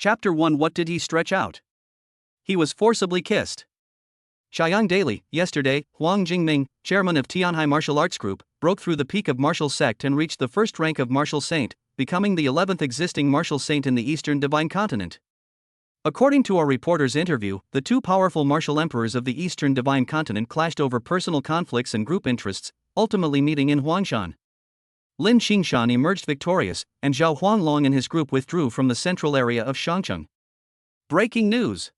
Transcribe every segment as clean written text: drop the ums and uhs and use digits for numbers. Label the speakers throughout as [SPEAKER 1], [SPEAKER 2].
[SPEAKER 1] Chapter 1. What did he stretch out? He was forcibly kissed. Xiang Daily. Yesterday, Huang Jingming, chairman of Tianhai Martial Arts Group, broke through the peak of martial sect and reached the first rank of martial saint, becoming the 11th existing martial saint in the Eastern Divine Continent. According to a reporter's interview, the two powerful martial emperors of the Eastern Divine Continent clashed over personal conflicts and group interests, ultimately meeting in Huangshan. Lin Qingshan emerged victorious, and Zhao Huanglong and his group withdrew from the central area of Shangcheng. Breaking news!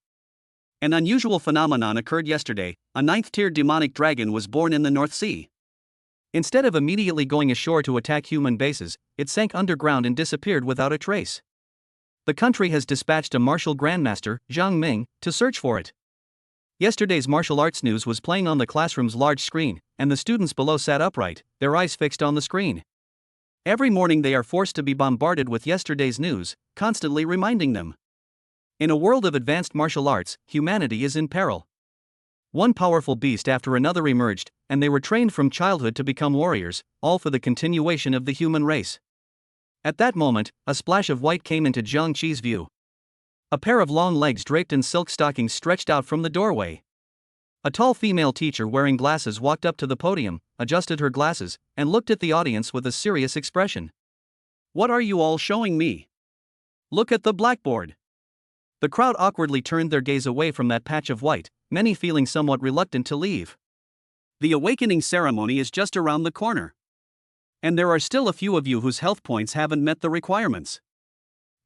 [SPEAKER 1] An unusual phenomenon occurred yesterday. A ninth-tier demonic dragon was born in the North Sea. Instead of immediately going ashore to attack human bases, it sank underground and disappeared without a trace. The country has dispatched a martial grandmaster, Zhang Ming, to search for it. Yesterday's martial arts news was playing on the classroom's large screen, and the students below sat upright, their eyes fixed on the screen. Every morning they are forced to be bombarded with yesterday's news, constantly reminding them. In a world of advanced martial arts, humanity is in peril. One powerful beast after another emerged, and they were trained from childhood to become warriors, all for the continuation of the human race. At that moment, a splash of white came into Zhang Qi's view. A pair of long legs draped in silk stockings stretched out from the doorway. A tall female teacher wearing glasses walked up to the podium, adjusted her glasses, and looked at the audience with a serious expression. "What are you all showing me? Look at the blackboard." The crowd awkwardly turned their gaze away from that patch of white, many feeling somewhat reluctant to leave. The awakening ceremony is just around the corner. And there are still a few of you whose health points haven't met the requirements.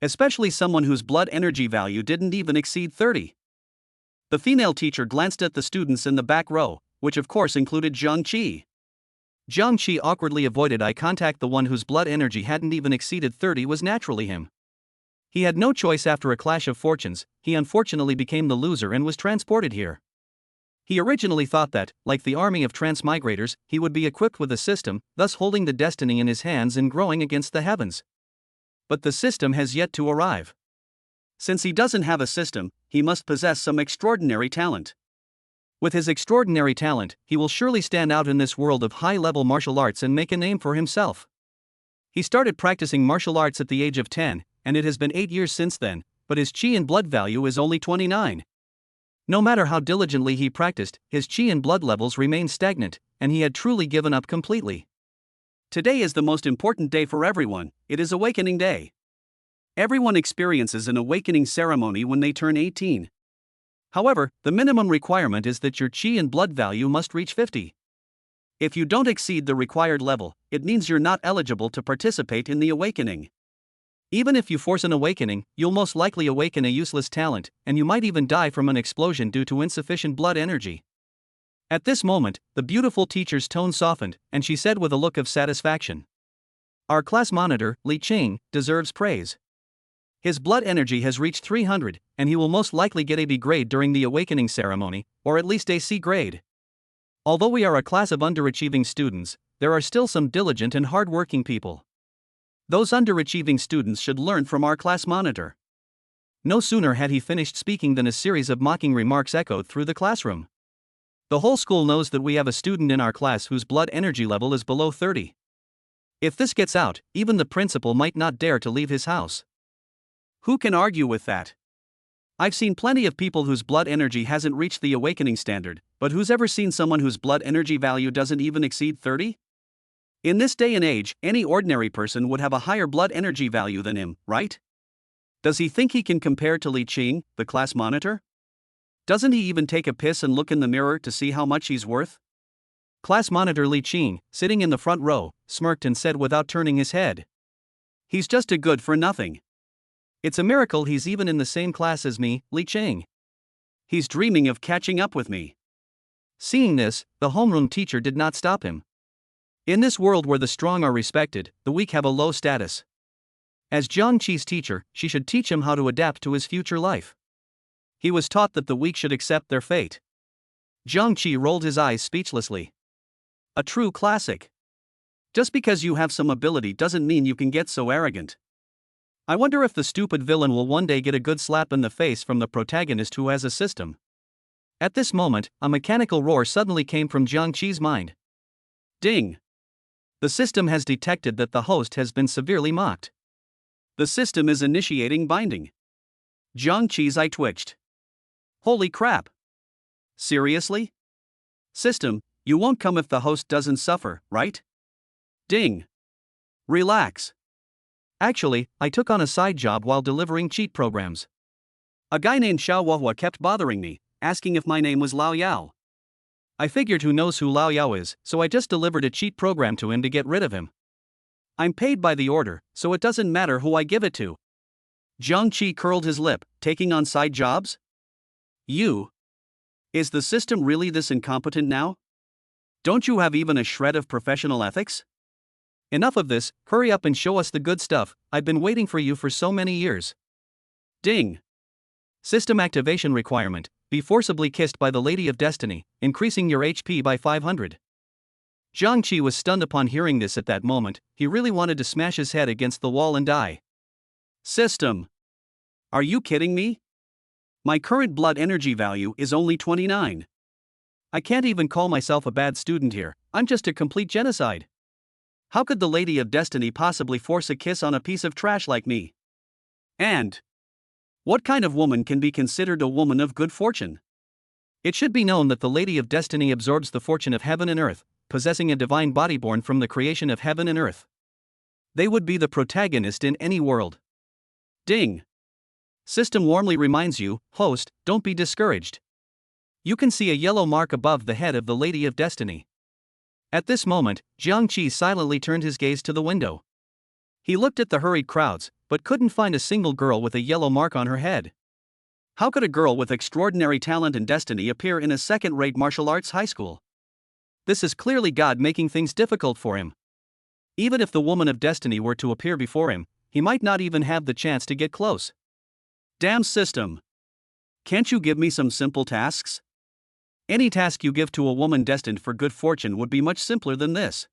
[SPEAKER 1] Especially someone whose blood energy value didn't even exceed 30. The female teacher glanced at the students in the back row, which of course included Zhang Qi. Zhang Qi awkwardly avoided eye contact. The one whose blood energy hadn't even exceeded 30 was naturally him. He had no choice after a clash of fortunes. He unfortunately became the loser and was transported here. He originally thought that, like the army of transmigrators, he would be equipped with a system, thus holding the destiny in his hands and growing against the heavens. But the system has yet to arrive. Since he doesn't have a system, he must possess some extraordinary talent. With his extraordinary talent, he will surely stand out in this world of high-level martial arts and make a name for himself. He started practicing martial arts at the age of 10, and it has been 8 years since then, but his chi and blood value is only 29. No matter how diligently he practiced, his chi and blood levels remained stagnant, and he had truly given up completely. Today is the most important day for everyone. It is Awakening Day. Everyone experiences an awakening ceremony when they turn 18. However, the minimum requirement is that your chi and blood value must reach 50. If you don't exceed the required level, it means you're not eligible to participate in the awakening. Even if you force an awakening, you'll most likely awaken a useless talent, and you might even die from an explosion due to insufficient blood energy. At this moment, the beautiful teacher's tone softened, and she said with a look of satisfaction, "Our class monitor, Li Qing, deserves praise. His blood energy has reached 300, and he will most likely get a B grade during the awakening ceremony, or at least a C grade. Although we are a class of underachieving students, there are still some diligent and hard-working people. Those underachieving students should learn from our class monitor." No sooner had he finished speaking than a series of mocking remarks echoed through the classroom. "The whole school knows that we have a student in our class whose blood energy level is below 30. If this gets out, even the principal might not dare to leave his house." Who can argue with that? I've seen plenty of people whose blood energy hasn't reached the awakening standard, but who's ever seen someone whose blood energy value doesn't even exceed 30? In this day and age, any ordinary person would have a higher blood energy value than him, right? Does he think he can compare to Li Qing, the class monitor? Doesn't he even take a piss and look in the mirror to see how much he's worth? Class monitor Li Qing, sitting in the front row, smirked and said without turning his head, "He's just a good for nothing. It's a miracle he's even in the same class as me, Li Qing. He's dreaming of catching up with me." Seeing this, the homeroom teacher did not stop him. In this world where the strong are respected, the weak have a low status. As Zhang Qi's teacher, she should teach him how to adapt to his future life. He was taught that the weak should accept their fate. Zhang Qi rolled his eyes speechlessly. A true classic. Just because you have some ability doesn't mean you can get so arrogant. I wonder if the stupid villain will one day get a good slap in the face from the protagonist who has a system. At this moment, a mechanical roar suddenly came from Zhang Qi's mind. Ding! The system has detected that the host has been severely mocked. The system is initiating binding. Jiang Qi's eye twitched. Holy crap! Seriously? System, you won't come if the host doesn't suffer, right? Ding. Relax. Actually, I took on a side job while delivering cheat programs. A guy named Xiao Huahua kept bothering me, asking if my name was Lao Yao. I figured who knows who Lao Yao is, so I just delivered a cheat program to him to get rid of him. I'm paid by the order, so it doesn't matter who I give it to. Jiang Qi curled his lip, taking on side jobs? You? Is the system really this incompetent now? Don't you have even a shred of professional ethics? Enough of this, hurry up and show us the good stuff, I've been waiting for you for so many years. Ding. System activation requirement, be forcibly kissed by the Lady of Destiny, increasing your HP by 500. Jiang Qi was stunned upon hearing this at that moment, he really wanted to smash his head against the wall and die. System. Are you kidding me? My current blood energy value is only 29. I can't even call myself a bad student here, I'm just a complete genocide. How could the Lady of Destiny possibly force a kiss on a piece of trash like me? And what kind of woman can be considered a woman of good fortune? It should be known that the Lady of Destiny absorbs the fortune of heaven and earth, possessing a divine body born from the creation of heaven and earth. They would be the protagonist in any world. Ding. System warmly reminds you, host, don't be discouraged. You can see a yellow mark above the head of the Lady of Destiny. At this moment, Jiang Qi silently turned his gaze to the window. He looked at the hurried crowds, but couldn't find a single girl with a yellow mark on her head. How could a girl with extraordinary talent and destiny appear in a second-rate martial arts high school? This is clearly God making things difficult for him. Even if the woman of destiny were to appear before him, he might not even have the chance to get close. Damn system. Can't you give me some simple tasks? Any task you give to a woman destined for good fortune would be much simpler than this.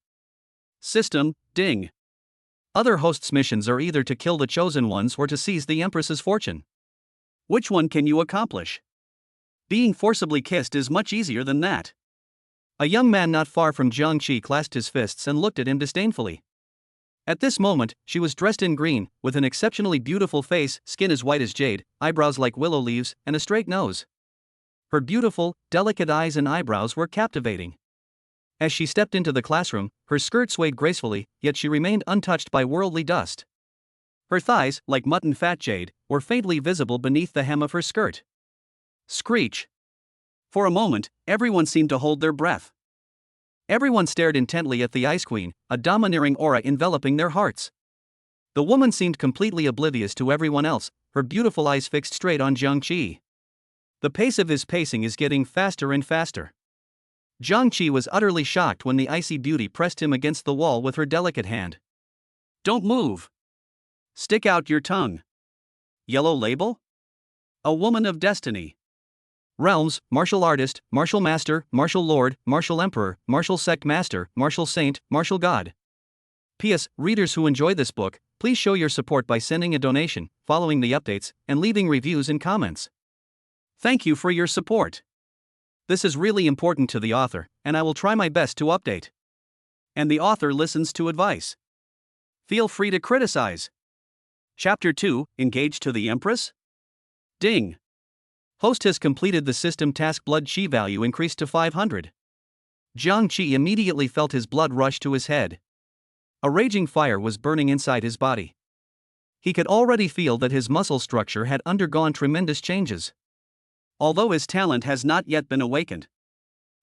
[SPEAKER 1] System, ding. Other hosts' missions are either to kill the chosen ones or to seize the Empress's fortune. Which one can you accomplish? Being forcibly kissed is much easier than that. A young man not far from Jiang Qi clasped his fists and looked at him disdainfully. At this moment, she was dressed in green, with an exceptionally beautiful face, skin as white as jade, eyebrows like willow leaves, and a straight nose. Her beautiful, delicate eyes and eyebrows were captivating. As she stepped into the classroom, her skirt swayed gracefully, yet she remained untouched by worldly dust. Her thighs, like mutton fat jade, were faintly visible beneath the hem of her skirt. Screech. For a moment, everyone seemed to hold their breath. Everyone stared intently at the Ice Queen, a domineering aura enveloping their hearts. The woman seemed completely oblivious to everyone else, her beautiful eyes fixed straight on Jiang Qi. The pace of his pacing is getting faster and faster. Jiang Qi was utterly shocked when the icy beauty pressed him against the wall with her delicate hand. Don't move. Stick out your tongue. Yellow label? A woman of destiny. Realms, martial artist, martial master, martial lord, martial emperor, martial sect master, martial saint, martial god. P.S. Readers who enjoy this book, please show your support by sending a donation, following the updates, and leaving reviews and comments. Thank you for your support. This is really important to the author, and I will try my best to update. And the author listens to advice. Feel free to criticize. Chapter 2, Engage to the Empress? Ding. Host has completed the system task. Blood Qi value increased to 500. Jiang Qi immediately felt his blood rush to his head. A raging fire was burning inside his body. He could already feel that his muscle structure had undergone tremendous changes. Although his talent has not yet been awakened.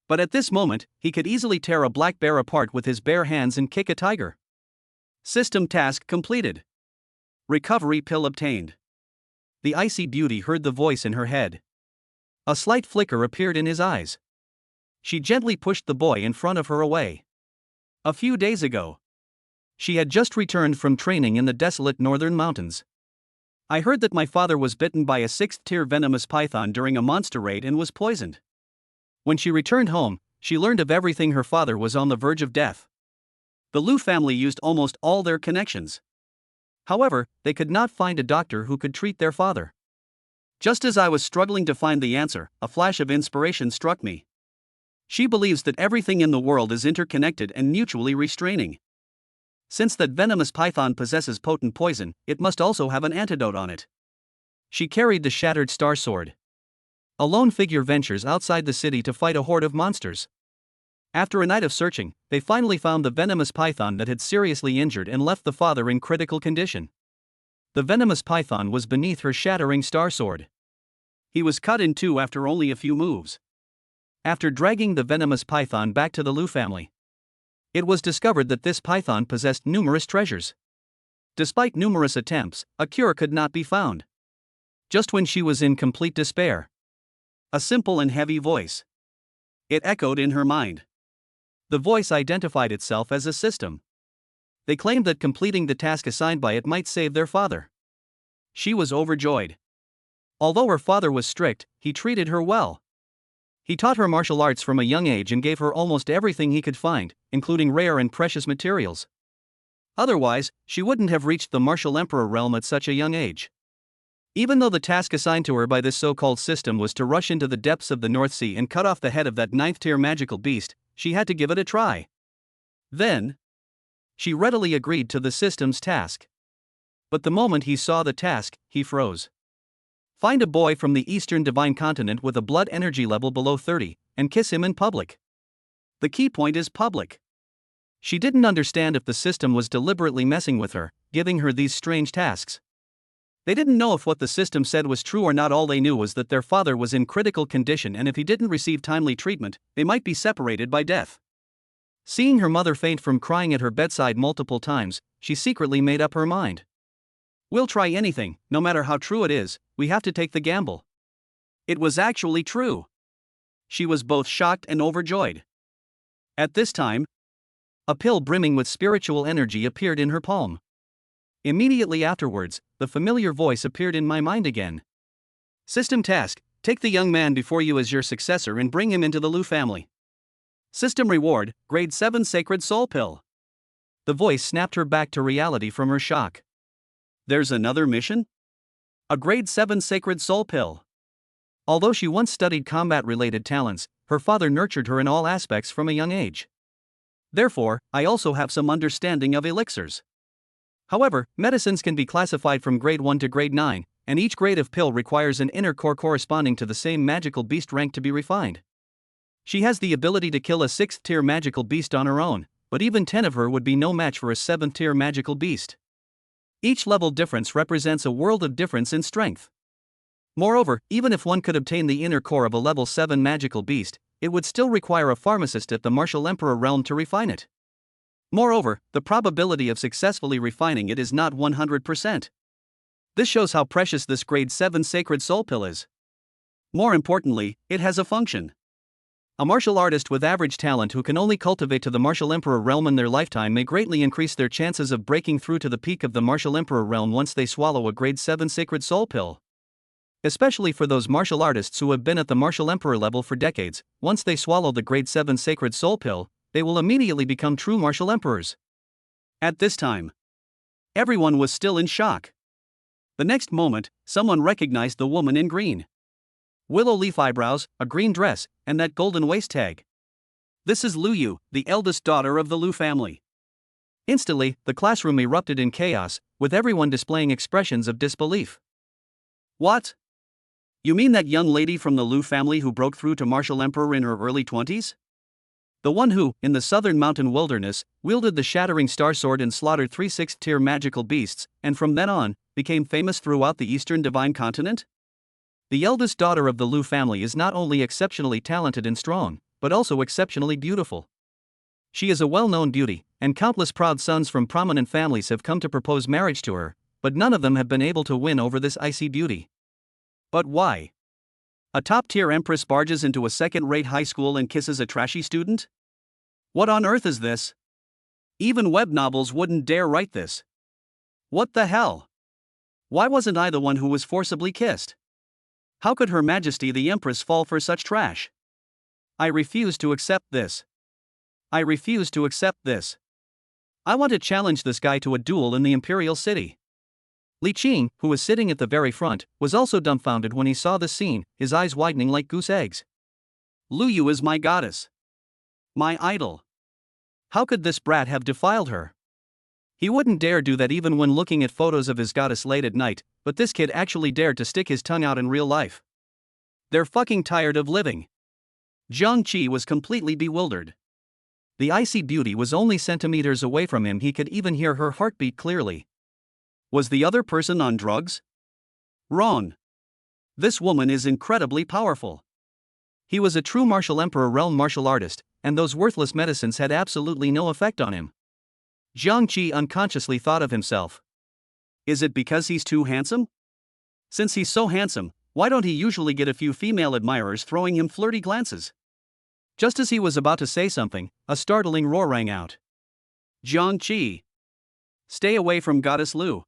[SPEAKER 1] But at this moment, he could easily tear a black bear apart with his bare hands and kick a tiger. System task completed. Recovery pill obtained. The icy beauty heard the voice in her head. A slight flicker appeared in his eyes. She gently pushed the boy in front of her away. A few days ago, she had just returned from training in the desolate northern mountains. I heard that my father was bitten by a 6th-tier venomous python during a monster raid and was poisoned. When she returned home, she learned of everything. Her father was on the verge of death. The Liu family used almost all their connections. However, they could not find a doctor who could treat their father. Just as I was struggling to find the answer, a flash of inspiration struck me. She believes that everything in the world is interconnected and mutually restraining. Since that venomous python possesses potent poison, it must also have an antidote on it. She carried the shattered star sword. A lone figure ventures outside the city to fight a horde of monsters. After a night of searching, they finally found the venomous python that had seriously injured and left the father in critical condition. The venomous python was beneath her shattering star sword. He was cut in two after only a few moves. After dragging the venomous python back to the Liu family, it was discovered that this python possessed numerous treasures. Despite numerous attempts, a cure could not be found. Just when she was in complete despair, a simple and heavy voice. It echoed in her mind. The voice identified itself as a system. They claimed that completing the task assigned by it might save their father. She was overjoyed. Although her father was strict, he treated her well. He taught her martial arts from a young age and gave her almost everything he could find, including rare and precious materials. Otherwise, she wouldn't have reached the martial emperor realm at such a young age. Even though the task assigned to her by this so-called system was to rush into the depths of the North Sea and cut off the head of that 9th-tier magical beast, she had to give it a try. Then, she readily agreed to the system's task. But the moment he saw the task, he froze. Find a boy from the Eastern Divine Continent with a blood energy level below 30, and kiss him in public. The key point is public. She didn't understand if the system was deliberately messing with her, giving her these strange tasks. They didn't know if what the system said was true or not. All they knew was that their father was in critical condition, and if he didn't receive timely treatment, they might be separated by death. Seeing her mother faint from crying at her bedside multiple times, she secretly made up her mind. We'll try anything, no matter how true it is, we have to take the gamble. It was actually true. She was both shocked and overjoyed. At this time, a pill brimming with spiritual energy appeared in her palm. Immediately afterwards, the familiar voice appeared in my mind again. System task: take the young man before you as your successor and bring him into the Liu family. System reward: grade 7 sacred soul pill. The voice snapped her back to reality from her shock. There's another mission? A grade 7 sacred soul pill. Although she once studied combat-related talents, her father nurtured her in all aspects from a young age. Therefore, I also have some understanding of elixirs. However, medicines can be classified from grade 1 to grade 9, and each grade of pill requires an inner core corresponding to the same magical beast rank to be refined. She has the ability to kill a 6th-tier magical beast on her own, but even 10 of her would be no match for a 7th-tier magical beast. Each level difference represents a world of difference in strength. Moreover, even if one could obtain the inner core of a level 7 magical beast, it would still require a pharmacist at the martial emperor realm to refine it. Moreover, the probability of successfully refining it is not 100%. This shows how precious this grade 7 sacred soul pill is. More importantly, it has a function. A martial artist with average talent who can only cultivate to the martial emperor realm in their lifetime may greatly increase their chances of breaking through to the peak of the martial emperor realm once they swallow a grade 7 sacred soul pill. Especially for those martial artists who have been at the martial emperor level for decades, once they swallow the grade 7 sacred soul pill, they will immediately become true martial emperors. At this time, everyone was still in shock. The next moment, someone recognized the woman in green. Willow leaf eyebrows, a green dress, and that golden waist tag. This is Lu Yu, the eldest daughter of the Liu family. Instantly, the classroom erupted in chaos, with everyone displaying expressions of disbelief. What? You mean that young lady from the Liu family who broke through to martial emperor in her early 20s? The one who, in the southern mountain wilderness, wielded the shattering star sword and slaughtered 3 6th-tier magical beasts, and from then on, became famous throughout the Eastern Divine Continent? The eldest daughter of the Liu family is not only exceptionally talented and strong, but also exceptionally beautiful. She is a well-known beauty, and countless proud sons from prominent families have come to propose marriage to her, but none of them have been able to win over this icy beauty. But why? A top-tier empress barges into a second-rate high school and kisses a trashy student? What on earth is this? Even web novels wouldn't dare write this. What the hell? Why wasn't I the one who was forcibly kissed? How could Her Majesty the Empress fall for such trash? I refuse to accept this. I refuse to accept this. I want to challenge this guy to a duel in the Imperial City. Li Qing, who was sitting at the very front, was also dumbfounded when he saw the scene, his eyes widening like goose eggs. Lu Yu is my goddess. My idol. How could this brat have defiled her? He wouldn't dare do that even when looking at photos of his goddess late at night, but this kid actually dared to stick his tongue out in real life. They're fucking tired of living. Jiang Qi was completely bewildered. The icy beauty was only centimeters away from him, he could even hear her heartbeat clearly. Was the other person on drugs? Wrong. This woman is incredibly powerful. He was a true martial emperor realm martial artist, and those worthless medicines had absolutely no effect on him. Jiang Qi unconsciously thought of himself. Is it because he's too handsome? Since he's so handsome, why don't he usually get a few female admirers throwing him flirty glances? Just as he was about to say something, a startling roar rang out. Jiang Qi! Stay away from Goddess Lu!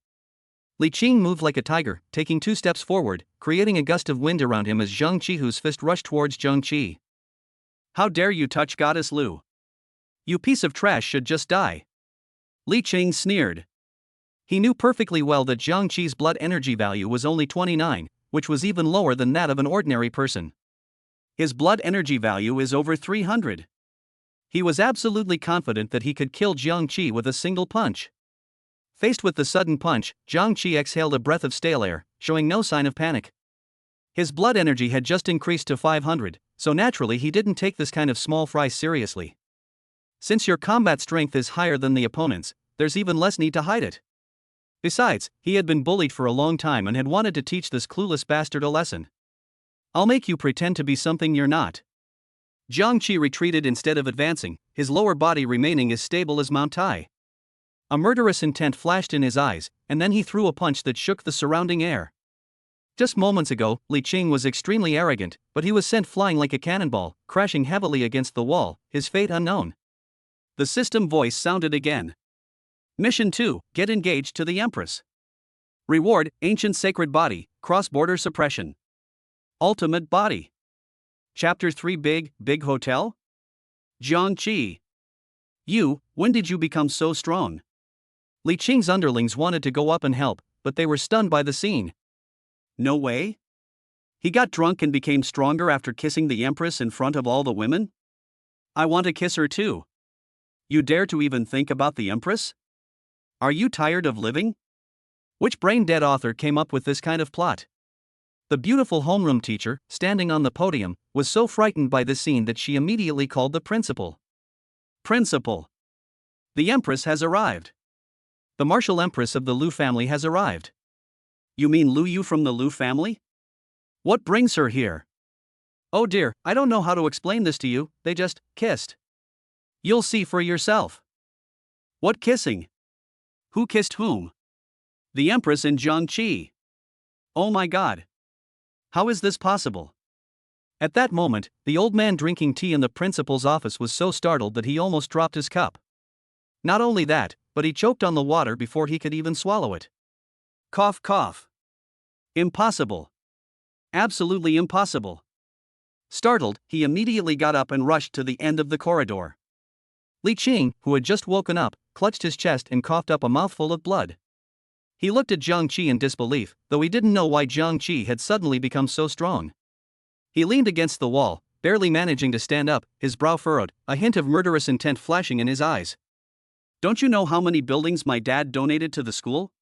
[SPEAKER 1] Li Qing moved like a tiger, taking 2 steps forward, creating a gust of wind around him as Jiang Qi's fist rushed towards Jiang Qi. How dare you touch Goddess Lu? You piece of trash should just die. Li Qing sneered. He knew perfectly well that Jiang Qi's blood energy value was only 29, which was even lower than that of an ordinary person. His blood energy value is over 300. He was absolutely confident that he could kill Jiang Qi with a single punch. Faced with the sudden punch, Jiang Qi exhaled a breath of stale air, showing no sign of panic. His blood energy had just increased to 500, so naturally he didn't take this kind of small fry seriously. Since your combat strength is higher than the opponent's, there's even less need to hide it. Besides, he had been bullied for a long time and had wanted to teach this clueless bastard a lesson. I'll make you pretend to be something you're not. Jiang Qi retreated instead of advancing, his lower body remaining as stable as Mount Tai. A murderous intent flashed in his eyes, and then he threw a punch that shook the surrounding air. Just moments ago, Li Qing was extremely arrogant, but he was sent flying like a cannonball, crashing heavily against the wall, his fate unknown. The system voice sounded again. Mission 2, get engaged to the Empress. Reward, Ancient Sacred Body, Cross-Border Suppression. Ultimate Body. Chapter 3 Big Hotel? Jiang Qi. When did you become so strong? Li Qing's underlings wanted to go up and help, but they were stunned by the scene. No way? He got drunk and became stronger after kissing the Empress in front of all the women? I want to kiss her too. You dare to even think about the Empress? Are you tired of living? Which brain-dead author came up with this kind of plot? The beautiful homeroom teacher, standing on the podium, was so frightened by this scene that she immediately called the principal. Principal! The Empress has arrived. The martial empress of the Lu family has arrived. You mean Lu Yu from the Lu family? What brings her here? Oh dear, I don't know how to explain this to you, they just kissed. You'll see for yourself. What kissing? Who kissed whom? The Empress and Jiang Qi. Oh my god. How is this possible? At that moment, the old man drinking tea in the principal's office was so startled that he almost dropped his cup. Not only that, but he choked on the water before he could even swallow it. Cough, cough. Impossible. Absolutely impossible. Startled, he immediately got up and rushed to the end of the corridor. Li Qing, who had just woken up, clutched his chest and coughed up a mouthful of blood. He looked at Jiang Qi in disbelief, though he didn't know why Jiang Qi had suddenly become so strong. He leaned against the wall, barely managing to stand up, his brow furrowed, a hint of murderous intent flashing in his eyes. Don't you know how many buildings my dad donated to the school?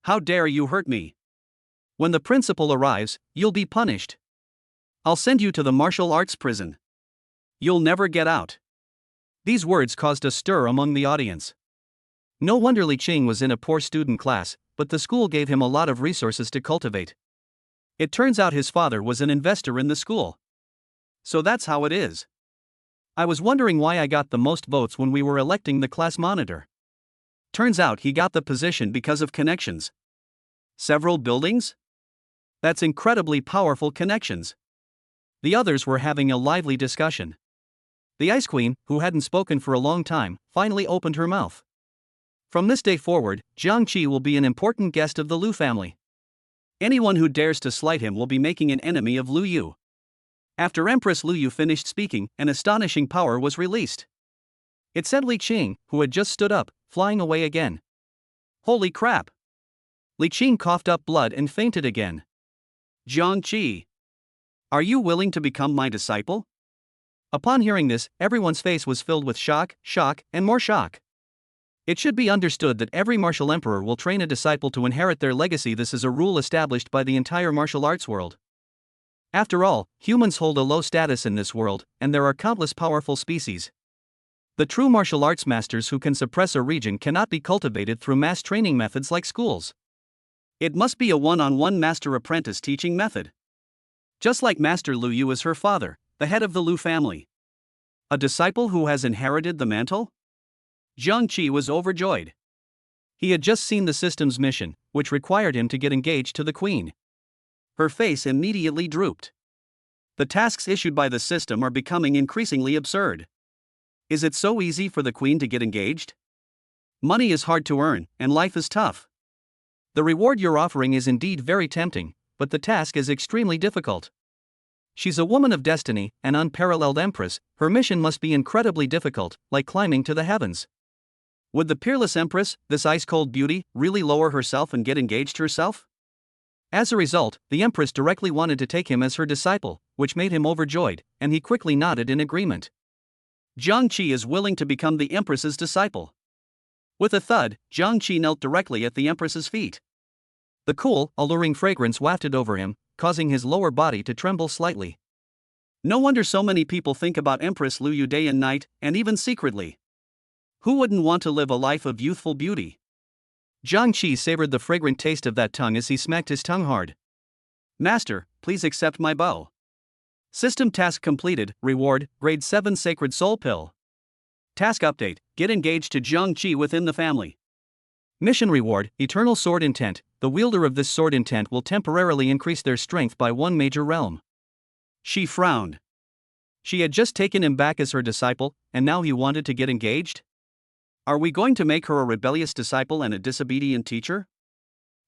[SPEAKER 1] How dare you hurt me? When the principal arrives, you'll be punished. I'll send you to the martial arts prison. You'll never get out. These words caused a stir among the audience. No wonder Li Qing was in a poor student class, but the school gave him a lot of resources to cultivate. It turns out his father was an investor in the school. So that's how it is. I was wondering why I got the most votes when we were electing the class monitor. Turns out he got the position because of connections. Several buildings? That's incredibly powerful connections. The others were having a lively discussion. The Ice Queen, who hadn't spoken for a long time, finally opened her mouth. From this day forward, Jiang Qi will be an important guest of the Lu family. Anyone who dares to slight him will be making an enemy of Lu Yu. After Empress Lu Yu finished speaking, an astonishing power was released. It sent Li Qing, who had just stood up, flying away again. Holy crap! Li Qing coughed up blood and fainted again. Jiang Qi. Are you willing to become my disciple? Upon hearing this, everyone's face was filled with shock, and more shock. It should be understood that every martial emperor will train a disciple to inherit their legacy. This is a rule established by the entire martial arts world. After all, humans hold a low status in this world, and there are countless powerful species. The true martial arts masters who can suppress a region cannot be cultivated through mass training methods like schools. It must be a one-on-one master-apprentice teaching method. Just like Master Lu Yu is her father, the head of the Lu family. A disciple who has inherited the mantle? Jiang Qi was overjoyed. He had just seen the system's mission, which required him to get engaged to the queen. Her face immediately drooped. The tasks issued by the system are becoming increasingly absurd. Is it so easy for the queen to get engaged? Money is hard to earn, and life is tough. The reward you're offering is indeed very tempting, but the task is extremely difficult. She's a woman of destiny, an unparalleled empress. Her mission must be incredibly difficult, like climbing to the heavens. Would the peerless empress, this ice-cold beauty, really lower herself and get engaged herself? As a result, the empress directly wanted to take him as her disciple, which made him overjoyed, and he quickly nodded in agreement. Jiang Qi is willing to become the empress's disciple. With a thud, Jiang Qi knelt directly at the empress's feet. The cool, alluring fragrance wafted over him, causing his lower body to tremble slightly. No wonder so many people think about Empress Lu Yu day and night, and even secretly. Who wouldn't want to live a life of youthful beauty? Jiang Qi savored the fragrant taste of that tongue as he smacked his tongue hard. Master, please accept my bow. System task completed, reward, grade 7 sacred soul pill. Task update, get engaged to Jiang Qi within the family. Mission reward, eternal sword intent. The wielder of this sword intent will temporarily increase their strength by one major realm. She frowned. She had just taken him back as her disciple, and now he wanted to get engaged? Are we going to make her a rebellious disciple and a disobedient teacher?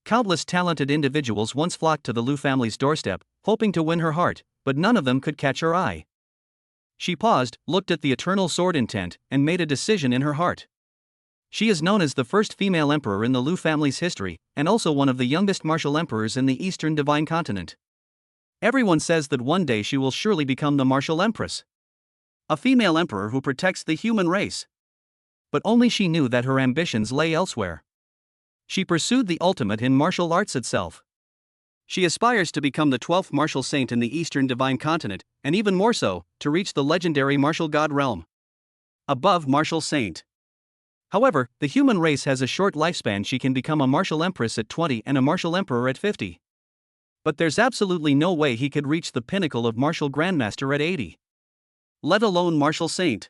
[SPEAKER 1] Countless talented individuals once flocked to the Lu family's doorstep, hoping to win her heart, but none of them could catch her eye. She paused, looked at the eternal sword intent, and made a decision in her heart. She is known as the first female emperor in the Lu family's history, and also one of the youngest martial emperors in the Eastern Divine Continent. Everyone says that one day she will surely become the martial empress. A female emperor who protects the human race. But only she knew that her ambitions lay elsewhere. She pursued the ultimate in martial arts itself. She aspires to become the 12th martial saint in the Eastern Divine Continent, and even more so, to reach the legendary martial god realm. Above martial saint. However, the human race has a short lifespan. She can become a martial empress at 20 and a martial emperor at 50. But there's absolutely no way he could reach the pinnacle of martial grandmaster at 80. Let alone martial saint.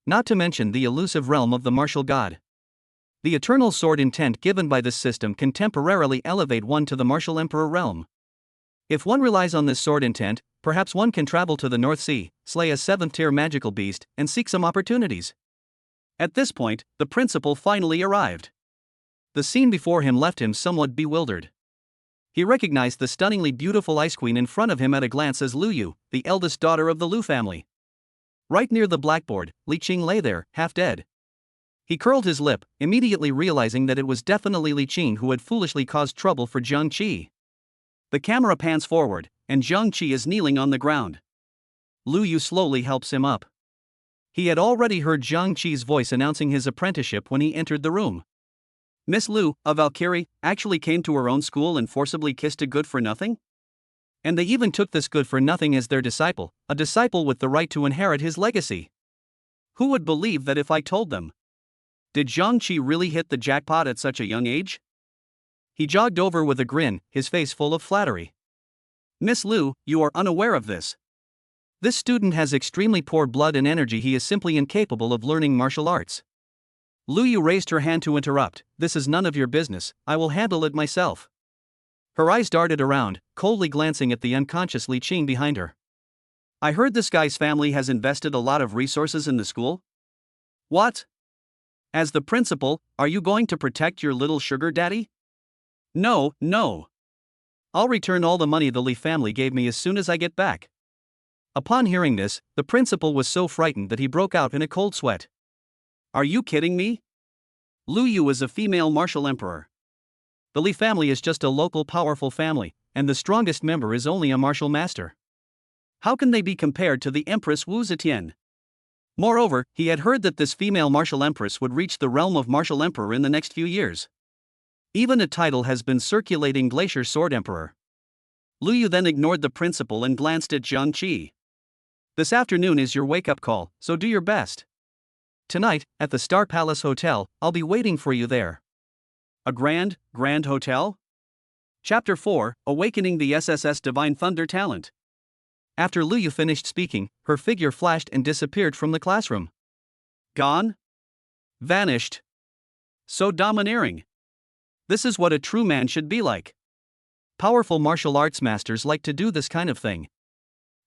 [SPEAKER 1] Not to mention the elusive realm of the martial god. The eternal sword intent given by this system can temporarily elevate one to the martial emperor realm. If one relies on this sword intent, perhaps one can travel to the North Sea, slay a 7th-tier magical beast, and seek some opportunities. At this point, the principal finally arrived. The scene before him left him somewhat bewildered. He recognized the stunningly beautiful Ice Queen in front of him at a glance as Lu Yu, the eldest daughter of the Lu family. Right near the blackboard, Li Qing lay there, half dead. He curled his lip, immediately realizing that it was definitely Li Qing who had foolishly caused trouble for Jiang Qi. The camera pans forward, and Jiang Qi is kneeling on the ground. Lu Yu slowly helps him up. He had already heard Jiang Qi's voice announcing his apprenticeship when he entered the room. Miss Lu, a Valkyrie, actually came to her own school and forcibly kissed a good-for-nothing? And they even took this good-for-nothing as their disciple, a disciple with the right to inherit his legacy. Who would believe that if I told them? Did Jiang Qi really hit the jackpot at such a young age? He jogged over with a grin, his face full of flattery. Miss Lu, you are unaware of this. This student has extremely poor blood and energy. He is simply incapable of learning martial arts. Lu Yu raised her hand to interrupt. This is none of your business, I will handle it myself. Her eyes darted around, coldly glancing at the unconscious Li Qing behind her. I heard this guy's family has invested a lot of resources in the school? What? As the principal, are you going to protect your little sugar daddy? No. I'll return all the money the Li family gave me as soon as I get back. Upon hearing this, the principal was so frightened that he broke out in a cold sweat. Are you kidding me? Lu Yu is a female martial emperor. The Li family is just a local powerful family, and the strongest member is only a martial master. How can they be compared to the Empress Wu Zetian? Moreover, he had heard that this female martial empress would reach the realm of martial emperor in the next few years. Even a title has been circulating, Glacier Sword Emperor. Lu Yu then ignored the principal and glanced at Jiang Qi. This afternoon is your wake-up call, so do your best. Tonight, at the Star Palace Hotel, I'll be waiting for you there. A grand hotel? Chapter 4, Awakening the SSS Divine Thunder Talent. After Lu Yu finished speaking, her figure flashed and disappeared from the classroom. Gone? Vanished. So domineering. This is what a true man should be like. Powerful martial arts masters like to do this kind of thing.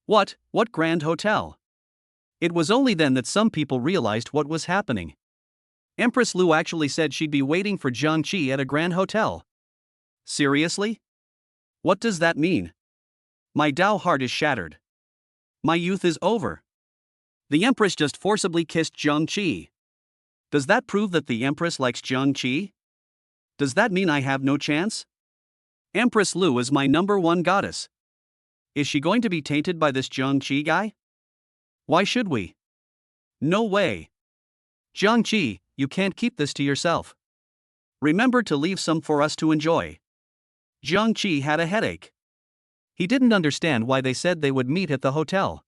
[SPEAKER 1] What grand hotel? It was only then that some people realized what was happening. Empress Lu actually said she'd be waiting for Jiang Qi at a grand hotel. Seriously? What does that mean? My Dao heart is shattered. My youth is over. The Empress just forcibly kissed Jiang Qi. Does that prove that the Empress likes Jiang Qi? Does that mean I have no chance? Empress Lu is my #1 goddess. Is she going to be tainted by this Jiang Qi guy? Why should we? No way. Jiang Qi, you can't keep this to yourself. Remember to leave some for us to enjoy. Jiang Qi had a headache. He didn't understand why they said they would meet at the hotel.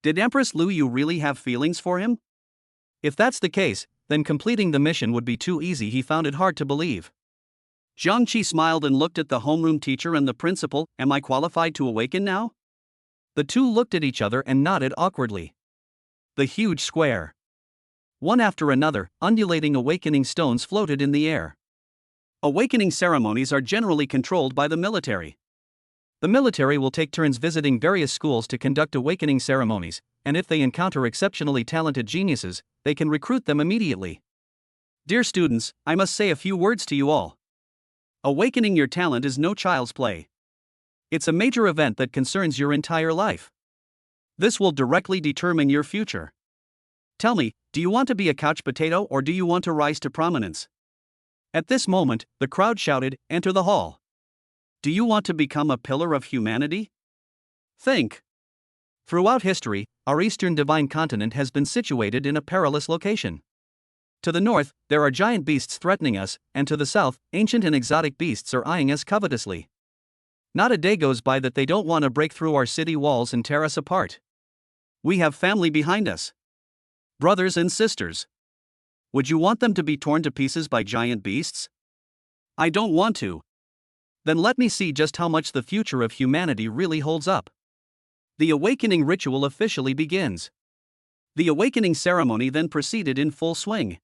[SPEAKER 1] Did Empress Lu Yu really have feelings for him? If that's the case, then completing the mission would be too easy. He found it hard to believe. Jiang Qi smiled and looked at the homeroom teacher and the principal. Am I qualified to awaken now? The two looked at each other and nodded awkwardly. The huge square. One after another, undulating awakening stones floated in the air. Awakening ceremonies are generally controlled by the military. The military will take turns visiting various schools to conduct awakening ceremonies, and if they encounter exceptionally talented geniuses, they can recruit them immediately. Dear students, I must say a few words to you all. Awakening your talent is no child's play. It's a major event that concerns your entire life. This will directly determine your future. Tell me, do you want to be a couch potato or do you want to rise to prominence? At this moment, the crowd shouted, "Enter the hall." Do you want to become a pillar of humanity? Think. Throughout history, our eastern divine continent has been situated in a perilous location. To the north, there are giant beasts threatening us, and to the south, ancient and exotic beasts are eyeing us covetously. Not a day goes by that they don't want to break through our city walls and tear us apart. We have family behind us. Brothers and sisters. Would you want them to be torn to pieces by giant beasts? I don't want to. Then let me see just how much the future of humanity really holds up. The awakening ritual officially begins. The awakening ceremony then proceeded in full swing.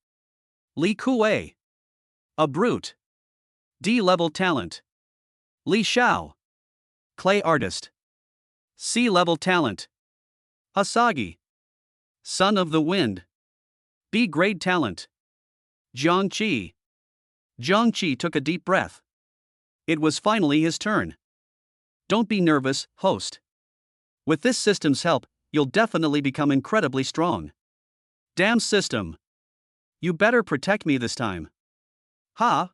[SPEAKER 1] Li Kuei. A brute. D-level talent. Li Xiao. Clay artist. C-level talent. Hasagi. Son of the wind. B-grade talent. Jiang Qi. Jiang Qi took a deep breath. It was finally his turn. Don't be nervous, host. With this system's help, you'll definitely become incredibly strong. Damn system. You better protect me this time. Ha?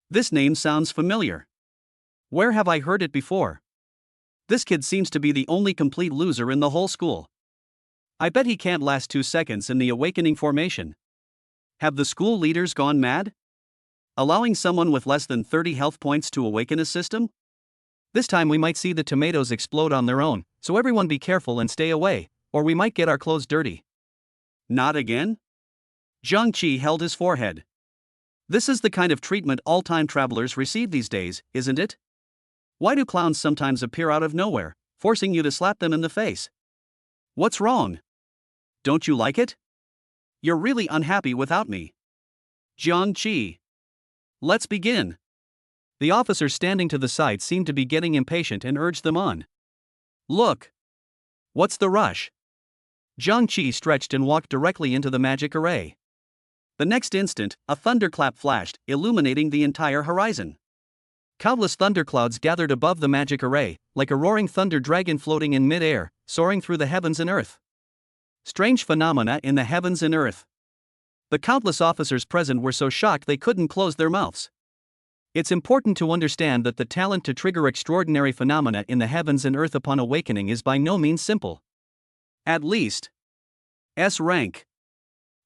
[SPEAKER 1] This name sounds familiar. Where have I heard it before? This kid seems to be the only complete loser in the whole school. I bet he can't last 2 seconds in the awakening formation. Have the school leaders gone mad? Allowing someone with less than 30 health points to awaken a system? This time we might see the tomatoes explode on their own, so everyone be careful and stay away, or we might get our clothes dirty. Not again? Jiang Qi held his forehead. This is the kind of treatment all time travelers receive these days, isn't it? Why do clowns sometimes appear out of nowhere, forcing you to slap them in the face? What's wrong? Don't you like it? You're really unhappy without me. Jiang Qi. Let's begin. The officers standing to the side seemed to be getting impatient and urged them on. Look. What's the rush? Jiang Qi stretched and walked directly into the magic array. The next instant, a thunderclap flashed, illuminating the entire horizon. Countless thunderclouds gathered above the magic array, like a roaring thunder dragon floating in mid-air, soaring through the heavens and earth. Strange phenomena in the heavens and earth. The countless officers present were so shocked they couldn't close their mouths. It's important to understand that the talent to trigger extraordinary phenomena in the heavens and earth upon awakening is by no means simple. At least, S rank.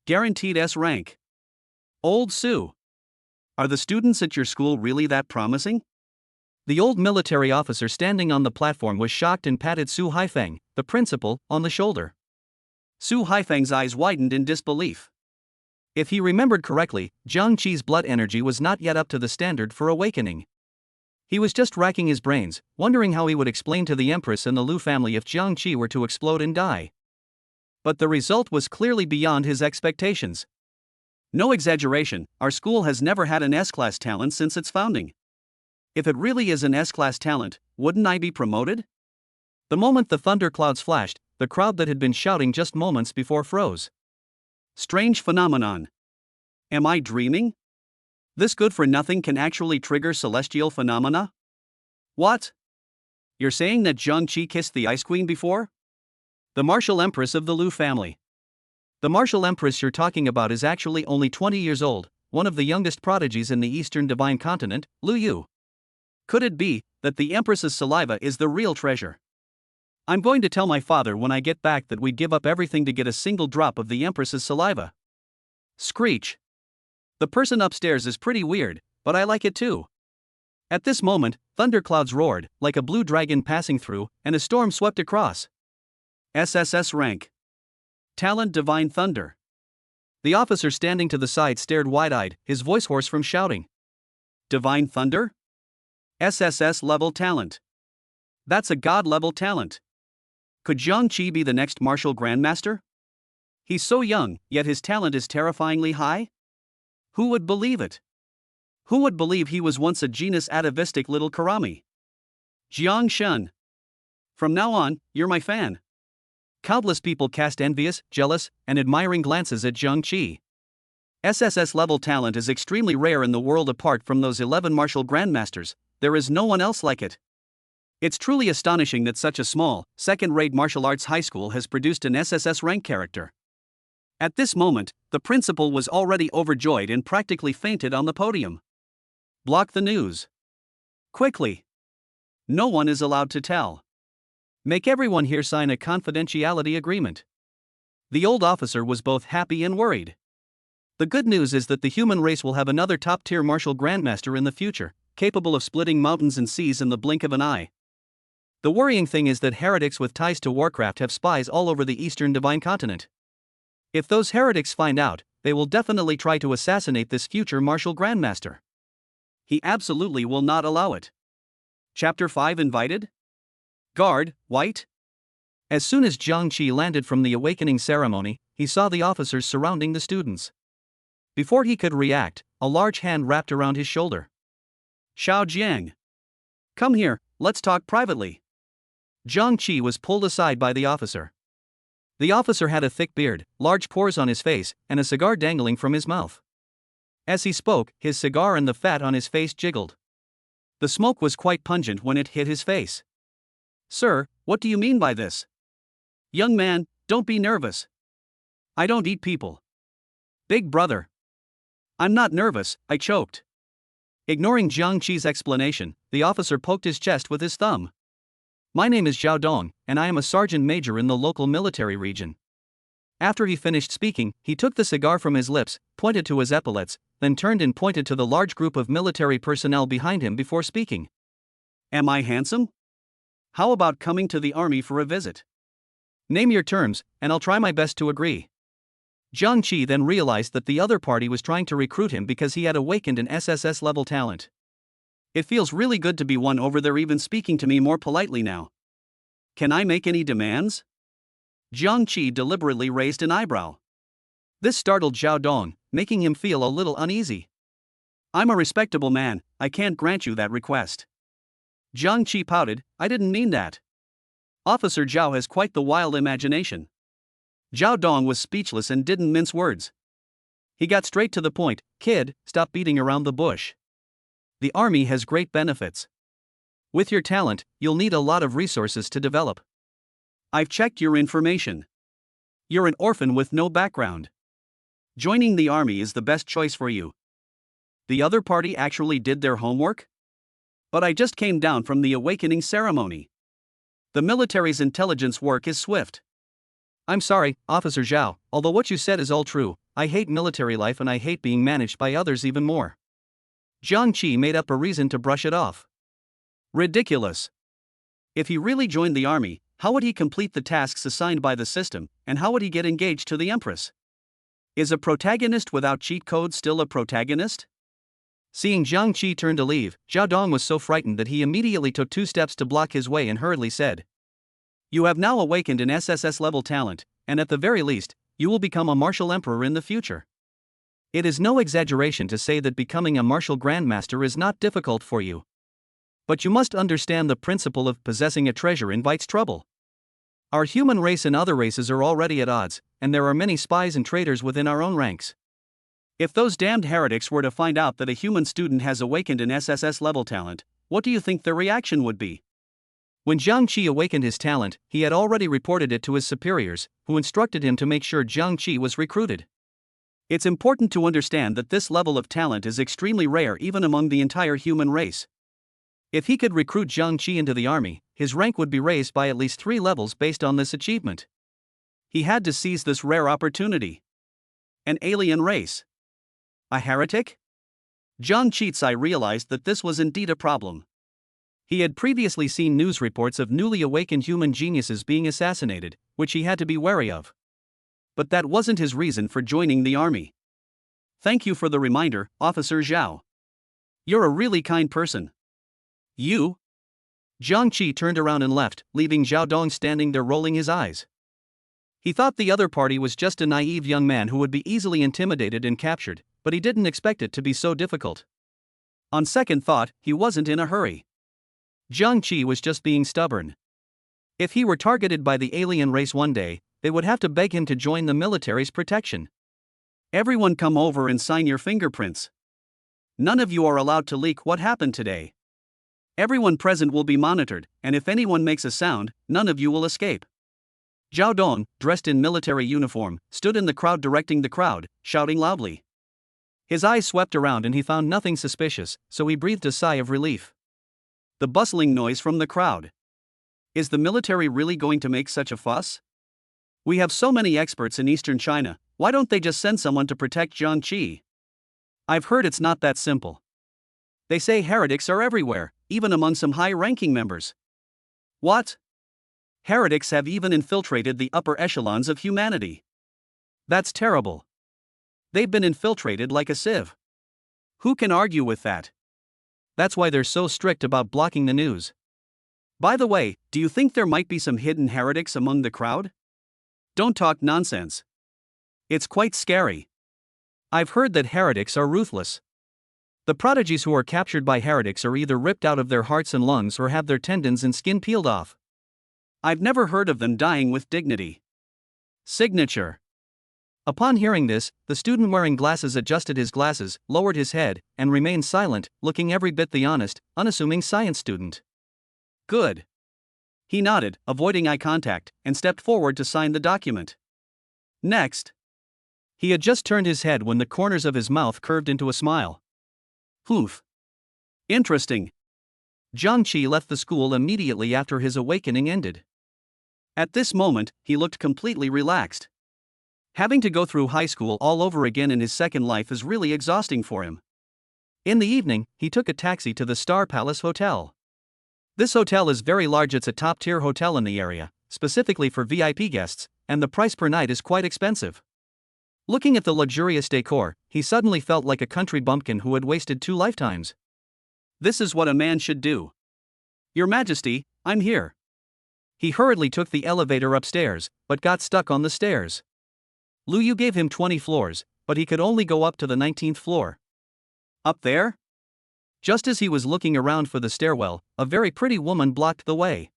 [SPEAKER 1] Guaranteed S rank. Old Sue. Are the students at your school really that promising? The old military officer standing on the platform was shocked and patted Su Haifeng, the principal, on the shoulder. Su Haifeng's eyes widened in disbelief. If he remembered correctly, Jiang Qi's blood energy was not yet up to the standard for awakening. He was just racking his brains, wondering how he would explain to the Empress and the Lu family if Jiang Qi were to explode and die. But the result was clearly beyond his expectations. No exaggeration, our school has never had an S-class talent since its founding. If it really is an S-class talent, wouldn't I be promoted? The moment the thunderclouds flashed, the crowd that had been shouting just moments before froze. Strange phenomenon. Am I dreaming? This good-for-nothing can actually trigger celestial phenomena? What? You're saying that Jiang Qi kissed the Ice Queen before? The martial empress of the Lu family. The martial empress you're talking about is actually only 20 years old, one of the youngest prodigies in the Eastern Divine Continent, Lu Yu. Could it be that the empress's saliva is the real treasure? I'm going to tell my father when I get back that we'd give up everything to get a single drop of the empress's saliva. Screech. The person upstairs is pretty weird, but I like it too. At this moment, thunderclouds roared, like a blue dragon passing through, and a storm swept across. SSS rank. Talent Divine Thunder. The officer standing to the side stared wide-eyed, his voice hoarse from shouting. Divine Thunder? SSS-level talent. That's a god-level talent. Could Jiang Qi be the next martial grandmaster? He's so young, yet his talent is terrifyingly high? Who would believe it? Who would believe he was once a genus atavistic little karami? Jiang Shun. From now on, you're my fan. Countless people cast envious, jealous, and admiring glances at Jiang Qi. SSS-level talent is extremely rare in the world. Apart from those 11 martial grandmasters, there is no one else like it. It's truly astonishing that such a small, second-rate martial arts high school has produced an SSS rank character. At this moment, the principal was already overjoyed and practically fainted on the podium. Block the news. Quickly. No one is allowed to tell. Make everyone here sign a confidentiality agreement. The old officer was both happy and worried. The good news is that the human race will have another top-tier martial grandmaster in the future, capable of splitting mountains and seas in the blink of an eye. The worrying thing is that heretics with ties to Warcraft have spies all over the Eastern Divine Continent. If those heretics find out, they will definitely try to assassinate this future martial grandmaster. He absolutely will not allow it. Chapter 5 Invited? Guard, White? As soon as Jiang Qi landed from the awakening ceremony, he saw the officers surrounding the students. Before he could react, a large hand wrapped around his shoulder. Xiao Jiang. Come here, let's talk privately. Jiang Qi was pulled aside by the officer. The officer had a thick beard, large pores on his face, and a cigar dangling from his mouth. As he spoke, his cigar and the fat on his face jiggled. The smoke was quite pungent when it hit his face. Sir, what do you mean by this? Young man, don't be nervous. I don't eat people. Big brother. I'm not nervous, I choked. Ignoring Jiang Qi's explanation, the officer poked his chest with his thumb. My name is Zhao Dong, and I am a sergeant major in the local military region. After he finished speaking, he took the cigar from his lips, pointed to his epaulets, then turned and pointed to the large group of military personnel behind him before speaking. Am I handsome? How about coming to the army for a visit? Name your terms, and I'll try my best to agree. Jiang Qi then realized that the other party was trying to recruit him because he had awakened an SSS-level talent. It feels really good to be won over. They're even speaking to me more politely now. Can I make any demands? Jiang Qi deliberately raised an eyebrow. This startled Zhao Dong, making him feel a little uneasy. I'm a respectable man, I can't grant you that request. Jiang Qi pouted, I didn't mean that. Officer Zhao has quite the wild imagination. Zhao Dong was speechless and didn't mince words. He got straight to the point, kid, stop beating around the bush. The army has great benefits. With your talent, you'll need a lot of resources to develop. I've checked your information. You're an orphan with no background. Joining the army is the best choice for you. The other party actually did their homework? But I just came down from the awakening ceremony. The military's intelligence work is swift. I'm sorry, Officer Zhao, although what you said is all true, I hate military life and I hate being managed by others even more. Jiang Qi made up a reason to brush it off. Ridiculous. If he really joined the army, how would he complete the tasks assigned by the system, and how would he get engaged to the Empress? Is a protagonist without cheat codes still a protagonist? Seeing Jiang Qi turn to leave, Zhao Dong was so frightened that he immediately took 2 steps to block his way and hurriedly said, "You have now awakened an SSS-level talent, and at the very least, you will become a martial emperor in the future. It is no exaggeration to say that becoming a martial grandmaster is not difficult for you. But you must understand the principle of possessing a treasure invites trouble. Our human race and other races are already at odds, and there are many spies and traitors within our own ranks. If those damned heretics were to find out that a human student has awakened an SSS-level talent, what do you think their reaction would be?" When Jiang Qi awakened his talent, he had already reported it to his superiors, who instructed him to make sure Jiang Qi was recruited. It's important to understand that this level of talent is extremely rare even among the entire human race. If he could recruit Jiang Qi into the army, his rank would be raised by at least 3 levels based on this achievement. He had to seize this rare opportunity. An alien race. A heretic? Jiang Qi realized that this was indeed a problem. He had previously seen news reports of newly awakened human geniuses being assassinated, which he had to be wary of. But that wasn't his reason for joining the army. "Thank you for the reminder, Officer Zhao. You're a really kind person." "You?" Jiang Qi turned around and left, leaving Zhao Dong standing there rolling his eyes. He thought the other party was just a naive young man who would be easily intimidated and captured, but he didn't expect it to be so difficult. On second thought, he wasn't in a hurry. Jiang Qi was just being stubborn. If he were targeted by the alien race one day, they would have to beg him to join the military's protection. "Everyone come over and sign your fingerprints. None of you are allowed to leak what happened today. Everyone present will be monitored, and if anyone makes a sound, none of you will escape." Zhao Dong, dressed in military uniform, stood in the crowd directing the crowd, shouting loudly. His eyes swept around and he found nothing suspicious, so he breathed a sigh of relief. The bustling noise from the crowd. Is the military really going to make such a fuss? We have so many experts in eastern China, why don't they just send someone to protect Jiang Qi? I've heard it's not that simple. They say heretics are everywhere, even among some high-ranking members. What? Heretics have even infiltrated the upper echelons of humanity. That's terrible. They've been infiltrated like a sieve. Who can argue with that? That's why they're so strict about blocking the news. By the way, do you think there might be some hidden heretics among the crowd? Don't talk nonsense. It's quite scary. I've heard that heretics are ruthless. The prodigies who are captured by heretics are either ripped out of their hearts and lungs or have their tendons and skin peeled off. I've never heard of them dying with dignity. Signature. Upon hearing this, the student wearing glasses adjusted his glasses, lowered his head, and remained silent, looking every bit the honest, unassuming science student. Good. He nodded, avoiding eye contact, and stepped forward to sign the document. Next. He had just turned his head when the corners of his mouth curved into a smile. Oof. Interesting. Jiang Qi left the school immediately after his awakening ended. At this moment, he looked completely relaxed. Having to go through high school all over again in his second life is really exhausting for him. In the evening, he took a taxi to the Star Palace Hotel. This hotel is very large. It's a top-tier hotel in the area, specifically for VIP guests, and the price per night is quite expensive. Looking at the luxurious decor, he suddenly felt like a country bumpkin who had wasted 2 lifetimes. This is what a man should do. Your Majesty, I'm here. He hurriedly took the elevator upstairs, but got stuck on the stairs. Lu Yu gave him 20 floors, but he could only go up to the 19th floor. Up there? Just as he was looking around for the stairwell, a very pretty woman blocked the way.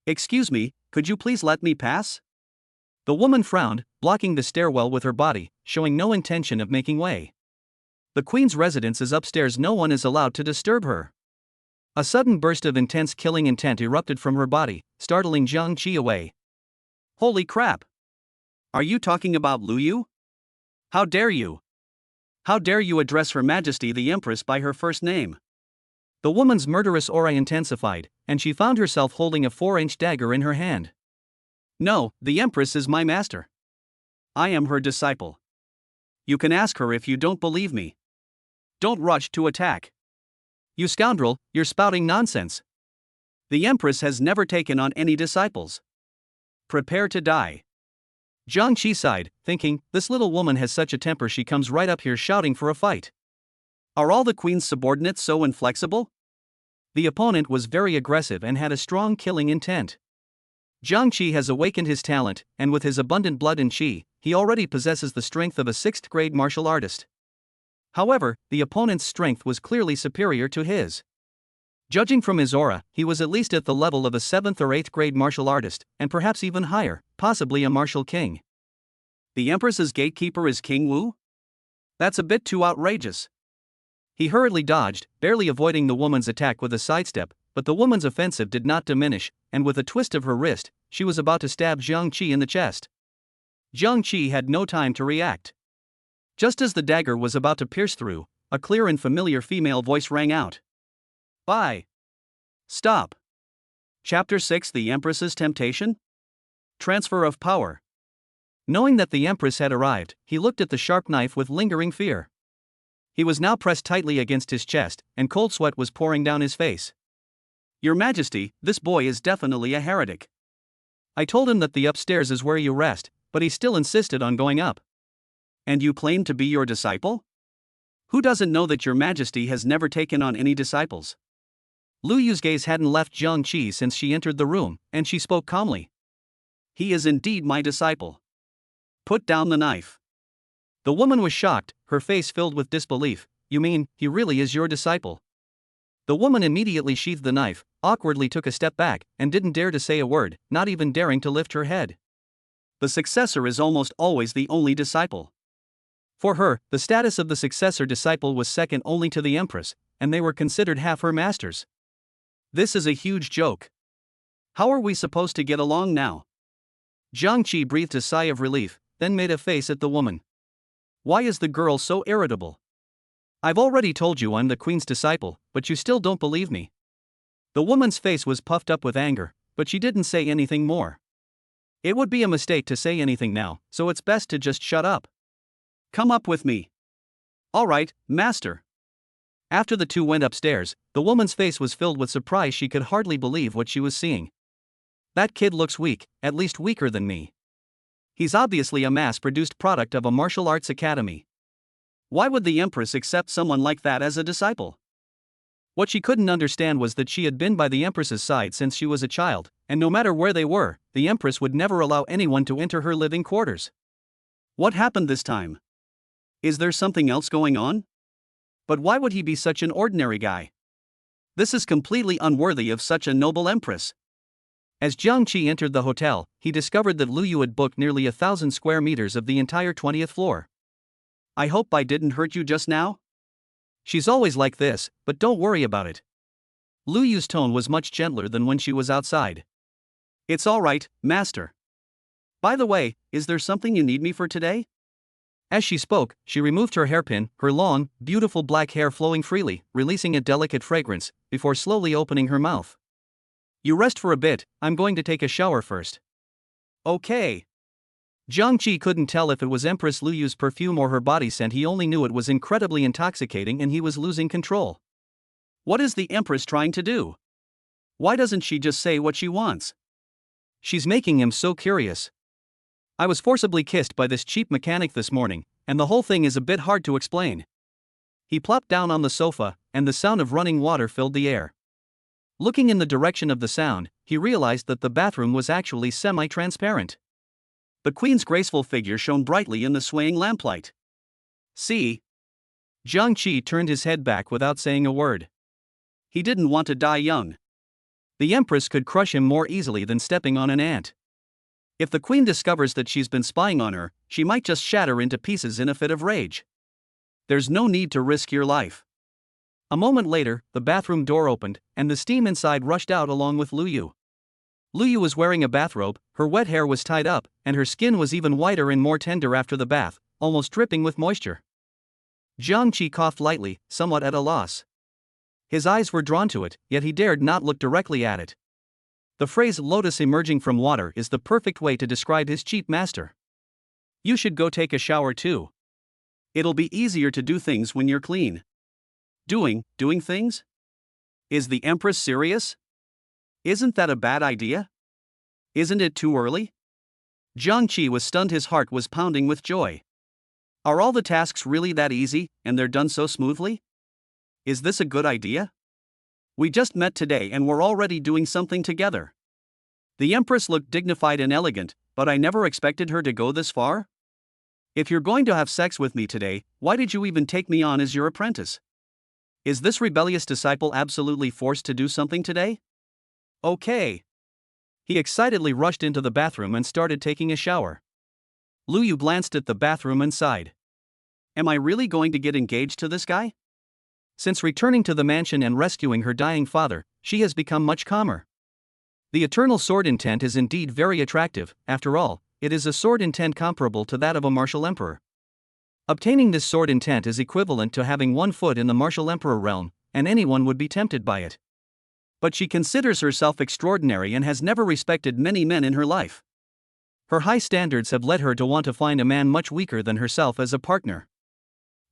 [SPEAKER 1] Excuse me, could you please let me pass? The woman frowned, blocking the stairwell with her body, showing no intention of making way. The queen's residence is upstairs. No one is allowed to disturb her. A sudden burst of intense killing intent erupted from her body, startling Jiang Qi away. Holy crap! Are you talking about Lu Yu? How dare you? How dare you address Her Majesty the Empress by her first name? The woman's murderous aura intensified, and she found herself holding a 4-inch dagger in her hand. No, the Empress is my master. I am her disciple. You can ask her if you don't believe me. Don't rush to attack. You scoundrel, you're spouting nonsense. The Empress has never taken on any disciples. Prepare to die. Jiang Qi sighed, thinking, this little woman has such a temper she comes right up here shouting for a fight. Are all the queen's subordinates so inflexible? The opponent was very aggressive and had a strong killing intent. Jiang Qi has awakened his talent, and with his abundant blood and qi, he already possesses the strength of a 6th-grade martial artist. However, the opponent's strength was clearly superior to his. Judging from his aura, he was at least at the level of a 7th or 8th grade martial artist, and perhaps even higher, possibly a martial king. The Empress's gatekeeper is King Wu? That's a bit too outrageous. He hurriedly dodged, barely avoiding the woman's attack with a sidestep, but the woman's offensive did not diminish, and with a twist of her wrist, she was about to stab Jiang Qi in the chest. Jiang Qi had no time to react. Just as the dagger was about to pierce through, a clear and familiar female voice rang out. Bye. Stop. Chapter 6: The Empress's Temptation? Transfer of Power. Knowing that the Empress had arrived, he looked at the sharp knife with lingering fear. He was now pressed tightly against his chest, and cold sweat was pouring down his face. Your Majesty, this boy is definitely a heretic. I told him that the upstairs is where you rest, but he still insisted on going up. And you claim to be your disciple? Who doesn't know that your Majesty has never taken on any disciples? Lu Yu's gaze hadn't left Jiang Qi since she entered the room, and she spoke calmly. He is indeed my disciple. Put down the knife. The woman was shocked, her face filled with disbelief. You mean, he really is your disciple? The woman immediately sheathed the knife, awkwardly took a step back, and didn't dare to say a word, not even daring to lift her head. The successor is almost always the only disciple. For her, the status of the successor disciple was second only to the Empress, and they were considered half her masters. This is a huge joke. How are we supposed to get along now? Jiang Qi breathed a sigh of relief, then made a face at the woman. Why is the girl so irritable? I've already told you I'm the queen's disciple, but you still don't believe me. The woman's face was puffed up with anger, but she didn't say anything more. It would be a mistake to say anything now, so it's best to just shut up. Come up with me. All right, master. After the two went upstairs, the woman's face was filled with surprise. She could hardly believe what she was seeing. That kid looks weak, at least weaker than me. He's obviously a mass-produced product of a martial arts academy. Why would the Empress accept someone like that as a disciple? What she couldn't understand was that she had been by the Empress's side since she was a child, and no matter where they were, the Empress would never allow anyone to enter her living quarters. What happened this time? Is there something else going on? But why would he be such an ordinary guy? This is completely unworthy of such a noble Empress. As Jiang Qi entered the hotel, he discovered that Lu Yu had booked nearly 1,000 square meters of the entire 20th floor. I hope I didn't hurt you just now? She's always like this, but don't worry about it. Lu Yu's tone was much gentler than when she was outside. It's all right, master. By the way, is there something you need me for today? As she spoke, she removed her hairpin, her long, beautiful black hair flowing freely, releasing a delicate fragrance, before slowly opening her mouth. You rest for a bit, I'm going to take a shower first. Okay. Jiang Qi couldn't tell if it was Empress Lu Yu's perfume or her body scent. He only knew it was incredibly intoxicating and he was losing control. What is the Empress trying to do? Why doesn't she just say what she wants? She's making him so curious. I was forcibly kissed by this cheap mechanic this morning, and the whole thing is a bit hard to explain. He plopped down on the sofa, and the sound of running water filled the air. Looking in the direction of the sound, he realized that the bathroom was actually semi-transparent. The queen's graceful figure shone brightly in the swaying lamplight. See? Jiang Qi turned his head back without saying a word. He didn't want to die young. The Empress could crush him more easily than stepping on an ant. If the queen discovers that she's been spying on her, she might just shatter into pieces in a fit of rage. There's no need to risk your life. A moment later, the bathroom door opened, and the steam inside rushed out along with Lu Yu. Lu Yu was wearing a bathrobe, her wet hair was tied up, and her skin was even whiter and more tender after the bath, almost dripping with moisture. Jiang Qi coughed lightly, somewhat at a loss. His eyes were drawn to it, yet he dared not look directly at it. The phrase lotus emerging from water is the perfect way to describe his cheap master. You should go take a shower too. It'll be easier to do things when you're clean. Doing things? Is the Empress serious? Isn't that a bad idea? Isn't it too early? Jiang Qi was stunned, his heart was pounding with joy. Are all the tasks really that easy, and they're done so smoothly? Is this a good idea? We just met today and we're already doing something together. The Empress looked dignified and elegant, but I never expected her to go this far. If you're going to have sex with me today, why did you even take me on as your apprentice? Is this rebellious disciple absolutely forced to do something today? Okay. He excitedly rushed into the bathroom and started taking a shower. Lu Yu glanced at the bathroom and sighed. Am I really going to get engaged to this guy? Since returning to the mansion and rescuing her dying father, she has become much calmer. The eternal sword intent is indeed very attractive. After all, it is a sword intent comparable to that of a martial emperor. Obtaining this sword intent is equivalent to having one foot in the martial emperor realm, and anyone would be tempted by it. But she considers herself extraordinary and has never respected many men in her life. Her high standards have led her to want to find a man much weaker than herself as a partner.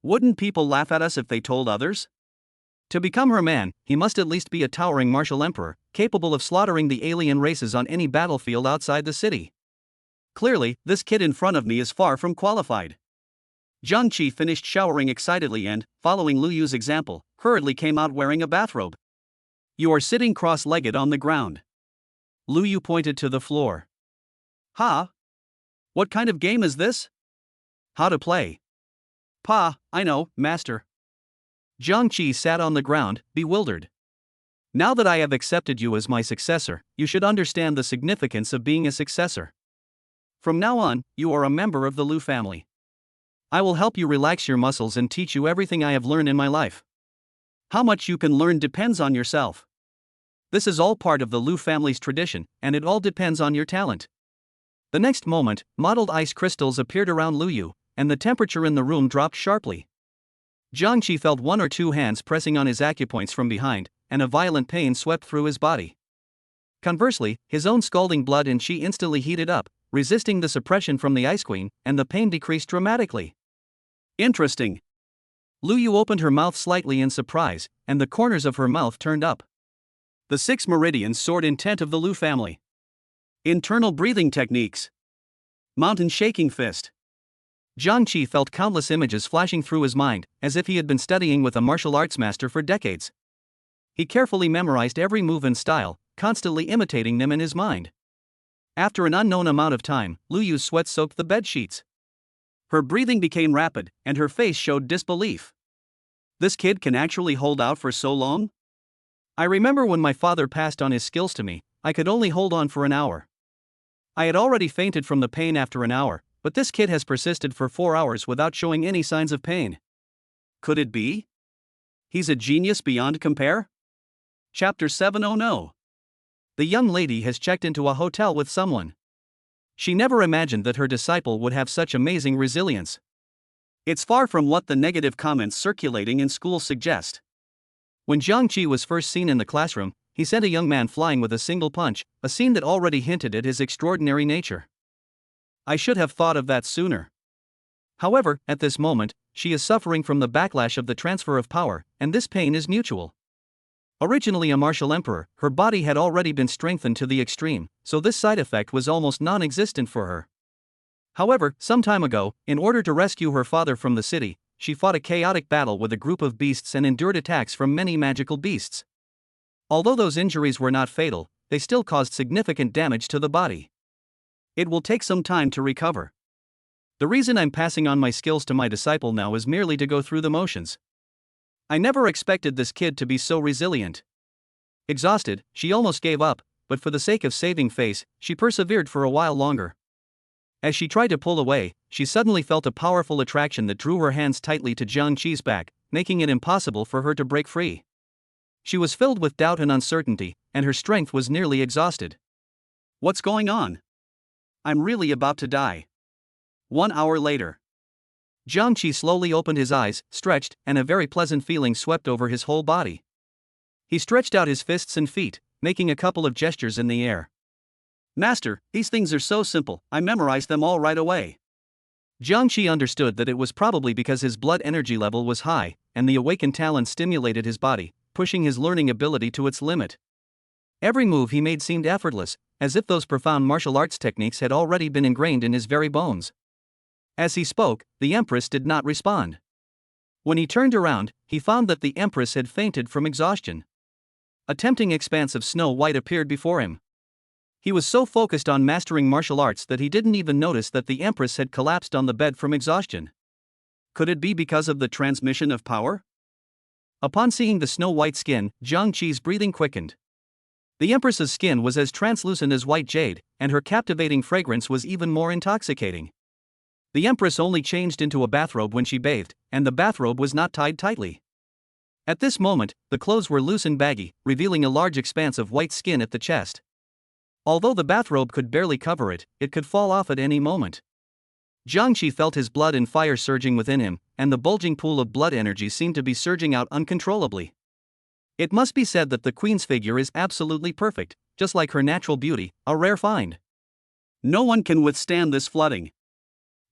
[SPEAKER 1] Wouldn't people laugh at us if they told others? To become her man, he must at least be a towering martial emperor, capable of slaughtering the alien races on any battlefield outside the city. Clearly, this kid in front of me is far from qualified. Jiang Qi finished showering excitedly and, following Lu Yu's example, hurriedly came out wearing a bathrobe. You are sitting cross-legged on the ground. Lu Yu pointed to the floor. Ha! What kind of game is this? How to play? Pa, I know, master. Jiang Qi sat on the ground, bewildered. Now that I have accepted you as my successor, you should understand the significance of being a successor. From now on, you are a member of the Lu family. I will help you relax your muscles and teach you everything I have learned in my life. How much you can learn depends on yourself. This is all part of the Lu family's tradition, and it all depends on your talent. The next moment, mottled ice crystals appeared around Lu Yu, and the temperature in the room dropped sharply. Jiang Qi felt one or two hands pressing on his acupoints from behind, and a violent pain swept through his body. Conversely, his own scalding blood and qi instantly heated up, resisting the suppression from the Ice Queen, and the pain decreased dramatically. Interesting. Lu Yu opened her mouth slightly in surprise, and the corners of her mouth turned up. The 6 meridian sword intent of the Lu family. Internal breathing techniques. Mountain shaking fist. Jiang Qi felt countless images flashing through his mind, as if he had been studying with a martial arts master for decades. He carefully memorized every move and style, constantly imitating them in his mind. After an unknown amount of time, Lu Yu's sweat soaked the bed sheets. Her breathing became rapid, and her face showed disbelief. This kid can actually hold out for so long? I remember when my father passed on his skills to me, I could only hold on for an hour. I had already fainted from the pain after an hour, but this kid has persisted for 4 hours without showing any signs of pain. Could it be? He's a genius beyond compare? Chapter 7. Oh no. The young lady has checked into a hotel with someone. She never imagined that her disciple would have such amazing resilience. It's far from what the negative comments circulating in schools suggest. When Jiang Qi was first seen in the classroom, he sent a young man flying with a single punch, a scene that already hinted at his extraordinary nature. I should have thought of that sooner. However, at this moment, she is suffering from the backlash of the transfer of power, and this pain is mutual. Originally a martial emperor, her body had already been strengthened to the extreme, so this side effect was almost non-existent for her. However, some time ago, in order to rescue her father from the city, she fought a chaotic battle with a group of beasts and endured attacks from many magical beasts. Although those injuries were not fatal, they still caused significant damage to the body. It will take some time to recover. The reason I'm passing on my skills to my disciple now is merely to go through the motions. I never expected this kid to be so resilient. Exhausted, she almost gave up, but for the sake of saving face, she persevered for a while longer. As she tried to pull away, she suddenly felt a powerful attraction that drew her hands tightly to Jiang Qi's back, making it impossible for her to break free. She was filled with doubt and uncertainty, and her strength was nearly exhausted. What's going on? I'm really about to die. 1 hour later. Jiang Qi slowly opened his eyes, stretched, and a very pleasant feeling swept over his whole body. He stretched out his fists and feet, making a couple of gestures in the air. "Master, these things are so simple, I memorized them all right away." Jiangqi understood that it was probably because his blood energy level was high, and the awakened talent stimulated his body, pushing his learning ability to its limit. Every move he made seemed effortless, as if those profound martial arts techniques had already been ingrained in his very bones. As he spoke, the Empress did not respond. When he turned around, he found that the Empress had fainted from exhaustion. A tempting expanse of snow white appeared before him. He was so focused on mastering martial arts that he didn't even notice that the Empress had collapsed on the bed from exhaustion. Could it be because of the transmission of power? Upon seeing the snow-white skin, Jiang Qi's breathing quickened. The Empress's skin was as translucent as white jade, and her captivating fragrance was even more intoxicating. The Empress only changed into a bathrobe when she bathed, and the bathrobe was not tied tightly. At this moment, the clothes were loose and baggy, revealing a large expanse of white skin at the chest. Although the bathrobe could barely cover it, it could fall off at any moment. Jiang Qi felt his blood and fire surging within him, and the bulging pool of blood energy seemed to be surging out uncontrollably. It must be said that the queen's figure is absolutely perfect, just like her natural beauty, a rare find. No one can withstand this flooding.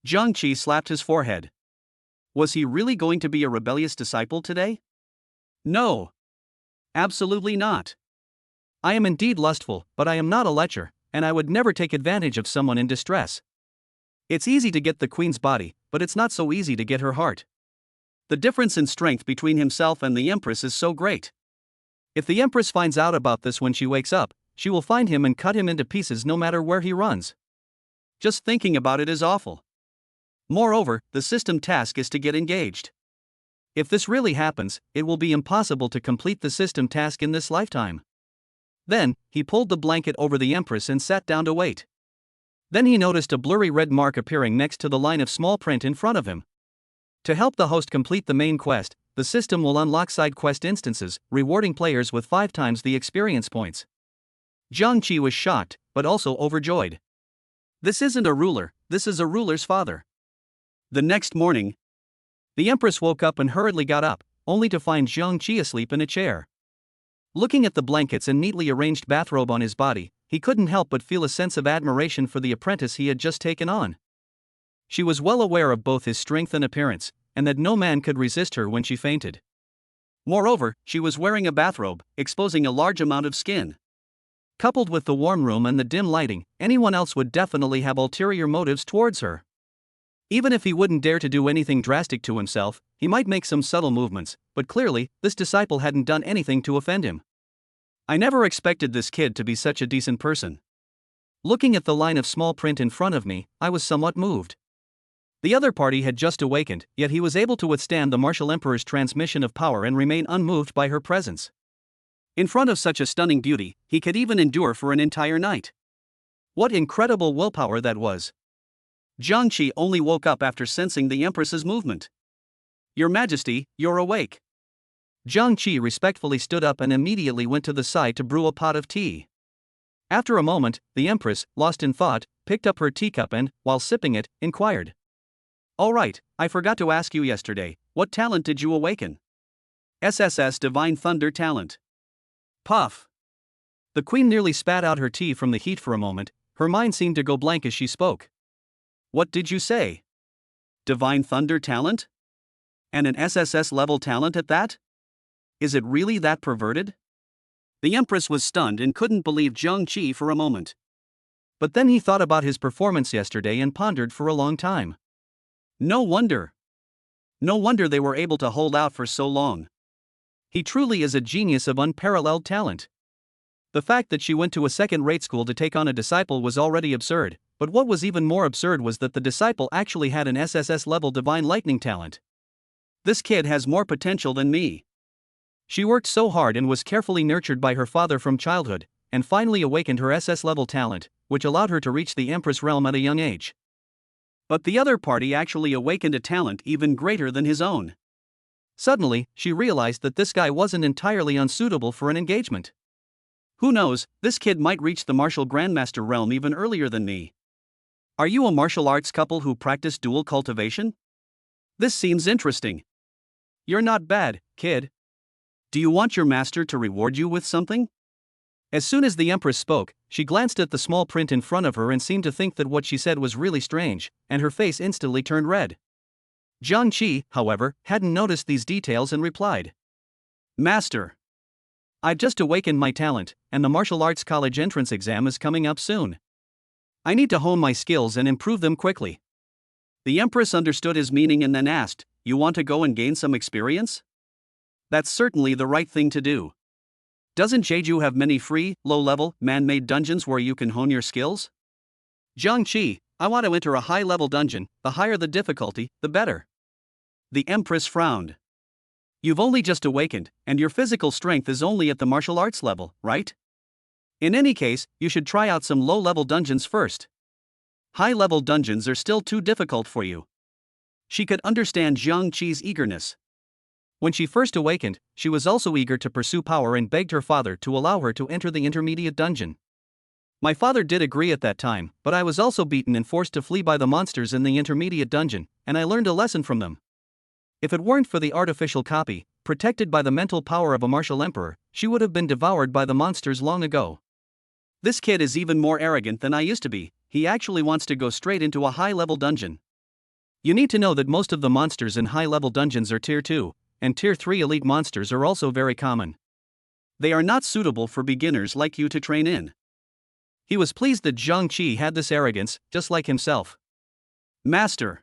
[SPEAKER 1] Jiang Qi slapped his forehead. Was he really going to be a rebellious disciple today? No. Absolutely not. I am indeed lustful, but I am not a lecher, and I would never take advantage of someone in distress. It's easy to get the queen's body, but it's not so easy to get her heart. The difference in strength between himself and the Empress is so great. If the Empress finds out about this when she wakes up, she will find him and cut him into pieces no matter where he runs. Just thinking about it is awful. Moreover, the system task is to get engaged. If this really happens, it will be impossible to complete the system task in this lifetime. Then, he pulled the blanket over the Empress and sat down to wait. Then he noticed a blurry red mark appearing next to the line of small print in front of him. To help the host complete the main quest, the system will unlock side quest instances, rewarding players with 5 times the experience points. Jiang Qi was shocked, but also overjoyed. This isn't a ruler, this is a ruler's father. The next morning, the Empress woke up and hurriedly got up, only to find Jiang Qi asleep in a chair. Looking at the blankets and neatly arranged bathrobe on his body, he couldn't help but feel a sense of admiration for the apprentice he had just taken on. She was well aware of both his strength and appearance, and that no man could resist her when she fainted. Moreover, she was wearing a bathrobe, exposing a large amount of skin. Coupled with the warm room and the dim lighting, anyone else would definitely have ulterior motives towards her. Even if he wouldn't dare to do anything drastic to himself, he might make some subtle movements, but clearly, this disciple hadn't done anything to offend him. I never expected this kid to be such a decent person. Looking at the line of small print in front of me, I was somewhat moved. The other party had just awakened, yet he was able to withstand the martial emperor's transmission of power and remain unmoved by her presence. In front of such a stunning beauty, he could even endure for an entire night. What incredible willpower that was! Jiang Qi only woke up after sensing the Empress's movement. "Your Majesty, you're awake." Jiang Qi respectfully stood up and immediately went to the side to brew a pot of tea. After a moment, the Empress, lost in thought, picked up her teacup and, while sipping it, inquired. "All right, I forgot to ask you yesterday, what talent did you awaken?" "SSS Divine Thunder talent." Puff. The queen nearly spat out her tea from the heat for a moment, her mind seemed to go blank as she spoke. "What did you say? Divine Thunder talent? And an SSS-level talent at that? Is it really that perverted?" The Empress was stunned and couldn't believe Jiang Qi for a moment. But then he thought about his performance yesterday and pondered for a long time. No wonder. No wonder they were able to hold out for so long. He truly is a genius of unparalleled talent. The fact that she went to a second-rate school to take on a disciple was already absurd, but what was even more absurd was that the disciple actually had an SSS-level divine lightning talent. This kid has more potential than me. She worked so hard and was carefully nurtured by her father from childhood, and finally awakened her SS-level talent, which allowed her to reach the Empress realm at a young age. But the other party actually awakened a talent even greater than his own. Suddenly, she realized that this guy wasn't entirely unsuitable for an engagement. Who knows, this kid might reach the martial grandmaster realm even earlier than me. Are you a martial arts couple who practice dual cultivation? This seems interesting. You're not bad, kid. Do you want your master to reward you with something? As soon as the Empress spoke, she glanced at the small print in front of her and seemed to think that what she said was really strange, and her face instantly turned red. Jiang Qi, however, hadn't noticed these details and replied, "Master, I've just awakened my talent, and the martial arts college entrance exam is coming up soon. I need to hone my skills and improve them quickly." The Empress understood his meaning and then asked, "You want to go and gain some experience? That's certainly the right thing to do. Doesn't Jeju have many free, low-level, man-made dungeons where you can hone your skills?" "Jiang Qi, I want to enter a high-level dungeon, the higher the difficulty, the better." The Empress frowned. "You've only just awakened, and your physical strength is only at the martial arts level, right? In any case, you should try out some low-level dungeons first. High-level dungeons are still too difficult for you." She could understand Jiang Qi's eagerness. When she first awakened, she was also eager to pursue power and begged her father to allow her to enter the intermediate dungeon. "My father did agree at that time, but I was also beaten and forced to flee by the monsters in the intermediate dungeon, and I learned a lesson from them. If it weren't for the artificial copy, protected by the mental power of a martial emperor, she would have been devoured by the monsters long ago. This kid is even more arrogant than I used to be. He actually wants to go straight into a high-level dungeon. You need to know that most of the monsters in high-level dungeons are Tier 2, and Tier 3 elite monsters are also very common. They are not suitable for beginners like you to train in." He was pleased that Jiang Qi had this arrogance, just like himself. "Master,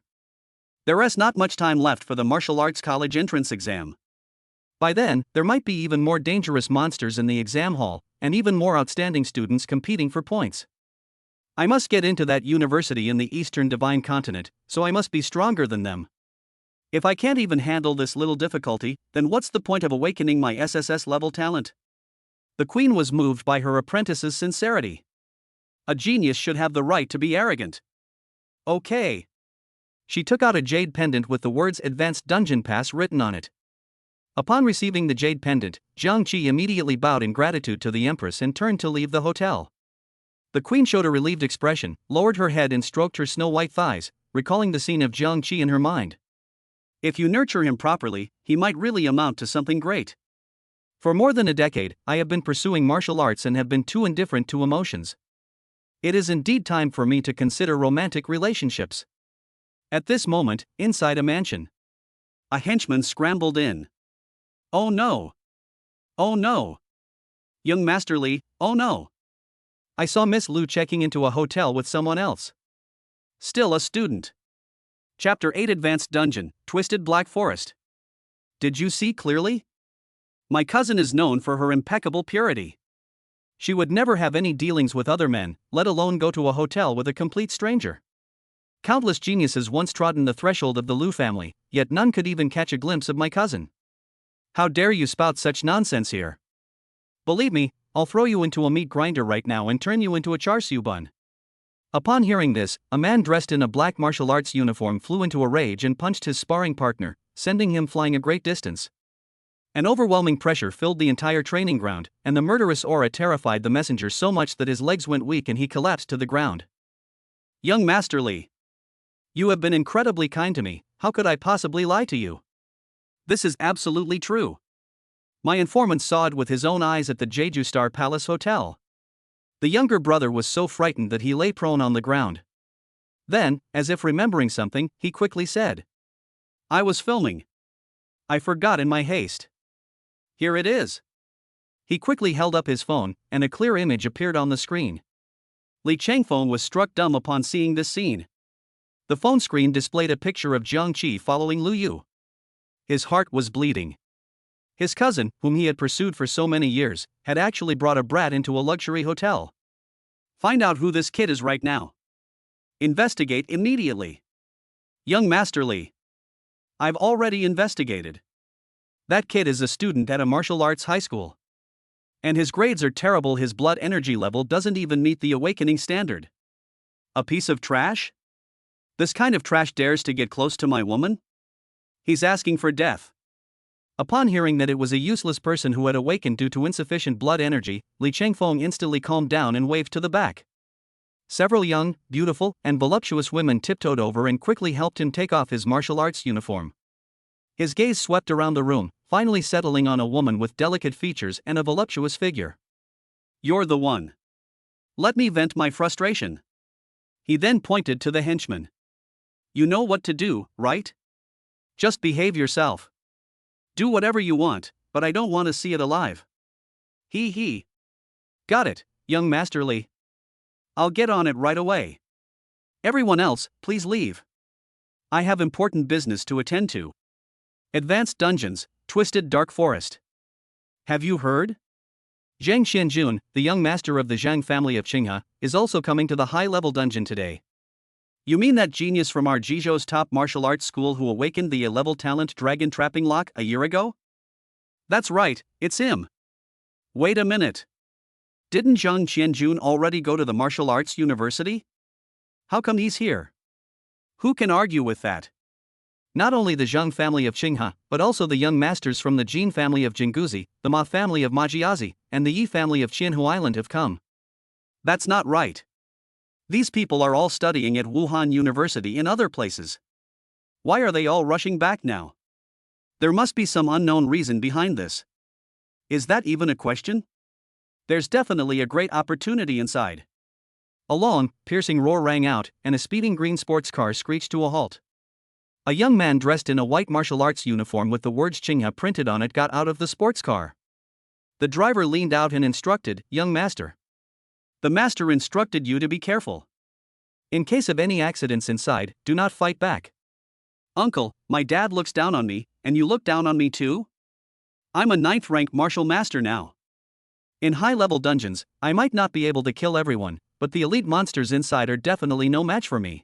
[SPEAKER 1] there is not much time left for the martial arts college entrance exam. By then, there might be even more dangerous monsters in the exam hall, and even more outstanding students competing for points. I must get into that university in the Eastern Divine Continent, so I must be stronger than them. If I can't even handle this little difficulty, then what's the point of awakening my SSS-level talent?" The queen was moved by her apprentice's sincerity. A genius should have the right to be arrogant. "Okay." She took out a jade pendant with the words "Advanced Dungeon Pass" written on it. Upon receiving the jade pendant, Jiang Qi immediately bowed in gratitude to the Empress and turned to leave the hotel. The queen showed a relieved expression, lowered her head and stroked her snow-white thighs, recalling the scene of Jiang Qi in her mind. If you nurture him properly, he might really amount to something great. For more than a decade, I have been pursuing martial arts and have been too indifferent to emotions. It is indeed time for me to consider romantic relationships. At this moment, inside a mansion, a henchman scrambled in. "Oh no! Oh no! Young Master Li, oh no! I saw Miss Liu checking into a hotel with someone else. Still a student." Chapter 8 Advanced Dungeon, Twisted Black Forest. "Did you see clearly? My cousin is known for her impeccable purity. She would never have any dealings with other men, let alone go to a hotel with a complete stranger. Countless geniuses once trodden the threshold of the Liu family, yet none could even catch a glimpse of my cousin. How dare you spout such nonsense here? Believe me, I'll throw you into a meat grinder right now and turn you into a char siu bun." Upon hearing this, a man dressed in a black martial arts uniform flew into a rage and punched his sparring partner, sending him flying a great distance. An overwhelming pressure filled the entire training ground, and the murderous aura terrified the messenger so much that his legs went weak and he collapsed to the ground. "Young Master Li, you have been incredibly kind to me. How could I possibly lie to you? This is absolutely true. My informant saw it with his own eyes at the Jeju Star Palace Hotel." The younger brother was so frightened that he lay prone on the ground. Then, as if remembering something, he quickly said, "I was filming. I forgot in my haste. Here it is." He quickly held up his phone, and a clear image appeared on the screen. Li Changfeng was struck dumb upon seeing this scene. The phone screen displayed a picture of Jiang Qi following Lu Yu. His heart was bleeding. His cousin, whom he had pursued for so many years, had actually brought a brat into a luxury hotel. Find out who this kid is right now. Investigate immediately. Young Master Li. I've already investigated. That kid is a student at a martial arts high school. And his grades are terrible. His blood energy level doesn't even meet the awakening standard. A piece of trash? This kind of trash dares to get close to my woman? He's asking for death. Upon hearing that it was a useless person who had awakened due to insufficient blood energy, Li Changfeng instantly calmed down and waved to the back. Several young, beautiful, and voluptuous women tiptoed over and quickly helped him take off his martial arts uniform. His gaze swept around the room, finally settling on a woman with delicate features and a voluptuous figure. You're the one. Let me vent my frustration. He then pointed to the henchman. You know what to do, right? Just behave yourself. Do whatever you want, but I don't want to see it alive. He. Got it, young Masterly. I'll get on it right away. Everyone else, please leave. I have important business to attend to. Advanced Dungeons, Twisted Dark Forest. Have you heard? Zhang Xianjun, the young master of the Zhang family of Qinghe, is also coming to the high-level dungeon today. You mean that genius from our Jizhou's top martial arts school who awakened the A-level talent dragon trapping lock a year ago? That's right, it's him. Wait a minute. Didn't Zhang Xianjun already go to the martial arts university? How come he's here? Who can argue with that? Not only the Zhang family of Qinghe, but also the young masters from the Jin family of Jingguzi, the Ma family of Majiazi, and the Yi family of Qianhu Island have come. That's not right. These people are all studying at Wuhan University and other places. Why are they all rushing back now? There must be some unknown reason behind this. Is that even a question? There's definitely a great opportunity inside. A long, piercing roar rang out, and a speeding green sports car screeched to a halt. A young man dressed in a white martial arts uniform with the words Qinghe printed on it got out of the sports car. The driver leaned out and instructed, "Young master. The master instructed you to be careful. In case of any accidents inside, do not fight back." Uncle, my dad looks down on me, and you look down on me too? I'm a 9th rank martial master now. In high-level dungeons, I might not be able to kill everyone, but the elite monsters inside are definitely no match for me.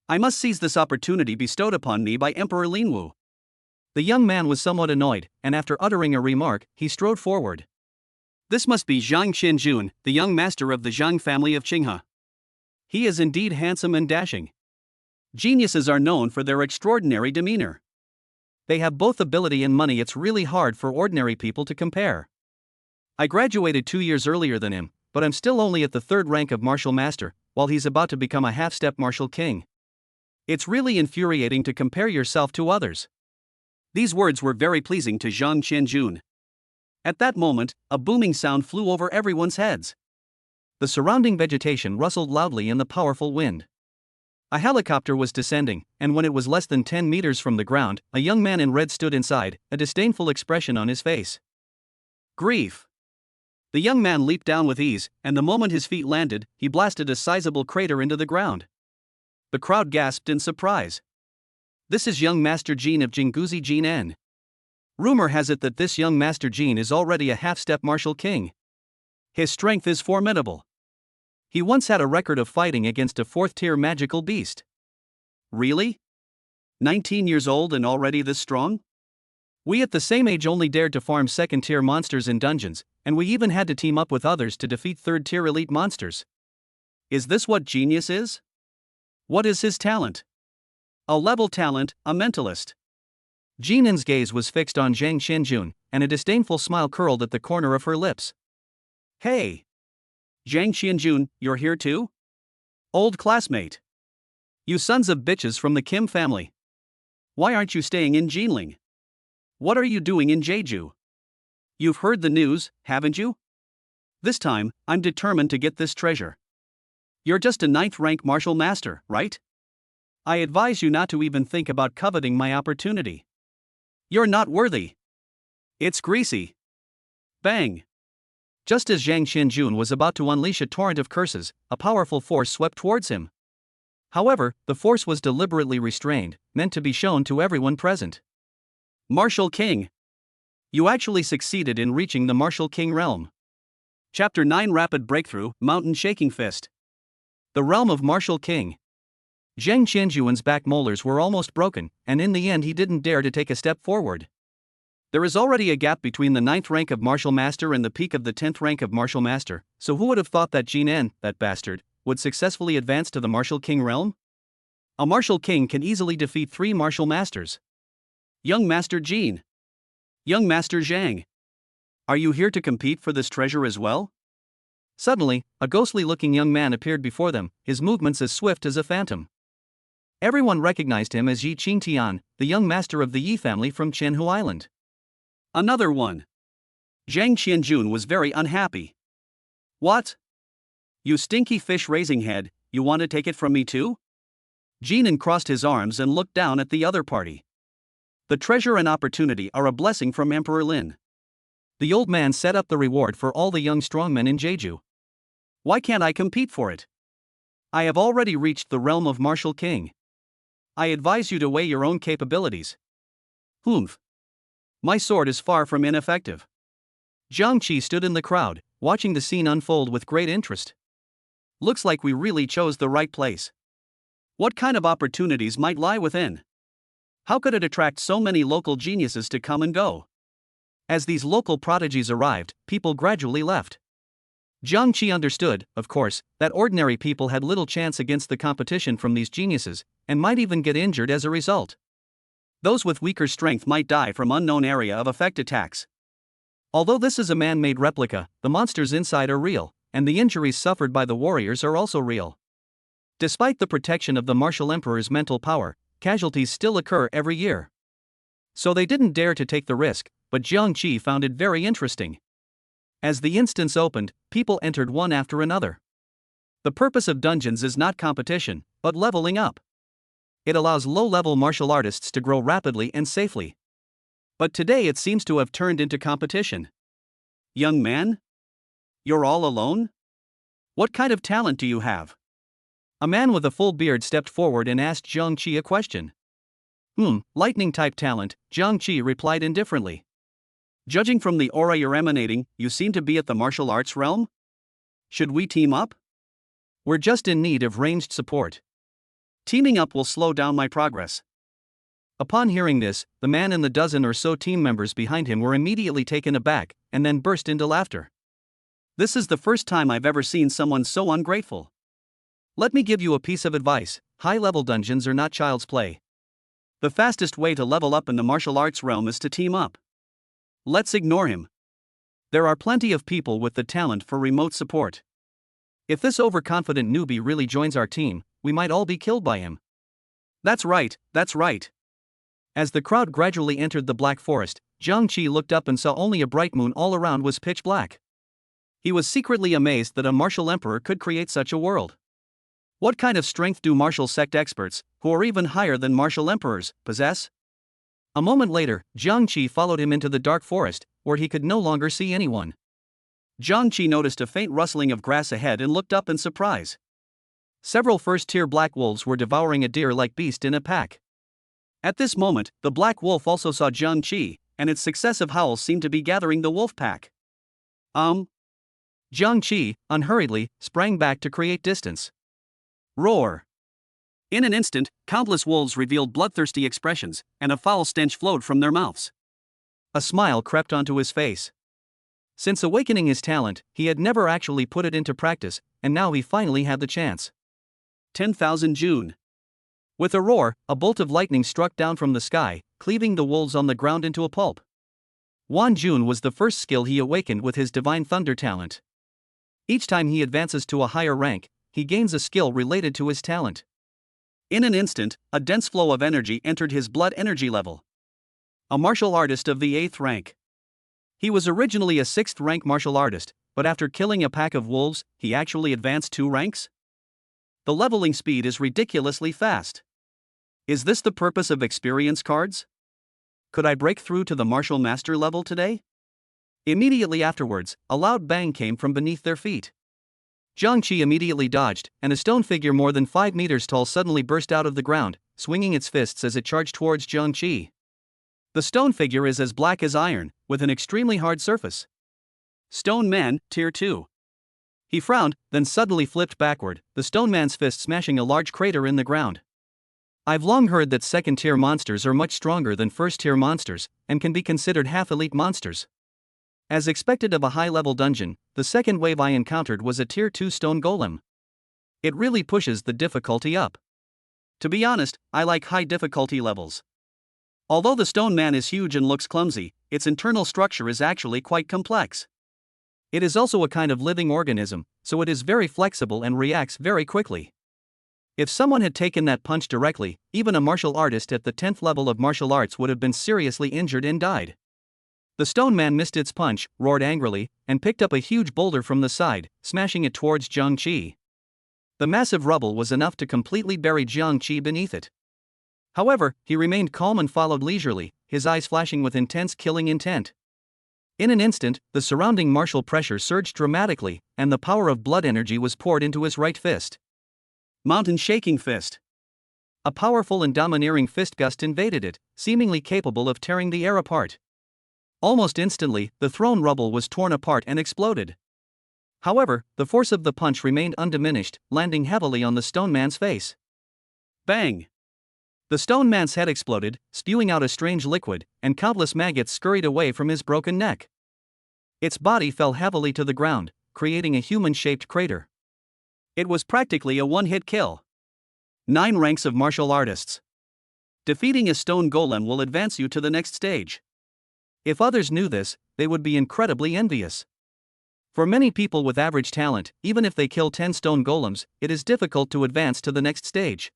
[SPEAKER 1] I must seize this opportunity bestowed upon me by Emperor Linwu. The young man was somewhat annoyed, and after uttering a remark, he strode forward. This must be Zhang Xianjun, the young master of the Zhang family of Qinghe. He is indeed handsome and dashing. Geniuses are known for their extraordinary demeanor. They have both ability and money. It's really hard for ordinary people to compare. I graduated 2 years earlier than him, but I'm still only at the 3rd rank of martial master, while he's about to become a half-step martial king. It's really infuriating to compare yourself to others. These words were very pleasing to Zhang Xianjun. At that moment, a booming sound flew over everyone's heads. The surrounding vegetation rustled loudly in the powerful wind. A helicopter was descending, and when it was less than 10 meters from the ground, a young man in red stood inside, a disdainful expression on his face. Grief. The young man leaped down with ease, and the moment his feet landed, he blasted a sizable crater into the ground. The crowd gasped in surprise. This is young Master Jin of Jingguzi Jin N. Rumor has it that this young Master Jin is already a half-step martial king. His strength is formidable. He once had a record of fighting against a 4th-tier magical beast. Really? 19 years old and already this strong? We at the same age only dared to farm 2nd-tier monsters in dungeons, and we even had to team up with others to defeat 3rd-tier elite monsters. Is this what genius is? What is his talent? A level talent, a mentalist. Jinen's gaze was fixed on Zhang Xianjun, and a disdainful smile curled at the corner of her lips. Hey! Zhang Xianjun, you're here too? Old classmate. You sons of bitches from the Kim family. Why aren't you staying in Jinling? What are you doing in Jeju? You've heard the news, haven't you? This time, I'm determined to get this treasure. You're just a 9th rank martial master, right? I advise you not to even think about coveting my opportunity. You're not worthy. It's greasy. Bang. Just as Zhang Xianjun was about to unleash a torrent of curses, a powerful force swept towards him. However, the force was deliberately restrained, meant to be shown to everyone present. Martial King. You actually succeeded in reaching the Martial King realm. Chapter 9 Rapid Breakthrough, Mountain Shaking Fist. The realm of Martial King. Zhang Xianjuan's back molars were almost broken, and in the end he didn't dare to take a step forward. There is already a gap between the 9th rank of Martial Master and the peak of the 10th rank of Martial Master, so who would have thought that Jin N, that bastard, would successfully advance to the Martial King realm? A Martial King can easily defeat 3 Martial Masters. Young Master Jin. Young Master Zhang. Are you here to compete for this treasure as well? Suddenly, a ghostly-looking young man appeared before them, his movements as swift as a phantom. Everyone recognized him as Yi Qingtian, the young master of the Yi family from Qianhu Island. Another one. Zhang Xianjun was very unhappy. What? You stinky fish-raising head, you want to take it from me too? Jinan crossed his arms and looked down at the other party. The treasure and opportunity are a blessing from Emperor Lin. The old man set up the reward for all the young strongmen in Jeju. Why can't I compete for it? I have already reached the realm of martial king. I advise you to weigh your own capabilities. Humph. My sword is far from ineffective. Jiang Qi stood in the crowd, watching the scene unfold with great interest. Looks like we really chose the right place. What kind of opportunities might lie within? How could it attract so many local geniuses to come and go? As these local prodigies arrived, people gradually left. Jiang Qi understood, of course, that ordinary people had little chance against the competition from these geniuses, and might even get injured as a result. Those with weaker strength might die from unknown area of effect attacks. Although this is a man-made replica, the monsters inside are real, and the injuries suffered by the warriors are also real. Despite the protection of the martial emperor's mental power, casualties still occur every year. So they didn't dare to take the risk, but Jiang Qi found it very interesting. As the instance opened, people entered one after another. The purpose of dungeons is not competition, but leveling up. It allows low-level martial artists to grow rapidly and safely. But today it seems to have turned into competition. Young man? You're all alone? What kind of talent do you have? A man with a full beard stepped forward and asked Jiang Qi a question. Lightning-type talent, Jiang Qi replied indifferently. Judging from the aura you're emanating, you seem to be at the martial arts realm? Should we team up? We're just in need of ranged support. Teaming up will slow down my progress. Upon hearing this, the man and the dozen or so team members behind him were immediately taken aback, and then burst into laughter. This is the first time I've ever seen someone so ungrateful. Let me give you a piece of advice: high-level dungeons are not child's play. The fastest way to level up in the martial arts realm is to team up. Let's ignore him. There are plenty of people with the talent for remote support. If this overconfident newbie really joins our team, we might all be killed by him. That's right, that's right. As the crowd gradually entered the Black Forest, Jiang Qi looked up and saw only a bright moon. All around was pitch black. He was secretly amazed that a martial emperor could create such a world. What kind of strength do martial sect experts, who are even higher than martial emperors, possess? A moment later, Jiang Qi followed him into the dark forest, where he could no longer see anyone. Jiang Qi noticed a faint rustling of grass ahead and looked up in surprise. Several first-tier black wolves were devouring a deer-like beast in a pack. At this moment, the black wolf also saw Jiang Qi, and its successive howls seemed to be gathering the wolf pack. Jiang Qi, unhurriedly, sprang back to create distance. Roar! In an instant, countless wolves revealed bloodthirsty expressions, and a foul stench flowed from their mouths. A smile crept onto his face. Since awakening his talent, he had never actually put it into practice, and now he finally had the chance. 10,000 June. With a roar, a bolt of lightning struck down from the sky, cleaving the wolves on the ground into a pulp. Wan Jun was the first skill he awakened with his divine thunder talent. Each time he advances to a higher rank, he gains a skill related to his talent. In an instant, a dense flow of energy entered his blood energy level. A martial artist of the 8th rank. He was originally a 6th rank martial artist, but after killing a pack of wolves, he actually advanced 2 ranks? The leveling speed is ridiculously fast. Is this the purpose of experience cards? Could I break through to the martial master level today? Immediately afterwards, a loud bang came from beneath their feet. Jiang Qi immediately dodged, and a stone figure more than 5 meters tall suddenly burst out of the ground, swinging its fists as it charged towards Jiang Qi. The stone figure is as black as iron, with an extremely hard surface. Stone Man, Tier 2. He frowned, then suddenly flipped backward, the stone man's fist smashing a large crater in the ground. I've long heard that second-tier monsters are much stronger than first-tier monsters, and can be considered half-elite monsters. As expected of a high-level dungeon, the second wave I encountered was a Tier 2 stone golem. It really pushes the difficulty up. To be honest, I like high difficulty levels. Although the stone man is huge and looks clumsy, its internal structure is actually quite complex. It is also a kind of living organism, so it is very flexible and reacts very quickly. If someone had taken that punch directly, even a martial artist at the 10th level of martial arts would have been seriously injured and died. The stone man missed its punch, roared angrily, and picked up a huge boulder from the side, smashing it towards Jiang Qi. The massive rubble was enough to completely bury Jiang Qi beneath it. However, he remained calm and followed leisurely, his eyes flashing with intense killing intent. In an instant, the surrounding martial pressure surged dramatically, and the power of blood energy was poured into his right fist. Mountain-shaking fist. A powerful and domineering fist gust invaded it, seemingly capable of tearing the air apart. Almost instantly, the thrown rubble was torn apart and exploded. However, the force of the punch remained undiminished, landing heavily on the stone man's face. Bang! The stone man's head exploded, spewing out a strange liquid, and countless maggots scurried away from his broken neck. Its body fell heavily to the ground, creating a human-shaped crater. It was practically a one-hit kill. 9 ranks of martial artists. Defeating a stone golem will advance you to the next stage. If others knew this, they would be incredibly envious. For many people with average talent, even if they kill 10 stone golems, it is difficult to advance to the next stage.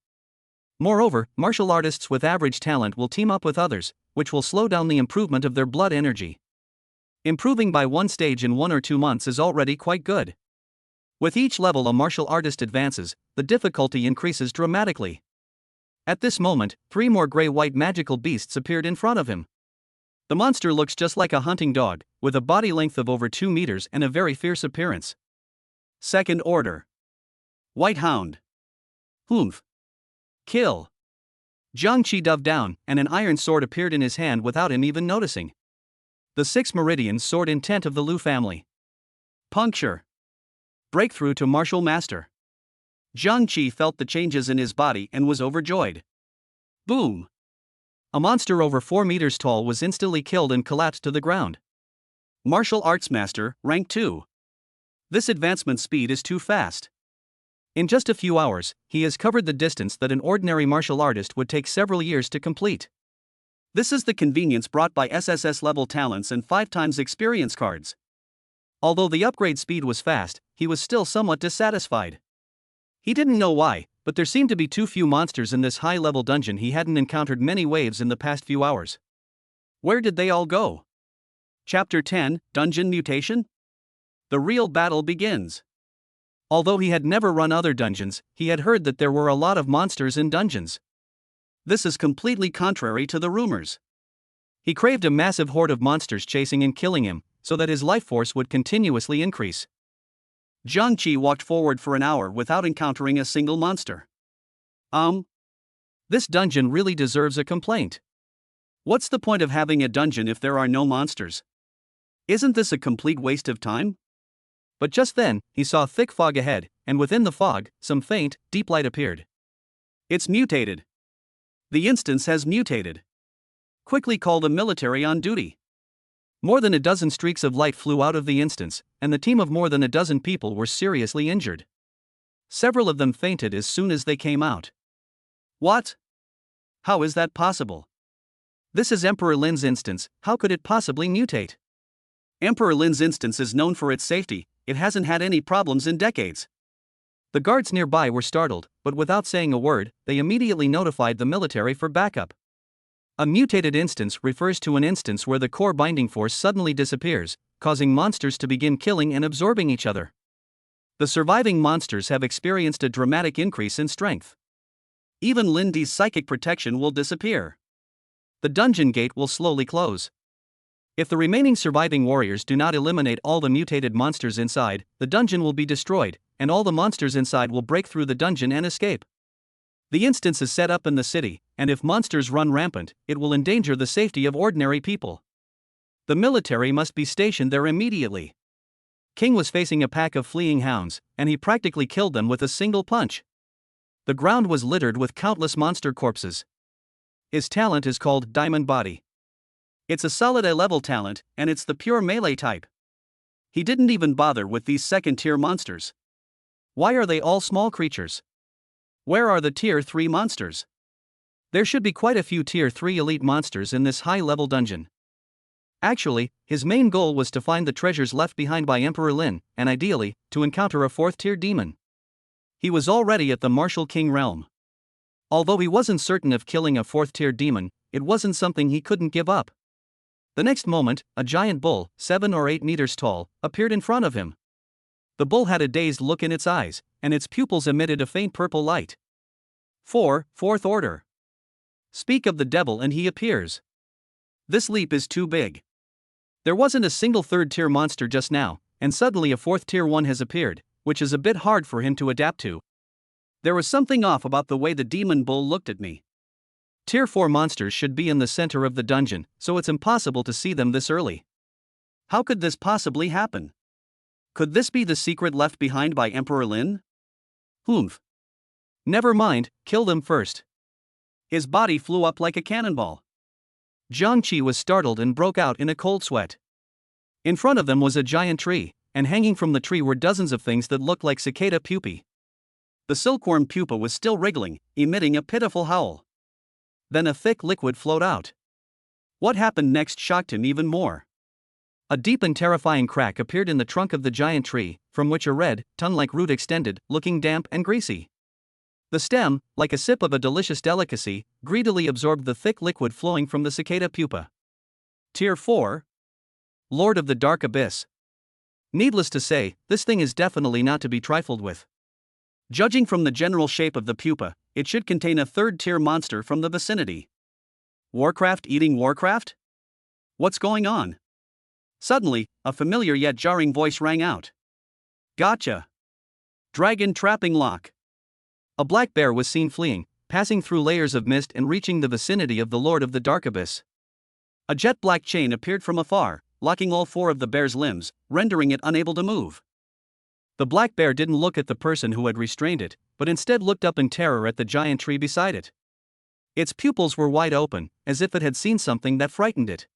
[SPEAKER 1] Moreover, martial artists with average talent will team up with others, which will slow down the improvement of their blood energy. Improving by 1 stage in 1 or 2 months is already quite good. With each level a martial artist advances, the difficulty increases dramatically. At this moment, 3 more gray-white magical beasts appeared in front of him. The monster looks just like a hunting dog, with a body length of over 2 meters and a very fierce appearance. Second order. White Hound. Humph. Kill. Jiang Qi dove down, and an iron sword appeared in his hand without him even noticing. The 6 Meridian sword intent of the Lu family. Puncture. Breakthrough to martial master. Jiang Qi felt the changes in his body and was overjoyed. Boom. A monster over 4 meters tall was instantly killed and collapsed to the ground. Martial Arts Master, Rank 2. This advancement speed is too fast. In just a few hours, he has covered the distance that an ordinary martial artist would take several years to complete. This is the convenience brought by SSS-level talents and 5 times experience cards. Although the upgrade speed was fast, he was still somewhat dissatisfied. He didn't know why, but there seemed to be too few monsters in this high-level dungeon. He hadn't encountered many waves in the past few hours. Where did they all go? Chapter 10, Dungeon Mutation? The real battle begins. Although he had never run other dungeons, he had heard that there were a lot of monsters in dungeons. This is completely contrary to the rumors. He craved a massive horde of monsters chasing and killing him, so that his life force would continuously increase. Jiang Qi walked forward for an hour without encountering a single monster. This dungeon really deserves a complaint. What's the point of having a dungeon if there are no monsters? Isn't this a complete waste of time? But just then, he saw thick fog ahead, and within the fog, some faint, deep light appeared. It's mutated. The instance has mutated. Quickly call the military on duty. More than a dozen streaks of light flew out of the instance, and the team of more than a dozen people were seriously injured. Several of them fainted as soon as they came out. What? How is that possible? This is Emperor Lin's instance, how could it possibly mutate? Emperor Lin's instance is known for its safety, it hasn't had any problems in decades. The guards nearby were startled, but without saying a word, they immediately notified the military for backup. A mutated instance refers to an instance where the core binding force suddenly disappears, causing monsters to begin killing and absorbing each other. The surviving monsters have experienced a dramatic increase in strength. Even Lindy's psychic protection will disappear. The dungeon gate will slowly close. If the remaining surviving warriors do not eliminate all the mutated monsters inside, the dungeon will be destroyed, and all the monsters inside will break through the dungeon and escape. The instance is set up in the city, and if monsters run rampant, it will endanger the safety of ordinary people. The military must be stationed there immediately. King was facing a pack of fleeing hounds, and he practically killed them with a single punch. The ground was littered with countless monster corpses. His talent is called Diamond Body. It's a solid A-level talent, and it's the pure melee type. He didn't even bother with these second-tier monsters. Why are they all small creatures? Where are the Tier 3 monsters? There should be quite a few Tier 3 elite monsters in this high-level dungeon. Actually, his main goal was to find the treasures left behind by Emperor Lin, and ideally, to encounter a 4th-tier demon. He was already at the Martial King realm. Although he wasn't certain of killing a 4th-tier demon, it wasn't something he couldn't give up. The next moment, a giant bull, 7 or 8 meters tall, appeared in front of him. The bull had a dazed look in its eyes, and its pupils emitted a faint purple light. 4. Fourth order. Speak of the devil and he appears. This leap is too big. There wasn't a single third-tier monster just now, and suddenly a fourth-tier one has appeared, which is a bit hard for him to adapt to. There was something off about the way the demon bull looked at me. Tier 4 monsters should be in the center of the dungeon, so it's impossible to see them this early. How could this possibly happen? Could this be the secret left behind by Emperor Lin? Humph. Never mind, kill them first. His body flew up like a cannonball. Jiang Qi was startled and broke out in a cold sweat. In front of them was a giant tree, and hanging from the tree were dozens of things that looked like cicada pupae. The silkworm pupa was still wriggling, emitting a pitiful howl. Then a thick liquid flowed out. What happened next shocked him even more. A deep and terrifying crack appeared in the trunk of the giant tree, from which a red, tongue-like root extended, looking damp and greasy. The stem, like a sip of a delicious delicacy, greedily absorbed the thick liquid flowing from the cicada pupa. Tier 4. Lord of the Dark Abyss. Needless to say, this thing is definitely not to be trifled with. Judging from the general shape of the pupa, it should contain a third-tier monster from the vicinity. Warcraft eating Warcraft? What's going on? Suddenly, a familiar yet jarring voice rang out. Gotcha! Dragon trapping lock. A black bear was seen fleeing, passing through layers of mist and reaching the vicinity of the Lord of the Dark Abyss. A jet-black chain appeared from afar, locking all 4 of the bear's limbs, rendering it unable to move. The black bear didn't look at the person who had restrained it, but instead looked up in terror at the giant tree beside it. Its pupils were wide open, as if it had seen something that frightened it.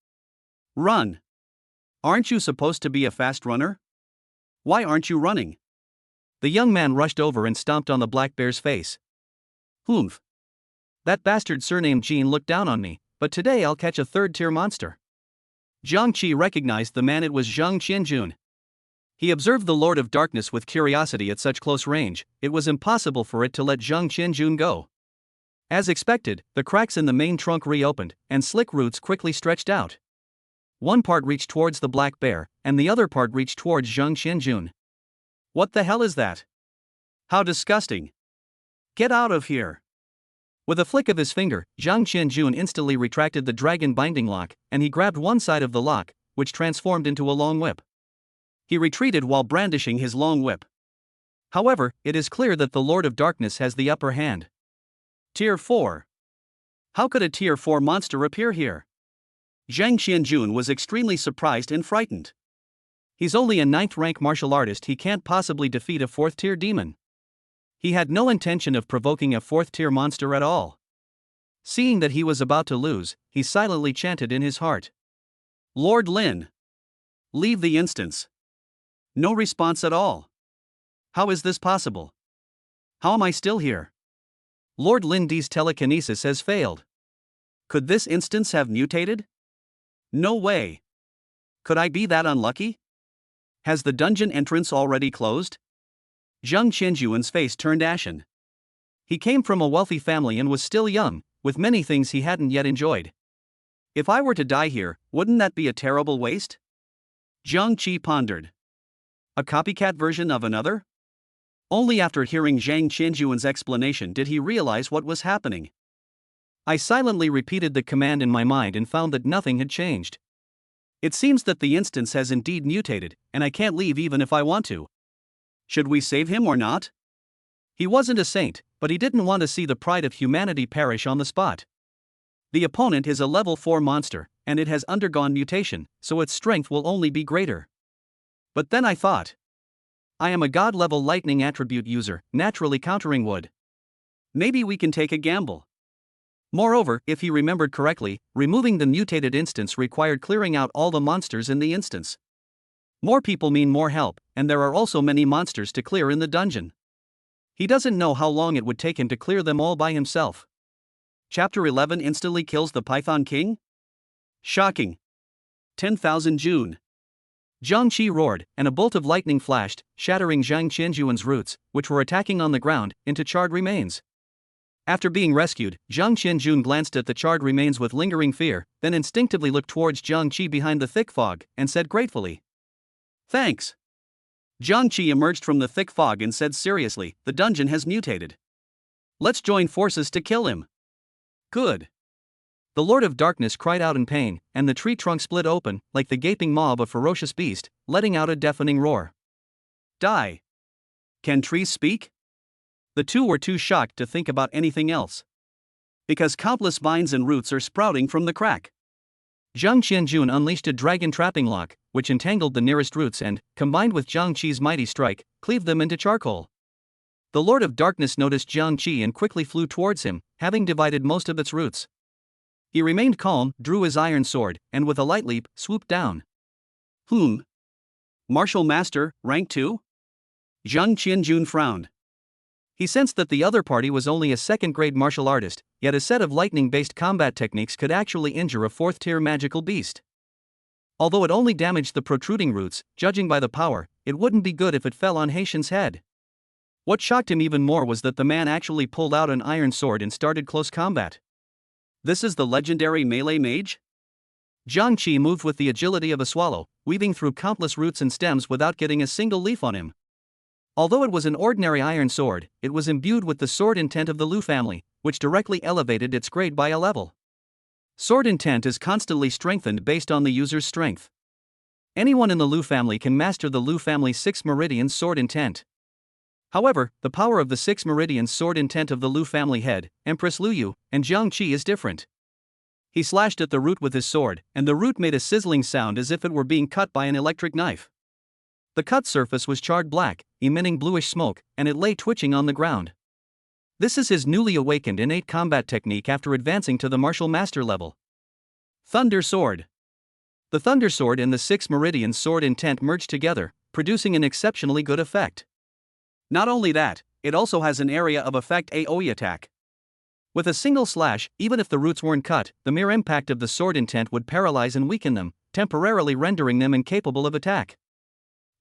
[SPEAKER 1] Run! Aren't you supposed to be a fast runner? Why aren't you running? The young man rushed over and stomped on the black bear's face. Humph. That bastard surnamed Jean looked down on me, but today I'll catch a third-tier monster. Jiang Qi recognized the man. It was Zhang Qianjun. He observed the Lord of Darkness with curiosity at such close range. It was impossible for it to let Zhang Qianjun go. As expected, the cracks in the main trunk reopened, and slick roots quickly stretched out. One part reached towards the black bear, and the other part reached towards Zhang Qianjun. What the hell is that? How disgusting! Get out of here! With a flick of his finger, Zhang Qianjun instantly retracted the dragon binding lock, and he grabbed one side of the lock, which transformed into a long whip. He retreated while brandishing his long whip. However, it is clear that the Lord of Darkness has the upper hand. Tier 4. How could a Tier 4 monster appear here? Zhang Qianjun was extremely surprised and frightened. He's only a 9th rank martial artist. He can't possibly defeat a 4th tier demon. He had no intention of provoking a 4th tier monster at all. Seeing that he was about to lose, he silently chanted in his heart. Lord Lin. Leave the instance. No response at all. How is this possible? How am I still here? Lord Lindy's telekinesis has failed. Could this instance have mutated? No way. Could I be that unlucky? Has the dungeon entrance already closed? Zhang Qianjuan's face turned ashen. He came from a wealthy family and was still young, with many things he hadn't yet enjoyed. If I were to die here, wouldn't that be a terrible waste? Jiang Qi pondered. A copycat version of another? Only after hearing Zhang Qianjuan's explanation did he realize what was happening. I silently repeated the command in my mind and found that nothing had changed. It seems that the instance has indeed mutated, and I can't leave even if I want to. Should we save him or not? He wasn't a saint, but he didn't want to see the pride of humanity perish on the spot. The opponent is a level 4 monster, and it has undergone mutation, so its strength will only be greater. But then I thought. I am a god-level lightning attribute user, naturally countering wood. Maybe we can take a gamble. Moreover, if he remembered correctly, removing the mutated instance required clearing out all the monsters in the instance. More people mean more help, and there are also many monsters to clear in the dungeon. He doesn't know how long it would take him to clear them all by himself. Chapter 11 instantly kills the Python King? Shocking. 10,000 June. Jiang Qi roared, and a bolt of lightning flashed, shattering Zhang Qianjuan's roots, which were attacking on the ground, into charred remains. After being rescued, Zhang Qianjun glanced at the charred remains with lingering fear, then instinctively looked towards Zhang Qi behind the thick fog, and said gratefully, "Thanks." Zhang Qi emerged from the thick fog and said seriously, "The dungeon has mutated. Let's join forces to kill him." "Good." The Lord of Darkness cried out in pain, and the tree trunk split open, like the gaping maw of a ferocious beast, letting out a deafening roar. "Die. Can trees speak?" The two were too shocked to think about anything else. Because countless vines and roots are sprouting from the crack. Zhang Qianjun unleashed a dragon trapping lock, which entangled the nearest roots and, combined with Zhang Qi's mighty strike, cleaved them into charcoal. The Lord of Darkness noticed Zhang Qi and quickly flew towards him, having divided most of its roots. He remained calm, drew his iron sword, and with a light leap, swooped down. Martial Master, Rank 2? Zhang Qianjun frowned. He sensed that the other party was only a second-grade martial artist, yet a set of lightning-based combat techniques could actually injure a fourth-tier magical beast. Although it only damaged the protruding roots, judging by the power, it wouldn't be good if it fell on Haitian's head. What shocked him even more was that the man actually pulled out an iron sword and started close combat. This is the legendary melee mage? Zhang Qi moved with the agility of a swallow, weaving through countless roots and stems without getting a single leaf on him. Although it was an ordinary iron sword, it was imbued with the sword intent of the Lu family, which directly elevated its grade by a level. Sword intent is constantly strengthened based on the user's strength. Anyone in the Lu family can master the Lu family's 6 Meridians sword intent. However, the power of the 6 Meridians sword intent of the Lu family head, Empress Lu Yu, and Zhang Qi is different. He slashed at the root with his sword, and the root made a sizzling sound as if it were being cut by an electric knife. The cut surface was charred black, emitting bluish smoke, and it lay twitching on the ground. This is his newly awakened innate combat technique after advancing to the martial master level. Thunder Sword. The Thunder Sword and the 6 Meridians sword intent merged together, producing an exceptionally good effect. Not only that, it also has an area of effect AoE attack. With a single slash, even if the roots weren't cut, the mere impact of the sword intent would paralyze and weaken them, temporarily rendering them incapable of attack.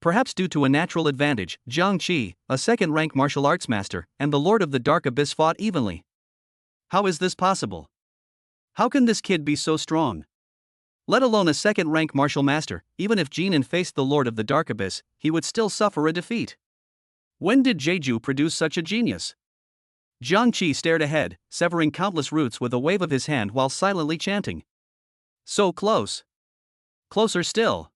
[SPEAKER 1] Perhaps due to a natural advantage, Zhang Qi, a second-rank martial arts master, and the Lord of the Dark Abyss fought evenly. How is this possible? How can this kid be so strong? Let alone a second-rank martial master, even if Jinan faced the Lord of the Dark Abyss, he would still suffer a defeat. When did Jeju produce such a genius? Zhang Qi stared ahead, severing countless roots with a wave of his hand while silently chanting. So close. Closer still.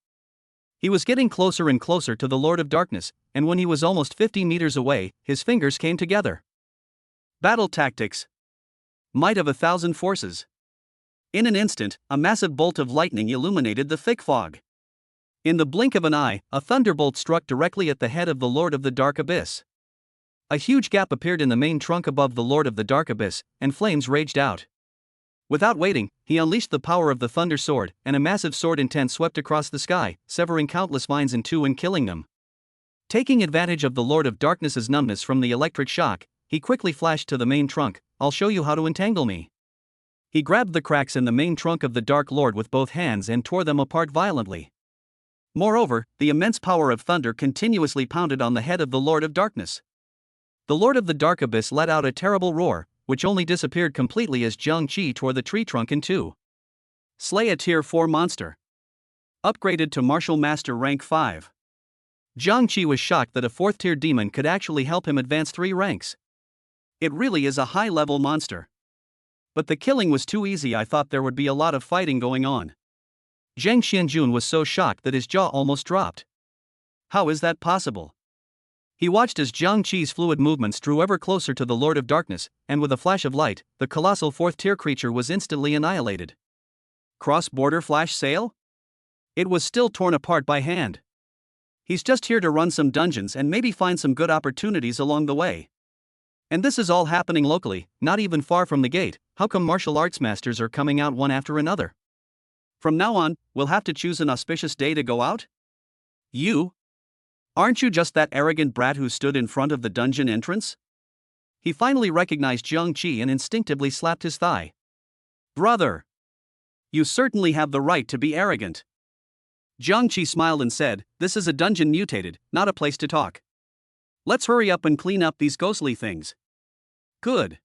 [SPEAKER 1] He was getting closer and closer to the Lord of Darkness, and when he was almost 50 meters away, his fingers came together. Battle tactics. Might of 1,000 forces. In an instant, a massive bolt of lightning illuminated the thick fog. In the blink of an eye, a thunderbolt struck directly at the head of the Lord of the Dark Abyss. A huge gap appeared in the main trunk above the Lord of the Dark Abyss, and flames raged out. Without waiting, he unleashed the power of the Thunder Sword, and a massive sword intent swept across the sky, severing countless vines in two and killing them. Taking advantage of the Lord of Darkness's numbness from the electric shock, he quickly flashed to the main trunk. "I'll show you how to entangle me." He grabbed the cracks in the main trunk of the Dark Lord with both hands and tore them apart violently. Moreover, the immense power of thunder continuously pounded on the head of the Lord of Darkness. The Lord of the Dark Abyss let out a terrible roar, which only disappeared completely as Zhang Qi tore the tree trunk in two. Slay a Tier 4 monster. Upgraded to Martial Master Rank 5. Zhang Qi was shocked that a 4th-tier demon could actually help him advance 3 ranks. It really is a high-level monster. But the killing was too easy. I thought there would be a lot of fighting going on. Zhang Qianjun was so shocked that his jaw almost dropped. How is that possible? He watched as Zhang Qi's fluid movements drew ever closer to the Lord of Darkness, and with a flash of light, the colossal 4th-tier creature was instantly annihilated. Cross-border flash sale? It was still torn apart by hand. He's just here to run some dungeons and maybe find some good opportunities along the way. And this is all happening locally, not even far from the gate. How come martial arts masters are coming out one after another? From now on, we'll have to choose an auspicious day to go out? You? Aren't you just that arrogant brat who stood in front of the dungeon entrance? He finally recognized Zhang Qi and instinctively slapped his thigh. Brother! You certainly have the right to be arrogant. Zhang Qi smiled and said, "This is a dungeon mutated, not a place to talk. Let's hurry up and clean up these ghostly things." Good.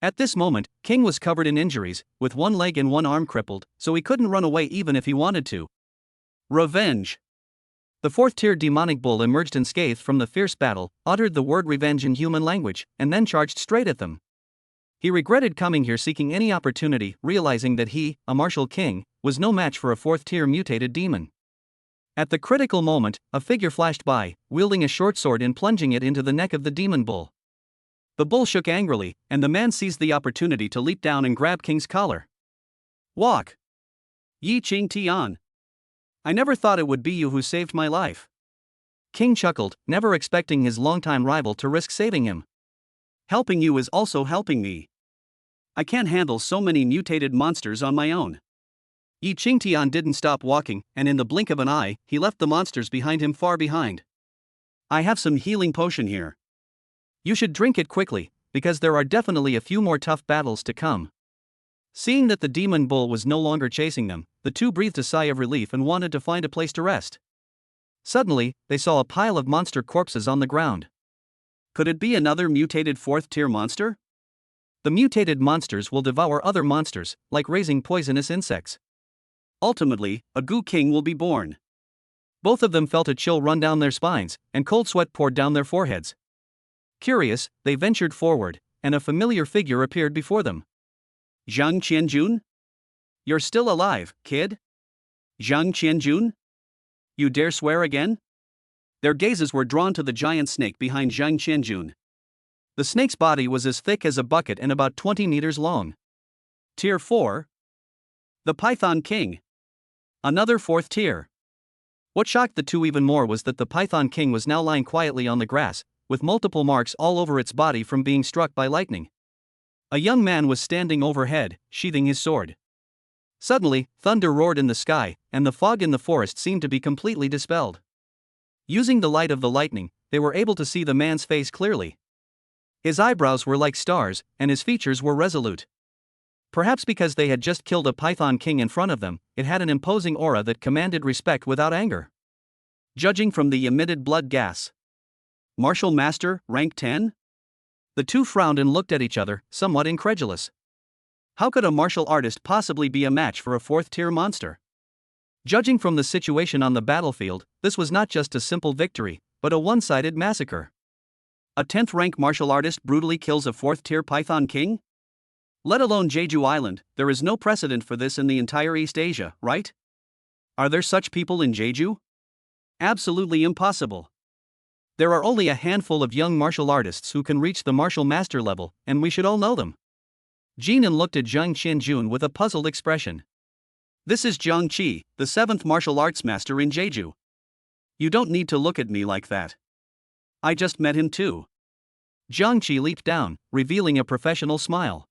[SPEAKER 1] At this moment, King was covered in injuries, with one leg and one arm crippled, so he couldn't run away even if he wanted to. Revenge. The fourth-tier demonic bull emerged unscathed from the fierce battle, uttered the word revenge in human language, and then charged straight at them. He regretted coming here seeking any opportunity, realizing that he, a martial king, was no match for a fourth-tier mutated demon. At the critical moment, a figure flashed by, wielding a short sword and plunging it into the neck of the demon bull. The bull shook angrily, and the man seized the opportunity to leap down and grab King's collar. Walk! Yi Ching Tian. I never thought it would be you who saved my life. King chuckled, never expecting his longtime rival to risk saving him. Helping you is also helping me. I can't handle so many mutated monsters on my own. Yi Ching Tian didn't stop walking, and in the blink of an eye, he left the monsters behind him far behind. I have some healing potion here. You should drink it quickly, because there are definitely a few more tough battles to come. Seeing that the demon bull was no longer chasing them, the two breathed a sigh of relief and wanted to find a place to rest. Suddenly, they saw a pile of monster corpses on the ground. Could it be another mutated fourth-tier monster? The mutated monsters will devour other monsters, like raising poisonous insects. Ultimately, a Goo King will be born. Both of them felt a chill run down their spines, and cold sweat poured down their foreheads. Curious, they ventured forward, and a familiar figure appeared before them. Zhang Qianjun? You're still alive, kid? Zhang Qianjun? You dare swear again? Their gazes were drawn to the giant snake behind Zhang Qianjun. The snake's body was as thick as a bucket and about 20 meters long. Tier 4? The Python King. Another fourth tier. What shocked the two even more was that the Python King was now lying quietly on the grass, with multiple marks all over its body from being struck by lightning. A young man was standing overhead, sheathing his sword. Suddenly, thunder roared in the sky, and the fog in the forest seemed to be completely dispelled. Using the light of the lightning, they were able to see the man's face clearly. His eyebrows were like stars, and his features were resolute. Perhaps because they had just killed a Python King in front of them, it had an imposing aura that commanded respect without anger. Judging from the emitted blood gas. Martial Master, rank 10? The two frowned and looked at each other, somewhat incredulous. How could a martial artist possibly be a match for a fourth-tier monster? Judging from the situation on the battlefield, this was not just a simple victory, but a one-sided massacre. A 10th-rank martial artist brutally kills a fourth-tier Python King? Let alone Jeju Island, there is no precedent for this in the entire East Asia, right? Are there such people in Jeju? Absolutely impossible. There are only a handful of young martial artists who can reach the martial master level, and we should all know them. Jinan looked at Zhang Qianjun with a puzzled expression. This is Zhang Qi, the 7th martial arts master in Jeju. You don't need to look at me like that. I just met him too. Zhang Qi leaped down, revealing a professional smile.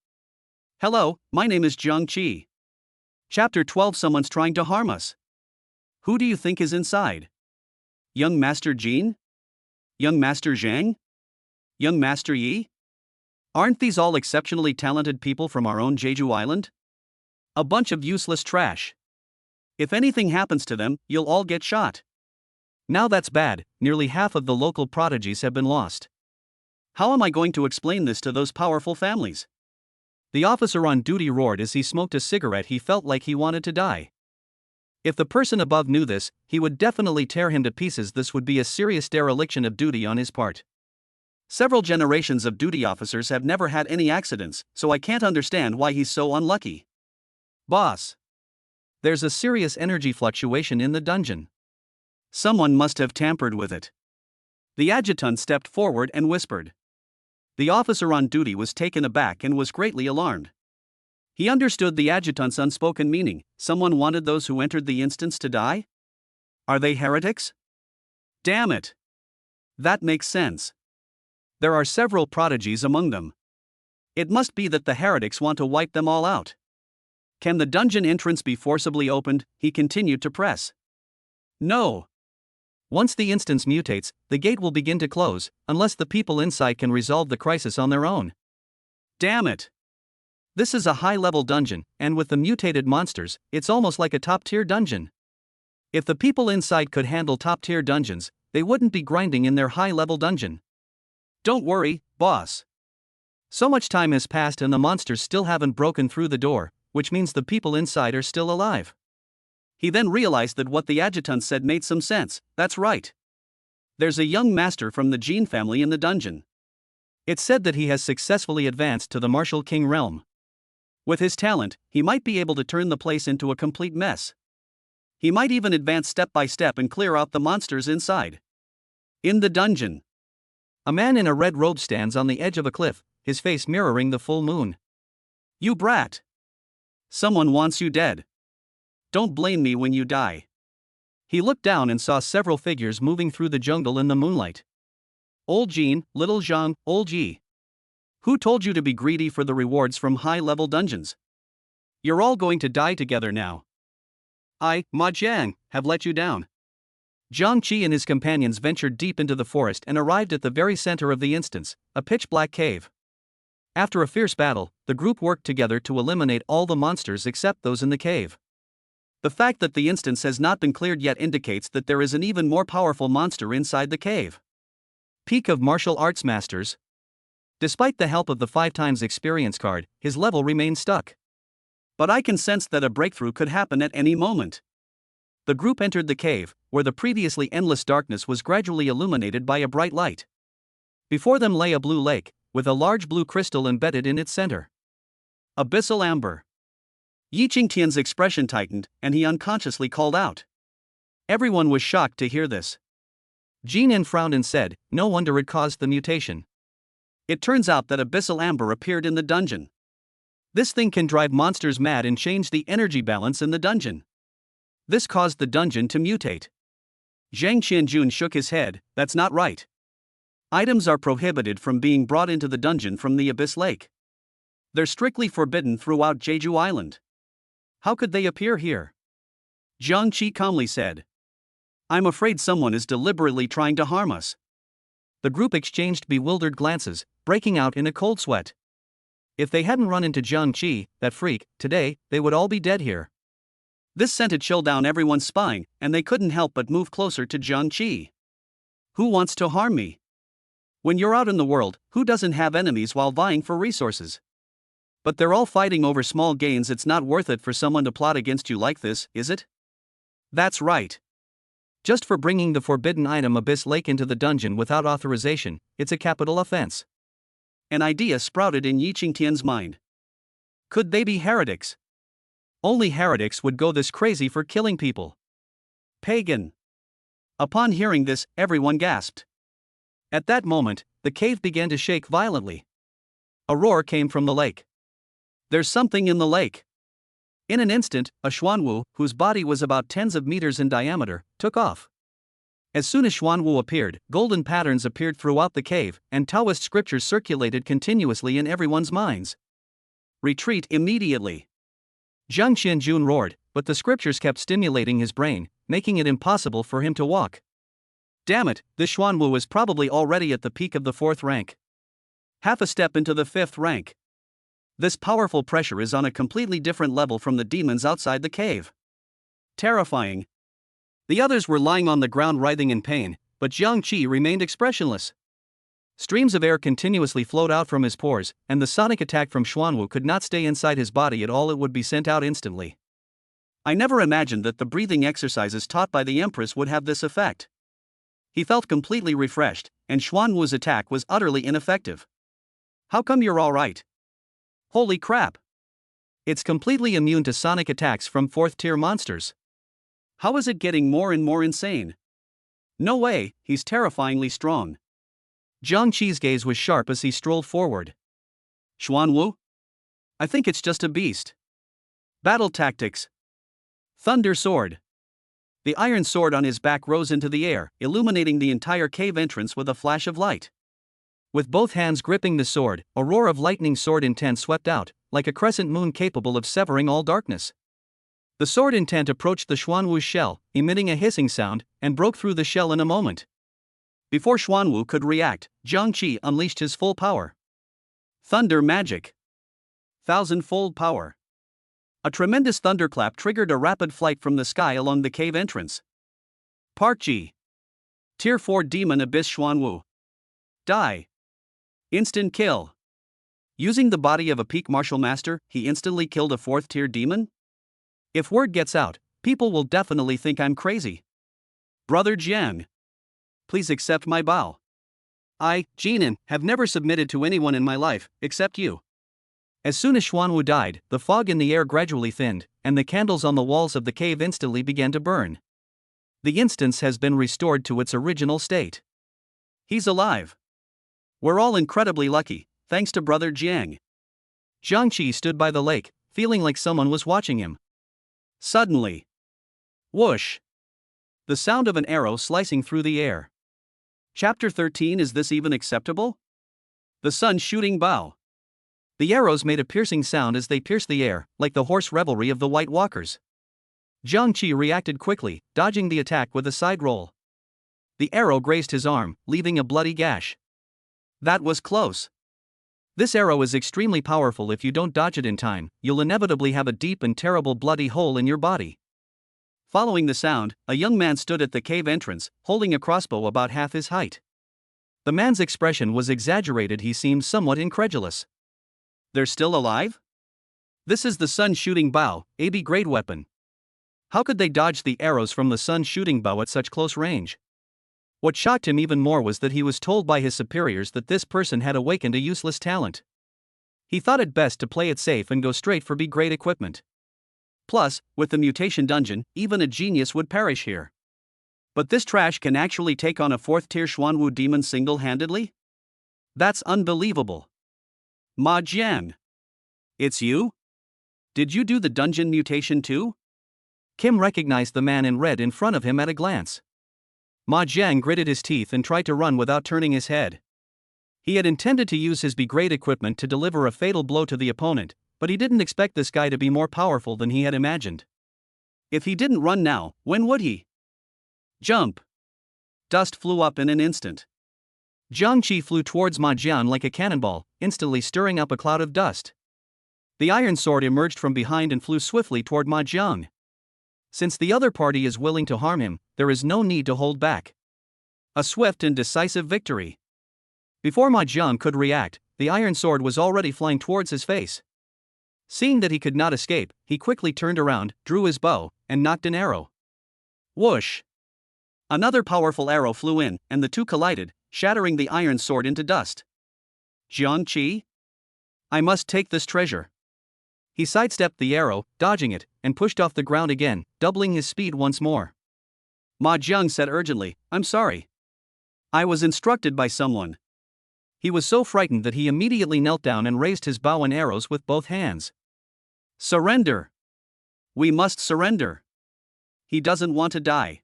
[SPEAKER 1] Hello, my name is Zhang Qi. Chapter 12. Someone's trying to harm us. Who do you think is inside? Young Master Jin? Young Master Zhang? Young Master Yi? Aren't these all exceptionally talented people from our own Jeju Island? A bunch of useless trash. If anything happens to them, you'll all get shot. Now that's bad, nearly half of the local prodigies have been lost. How am I going to explain this to those powerful families? The officer on duty roared as he smoked a cigarette. He felt like he wanted to die. If the person above knew this, he would definitely tear him to pieces. This would be a serious dereliction of duty on his part. Several generations of duty officers have never had any accidents, so I can't understand why he's so unlucky. Boss. There's a serious energy fluctuation in the dungeon. Someone must have tampered with it. The adjutant stepped forward and whispered. The officer on duty was taken aback and was greatly alarmed. He understood the adjutant's unspoken meaning. Someone wanted those who entered the instance to die? Are they heretics? Damn it! That makes sense. There are several prodigies among them. It must be that the heretics want to wipe them all out. Can the dungeon entrance be forcibly opened? He continued to press. No. Once the instance mutates, the gate will begin to close, unless the people inside can resolve the crisis on their own. Damn it! This is a high-level dungeon, and with the mutated monsters, it's almost like a top-tier dungeon. If the people inside could handle top-tier dungeons, they wouldn't be grinding in their high-level dungeon. Don't worry, boss. So much time has passed and the monsters still haven't broken through the door, which means the people inside are still alive. He then realized that what the adjutant said made some sense. That's right. There's a young master from the Jean family in the dungeon. It's said that he has successfully advanced to the Martial King realm. With his talent, he might be able to turn the place into a complete mess. He might even advance step by step and clear out the monsters inside. In the dungeon, a man in a red robe stands on the edge of a cliff, his face mirroring the full moon. You brat! Someone wants you dead. Don't blame me when you die. He looked down and saw several figures moving through the jungle in the moonlight. Old Jean, Little Zhang, Old Yi. Who told you to be greedy for the rewards from high-level dungeons? You're all going to die together now. I, Ma Jiang, have let you down. Zhang Qi and his companions ventured deep into the forest and arrived at the very center of the instance, a pitch-black cave. After a fierce battle, the group worked together to eliminate all the monsters except those in the cave. The fact that the instance has not been cleared yet indicates that there is an even more powerful monster inside the cave. Peak of Martial Arts Masters. Despite the help of the 5x experience card, his level remains stuck. But I can sense that a breakthrough could happen at any moment. The group entered the cave, where the previously endless darkness was gradually illuminated by a bright light. Before them lay a blue lake, with a large blue crystal embedded in its center. Abyssal Amber. Yi Qingtian's expression tightened, and he unconsciously called out. Everyone was shocked to hear this. Jinan frowned and said, no wonder it caused the mutation. It turns out that Abyssal Amber appeared in the dungeon. This thing can drive monsters mad and change the energy balance in the dungeon. This caused the dungeon to mutate. Zhang Qianjun shook his head, that's not right. Items are prohibited from being brought into the dungeon from the Abyss Lake. They're strictly forbidden throughout Jeju Island. How could they appear here? Zhang Qi calmly said. I'm afraid someone is deliberately trying to harm us. The group exchanged bewildered glances, breaking out in a cold sweat. If they hadn't run into Zhang Qi, that freak, today, they would all be dead here. This sent a chill down everyone's spine, and they couldn't help but move closer to Zhang Qi. Who wants to harm me? When you're out in the world, who doesn't have enemies while vying for resources? But they're all fighting over small gains. It's not worth it for someone to plot against you like this, is it? That's right. Just for bringing the forbidden item Abyss Lake into the dungeon without authorization, it's a capital offense. An idea sprouted in Yi Qingtian's mind. Could they be heretics? Only heretics would go this crazy for killing people. Pagan. Upon hearing this, everyone gasped. At that moment, the cave began to shake violently. A roar came from the lake. There's something in the lake. In an instant, a Xuanwu, whose body was about tens of meters in diameter, took off. As soon as Xuanwu appeared, golden patterns appeared throughout the cave, and Taoist scriptures circulated continuously in everyone's minds. Retreat immediately. Zhang Qianjun roared, but the scriptures kept stimulating his brain, making it impossible for him to walk. Damn it, this Xuanwu is probably already at the peak of the 4th rank. Half a step into the 5th rank. This powerful pressure is on a completely different level from the demons outside the cave. Terrifying. The others were lying on the ground writhing in pain, but Zhang Qi remained expressionless. Streams of air continuously flowed out from his pores, and the sonic attack from Xuanwu could not stay inside his body at all. It would be sent out instantly. I never imagined that the breathing exercises taught by the Empress would have this effect. He felt completely refreshed, and Xuanwu's attack was utterly ineffective. How come you're all right? Holy crap! It's completely immune to sonic attacks from 4th-tier monsters. How is it getting more and more insane? No way, he's terrifyingly strong. Zhang Qi's gaze was sharp as he strolled forward. Xuanwu? I think it's just a beast. Battle tactics. Thunder sword. The iron sword on his back rose into the air, illuminating the entire cave entrance with a flash of light. With both hands gripping the sword, a roar of lightning sword intent swept out, like a crescent moon capable of severing all darkness. The sword intent approached the Xuanwu's shell, emitting a hissing sound, and broke through the shell in a moment. Before Xuanwu could react, Zhang Qi unleashed his full power. Thunder magic. 1,000-fold power. A tremendous thunderclap triggered a rapid flight from the sky along the cave entrance. Part.G. Tier 4 Demon Abyss Xuanwu. Die. Instant kill. Using the body of a peak martial master, he instantly killed a 4th-tier demon? If word gets out, people will definitely think I'm crazy. Brother Jiang, please accept my bow. I, Jinan, have never submitted to anyone in my life, except you. As soon as Xuanwu died, the fog in the air gradually thinned, and the candles on the walls of the cave instantly began to burn. The instance has been restored to its original state. He's alive. We're all incredibly lucky, thanks to Brother Jiang. Jiangqi stood by the lake, feeling like someone was watching him. Suddenly, whoosh! The sound of an arrow slicing through the air. Chapter 13. Is this even acceptable? The sun shooting bow. The arrows made a piercing sound as they pierced the air, like the hoarse revelry of the White Walkers. Jiangqi reacted quickly, dodging the attack with a side roll. The arrow grazed his arm, leaving a bloody gash. That was close. This arrow is extremely powerful. If you don't dodge it in time, you'll inevitably have a deep and terrible bloody hole in your body. Following the sound, a young man stood at the cave entrance, holding a crossbow about half his height. The man's expression was exaggerated. He seemed somewhat incredulous. They're still alive? This is the sun-shooting bow, AB grade weapon. How could they dodge the arrows from the sun-shooting bow at such close range? What shocked him even more was that he was told by his superiors that this person had awakened a useless talent. He thought it best to play it safe and go straight for B-grade equipment. Plus, with the mutation dungeon, even a genius would perish here. But this trash can actually take on a 4th-tier Xuanwu demon single-handedly? That's unbelievable. Ma Jian. It's you? Did you do the dungeon mutation too? Kim recognized the man in red in front of him at a glance. Ma Jiang gritted his teeth and tried to run without turning his head. He had intended to use his B-grade equipment to deliver a fatal blow to the opponent, but he didn't expect this guy to be more powerful than he had imagined. If he didn't run now, when would he? Jump! Dust flew up in an instant. Jiangqi flew towards Ma Jian like a cannonball, instantly stirring up a cloud of dust. The iron sword emerged from behind and flew swiftly toward Ma Jiang. Since the other party is willing to harm him, there is no need to hold back. A swift and decisive victory. Before Ma Jiang could react, the iron sword was already flying towards his face. Seeing that he could not escape, he quickly turned around, drew his bow, and knocked an arrow. Whoosh! Another powerful arrow flew in, and the two collided, shattering the iron sword into dust. Jiangqi? I must take this treasure. He sidestepped the arrow, dodging it, and pushed off the ground again, doubling his speed once more. Ma Jiang said urgently, I'm sorry. I was instructed by someone. He was so frightened that he immediately knelt down and raised his bow and arrows with both hands. Surrender! We must surrender. He doesn't want to die.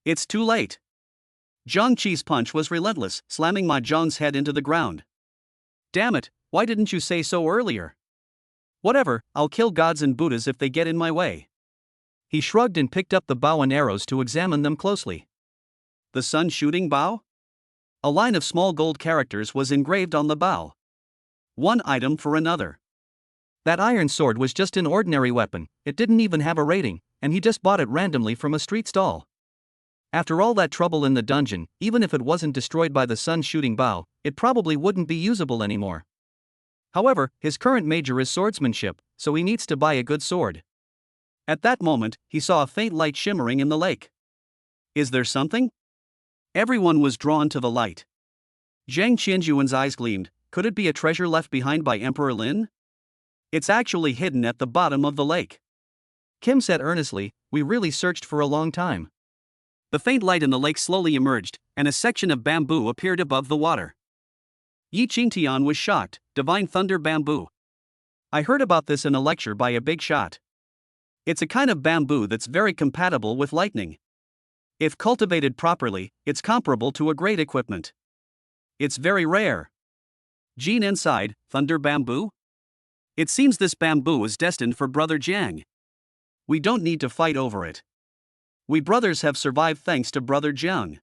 [SPEAKER 1] It's too late. Jiangqi's punch was relentless, slamming Ma Jiang's head into the ground. Damn it, why didn't you say so earlier? Whatever, I'll kill gods and Buddhas if they get in my way. He shrugged and picked up the bow and arrows to examine them closely. The sun-shooting bow? A line of small gold characters was engraved on the bow. One item for another. That iron sword was just an ordinary weapon, it didn't even have a rating, and he just bought it randomly from a street stall. After all that trouble in the dungeon, even if it wasn't destroyed by the sun-shooting bow, it probably wouldn't be usable anymore. However, his current major is swordsmanship, so he needs to buy a good sword. At that moment, he saw a faint light shimmering in the lake. Is there something? Everyone was drawn to the light. Zhang Qianjuan's eyes gleamed. Could it be a treasure left behind by Emperor Lin? It's actually hidden at the bottom of the lake. Kim said earnestly, we really searched for a long time. The faint light in the lake slowly emerged, and a section of bamboo appeared above the water. Yi Qingtian was shocked. Divine Thunder Bamboo. I heard about this in a lecture by a big shot. It's a kind of bamboo that's very compatible with lightning. If cultivated properly, it's comparable to a great equipment. It's very rare. Jean inside, Thunder Bamboo? It seems this bamboo is destined for Brother Jiang. We don't need to fight over it. We brothers have survived thanks to Brother Jiang.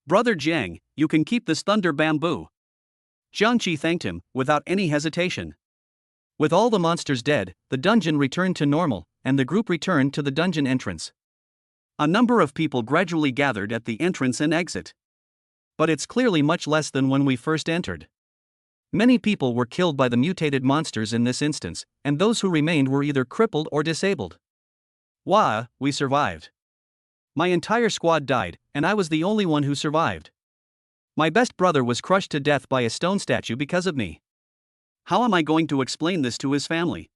[SPEAKER 1] Brother Jiang, you can keep this Thunder Bamboo. Jiangqi thanked him, without any hesitation. With all the monsters dead, the dungeon returned to normal, and the group returned to the dungeon entrance. A number of people gradually gathered at the entrance and exit. But it's clearly much less than when we first entered. Many people were killed by the mutated monsters in this instance, and those who remained were either crippled or disabled. Wah, we survived. My entire squad died, and I was the only one who survived. My best brother was crushed to death by a stone statue because of me. How am I going to explain this to his family?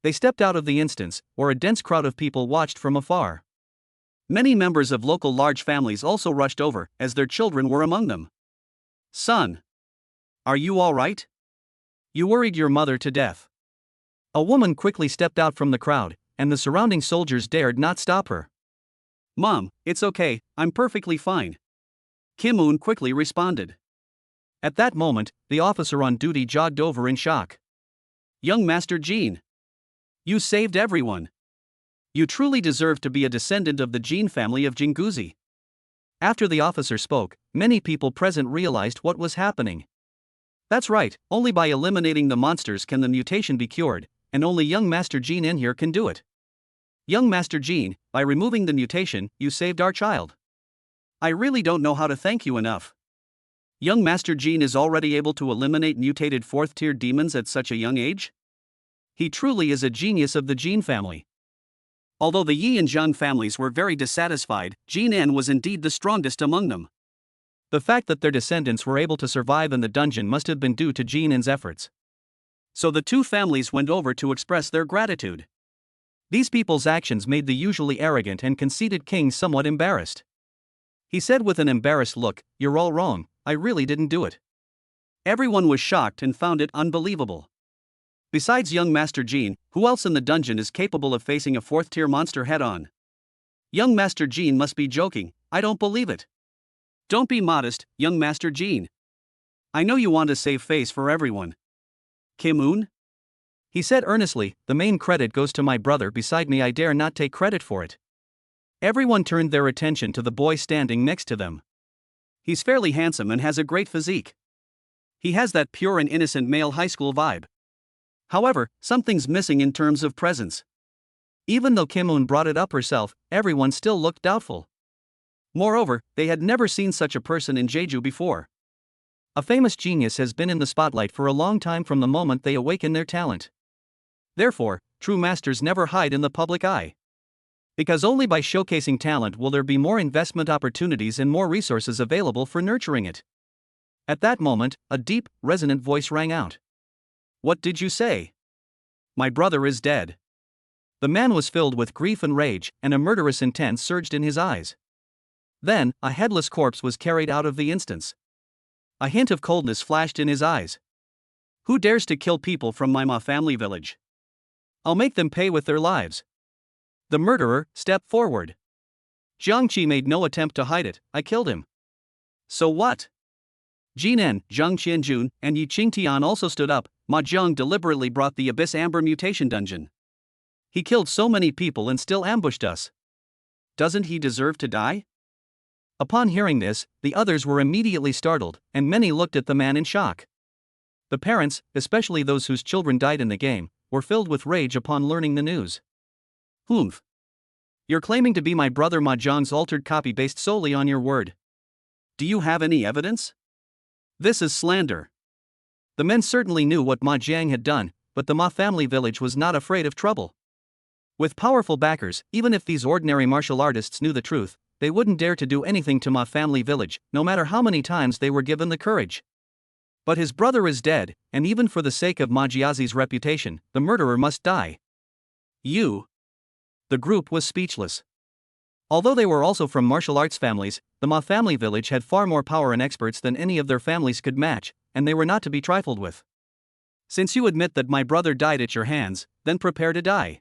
[SPEAKER 1] They stepped out of the instance, where a dense crowd of people watched from afar. Many members of local large families also rushed over, as their children were among them. Son, are you all right? You worried your mother to death. A woman quickly stepped out from the crowd, and the surrounding soldiers dared not stop her. Mom, it's okay, I'm perfectly fine. Kim Un quickly responded. At that moment, the officer on duty jogged over in shock. Young Master Jean, you saved everyone. You truly deserve to be a descendant of the Jean family of Jinguzi. After the officer spoke, many people present realized what was happening. That's right, only by eliminating the monsters can the mutation be cured, and only young Master Jean in here can do it. Young Master Jean, by removing the mutation, you saved our child. I really don't know how to thank you enough. Young Master Jean is already able to eliminate mutated 4th-tier demons at such a young age? He truly is a genius of the Jean family. Although the Yi and Zhang families were very dissatisfied, Jean En was indeed the strongest among them. The fact that their descendants were able to survive in the dungeon must have been due to Jean En's efforts. So the two families went over to express their gratitude. These people's actions made the usually arrogant and conceited king somewhat embarrassed. He said with an embarrassed look, "You're all wrong, I really didn't do it." Everyone was shocked and found it unbelievable. Besides young Master Jean, who else in the dungeon is capable of facing a 4th-tier monster head-on? Young Master Jean must be joking, I don't believe it. Don't be modest, young Master Jean. I know you want to save face for everyone. Kim Un? He said earnestly, the main credit goes to my brother beside me, I dare not take credit for it. Everyone turned their attention to the boy standing next to them. He's fairly handsome and has a great physique. He has that pure and innocent male high school vibe. However, something's missing in terms of presence. Even though Kim Un brought it up herself, everyone still looked doubtful. Moreover, they had never seen such a person in Jeju before. A famous genius has been in the spotlight for a long time from the moment they awaken their talent. Therefore, true masters never hide in the public eye. Because only by showcasing talent will there be more investment opportunities and more resources available for nurturing it. At that moment, a deep, resonant voice rang out. What did you say? My brother is dead. The man was filled with grief and rage, and a murderous intent surged in his eyes. Then, a headless corpse was carried out of the instance. A hint of coldness flashed in his eyes. Who dares to kill people from my Ma family village? I'll make them pay with their lives. The murderer stepped forward. Jiang Qi made no attempt to hide it, I killed him. So what? Jin En, Zhang Qianjun, and Yi Qingtian also stood up. Ma Jiang deliberately brought the Abyss Amber mutation dungeon. He killed so many people and still ambushed us. Doesn't he deserve to die? Upon hearing this, the others were immediately startled, and many looked at the man in shock. The parents, especially those whose children died in the game, were filled with rage upon learning the news. Humph. You're claiming to be my brother Ma Jiang's altered copy based solely on your word. Do you have any evidence? This is slander. The men certainly knew what Ma Jiang had done, but the Ma family village was not afraid of trouble. With powerful backers, even if these ordinary martial artists knew the truth, they wouldn't dare to do anything to Ma family village, no matter how many times they were given the courage. But his brother is dead, and even for the sake of Ma Jiazi's reputation, the murderer must die. You. The group was speechless. Although they were also from martial arts families, the Ma family village had far more power and experts than any of their families could match, and they were not to be trifled with. Since you admit that my brother died at your hands, then prepare to die.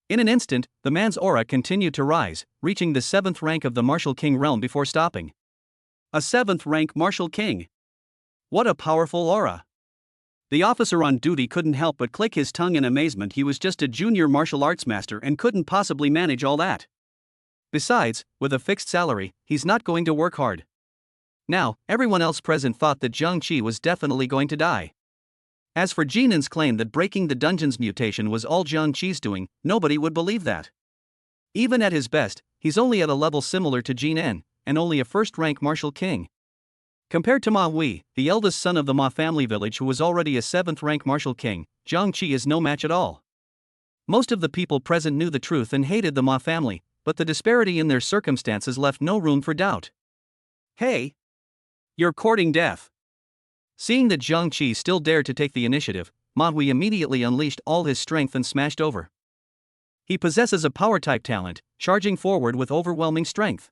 [SPEAKER 1] In an instant, the man's aura continued to rise, reaching the 7th rank of the Martial King realm before stopping. A 7th rank Martial King. What a powerful aura. The officer on duty couldn't help but click his tongue in amazement. He was just a junior martial arts master and couldn't possibly manage all that. Besides, with a fixed salary, he's not going to work hard. Now, everyone else present thought that Jiang Qi was definitely going to die. As for Jinan's claim that breaking the dungeon's mutation was all Jiang Qi's doing, nobody would believe that. Even at his best, he's only at a level similar to Jin En, and only a 1st-rank martial king. Compared to Ma Hui, the eldest son of the Ma family village who was already a 7th-rank martial king, Jiang Qi is no match at all. Most of the people present knew the truth and hated the Ma family, but the disparity in their circumstances left no room for doubt. Hey! You're courting death! Seeing that Jiang Qi still dared to take the initiative, Ma Hui immediately unleashed all his strength and smashed over. He possesses a power-type talent, charging forward with overwhelming strength.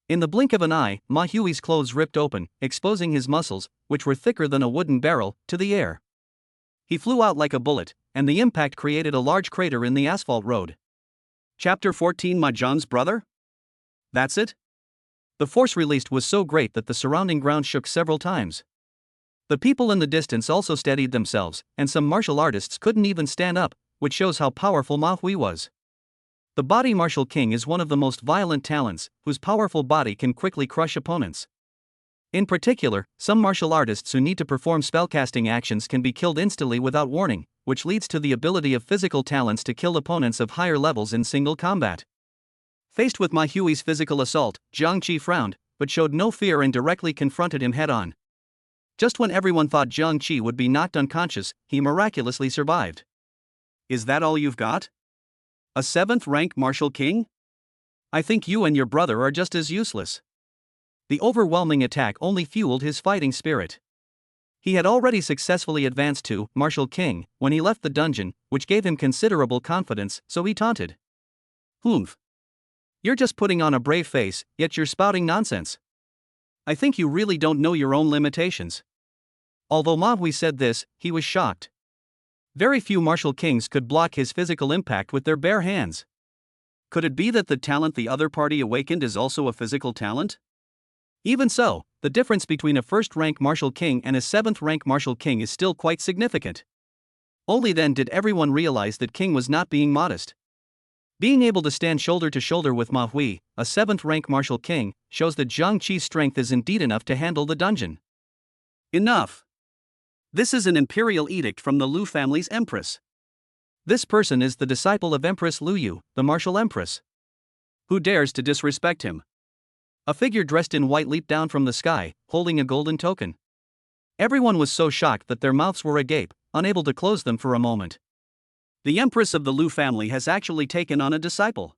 [SPEAKER 1] In the blink of an eye, Ma Hui's clothes ripped open, exposing his muscles, which were thicker than a wooden barrel, to the air. He flew out like a bullet, and the impact created a large crater in the asphalt road. Chapter 14 Ma Zhang's brother? That's it? The force released was so great that the surrounding ground shook several times. The people in the distance also steadied themselves, and some martial artists couldn't even stand up, which shows how powerful Ma Hui was. The body martial king is one of the most violent talents, whose powerful body can quickly crush opponents. In particular, some martial artists who need to perform spellcasting actions can be killed instantly without warning, which leads to the ability of physical talents to kill opponents of higher levels in single combat. Faced with Ma Hui's physical assault, Jiang Qi frowned, but showed no fear and directly confronted him head-on. Just when everyone thought Jiang Qi would be knocked unconscious, he miraculously survived. Is that all you've got? A 7th-rank martial king? I think you and your brother are just as useless. The overwhelming attack only fueled his fighting spirit. He had already successfully advanced to Martial King when he left the dungeon, which gave him considerable confidence, so he taunted. Humph. You're just putting on a brave face, yet you're spouting nonsense. I think you really don't know your own limitations. Although Ma Hui said this, he was shocked. Very few martial kings could block his physical impact with their bare hands. Could it be that the talent the other party awakened is also a physical talent? Even so, the difference between a 1st-rank martial king and a 7th-rank martial king is still quite significant. Only then did everyone realize that King was not being modest. Being able to stand shoulder to shoulder with Ma Hui, a 7th-rank martial king, shows that Jiang Qi's strength is indeed enough to handle the dungeon. Enough! This is an imperial edict from the Lu family's empress. This person is the disciple of Empress Lu Yu, the martial empress. Who dares to disrespect him? A figure dressed in white leaped down from the sky, holding a golden token. Everyone was so shocked that their mouths were agape, unable to close them for a moment. The empress of the Lu family has actually taken on a disciple.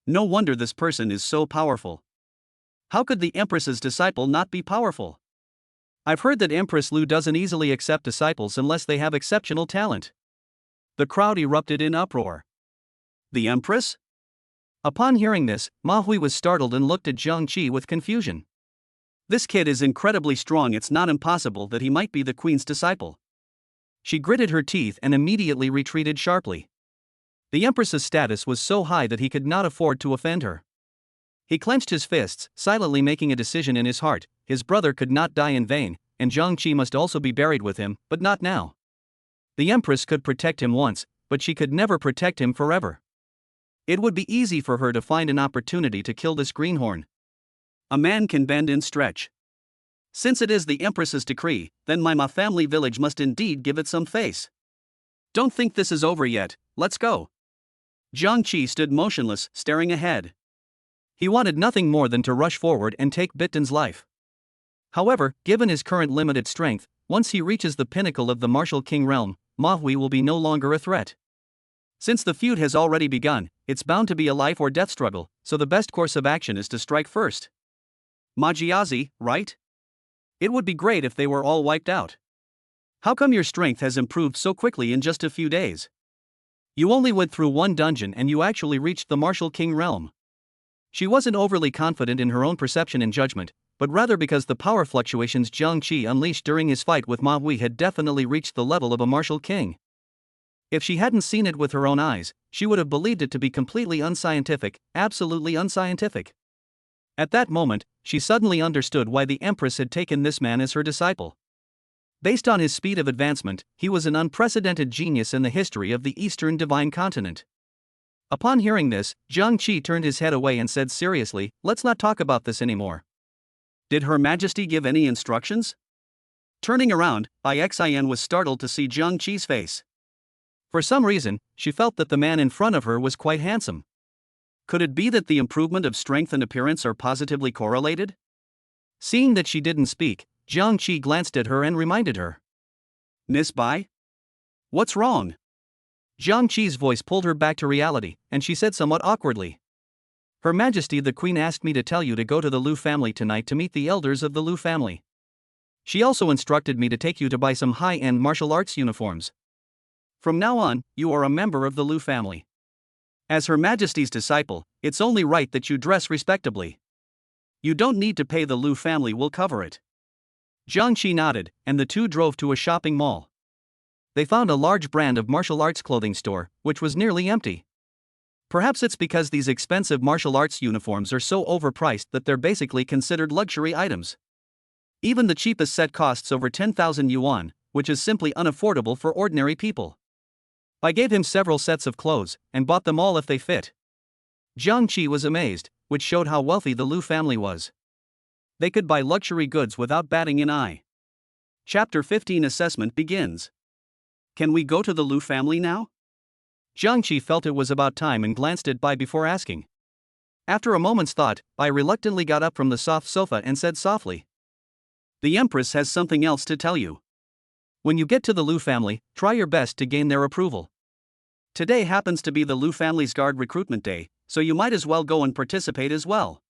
[SPEAKER 1] No wonder this person is so powerful. How could the empress's disciple not be powerful? I've heard that Empress Lu doesn't easily accept disciples unless they have exceptional talent. The crowd erupted in uproar. The empress? Upon hearing this, Ma Hui was startled and looked at Jiang Qi with confusion. This kid is incredibly strong, it's not impossible that he might be the queen's disciple. She gritted her teeth and immediately retreated sharply. The empress's status was so high that he could not afford to offend her. He clenched his fists, silently making a decision in his heart: his brother could not die in vain, and Jiang Qi must also be buried with him, but not now. The empress could protect him once, but she could never protect him forever. It would be easy for her to find an opportunity to kill this greenhorn. A man can bend and stretch. Since it is the empress's decree, then my Ma family village must indeed give it some face. Don't think this is over yet, let's go. Jiang Qi stood motionless, staring ahead. He wanted nothing more than to rush forward and take Bitten's life. However, given his current limited strength, once he reaches the pinnacle of the martial king realm, Ma Hui will be no longer a threat. Since the feud has already begun, it's bound to be a life or death struggle, so the best course of action is to strike first. Ma Jiazi, right? It would be great if they were all wiped out. How come your strength has improved so quickly in just a few days? You only went through one dungeon and you actually reached the martial king realm. She wasn't overly confident in her own perception and judgment, but rather because the power fluctuations Jiang Qi unleashed during his fight with Ma Hui had definitely reached the level of a martial king. If she hadn't seen it with her own eyes, she would have believed it to be completely unscientific, absolutely unscientific. At that moment, she suddenly understood why the Empress had taken this man as her disciple. Based on his speed of advancement, he was an unprecedented genius in the history of the Eastern Divine Continent. Upon hearing this, Jiang Qi turned his head away and said seriously, "Let's not talk about this anymore." Did Her Majesty give any instructions? Turning around, Ixin was startled to see Jiang Qi's face. For some reason, she felt that the man in front of her was quite handsome. Could it be that the improvement of strength and appearance are positively correlated? Seeing that she didn't speak, Jiang Qi glanced at her and reminded her. Miss Bai? What's wrong? Jiang Qi's voice pulled her back to reality, and she said somewhat awkwardly. Her Majesty the Queen asked me to tell you to go to the Lu family tonight to meet the elders of the Lu family. She also instructed me to take you to buy some high-end martial arts uniforms. From now on, you are a member of the Lu family. As Her Majesty's disciple, it's only right that you dress respectably. You don't need to pay, the Lu family will cover it. Jiang Qi nodded, and the two drove to a shopping mall. They found a large brand of martial arts clothing store, which was nearly empty. Perhaps it's because these expensive martial arts uniforms are so overpriced that they're basically considered luxury items. Even the cheapest set costs over 10,000 yuan, which is simply unaffordable for ordinary people. I gave him several sets of clothes, and bought them all if they fit. Jiang Qi was amazed, which showed how wealthy the Lu family was. They could buy luxury goods without batting an eye. Chapter 15 Assessment begins. Can we go to the Lu family now? Jiang Qi felt it was about time and glanced at Bai before asking. After a moment's thought, Bai reluctantly got up from the soft sofa and said softly. The Empress has something else to tell you. When you get to the Lu family, try your best to gain their approval. Today happens to be the Lu family's guard recruitment day, so you might as well go and participate as well.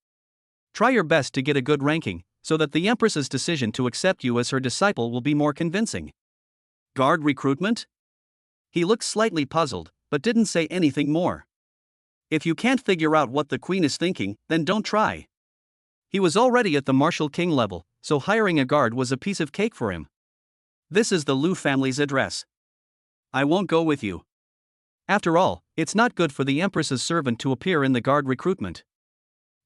[SPEAKER 1] Try your best to get a good ranking, so that the Empress's decision to accept you as her disciple will be more convincing. Guard recruitment? He looked slightly puzzled, but didn't say anything more. If you can't figure out what the Queen is thinking, then don't try. He was already at the Martial King level, so hiring a guard was a piece of cake for him. This is the Lu family's address. I won't go with you. After all, it's not good for the Empress's servant to appear in the guard recruitment.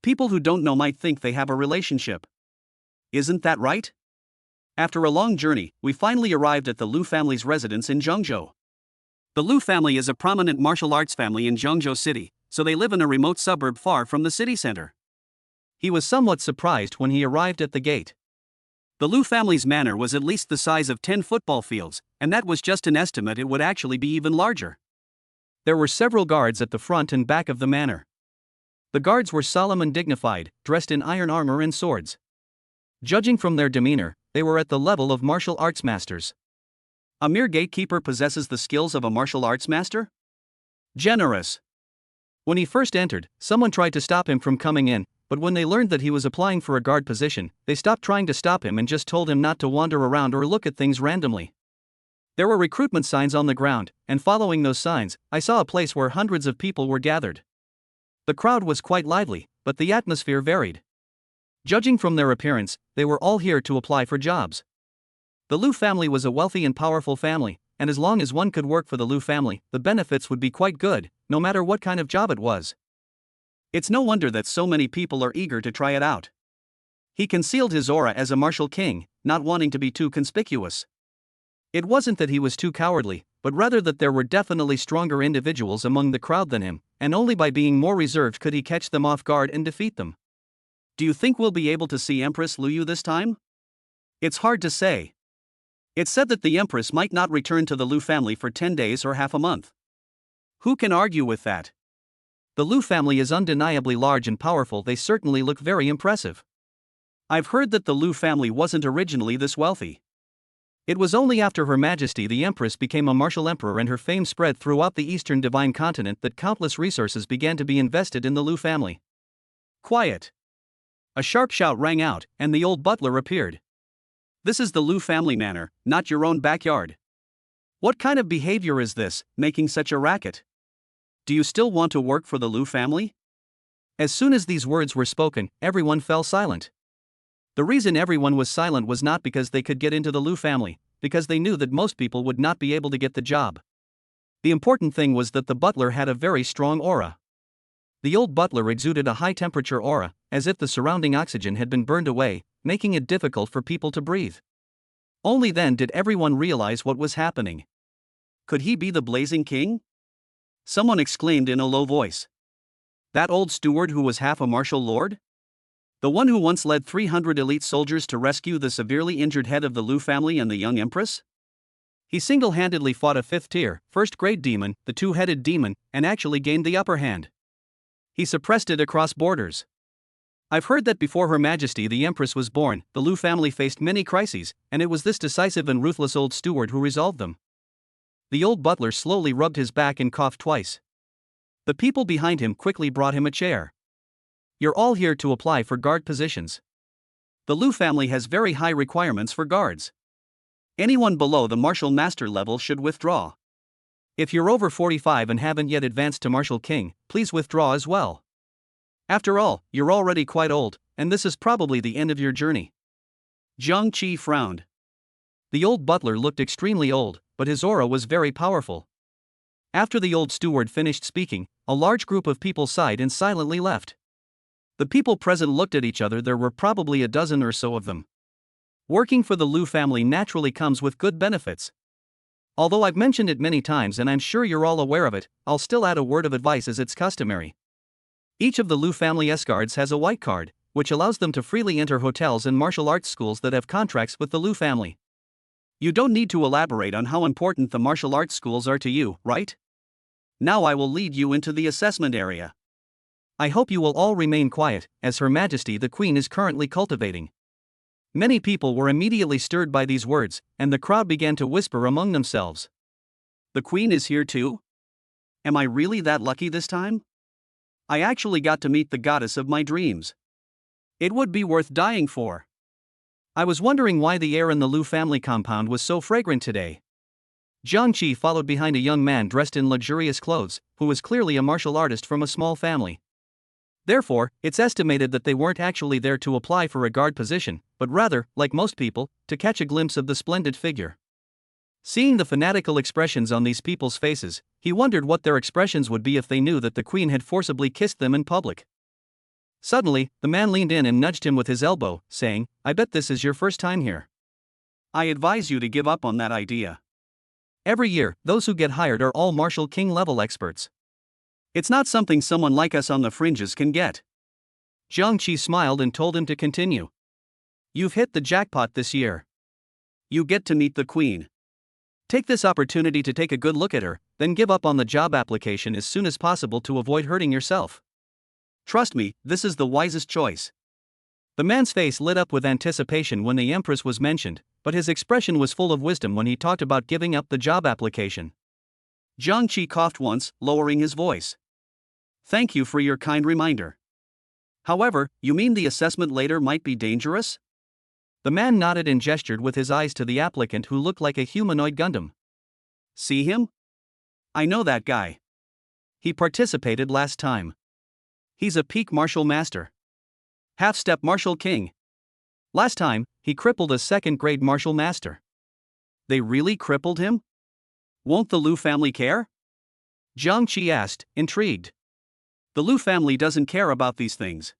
[SPEAKER 1] People who don't know might think they have a relationship. Isn't that right? After a long journey, we finally arrived at the Lu family's residence in Zhengzhou. The Lu family is a prominent martial arts family in Zhengzhou City, so they live in a remote suburb far from the city center. He was somewhat surprised when he arrived at the gate. The Lu family's manor was at least the size of 10 football fields, and that was just an estimate. It would actually be even larger. There were several guards at the front and back of the manor. The guards were solemn and dignified, dressed in iron armor and swords. Judging from their demeanor, they were at the level of martial arts masters. A mere gatekeeper possesses the skills of a martial arts master? Generous. When he first entered, someone tried to stop him from coming in, but when they learned that he was applying for a guard position, they stopped trying to stop him and just told him not to wander around or look at things randomly. There were recruitment signs on the ground, and following those signs, I saw a place where hundreds of people were gathered. The crowd was quite lively, but the atmosphere varied. Judging from their appearance, they were all here to apply for jobs. The Lu family was a wealthy and powerful family, and as long as one could work for the Lu family, the benefits would be quite good, no matter what kind of job it was. It's no wonder that so many people are eager to try it out. He concealed his aura as a martial king, not wanting to be too conspicuous. It wasn't that he was too cowardly, but rather that there were definitely stronger individuals among the crowd than him, and only by being more reserved could he catch them off guard and defeat them. Do you think we'll be able to see Empress Lu Yu this time? It's hard to say. It's said that the Empress might not return to the Lu family for 10 days or half a month. Who can argue with that? The Lu family is undeniably large and powerful. They certainly look very impressive. I've heard that the Lu family wasn't originally this wealthy. It was only after Her Majesty the Empress became a martial emperor and her fame spread throughout the Eastern Divine Continent that countless resources began to be invested in the Lu family. Quiet! A sharp shout rang out, and the old butler appeared. This is the Lu family manor, not your own backyard. What kind of behavior is this, making such a racket? Do you still want to work for the Lu family? As soon as these words were spoken, everyone fell silent. The reason everyone was silent was not because they could get into the Lu family, because they knew that most people would not be able to get the job. The important thing was that the butler had a very strong aura. The old butler exuded a high-temperature aura, as if the surrounding oxygen had been burned away, making it difficult for people to breathe. Only then did everyone realize what was happening. Could he be the Blazing King? Someone exclaimed in a low voice. That old steward who was half a martial lord? The one who once led 300 elite soldiers to rescue the severely injured head of the Lu family and the young empress? He single-handedly fought a fifth-tier, first-grade demon, the two-headed demon, and actually gained the upper hand. He suppressed it across borders. I've heard that before Her Majesty the Empress was born, the Liu family faced many crises, and it was this decisive and ruthless old steward who resolved them. The old butler slowly rubbed his back and coughed twice. The people behind him quickly brought him a chair. You're all here to apply for guard positions. The Liu family has very high requirements for guards. Anyone below the Martial Master level should withdraw. If you're over 45 and haven't yet advanced to Martial King, please withdraw as well. After all, you're already quite old, and this is probably the end of your journey. Jiang Qi frowned. The old butler looked extremely old, but his aura was very powerful. After the old steward finished speaking, a large group of people sighed and silently left. The people present looked at each other. There were probably a dozen or so of them. Working for the Liu family naturally comes with good benefits. Although I've mentioned it many times and I'm sure you're all aware of it, I'll still add a word of advice as it's customary. Each of the Liu family S-guards has a white card, which allows them to freely enter hotels and martial arts schools that have contracts with the Liu family. You don't need to elaborate on how important the martial arts schools are to you, right? Now I will lead you into the assessment area. I hope you will all remain quiet, as Her Majesty the Queen is currently cultivating. Many people were immediately stirred by these words, and the crowd began to whisper among themselves. The Queen is here too? Am I really that lucky this time? I actually got to meet the goddess of my dreams. It would be worth dying for. I was wondering why the air in the Liu family compound was so fragrant today. Jiang Qi followed behind a young man dressed in luxurious clothes, who was clearly a martial artist from a small family. Therefore, it's estimated that they weren't actually there to apply for a guard position, but rather, like most people, to catch a glimpse of the splendid figure. Seeing the fanatical expressions on these people's faces, he wondered what their expressions would be if they knew that the Queen had forcibly kissed them in public. Suddenly, the man leaned in and nudged him with his elbow, saying, I bet this is your first time here. I advise you to give up on that idea. Every year, those who get hired are all Martial King level experts. It's not something someone like us on the fringes can get. Jiang Qi smiled and told him to continue. You've hit the jackpot this year. You get to meet the Queen. Take this opportunity to take a good look at her, then give up on the job application as soon as possible to avoid hurting yourself. Trust me, this is the wisest choice. The man's face lit up with anticipation when the Empress was mentioned, but his expression was full of wisdom when he talked about giving up the job application. Jiang Qi coughed once, lowering his voice. Thank you for your kind reminder. However, you mean the assessment later might be dangerous? The man nodded and gestured with his eyes to the applicant who looked like a humanoid Gundam. See him? I know that guy. He participated last time. He's a peak martial master. Half-step martial king. Last time, he crippled a second-grade martial master. They really crippled him? Won't the Liu family care? Jiang Qi asked, intrigued. The Liu family doesn't care about these things.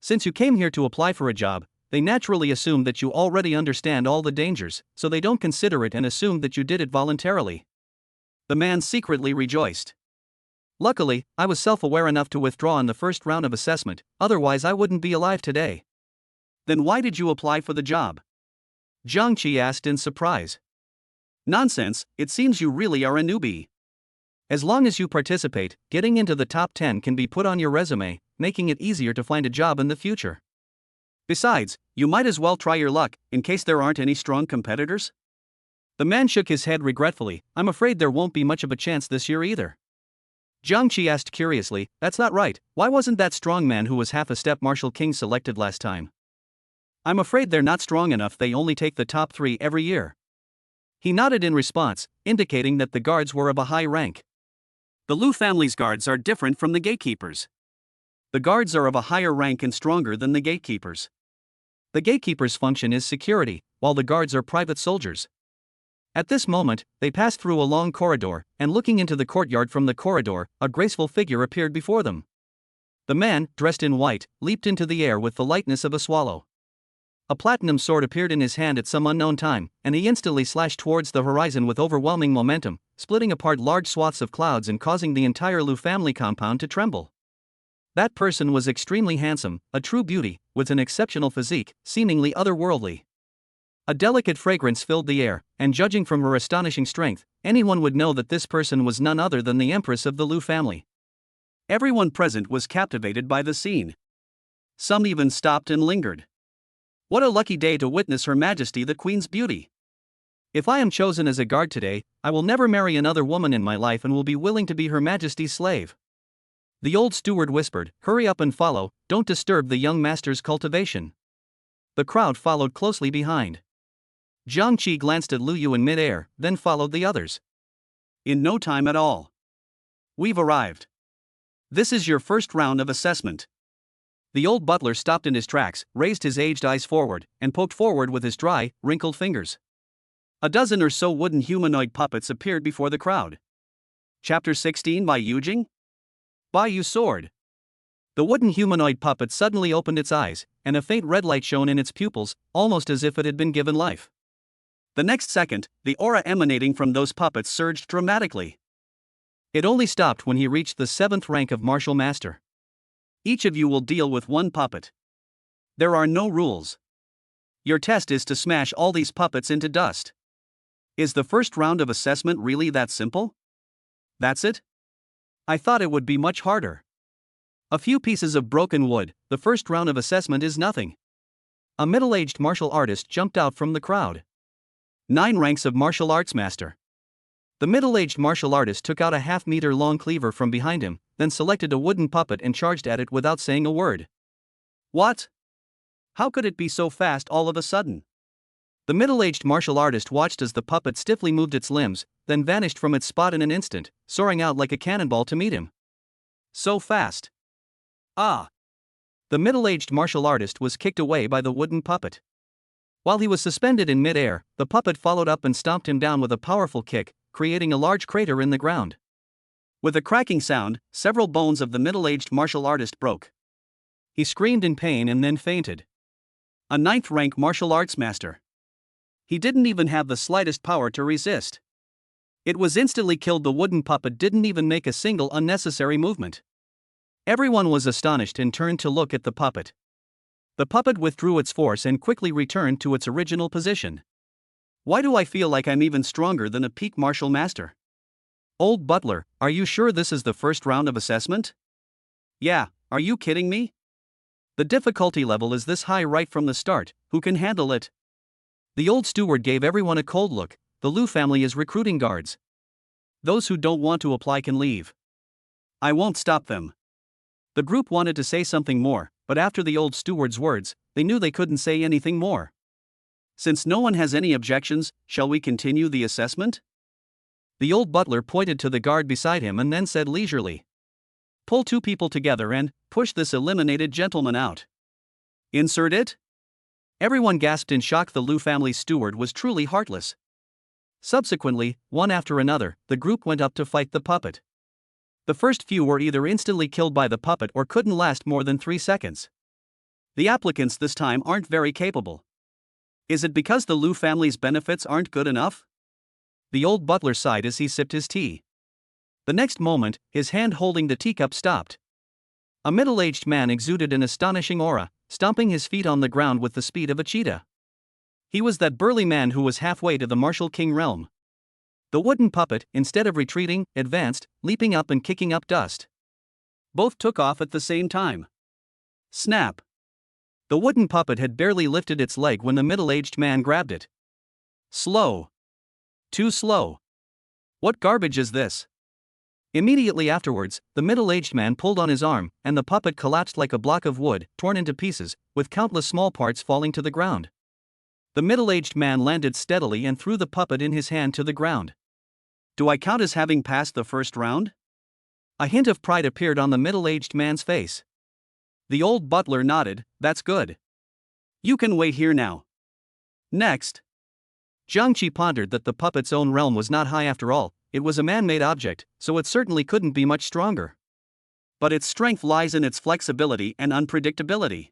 [SPEAKER 1] Since you came here to apply for a job, they naturally assume that you already understand all the dangers, so they don't consider it and assume that you did it voluntarily. The man secretly rejoiced. Luckily, I was self-aware enough to withdraw in the first round of assessment, otherwise I wouldn't be alive today. Then why did you apply for the job? Jiang Qi asked in surprise. Nonsense, it seems you really are a newbie. As long as you participate, getting into the top 10 can be put on your resume, making it easier to find a job in the future. Besides, you might as well try your luck, in case there aren't any strong competitors. The man shook his head regretfully. I'm afraid there won't be much of a chance this year either. Jiang Qi asked curiously, that's not right, why wasn't that strong man who was half a step Martial King selected last time? I'm afraid they're not strong enough, they only take the top 3 every year. He nodded in response, indicating that the guards were of a high rank. The Liu family's guards are different from the gatekeepers. The guards are of a higher rank and stronger than the gatekeepers. The gatekeeper's function is security, while the guards are private soldiers. At this moment, they passed through a long corridor, and looking into the courtyard from the corridor, a graceful figure appeared before them. The man, dressed in white, leaped into the air with the lightness of a swallow. A platinum sword appeared in his hand at some unknown time, and he instantly slashed towards the horizon with overwhelming momentum, splitting apart large swaths of clouds and causing the entire Liu family compound to tremble. That person was extremely handsome, a true beauty, with an exceptional physique, seemingly otherworldly. A delicate fragrance filled the air, and judging from her astonishing strength, anyone would know that this person was none other than the Empress of the Liu family. Everyone present was captivated by the scene. Some even stopped and lingered. What a lucky day to witness Her Majesty the Queen's beauty. If I am chosen as a guard today, I will never marry another woman in my life and will be willing to be Her Majesty's slave. The old steward whispered, "Hurry up and follow, don't disturb the young master's cultivation." The crowd followed closely behind. Jiang Qi glanced at Lu Yu in mid-air, then followed the others. In no time at all. We've arrived. This is your first round of assessment. The old butler stopped in his tracks, raised his aged eyes forward, and poked forward with his dry, wrinkled fingers. A dozen or so wooden humanoid puppets appeared before the crowd. Chapter 16 by Yujing? Bai Yu Sword. The wooden humanoid puppet suddenly opened its eyes, and a faint red light shone in its pupils, almost as if it had been given life. The next second, the aura emanating from those puppets surged dramatically. It only stopped when he reached the 7th rank of Martial Master. Each of you will deal with one puppet. There are no rules. Your test is to smash all these puppets into dust. Is the first round of assessment really that simple? That's it? I thought it would be much harder. A few pieces of broken wood, the first round of assessment is nothing. A middle-aged martial artist jumped out from the crowd. 9 ranks of martial arts master. The middle-aged martial artist took out a half-meter-long cleaver from behind him, then selected a wooden puppet and charged at it without saying a word. What? How could it be so fast all of a sudden? The middle-aged martial artist watched as the puppet stiffly moved its limbs, then vanished from its spot in an instant, soaring out like a cannonball to meet him. So fast. Ah! The middle-aged martial artist was kicked away by the wooden puppet. While he was suspended in mid-air, the puppet followed up and stomped him down with a powerful kick, creating a large crater in the ground. With a cracking sound, several bones of the middle-aged martial artist broke. He screamed in pain and then fainted. A 9th rank martial arts master. He didn't even have the slightest power to resist. It was instantly killed. The wooden puppet didn't even make a single unnecessary movement. Everyone was astonished and turned to look at the puppet. The puppet withdrew its force and quickly returned to its original position. Why do I feel like I'm even stronger than a peak martial master? Old butler, are you sure this is the first round of assessment? Yeah, are you kidding me? The difficulty level is this high right from the start, who can handle it? The old steward gave everyone a cold look. The Liu family is recruiting guards. Those who don't want to apply can leave. I won't stop them. The group wanted to say something more, but after the old steward's words, they knew they couldn't say anything more. Since no one has any objections, shall we continue the assessment? The old butler pointed to the guard beside him and then said leisurely, "Pull 2 people together and push this eliminated gentleman out." Insert it? Everyone gasped in shock. The Liu family's steward was truly heartless. Subsequently, one after another, the group went up to fight the puppet. The first few were either instantly killed by the puppet or couldn't last more than 3 seconds. The applicants this time aren't very capable. Is it because the Liu family's benefits aren't good enough? The old butler sighed as he sipped his tea. The next moment, his hand holding the teacup stopped. A middle-aged man exuded an astonishing aura, stomping his feet on the ground with the speed of a cheetah. He was that burly man who was halfway to the martial king realm. The wooden puppet, instead of retreating, advanced, leaping up and kicking up dust. Both took off at the same time. Snap! The wooden puppet had barely lifted its leg when the middle-aged man grabbed it. Slow. Too slow. What garbage is this? Immediately afterwards, the middle-aged man pulled on his arm, and the puppet collapsed like a block of wood, torn into pieces, with countless small parts falling to the ground. The middle-aged man landed steadily and threw the puppet in his hand to the ground. Do I count as having passed the first round? A hint of pride appeared on the middle-aged man's face. The old butler nodded. That's good. You can wait here now. Next. Jiang Qi pondered that the puppet's own realm was not high after all. It was a man-made object, so it certainly couldn't be much stronger. But its strength lies in its flexibility and unpredictability.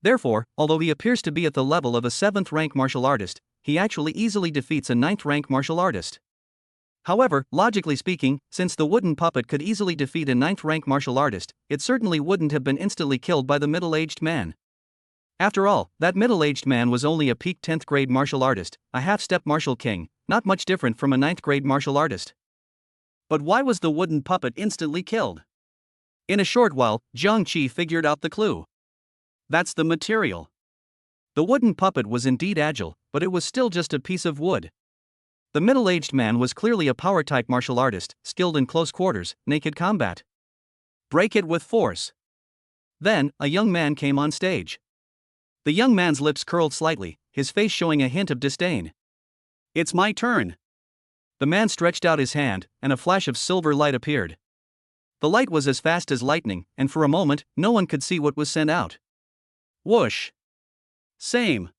[SPEAKER 1] Therefore, although he appears to be at the level of a 7th rank martial artist, he actually easily defeats a 9th rank martial artist. However, logically speaking, since the wooden puppet could easily defeat a 9th rank martial artist, it certainly wouldn't have been instantly killed by the middle-aged man. After all, that middle-aged man was only a peak 10th grade martial artist, a half-step martial king, not much different from a 9th grade martial artist. But why was the wooden puppet instantly killed? In a short while, Jiang Qi figured out the clue. That's the material. The wooden puppet was indeed agile, but it was still just a piece of wood. The middle-aged man was clearly a power-type martial artist, skilled in close quarters, naked combat. Break it with force. Then, a young man came on stage. The young man's lips curled slightly, his face showing a hint of disdain. It's my turn. The man stretched out his hand, and a flash of silver light appeared. The light was as fast as lightning, and for a moment, no one could see what was sent out. Whoosh! Same.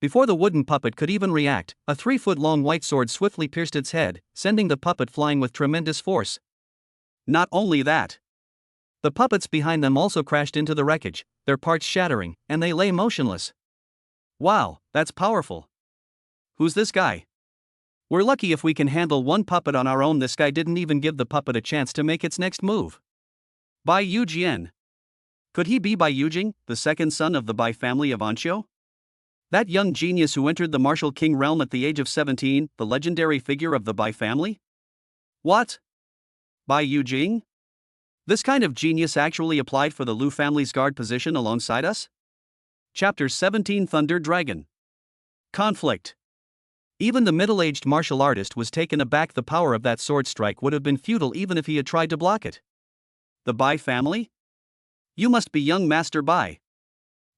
[SPEAKER 1] Before the wooden puppet could even react, a 3-foot-long white sword swiftly pierced its head, sending the puppet flying with tremendous force. Not only that. The puppets behind them also crashed into the wreckage, their parts shattering, and they lay motionless. Wow, that's powerful. Who's this guy? We're lucky if we can handle one puppet on our own. This guy didn't even give the puppet a chance to make its next move. Bai Yujian. Could he be Bai Yujing, the second son of the Bai family of Anqiu? That young genius who entered the martial king realm at the age of 17, the legendary figure of the Bai family? What? Bai Yujing? This kind of genius actually applied for the Lu family's guard position alongside us? Chapter 17 Thunder Dragon. Conflict. Even the middle-aged martial artist was taken aback. The power of that sword strike would have been futile even if he had tried to block it. The Bai family? You must be young Master Bai.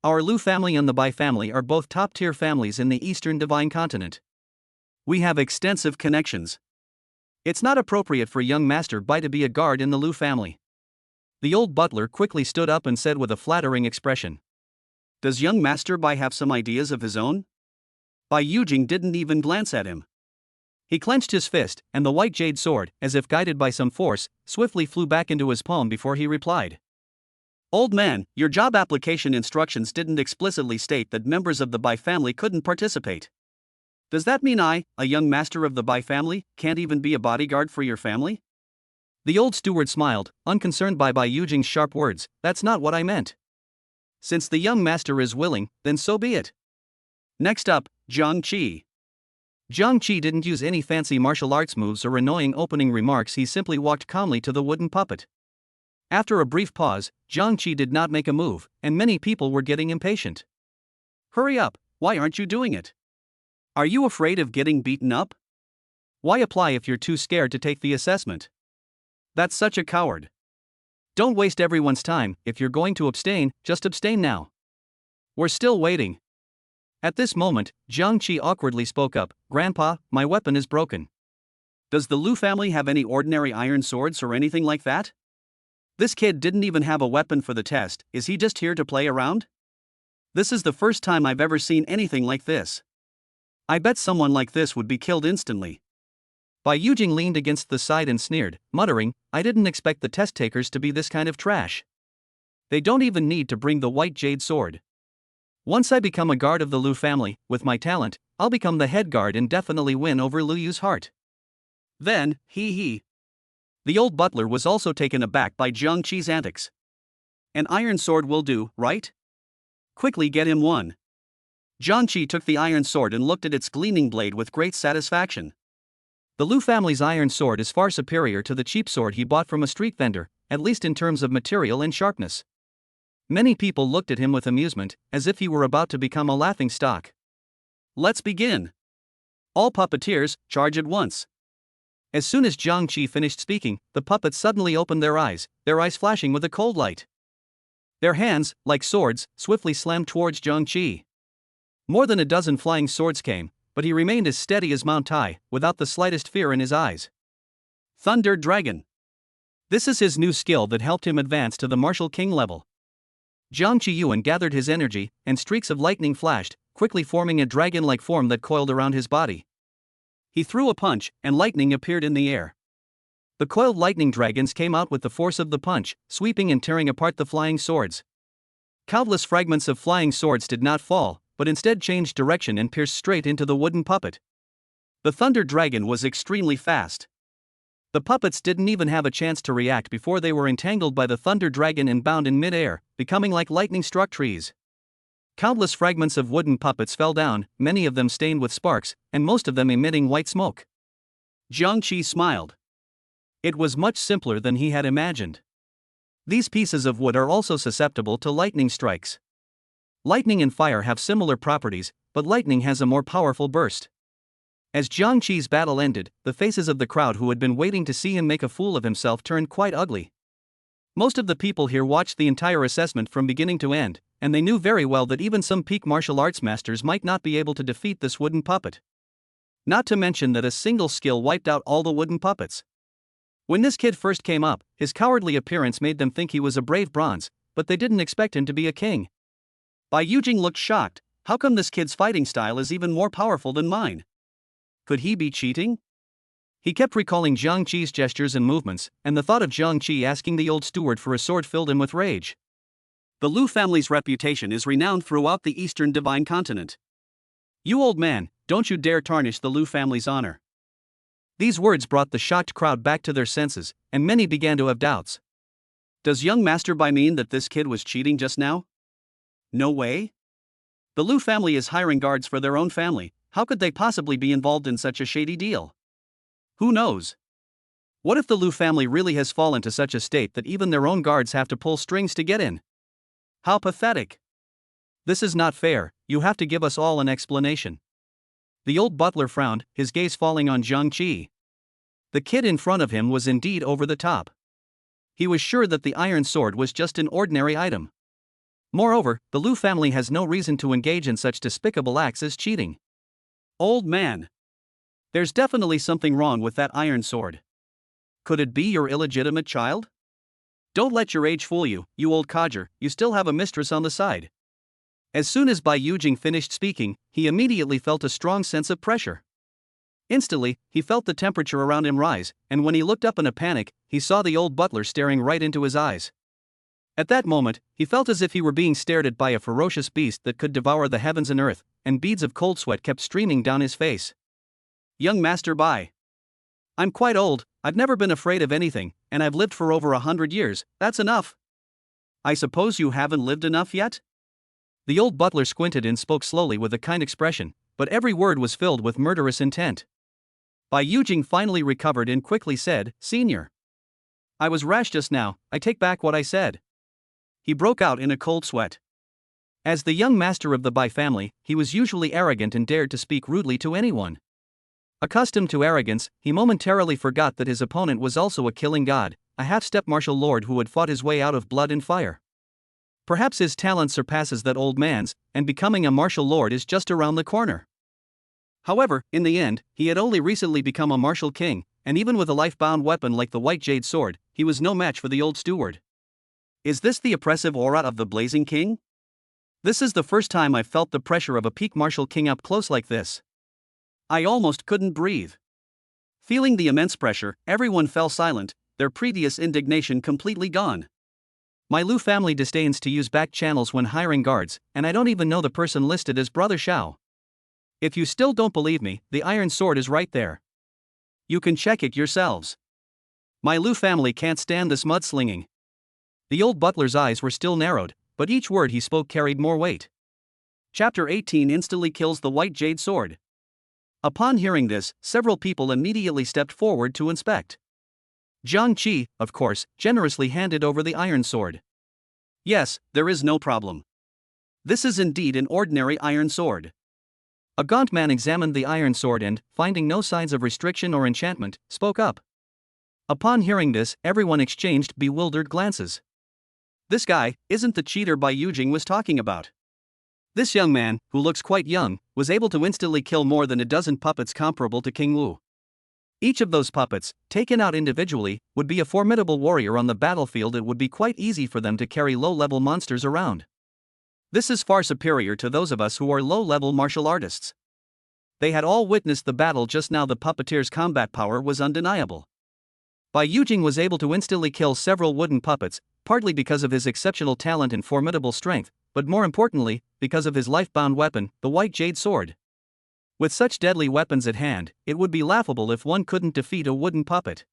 [SPEAKER 1] Our Lu family and the Bai family are both top-tier families in the Eastern Divine Continent. We have extensive connections. It's not appropriate for young Master Bai to be a guard in the Lu family. The old butler quickly stood up and said with a flattering expression. Does young Master Bai have some ideas of his own? Bai Yujing didn't even glance at him. He clenched his fist, and the white jade sword, as if guided by some force, swiftly flew back into his palm before he replied. Old man, your job application instructions didn't explicitly state that members of the Bai family couldn't participate. Does that mean I, a young master of the Bai family, can't even be a bodyguard for your family? The old steward smiled, unconcerned by Bai Yujing's sharp words. That's not what I meant. Since the young master is willing, then so be it. Next up, Zhang Qi. Zhang Qi didn't use any fancy martial arts moves or annoying opening remarks. He simply walked calmly to the wooden puppet. After a brief pause, Zhang Qi did not make a move, and many people were getting impatient. Hurry up, why aren't you doing it? Are you afraid of getting beaten up? Why apply if you're too scared to take the assessment? That's such a coward. Don't waste everyone's time. If you're going to abstain, just abstain now. We're still waiting. At this moment, Zhang Qi awkwardly spoke up. Grandpa, my weapon is broken. Does the Lu family have any ordinary iron swords or anything like that? This kid didn't even have a weapon for the test. Is he just here to play around? This is the first time I've ever seen anything like this. I bet someone like this would be killed instantly. Bai Yujing leaned against the side and sneered, muttering, I didn't expect the test takers to be this kind of trash. They don't even need to bring the white jade sword. Once I become a guard of the Lu family, with my talent, I'll become the head guard and definitely win over Lu Yu's heart. Then, he. The old butler was also taken aback by Zhang Qi's antics. An iron sword will do, right? Quickly get him one. Zhang Qi took the iron sword and looked at its gleaming blade with great satisfaction. The Lu family's iron sword is far superior to the cheap sword he bought from a street vendor, at least in terms of material and sharpness. Many people looked at him with amusement, as if he were about to become a laughing stock. Let's begin. All puppeteers, charge at once. As soon as Zhang Qi finished speaking, the puppets suddenly opened their eyes flashing with a cold light. Their hands, like swords, swiftly slammed towards Zhang Qi. More than a dozen flying swords came, but he remained as steady as Mount Tai, without the slightest fear in his eyes. Thunder Dragon. This is his new skill that helped him advance to the martial king level. Zhang Qiyuan gathered his energy, and streaks of lightning flashed, quickly forming a dragon-like form that coiled around his body. He threw a punch, and lightning appeared in the air. The coiled lightning dragons came out with the force of the punch, sweeping and tearing apart the flying swords. Countless fragments of flying swords did not fall, but instead changed direction and pierced straight into the wooden puppet. The Thunder Dragon was extremely fast. The puppets didn't even have a chance to react before they were entangled by the Thunder Dragon and bound in mid-air, becoming like lightning-struck trees. Countless fragments of wooden puppets fell down, many of them stained with sparks, and most of them emitting white smoke. Zhang Qi smiled. It was much simpler than he had imagined. These pieces of wood are also susceptible to lightning strikes. Lightning and fire have similar properties, but lightning has a more powerful burst. As Jiang Qi's battle ended, the faces of the crowd who had been waiting to see him make a fool of himself turned quite ugly. Most of the people here watched the entire assessment from beginning to end, and they knew very well that even some peak martial arts masters might not be able to defeat this wooden puppet. Not to mention that a single skill wiped out all the wooden puppets. When this kid first came up, his cowardly appearance made them think he was a brave bronze, but they didn't expect him to be a king. Bai Yujing looked shocked. How come this kid's fighting style is even more powerful than mine? Could he be cheating? He kept recalling Jiang Qi's gestures and movements, and the thought of Jiang Qi asking the old steward for a sword filled him with rage. The Lu family's reputation is renowned throughout the Eastern Divine Continent. You old man, don't you dare tarnish the Lu family's honor. These words brought the shocked crowd back to their senses, and many began to have doubts. Does young Master Bai mean that this kid was cheating just now? No way. The Lu family is hiring guards for their own family. How could they possibly be involved in such a shady deal? Who knows? What if the Lu family really has fallen to such a state that even their own guards have to pull strings to get in? How pathetic. This is not fair, you have to give us all an explanation. The old butler frowned, his gaze falling on Jiang Qi. The kid in front of him was indeed over the top. He was sure that the iron sword was just an ordinary item. Moreover, the Lu family has no reason to engage in such despicable acts as cheating. Old man. There's definitely something wrong with that iron sword. Could it be your illegitimate child? Don't let your age fool you, you old codger, you still have a mistress on the side. As soon as Bai Yujing finished speaking, he immediately felt a strong sense of pressure. Instantly, he felt the temperature around him rise, and when he looked up in a panic, he saw the old butler staring right into his eyes. At that moment, he felt as if he were being stared at by a ferocious beast that could devour the heavens and earth, and beads of cold sweat kept streaming down his face. Young Master Bai. I'm quite old, I've never been afraid of anything, and I've lived for over 100 years, that's enough. I suppose you haven't lived enough yet? The old butler squinted and spoke slowly with a kind expression, but every word was filled with murderous intent. Bai Yujing finally recovered and quickly said, Senior. I was rash just now, I take back what I said. He broke out in a cold sweat. As the young master of the Bai family, he was usually arrogant and dared to speak rudely to anyone. Accustomed to arrogance, he momentarily forgot that his opponent was also a killing god, a half-step martial lord who had fought his way out of blood and fire. Perhaps his talent surpasses that old man's, and becoming a martial lord is just around the corner. However, in the end, he had only recently become a martial king, and even with a life-bound weapon like the white jade sword, he was no match for the old steward. Is this the oppressive aura of the blazing king? This is the first time I've felt the pressure of a peak martial king up close like this. I almost couldn't breathe. Feeling the immense pressure, everyone fell silent, their previous indignation completely gone. My Lu family disdains to use back channels when hiring guards, and I don't even know the person listed as Brother Xiao. If you still don't believe me, the iron sword is right there. You can check it yourselves. My Lu family can't stand this mudslinging. The old butler's eyes were still narrowed, but each word he spoke carried more weight. Chapter 18 instantly kills the white jade sword. Upon hearing this, several people immediately stepped forward to inspect. Jiang Qi, of course, generously handed over the iron sword. Yes, there is no problem. This is indeed an ordinary iron sword. A gaunt man examined the iron sword and, finding no signs of restriction or enchantment, spoke up. Upon hearing this, everyone exchanged bewildered glances. This guy isn't the cheater Bai Yujing was talking about. This young man, who looks quite young, was able to instantly kill more than a dozen puppets comparable to King Wu. Each of those puppets, taken out individually, would be a formidable warrior on the battlefield. It would be quite easy for them to carry low-level monsters around. This is far superior to those of us who are low-level martial artists. They had all witnessed the battle just now. The puppeteer's combat power was undeniable. Bai Yujing was able to instantly kill several wooden puppets, partly because of his exceptional talent and formidable strength, but more importantly, because of his life-bound weapon, the white jade sword. With such deadly weapons at hand, it would be laughable if one couldn't defeat a wooden puppet.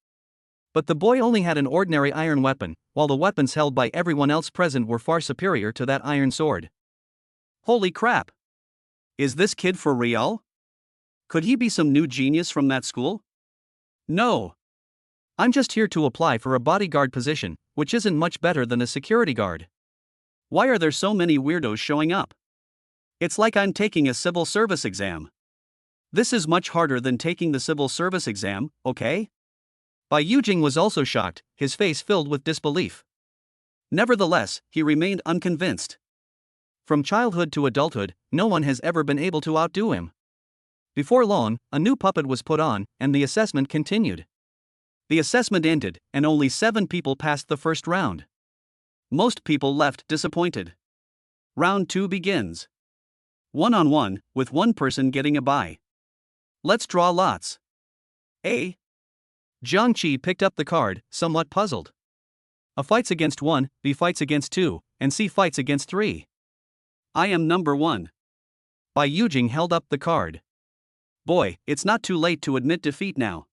[SPEAKER 1] But the boy only had an ordinary iron weapon, while the weapons held by everyone else present were far superior to that iron sword. Holy crap! Is this kid for real? Could he be some new genius from that school? No. I'm just here to apply for a bodyguard position, which isn't much better than a security guard. Why are there so many weirdos showing up? It's like I'm taking a civil service exam. This is much harder than taking the civil service exam, okay? Bai Yujing was also shocked, his face filled with disbelief. Nevertheless, he remained unconvinced. From childhood to adulthood, no one has ever been able to outdo him. Before long, a new puppet was put on, and the assessment continued. The assessment ended, and only 7 people passed the first round. Most people left disappointed. Round 2 begins. One-on-one, with one person getting a bye. Let's draw lots. A. Jiang Qi picked up the card, somewhat puzzled. A fights against 1, B fights against 2, and C fights against 3. I am number 1. Bai Yujing held up the card. Boy, it's not too late to admit defeat now.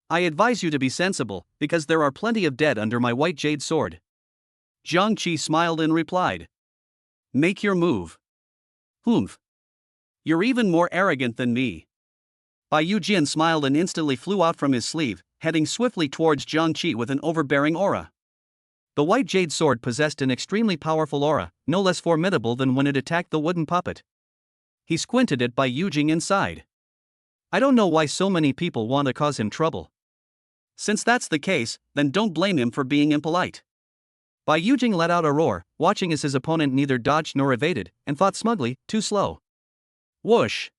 [SPEAKER 1] I advise you to be sensible, because there are plenty of dead under my white jade sword. Jiang Qi smiled and replied. Make your move. Humph. You're even more arrogant than me. Bai Yujin smiled and instantly flew out from his sleeve, heading swiftly towards Jiang Qi with an overbearing aura. The white jade sword possessed an extremely powerful aura, no less formidable than when it attacked the wooden puppet. He squinted at Bai Yujing inside. I don't know why so many people want to cause him trouble. Since that's the case, then don't blame him for being impolite. Bai Yujing let out a roar, watching as his opponent neither dodged nor evaded, and thought smugly, too slow. Whoosh!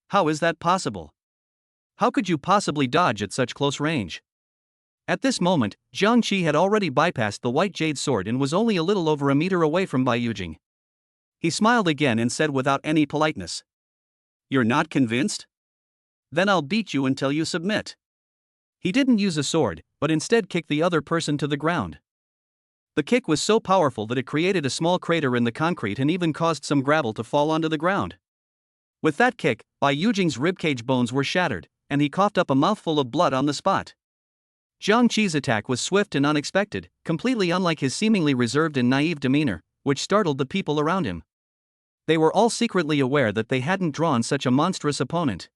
[SPEAKER 1] How is that possible? How could you possibly dodge at such close range? At this moment, Jiang Qi had already bypassed the white jade sword and was only a little over a meter away from Bai Yujing. He smiled again and said without any politeness. You're not convinced? Then I'll beat you until you submit. He didn't use a sword, but instead kicked the other person to the ground. The kick was so powerful that it created a small crater in the concrete and even caused some gravel to fall onto the ground. With that kick, Bai Yujing's ribcage bones were shattered, and he coughed up a mouthful of blood on the spot. Jiang Qi's attack was swift and unexpected, completely unlike his seemingly reserved and naive demeanor, which startled the people around him. They were all secretly aware that they hadn't drawn such a monstrous opponent.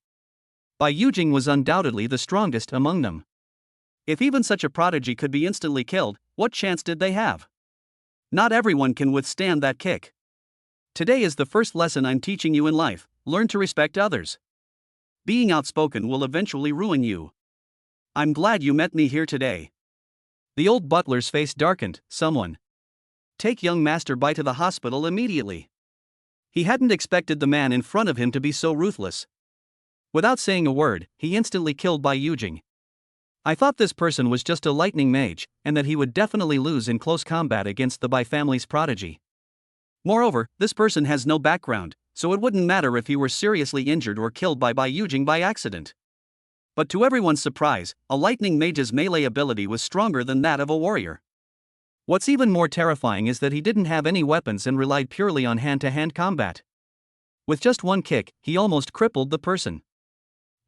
[SPEAKER 1] Bai Yujing was undoubtedly the strongest among them. If even such a prodigy could be instantly killed, what chance did they have? Not everyone can withstand that kick. Today is the first lesson I'm teaching you in life: learn to respect others. Being outspoken will eventually ruin you. I'm glad you met me here today. The old butler's face darkened. Someone. Take young Master Bai to the hospital immediately. He hadn't expected the man in front of him to be so ruthless. Without saying a word, he instantly killed Bai Yujing. I thought this person was just a lightning mage, and that he would definitely lose in close combat against the Bai family's prodigy. Moreover, this person has no background, so it wouldn't matter if he were seriously injured or killed by Bai Yujing by accident. But to everyone's surprise, a lightning mage's melee ability was stronger than that of a warrior. What's even more terrifying is that he didn't have any weapons and relied purely on hand-to-hand combat. With just one kick, he almost crippled the person.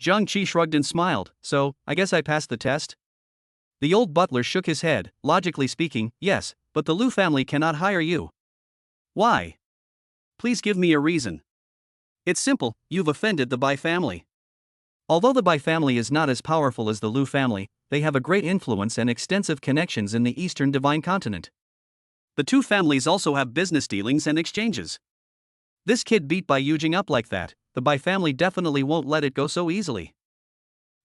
[SPEAKER 1] Jiang Qi shrugged and smiled. So, I guess I passed the test? The old butler shook his head. Logically speaking, yes, but the Lu family cannot hire you. Why? Please give me a reason. It's simple, you've offended the Bai family. Although the Bai family is not as powerful as the Lu family, they have a great influence and extensive connections in the Eastern Divine Continent. The two families also have business dealings and exchanges. This kid beat Bai Yujing up like that. The Bai family definitely won't let it go so easily.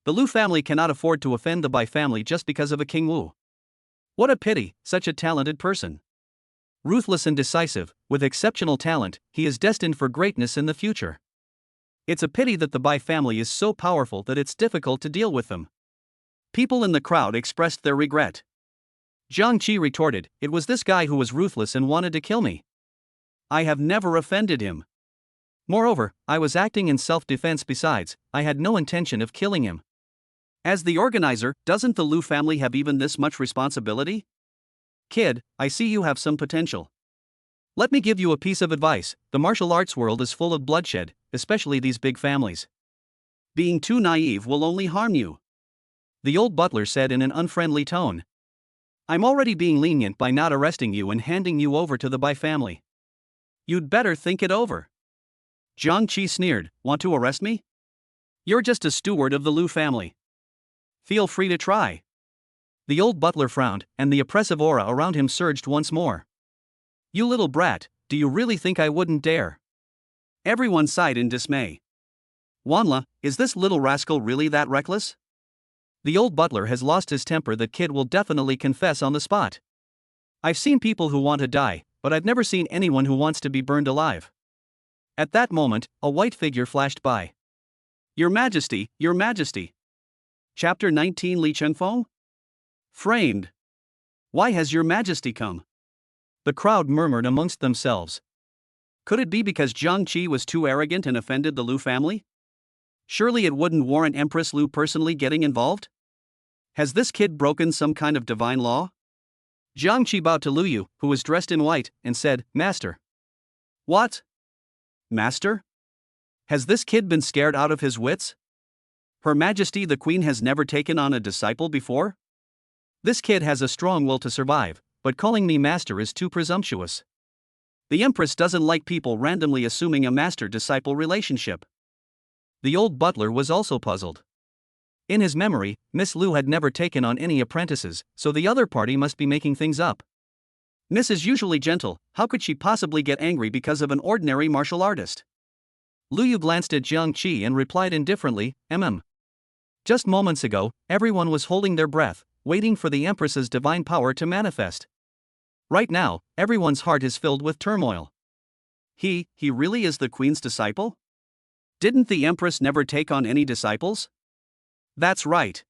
[SPEAKER 1] The Lu family cannot afford to offend the Bai family just because of a King Wu. What a pity, such a talented person. Ruthless and decisive, with exceptional talent, he is destined for greatness in the future. It's a pity that the Bai family is so powerful that it's difficult to deal with them. People in the crowd expressed their regret. Jiang Qi retorted, it was this guy who was ruthless and wanted to kill me. I have never offended him. Moreover, I was acting in self-defense. Besides, I had no intention of killing him. As the organizer, doesn't the Lu family have even this much responsibility? Kid, I see you have some potential. Let me give you a piece of advice: the martial arts world is full of bloodshed, especially these big families. Being too naive will only harm you. The old butler said in an unfriendly tone. I'm already being lenient by not arresting you and handing you over to the Bai family. You'd better think it over. Jiang Qi sneered, want to arrest me? You're just a steward of the Lu family. Feel free to try. The old butler frowned, and the oppressive aura around him surged once more. You little brat, do you really think I wouldn't dare? Everyone sighed in dismay. Wanla, is this little rascal really that reckless? The old butler has lost his temper. That kid will definitely confess on the spot. I've seen people who want to die, but I've never seen anyone who wants to be burned alive. At that moment, a white figure flashed by. Your Majesty, Your Majesty. Chapter 19 Li Chenfeng? Framed. Why has Your Majesty come? The crowd murmured amongst themselves. Could it be because Jiang Qi was too arrogant and offended the Lu family? Surely it wouldn't warrant Empress Lu personally getting involved? Has this kid broken some kind of divine law? Jiang Qi bowed to Lu Yu, who was dressed in white, and said, Master. What? Master? Has this kid been scared out of his wits? Her Majesty the Queen has never taken on a disciple before? This kid has a strong will to survive, but calling me master is too presumptuous. The Empress doesn't like people randomly assuming a master-disciple relationship. The old butler was also puzzled. In his memory, Miss Lu had never taken on any apprentices, so the other party must be making things up. Miss is usually gentle, how could she possibly get angry because of an ordinary martial artist? Lu Yu glanced at Jiang Qi and replied indifferently, Just moments ago, everyone was holding their breath, waiting for the Empress's divine power to manifest. Right now, everyone's heart is filled with turmoil. He really is the Queen's disciple? Didn't the Empress never take on any disciples? That's right.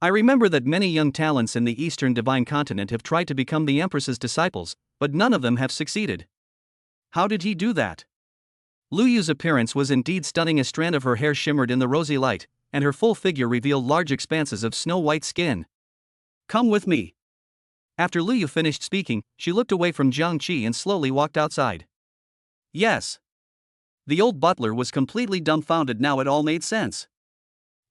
[SPEAKER 1] I remember that many young talents in the Eastern Divine Continent have tried to become the Empress's disciples, but none of them have succeeded. How did he do that? Lu Yu's appearance was indeed stunning. A strand of her hair shimmered in the rosy light, and her full figure revealed large expanses of snow-white skin. Come with me. After Lu Yu finished speaking, she looked away from Jiang Qi and slowly walked outside. Yes. The old butler was completely dumbfounded. Now it all made sense.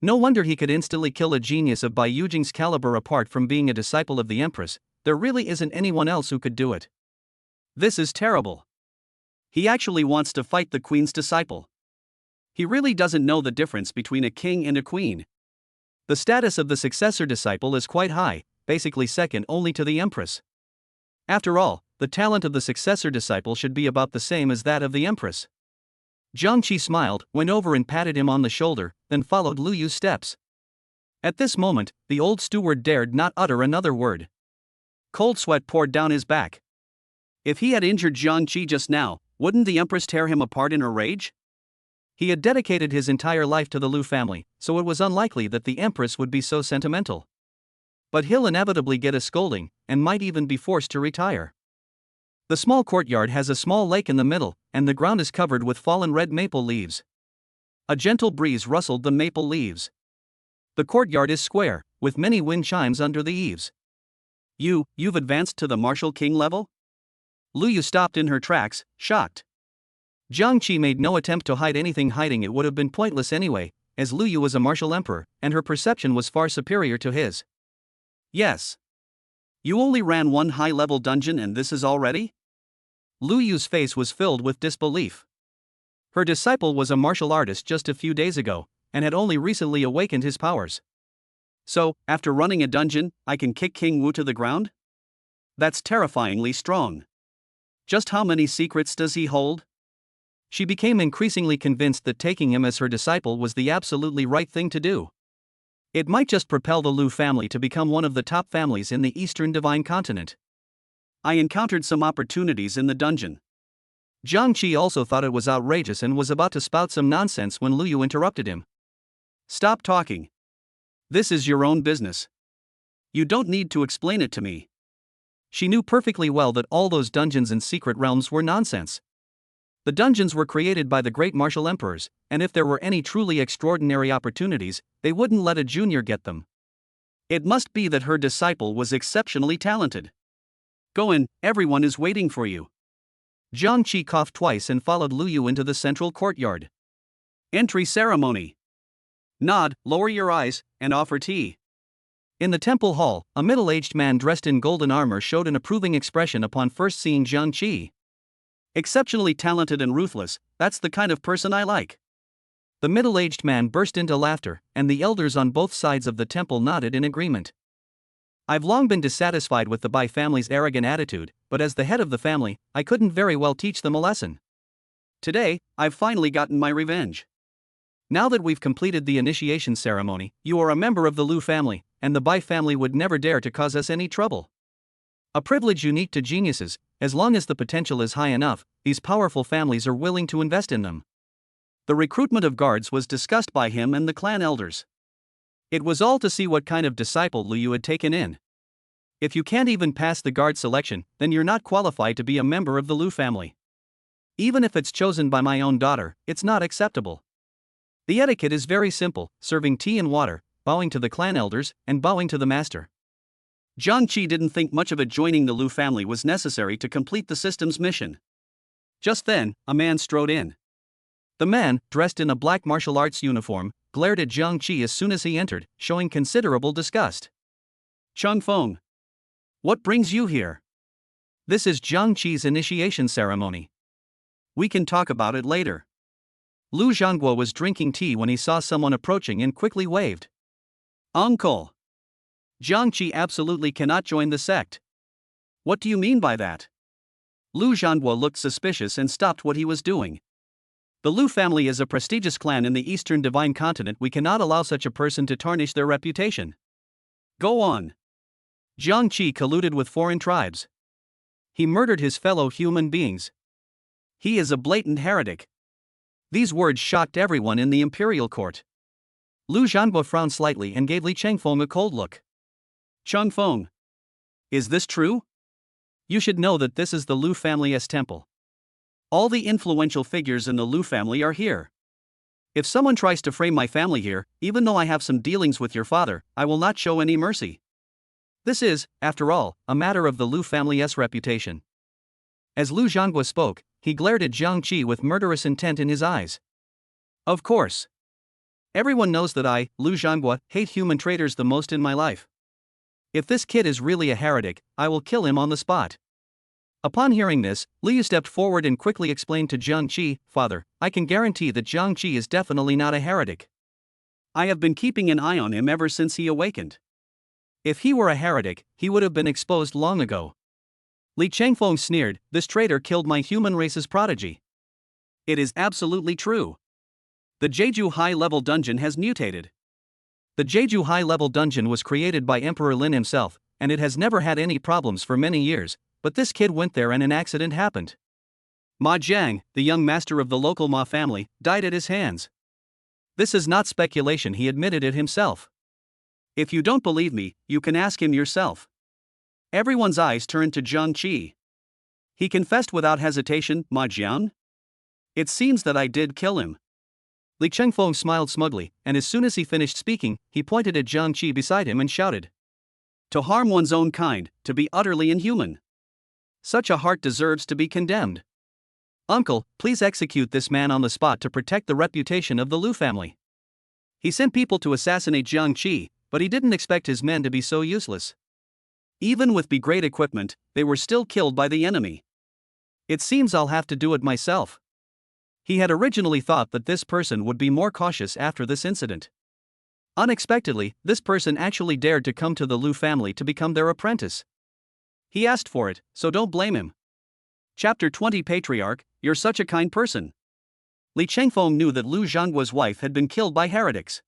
[SPEAKER 1] No wonder he could instantly kill a genius of Bai Yujing's caliber. Apart from being a disciple of the Empress, there really isn't anyone else who could do it. This is terrible. He actually wants to fight the Queen's disciple. He really doesn't know the difference between a king and a queen. The status of the successor disciple is quite high, basically second only to the Empress. After all, the talent of the successor disciple should be about the same as that of the Empress. Jiang Qi smiled, went over and patted him on the shoulder, then followed Lu Yu's steps. At this moment, the old steward dared not utter another word. Cold sweat poured down his back. If he had injured Jiang Qi just now, wouldn't the Empress tear him apart in her rage? He had dedicated his entire life to the Lu family, so it was unlikely that the Empress would be so sentimental. But he'll inevitably get a scolding, and might even be forced to retire. The small courtyard has a small lake in the middle, and the ground is covered with fallen red maple leaves. A gentle breeze rustled the maple leaves. The courtyard is square, with many wind chimes under the eaves. You've advanced to the martial king level? Lu Yu stopped in her tracks, shocked. Jiang Qi made no attempt to hide anything. Hiding it would have been pointless anyway, as Lu Yu was a martial emperor, and her perception was far superior to his. Yes. You only ran one high-level dungeon and this is already? Lu Yu's face was filled with disbelief. Her disciple was a martial artist just a few days ago, and had only recently awakened his powers. So, after running a dungeon, I can kick King Wu to the ground? That's terrifyingly strong. Just how many secrets does he hold? She became increasingly convinced that taking him as her disciple was the absolutely right thing to do. It might just propel the Lu family to become one of the top families in the Eastern Divine Continent. I encountered some opportunities in the dungeon. Jiang Qi also thought it was outrageous and was about to spout some nonsense when Lu Yu interrupted him. Stop talking. This is your own business. You don't need to explain it to me. She knew perfectly well that all those dungeons and secret realms were nonsense. The dungeons were created by the great martial emperors, and if there were any truly extraordinary opportunities, they wouldn't let a junior get them. It must be that her disciple was exceptionally talented. Go in, everyone is waiting for you. Jiang Qi coughed twice and followed Lu Yu into the central courtyard. Entry ceremony. Nod, lower your eyes, and offer tea. In the temple hall, a middle-aged man dressed in golden armor showed an approving expression upon first seeing Jiang Qi. Exceptionally talented and ruthless, that's the kind of person I like. The middle-aged man burst into laughter, and the elders on both sides of the temple nodded in agreement. I've long been dissatisfied with the Bai family's arrogant attitude, but as the head of the family, I couldn't very well teach them a lesson. Today, I've finally gotten my revenge. Now that we've completed the initiation ceremony, you are a member of the Lu family, and the Bai family would never dare to cause us any trouble. A privilege unique to geniuses. As long as the potential is high enough, these powerful families are willing to invest in them. The recruitment of guards was discussed by him and the clan elders. It was all to see what kind of disciple Lu Yu had taken in. If you can't even pass the guard selection, then you're not qualified to be a member of the Lu family. Even if it's chosen by my own daughter, it's not acceptable. The etiquette is very simple: serving tea and water, bowing to the clan elders, and bowing to the master. Jiang Qi didn't think much of it. Joining the Lu family was necessary to complete the system's mission. Just then, a man strode in. The man, dressed in a black martial arts uniform, glared at Jiang Qi as soon as he entered, showing considerable disgust. Chung Feng. What brings you here? This is Jiang Qi's initiation ceremony. We can talk about it later. Lu Zhangguo was drinking tea when he saw someone approaching and quickly waved. Uncle. Jiang Qi absolutely cannot join the sect. What do you mean by that? Lu Zhangguo looked suspicious and stopped what he was doing. The Lu family is a prestigious clan in the Eastern Divine Continent. We cannot allow such a person to tarnish their reputation. Go on. Jiang Qi colluded with foreign tribes. He murdered his fellow human beings. He is a blatant heretic. These words shocked everyone in the imperial court. Lu Zhangguo frowned slightly and gave Li Chengfeng a cold look. Chung Feng. Is this true? You should know that this is the Lu family's temple. All the influential figures in the Lu family are here. If someone tries to frame my family here, even though I have some dealings with your father, I will not show any mercy. This is, after all, a matter of the Lu family's reputation. As Lu Zhangguo spoke, he glared at Jiang Qi with murderous intent in his eyes. Of course. Everyone knows that I, Lu Zhangguo, hate human traitors the most in my life. If this kid is really a heretic, I will kill him on the spot. Upon hearing this, Liu stepped forward and quickly explained to Jiang Qi, Father, I can guarantee that Jiang Qi is definitely not a heretic. I have been keeping an eye on him ever since he awakened. If he were a heretic, he would have been exposed long ago. Li Chengfeng sneered, this traitor killed my human race's prodigy. It is absolutely true. The Jeju high-level dungeon has mutated. The Jeju high-level dungeon was created by Emperor Lin himself, and it has never had any problems for many years, but this kid went there and an accident happened. Ma Jiang, the young master of the local Ma family, died at his hands. This is not speculation, he admitted it himself. If you don't believe me, you can ask him yourself. Everyone's eyes turned to Jiang Qi. He confessed without hesitation, Ma Jiang? It seems that I did kill him. Li Chengfeng smiled smugly, and as soon as he finished speaking, he pointed at Jiang Qi beside him and shouted. To harm one's own kind, to be utterly inhuman. Such a heart deserves to be condemned. Uncle, please execute this man on the spot to protect the reputation of the Lu family. He sent people to assassinate Jiang Qi, but he didn't expect his men to be so useless. Even with great equipment, they were still killed by the enemy. It seems I'll have to do it myself. He had originally thought that this person would be more cautious after this incident. Unexpectedly, this person actually dared to come to the Lu family to become their apprentice. He asked for it, so don't blame him. Chapter 20 Patriarch, you're such a kind person. Li Chengfeng knew that Lu Zhangguo's wife had been killed by heretics.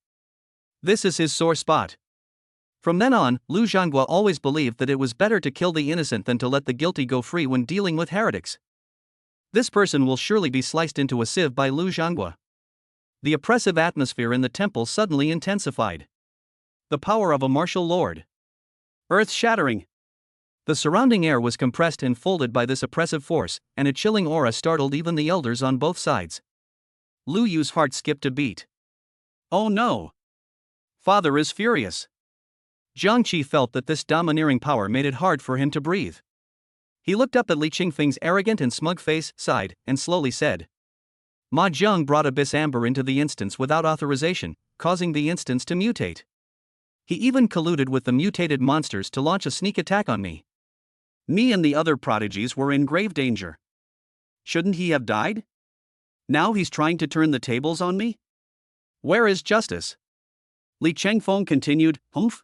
[SPEAKER 1] This is his sore spot. From then on, Lu Zhangguo always believed that it was better to kill the innocent than to let the guilty go free when dealing with heretics. This person will surely be sliced into a sieve by Lu Zhangguo. The oppressive atmosphere in the temple suddenly intensified. The power of a martial lord. Earth-shattering. The surrounding air was compressed and folded by this oppressive force, and a chilling aura startled even the elders on both sides. Lu Yu's heart skipped a beat. Oh no! Father is furious. Jiang Qi felt that this domineering power made it hard for him to breathe. He looked up at Li Chengfeng's arrogant and smug face, sighed, and slowly said. Ma Jiang brought abyss amber into the instance without authorization, causing the instance to mutate. He even colluded with the mutated monsters to launch a sneak attack on me. Me and the other prodigies were in grave danger. Shouldn't he have died? Now he's trying to turn the tables on me? Where is justice? Li Chengfeng continued, Humph?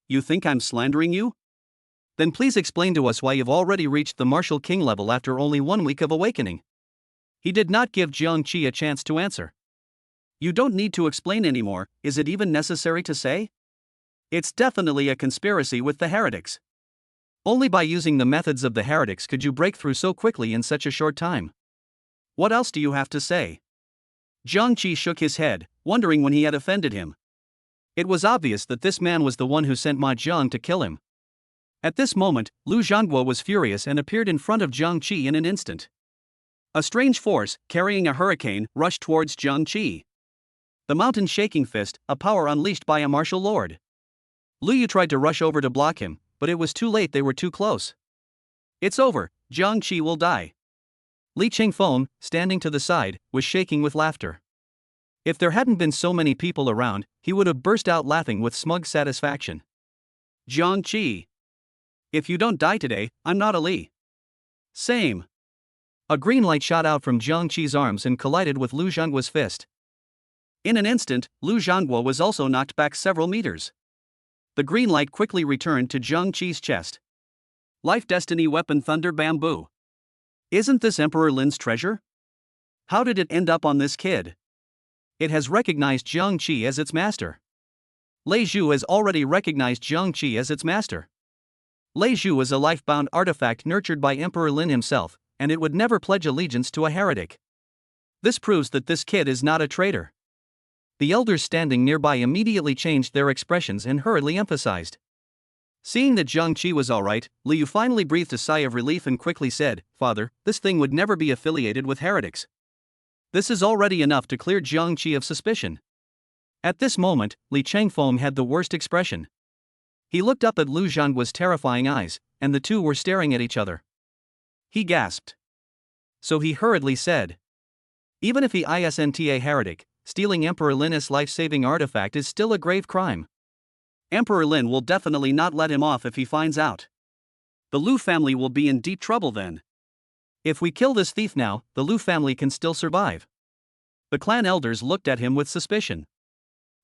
[SPEAKER 1] You think I'm slandering you? Then please explain to us why you've already reached the martial king level after only 1 week of awakening. He did not give Jiang Qi a chance to answer. You don't need to explain anymore, is it even necessary to say? It's definitely a conspiracy with the heretics. Only by using the methods of the heretics could you break through so quickly in such a short time. What else do you have to say? Jiang Qi shook his head, wondering when he had offended him. It was obvious that this man was the one who sent Ma Jiang to kill him. At this moment, Lu Zhangguo was furious and appeared in front of Jiang Qi in an instant. A strange force, carrying a hurricane, rushed towards Jiang Qi. The mountain-shaking fist, a power unleashed by a martial lord. Lu Yu tried to rush over to block him, but it was too late, they were too close. It's over, Jiang Qi will die. Li Chengfeng, standing to the side, was shaking with laughter. If there hadn't been so many people around, he would have burst out laughing with smug satisfaction. Jiang Qi. If you don't die today, I'm not a Li. Same. A green light shot out from Jiang Qi's arms and collided with Lu Zhangguo's fist. In an instant, Lu Zhangguo was also knocked back several meters. The green light quickly returned to Jiang Qi's chest. Life Destiny Weapon Thunder Bamboo. Isn't this Emperor Lin's treasure? How did it end up on this kid? It has recognized Jiang Qi as its master. Lei Zhu has already recognized Jiang Qi as its master. Lei Zhu is a life-bound artifact nurtured by Emperor Lin himself, and it would never pledge allegiance to a heretic. This proves that this kid is not a traitor. The elders standing nearby immediately changed their expressions and hurriedly emphasized. Seeing that Jiang Qi was alright, Liu finally breathed a sigh of relief and quickly said, "Father, this thing would never be affiliated with heretics. This is already enough to clear Jiang Qi of suspicion." At this moment, Li Chengfeng had the worst expression. He looked up at Lu Zhangguo's terrifying eyes, and the two were staring at each other. He gasped. So he hurriedly said, "Even if he isn't a heretic, stealing Emperor Lin's life-saving artifact is still a grave crime. Emperor Lin will definitely not let him off if he finds out. The Lu family will be in deep trouble then. If we kill this thief now, the Lu family can still survive." The clan elders looked at him with suspicion.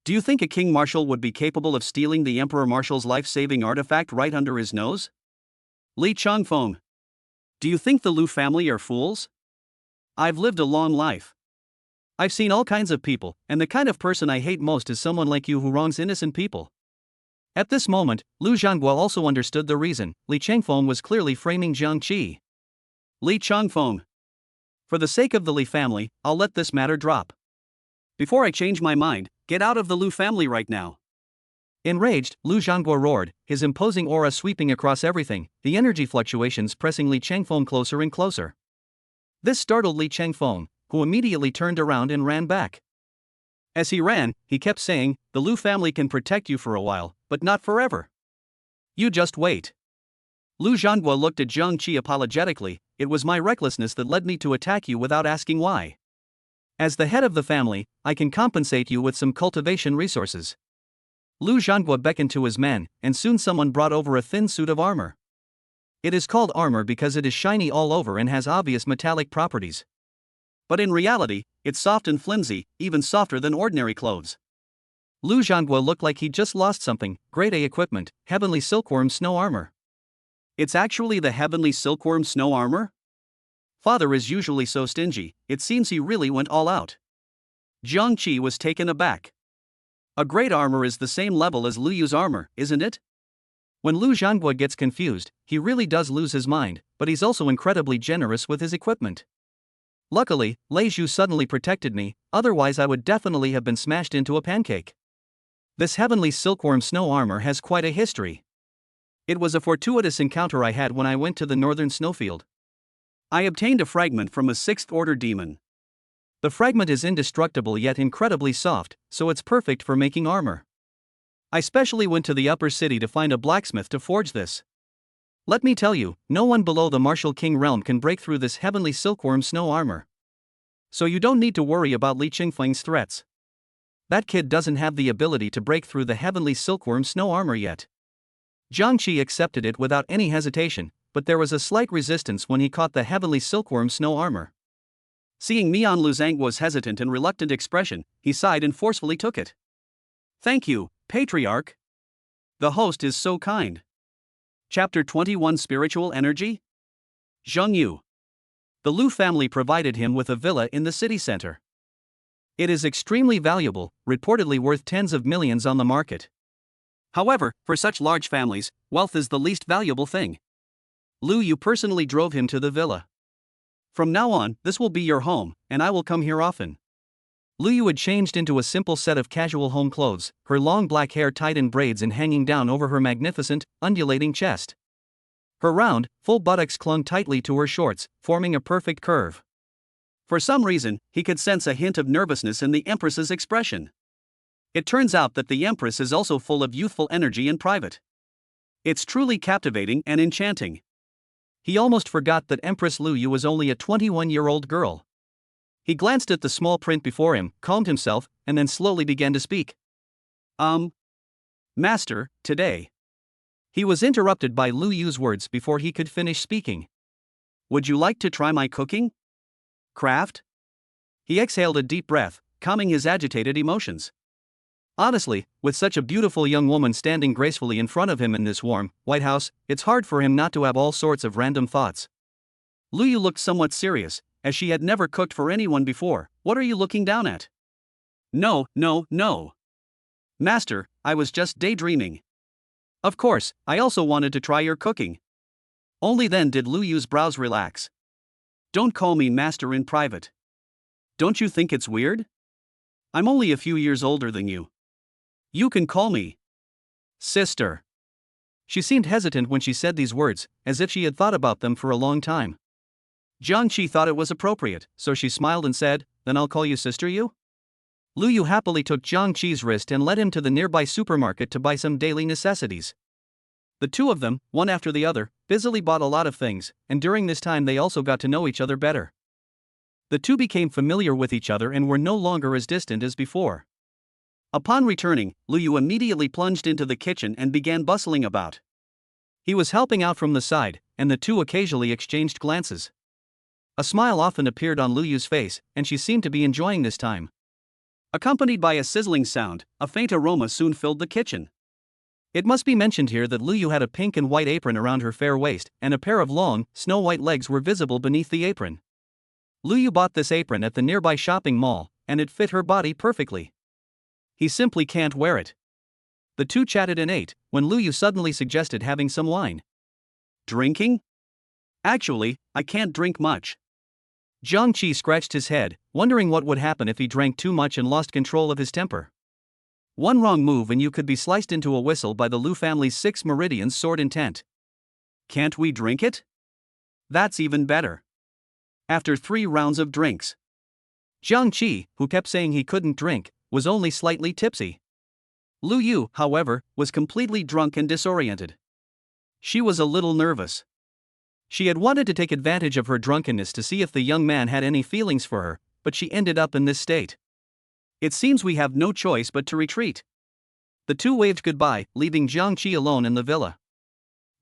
[SPEAKER 1] Do you think a king marshal would be capable of stealing the Emperor Marshal's life-saving artifact right under his nose? Li Changfeng. Do you think the Lu family are fools? I've lived a long life. I've seen all kinds of people, and the kind of person I hate most is someone like you who wrongs innocent people. At this moment, Lu Zhangguo also understood the reason. Li Chengfeng was clearly framing Jiang Qi. Li Changfeng. For the sake of the Li family, I'll let this matter drop. Before I change my mind, get out of the Lu family right now. Enraged, Lu Zhangguo roared, his imposing aura sweeping across everything, the energy fluctuations pressing Li Chengfeng closer and closer. This startled Li Chengfeng, who immediately turned around and ran back. As he ran, he kept saying, "The Lu family can protect you for a while, but not forever. You just wait." Lu Zhangguo looked at Jiang Qi apologetically. "It was my recklessness that led me to attack you without asking why. As the head of the family, I can compensate you with some cultivation resources." Lu Zhangguo beckoned to his men, and soon someone brought over a thin suit of armor. It is called armor because it is shiny all over and has obvious metallic properties. But in reality, it's soft and flimsy, even softer than ordinary clothes. Lu Zhangguo looked like he'd just lost something. Grade A equipment, Heavenly Silkworm Snow Armor. It's actually the Heavenly Silkworm Snow Armor? Father is usually so stingy, it seems he really went all out. Jiang Qi was taken aback. A great armor is the same level as Lu Yu's armor, isn't it? When Lu Zhangguo gets confused, he really does lose his mind, but he's also incredibly generous with his equipment. Luckily, Lei Zhu suddenly protected me, otherwise I would definitely have been smashed into a pancake. This Heavenly Silkworm Snow Armor has quite a history. It was a fortuitous encounter I had when I went to the northern snowfield. I obtained a fragment from a 6th order demon. The fragment is indestructible yet incredibly soft, so it's perfect for making armor. I specially went to the upper city to find a blacksmith to forge this. Let me tell you, no one below the Martial King realm can break through this Heavenly Silkworm Snow Armor. So you don't need to worry about Li Chengfeng's threats. That kid doesn't have the ability to break through the Heavenly Silkworm Snow Armor yet. Jiang Qi accepted it without any hesitation, but there was a slight resistance when he caught the Heavenly Silkworm Snow Armor. Seeing Mian Lu Zhangguo's hesitant and reluctant expression, he sighed and forcefully took it. "Thank you, Patriarch. The host is so kind." Chapter 21 Spiritual Energy? Zheng Yu. The Lu family provided him with a villa in the city center. It is extremely valuable, reportedly worth tens of millions on the market. However, for such large families, wealth is the least valuable thing. Lu Yu personally drove him to the villa. From now on, this will be your home, and I will come here often. Lu Yu had changed into a simple set of casual home clothes, her long black hair tied in braids and hanging down over her magnificent, undulating chest. Her round, full buttocks clung tightly to her shorts, forming a perfect curve. For some reason, he could sense a hint of nervousness in the Empress's expression. It turns out that the Empress is also full of youthful energy in private. It's truly captivating and enchanting. He almost forgot that Empress Lu Yu was only a 21-year-old girl. He glanced at the small print before him, calmed himself, and then slowly began to speak. Master, today. He was interrupted by Lu Yu's words before he could finish speaking. Would you like to try my cooking? Craft? He exhaled a deep breath, calming his agitated emotions. Honestly, with such a beautiful young woman standing gracefully in front of him in this warm, White House, it's hard for him not to have all sorts of random thoughts. Lu Yu looked somewhat serious, as she had never cooked for anyone before. What are you looking down at? No. Master, I was just daydreaming. Of course, I also wanted to try your cooking. Only then did Lu Yu's brows relax. Don't call me master in private. Don't you think it's weird? I'm only a few years older than you. You can call me sister. She seemed hesitant when she said these words, as if she had thought about them for a long time. Jiang Qi thought it was appropriate, so she smiled and said, Then I'll call you Sister Yu? Lu Yu happily took Jiang Qi's wrist and led him to the nearby supermarket to buy some daily necessities. The two of them, one after the other, busily bought a lot of things, and during this time they also got to know each other better. The two became familiar with each other and were no longer as distant as before. Upon returning, Lu Yu immediately plunged into the kitchen and began bustling about. He was helping out from the side, and the two occasionally exchanged glances. A smile often appeared on Lu Yu's face, and she seemed to be enjoying this time. Accompanied by a sizzling sound, a faint aroma soon filled the kitchen. It must be mentioned here that Lu Yu had a pink and white apron around her fair waist, and a pair of long, snow-white legs were visible beneath the apron. Lu Yu bought this apron at the nearby shopping mall, and it fit her body perfectly. He simply can't wear it. The two chatted and ate, when Lu Yu suddenly suggested having some wine. Drinking? Actually, I can't drink much. Jiang Qi scratched his head, wondering what would happen if he drank too much and lost control of his temper. One wrong move and you could be sliced into a whistle by the Lu family's 6 meridians sword intent. Can't we drink it? That's even better. After 3 rounds of drinks, Jiang Qi, who kept saying he couldn't drink, was only slightly tipsy. Lu Yu, however, was completely drunk and disoriented. She was a little nervous. She had wanted to take advantage of her drunkenness to see if the young man had any feelings for her, but she ended up in this state. It seems we have no choice but to retreat. The two waved goodbye, leaving Jiang Qi alone in the villa.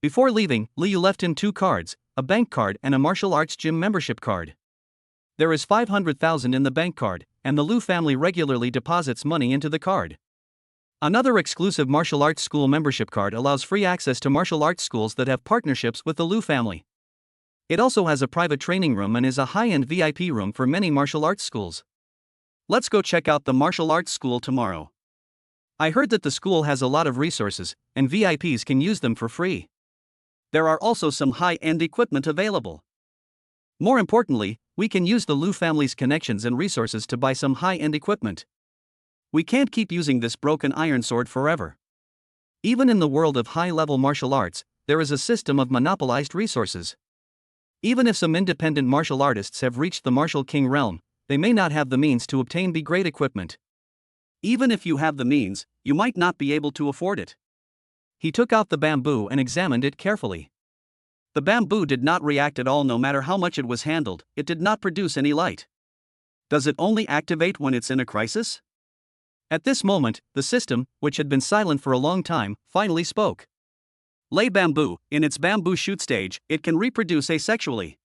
[SPEAKER 1] Before leaving, Lu Yu left him 2 cards, a bank card and a martial arts gym membership card. There is 500,000 in the bank card, and the Lu family regularly deposits money into the card. Another exclusive martial arts school membership card allows free access to martial arts schools that have partnerships with the Lu family. It also has a private training room and is a high-end VIP room for many martial arts schools. Let's go check out the martial arts school tomorrow. I heard that the school has a lot of resources, and VIPs can use them for free. There are also some high-end equipment available. More importantly, we can use the Lu family's connections and resources to buy some high-end equipment. We can't keep using this broken iron sword forever. Even in the world of high-level martial arts, there is a system of monopolized resources. Even if some independent martial artists have reached the martial king realm, they may not have the means to obtain the great equipment. Even if you have the means, you might not be able to afford it. He took out the bamboo and examined it carefully. The bamboo did not react at all no matter how much it was handled, it did not produce any light. Does it only activate when it's in a crisis? At this moment, the system, which had been silent for a long time, finally spoke. Lay bamboo, in its bamboo shoot stage, it can reproduce asexually.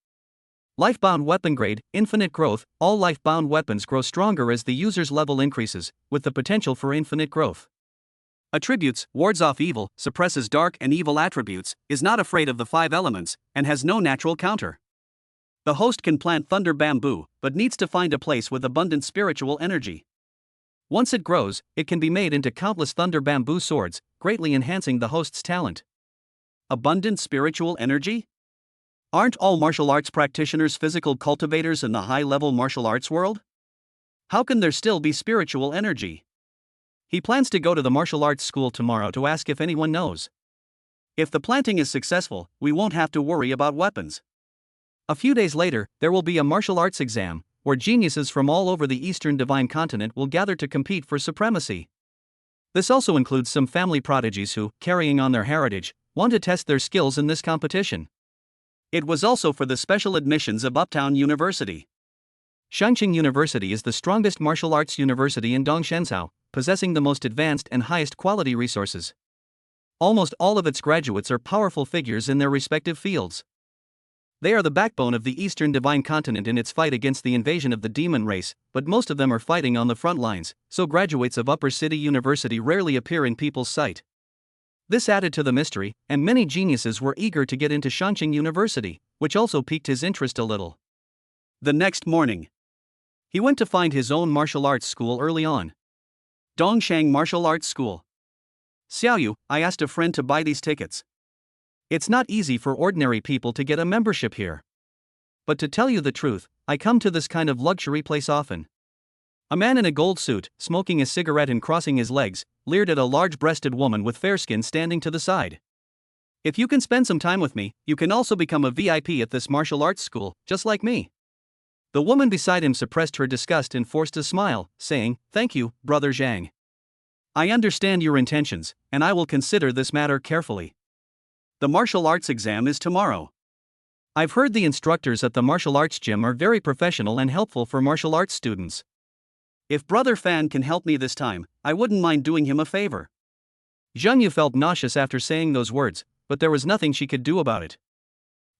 [SPEAKER 1] Life-bound weapon grade, infinite growth, all life-bound weapons grow stronger as the user's level increases, with the potential for infinite growth. Attributes, wards off evil, suppresses dark and evil attributes, is not afraid of the 5 elements, and has no natural counter. The host can plant thunder bamboo, but needs to find a place with abundant spiritual energy. Once it grows, it can be made into countless thunder bamboo swords, greatly enhancing the host's talent. Abundant spiritual energy? Aren't all martial arts practitioners physical cultivators in the high-level martial arts world? How can there still be spiritual energy? He plans to go to the martial arts school tomorrow to ask if anyone knows. If the planting is successful, we won't have to worry about weapons. A few days later, there will be a martial arts exam, where geniuses from all over the Eastern Divine Continent will gather to compete for supremacy. This also includes some family prodigies who, carrying on their heritage, want to test their skills in this competition. It was also for the special admissions of Uptown University. Shanqing University is the strongest martial arts university in Dongshenzhou, possessing the most advanced and highest quality resources. Almost all of its graduates are powerful figures in their respective fields. They are the backbone of the Eastern Divine Continent in its fight against the invasion of the demon race, but most of them are fighting on the front lines, so graduates of Upper City University rarely appear in people's sight. This added to the mystery, and many geniuses were eager to get into Shanqing University, which also piqued his interest a little. The next morning, he went to find his own martial arts school early on. Dongshang Martial Arts School. Xiaoyu, I asked a friend to buy these tickets. It's not easy for ordinary people to get a membership here. But to tell you the truth, I come to this kind of luxury place often. A man in a gold suit, smoking a cigarette and crossing his legs, leered at a large-breasted woman with fair skin standing to the side. If you can spend some time with me, you can also become a VIP at this martial arts school, just like me. The woman beside him suppressed her disgust and forced a smile, saying, "Thank you, Brother Zhang. I understand your intentions, and I will consider this matter carefully. The martial arts exam is tomorrow. I've heard the instructors at the martial arts gym are very professional and helpful for martial arts students. If Brother Fan can help me this time, I wouldn't mind doing him a favor." Zhang Yu felt nauseous after saying those words, but there was nothing she could do about it.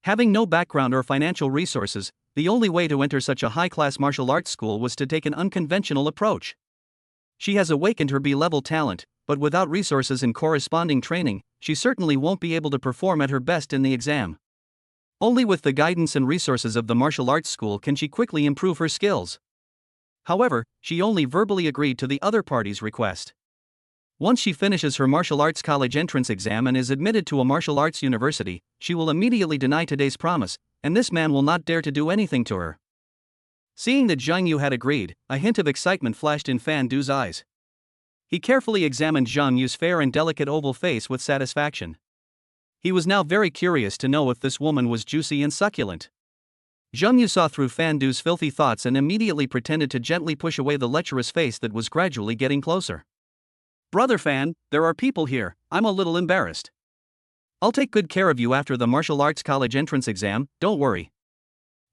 [SPEAKER 1] Having no background or financial resources, the only way to enter such a high-class martial arts school was to take an unconventional approach. She has awakened her B-level talent, but without resources and corresponding training, she certainly won't be able to perform at her best in the exam. Only with the guidance and resources of the martial arts school can she quickly improve her skills. However, she only verbally agreed to the other party's request. Once she finishes her martial arts college entrance exam and is admitted to a martial arts university, she will immediately deny today's promise, and this man will not dare to do anything to her. Seeing that Zhang Yu had agreed, a hint of excitement flashed in Fan Du's eyes. He carefully examined Zhang Yu's fair and delicate oval face with satisfaction. He was now very curious to know if this woman was juicy and succulent. Zhang Yu saw through Fan Du's filthy thoughts and immediately pretended to gently push away the lecherous face that was gradually getting closer. "Brother Fan, there are people here, I'm a little embarrassed. I'll take good care of you after the martial arts college entrance exam, don't worry."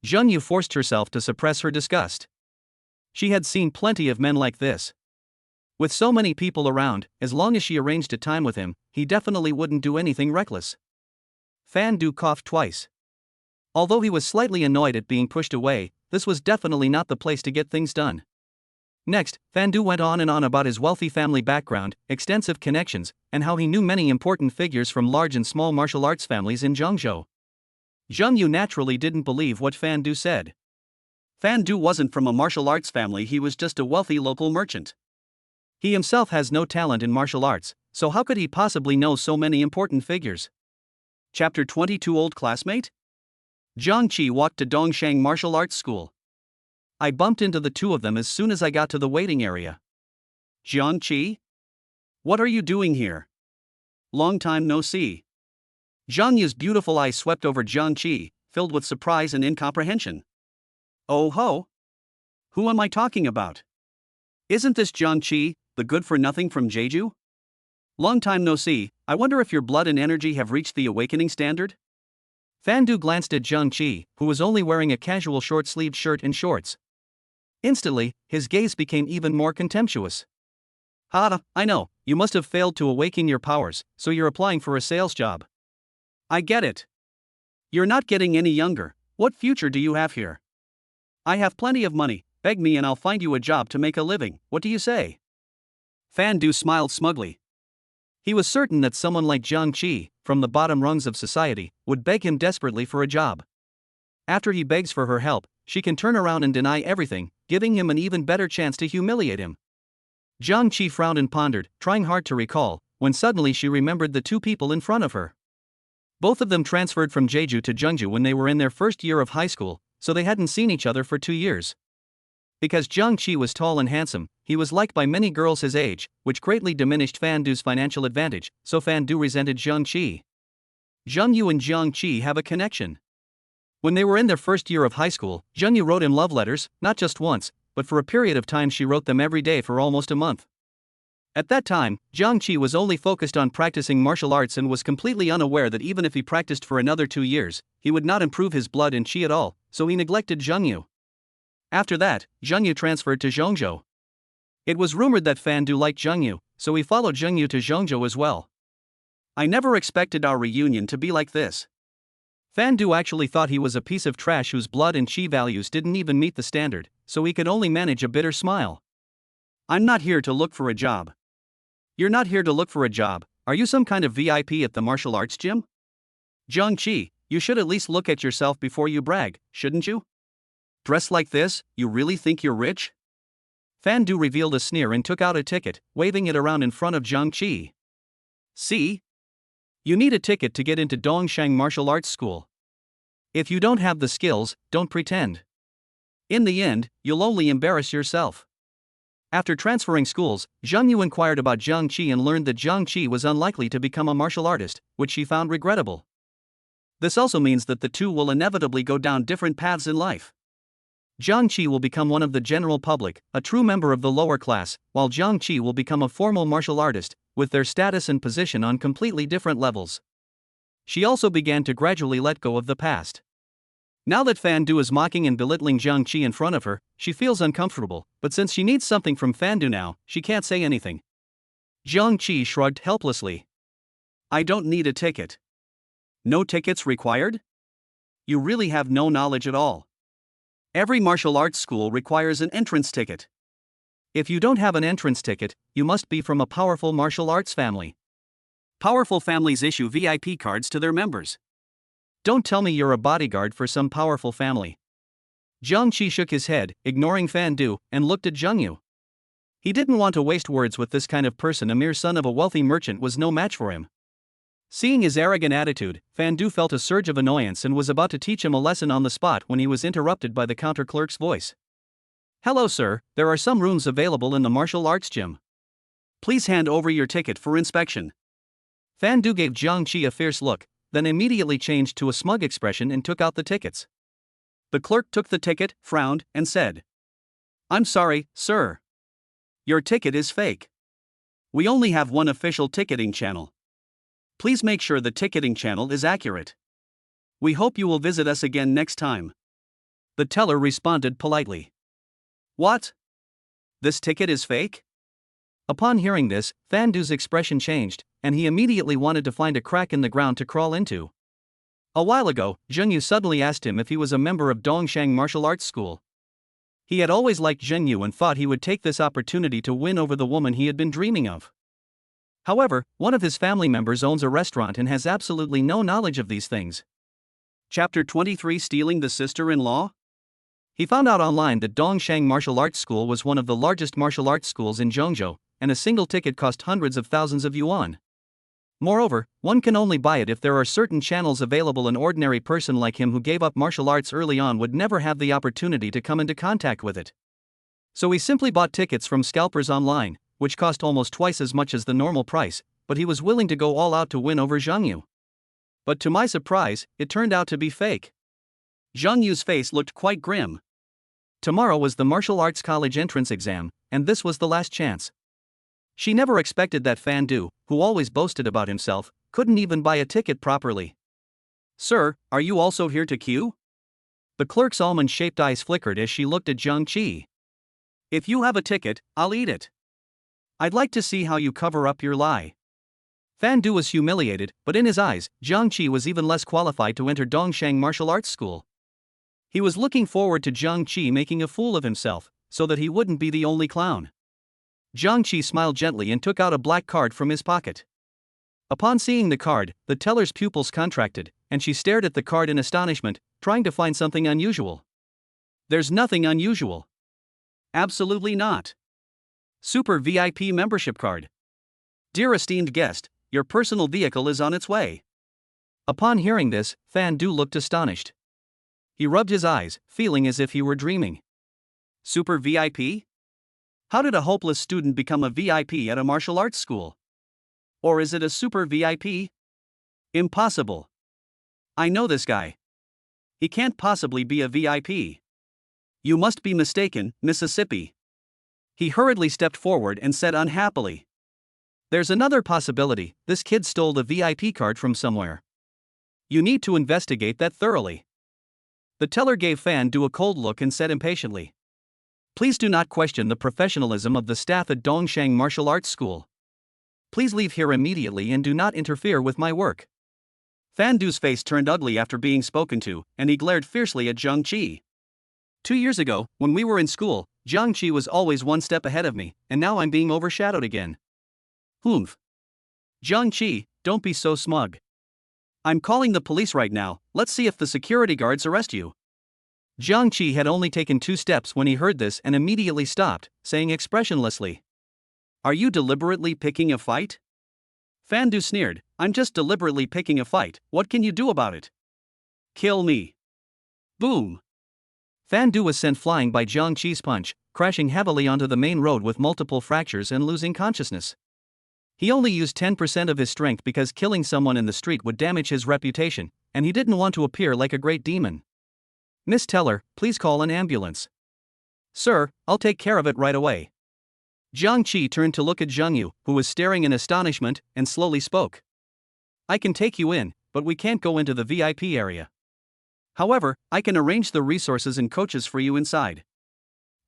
[SPEAKER 1] Zhang Yu forced herself to suppress her disgust. She had seen plenty of men like this. With so many people around, as long as she arranged a time with him, he definitely wouldn't do anything reckless. Fan Du coughed twice. Although he was slightly annoyed at being pushed away, this was definitely not the place to get things done. Next, Fan Du went on and on about his wealthy family background, extensive connections, and how he knew many important figures from large and small martial arts families in Zhangzhou. Zhang Yu naturally didn't believe what Fan Du said. Fan Du wasn't from a martial arts family, he was just a wealthy local merchant. He himself has no talent in martial arts, so how could he possibly know so many important figures? Chapter 22 Old Classmate? Zhang Qi walked to Dongshang Martial Arts School. I bumped into the two of them as soon as I got to the waiting area. "Zhang Qi? What are you doing here? Long time no see." Zhang Yu's beautiful eyes swept over Zhang Qi, filled with surprise and incomprehension. "Oh ho! Who am I talking about? Isn't this Zhang Qi, the good-for-nothing from Jeju? Long time no see, I wonder if your blood and energy have reached the awakening standard?" Fan Du glanced at Zhang Qi, who was only wearing a casual short-sleeved shirt and shorts. Instantly, his gaze became even more contemptuous. I know, you must have failed to awaken your powers, so you're applying for a sales job. I get it. You're not getting any younger, what future do you have here? I have plenty of money, beg me and I'll find you a job to make a living, what do you say?" Fan Du smiled smugly. He was certain that someone like Zhang Qi, from the bottom rungs of society, would beg him desperately for a job. After he begs for her help, she can turn around and deny everything, giving him an even better chance to humiliate him. Jiang Qi frowned and pondered, trying hard to recall, when suddenly she remembered the two people in front of her. Both of them transferred from Jeju to Jeongju when they were in their first year of high school, so they hadn't seen each other for 2 years. Because Jiang Qi was tall and handsome, he was liked by many girls his age, which greatly diminished Fan Du's financial advantage, so Fan Du resented Jiang Qi. Zheng Yu and Jiang Qi have a connection. When they were in their first year of high school, Zheng Yu wrote him love letters, not just once, but for a period of time she wrote them every day for almost a month. At that time, Jiang Qi was only focused on practicing martial arts and was completely unaware that even if he practiced for another 2 years, he would not improve his blood and qi at all, so he neglected Zheng Yu. After that, Zheng Yu transferred to Zhongzhou. It was rumored that Fan Du liked Zheng Yu, so he followed Zheng Yu to Zhongzhou as well. I never expected our reunion to be like this. Fan Du actually thought he was a piece of trash whose blood and qi values didn't even meet the standard, so he could only manage a bitter smile. I'm not here to look for a job. You're not here to look for a job, are you some kind of VIP at the martial arts gym? Jiang Qi, you should at least look at yourself before you brag, shouldn't you? Dress like this, you really think you're rich? Fan Du revealed a sneer and took out a ticket, waving it around in front of Jiang Qi. See? You need a ticket to get into Dongshang Martial Arts School. If you don't have the skills, don't pretend. In the end, you'll only embarrass yourself. After transferring schools, Zheng Yu inquired about Jiang Qi and learned that Jiang Qi was unlikely to become a martial artist, which she found regrettable. This also means that the two will inevitably go down different paths in life. Jiang Qi will become one of the general public, a true member of the lower class, while Jiang Qi will become a formal martial artist, with their status and position on completely different levels. She also began to gradually let go of the past. Now that Fan Du is mocking and belittling Jiang Qi in front of her, she feels uncomfortable, but since she needs something from Fan Du now, she can't say anything. Jiang Qi shrugged helplessly. I don't need a ticket. No tickets required? You really have no knowledge at all. Every martial arts school requires an entrance ticket. If you don't have an entrance ticket, you must be from a powerful martial arts family. Powerful families issue VIP cards to their members. Don't tell me you're a bodyguard for some powerful family. Jiang Qi shook his head, ignoring Fan Du, and looked at Zheng Yu. He didn't want to waste words with this kind of person. A mere son of a wealthy merchant was no match for him. Seeing his arrogant attitude, Fan Du felt a surge of annoyance and was about to teach him a lesson on the spot when he was interrupted by the counter clerk's voice. Hello sir, there are some rooms available in the martial arts gym. Please hand over your ticket for inspection. Fan Du gave Jiang Qi a fierce look, then immediately changed to a smug expression and took out the tickets. The clerk took the ticket, frowned, and said, I'm sorry, sir. Your ticket is fake. We only have one official ticketing channel. Please make sure the ticketing channel is accurate. We hope you will visit us again next time. The teller responded politely. What? This ticket is fake? Upon hearing this, Fan Du's expression changed, and he immediately wanted to find a crack in the ground to crawl into. A while ago, Zheng Yu suddenly asked him if he was a member of Dongshang Martial Arts School. He had always liked Zheng Yu and thought he would take this opportunity to win over the woman he had been dreaming of. However, one of his family members owns a restaurant and has absolutely no knowledge of these things. Chapter 23: Stealing the Sister-in-Law? He found out online that Dongshang Martial Arts School was one of the largest martial arts schools in Zhongzhou, and a single ticket cost hundreds of thousands of yuan. Moreover, one can only buy it if there are certain channels available. An ordinary person like him who gave up martial arts early on would never have the opportunity to come into contact with it. So he simply bought tickets from scalpers online, which cost almost twice as much as the normal price, but he was willing to go all out to win over Zheng Yu. But to my surprise, it turned out to be fake. Zheng Yu's face looked quite grim. Tomorrow was the martial arts college entrance exam, and this was the last chance. She never expected that Fan Du, who always boasted about himself, couldn't even buy a ticket properly. Sir, are you also here to queue? The clerk's almond-shaped eyes flickered as she looked at Jiang Qi. If you have a ticket, I'll eat it. I'd like to see how you cover up your lie. Fan Du was humiliated, but in his eyes, Jiang Qi was even less qualified to enter Dongshang Martial Arts School. He was looking forward to Jiang Qi making a fool of himself, so that he wouldn't be the only clown. Jiang Qi smiled gently and took out a black card from his pocket. Upon seeing the card, the teller's pupils contracted, and she stared at the card in astonishment, trying to find something unusual. There's nothing unusual. Absolutely not. Super VIP membership card. Dear esteemed guest, your personal vehicle is on its way. Upon hearing this, Fan Du looked astonished. He rubbed his eyes, feeling as if he were dreaming. Super VIP? How did a hopeless student become a VIP at a martial arts school? Or is it a super VIP? Impossible. I know this guy. He can't possibly be a VIP. You must be mistaken, Mississippi. He hurriedly stepped forward and said unhappily. There's another possibility, this kid stole the VIP card from somewhere. You need to investigate that thoroughly. The teller gave Fan Du a cold look and said impatiently. Please do not question the professionalism of the staff at Dongshang Martial Arts School. Please leave here immediately and do not interfere with my work. Fan Du's face turned ugly after being spoken to, and he glared fiercely at Zhang Qi. 2 years ago, when we were in school, Zhang Qi was always one step ahead of me, and now I'm being overshadowed again. Humph. Zhang Qi, don't be so smug. I'm calling the police right now, let's see if the security guards arrest you. Zhang Qi had only taken 2 steps when he heard this and immediately stopped, saying expressionlessly. Are you deliberately picking a fight? Fan Du sneered, I'm just deliberately picking a fight, what can you do about it? Kill me. Boom. Fan Du was sent flying by Zhang Qi's punch, crashing heavily onto the main road with multiple fractures and losing consciousness. He only used 10% of his strength because killing someone in the street would damage his reputation, and he didn't want to appear like a great demon. Miss Teller, please call an ambulance. Sir, I'll take care of it right away. Zhang Qi turned to look at Zheng Yu, who was staring in astonishment, and slowly spoke. I can take you in, but we can't go into the VIP area. However, I can arrange the resources and coaches for you inside.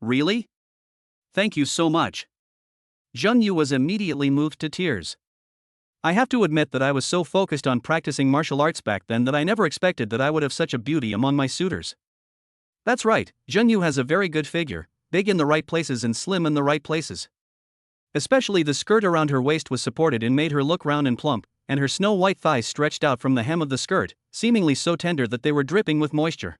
[SPEAKER 1] Really? Thank you so much. Zheng Yu was immediately moved to tears. I have to admit that I was so focused on practicing martial arts back then that I never expected that I would have such a beauty among my suitors. That's right, Zheng Yu has a very good figure, big in the right places and slim in the right places. Especially the skirt around her waist was supported and made her look round and plump, and her snow-white thighs stretched out from the hem of the skirt, seemingly so tender that they were dripping with moisture.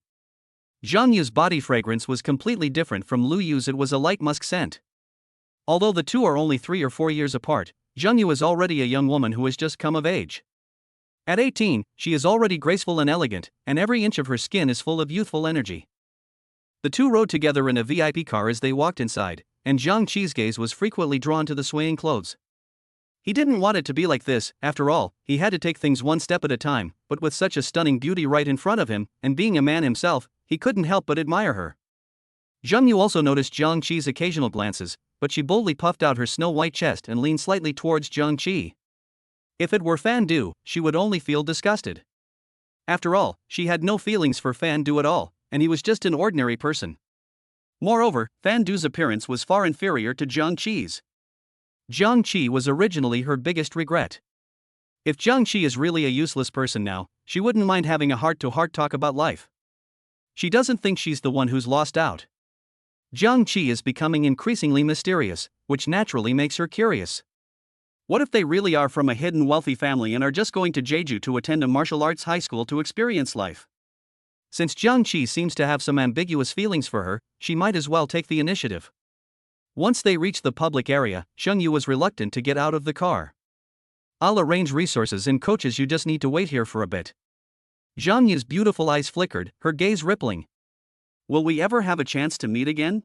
[SPEAKER 1] Zhang Yu's body fragrance was completely different from Lu Yu's. It was a light musk scent. Although the two are only 3 or 4 years apart, Zheng Yu is already a young woman who has just come of age. At 18, she is already graceful and elegant, and every inch of her skin is full of youthful energy. The two rode together in a VIP car as they walked inside, and Zhang Qi's gaze was frequently drawn to the swaying clothes. He didn't want it to be like this, after all, he had to take things one step at a time, but with such a stunning beauty right in front of him, and being a man himself, he couldn't help but admire her. Zheng Yu also noticed Zhang Qi's occasional glances, but she boldly puffed out her snow-white chest and leaned slightly towards Zhang Qi. If it were Fan Du, she would only feel disgusted. After all, she had no feelings for Fan Du at all, and he was just an ordinary person. Moreover, Fan Du's appearance was far inferior to Zhang Qi's. Zhang Qi was originally her biggest regret. If Zhang Qi is really a useless person now, she wouldn't mind having a heart-to-heart talk about life. She doesn't think she's the one who's lost out. Zhang Qi is becoming increasingly mysterious, which naturally makes her curious. What if they really are from a hidden wealthy family and are just going to Jeju to attend a martial arts high school to experience life? Since Zhang Qi seems to have some ambiguous feelings for her, she might as well take the initiative. Once they reached the public area, Zheng Yu was reluctant to get out of the car. I'll arrange resources and coaches, you just need to wait here for a bit. Zhang Yu's beautiful eyes flickered, her gaze rippling. Will we ever have a chance to meet again?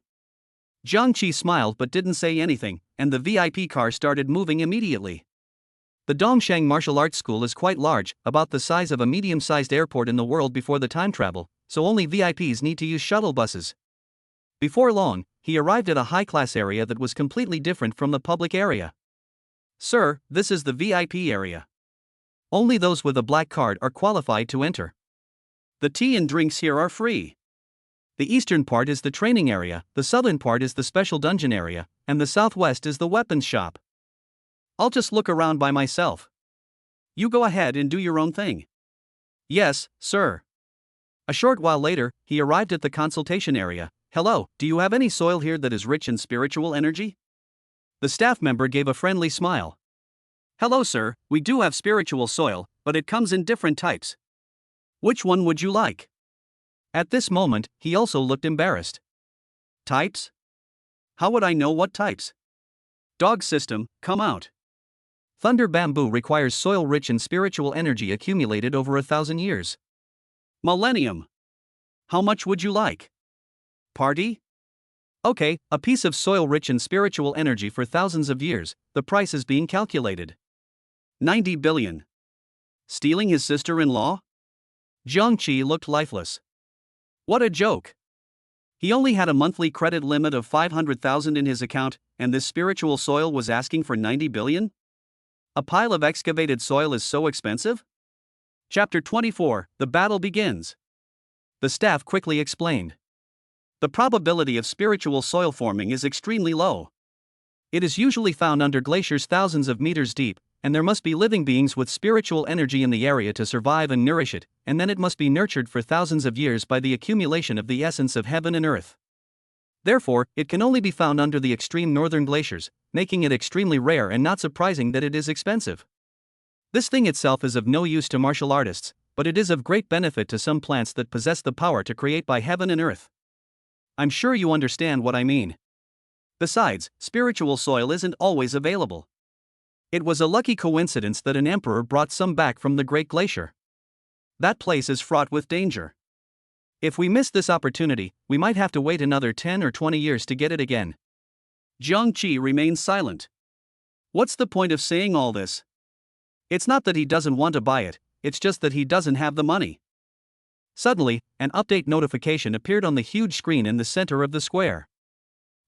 [SPEAKER 1] Zhang Qi smiled but didn't say anything, and the VIP car started moving immediately. The Dongshang Martial Arts School is quite large, about the size of a medium-sized airport in the world before the time travel, so only VIPs need to use shuttle buses. Before long, he arrived at a high-class area that was completely different from the public area. Sir, this is the VIP area. Only those with a black card are qualified to enter. The tea and drinks here are free. The eastern part is the training area, the southern part is the special dungeon area, and the southwest is the weapons shop. I'll just look around by myself. You go ahead and do your own thing. Yes, sir. A short while later, he arrived at the consultation area. Hello, do you have any soil here that is rich in spiritual energy? The staff member gave a friendly smile. Hello, sir, we do have spiritual soil, but it comes in different types. Which one would you like? At this moment, he also looked embarrassed. Types? How would I know what types? Dog system, come out. Thunder bamboo requires soil rich in spiritual energy accumulated over 1,000 years. Millennium. How much would you like? Party? Okay, a piece of soil rich in spiritual energy for thousands of years, the price is being calculated. 90 billion. Stealing his sister-in-law? Jiangqi looked lifeless. What a joke. He only had a monthly credit limit of 500,000 in his account, and this spiritual soil was asking for 90 billion? A pile of excavated soil is so expensive? Chapter 24, The Battle Begins. The staff quickly explained. The probability of spiritual soil forming is extremely low. It is usually found under glaciers thousands of meters deep, and there must be living beings with spiritual energy in the area to survive and nourish it, and then it must be nurtured for thousands of years by the accumulation of the essence of heaven and earth. Therefore, it can only be found under the extreme northern glaciers, making it extremely rare and not surprising that it is expensive. This thing itself is of no use to martial artists, but it is of great benefit to some plants that possess the power to create by heaven and earth. I'm sure you understand what I mean. Besides, spiritual soil isn't always available. It was a lucky coincidence that an emperor brought some back from the Great Glacier. That place is fraught with danger. If we miss this opportunity, we might have to wait another 10 or 20 years to get it again. Jiangqi remained silent. What's the point of saying all this? It's not that he doesn't want to buy it, it's just that he doesn't have the money. Suddenly, an update notification appeared on the huge screen in the center of the square.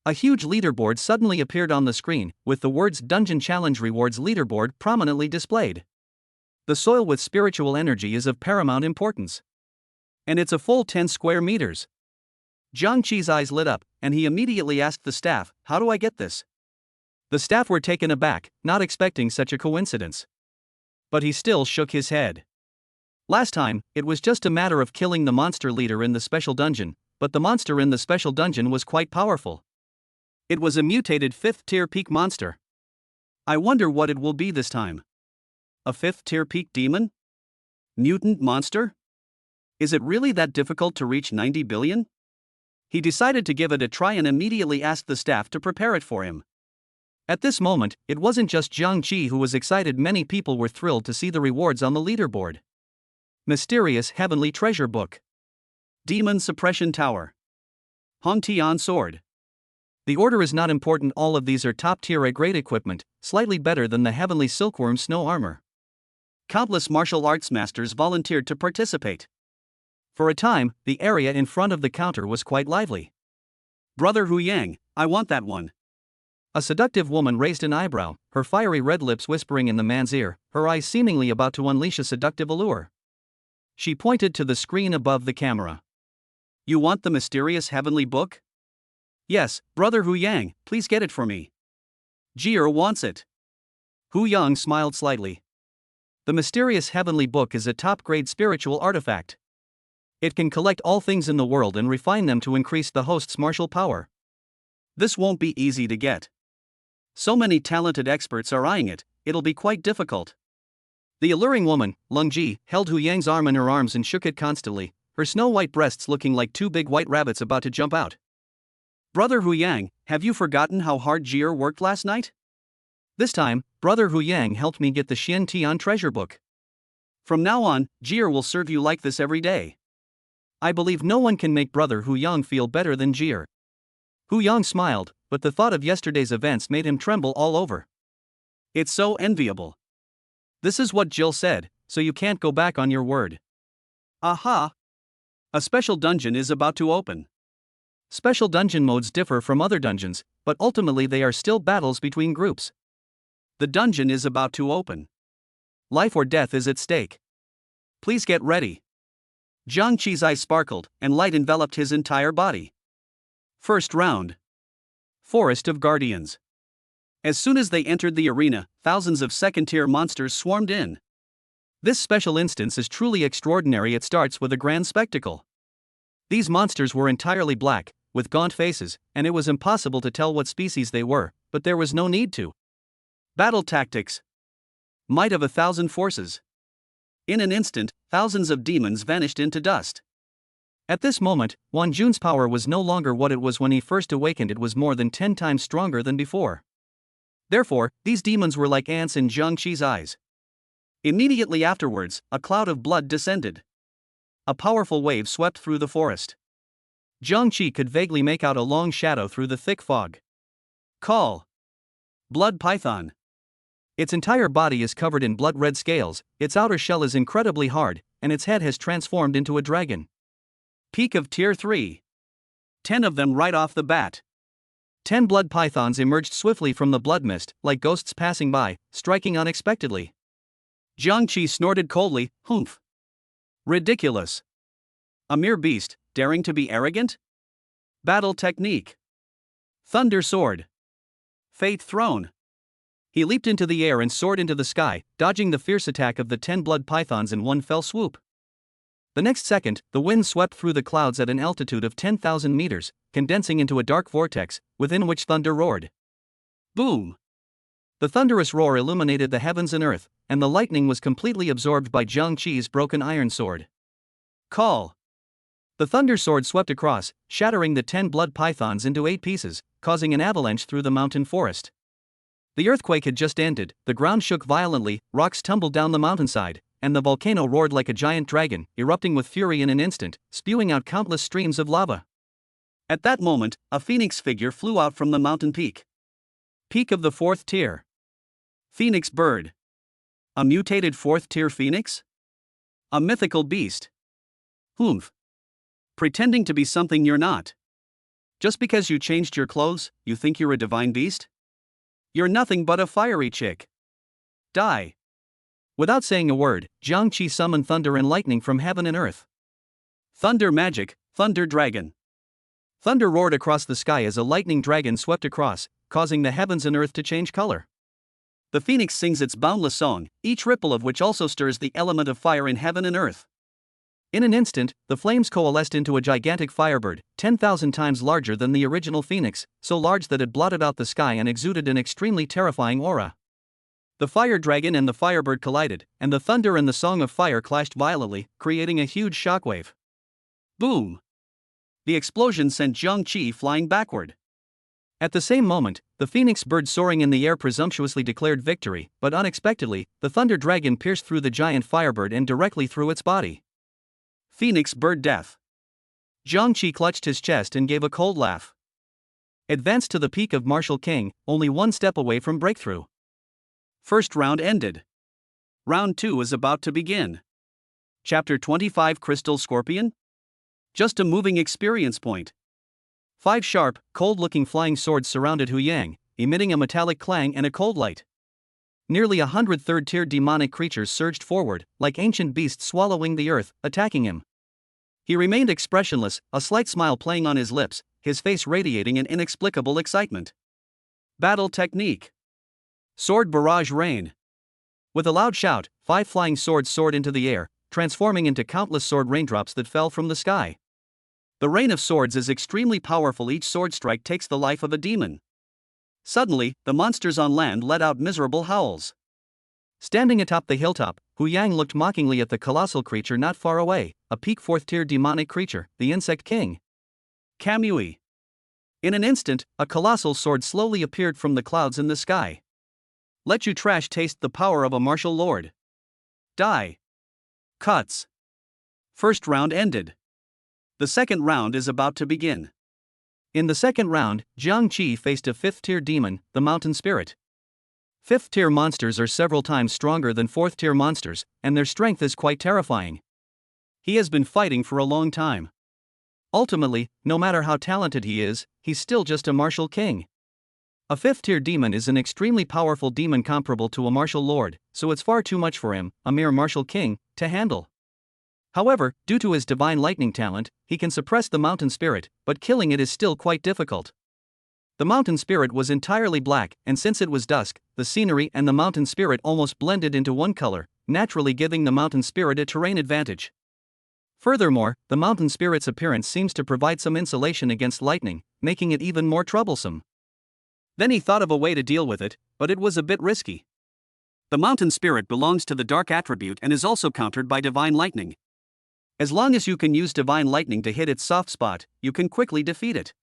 [SPEAKER 1] A huge leaderboard suddenly appeared on the screen, with the words Dungeon Challenge Rewards Leaderboard prominently displayed. The soil with spiritual energy is of paramount importance. And it's a full 10 square meters. Jiangqi's eyes lit up, and he immediately asked the staff, "How do I get this?" The staff were taken aback, not expecting such a coincidence. But he still shook his head. Last time, it was just a matter of killing the monster leader in the special dungeon, but the monster in the special dungeon was quite powerful. It was a mutated 5th tier peak monster. I wonder what it will be this time. A 5th tier peak demon? Mutant monster? Is it really that difficult to reach 90 billion? He decided to give it a try and immediately asked the staff to prepare it for him. At this moment, it wasn't just Jiangqi who was excited, many people were thrilled to see the rewards on the leaderboard. Mysterious Heavenly Treasure Book. Demon Suppression Tower. Hongtian Sword. The order is not important, all of these are top-tier A-grade equipment, slightly better than the Heavenly Silkworm Snow Armor. Countless martial arts masters volunteered to participate. For a time, the area in front of the counter was quite lively. Brother Hu Yang, I want that one. A seductive woman raised an eyebrow, her fiery red lips whispering in the man's ear, her eyes seemingly about to unleash a seductive allure. She pointed to the screen above the camera. You want the mysterious heavenly book? Yes, Brother Hu Yang, please get it for me. Jir wants it. Hu Yang smiled slightly. The mysterious heavenly book is a top-grade spiritual artifact. It can collect all things in the world and refine them to increase the host's martial power. This won't be easy to get. So many talented experts are eyeing it, it'll be quite difficult. The alluring woman, Lung Ji, held Hu Yang's arm in her arms and shook it constantly, her snow-white breasts looking like two big white rabbits about to jump out. Brother Hu Yang, have you forgotten how hard Jir worked last night? This time, Brother Hu Yang helped me get the Xian Tian treasure book. From now on, Jir will serve you like this every day. I believe no one can make Brother Hu Yang feel better than Jir. Hu Yang smiled, but the thought of yesterday's events made him tremble all over. It's so enviable. This is what Jill said, so you can't go back on your word. Aha! A special dungeon is about to open. Special dungeon modes differ from other dungeons, but ultimately they are still battles between groups. The dungeon is about to open. Life or death is at stake. Please get ready. Jiangqi's eyes sparkled, and light enveloped his entire body. First round. Forest of Guardians. As soon as they entered the arena, thousands of second-tier monsters swarmed in. This special instance is truly extraordinary. It starts with a grand spectacle. These monsters were entirely black, with gaunt faces, and it was impossible to tell what species they were, but there was no need to. Battle tactics. Might of 1,000 forces. In an instant, thousands of demons vanished into dust. At this moment, Wan Jun's power was no longer what it was when he first awakened. It was more than 10 times stronger than before. Therefore, these demons were like ants in Jiang Qi's eyes. Immediately afterwards, a cloud of blood descended. A powerful wave swept through the forest. Jiang Qi could vaguely make out a long shadow through the thick fog. Call. Blood python. Its entire body is covered in blood-red scales, its outer shell is incredibly hard, and its head has transformed into a dragon. Peak of Tier 3. 10 of them right off the bat. 10 blood pythons emerged swiftly from the blood mist, like ghosts passing by, striking unexpectedly. Jiang Qi snorted coldly, "Humph. Ridiculous. A mere beast, daring to be arrogant? Battle technique. Thunder sword. Fate throne." He leaped into the air and soared into the sky, dodging the fierce attack of the 10 blood pythons in one fell swoop. The next second, the wind swept through the clouds at an altitude of 10,000 meters, condensing into a dark vortex, within which thunder roared. Boom! The thunderous roar illuminated the heavens and earth, and the lightning was completely absorbed by Jiang Qi's broken iron sword. Call! The thunder sword swept across, shattering the 10 blood pythons into 8 pieces, causing an avalanche through the mountain forest. The earthquake had just ended, the ground shook violently, rocks tumbled down the mountainside, and the volcano roared like a giant dragon, erupting with fury in an instant, spewing out countless streams of lava. At that moment, a phoenix figure flew out from the mountain peak. Peak of the 4th tier. Phoenix bird. A mutated 4th tier phoenix? A mythical beast. Humph. Pretending to be something you're not. Just because you changed your clothes, you think you're a divine beast? You're nothing but a fiery chick. Die. Without saying a word, Jiang Qi summoned thunder and lightning from heaven and earth. Thunder magic, thunder dragon. Thunder roared across the sky as a lightning dragon swept across, causing the heavens and earth to change color. The phoenix sings its boundless song, each ripple of which also stirs the element of fire in heaven and earth. In an instant, the flames coalesced into a gigantic firebird, 10,000 times larger than the original phoenix, so large that it blotted out the sky and exuded an extremely terrifying aura. The fire dragon and the firebird collided, and the thunder and the song of fire clashed violently, creating a huge shockwave. Boom! The explosion sent Jiang Qi flying backward. At the same moment, the phoenix bird soaring in the air presumptuously declared victory, but unexpectedly, the thunder dragon pierced through the giant firebird and directly through its body. Phoenix bird death. Jiang Qi clutched his chest and gave a cold laugh. Advanced to the peak of Martial King, only one step away from breakthrough. First round ended. Round 2 is about to begin. Chapter 25 Crystal Scorpion? Just a moving experience point. 5 sharp, cold-looking flying swords surrounded Hu Yang, emitting a metallic clang and a cold light. Nearly 100 third-tier demonic creatures surged forward, like ancient beasts swallowing the earth, attacking him. He remained expressionless, a slight smile playing on his lips, his face radiating an inexplicable excitement. Battle technique. Sword barrage rain. With a loud shout, 5 flying swords soared into the air, transforming into countless sword raindrops that fell from the sky. The rain of swords is extremely powerful. Each sword strike takes the life of a demon. Suddenly, the monsters on land let out miserable howls. Standing atop the hilltop, Hu Yang looked mockingly at the colossal creature not far away, a peak 4th-tier demonic creature, the Insect King. Kamui. In an instant, a colossal sword slowly appeared from the clouds in the sky. Let you trash taste the power of a martial lord. Die. Cuts. First round ended. The second round is about to begin. In the second round, Jiang Qi faced a 5th-tier demon, the Mountain Spirit. 5th-tier monsters are several times stronger than 4th-tier monsters, and their strength is quite terrifying. He has been fighting for a long time. Ultimately, no matter how talented he is, he's still just a martial king. A 5th-tier demon is an extremely powerful demon comparable to a martial lord, so it's far too much for him, a mere martial king, to handle. However, due to his divine lightning talent, he can suppress the mountain spirit, but killing it is still quite difficult. The mountain spirit was entirely black, and since it was dusk, the scenery and the mountain spirit almost blended into one color, naturally giving the mountain spirit a terrain advantage. Furthermore, the mountain spirit's appearance seems to provide some insulation against lightning, making it even more troublesome. Then he thought of a way to deal with it, but it was a bit risky. The mountain spirit belongs to the dark attribute and is also countered by divine lightning. As long as you can use divine lightning to hit its soft spot, you can quickly defeat it.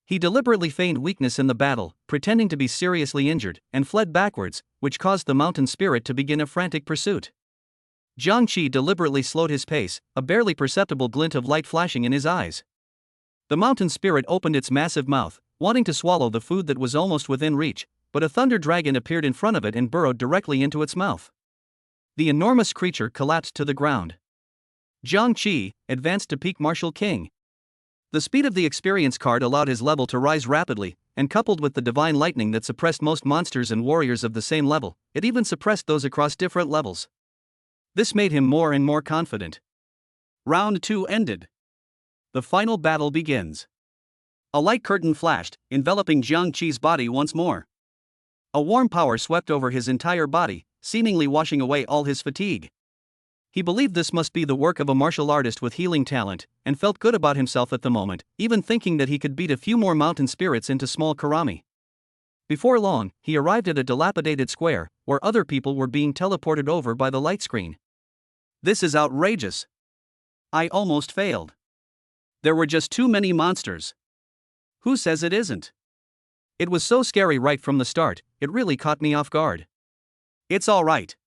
[SPEAKER 1] He deliberately feigned weakness in the battle, pretending to be seriously injured, and fled backwards, which caused the mountain spirit to begin a frantic pursuit. Jiang Qi deliberately slowed his pace, a barely perceptible glint of light flashing in his eyes. The mountain spirit opened its massive mouth, wanting to swallow the food that was almost within reach, but a thunder dragon appeared in front of it and burrowed directly into its mouth. The enormous creature collapsed to the ground. Jiang Qi advanced to peak Martial King. The speed of the experience card allowed his level to rise rapidly, and coupled with the divine lightning that suppressed most monsters and warriors of the same level, it even suppressed those across different levels. This made him more and more confident. Round 2 ended. The final battle begins. A light curtain flashed, enveloping Jiang Qi's body once more. A warm power swept over his entire body, seemingly washing away all his fatigue. He believed this must be the work of a martial artist with healing talent, and felt good about himself at the moment, even thinking that he could beat a few more mountain spirits into small karami. Before long, he arrived at a dilapidated square, where other people were being teleported over by the light screen. This is outrageous. I almost failed. There were just too many monsters. Who says it isn't? It was so scary right from the start, it really caught me off guard. It's alright.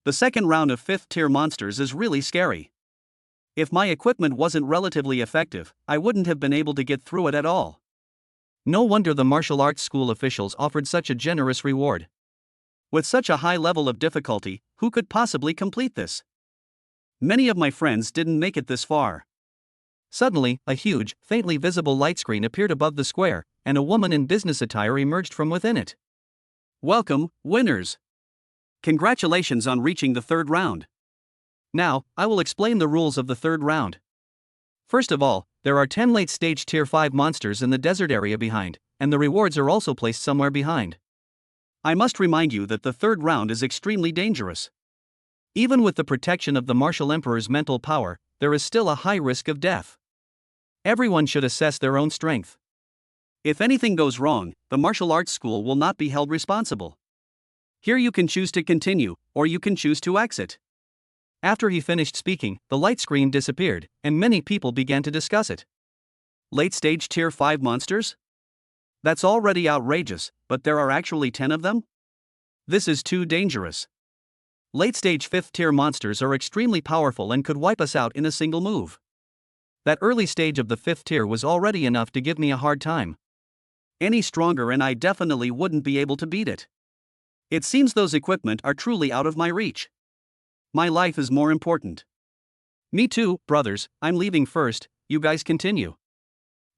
[SPEAKER 1] The second round of 5th tier monsters is really scary. If my equipment wasn't relatively effective, I wouldn't have been able to get through it at all. No wonder the martial arts school officials offered such a generous reward. With such a high level of difficulty, who could possibly complete this? Many of my friends didn't make it this far. Suddenly, a huge, faintly visible light screen appeared above the square, and a woman in business attire emerged from within it. Welcome, winners! Congratulations on reaching the 3rd round. Now, I will explain the rules of the 3rd round. First of all, there are 10 late-stage Tier 5 monsters in the desert area behind, and the rewards are also placed somewhere behind. I must remind you that the 3rd round is extremely dangerous. Even with the protection of the Martial Emperor's mental power, there is still a high risk of death. Everyone should assess their own strength. If anything goes wrong, the martial arts school will not be held responsible. Here you can choose to continue, or you can choose to exit. After he finished speaking, the light screen disappeared, and many people began to discuss it. Late-stage Tier 5 monsters? That's already outrageous, but there are actually 10 of them? This is too dangerous. Late-stage 5th tier monsters are extremely powerful and could wipe us out in a single move. That early stage of the 5th tier was already enough to give me a hard time. Any stronger and I definitely wouldn't be able to beat it. It seems those equipment are truly out of my reach. My life is more important. Me too, brothers, I'm leaving first, you guys continue.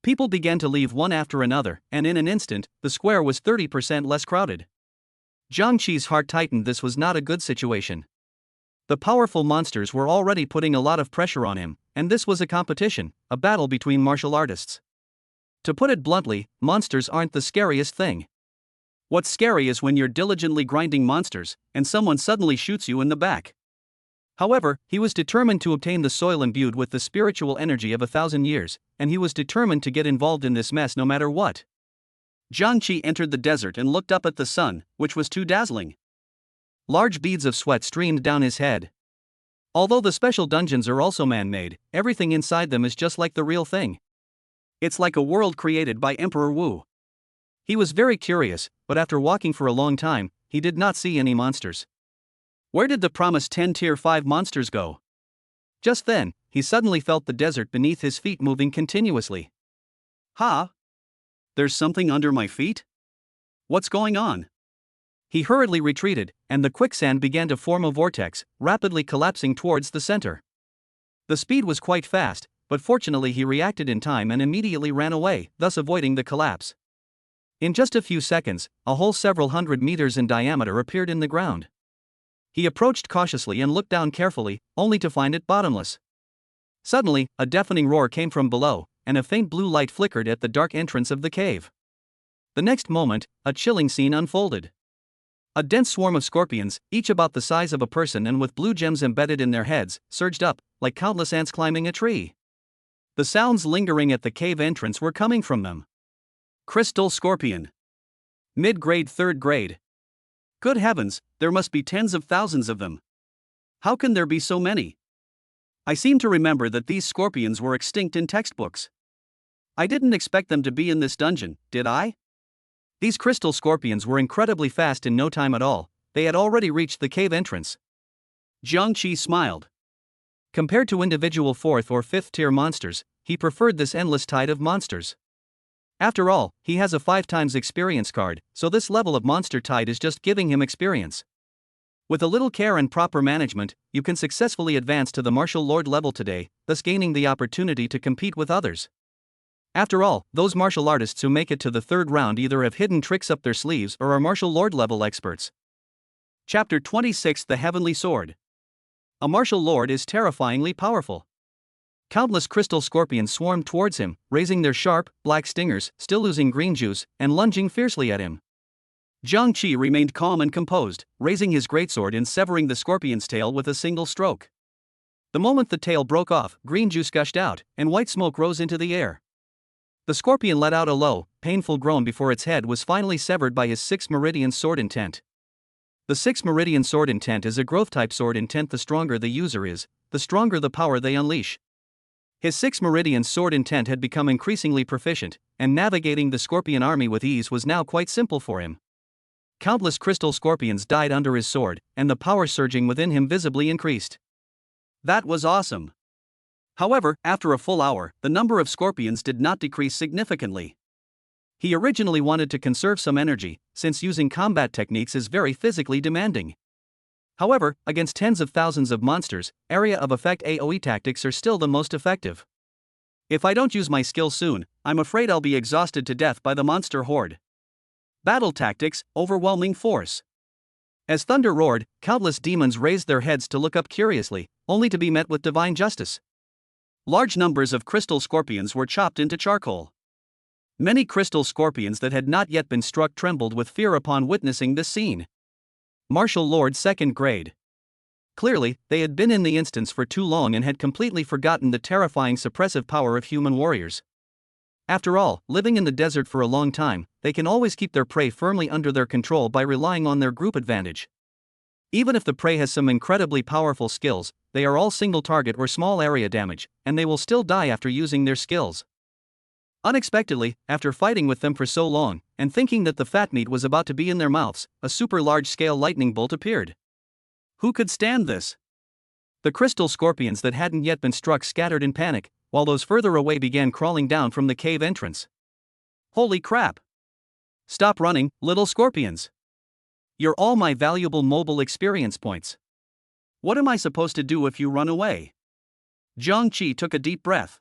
[SPEAKER 1] People began to leave one after another, and in an instant, the square was 30% less crowded. Jiang Qi's heart tightened. This was not a good situation. The powerful monsters were already putting a lot of pressure on him, and this was a competition, a battle between martial artists. To put it bluntly, monsters aren't the scariest thing. What's scary is when you're diligently grinding monsters, and someone suddenly shoots you in the back. However, he was determined to obtain the soil imbued with the spiritual energy of 1,000 years, and he was determined to get involved in this mess no matter what. Jiang Qi entered the desert and looked up at the sun, which was too dazzling. Large beads of sweat streamed down his head. Although the special dungeons are also man-made, everything inside them is just like the real thing. It's like a world created by Emperor Wu. He was very curious, but after walking for a long time, he did not see any monsters. Where did the promised 10 Tier 5 monsters go? Just then, he suddenly felt the desert beneath his feet moving continuously. Ha! There's something under my feet? What's going on? He hurriedly retreated, and the quicksand began to form a vortex, rapidly collapsing towards the center. The speed was quite fast, but fortunately he reacted in time and immediately ran away, thus avoiding the collapse. In just a few seconds, a hole several hundred meters in diameter appeared in the ground. He approached cautiously and looked down carefully, only to find it bottomless. Suddenly, a deafening roar came from below, and a faint blue light flickered at the dark entrance of the cave. The next moment, a chilling scene unfolded. A dense swarm of scorpions, each about the size of a person and with blue gems embedded in their heads, surged up, like countless ants climbing a tree. The sounds lingering at the cave entrance were coming from them. Crystal scorpion. Mid-grade, 3rd grade. Good heavens, there must be tens of thousands of them. How can there be so many? I seem to remember that these scorpions were extinct in textbooks. I didn't expect them to be in this dungeon, did I? These crystal scorpions were incredibly fast in no time at all. They had already reached the cave entrance. Jiang Qi smiled. Compared to individual 4th or 5th tier monsters, he preferred this endless tide of monsters. After all, he has a 5 times experience card, so this level of monster tide is just giving him experience. With a little care and proper management, you can successfully advance to the martial lord level today, thus gaining the opportunity to compete with others. After all, those martial artists who make it to the 3rd round either have hidden tricks up their sleeves or are martial lord level experts. Chapter 26: The Heavenly Sword. A martial lord is terrifyingly powerful. Countless crystal scorpions swarmed towards him, raising their sharp, black stingers, still oozing green juice, and lunging fiercely at him. Jiang Qi remained calm and composed, raising his greatsword and severing the scorpion's tail with a single stroke. The moment the tail broke off, green juice gushed out, and white smoke rose into the air. The scorpion let out a low, painful groan before its head was finally severed by his 6th meridian sword intent. The 6th meridian sword intent is a growth-type sword intent. The stronger the user is, the stronger the power they unleash. His 6th meridian sword intent had become increasingly proficient, and navigating the scorpion army with ease was now quite simple for him. Countless crystal scorpions died under his sword, and the power surging within him visibly increased. That was awesome. However, after a full hour, the number of scorpions did not decrease significantly. He originally wanted to conserve some energy, since using combat techniques is very physically demanding. However, against tens of thousands of monsters, area of effect AoE tactics are still the most effective. If I don't use my skill soon, I'm afraid I'll be exhausted to death by the monster horde. Battle tactics: overwhelming force. As thunder roared, countless demons raised their heads to look up curiously, only to be met with divine justice. Large numbers of crystal scorpions were chopped into charcoal. Many crystal scorpions that had not yet been struck trembled with fear upon witnessing this scene. Martial Lord 2nd grade. Clearly, they had been in the instance for too long and had completely forgotten the terrifying suppressive power of human warriors. After all, living in the desert for a long time, they can always keep their prey firmly under their control by relying on their group advantage. Even if the prey has some incredibly powerful skills, they are all single target or small area damage, and they will still die after using their skills. Unexpectedly, after fighting with them for so long, and thinking that the fat meat was about to be in their mouths, a super large-scale lightning bolt appeared. Who could stand this? The crystal scorpions that hadn't yet been struck scattered in panic, while those further away began crawling down from the cave entrance. Holy crap! Stop running, little scorpions! You're all my valuable mobile experience points. What am I supposed to do if you run away? Jiang Qi took a deep breath.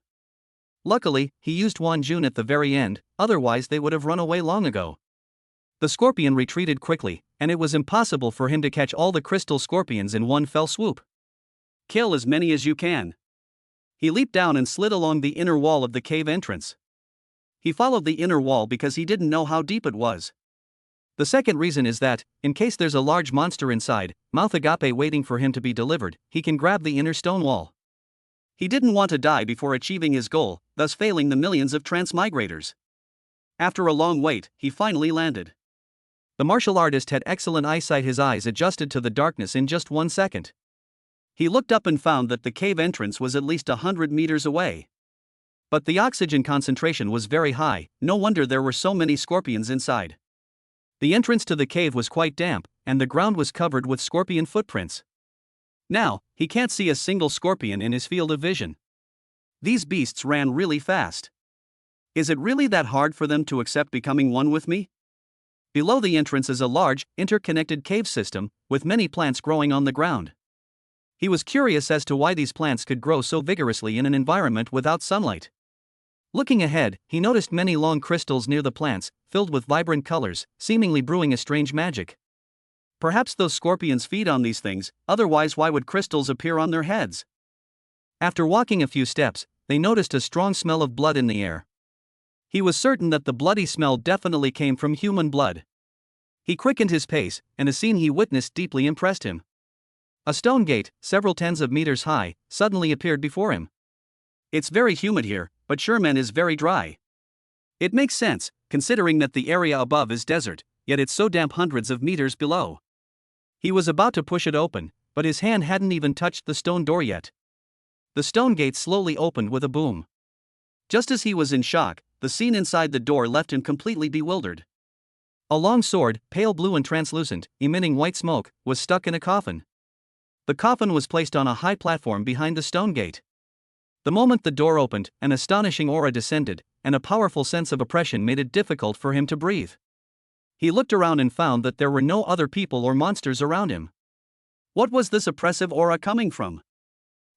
[SPEAKER 1] Luckily, he used Wan Jun at the very end, otherwise they would have run away long ago. The scorpion retreated quickly, and it was impossible for him to catch all the crystal scorpions in one fell swoop. Kill as many as you can. He leaped down and slid along the inner wall of the cave entrance. He followed the inner wall because he didn't know how deep it was. The second reason is that, in case there's a large monster inside, mouth agape waiting for him to be delivered, he can grab the inner stone wall. He didn't want to die before achieving his goal, thus failing the millions of transmigrators. After a long wait, he finally landed. The martial artist had excellent eyesight. His eyes adjusted to the darkness in just 1 second. He looked up and found that the cave entrance was at least 100 meters away. But the oxygen concentration was very high, no wonder there were so many scorpions inside. The entrance to the cave was quite damp, and the ground was covered with scorpion footprints. Now, he can't see a single scorpion in his field of vision. These beasts ran really fast. Is it really that hard for them to accept becoming one with me? Below the entrance is a large, interconnected cave system, with many plants growing on the ground. He was curious as to why these plants could grow so vigorously in an environment without sunlight. Looking ahead, he noticed many long crystals near the plants, filled with vibrant colors, seemingly brewing a strange magic. Perhaps those scorpions feed on these things, otherwise why would crystals appear on their heads? After walking a few steps, they noticed a strong smell of blood in the air. He was certain that the bloody smell definitely came from human blood. He quickened his pace, and the scene he witnessed deeply impressed him. A stone gate, several tens of meters high, suddenly appeared before him. It's very humid here, but Sherman is very dry. It makes sense, considering that the area above is desert, yet it's so damp hundreds of meters below. He was about to push it open, but his hand hadn't even touched the stone door yet. the stone gate slowly opened with a boom. Just as he was in shock, the scene inside the door left him completely bewildered. A long sword, pale blue and translucent, emitting white smoke, was stuck in a coffin. The coffin was placed on a high platform behind the stone gate. The moment the door opened, an astonishing aura descended, and a powerful sense of oppression made it difficult for him to breathe. He looked around and found that there were no other people or monsters around him. What was this oppressive aura coming from?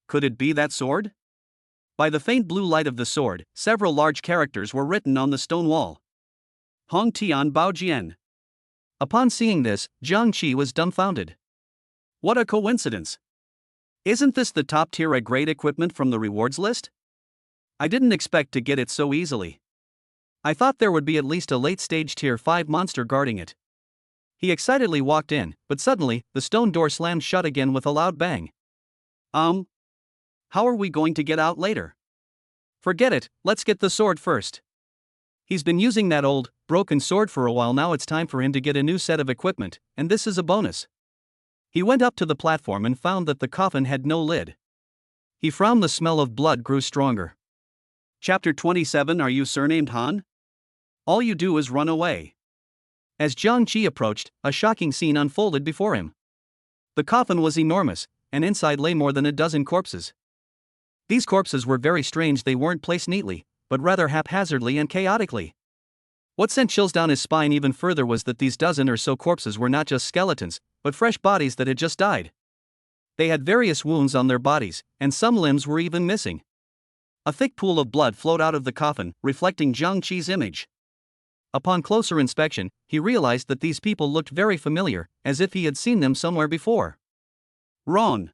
[SPEAKER 1] Could it be that sword? By the faint blue light of the sword, several large characters were written on the stone wall. Hong Tian Bao Jian. Upon seeing this, Jiang Qi was dumbfounded. What a coincidence! Isn't this the top-tier grade equipment from the rewards list? I didn't expect to get it so easily. I thought there would be at least a late-stage tier 5 monster guarding it. He excitedly walked in, but suddenly, the stone door slammed shut again with a loud bang. How are we going to get out later? Forget it, let's get the sword first. He's been using that old, broken sword for a while now. It's time for him to get a new set of equipment, and this is a bonus. He went up to the platform and found that the coffin had no lid. He frowned. The smell of blood grew stronger. Chapter 27. Are you surnamed Han? All you do is run away. As Jiang Qi approached, a shocking scene unfolded before him. The coffin was enormous, and inside lay more than a dozen corpses. These corpses were very strange. They weren't placed neatly, but rather haphazardly and chaotically. What sent chills down his spine even further was that these dozen or so corpses were not just skeletons, but fresh bodies that had just died. They had various wounds on their bodies, and some limbs were even missing. A thick pool of blood flowed out of the coffin, reflecting Jiang Qi's image. Upon closer inspection, he realized that these people looked very familiar, as if he had seen them somewhere before. Wrong.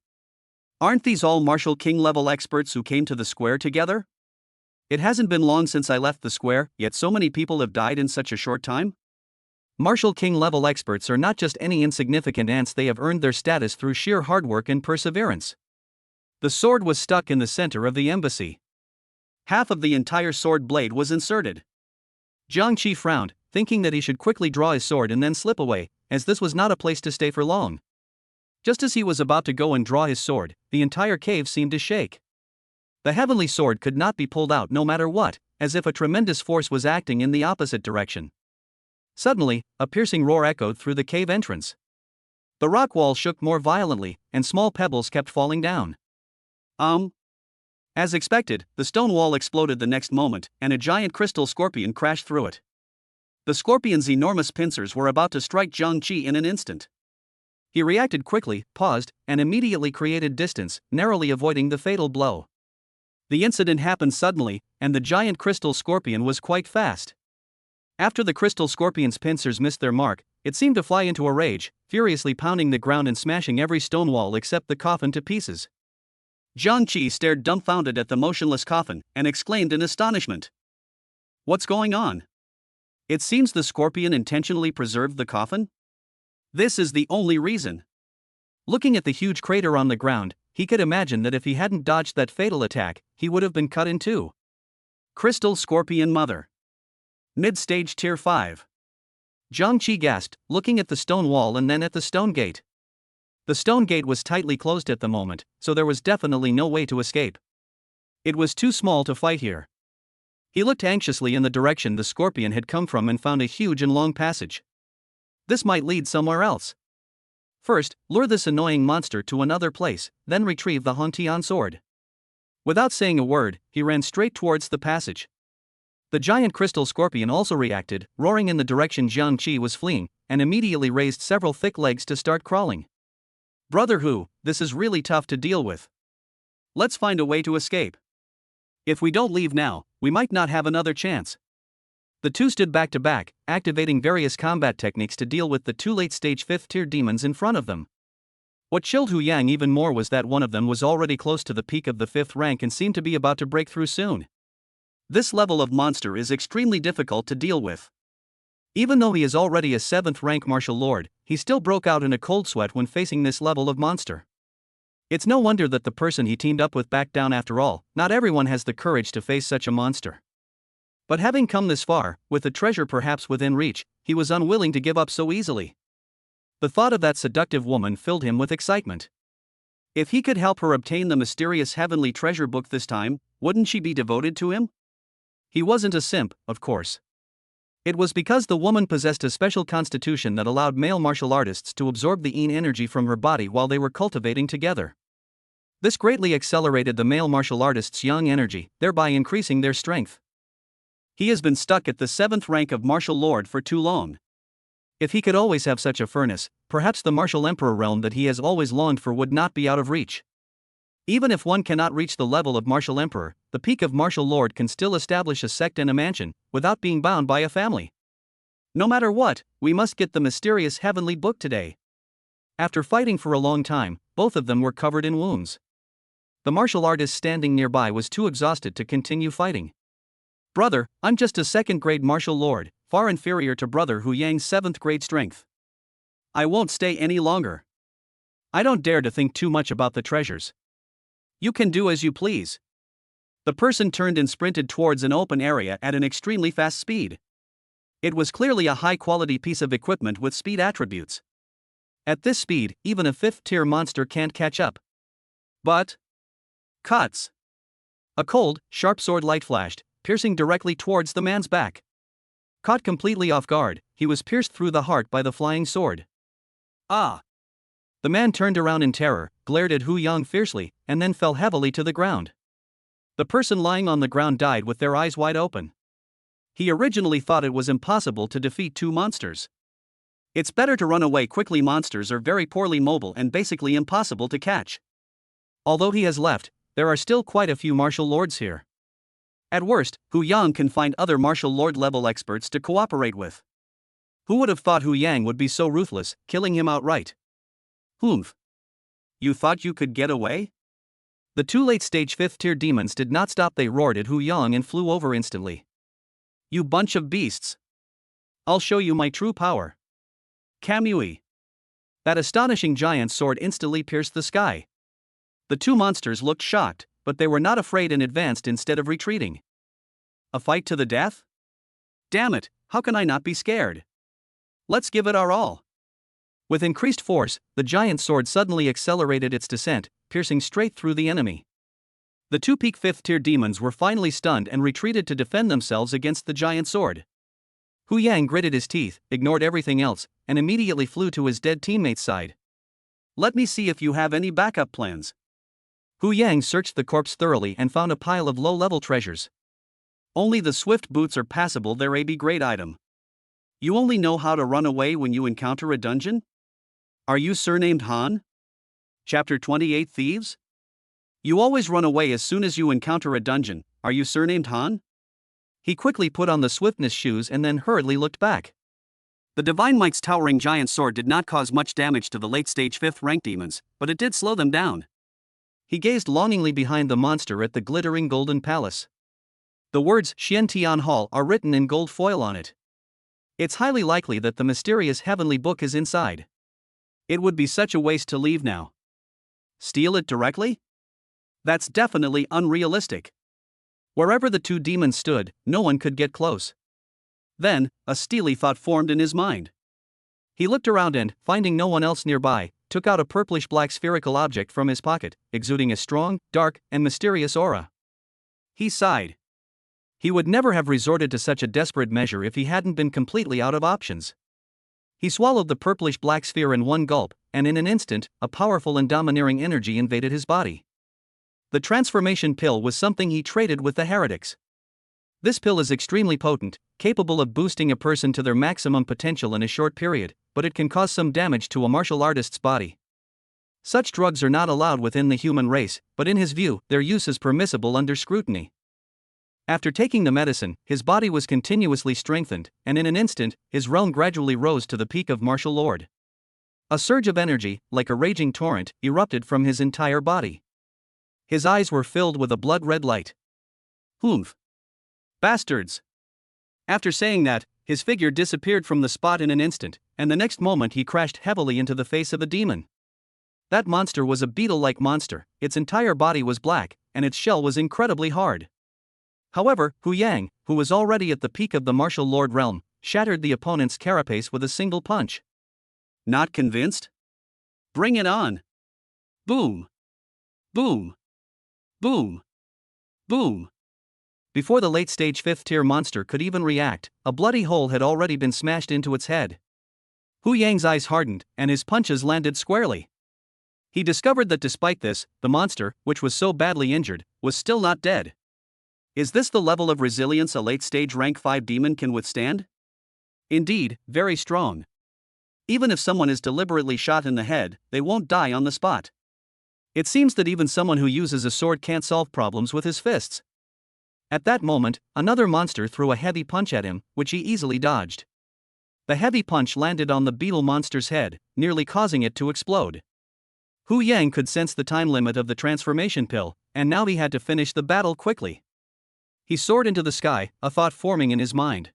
[SPEAKER 1] Aren't these all Martial King level experts who came to the square together? It hasn't been long since I left the square, yet so many people have died in such a short time? Martial King level experts are not just any insignificant ants. They have earned their status through sheer hard work and perseverance. The sword was stuck in the center of the embassy. Half of the entire sword blade was inserted. Jiang Qi frowned, thinking that he should quickly draw his sword and then slip away, as this was not a place to stay for long. Just as he was about to go and draw his sword, the entire cave seemed to shake. The heavenly sword could not be pulled out no matter what, as if a tremendous force was acting in the opposite direction. Suddenly, a piercing roar echoed through the cave entrance. The rock wall shook more violently, and small pebbles kept falling down. As expected, the stone wall exploded the next moment, and a giant crystal scorpion crashed through it. The scorpion's enormous pincers were about to strike Jiang Qi in an instant. He reacted quickly, paused, and immediately created distance, narrowly avoiding the fatal blow. The incident happened suddenly, and the giant crystal scorpion was quite fast. After the crystal scorpion's pincers missed their mark, it seemed to fly into a rage, furiously pounding the ground and smashing every stone wall except the coffin to pieces. Jiang Qi stared dumbfounded at the motionless coffin, and exclaimed in astonishment. What's going on? It seems the scorpion intentionally preserved the coffin? This is the only reason. Looking at the huge crater on the ground, he could imagine that if he hadn't dodged that fatal attack, he would have been cut in two. Crystal Scorpion Mother. Mid-stage Tier 5. Jiang Qi gasped, looking at the stone wall and then at the stone gate. The stone gate was tightly closed at the moment, so there was definitely no way to escape. It was too small to fight here. He looked anxiously in the direction the scorpion had come from and found a huge and long passage. This might lead somewhere else. First, lure this annoying monster to another place, then retrieve the Hontian sword. Without saying a word, he ran straight towards the passage. The giant crystal scorpion also reacted, roaring in the direction Jiang Qi was fleeing, and immediately raised several thick legs to start crawling. Brother Hu, this is really tough to deal with. Let's find a way to escape. If we don't leave now, we might not have another chance. The two stood back to back, activating various combat techniques to deal with the two late-stage 5th-tier demons in front of them. What chilled Hu Yang even more was that one of them was already close to the peak of the 5th rank and seemed to be about to break through soon. This level of monster is extremely difficult to deal with. Even though he is already a 7th rank martial lord, he still broke out in a cold sweat when facing this level of monster. It's no wonder that the person he teamed up with backed down after all. Not everyone has the courage to face such a monster. But having come this far, with the treasure perhaps within reach, he was unwilling to give up so easily. The thought of that seductive woman filled him with excitement. If he could help her obtain the mysterious heavenly treasure book this time, wouldn't she be devoted to him? He wasn't a simp, of course. It was because the woman possessed a special constitution that allowed male martial artists to absorb the yin energy from her body while they were cultivating together. This greatly accelerated the male martial artist's yang energy, thereby increasing their strength. He has been stuck at the 7th rank of martial lord for too long. If he could always have such a furnace, perhaps the martial emperor realm that he has always longed for would not be out of reach. Even if one cannot reach the level of martial emperor, the peak of martial lord can still establish a sect and a mansion, without being bound by a family. No matter what, we must get the mysterious heavenly book today. After fighting for a long time, both of them were covered in wounds. The martial artist standing nearby was too exhausted to continue fighting. Brother, I'm just a 2nd grade martial lord, far inferior to brother Hu Yang's 7th grade strength. I won't stay any longer. I don't dare to think too much about the treasures. You can do as you please. The person turned and sprinted towards an open area at an extremely fast speed. It was clearly a high-quality piece of equipment with speed attributes. At this speed, even a 5th-tier monster can't catch up. But cuts. A cold, sharp sword light flashed, piercing directly towards the man's back. Caught completely off guard, he was pierced through the heart by the flying sword. Ah! The man turned around in terror, glared at Hu Yang fiercely, and then fell heavily to the ground. The person lying on the ground died with their eyes wide open. He originally thought it was impossible to defeat 2 monsters. It's better to run away quickly. Monsters are very poorly mobile and basically impossible to catch. Although he has left, there are still quite a few martial lords here. At worst, Hu Yang can find other martial lord level experts to cooperate with. Who would have thought Hu Yang would be so ruthless, killing him outright? Humph. You thought you could get away? The 2 late-stage 5th-tier demons did not stop. They roared at Hu Yang and flew over instantly. You bunch of beasts. I'll show you my true power. Kamui. That astonishing giant sword instantly pierced the sky. The 2 monsters looked shocked, but they were not afraid and advanced instead of retreating. A fight to the death? Damn it, how can I not be scared? Let's give it our all. With increased force, the giant sword suddenly accelerated its descent, piercing straight through the enemy. The 2 peak 5th-tier demons were finally stunned and retreated to defend themselves against the giant sword. Hu Yang gritted his teeth, ignored everything else, and immediately flew to his dead teammate's side. Let me see if you have any backup plans. Hu Yang searched the corpse thoroughly and found a pile of low-level treasures. Only the swift boots are passable. They're a B-grade item. You only know how to run away when you encounter a dungeon? Are you surnamed Han? Chapter 28 Thieves? You always run away as soon as you encounter a dungeon. Are you surnamed Han? He quickly put on the swiftness shoes and then hurriedly looked back. The Divine Mike's towering giant sword did not cause much damage to the late-stage 5th-rank demons, but it did slow them down. He gazed longingly behind the monster at the glittering golden palace. The words Xian Tian Hall are written in gold foil on it. It's highly likely that the mysterious heavenly book is inside. It would be such a waste to leave now. Steal it directly? That's definitely unrealistic. Wherever the 2 demons stood, no one could get close. Then, a steely thought formed in his mind. He looked around and, finding no one else nearby, took out a purplish-black spherical object from his pocket, exuding a strong, dark, and mysterious aura. He sighed. He would never have resorted to such a desperate measure if he hadn't been completely out of options. He swallowed the purplish-black sphere in one gulp, and in an instant, a powerful and domineering energy invaded his body. The transformation pill was something he traded with the heretics. This pill is extremely potent, capable of boosting a person to their maximum potential in a short period, but it can cause some damage to a martial artist's body. Such drugs are not allowed within the human race, but in his view, their use is permissible under scrutiny. After taking the medicine, his body was continuously strengthened, and in an instant, his realm gradually rose to the peak of martial lord. A surge of energy, like a raging torrent, erupted from his entire body. His eyes were filled with a blood-red light. Humph! Bastards! After saying that, his figure disappeared from the spot in an instant, and the next moment he crashed heavily into the face of a demon. That monster was a beetle-like monster, its entire body was black, and its shell was incredibly hard. However, Hu Yang, who was already at the peak of the martial lord realm, shattered the opponent's carapace with a single punch. Not convinced? Bring it on! Boom! Boom! Boom! Boom! Before the late-stage 5th-tier monster could even react, a bloody hole had already been smashed into its head. Hu Yang's eyes hardened, and his punches landed squarely. He discovered that despite this, the monster, which was so badly injured, was still not dead. Is this the level of resilience a late-stage rank 5 demon can withstand? Indeed, very strong. Even if someone is deliberately shot in the head, they won't die on the spot. It seems that even someone who uses a sword can't solve problems with his fists. At that moment, another monster threw a heavy punch at him, which he easily dodged. The heavy punch landed on the beetle monster's head, nearly causing it to explode. Hu Yang could sense the time limit of the transformation pill, and now he had to finish the battle quickly. He soared into the sky, a thought forming in his mind.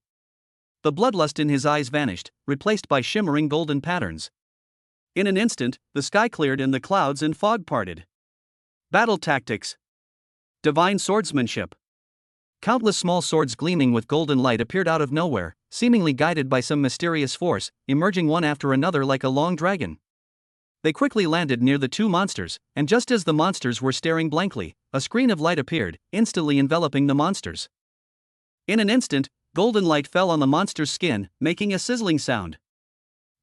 [SPEAKER 1] The bloodlust in his eyes vanished, replaced by shimmering golden patterns. In an instant, the sky cleared and the clouds and fog parted. Battle tactics. Divine swordsmanship. Countless small swords gleaming with golden light appeared out of nowhere, seemingly guided by some mysterious force, emerging one after another like a long dragon. They quickly landed near the two monsters, and just as the monsters were staring blankly, a screen of light appeared, instantly enveloping the monsters. In an instant, golden light fell on the monster's skin, making a sizzling sound.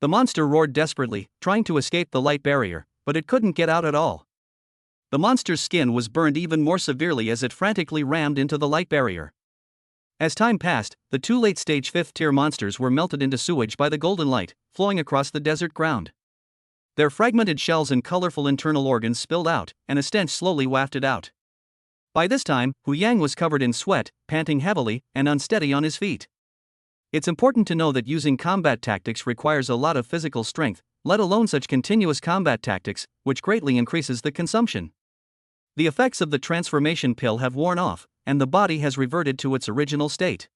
[SPEAKER 1] The monster roared desperately, trying to escape the light barrier, but it couldn't get out at all. The monster's skin was burned even more severely as it frantically rammed into the light barrier. As time passed, the two late-stage 5th-tier monsters were melted into sewage by the golden light, flowing across the desert ground. Their fragmented shells and colorful internal organs spilled out, and a stench slowly wafted out. By this time, Hu Yang was covered in sweat, panting heavily, and unsteady on his feet. It's important to know that using combat tactics requires a lot of physical strength, let alone such continuous combat tactics, which greatly increases the consumption. The effects of the transformation pill have worn off, and the body has reverted to its original state.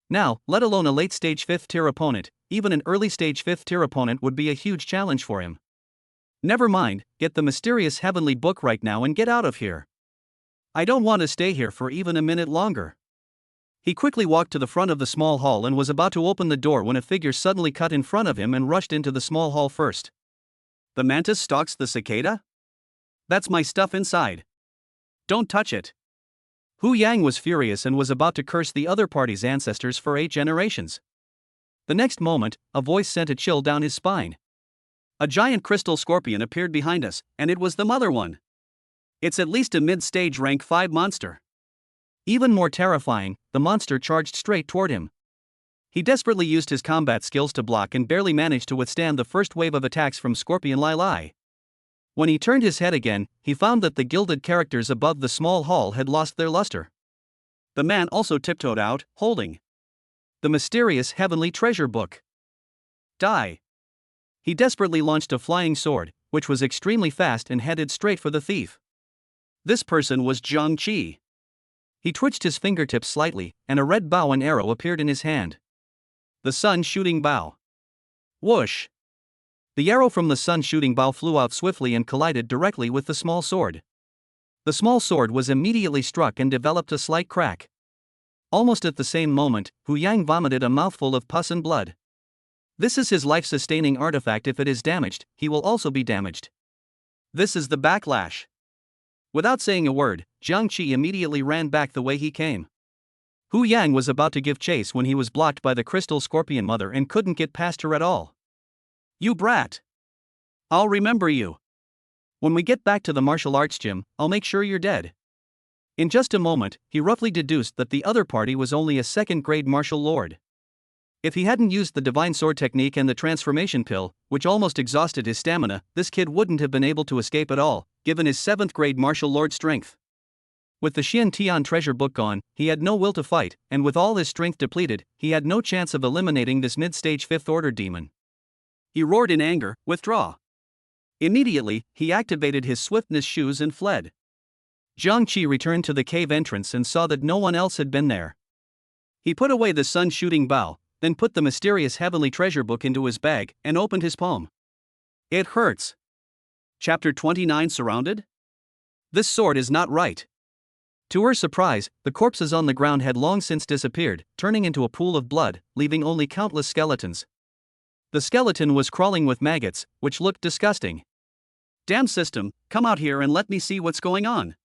[SPEAKER 1] Now, let alone a late-stage 5th-tier opponent, even an early-stage 5th-tier opponent would be a huge challenge for him. Never mind, get the mysterious heavenly book right now and get out of here. I don't want to stay here for even a minute longer. He quickly walked to the front of the small hall and was about to open the door when a figure suddenly cut in front of him and rushed into the small hall first. The mantis stalks the cicada? That's my stuff inside. Don't touch it. Hu Yang was furious and was about to curse the other party's ancestors for 8 generations. The next moment, a voice sent a chill down his spine. A giant crystal scorpion appeared behind us, and it was the mother one. It's at least a mid-stage rank 5 monster. Even more terrifying, the monster charged straight toward him. He desperately used his combat skills to block and barely managed to withstand the first wave of attacks from Scorpion Lai Lai. When he turned his head again, he found that the gilded characters above the small hall had lost their luster. The man also tiptoed out, holding the mysterious heavenly treasure book. Die! He desperately launched a flying sword, which was extremely fast and headed straight for the thief. This person was Zhang Qi. He twitched his fingertips slightly, and a red bow and arrow appeared in his hand. The sun-shooting bow. Whoosh! The arrow from the sun-shooting bow flew out swiftly and collided directly with the small sword. The small sword was immediately struck and developed a slight crack. Almost at the same moment, Hu Yang vomited a mouthful of pus and blood. This is his life-sustaining artifact. If it is damaged, he will also be damaged. This is the backlash. Without saying a word, Zhang Qi immediately ran back the way he came. Hu Yang was about to give chase when he was blocked by the crystal scorpion mother and couldn't get past her at all. You brat! I'll remember you. When we get back to the martial arts gym, I'll make sure you're dead. In just a moment, he roughly deduced that the other party was only a second-grade martial lord. If he hadn't used the divine sword technique and the transformation pill, which almost exhausted his stamina, this kid wouldn't have been able to escape at all, given his 7th-grade martial lord strength. With the Xian Tian treasure book gone, he had no will to fight, and with all his strength depleted, he had no chance of eliminating this mid-stage 5th-order demon. He roared in anger, "Withdraw!" Immediately, he activated his swiftness shoes and fled. Zhang Qi returned to the cave entrance and saw that no one else had been there. He put away the sun-shooting bow, then put the mysterious heavenly treasure book into his bag and opened his palm. It hurts. Chapter 29 Surrounded? This sword is not right. To her surprise, the corpses on the ground had long since disappeared, turning into a pool of blood, leaving only countless skeletons. The skeleton was crawling with maggots, which looked disgusting. Damn system, come out here and let me see what's going on.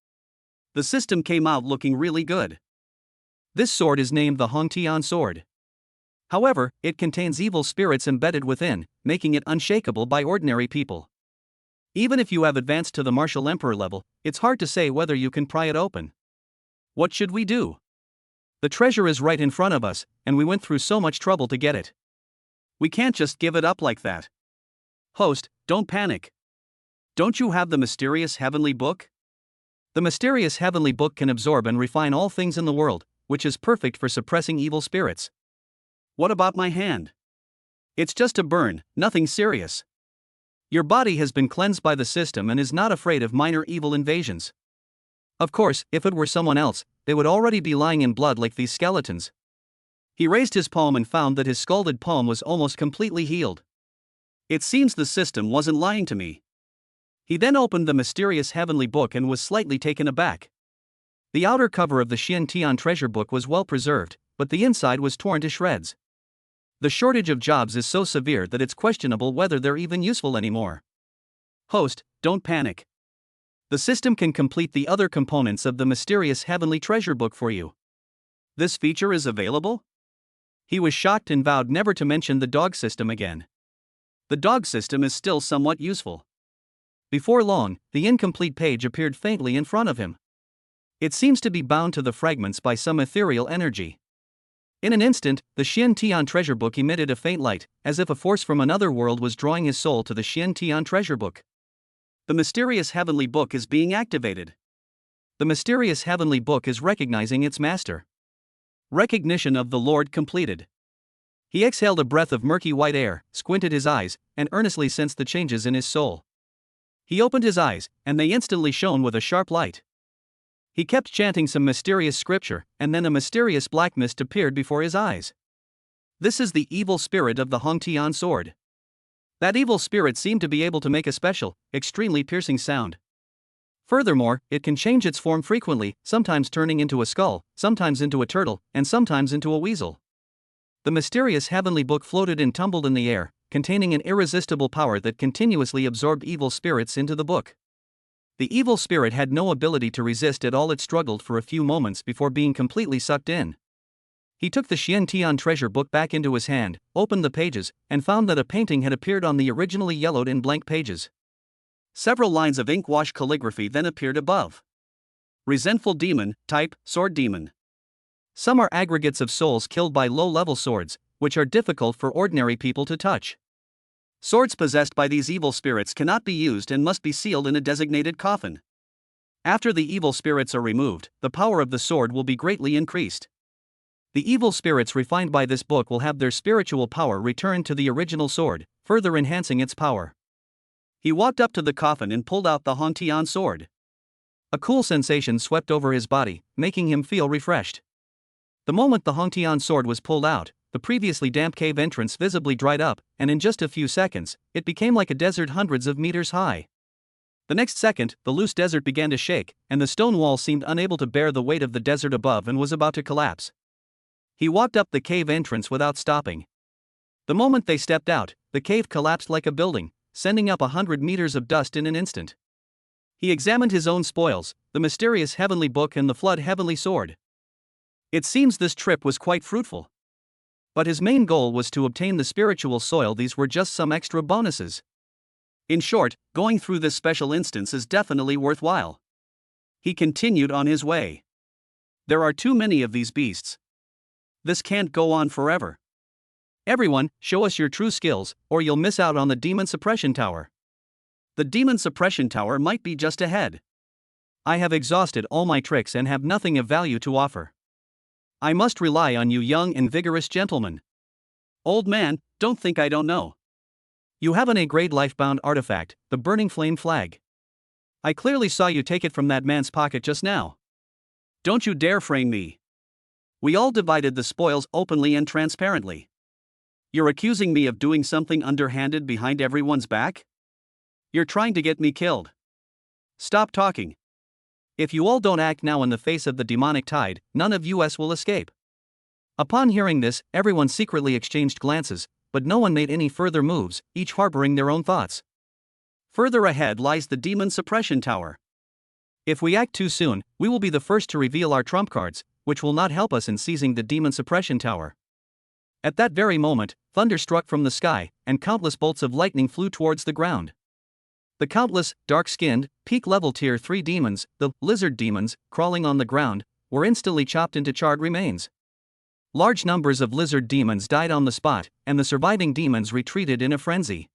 [SPEAKER 1] The system came out looking really good. This sword is named the Hongtian sword. However, it contains evil spirits embedded within, making it unshakable by ordinary people. Even if you have advanced to the martial emperor level, it's hard to say whether you can pry it open. What should we do? The treasure is right in front of us, and we went through so much trouble to get it. We can't just give it up like that. Host, don't panic. Don't you have the mysterious heavenly book? The mysterious heavenly book can absorb and refine all things in the world, which is perfect for suppressing evil spirits. What about my hand? It's just a burn, nothing serious. Your body has been cleansed by the system and is not afraid of minor evil invasions. Of course, if it were someone else, they would already be lying in blood like these skeletons. He raised his palm and found that his scalded palm was almost completely healed. It seems the system wasn't lying to me. He then opened the mysterious heavenly book and was slightly taken aback. The outer cover of the Xiantian treasure book was well preserved, but the inside was torn to shreds. The shortage of jobs is so severe that it's questionable whether they're even useful anymore. Host, don't panic. The system can complete the other components of the mysterious heavenly treasure book for you. This feature is available? He was shocked and vowed never to mention the dog system again. The dog system is still somewhat useful. Before long, the incomplete page appeared faintly in front of him. It seems to be bound to the fragments by some ethereal energy. In an instant, the Xiantian treasure book emitted a faint light, as if a force from another world was drawing his soul to the Xiantian treasure book. The mysterious heavenly book is being activated. The mysterious heavenly book is recognizing its master. Recognition of the Lord completed. He exhaled a breath of murky white air, squinted his eyes, and earnestly sensed the changes in his soul. He opened his eyes, and they instantly shone with a sharp light. He kept chanting some mysterious scripture, and then a mysterious black mist appeared before his eyes. This is the evil spirit of the Hongtian sword. That evil spirit seemed to be able to make a special, extremely piercing sound. Furthermore, it can change its form frequently, sometimes turning into a skull, sometimes into a turtle, and sometimes into a weasel. The mysterious heavenly book floated and tumbled in the air, containing an irresistible power that continuously absorbed evil spirits into the book. The evil spirit had no ability to resist at all. It struggled for a few moments before being completely sucked in. He took the Xiantian treasure book back into his hand, opened the pages, and found that a painting had appeared on the originally yellowed and blank pages. Several lines of ink-wash calligraphy then appeared above. Resentful demon, type, sword demon. Some are aggregates of souls killed by low-level swords, which are difficult for ordinary people to touch. Swords possessed by these evil spirits cannot be used and must be sealed in a designated coffin. After the evil spirits are removed, the power of the sword will be greatly increased. The evil spirits refined by this book will have their spiritual power returned to the original sword, further enhancing its power. He walked up to the coffin and pulled out the Hongtian sword. A cool sensation swept over his body, making him feel refreshed. The moment the Hongtian sword was pulled out, the previously damp cave entrance visibly dried up, and in just a few seconds, it became like a desert hundreds of meters high. The next second, the loose desert began to shake, and the stone wall seemed unable to bear the weight of the desert above and was about to collapse. He walked up the cave entrance without stopping. The moment they stepped out, the cave collapsed like a building, sending up 100 meters of dust in an instant. He examined his own spoils, the mysterious heavenly book and the flood heavenly sword. It seems this trip was quite fruitful. But his main goal was to obtain the spiritual soil. These were just some extra bonuses. In short, going through this special instance is definitely worthwhile. He continued on his way. There are too many of these beasts. This can't go on forever. Everyone, show us your true skills, or you'll miss out on the demon suppression tower. The demon suppression tower might be just ahead. I have exhausted all my tricks and have nothing of value to offer. I must rely on you, young and vigorous gentlemen. Old man, don't think I don't know. You have an A-grade life-bound artifact, the burning flame flag. I clearly saw you take it from that man's pocket just now. Don't you dare frame me. We all divided the spoils openly and transparently. You're accusing me of doing something underhanded behind everyone's back? You're trying to get me killed. Stop talking. If you all don't act now in the face of the demonic tide, none of us will escape. Upon hearing this, everyone secretly exchanged glances, but no one made any further moves, each harboring their own thoughts. Further ahead lies the Demon Suppression Tower. If we act too soon, we will be the first to reveal our trump cards, which will not help us in seizing the Demon Suppression Tower. At that very moment, thunder struck from the sky, and countless bolts of lightning flew towards the ground. The countless, dark-skinned, peak-level Tier 3 demons, the lizard demons, crawling on the ground, were instantly chopped into charred remains. Large numbers of lizard demons died on the spot, and the surviving demons retreated in a frenzy.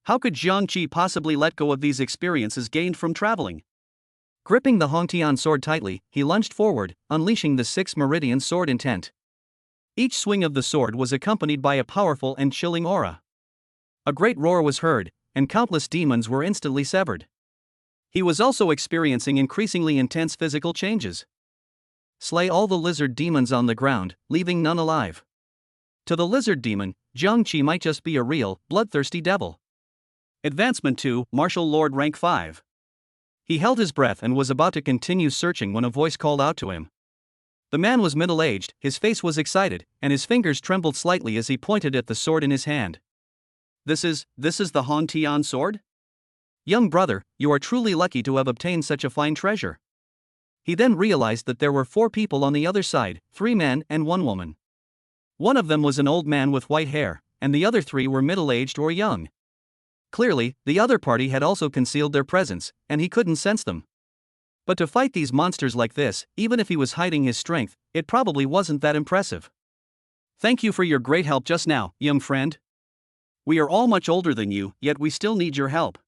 [SPEAKER 1] How could Jiangqi possibly let go of these experiences gained from traveling? Gripping the Hongtian sword tightly, he lunged forward, unleashing the 6 meridian sword intent. Each swing of the sword was accompanied by a powerful and chilling aura. A great roar was heard, and countless demons were instantly severed. He was also experiencing increasingly intense physical changes. Slay all the lizard demons on the ground, leaving none alive. To the lizard demon, Jiangqi might just be a real, bloodthirsty devil. Advancement to Martial Lord Rank 5. He held his breath and was about to continue searching when a voice called out to him. The man was middle-aged, his face was excited, and his fingers trembled slightly as he pointed at the sword in his hand. This is the Hongtian sword? Young brother, you are truly lucky to have obtained such a fine treasure. He then realized that there were 4 people on the other side, 3 men and 1 woman. One of them was an old man with white hair, and the other 3 were middle-aged or young. Clearly, the other party had also concealed their presence, and he couldn't sense them. But to fight these monsters like this, even if he was hiding his strength, it probably wasn't that impressive. Thank you for your great help just now, young friend. We are all much older than you, yet we still need your help.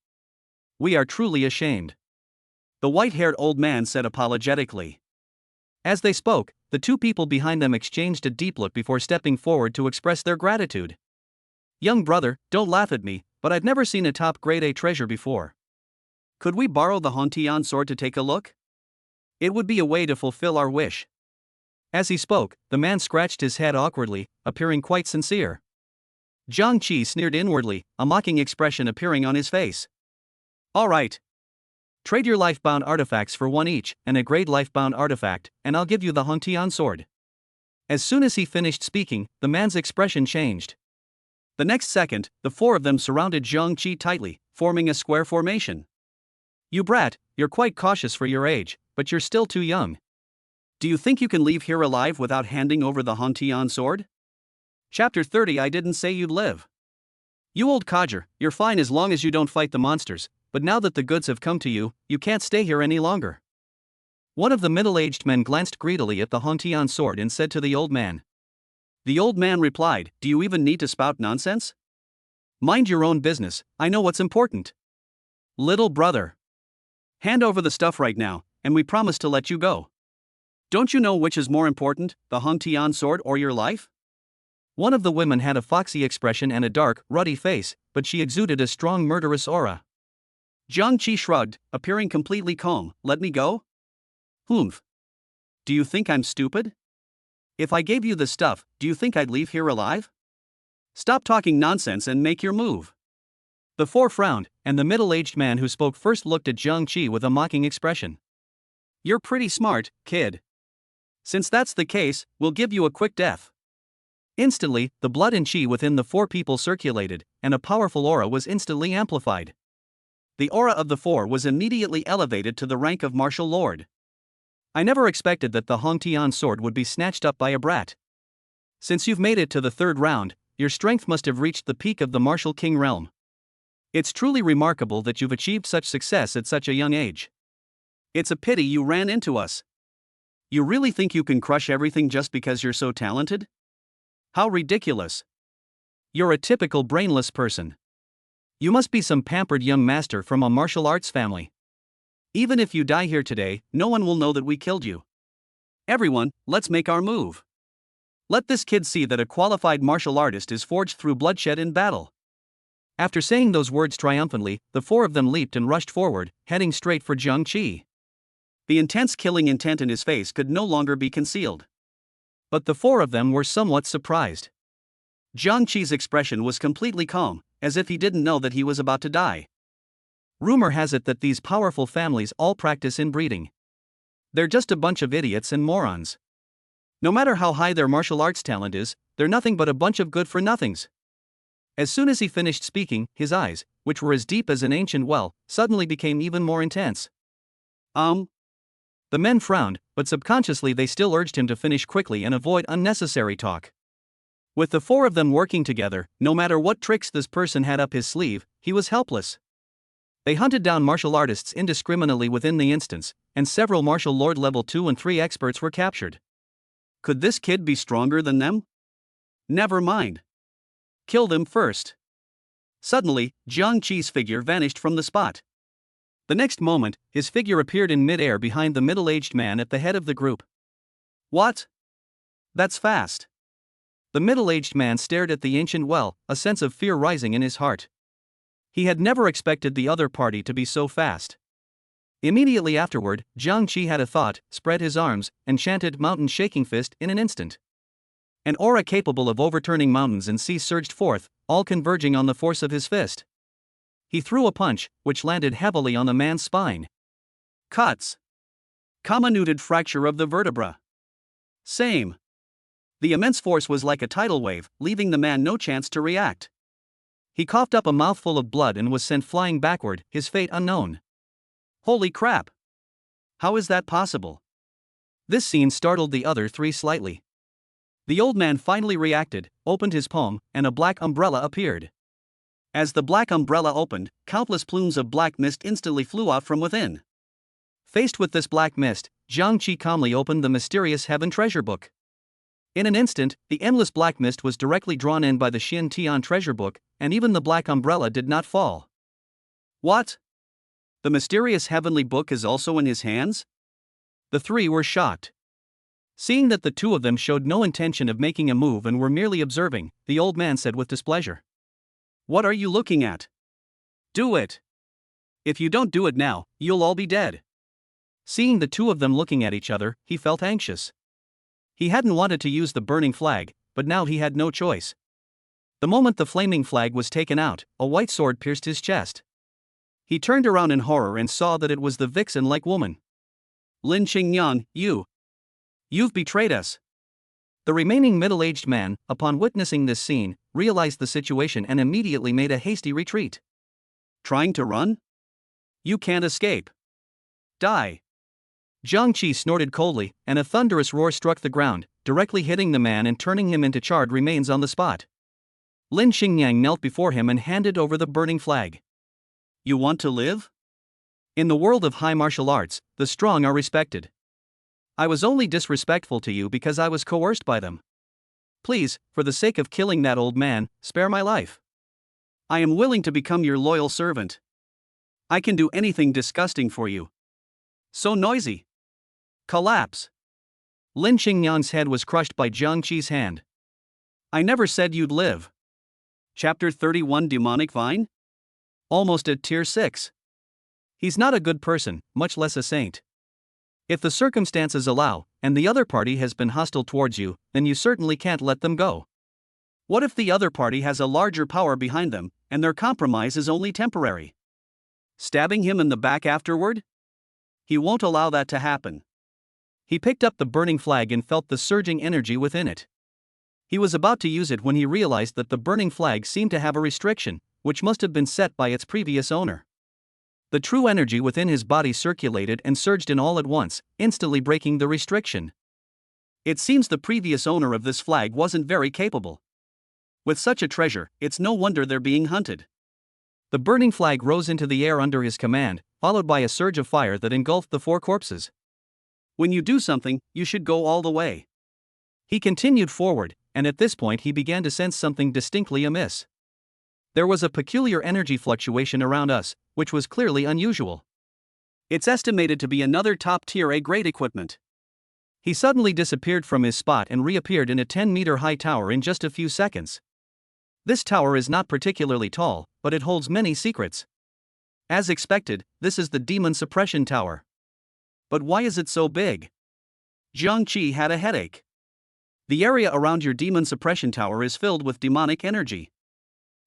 [SPEAKER 1] We are truly ashamed. The white-haired old man said apologetically. As they spoke, the 2 people behind them exchanged a deep look before stepping forward to express their gratitude. Young brother, don't laugh at me, but I've never seen a top grade A treasure before. Could we borrow the Hongtian sword to take a look? It would be a way to fulfill our wish. As he spoke, the man scratched his head awkwardly, appearing quite sincere. Jiangqi sneered inwardly, a mocking expression appearing on his face. All right. Trade your life-bound artifacts for 1 each, and a grade life-bound artifact, and I'll give you the Hongtian sword. As soon as he finished speaking, the man's expression changed. The next second, the 4 of them surrounded Jiangqi tightly, forming a square formation. You brat, you're quite cautious for your age, but you're still too young. Do you think you can leave here alive without handing over the Hongtian sword? Chapter 30. I didn't say you'd live. You old codger, you're fine as long as you don't fight the monsters, but now that the goods have come to you, you can't stay here any longer. One of the middle-aged men glanced greedily at the Hongtian sword and said to the old man. The old man replied, Do you even need to spout nonsense? Mind your own business, I know what's important. Little brother. Hand over the stuff right now, and we promise to let you go. Don't you know which is more important, the Hongtian sword or your life? One of the women had a foxy expression and a dark, ruddy face, but she exuded a strong murderous aura. Jiangqi shrugged, appearing completely calm. Let me go? Humph. Do you think I'm stupid? If I gave you the stuff, do you think I'd leave here alive? Stop talking nonsense and make your move. The 4 frowned, and the middle-aged man who spoke first looked at Jiangqi with a mocking expression. You're pretty smart, kid. Since that's the case, we'll give you a quick death. Instantly, the blood and chi within the 4 people circulated, and a powerful aura was instantly amplified. The aura of the 4 was immediately elevated to the rank of Martial Lord. I never expected that the Hongtian sword would be snatched up by a brat. Since you've made it to the 3rd round, your strength must have reached the peak of the Martial King realm. It's truly remarkable that you've achieved such success at such a young age. It's a pity you ran into us. You really think you can crush everything just because you're so talented? How ridiculous. You're a typical brainless person. You must be some pampered young master from a martial arts family. Even if you die here today, no one will know that we killed you. Everyone, let's make our move. Let this kid see that a qualified martial artist is forged through bloodshed in battle. After saying those words triumphantly, the 4 of them leaped and rushed forward, heading straight for Jiangqi. The intense killing intent in his face could no longer be concealed. But the 4 of them were somewhat surprised. Jiangqi's expression was completely calm, as if he didn't know that he was about to die. Rumor has it that these powerful families all practice inbreeding. They're just a bunch of idiots and morons. No matter how high their martial arts talent is, they're nothing but a bunch of good-for-nothings. As soon as he finished speaking, his eyes, which were as deep as an ancient well, suddenly became even more intense. The men frowned, but subconsciously they still urged him to finish quickly and avoid unnecessary talk. With the four of them working together, no matter what tricks this person had up his sleeve, he was helpless. They hunted down martial artists indiscriminately within the instance, and several martial lord level 2 and 3 experts were captured. Could this kid be stronger than them? Never mind. Kill them first. Suddenly, Jiang Qi's figure vanished from the spot. The next moment, his figure appeared in mid-air behind the middle-aged man at the head of the group. What? That's fast. The middle-aged man stared at the ancient well, a sense of fear rising in his heart. He had never expected the other party to be so fast. Immediately afterward, Jiang Qi had a thought, spread his arms, and chanted Mountain Shaking Fist in an instant. An aura capable of overturning mountains and seas surged forth, all converging on the force of his fist. He threw a punch, which landed heavily on the man's spine. Cuts. Comminuted fracture of the vertebra. Same. The immense force was like a tidal wave, leaving the man no chance to react. He coughed up a mouthful of blood and was sent flying backward, his fate unknown. Holy crap! How is that possible? This scene startled the other three slightly. The old man finally reacted, opened his palm, and a black umbrella appeared. As the black umbrella opened, countless plumes of black mist instantly flew out from within. Faced with this black mist, Jiang Qi calmly opened the mysterious Heaven Treasure Book. In an instant, the endless black mist was directly drawn in by the Xin Tian Treasure Book, and even the black umbrella did not fall. What? The mysterious heavenly book is also in his hands? The three were shocked. Seeing that the two of them showed no intention of making a move and were merely observing, the old man said with displeasure. What are you looking at? Do it. If you don't do it now, you'll all be dead. Seeing the two of them looking at each other, he felt anxious. He hadn't wanted to use the burning flag, but now he had no choice. The moment the flaming flag was taken out, a white sword pierced his chest. He turned around in horror and saw that it was the vixen-like woman. Lin Qingyan, you've betrayed us. The remaining middle-aged man, upon witnessing this scene, realized the situation and immediately made a hasty retreat. Trying to run? You can't escape. Die. Jiang Qi snorted coldly, and a thunderous roar struck the ground, directly hitting the man and turning him into charred remains on the spot. Lin Xingyang knelt before him and handed over the burning flag. You want to live? In the world of high martial arts, the strong are respected. I was only disrespectful to you because I was coerced by them. Please, for the sake of killing that old man, spare my life. I am willing to become your loyal servant. I can do anything disgusting for you. So noisy. Collapse. Lin Xingyang's head was crushed by Jiang Qi's hand. I never said you'd live. Chapter 31 Demonic Vine? Almost at Tier 6. He's not a good person, much less a saint. If the circumstances allow, and the other party has been hostile towards you, then you certainly can't let them go. What if the other party has a larger power behind them, and their compromise is only temporary? Stabbing him in the back afterward? He won't allow that to happen. He picked up the burning flag and felt the surging energy within it. He was about to use it when he realized that the burning flag seemed to have a restriction, which must have been set by its previous owner. The true energy within his body circulated and surged in all at once, instantly breaking the restriction. It seems the previous owner of this flag wasn't very capable. With such a treasure, it's no wonder they're being hunted. The burning flag rose into the air under his command, followed by a surge of fire that engulfed the four corpses. When you do something, you should go all the way. He continued forward, and at this point he began to sense something distinctly amiss. There was a peculiar energy fluctuation around us, which was clearly unusual. It's estimated to be another top-tier A-grade equipment. He suddenly disappeared from his spot and reappeared in a 10-meter-high tower in just a few seconds. This tower is not particularly tall, but it holds many secrets. As expected, this is the Demon Suppression Tower. But why is it so big? Jiang Qi had a headache. The area around your Demon Suppression Tower is filled with demonic energy.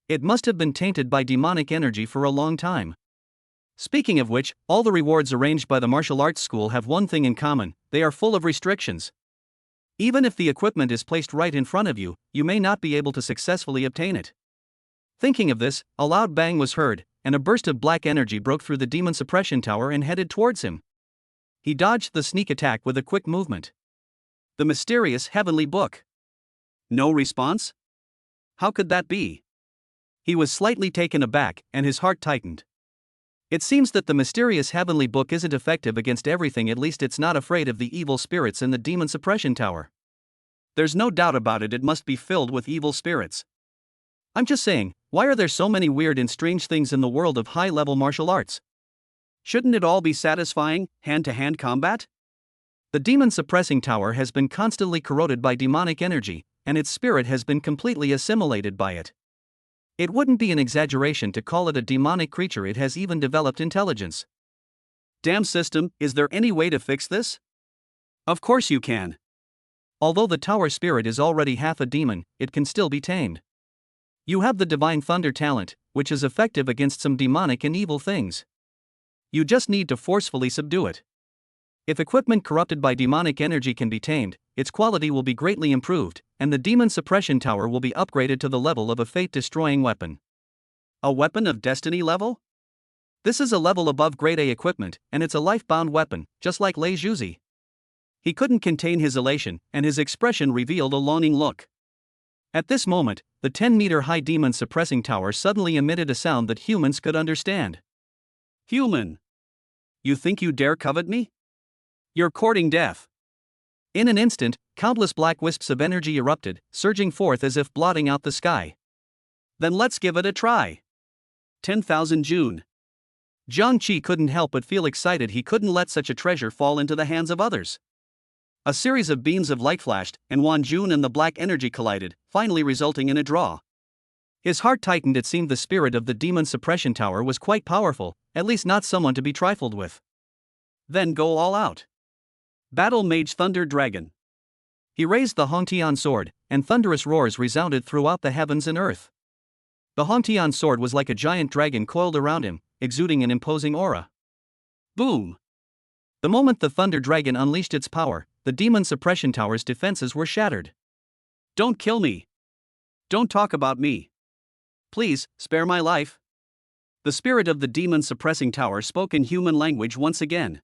[SPEAKER 1] It must have been tainted by demonic energy for a long time. Speaking of which, all the rewards arranged by the martial arts school have one thing in common: they are full of restrictions. Even if the equipment is placed right in front of you, you may not be able to successfully obtain it. Thinking of this, a loud bang was heard, and a burst of black energy broke through the demon suppression tower and headed towards him. He dodged the sneak attack with a quick movement. The mysterious heavenly book. No response? How could that be? He was slightly taken aback, and his heart tightened. It seems that the mysterious heavenly book isn't effective against everything, at least it's not afraid of the evil spirits in the demon suppression tower. There's no doubt about it, it must be filled with evil spirits. I'm just saying, why are there so many weird and strange things in the world of high-level martial arts? Shouldn't it all be satisfying, hand-to-hand combat? The demon suppressing tower has been constantly corroded by demonic energy, and its spirit has been completely assimilated by it. It wouldn't be an exaggeration to call it a demonic creature, it has even developed intelligence. Damn system, is there any way to fix this? Of course you can. Although the tower spirit is already half a demon, it can still be tamed. You have the Divine Thunder talent, which is effective against some demonic and evil things. You just need to forcefully subdue it. If equipment corrupted by demonic energy can be tamed, its quality will be greatly improved, and the demon suppression tower will be upgraded to the level of a fate-destroying weapon. A weapon of destiny level? This is a level above grade A equipment, and it's a life-bound weapon, just like Lei Zhuzi. He couldn't contain his elation, and his expression revealed a longing look. At this moment, the 10-meter-high demon suppressing tower suddenly emitted a sound that humans could understand. Human. You think you dare covet me? You're courting death. In an instant, countless black wisps of energy erupted, surging forth as if blotting out the sky. Then let's give it a try. 10,000 June. Jiang Qi couldn't help but feel excited. He couldn't let such a treasure fall into the hands of others. A series of beams of light flashed, and Wan Jun and the black energy collided, finally resulting in a draw. His heart tightened. It seemed the spirit of the demon suppression tower was quite powerful, at least not someone to be trifled with. Then go all out. Battle Mage Thunder Dragon. He raised the Hongtian sword, and thunderous roars resounded throughout the heavens and earth. The Hongtian sword was like a giant dragon coiled around him, exuding an imposing aura. Boom! The moment the Thunder Dragon unleashed its power, the demon suppression tower's defenses were shattered. Don't kill me. Don't talk about me. Please, spare my life. The spirit of the demon suppressing tower spoke in human language once again.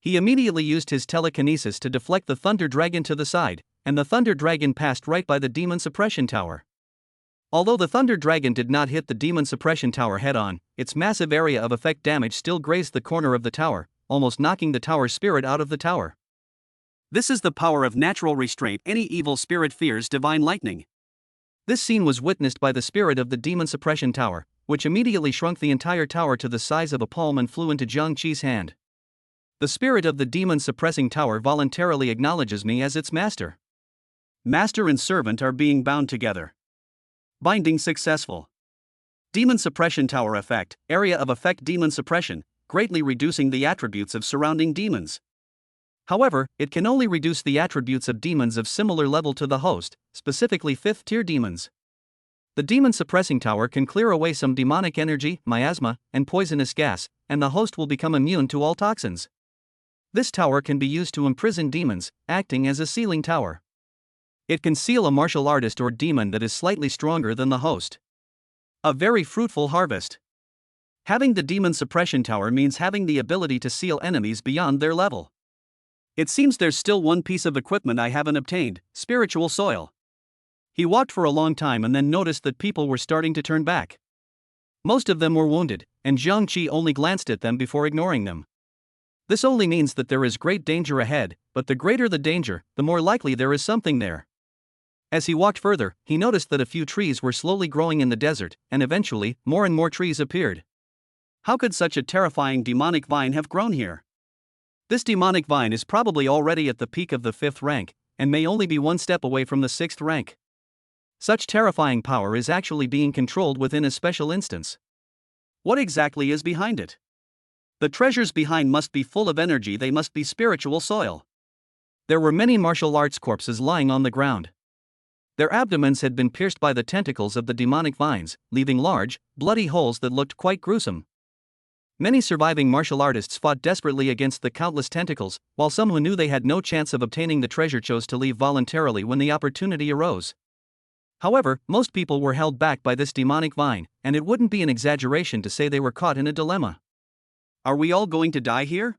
[SPEAKER 1] He immediately used his telekinesis to deflect the Thunder Dragon to the side, and the Thunder Dragon passed right by the demon suppression tower. Although the Thunder Dragon did not hit the demon suppression tower head-on, its massive area of effect damage still grazed the corner of the tower, almost knocking the tower's spirit out of the tower. This is the power of natural restraint. Any evil spirit fears divine lightning. This scene was witnessed by the spirit of the demon suppression tower, which immediately shrunk the entire tower to the size of a palm and flew into Jiang Qi's hand. The spirit of the demon suppressing tower voluntarily acknowledges me as its master. Master and servant are being bound together. Binding successful. Demon suppression tower effect, area of effect demon suppression, greatly reducing the attributes of surrounding demons. However, it can only reduce the attributes of demons of similar level to the host, specifically 5th tier demons. The demon suppressing tower can clear away some demonic energy, miasma, and poisonous gas, and the host will become immune to all toxins. This tower can be used to imprison demons, acting as a sealing tower. It can seal a martial artist or demon that is slightly stronger than the host. A very fruitful harvest. Having the demon suppression tower means having the ability to seal enemies beyond their level. It seems there's still one piece of equipment I haven't obtained, spiritual soil. He walked for a long time and then noticed that people were starting to turn back. Most of them were wounded, and Jiang Qi only glanced at them before ignoring them. This only means that there is great danger ahead, but the greater the danger, the more likely there is something there. As he walked further, he noticed that a few trees were slowly growing in the desert, and eventually, more and more trees appeared. How could such a terrifying demonic vine have grown here? This demonic vine is probably already at the peak of the 5th rank, and may only be one step away from the 6th rank. Such terrifying power is actually being controlled within a special instance. What exactly is behind it? The treasures behind must be full of energy, they must be spiritual soil. There were many martial arts corpses lying on the ground. Their abdomens had been pierced by the tentacles of the demonic vines, leaving large, bloody holes that looked quite gruesome. Many surviving martial artists fought desperately against the countless tentacles, while some who knew they had no chance of obtaining the treasure chose to leave voluntarily when the opportunity arose. However, most people were held back by this demonic vine, and it wouldn't be an exaggeration to say they were caught in a dilemma. Are we all going to die here?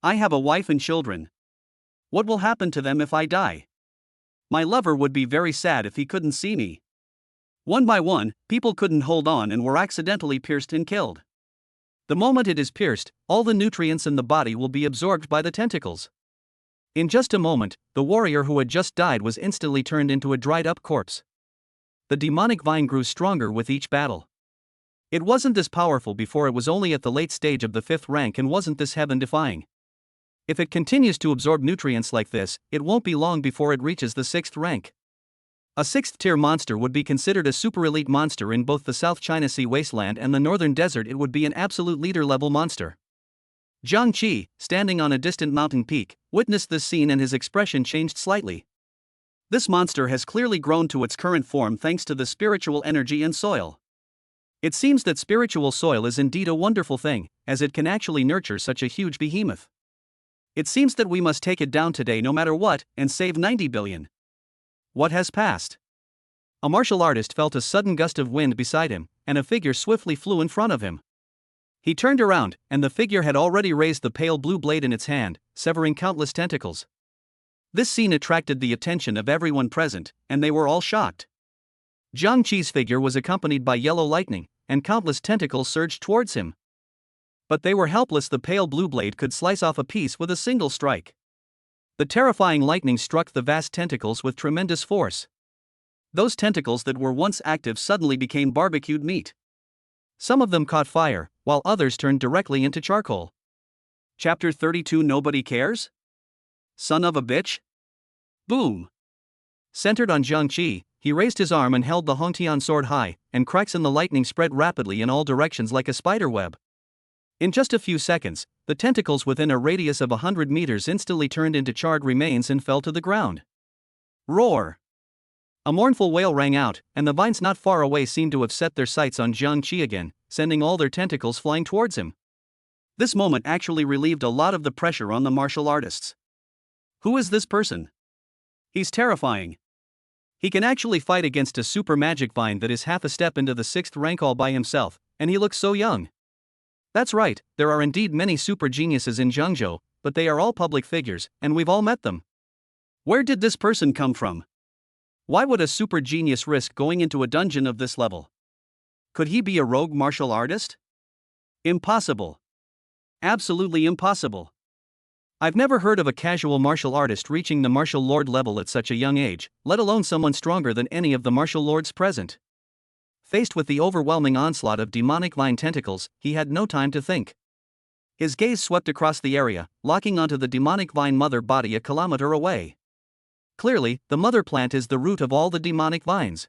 [SPEAKER 1] I have a wife and children. What will happen to them if I die? My lover would be very sad if he couldn't see me. One by one, people couldn't hold on and were accidentally pierced and killed. The moment it is pierced, all the nutrients in the body will be absorbed by the tentacles. In just a moment, the warrior who had just died was instantly turned into a dried-up corpse. The demonic vine grew stronger with each battle. It wasn't this powerful before, it was only at the late stage of the 5th rank, and wasn't this heaven-defying. If it continues to absorb nutrients like this, it won't be long before it reaches the 6th rank. A 6th-tier monster would be considered a super-elite monster in both the South China Sea wasteland and the Northern Desert. It would be an absolute leader-level monster. Jiang Qi, standing on a distant mountain peak, witnessed this scene and his expression changed slightly. This monster has clearly grown to its current form thanks to the spiritual energy and soil. It seems that spiritual soil is indeed a wonderful thing, as it can actually nurture such a huge behemoth. It seems that we must take it down today no matter what, and save 90 billion. What has passed? A martial artist felt a sudden gust of wind beside him, and a figure swiftly flew in front of him. He turned around, and the figure had already raised the pale blue blade in its hand, severing countless tentacles. This scene attracted the attention of everyone present, and they were all shocked. Jiang Qi's figure was accompanied by yellow lightning, and countless tentacles surged towards him. But they were helpless. The pale blue blade could slice off a piece with a single strike. The terrifying lightning struck the vast tentacles with tremendous force. Those tentacles that were once active suddenly became barbecued meat. Some of them caught fire, while others turned directly into charcoal. Chapter 32. Nobody cares? Son of a bitch? Boom! Centered on Jiang Qi, he raised his arm and held the Hongtian sword high, and cracks in the lightning spread rapidly in all directions like a spider web. In just a few seconds, the tentacles within a radius of 100 meters instantly turned into charred remains and fell to the ground. Roar! A mournful wail rang out, and the vines not far away seemed to have set their sights on Jiang Qi again, sending all their tentacles flying towards him. This moment actually relieved a lot of the pressure on the martial artists. Who is this person? He's terrifying. He can actually fight against a super magic vine that is half a step into the 6th rank all by himself, and he looks so young. That's right, there are indeed many super geniuses in Zhengzhou, but they are all public figures, and we've all met them. Where did this person come from? Why would a super genius risk going into a dungeon of this level? Could he be a rogue martial artist? Impossible. Absolutely impossible. I've never heard of a casual martial artist reaching the martial lord level at such a young age, let alone someone stronger than any of the martial lords present. Faced with the overwhelming onslaught of demonic vine tentacles, he had no time to think. His gaze swept across the area, locking onto the demonic vine mother body a kilometer away. Clearly, the mother plant is the root of all the demonic vines.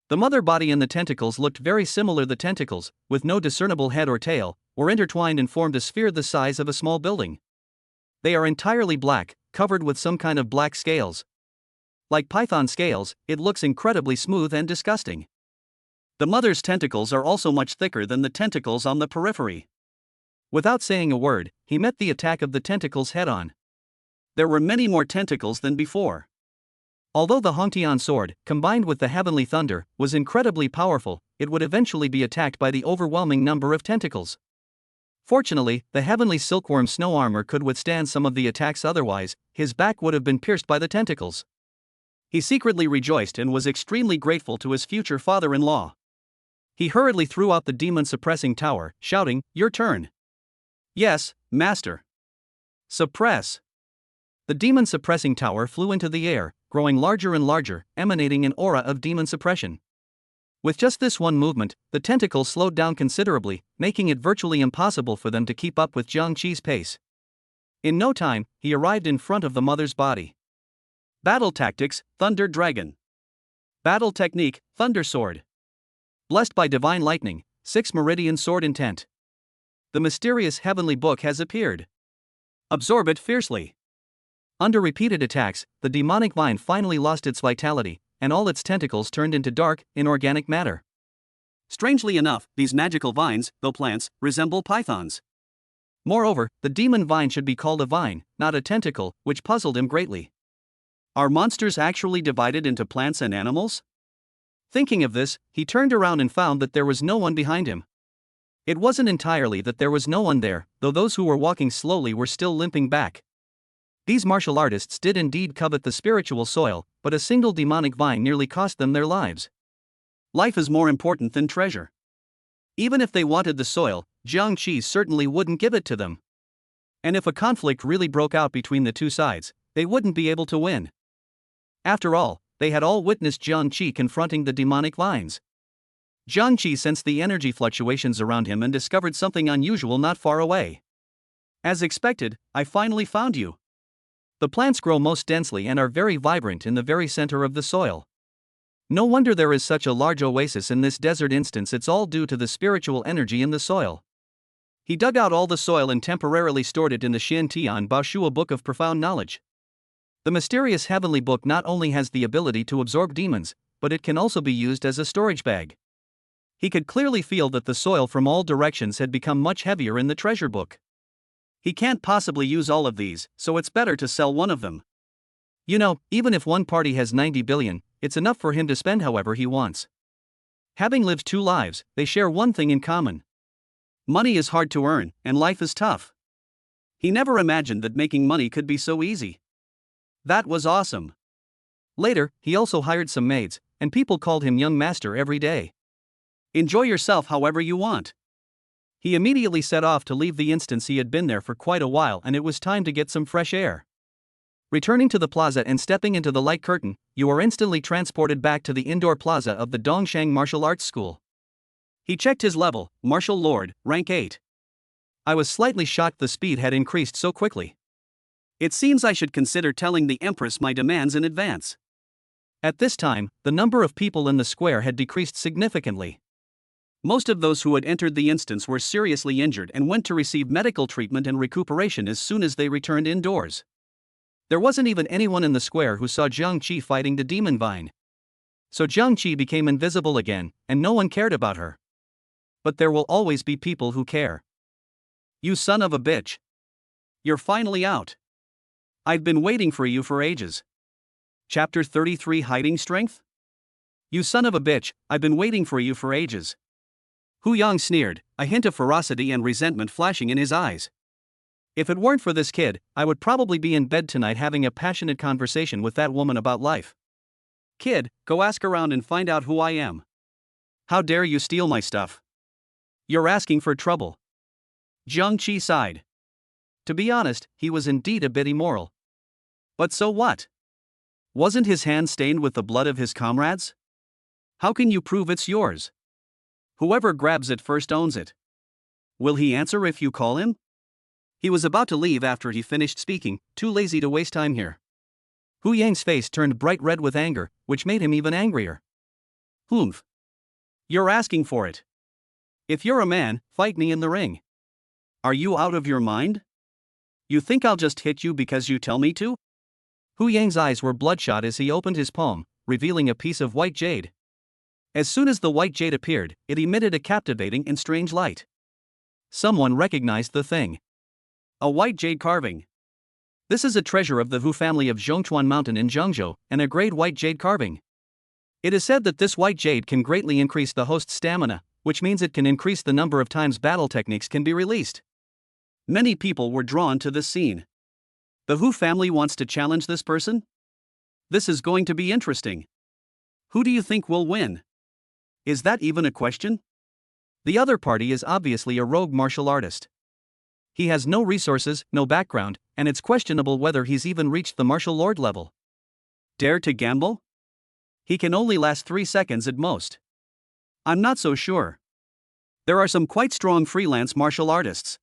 [SPEAKER 1] The mother body and the tentacles looked very similar. The tentacles, with no discernible head or tail, were intertwined and formed a sphere the size of a small building. They are entirely black, covered with some kind of black scales. Like python scales, it looks incredibly smooth and disgusting. The mother's tentacles are also much thicker than the tentacles on the periphery. Without saying a word, he met the attack of the tentacles head-on. There were many more tentacles than before. Although the Hongtian sword, combined with the heavenly thunder, was incredibly powerful, it would eventually be attacked by the overwhelming number of tentacles. Fortunately, the heavenly silkworm snow armor could withstand some of the attacks, otherwise, his back would have been pierced by the tentacles. He secretly rejoiced and was extremely grateful to his future father-in-law. He hurriedly threw out the demon-suppressing tower, shouting, "Your turn." "Yes, master." Suppress. The demon-suppressing tower flew into the air, growing larger and larger, emanating an aura of demon suppression. With just this one movement, the tentacles slowed down considerably, making it virtually impossible for them to keep up with Jiang Qi's pace. In no time, he arrived in front of the mother's body. Battle tactics, Thunder Dragon. Battle technique, Thunder Sword. Blessed by divine lightning, 6 meridian sword intent. The mysterious heavenly book has appeared. Absorb it fiercely. Under repeated attacks, the demonic vine finally lost its vitality, and all its tentacles turned into dark, inorganic matter. Strangely enough, these magical vines, though plants, resemble pythons. Moreover, the demon vine should be called a vine, not a tentacle, which puzzled him greatly. Are monsters actually divided into plants and animals? Thinking of this, he turned around and found that there was no one behind him. It wasn't entirely that there was no one there, though those who were walking slowly were still limping back. These martial artists did indeed covet the spiritual soil, but a single demonic vine nearly cost them their lives. Life is more important than treasure. Even if they wanted the soil, Jiang Qi certainly wouldn't give it to them. And if a conflict really broke out between the two sides, they wouldn't be able to win. After all, they had all witnessed Jiang Qi confronting the demonic vines. Jiang Qi sensed the energy fluctuations around him and discovered something unusual not far away. As expected, I finally found you. The plants grow most densely and are very vibrant in the very center of the soil. No wonder there is such a large oasis in this desert instance. It's all due to the spiritual energy in the soil. He dug out all the soil and temporarily stored it in the Xian Tian Baoshua Book of Profound Knowledge. The mysterious heavenly book not only has the ability to absorb demons, but it can also be used as a storage bag. He could clearly feel that the soil from all directions had become much heavier in the treasure book. He can't possibly use all of these, so it's better to sell one of them. You know, even if one party has 90 billion, it's enough for him to spend however he wants. Having lived two lives, they share one thing in common. Money is hard to earn, and life is tough. He never imagined that making money could be so easy. That was awesome. Later, he also hired some maids, and people called him young master every day. Enjoy yourself however you want. He immediately set off to leave the instance. He had been there for quite a while and it was time to get some fresh air. Returning to the plaza and stepping into the light curtain, you are instantly transported back to the indoor plaza of the Dongshang Martial Arts School. He checked his level, Martial Lord, rank 8. I was slightly shocked the speed had increased so quickly. It seems I should consider telling the Empress my demands in advance. At this time, the number of people in the square had decreased significantly. Most of those who had entered the instance were seriously injured and went to receive medical treatment and recuperation as soon as they returned indoors. There wasn't even anyone in the square who saw Jiang Qi fighting the demon vine. So Jiang Qi became invisible again, and no one cared about her. But there will always be people who care. You son of a bitch. You're finally out. I've been waiting for you for ages. Chapter 33 Hiding Strength? You son of a bitch, I've been waiting for you for ages. Hu Yang sneered, a hint of ferocity and resentment flashing in his eyes. If it weren't for this kid, I would probably be in bed tonight having a passionate conversation with that woman about life. Kid, go ask around and find out who I am. How dare you steal my stuff? You're asking for trouble. Jiang Qi sighed. To be honest, he was indeed a bit immoral. But so what? Wasn't his hand stained with the blood of his comrades? How can you prove it's yours? Whoever grabs it first owns it. Will he answer if you call him? He was about to leave after he finished speaking, too lazy to waste time here. Hu Yang's face turned bright red with anger, which made him even angrier. Humph. You're asking for it. If you're a man, fight me in the ring. Are you out of your mind? You think I'll just hit you because you tell me to? Hu Yang's eyes were bloodshot as he opened his palm, revealing a piece of white jade. As soon as the white jade appeared, it emitted a captivating and strange light. Someone recognized the thing. A white jade carving. This is a treasure of the Hu family of Zhongchuan Mountain in Zhengzhou, and a great white jade carving. It is said that this white jade can greatly increase the host's stamina, which means it can increase the number of times battle techniques can be released. Many people were drawn to this scene. The Hu family wants to challenge this person? This is going to be interesting. Who do you think will win? Is that even a question? The other party is obviously a rogue martial artist. He has no resources, no background, and it's questionable whether he's even reached the martial lord level. Dare to gamble? He can only last 3 seconds at most. I'm not so sure. There are some quite strong freelance martial artists.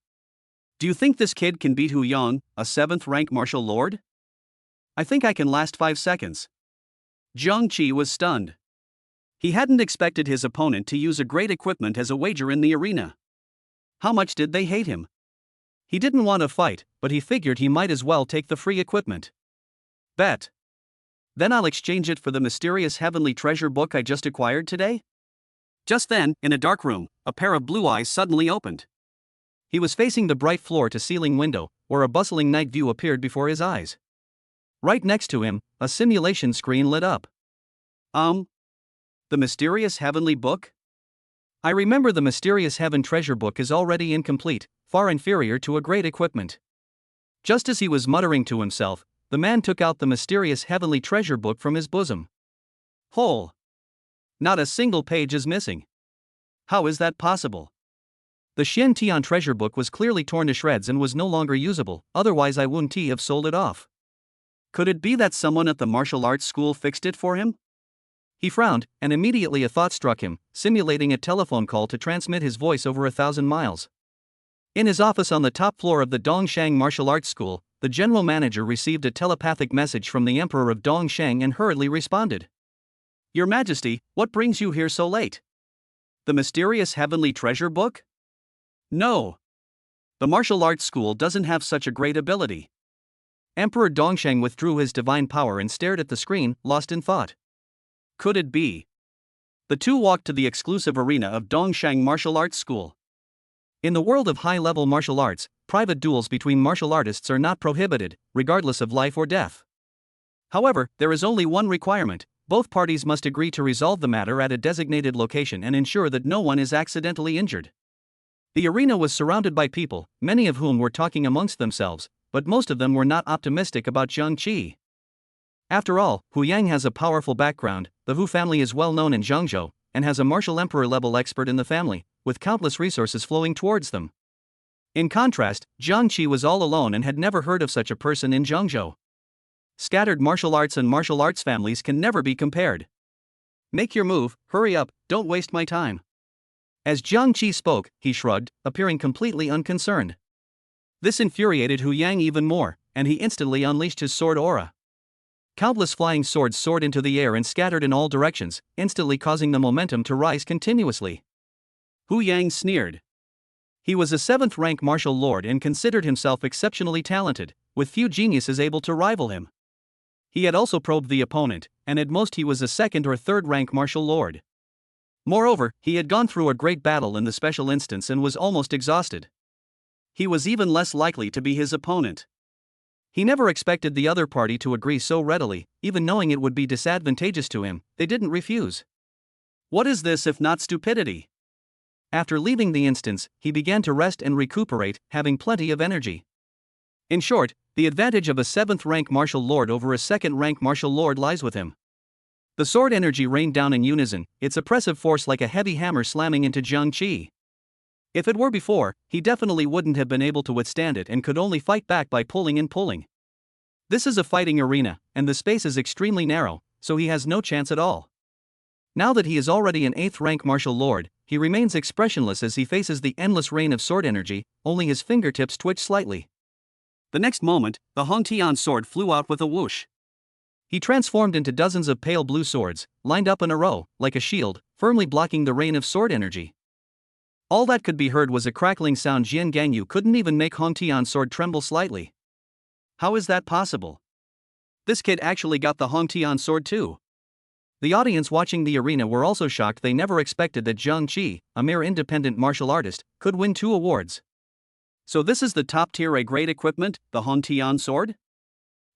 [SPEAKER 1] Do you think this kid can beat Hu Yang, a 7th rank martial lord? I think I can last 5 seconds. Jiang Qi was stunned. He hadn't expected his opponent to use a great equipment as a wager in the arena. How much did they hate him? He didn't want to fight, but he figured he might as well take the free equipment. Bet. Then I'll exchange it for the mysterious heavenly treasure book I just acquired today? Just then, in a dark room, a pair of blue eyes suddenly opened. He was facing the bright floor-to-ceiling window, where a bustling night view appeared before his eyes. Right next to him, a simulation screen lit up. The mysterious heavenly book? I remember the mysterious heaven treasure book is already incomplete, far inferior to a great equipment. Just as he was muttering to himself, the man took out the mysterious heavenly treasure book from his bosom. Whole. Not a single page is missing. How is that possible? The Xian Tian treasure book was clearly torn to shreds and was no longer usable, otherwise I wouldn't have sold it off. Could it be that someone at the martial arts school fixed it for him? He frowned, and immediately a thought struck him, simulating a telephone call to transmit his voice over 1,000 miles. In his office on the top floor of the Dongshang Martial Arts School, the general manager received a telepathic message from the Emperor of Dongshang and hurriedly responded. Your Majesty, what brings you here so late? The mysterious heavenly treasure book? No. The martial arts school doesn't have such a great ability. Emperor Dongshang withdrew his divine power and stared at the screen, lost in thought. Could it be? The two walked to the exclusive arena of Dongshang Martial Arts School. In the world of high-level martial arts, private duels between martial artists are not prohibited, regardless of life or death. However, there is only one requirement: both parties must agree to resolve the matter at a designated location and ensure that no one is accidentally injured. The arena was surrounded by people, many of whom were talking amongst themselves, but most of them were not optimistic about Zhang Qi. After all, Hu Yang has a powerful background, the Hu family is well known in Zhangzhou, and has a martial emperor-level expert in the family, with countless resources flowing towards them. In contrast, Zhang Qi was all alone and had never heard of such a person in Zhangzhou. Scattered martial arts and martial arts families can never be compared. Make your move, hurry up, don't waste my time. As Zhang Qi spoke, he shrugged, appearing completely unconcerned. This infuriated Hu Yang even more, and he instantly unleashed his sword aura. Countless flying swords soared into the air and scattered in all directions, instantly causing the momentum to rise continuously. Hu Yang sneered. He was a 7th-rank martial lord and considered himself exceptionally talented, with few geniuses able to rival him. He had also probed the opponent, and at most he was a 2nd or 3rd-rank martial lord. Moreover, he had gone through a great battle in the special instance and was almost exhausted. He was even less likely to be his opponent. He never expected the other party to agree so readily, even knowing it would be disadvantageous to him, they didn't refuse. What is this if not stupidity? After leaving the instance, he began to rest and recuperate, having plenty of energy. In short, the advantage of a 7th-rank martial lord over a 2nd-rank martial lord lies with him. The sword energy rained down in unison, its oppressive force like a heavy hammer slamming into Zhang Qi. If it were before, he definitely wouldn't have been able to withstand it and could only fight back by pulling and pulling. This is a fighting arena, and the space is extremely narrow, so he has no chance at all. Now that he is already an 8th-rank martial lord, he remains expressionless as he faces the endless rain of sword energy, only his fingertips twitch slightly. The next moment, the Hongtian sword flew out with a whoosh. He transformed into dozens of pale blue swords, lined up in a row, like a shield, firmly blocking the rain of sword energy. All that could be heard was a crackling sound. Jian Gangyu couldn't even make Hongtian's sword tremble slightly. How is that possible? This kid actually got the Hongtian sword too. The audience watching the arena were also shocked. They never expected that Zhang Qi, a mere independent martial artist, could win 2 awards. So this is the top-tier A-grade equipment, the Hongtian sword?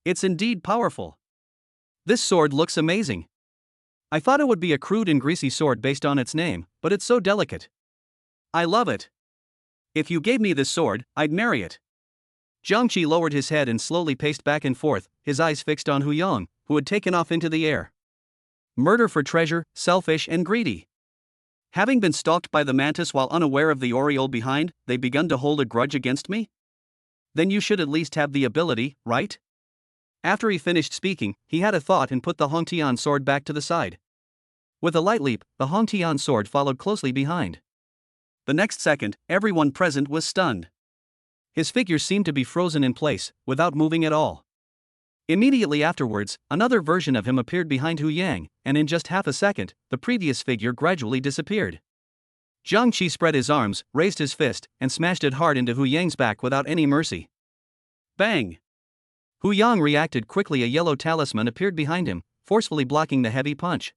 [SPEAKER 1] It's indeed powerful. This sword looks amazing. I thought it would be a crude and greasy sword based on its name, but it's so delicate. I love it. If you gave me this sword, I'd marry it. Zhang Qi lowered his head and slowly paced back and forth, his eyes fixed on Hu Yang, who had taken off into the air. Murder for treasure, selfish and greedy. Having been stalked by the mantis while unaware of the aureole behind, they begun to hold a grudge against me? Then you should at least have the ability, right? After he finished speaking, he had a thought and put the Hongtian sword back to the side. With a light leap, the Hongtian sword followed closely behind. The next second, everyone present was stunned. His figure seemed to be frozen in place, without moving at all. Immediately afterwards, another version of him appeared behind Hu Yang, and in just half a second, the previous figure gradually disappeared. Zhang Qi spread his arms, raised his fist, and smashed it hard into Hu Yang's back without any mercy. Bang! Hu Yang reacted quickly. A yellow talisman appeared behind him, forcefully blocking the heavy punch.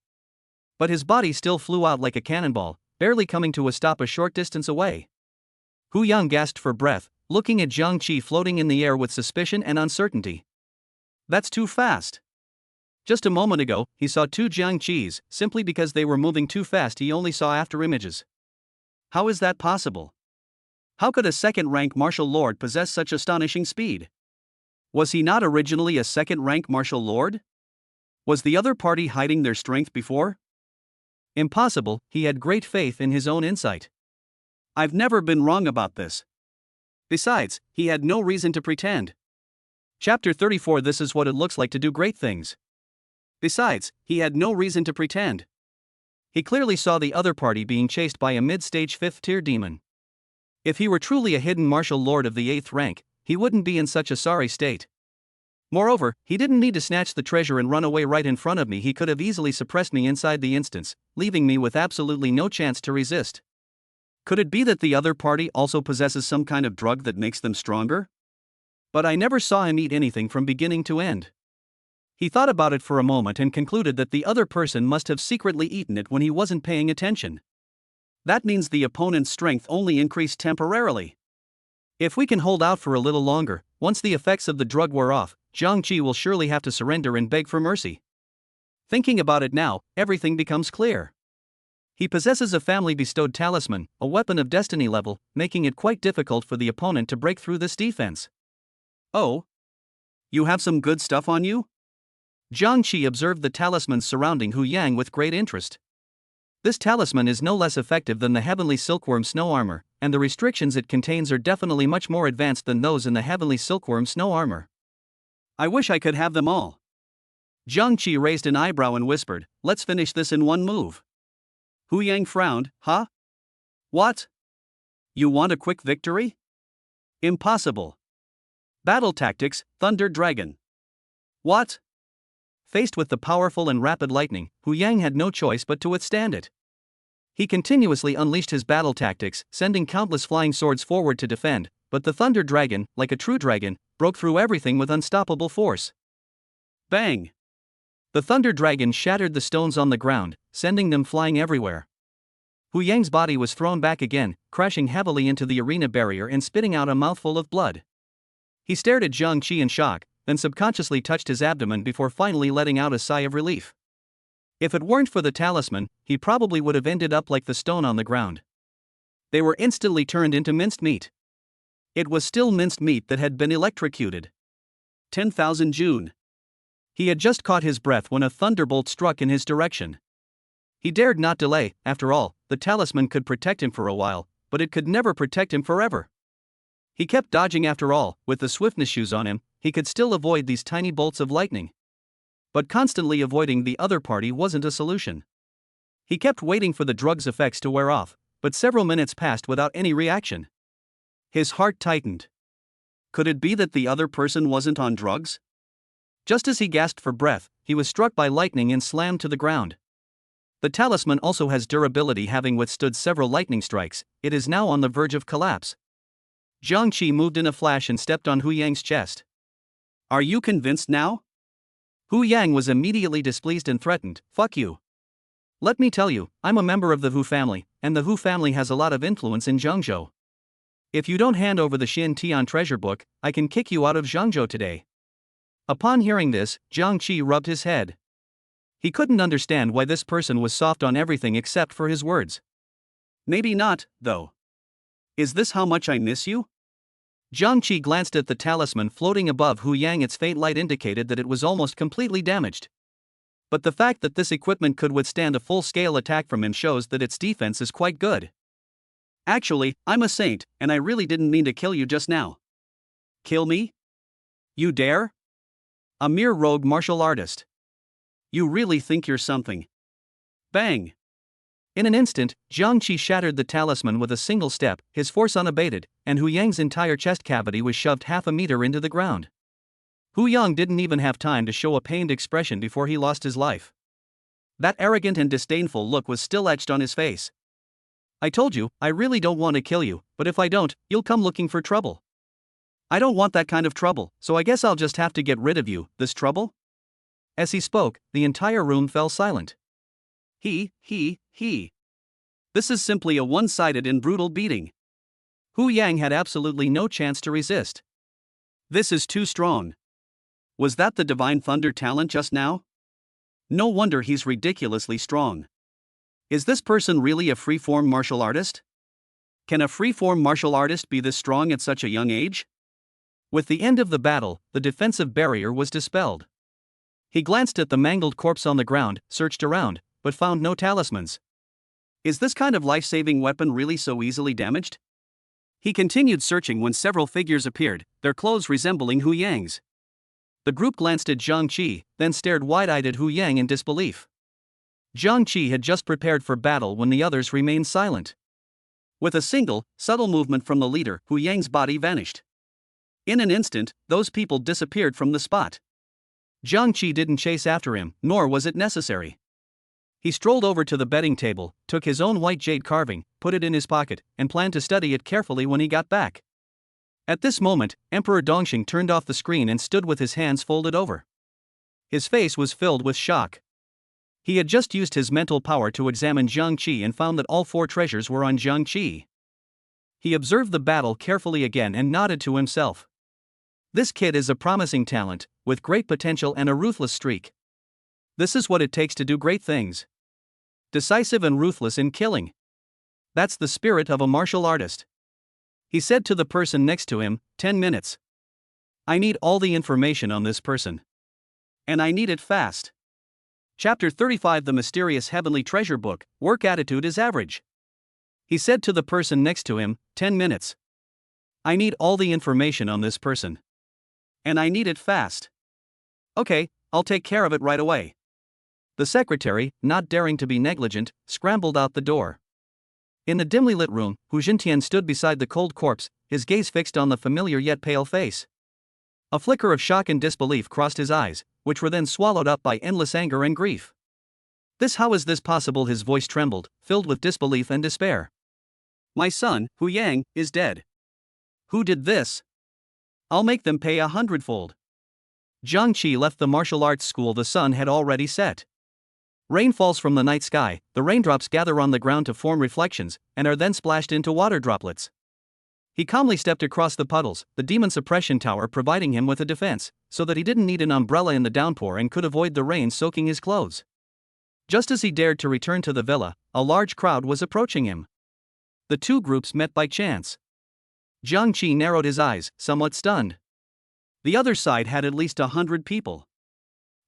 [SPEAKER 1] But his body still flew out like a cannonball, barely coming to a stop a short distance away. Hu Yang gasped for breath, looking at Zhang Qi floating in the air with suspicion and uncertainty. That's too fast. Just a moment ago, he saw two Jiang Qis, simply because they were moving too fast he only saw after images. How is that possible? How could a second-rank martial lord possess such astonishing speed? Was he not originally a second-rank martial lord? Was the other party hiding their strength before? Impossible, he had great faith in his own insight. I've never been wrong about this. Besides, he had no reason to pretend. Chapter 34. This is what it looks like to do great things. Besides, he had no reason to pretend. He clearly saw the other party being chased by a mid-stage 5th-tier demon. If he were truly a hidden martial lord of the 8th rank, he wouldn't be in such a sorry state. Moreover, he didn't need to snatch the treasure and run away right in front of me. He could have easily suppressed me inside the instance, leaving me with absolutely no chance to resist. Could it be that the other party also possesses some kind of drug that makes them stronger? But I never saw him eat anything from beginning to end. He thought about it for a moment and concluded that the other person must have secretly eaten it when he wasn't paying attention. That means the opponent's strength only increased temporarily. If we can hold out for a little longer, once the effects of the drug wear off, Jiang Qi will surely have to surrender and beg for mercy. Thinking about it now, everything becomes clear. He possesses a family-bestowed talisman, a weapon of destiny level, making it quite difficult for the opponent to break through this defense. Oh? You have some good stuff on you? Jiang Qi observed the talisman surrounding Hu Yang with great interest. This talisman is no less effective than the Heavenly Silkworm Snow Armor, and the restrictions it contains are definitely much more advanced than those in the Heavenly Silkworm Snow Armor. I wish I could have them all. Jiang Qi raised an eyebrow and whispered, "Let's finish this in one move." Hu Yang frowned, "Huh? What? You want a quick victory? Impossible. Battle tactics, Thunder Dragon." What? Faced with the powerful and rapid lightning, Hu Yang had no choice but to withstand it. He continuously unleashed his battle tactics, sending countless flying swords forward to defend, but the Thunder Dragon, like a true dragon, broke through everything with unstoppable force. Bang! The Thunder Dragon shattered the stones on the ground, sending them flying everywhere. Hu Yang's body was thrown back again, crashing heavily into the arena barrier and spitting out a mouthful of blood. He stared at Jiang Qi in shock, then subconsciously touched his abdomen before finally letting out a sigh of relief. If it weren't for the talisman, he probably would have ended up like the stone on the ground. They were instantly turned into minced meat. It was still minced meat that had been electrocuted. 10,000 June. He had just caught his breath when a thunderbolt struck in his direction. He dared not delay. After all, the talisman could protect him for a while, but it could never protect him forever. He kept dodging. After all, with the swiftness shoes on him, he could still avoid these tiny bolts of lightning. But constantly avoiding the other party wasn't a solution. He kept waiting for the drug's effects to wear off, but several minutes passed without any reaction. His heart tightened. Could it be that the other person wasn't on drugs? Just as he gasped for breath, he was struck by lightning and slammed to the ground. The talisman also has durability. Having withstood several lightning strikes, it is now on the verge of collapse. Jiang Qi moved in a flash and stepped on Hu Yang's chest. Are you convinced now? Hu Yang was immediately displeased and threatened, "Fuck you. Let me tell you, I'm a member of the Hu family, and the Hu family has a lot of influence in Zhengzhou. If you don't hand over the Xin Tian treasure book, I can kick you out of Zhengzhou today." Upon hearing this, Jiang Qi rubbed his head. He couldn't understand why this person was soft on everything except for his words. Maybe not, though. Is this how much I miss you? Jiang Qi glanced at the talisman floating above Hu Yang. Its faint light indicated that it was almost completely damaged. But the fact that this equipment could withstand a full-scale attack from him shows that its defense is quite good. Actually, I'm a saint, and I really didn't mean to kill you just now. Kill me? You dare? A mere rogue martial artist. You really think you're something. Bang! In an instant, Jiang Qi shattered the talisman with a single step, his force unabated, and Hu Yang's entire chest cavity was shoved half a meter into the ground. Hu Yang didn't even have time to show a pained expression before he lost his life. That arrogant and disdainful look was still etched on his face. I told you, I really don't want to kill you, but if I don't, you'll come looking for trouble. I don't want that kind of trouble, so I guess I'll just have to get rid of you. This trouble? As he spoke, the entire room fell silent. He. This is simply a one-sided and brutal beating. Hu Yang had absolutely no chance to resist. This is too strong. Was that the divine thunder talent just now? No wonder he's ridiculously strong. Is this person really a free-form martial artist? Can a free-form martial artist be this strong at such a young age? With the end of the battle, the defensive barrier was dispelled. He glanced at the mangled corpse on the ground, searched around, but found no talismans. Is this kind of life-saving weapon really so easily damaged? He continued searching when several figures appeared, their clothes resembling Hu Yang's. The group glanced at Zhang Qi, then stared wide-eyed at Hu Yang in disbelief. Zhang Qi had just prepared for battle when the others remained silent. With a single, subtle movement from the leader, Hu Yang's body vanished. In an instant, those people disappeared from the spot. Zhang Qi didn't chase after him, nor was it necessary. He strolled over to the betting table, took his own white jade carving, put it in his pocket, and planned to study it carefully when he got back. At this moment, Emperor Dongxing turned off the screen and stood with his hands folded over. His face was filled with shock. He had just used his mental power to examine Zhang Qi and found that all 4 treasures were on Zhang Qi. He observed the battle carefully again and nodded to himself. This kid is a promising talent, with great potential and a ruthless streak. This is what it takes to do great things. Decisive and ruthless in killing. That's the spirit of a martial artist. He said to the person next to him, 10 minutes. I need all the information on this person. And I need it fast. Chapter 35 The Mysterious Heavenly Treasure Book, Work Attitude is Average. He said to the person next to him, 10 minutes. I need all the information on this person. And I need it fast. Okay, I'll take care of it right away. The secretary, not daring to be negligent, scrambled out the door. In the dimly lit room, Hu Jintian stood beside the cold corpse, his gaze fixed on the familiar yet pale face. A flicker of shock and disbelief crossed his eyes, which were then swallowed up by endless anger and grief. How is this possible? His voice trembled, filled with disbelief and despair. My son, Hu Yang, is dead. Who did this? I'll make them pay 100-fold. Zhang Qi left the martial arts school. The sun had already set. Rain falls from the night sky, the raindrops gather on the ground to form reflections, and are then splashed into water droplets. He calmly stepped across the puddles, the demon suppression tower providing him with a defense, so that he didn't need an umbrella in the downpour and could avoid the rain soaking his clothes. Just as he dared to return to the villa, a large crowd was approaching him. The 2 groups met by chance. Zhang Qi narrowed his eyes, somewhat stunned. The other side had at least 100 people.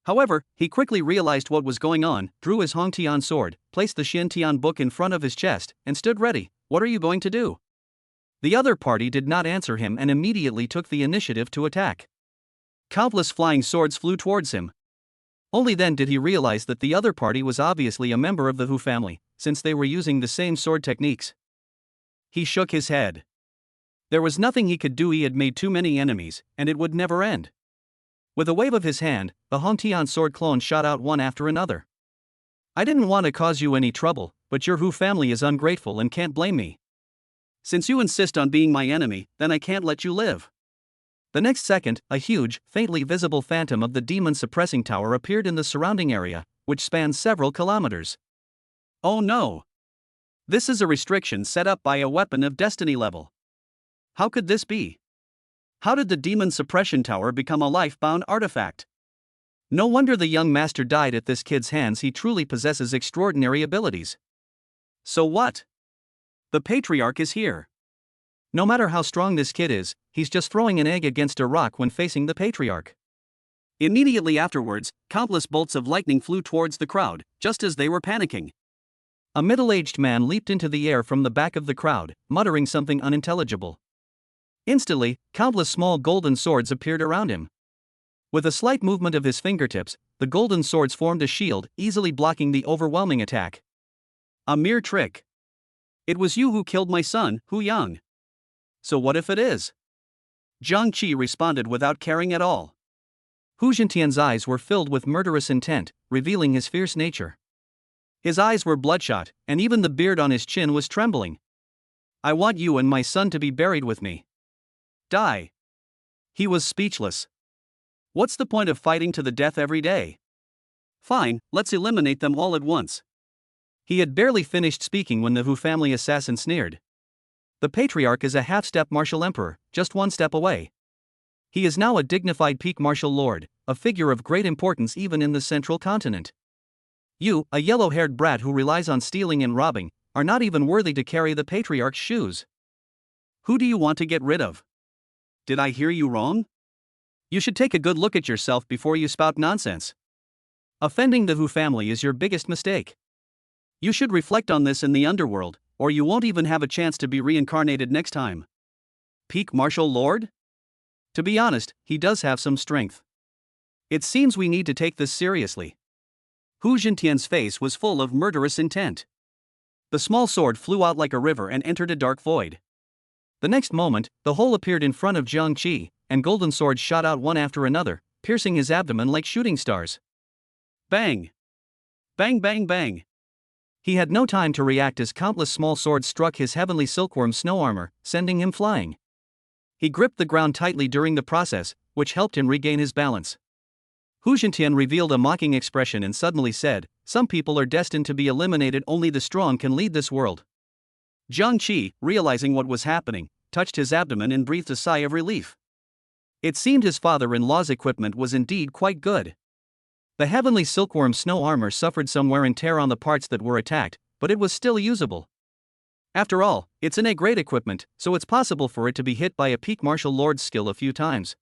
[SPEAKER 1] However, he quickly realized what was going on, drew his Hongtian sword, placed the Xintian book in front of his chest, and stood ready. What are you going to do? The other party did not answer him and immediately took the initiative to attack. Countless flying swords flew towards him. Only then did he realize that the other party was obviously a member of the Hu family, since they were using the same sword techniques. He shook his head. There was nothing he could do. He had made too many enemies, and it would never end. With a wave of his hand, the Hongtian sword clones shot out one after another. I didn't want to cause you any trouble, but your Hu family is ungrateful and can't blame me. Since you insist on being my enemy, then I can't let you live. The next second, a huge, faintly visible phantom of the demon suppressing tower appeared in the surrounding area, which spanned several kilometers. Oh no! This is a restriction set up by a weapon of destiny level. How could this be? How did the demon suppression tower become a life-bound artifact? No wonder the young master died at this kid's hands. He truly possesses extraordinary abilities. So what? The patriarch is here. No matter how strong this kid is, he's just throwing an egg against a rock when facing the patriarch. Immediately afterwards, countless bolts of lightning flew towards the crowd, just as they were panicking. A middle-aged man leaped into the air from the back of the crowd, muttering something unintelligible. Instantly, countless small golden swords appeared around him. With a slight movement of his fingertips, the golden swords formed a shield, easily blocking the overwhelming attack. A mere trick. It was you who killed my son, Hu Yang. So what if it is? Zhang Qi responded without caring at all. Hu Jintian's eyes were filled with murderous intent, revealing his fierce nature. His eyes were bloodshot, and even the beard on his chin was trembling. I want you and my son to be buried with me. Die. He was speechless. What's the point of fighting to the death every day? Fine, let's eliminate them all at once. He had barely finished speaking when the Hu family assassin sneered. The patriarch is a half-step martial emperor, just one step away. He is now a dignified peak martial lord, a figure of great importance even in the central continent. You, a yellow-haired brat who relies on stealing and robbing, are not even worthy to carry the patriarch's shoes. Who do you want to get rid of? Did I hear you wrong? You should take a good look at yourself before you spout nonsense. Offending the Hu family is your biggest mistake. You should reflect on this in the underworld, or you won't even have a chance to be reincarnated next time. Peak Martial Lord? To be honest, he does have some strength. It seems we need to take this seriously. Hu Jintian's face was full of murderous intent. The small sword flew out like a river and entered a dark void. The next moment, the hole appeared in front of Jiang Qi, and golden swords shot out one after another, piercing his abdomen like shooting stars. Bang! Bang bang bang! He had no time to react as countless small swords struck his heavenly silkworm snow armor, sending him flying. He gripped the ground tightly during the process, which helped him regain his balance. Hu Jintian revealed a mocking expression and suddenly said, "Some people are destined to be eliminated, only the strong can lead this world." Jiang Qi, realizing what was happening, touched his abdomen and breathed a sigh of relief. It seemed his father-in-law's equipment was indeed quite good. The heavenly silkworm snow armor suffered some wear and tear on the parts that were attacked, but it was still usable. After all, it's innate great equipment, so it's possible for it to be hit by a peak martial lord's skill a few times.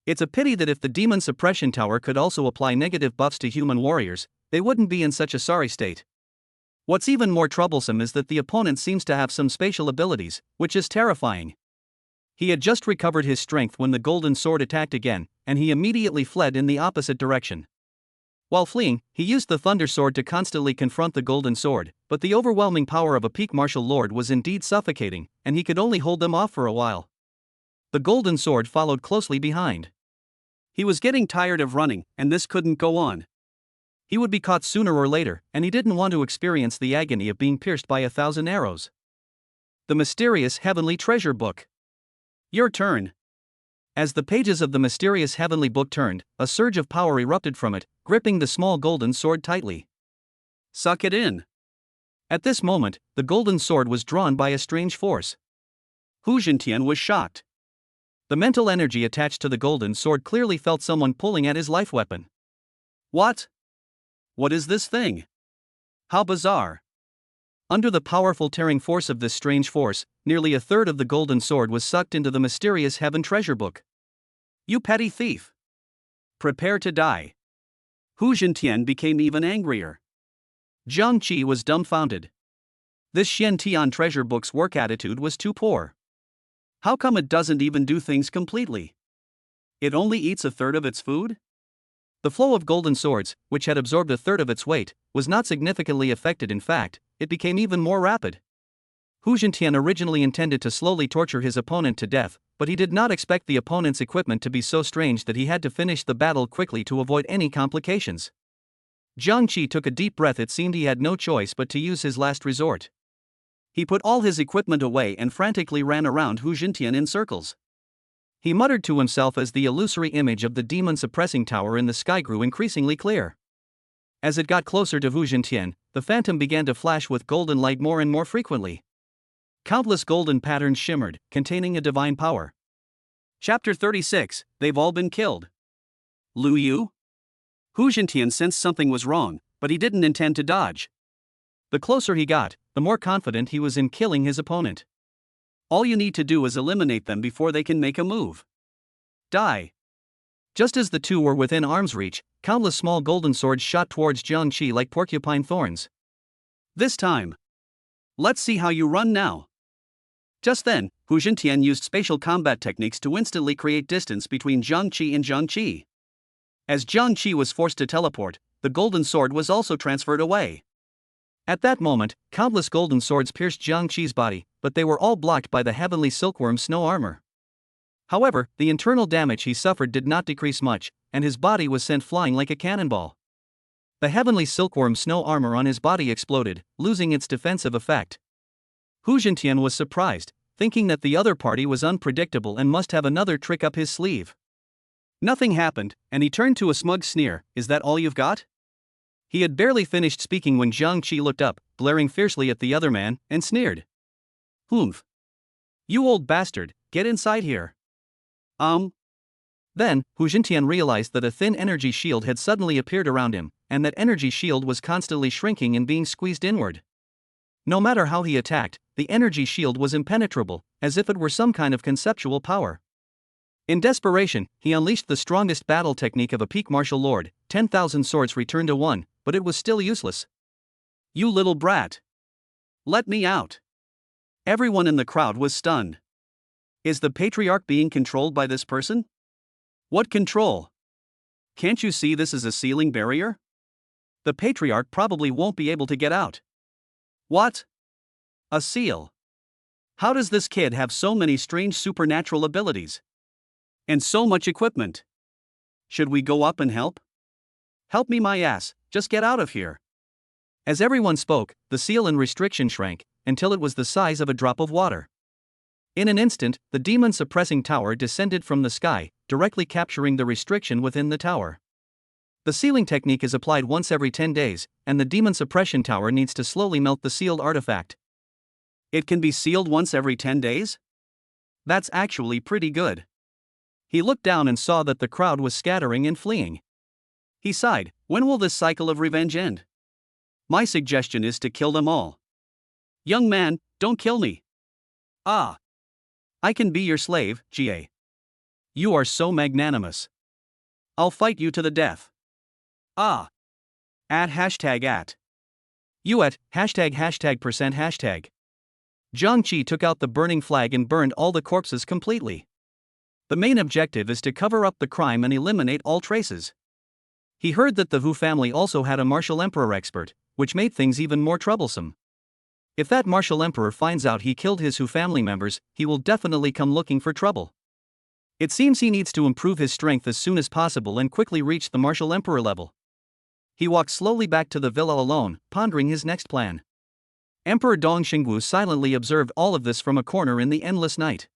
[SPEAKER 1] It's a pity that if the demon suppression tower could also apply negative buffs to human warriors, they wouldn't be in such a sorry state. What's even more troublesome is that the opponent seems to have some spatial abilities, which is terrifying. He had just recovered his strength when the golden sword attacked again, and he immediately fled in the opposite direction. While fleeing, he used the thunder sword to constantly confront the golden sword, but the overwhelming power of a peak martial lord was indeed suffocating, and he could only hold them off for a while. The golden sword followed closely behind. He was getting tired of running, and this couldn't go on. He would be caught sooner or later, and he didn't want to experience the agony of being pierced by 1,000 arrows. The mysterious heavenly treasure book. Your turn. As the pages of the mysterious heavenly book turned, a surge of power erupted from it, gripping the small golden sword tightly. Suck it in. At this moment, the golden sword was drawn by a strange force. Hu Jintian was shocked. The mental energy attached to the golden sword clearly felt someone pulling at his life weapon. What? What is this thing? How bizarre. Under the powerful tearing force of this strange force, nearly a third of the golden sword was sucked into the mysterious heaven treasure book. You petty thief! Prepare to die. Hu Jintian became even angrier. Jiang Qi was dumbfounded. This Xian Tian treasure book's work attitude was too poor. How come it doesn't even do things completely? It only eats a third of its food? The flow of golden swords, which had absorbed a third of its weight, was not significantly affected. In fact, it became even more rapid. Hu Jintian originally intended to slowly torture his opponent to death, but he did not expect the opponent's equipment to be so strange that he had to finish the battle quickly to avoid any complications. Jiang Qi took a deep breath. It seemed he had no choice but to use his last resort. He put all his equipment away and frantically ran around Hu Jintian in circles. He muttered to himself as the illusory image of the demon suppressing tower in the sky grew increasingly clear. As it got closer to Hu Jintian, the phantom began to flash with golden light more and more frequently. Countless golden patterns shimmered, containing a divine power. Chapter 36, They've all been killed. Lu Yu? Hu Jintian sensed something was wrong, but he didn't intend to dodge. The closer he got, the more confident he was in killing his opponent. All you need to do is eliminate them before they can make a move. Die. Just as the two were within arm's reach, countless small golden swords shot towards Jiang Qi like porcupine thorns. This time. Let's see how you run now. Just then, Hu Jintian used spatial combat techniques to instantly create distance between Jiang Qi and Jiang Qi. As Jiang Qi was forced to teleport, the golden sword was also transferred away. At that moment, countless golden swords pierced Jiang Qi's body, but they were all blocked by the heavenly silkworm snow armor. However, the internal damage he suffered did not decrease much, and his body was sent flying like a cannonball. The heavenly silkworm snow armor on his body exploded, losing its defensive effect. Hu Jintian was surprised, thinking that the other party was unpredictable and must have another trick up his sleeve. Nothing happened, and he turned to a smug sneer. Is that all you've got? He had barely finished speaking when Jiang Qi looked up, glaring fiercely at the other man, and sneered. Humph. You old bastard, get inside here. Then, Hu Jintian realized that a thin energy shield had suddenly appeared around him, and that energy shield was constantly shrinking and being squeezed inward. No matter how he attacked, the energy shield was impenetrable, as if it were some kind of conceptual power. In desperation, he unleashed the strongest battle technique of a peak martial lord, 10,000 swords returned to 1, but it was still useless. "You little brat! Let me out!" Everyone in the crowd was stunned. Is the patriarch being controlled by this person? What control? Can't you see this is a ceiling barrier? The patriarch probably won't be able to get out. What? A seal? How does this kid have so many strange supernatural abilities? And so much equipment? Should we go up and help? Help me my ass, just get out of here. As everyone spoke, the seal in restriction shrank, until it was the size of a drop of water. In an instant, the demon suppressing tower descended from the sky, directly capturing the restriction within the tower. The sealing technique is applied once every 10 days, and the demon suppression tower needs to slowly melt the sealed artifact. It can be sealed once every 10 days? That's actually pretty good. He looked down and saw that the crowd was scattering and fleeing. He sighed, when will this cycle of revenge end? My suggestion is to kill them all. Young man, don't kill me. Ah. I can be your slave, Ga. You are so magnanimous. I'll fight you to the death. Ah. @#at. You at ##%#. Jiangqi took out the burning flag and burned all the corpses completely. The main objective is to cover up the crime and eliminate all traces. He heard that the Wu family also had a martial emperor expert, which made things even more troublesome. If that martial emperor finds out he killed his Wu family members, he will definitely come looking for trouble. It seems he needs to improve his strength as soon as possible and quickly reach the martial emperor level. He walked slowly back to the villa alone, pondering his next plan. Emperor Dong Xingwu silently observed all of this from a corner in the endless night.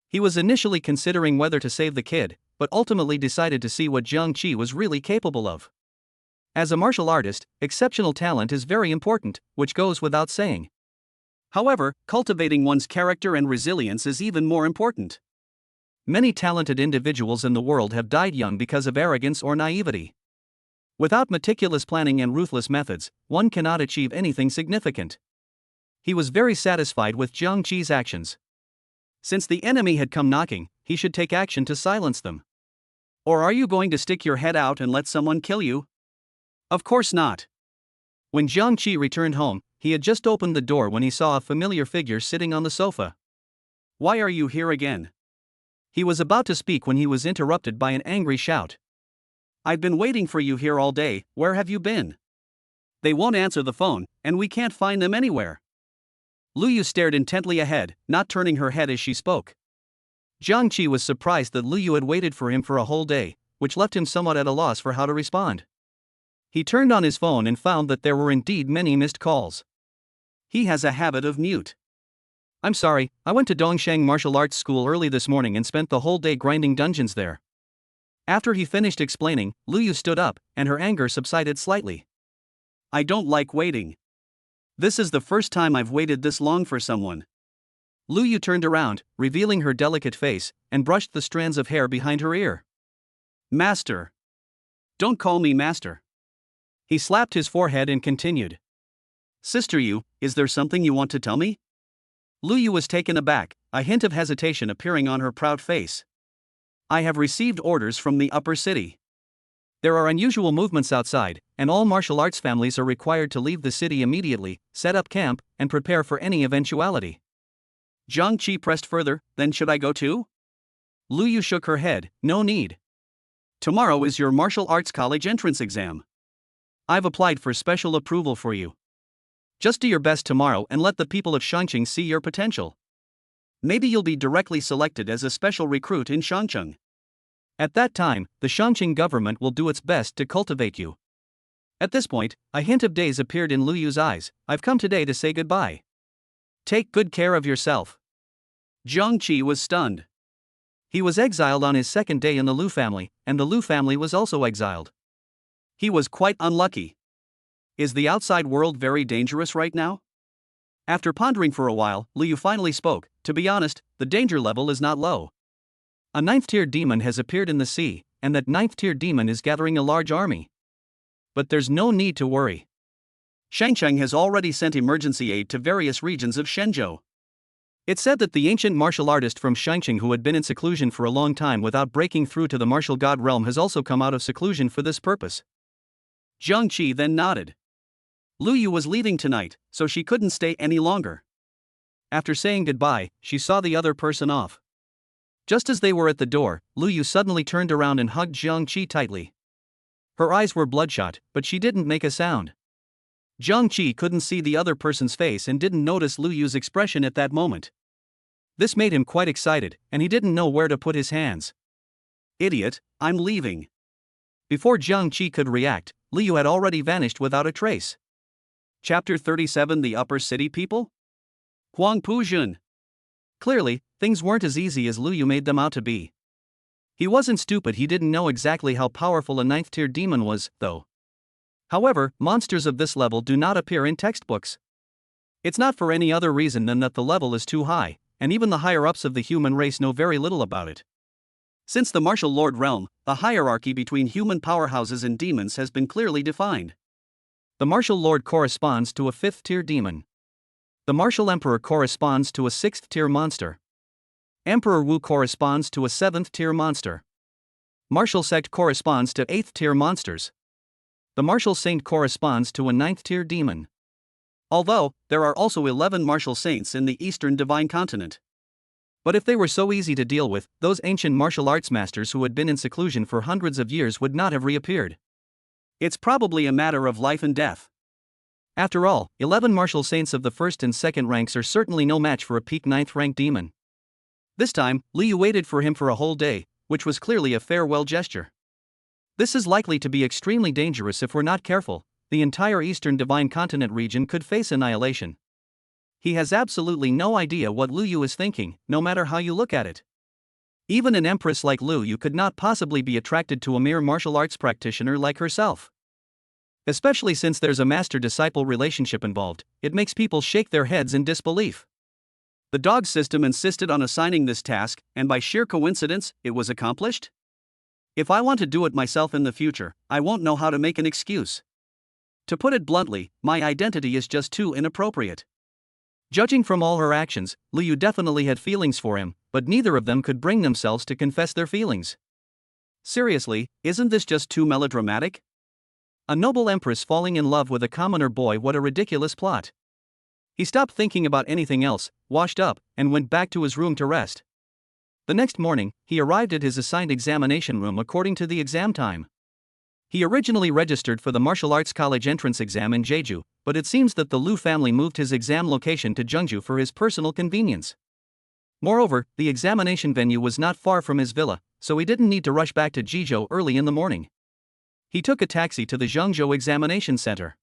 [SPEAKER 1] He was initially considering whether to save the kid, but ultimately decided to see what Jiangqi was really capable of. As a martial artist, exceptional talent is very important, which goes without saying. However, cultivating one's character and resilience is even more important. Many talented individuals in the world have died young because of arrogance or naivety. Without meticulous planning and ruthless methods, one cannot achieve anything significant. He was very satisfied with Jiangqi's actions. Since the enemy had come knocking, he should take action to silence them. Or are you going to stick your head out and let someone kill you? Of course not. When Jiangqi returned home, he had just opened the door when he saw a familiar figure sitting on the sofa. Why are you here again? He was about to speak when he was interrupted by an angry shout. I've been waiting for you here all day, where have you been? They won't answer the phone, and we can't find them anywhere. Lu Yu stared intently ahead, not turning her head as she spoke. Jiangqi was surprised that Lu Yu had waited for him for a whole day, which left him somewhat at a loss for how to respond. He turned on his phone and found that there were indeed many missed calls. He has a habit of mute. I'm sorry, I went to Dongsheng Martial Arts School early this morning and spent the whole day grinding dungeons there. After he finished explaining, Lu Yu stood up, and her anger subsided slightly. I don't like waiting. This is the first time I've waited this long for someone. Lu Yu turned around, revealing her delicate face, and brushed the strands of hair behind her ear. Master. Don't call me master. He slapped his forehead and continued. Sister Yu, is there something you want to tell me? Lu Yu was taken aback, a hint of hesitation appearing on her proud face. I have received orders from the upper city. There are unusual movements outside, and all martial arts families are required to leave the city immediately, set up camp, and prepare for any eventuality. Jiangqi pressed further, then should I go too? Lu Yu shook her head, no need. Tomorrow is your martial arts college entrance exam. I've applied for special approval for you. Just do your best tomorrow and let the people of Shangqing see your potential. Maybe you'll be directly selected as a special recruit in Shangqing. At that time, the Shangqing government will do its best to cultivate you. At this point, a hint of daze appeared in Lu Yu's eyes. I've come today to say goodbye. Take good care of yourself. Jiangqi was stunned. He was exiled on his second day in the Lu family, and the Lu family was also exiled. He was quite unlucky. Is the outside world very dangerous right now? After pondering for a while, Lu Yu finally spoke. To be honest, the danger level is not low. A 9th-tier demon has appeared in the sea, and that 9th-tier demon is gathering a large army. but there's no need to worry. Shangcheng has already sent emergency aid to various regions of Shenzhou. It's said that the ancient martial artist from Shangcheng who had been in seclusion for a long time without breaking through to the martial god realm has also come out of seclusion for this purpose. Jiang Qi then nodded. Lu Yu was leaving tonight, so she couldn't stay any longer. After saying goodbye, she saw the other person off. Just as they were at the door, Lu Yu suddenly turned around and hugged Jiang Qi tightly. Her eyes were bloodshot, but she didn't make a sound. Jiang Qi couldn't see the other person's face and didn't notice Lu Yu's expression at that moment. This made him quite excited, and he didn't know where to put his hands. Idiot, I'm leaving. Before Jiang Qi could react, Lu Yu had already vanished without a trace. Chapter 37 The Upper City People? Huang Puzhun. Clearly, things weren't as easy as Lu Yu made them out to be. He wasn't stupid, he didn't know exactly how powerful a 9th-tier demon was, though. However, monsters of this level do not appear in textbooks. It's not for any other reason than that the level is too high, and even the higher-ups of the human race know very little about it. Since the martial lord realm, the hierarchy between human powerhouses and demons has been clearly defined. The martial lord corresponds to a 5th-tier demon. The martial emperor corresponds to a 6th-tier monster. Emperor Wu corresponds to a 7th-tier monster. Martial sect corresponds to 8th-tier monsters. The martial saint corresponds to a 9th-tier demon. Although, there are also 11 martial saints in the Eastern Divine Continent. But if they were so easy to deal with, those ancient martial arts masters who had been in seclusion for hundreds of years would not have reappeared. It's probably a matter of life and death. After all, 11 martial saints of the 1st and 2nd ranks are certainly no match for a peak 9th rank demon. This time, Lu Yu waited for him for a whole day, which was clearly a farewell gesture. This is likely to be extremely dangerous if we're not careful. The entire Eastern Divine Continent region could face annihilation. He has absolutely no idea what Lu Yu is thinking, no matter how you look at it. Even an empress like Lu Yu could not possibly be attracted to a mere martial arts practitioner like herself. Especially since there's a master-disciple relationship involved, it makes people shake their heads in disbelief. The dog system insisted on assigning this task, and by sheer coincidence, it was accomplished? If I want to do it myself in the future, I won't know how to make an excuse. To put it bluntly, my identity is just too inappropriate. Judging from all her actions, Lu Yu definitely had feelings for him, but neither of them could bring themselves to confess their feelings. Seriously, isn't this just too melodramatic? A noble empress falling in love with a commoner boy, what a ridiculous plot. He stopped thinking about anything else, washed up, and went back to his room to rest. The next morning, he arrived at his assigned examination room according to the exam time. He originally registered for the martial arts college entrance exam in Jeju, but it seems that the Lu family moved his exam location to Jeongju for his personal convenience. Moreover, the examination venue was not far from his villa, so he didn't need to rush back to Jeju early in the morning. He took a taxi to the Zhengzhou Examination Center.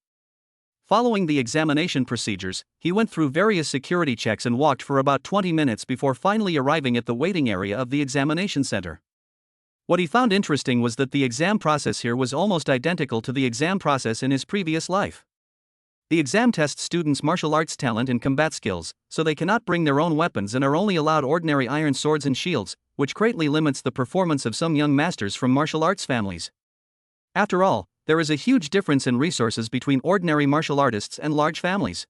[SPEAKER 1] Following the examination procedures, he went through various security checks and walked for about 20 minutes before finally arriving at the waiting area of the examination center. What he found interesting was that the exam process here was almost identical to the exam process in his previous life. The exam tests students' martial arts talent and combat skills, so they cannot bring their own weapons and are only allowed ordinary iron swords and shields, which greatly limits the performance of some young masters from martial arts families. After all, there is a huge difference in resources between ordinary martial artists and large families.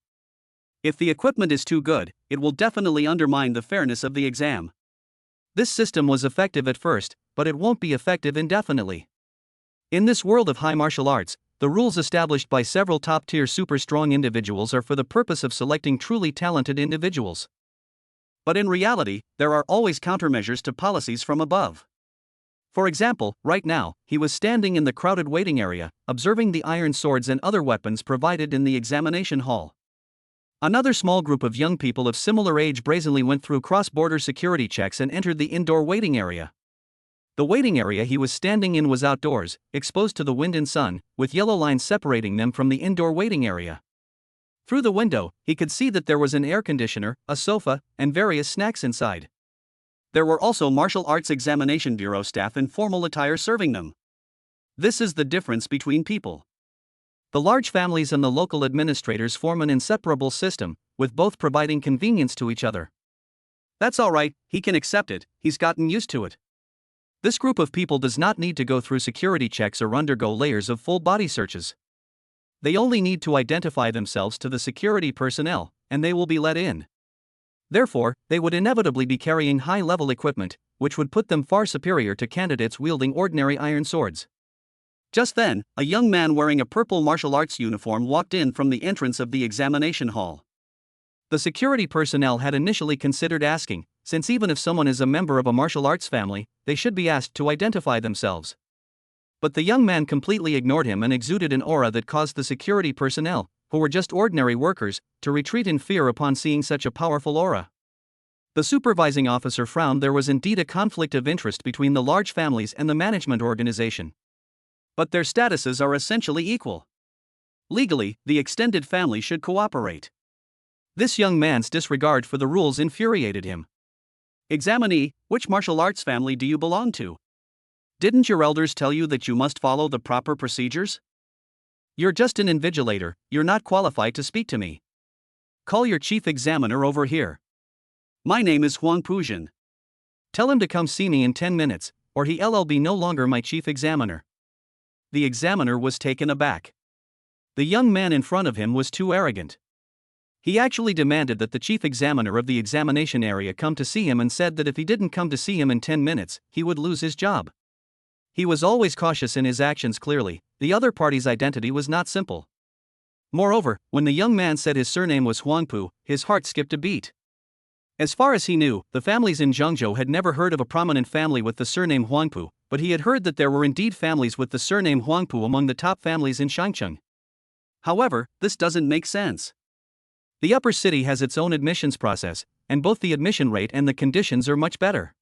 [SPEAKER 1] If the equipment is too good, it will definitely undermine the fairness of the exam. This system was effective at first, but it won't be effective indefinitely. In this world of high martial arts, the rules established by several top-tier super-strong individuals are for the purpose of selecting truly talented individuals. But in reality, there are always countermeasures to policies from above. For example, right now, he was standing in the crowded waiting area, observing the iron swords and other weapons provided in the examination hall. Another small group of young people of similar age brazenly went through cross-border security checks and entered the indoor waiting area. The waiting area he was standing in was outdoors, exposed to the wind and sun, with yellow lines separating them from the indoor waiting area. Through the window, he could see that there was an air conditioner, a sofa, and various snacks inside. There were also martial arts examination bureau staff in formal attire serving them. This is the difference between people. The large families and the local administrators form an inseparable system, with both providing convenience to each other. That's alright, he can accept it, he's gotten used to it. This group of people does not need to go through security checks or undergo layers of full body searches. They only need to identify themselves to the security personnel, and they will be let in. Therefore, they would inevitably be carrying high-level equipment, which would put them far superior to candidates wielding ordinary iron swords. Just then, a young man wearing a purple martial arts uniform walked in from the entrance of the examination hall. The security personnel had initially considered asking, since even if someone is a member of a martial arts family, they should be asked to identify themselves. But the young man completely ignored him and exuded an aura that caused the security personnel, who were just ordinary workers, to retreat in fear upon seeing such a powerful aura. The supervising officer frowned. There was indeed a conflict of interest between the large families and the management organization. But their statuses are essentially equal. Legally, the extended family should cooperate. This young man's disregard for the rules infuriated him. Examinee, which martial arts family do you belong to? Didn't your elders tell you that you must follow the proper procedures? You're just an invigilator, you're not qualified to speak to me. Call your chief examiner over here. My name is Huang Pujin. Tell him to come see me in 10 minutes, or he'll be no longer my chief examiner. The examiner was taken aback. The young man in front of him was too arrogant. He actually demanded that the chief examiner of the examination area come to see him and said that if he didn't come to see him in 10 minutes, he would lose his job. He was always cautious in his actions. Clearly, the other party's identity was not simple. Moreover, when the young man said his surname was Huangpu, his heart skipped a beat. As far as he knew, the families in Zhengzhou had never heard of a prominent family with the surname Huangpu, but he had heard that there were indeed families with the surname Huangpu among the top families in Shangcheng. However, this doesn't make sense. The upper city has its own admissions process, and both the admission rate and the conditions are much better.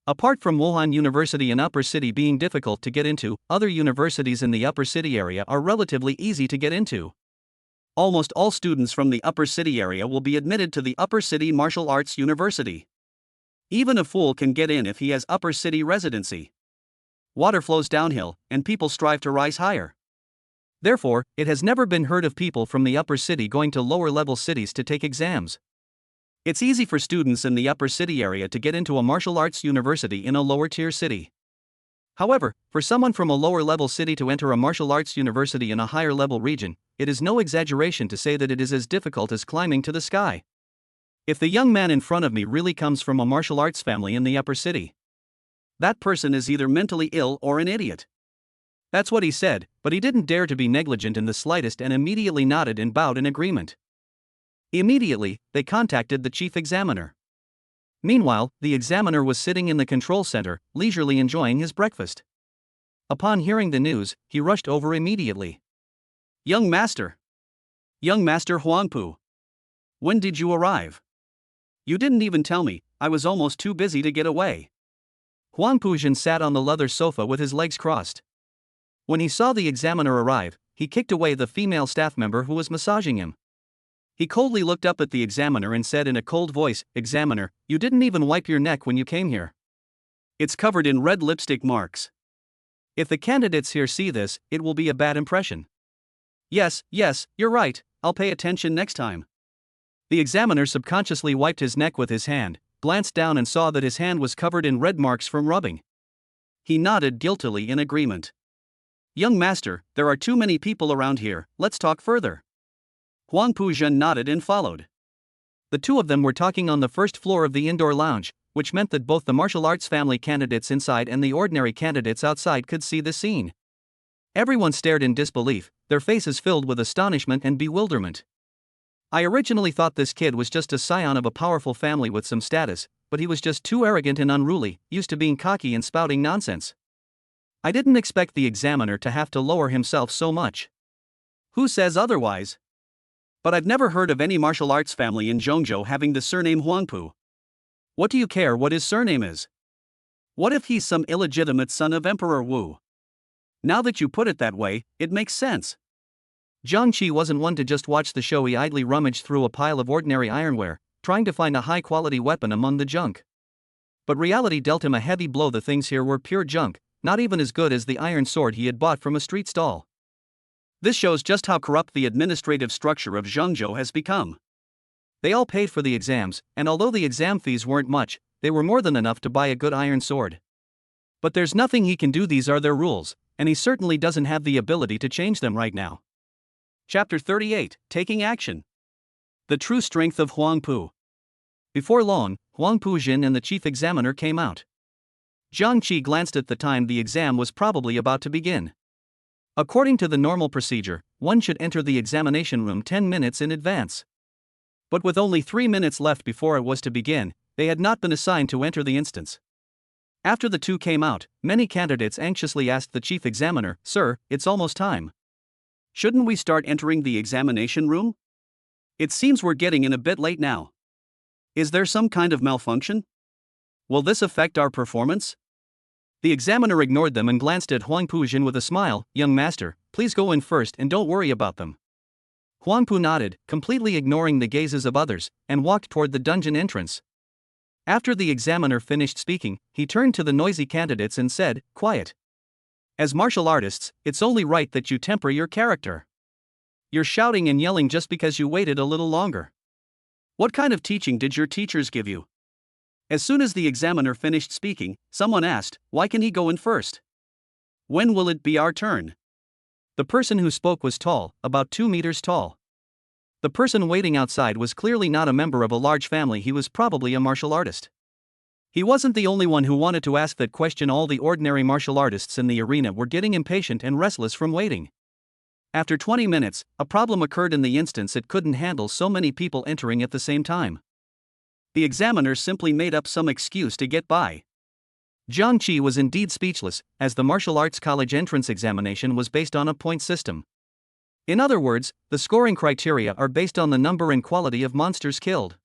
[SPEAKER 1] Apart from Wuhan University and upper city being difficult to get into, other universities in the upper city area are relatively easy to get into. Almost all students from the upper city area will be admitted to the Upper City Martial Arts University. Even a fool can get in if he has upper city residency. Water flows downhill, and people strive to rise higher. Therefore, it has never been heard of people from the upper city going to lower-level cities to take exams. It's easy for students in the upper city area to get into a martial arts university in a lower-tier city. However, for someone from a lower-level city to enter a martial arts university in a higher-level region, it is no exaggeration to say that it is as difficult as climbing to the sky. If the young man in front of me really comes from a martial arts family in the upper city, that person is either mentally ill or an idiot. That's what he said, but he didn't dare to be negligent in the slightest and immediately nodded and bowed in agreement. Immediately, they contacted the chief examiner. Meanwhile, the examiner was sitting in the control center, leisurely enjoying his breakfast. Upon hearing the news, he rushed over immediately. Young Master Huangpu. When did you arrive? You didn't even tell me, I was almost too busy to get away. Huang Pujin sat on the leather sofa with his legs crossed. When he saw the examiner arrive, he kicked away the female staff member who was massaging him. He coldly looked up at the examiner and said in a cold voice, "Examiner, you didn't even wipe your neck when you came here. It's covered in red lipstick marks. If the candidates here see this, it will be a bad impression." Yes, you're right, I'll pay attention next time. The examiner subconsciously wiped his neck with his hand, glanced down and saw that his hand was covered in red marks from rubbing. He nodded guiltily in agreement. Young master, there are too many people around here, let's talk further. Huang Puzhen nodded and followed. The two of them were talking on the first floor of the indoor lounge, which meant that both the martial arts family candidates inside and the ordinary candidates outside could see the scene. Everyone stared in disbelief, their faces filled with astonishment and bewilderment. I originally thought this kid was just a scion of a powerful family with some status, but he was just too arrogant and unruly, used to being cocky and spouting nonsense. I didn't expect the examiner to have to lower himself so much. Who says otherwise? But I've never heard of any martial arts family in Zhengzhou having the surname Huangpu. What do you care what his surname is? What if he's some illegitimate son of Emperor Wu? Now that you put it that way, it makes sense. Zhang Qi wasn't one to just watch the show. He idly rummaged through a pile of ordinary ironware, trying to find a high-quality weapon among the junk. But reality dealt him a heavy blow. The things here were pure junk, not even as good as the iron sword he had bought from a street stall. This shows just how corrupt the administrative structure of Zhengzhou has become. They all paid for the exams, and although the exam fees weren't much, they were more than enough to buy a good iron sword. But there's nothing he can do, these are their rules, and he certainly doesn't have the ability to change them right now. Chapter 38, Taking Action. The True Strength of Huang Pu. Before long, Huang Pujin and the chief examiner came out. Jiang Qi glanced at the time. The exam was probably about to begin. According to the normal procedure, one should enter the examination room 10 minutes in advance. But with only 3 minutes left before it was to begin, they had not been assigned to enter the instance. After the two came out, many candidates anxiously asked the chief examiner, "Sir, it's almost time. Shouldn't we start entering the examination room? It seems we're getting in a bit late now. Is there some kind of malfunction? Will this affect our performance?" The examiner ignored them and glanced at Huang Pujin with a smile. "Young master, please go in first and don't worry about them." Huang Pu nodded, completely ignoring the gazes of others, and walked toward the dungeon entrance. After the examiner finished speaking, he turned to the noisy candidates and said, "Quiet. As martial artists, it's only right that you temper your character. You're shouting and yelling just because you waited a little longer. What kind of teaching did your teachers give you?" As soon as the examiner finished speaking, someone asked, "Why can he go in first? When will it be our turn?" The person who spoke was tall, about 2 meters tall. The person waiting outside was clearly not a member of a large family. He was probably a martial artist. He wasn't the only one who wanted to ask that question. All the ordinary martial artists in the arena were getting impatient and restless from waiting. After 20 minutes, a problem occurred in the instance. It couldn't handle so many people entering at the same time. The examiner simply made up some excuse to get by. Jiang Qi was indeed speechless, as the martial arts college entrance examination was based on a point system. In other words, the scoring criteria are based on the number and quality of monsters killed.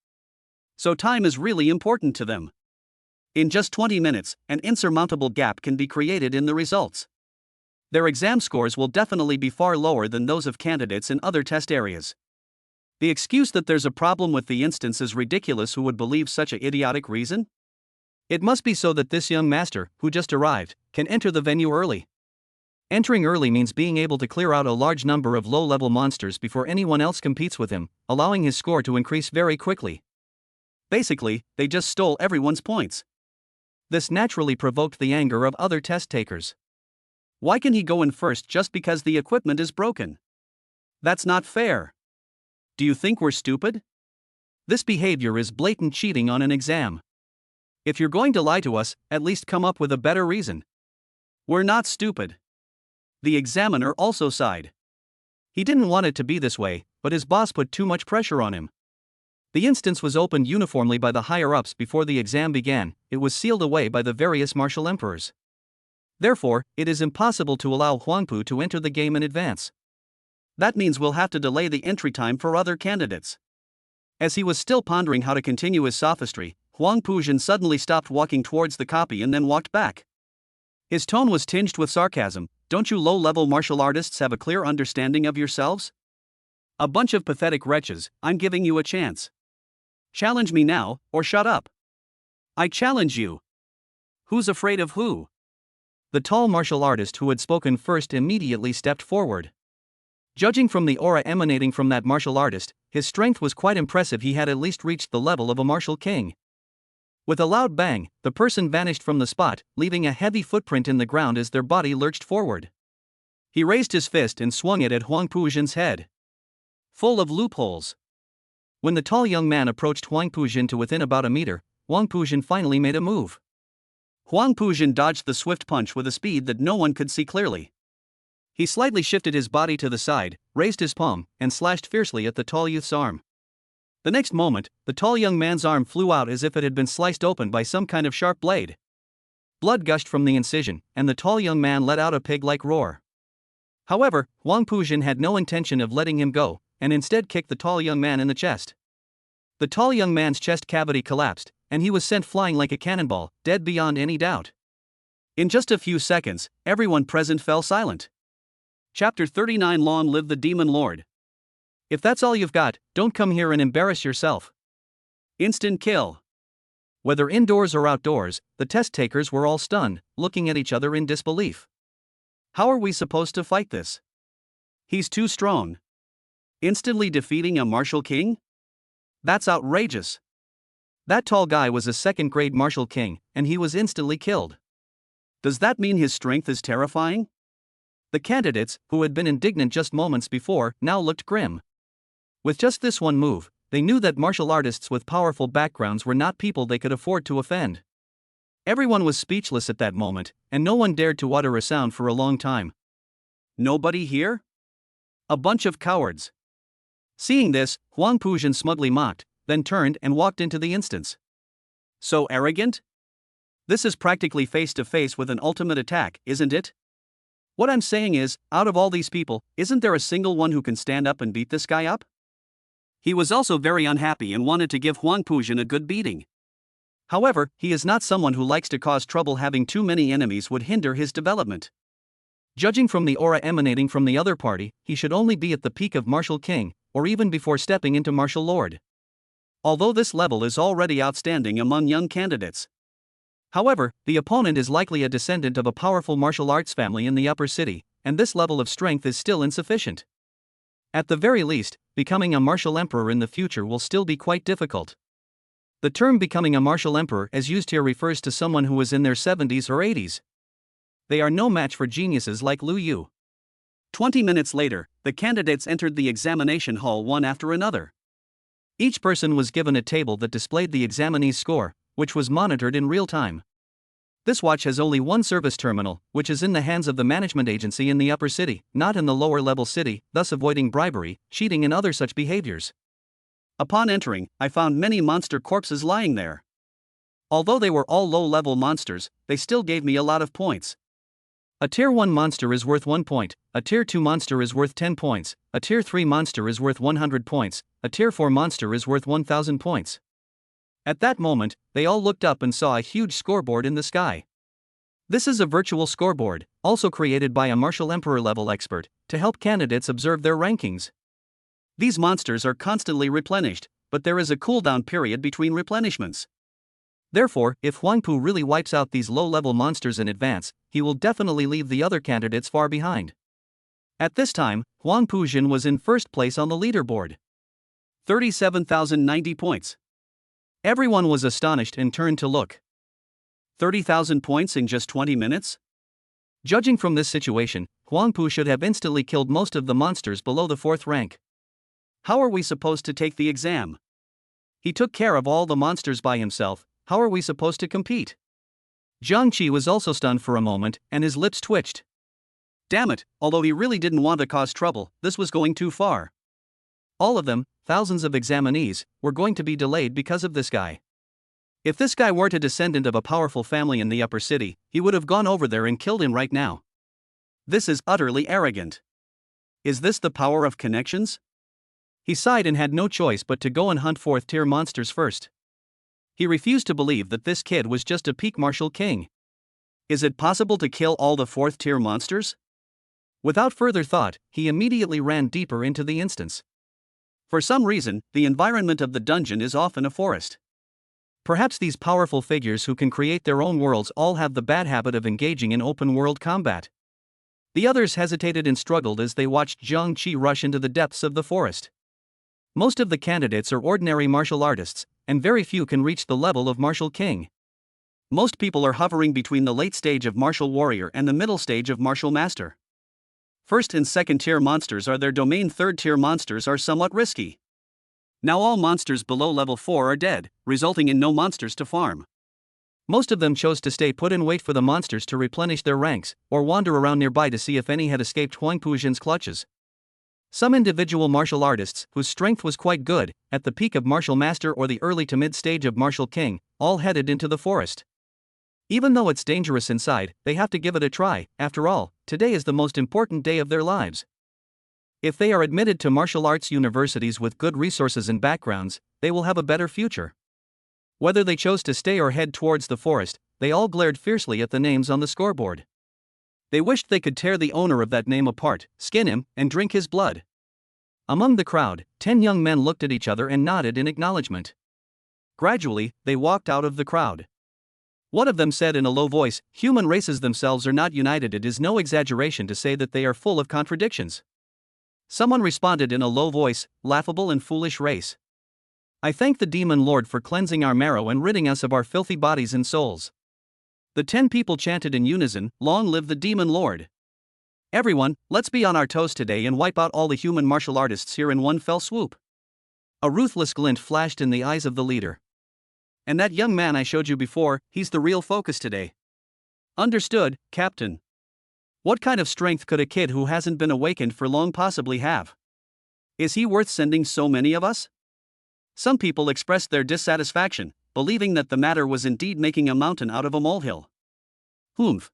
[SPEAKER 1] So time is really important to them. In just 20 minutes, an insurmountable gap can be created in the results. Their exam scores will definitely be far lower than those of candidates in other test areas. The excuse that there's a problem with the instance is ridiculous. Who would believe such an idiotic reason? It must be so that this young master, who just arrived, can enter the venue early. Entering early means being able to clear out a large number of low-level monsters before anyone else competes with him, allowing his score to increase very quickly. Basically, they just stole everyone's points. This naturally provoked the anger of other test takers. Why can he go in first just because the equipment is broken? That's not fair. Do you think we're stupid? This behavior is blatant cheating on an exam. If you're going to lie to us, at least come up with a better reason. We're not stupid. The examiner also sighed. He didn't want it to be this way, but his boss put too much pressure on him. The instance was opened uniformly by the higher-ups before the exam began. It was sealed away by the various martial emperors. Therefore, it is impossible to allow Huang Pu to enter the game in advance. That means we'll have to delay the entry time for other candidates. As he was still pondering how to continue his sophistry, Huang Pujin suddenly stopped walking towards the copy and then walked back. His tone was tinged with sarcasm. "Don't you low-level martial artists have a clear understanding of yourselves? A bunch of pathetic wretches. I'm giving you a chance. Challenge me now, or shut up. I challenge you." Who's afraid of who? The tall martial artist who had spoken first immediately stepped forward. Judging from the aura emanating from that martial artist, his strength was quite impressive. He had at least reached the level of a martial king. With a loud bang, the person vanished from the spot, leaving a heavy footprint in the ground as their body lurched forward. He raised his fist and swung it at Huang Pujin's head. Full of loopholes. When the tall young man approached Huang Pujin to within about a meter, Huang Pujin finally made a move. Huang Pujin dodged the swift punch with a speed that no one could see clearly. He slightly shifted his body to the side, raised his palm, and slashed fiercely at the tall youth's arm. The next moment, the tall young man's arm flew out as if it had been sliced open by some kind of sharp blade. Blood gushed from the incision, and the tall young man let out a pig-like roar. However, Huang Pujin had no intention of letting him go, and instead kicked the tall young man in the chest. The tall young man's chest cavity collapsed, and he was sent flying like a cannonball, dead beyond any doubt. In just a few seconds, everyone present fell silent. Chapter 39. Long live the Demon Lord. If that's all you've got, don't come here and embarrass yourself. Instant kill. Whether indoors or outdoors, the test takers were all stunned, looking at each other in disbelief. How are we supposed to fight this? He's too strong. Instantly defeating a martial king? That's outrageous. That tall guy was a second-grade martial king, and he was instantly killed. Does that mean his strength is terrifying? The candidates, who had been indignant just moments before, now looked grim. With just this one move, they knew that martial artists with powerful backgrounds were not people they could afford to offend. Everyone was speechless at that moment, and no one dared to utter a sound for a long time. Nobody here? A bunch of cowards. Seeing this, Huang Puzhen smugly mocked, then turned and walked into the instance. So arrogant? This is practically face to face with an ultimate attack, isn't it? What I'm saying is, out of all these people, isn't there a single one who can stand up and beat this guy up? He was also very unhappy and wanted to give Huang Puzhen a good beating. However, he is not someone who likes to cause trouble. Having too many enemies would hinder his development. Judging from the aura emanating from the other party, he should only be at the peak of Martial King, or even before stepping into Martial Lord. Although this level is already outstanding among young candidates. However, the opponent is likely a descendant of a powerful martial arts family in the upper city, and this level of strength is still insufficient. At the very least, becoming a martial emperor in the future will still be quite difficult. The term becoming a martial emperor as used here refers to someone who is in their 70s or 80s. They are no match for geniuses like Lu Yu. 20 minutes later, the candidates entered the examination hall one after another. Each person was given a table that displayed the examinee's score, which was monitored in real time. This watch has only one service terminal, which is in the hands of the management agency in the upper city, not in the lower level city, thus avoiding bribery, cheating and other such behaviors. Upon entering, I found many monster corpses lying there. Although they were all low-level monsters, they still gave me a lot of points. A Tier 1 monster is worth 1 point, a Tier 2 monster is worth 10 points, a Tier 3 monster is worth 100 points, a Tier 4 monster is worth 1000 points. At that moment, they all looked up and saw a huge scoreboard in the sky. This is a virtual scoreboard, also created by a Martial Emperor level expert, to help candidates observe their rankings. These monsters are constantly replenished, but there is a cooldown period between replenishments. Therefore, if Huang Pu really wipes out these low-level monsters in advance, he will definitely leave the other candidates far behind. At this time, Huang Puzhen was in first place on the leaderboard. 37,090 points. Everyone was astonished and turned to look. 30,000 points in just 20 minutes? Judging from this situation, Huang Pu should have instantly killed most of the monsters below the 4th rank. How are we supposed to take the exam? He took care of all the monsters by himself, how are we supposed to compete? Jiang Qi was also stunned for a moment, and his lips twitched. Damn it, although he really didn't want to cause trouble, this was going too far. All of them, thousands of examinees, were going to be delayed because of this guy. If this guy weren't a descendant of a powerful family in the upper city, he would have gone over there and killed him right now. This is utterly arrogant. Is this the power of connections? He sighed and had no choice but to go and hunt 4th tier monsters first. He refused to believe that this kid was just a peak martial king. Is it possible to kill all the 4th tier monsters? Without further thought, he immediately ran deeper into the instance. For some reason, the environment of the dungeon is often a forest. Perhaps these powerful figures who can create their own worlds all have the bad habit of engaging in open-world combat. The others hesitated and struggled as they watched Jiang Qi rush into the depths of the forest. Most of the candidates are ordinary martial artists, and very few can reach the level of Martial King. Most people are hovering between the late stage of Martial Warrior and the middle stage of Martial Master. 1st and 2nd tier monsters are their domain, 3rd tier monsters are somewhat risky. Now all monsters below level 4 are dead, resulting in no monsters to farm. Most of them chose to stay put and wait for the monsters to replenish their ranks, or wander around nearby to see if any had escaped Huang Puzhen's clutches. Some individual martial artists, whose strength was quite good, at the peak of Martial Master or the early to mid stage of Martial King, all headed into the forest. Even though it's dangerous inside, they have to give it a try. After all, today is the most important day of their lives. If they are admitted to martial arts universities with good resources and backgrounds, they will have a better future. Whether they chose to stay or head towards the forest, they all glared fiercely at the names on the scoreboard. They wished they could tear the owner of that name apart, skin him, and drink his blood. Among the crowd, 10 young men looked at each other and nodded in acknowledgement. Gradually, they walked out of the crowd. One of them said in a low voice, "Human races themselves are not united. It is no exaggeration to say that they are full of contradictions." Someone responded in a low voice, "Laughable and foolish race. I thank the Demon Lord for cleansing our marrow and ridding us of our filthy bodies and souls." The 10 people chanted in unison, "Long live the Demon Lord." Everyone, let's be on our toes today and wipe out all the human martial artists here in one fell swoop. A ruthless glint flashed in the eyes of the leader. And that young man I showed you before, he's the real focus today. Understood, Captain. What kind of strength could a kid who hasn't been awakened for long possibly have? Is he worth sending so many of us? Some people expressed their dissatisfaction, believing that the matter was indeed making a mountain out of a molehill. Humph.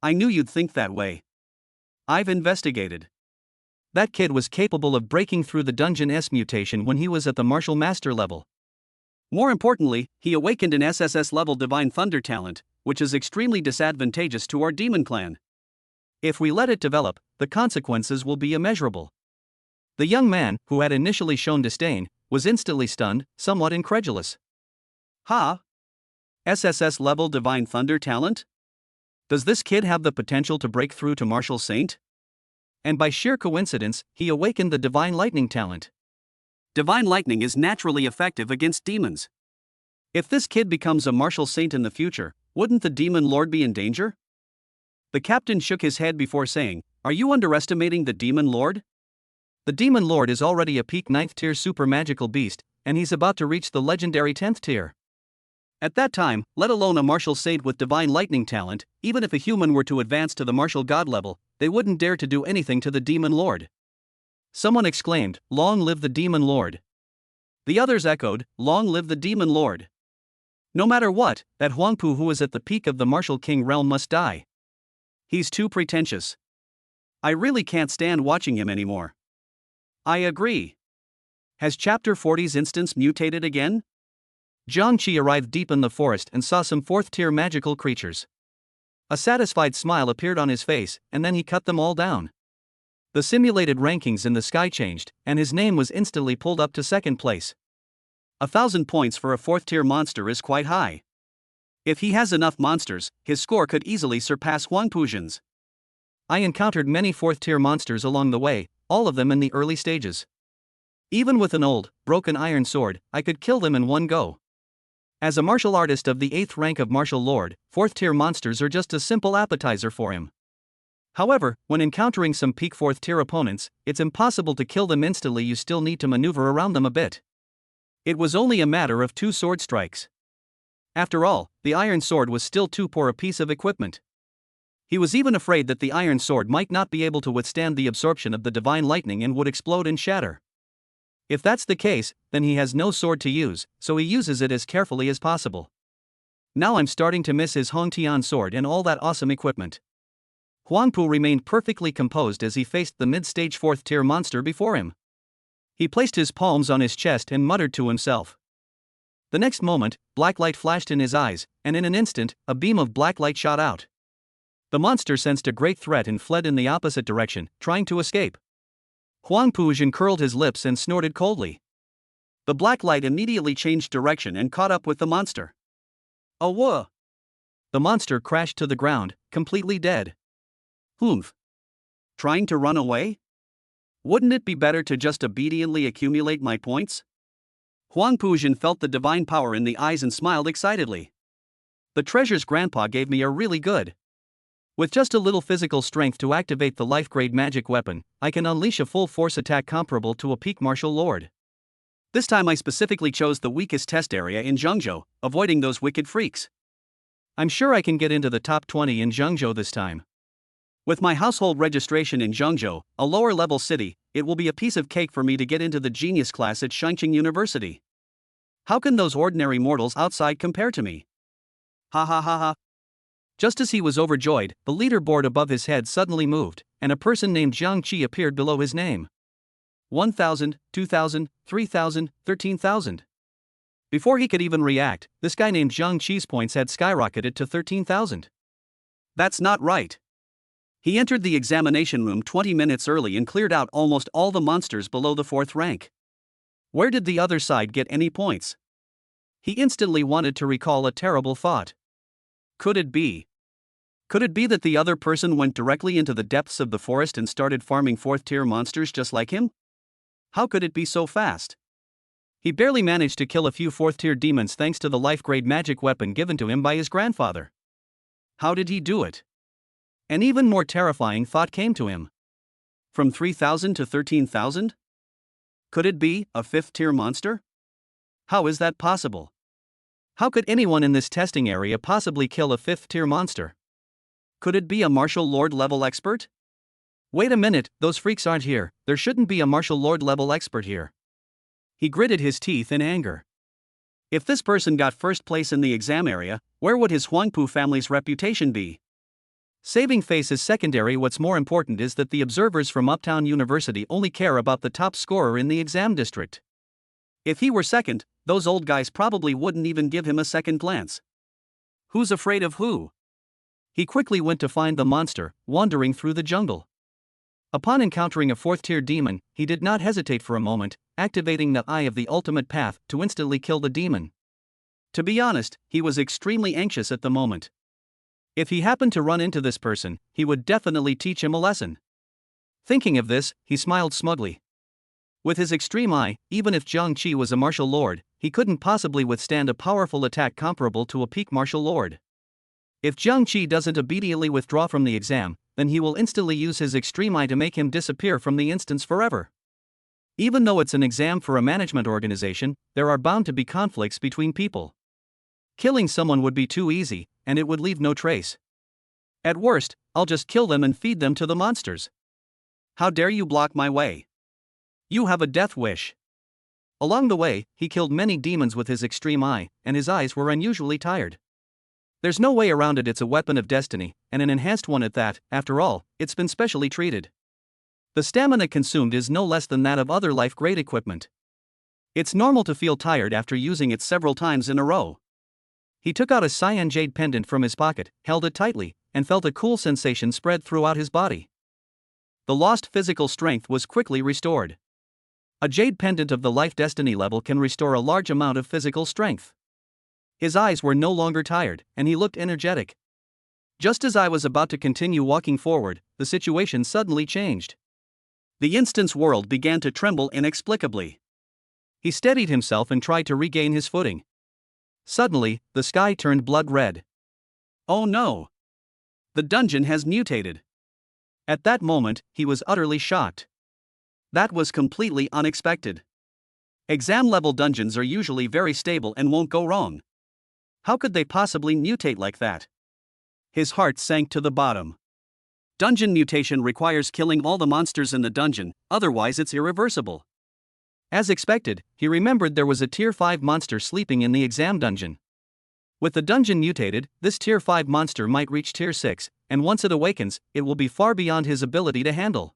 [SPEAKER 1] I knew you'd think that way. I've investigated. That kid was capable of breaking through the Dungeon S mutation when he was at the Martial Master level. More importantly, he awakened an SSS-level Divine Thunder talent, which is extremely disadvantageous to our demon clan. If we let it develop, the consequences will be immeasurable. The young man, who had initially shown disdain, was instantly stunned, somewhat incredulous. Ha? SSS-level Divine Thunder talent? Does this kid have the potential to break through to Martial Saint? And by sheer coincidence, he awakened the Divine Lightning talent. Divine Lightning is naturally effective against demons. If this kid becomes a Martial Saint in the future, wouldn't the Demon Lord be in danger? The captain shook his head before saying, "Are you underestimating the Demon Lord? The Demon Lord is already a peak 9th tier super magical beast, and he's about to reach the legendary 10th tier. At that time, let alone a Martial Saint with Divine Lightning talent, even if a human were to advance to the Martial God level, they wouldn't dare to do anything to the Demon Lord." Someone exclaimed, "Long live the Demon Lord." The others echoed, "Long live the Demon Lord." No matter what, that Huangpu who is at the peak of the Martial King realm must die. He's too pretentious. I really can't stand watching him anymore. I agree. Has Chapter 40's instance mutated again? Jiangqi arrived deep in the forest and saw some 4th tier magical creatures. A satisfied smile appeared on his face, and then he cut them all down. The simulated rankings in the sky changed, and his name was instantly pulled up to 2nd place. 1,000 points for a 4th tier monster is quite high. If he has enough monsters, his score could easily surpass Huangpujian's. I encountered many 4th tier monsters along the way, all of them in the early stages. Even with an old, broken iron sword, I could kill them in one go. As a martial artist of the 8th rank of Martial Lord, 4th tier monsters are just a simple appetizer for him. However, when encountering some peak 4th tier opponents, it's impossible to kill them instantly, you still need to maneuver around them a bit. It was only a matter of 2 sword strikes. After all, the iron sword was still too poor a piece of equipment. He was even afraid that the iron sword might not be able to withstand the absorption of the Divine Lightning and would explode and shatter. If that's the case, then he has no sword to use, so he uses it as carefully as possible. Now I'm starting to miss his Hongtian sword and all that awesome equipment. Huangpu remained perfectly composed as he faced the mid-stage 4th tier monster before him. He placed his palms on his chest and muttered to himself. The next moment, black light flashed in his eyes, and in an instant, a beam of black light shot out. The monster sensed a great threat and fled in the opposite direction, trying to escape. Huangpu curled his lips and snorted coldly. The black light immediately changed direction and caught up with the monster. Oh whoa! The monster crashed to the ground, completely dead. Humph. Trying to run away? Wouldn't it be better to just obediently accumulate my points? Huangpu felt the divine power in the eyes and smiled excitedly. The treasures Grandpa gave me are really good. With just a little physical strength to activate the life-grade magic weapon, I can unleash a full-force attack comparable to a peak martial lord. This time I specifically chose the weakest test area in Zhengzhou, avoiding those wicked freaks. I'm sure I can get into the top 20 in Zhengzhou this time. With my household registration in Zhengzhou, a lower-level city, it will be a piece of cake for me to get into the genius class at Shangqing University. How can those ordinary mortals outside compare to me? Ha ha ha ha. Just as he was overjoyed, the leaderboard above his head suddenly moved, and a person named Jiangqi appeared below his name. 1,000, 2,000, 3,000, 13,000. Before he could even react, this guy named Jiangqi's points had skyrocketed to 13,000. That's not right. He entered the examination room 20 minutes early and cleared out almost all the monsters below the 4th rank. Where did the other side get any points? He instantly wanted to recall a terrible thought. Could it be that the other person went directly into the depths of the forest and started farming 4th tier monsters just like him? How could it be so fast? He barely managed to kill a few 4th tier demons thanks to the life grade magic weapon given to him by his grandfather. How did he do it? An even more terrifying thought came to him. From 3,000 to 13,000? Could it be a fifth-tier monster? How is that possible? How could anyone in this testing area possibly kill a fifth-tier monster? Could it be a martial lord level expert? Wait a minute, those freaks aren't here, there shouldn't be a martial lord level expert here. He gritted his teeth in anger. If this person got first place in the exam area, where would his Huangpu family's reputation be? Saving face is secondary. What's more important is that the observers from Uptown University only care about the top scorer in the exam district. If he were second, those old guys probably wouldn't even give him a second glance. Who's afraid of who? He quickly went to find the monster, wandering through the jungle. Upon encountering a fourth-tier demon, he did not hesitate for a moment, activating the Eye of the Ultimate Path to instantly kill the demon. To be honest, he was extremely anxious at the moment. If he happened to run into this person, he would definitely teach him a lesson. Thinking of this, he smiled smugly. With his extreme eye, even if Jiang Qi was a martial lord, he couldn't possibly withstand a powerful attack comparable to a peak martial lord. If Jiang Qi doesn't immediately withdraw from the exam, then he will instantly use his extreme eye to make him disappear from the instance forever. Even though it's an exam for a management organization, there are bound to be conflicts between people. Killing someone would be too easy, and it would leave no trace. At worst, I'll just kill them and feed them to the monsters. How dare you block my way? You have a death wish. Along the way, he killed many demons with his extreme eye, and his eyes were unusually tired. There's no way around it, it's a weapon of destiny, and an enhanced one at that. After all, it's been specially treated. The stamina consumed is no less than that of other life-grade equipment. It's normal to feel tired after using it several times in a row. He took out a cyan jade pendant from his pocket, held it tightly, and felt a cool sensation spread throughout his body. The lost physical strength was quickly restored. A jade pendant of the life destiny level can restore a large amount of physical strength. His eyes were no longer tired, and he looked energetic. Just as I was about to continue walking forward, the situation suddenly changed. The instance world began to tremble inexplicably. He steadied himself and tried to regain his footing. Suddenly, the sky turned blood red. Oh no! The dungeon has mutated. At that moment, he was utterly shocked. That was completely unexpected. Exam-level dungeons are usually very stable and won't go wrong. How could they possibly mutate like that? His heart sank to the bottom. Dungeon mutation requires killing all the monsters in the dungeon, otherwise it's irreversible. As expected, he remembered there was a Tier 5 monster sleeping in the exam dungeon. With the dungeon mutated, this Tier 5 monster might reach Tier 6, and once it awakens, it will be far beyond his ability to handle.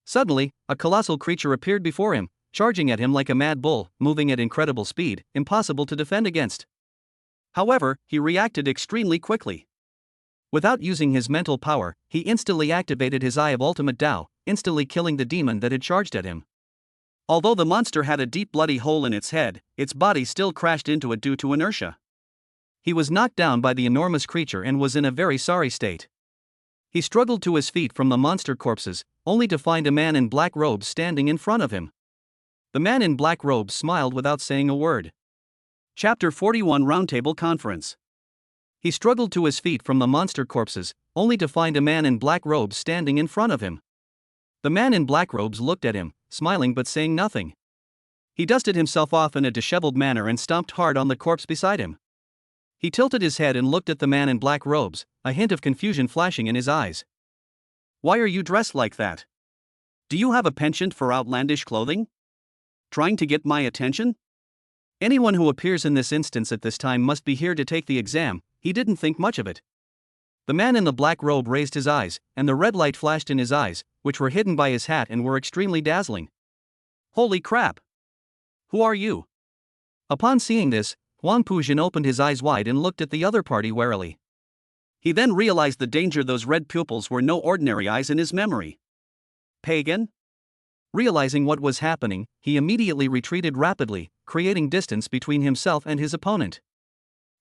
[SPEAKER 1] Suddenly, a colossal creature appeared before him, charging at him like a mad bull, moving at incredible speed, impossible to defend against. However, he reacted extremely quickly. Without using his mental power, he instantly activated his Eye of Ultimate Tao, instantly killing the demon that had charged at him. Although the monster had a deep bloody hole in its head, its body still crashed into it due to inertia. He was knocked down by the enormous creature and was in a very sorry state. He struggled to his feet from the monster corpses, only to find a man in black robes standing in front of him. The man in black robes smiled without saying a word. Chapter 41 Roundtable Conference. He struggled to his feet from the monster corpses, only to find a man in black robes standing in front of him. The man in black robes looked at him, smiling but saying nothing. He dusted himself off in a disheveled manner and stomped hard on the corpse beside him. He tilted his head and looked at the man in black robes, a hint of confusion flashing in his eyes. Why are you dressed like that? Do you have a penchant for outlandish clothing? Trying to get my attention? Anyone who appears in this instance at this time must be here to take the exam. He didn't think much of it. The man in the black robe raised his eyes, and the red light flashed in his eyes, which were hidden by his hat and were extremely dazzling. Holy crap! Who are you? Upon seeing this, Huang Pujin opened his eyes wide and looked at the other party warily. He then realized the danger. Those red pupils were no ordinary eyes in his memory. Pagan? Realizing what was happening, he immediately retreated rapidly, creating distance between himself and his opponent.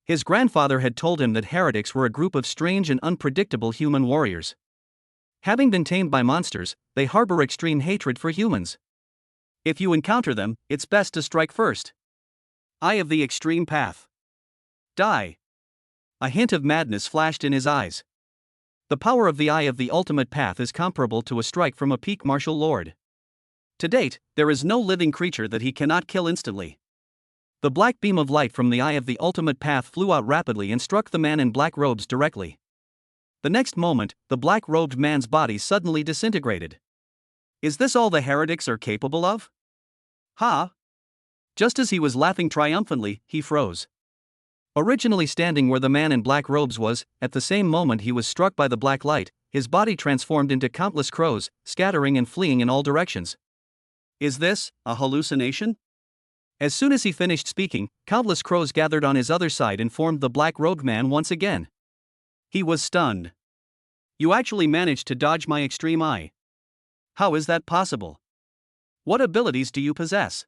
[SPEAKER 1] His grandfather had told him that heretics were a group of strange and unpredictable human warriors. Having been tamed by monsters, they harbor extreme hatred for humans. If you encounter them, it's best to strike first. Eye of the Extreme Path. Die. A hint of madness flashed in his eyes. The power of the eye of the ultimate path is comparable to a strike from a peak martial lord. To date, there is no living creature that he cannot kill instantly. The black beam of light from the eye of the ultimate path flew out rapidly and struck the man in black robes directly. The next moment, the black-robed man's body suddenly disintegrated. Is this all the heretics are capable of? Ha! Just as he was laughing triumphantly, he froze. Originally standing where the man in black robes was, at the same moment he was struck by the black light, his body transformed into countless crows, scattering and fleeing in all directions. Is this a hallucination? As soon as he finished speaking, countless crows gathered on his other side and formed the black-robed man once again. He was stunned. You actually managed to dodge my extreme eye. How is that possible? What abilities do you possess?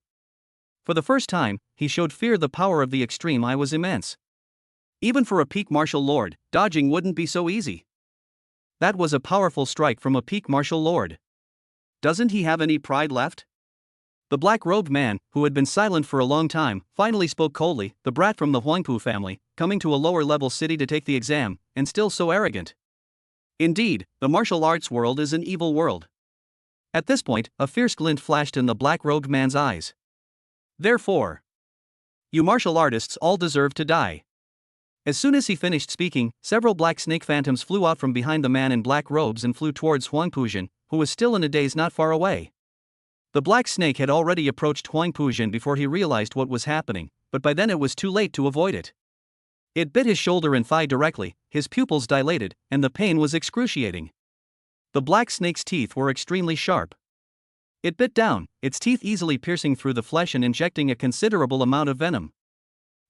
[SPEAKER 1] For the first time, he showed fear. The power of the extreme eye was immense. Even for a peak martial lord, dodging wouldn't be so easy. That was a powerful strike from a peak martial lord. Doesn't he have any pride left? The black-robed man, who had been silent for a long time, finally spoke coldly. The brat from the Huangpu family, coming to a lower-level city to take the exam, and still so arrogant. Indeed, the martial arts world is an evil world. At this point, a fierce glint flashed in the black-robed man's eyes. Therefore, you martial artists all deserve to die. As soon as he finished speaking, several black snake phantoms flew out from behind the man in black robes and flew towards Huang Pujin, who was still in a daze not far away. The black snake had already approached Huang Pujin before he realized what was happening, but by then it was too late to avoid it. It bit his shoulder and thigh directly, his pupils dilated, and the pain was excruciating. The black snake's teeth were extremely sharp. It bit down, its teeth easily piercing through the flesh and injecting a considerable amount of venom.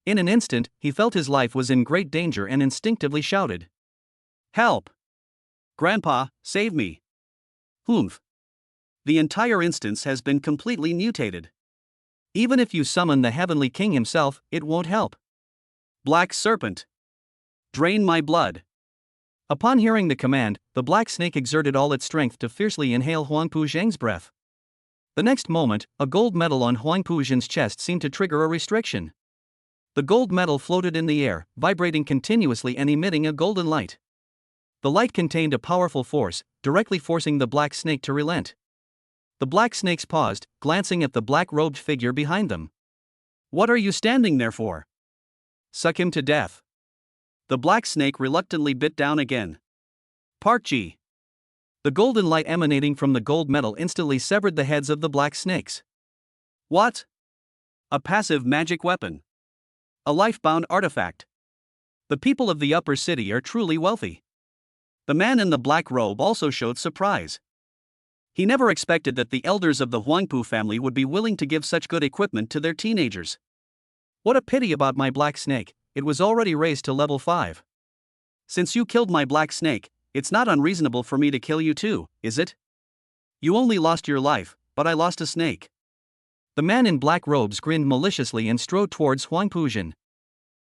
[SPEAKER 1] In an instant, he felt his life was in great danger and instinctively shouted. Help! Grandpa, save me! Humph! The entire instance has been completely mutated. Even if you summon the Heavenly King himself, it won't help. Black Serpent! Drain my blood! Upon hearing the command, the black snake exerted all its strength to fiercely inhale Huang Pujin's breath. The next moment, a gold medal on Huang Pujin's chest seemed to trigger a restriction. The gold medal floated in the air, vibrating continuously and emitting a golden light. The light contained a powerful force, directly forcing the black snake to relent. The black snakes paused, glancing at the black-robed figure behind them. What are you standing there for? Suck him to death. The black snake reluctantly bit down again. Part G. The golden light emanating from the gold medal instantly severed the heads of the black snakes. What? A passive magic weapon. A life-bound artifact. The people of the upper city are truly wealthy. The man in the black robe also showed surprise. He never expected that the elders of the Huangpu family would be willing to give such good equipment to their teenagers. What a pity about my black snake, it was already raised to level 5. Since you killed my black snake, it's not unreasonable for me to kill you too, is it? You only lost your life, but I lost a snake. The man in black robes grinned maliciously and strode towards Huang Pujin.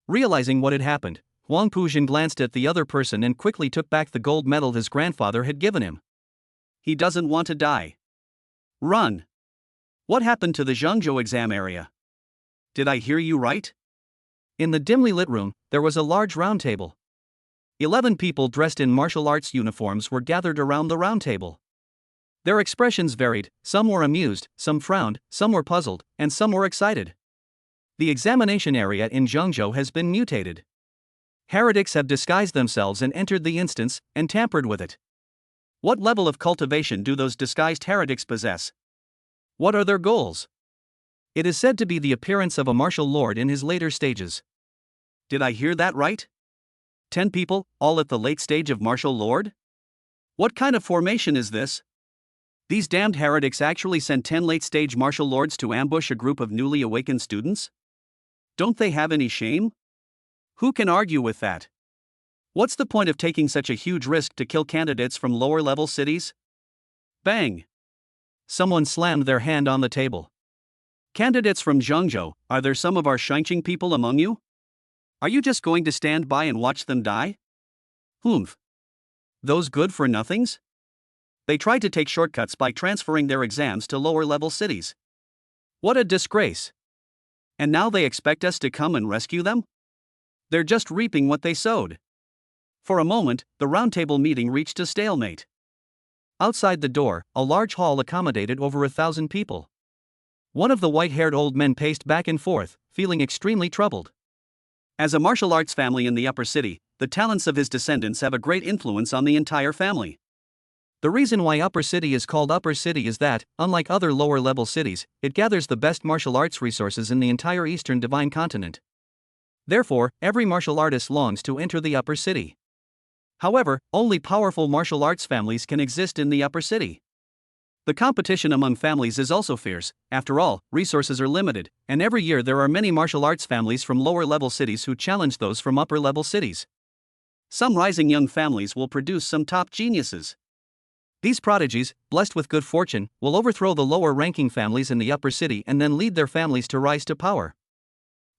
[SPEAKER 1] Realizing what had happened, Huang Pujin glanced at the other person and quickly took back the gold medal his grandfather had given him. He doesn't want to die. Run! What happened to the Zhengzhou exam area? Did I hear you right? In the dimly lit room, there was a large round table. 11 people dressed in martial arts uniforms were gathered around the round table. Their expressions varied, some were amused, some frowned, some were puzzled, and some were excited. The examination area in Zhengzhou has been mutated. Heretics have disguised themselves and entered the instance, and tampered with it. What level of cultivation do those disguised heretics possess? What are their goals? It is said to be the appearance of a martial lord in his later stages. Did I hear that right? 10 people, all at the late stage of martial lord? What kind of formation is this? These damned heretics actually sent 10 late-stage martial lords to ambush a group of newly awakened students? Don't they have any shame? Who can argue with that? What's the point of taking such a huge risk to kill candidates from lower-level cities? Bang! Someone slammed their hand on the table. Candidates from Zhengzhou, are there some of our Shinqing people among you? Are you just going to stand by and watch them die? Humph. Those good-for-nothings? They tried to take shortcuts by transferring their exams to lower-level cities. What a disgrace! And now they expect us to come and rescue them? They're just reaping what they sowed. For a moment, the roundtable meeting reached a stalemate. Outside the door, a large hall accommodated over 1,000 people. One of the white-haired old men paced back and forth, feeling extremely troubled. As a martial arts family in the upper city, the talents of his descendants have a great influence on the entire family. The reason why Upper City is called Upper City is that, unlike other lower-level cities, it gathers the best martial arts resources in the entire Eastern Divine Continent. Therefore, every martial artist longs to enter the Upper City. However, only powerful martial arts families can exist in the Upper City. The competition among families is also fierce. After all, resources are limited, and every year there are many martial arts families from lower-level cities who challenge those from upper-level cities. Some rising young families will produce some top geniuses. These prodigies, blessed with good fortune, will overthrow the lower-ranking families in the upper city and then lead their families to rise to power.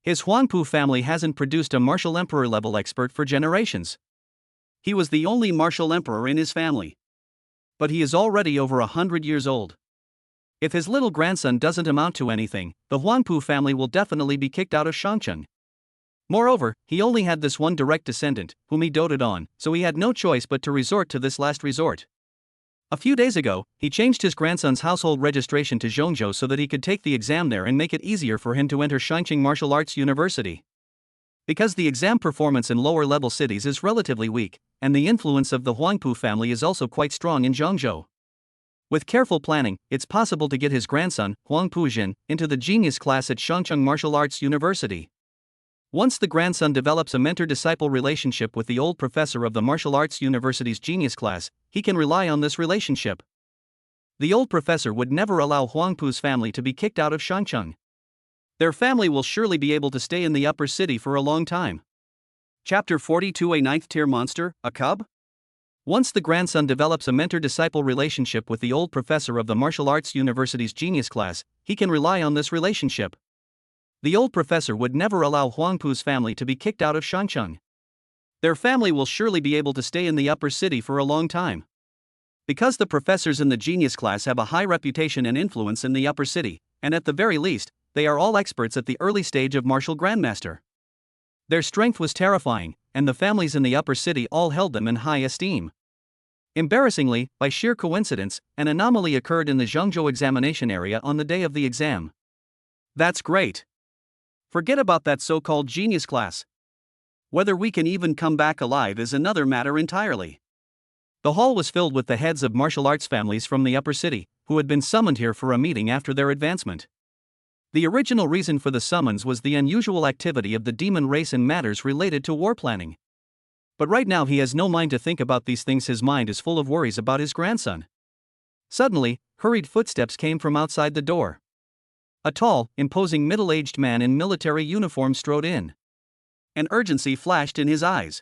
[SPEAKER 1] His Huangpu family hasn't produced a martial emperor-level expert for generations. He was the only martial emperor in his family. But he is already over 100 years old. If his little grandson doesn't amount to anything, the Huangpu family will definitely be kicked out of Shangcheng. Moreover, he only had this one direct descendant, whom he doted on, so he had no choice but to resort to this last resort. A few days ago, he changed his grandson's household registration to Zhongzhou so that he could take the exam there and make it easier for him to enter Shangcheng Martial Arts University. Because the exam performance in lower-level cities is relatively weak, and the influence of the Huangpu family is also quite strong in Zhongzhou. With careful planning, it's possible to get his grandson, Huangpu Jin, into the genius class at Shangcheng Martial Arts University. Once the grandson develops a mentor-disciple relationship with the old professor of the Martial Arts University's genius class, he can rely on this relationship. The old professor would never allow Huangpu's family to be kicked out of Shangcheng. Their family will surely be able to stay in the upper city for a long time. Chapter 42: A ninth-tier monster, a cub? Once the grandson develops a mentor-disciple relationship with the old professor of the Martial Arts University's genius class, he can rely on this relationship. The old professor would never allow Huangpu's family to be kicked out of Shangcheng. Their family will surely be able to stay in the upper city for a long time. Because the professors in the genius class have a high reputation and influence in the upper city, and at the very least, they are all experts at the early stage of martial grandmaster. Their strength was terrifying, and the families in the upper city all held them in high esteem. Embarrassingly, by sheer coincidence, an anomaly occurred in the Zhongzhou examination area on the day of the exam. That's great. Forget about that so-called genius class. Whether we can even come back alive is another matter entirely. The hall was filled with the heads of martial arts families from the upper city, who had been summoned here for a meeting after their advancement. The original reason for the summons was the unusual activity of the demon race and matters related to war planning. But right now he has no mind to think about these things. His mind is full of worries about his grandson. Suddenly, hurried footsteps came from outside the door. A tall, imposing middle-aged man in military uniform strode in. An urgency flashed in his eyes.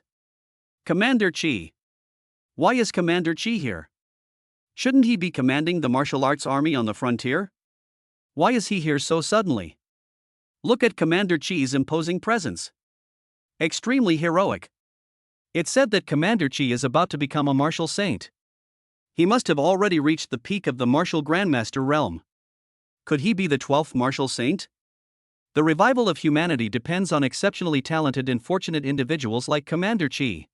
[SPEAKER 1] Commander Qi. Why is Commander Qi here? Shouldn't he be commanding the martial arts army on the frontier? Why is he here so suddenly? Look at Commander Qi's imposing presence. Extremely heroic. It's said that Commander Qi is about to become a martial saint. He must have already reached the peak of the martial grandmaster realm. Could he be the 12th martial saint? The revival of humanity depends on exceptionally talented and fortunate individuals like Commander Qi.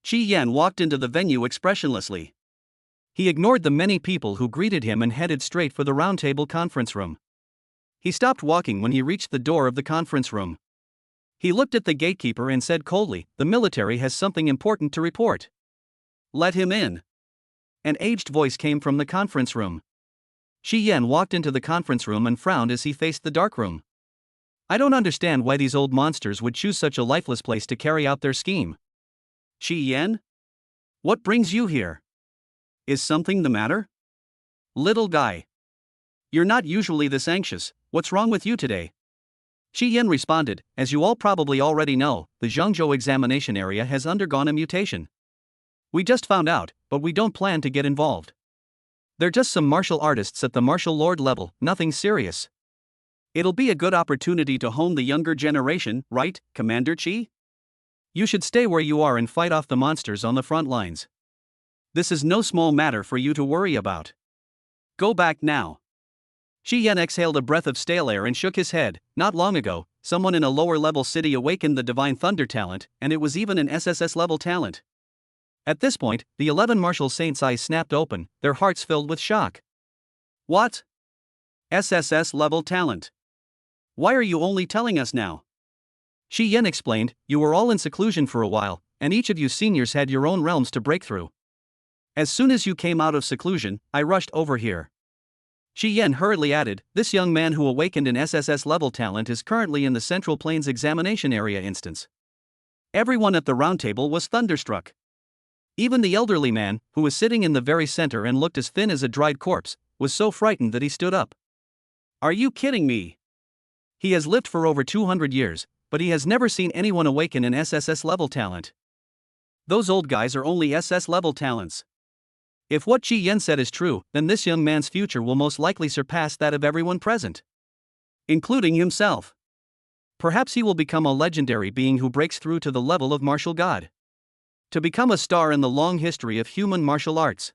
[SPEAKER 1] Qi Yan walked into the venue expressionlessly. He ignored the many people who greeted him and headed straight for the roundtable conference room. He stopped walking when he reached the door of the conference room. He looked at the gatekeeper and said coldly, "The military has something important to report." "Let him in." An aged voice came from the conference room. Qi Yan walked into the conference room and frowned as he faced the dark room. "I don't understand why these old monsters would choose such a lifeless place to carry out their scheme." "Qi Yan? What brings you here? Is something the matter?" "Little guy. You're not usually this anxious, what's wrong with you today?" Qi Yan responded, "As you all probably already know, the Zhongzhou examination area has undergone a mutation. We just found out, but we don't plan to get involved. They're just some martial artists at the martial lord level, nothing serious. It'll be a good opportunity to hone the younger generation, right, Commander Qi? You should stay where you are and fight off the monsters on the front lines. This is no small matter for you to worry about. Go back now." Qi Yan exhaled a breath of stale air and shook his head. Not long ago, someone in a lower-level city awakened the Divine Thunder talent, and it was even an SSS-level talent. At this point, the 11 martial saints' eyes snapped open, their hearts filled with shock. What? SSS-level talent? Why are you only telling us now? Shi Yan explained, you were all in seclusion for a while, and each of you seniors had your own realms to break through. As soon as you came out of seclusion, I rushed over here. Shi Yan hurriedly added, this young man who awakened an SSS-level talent is currently in the Central Plains examination area instance. Everyone at the round table was thunderstruck. Even the elderly man, who was sitting in the very center and looked as thin as a dried corpse, was so frightened that he stood up. Are you kidding me? He has lived for over 200 years, but he has never seen anyone awaken an SSS-level talent. Those old guys are only SS-level talents. If what Shi Yan said is true, then this young man's future will most likely surpass that of everyone present, including himself. Perhaps he will become a legendary being who breaks through to the level of martial god, to become a star in the long history of human martial arts.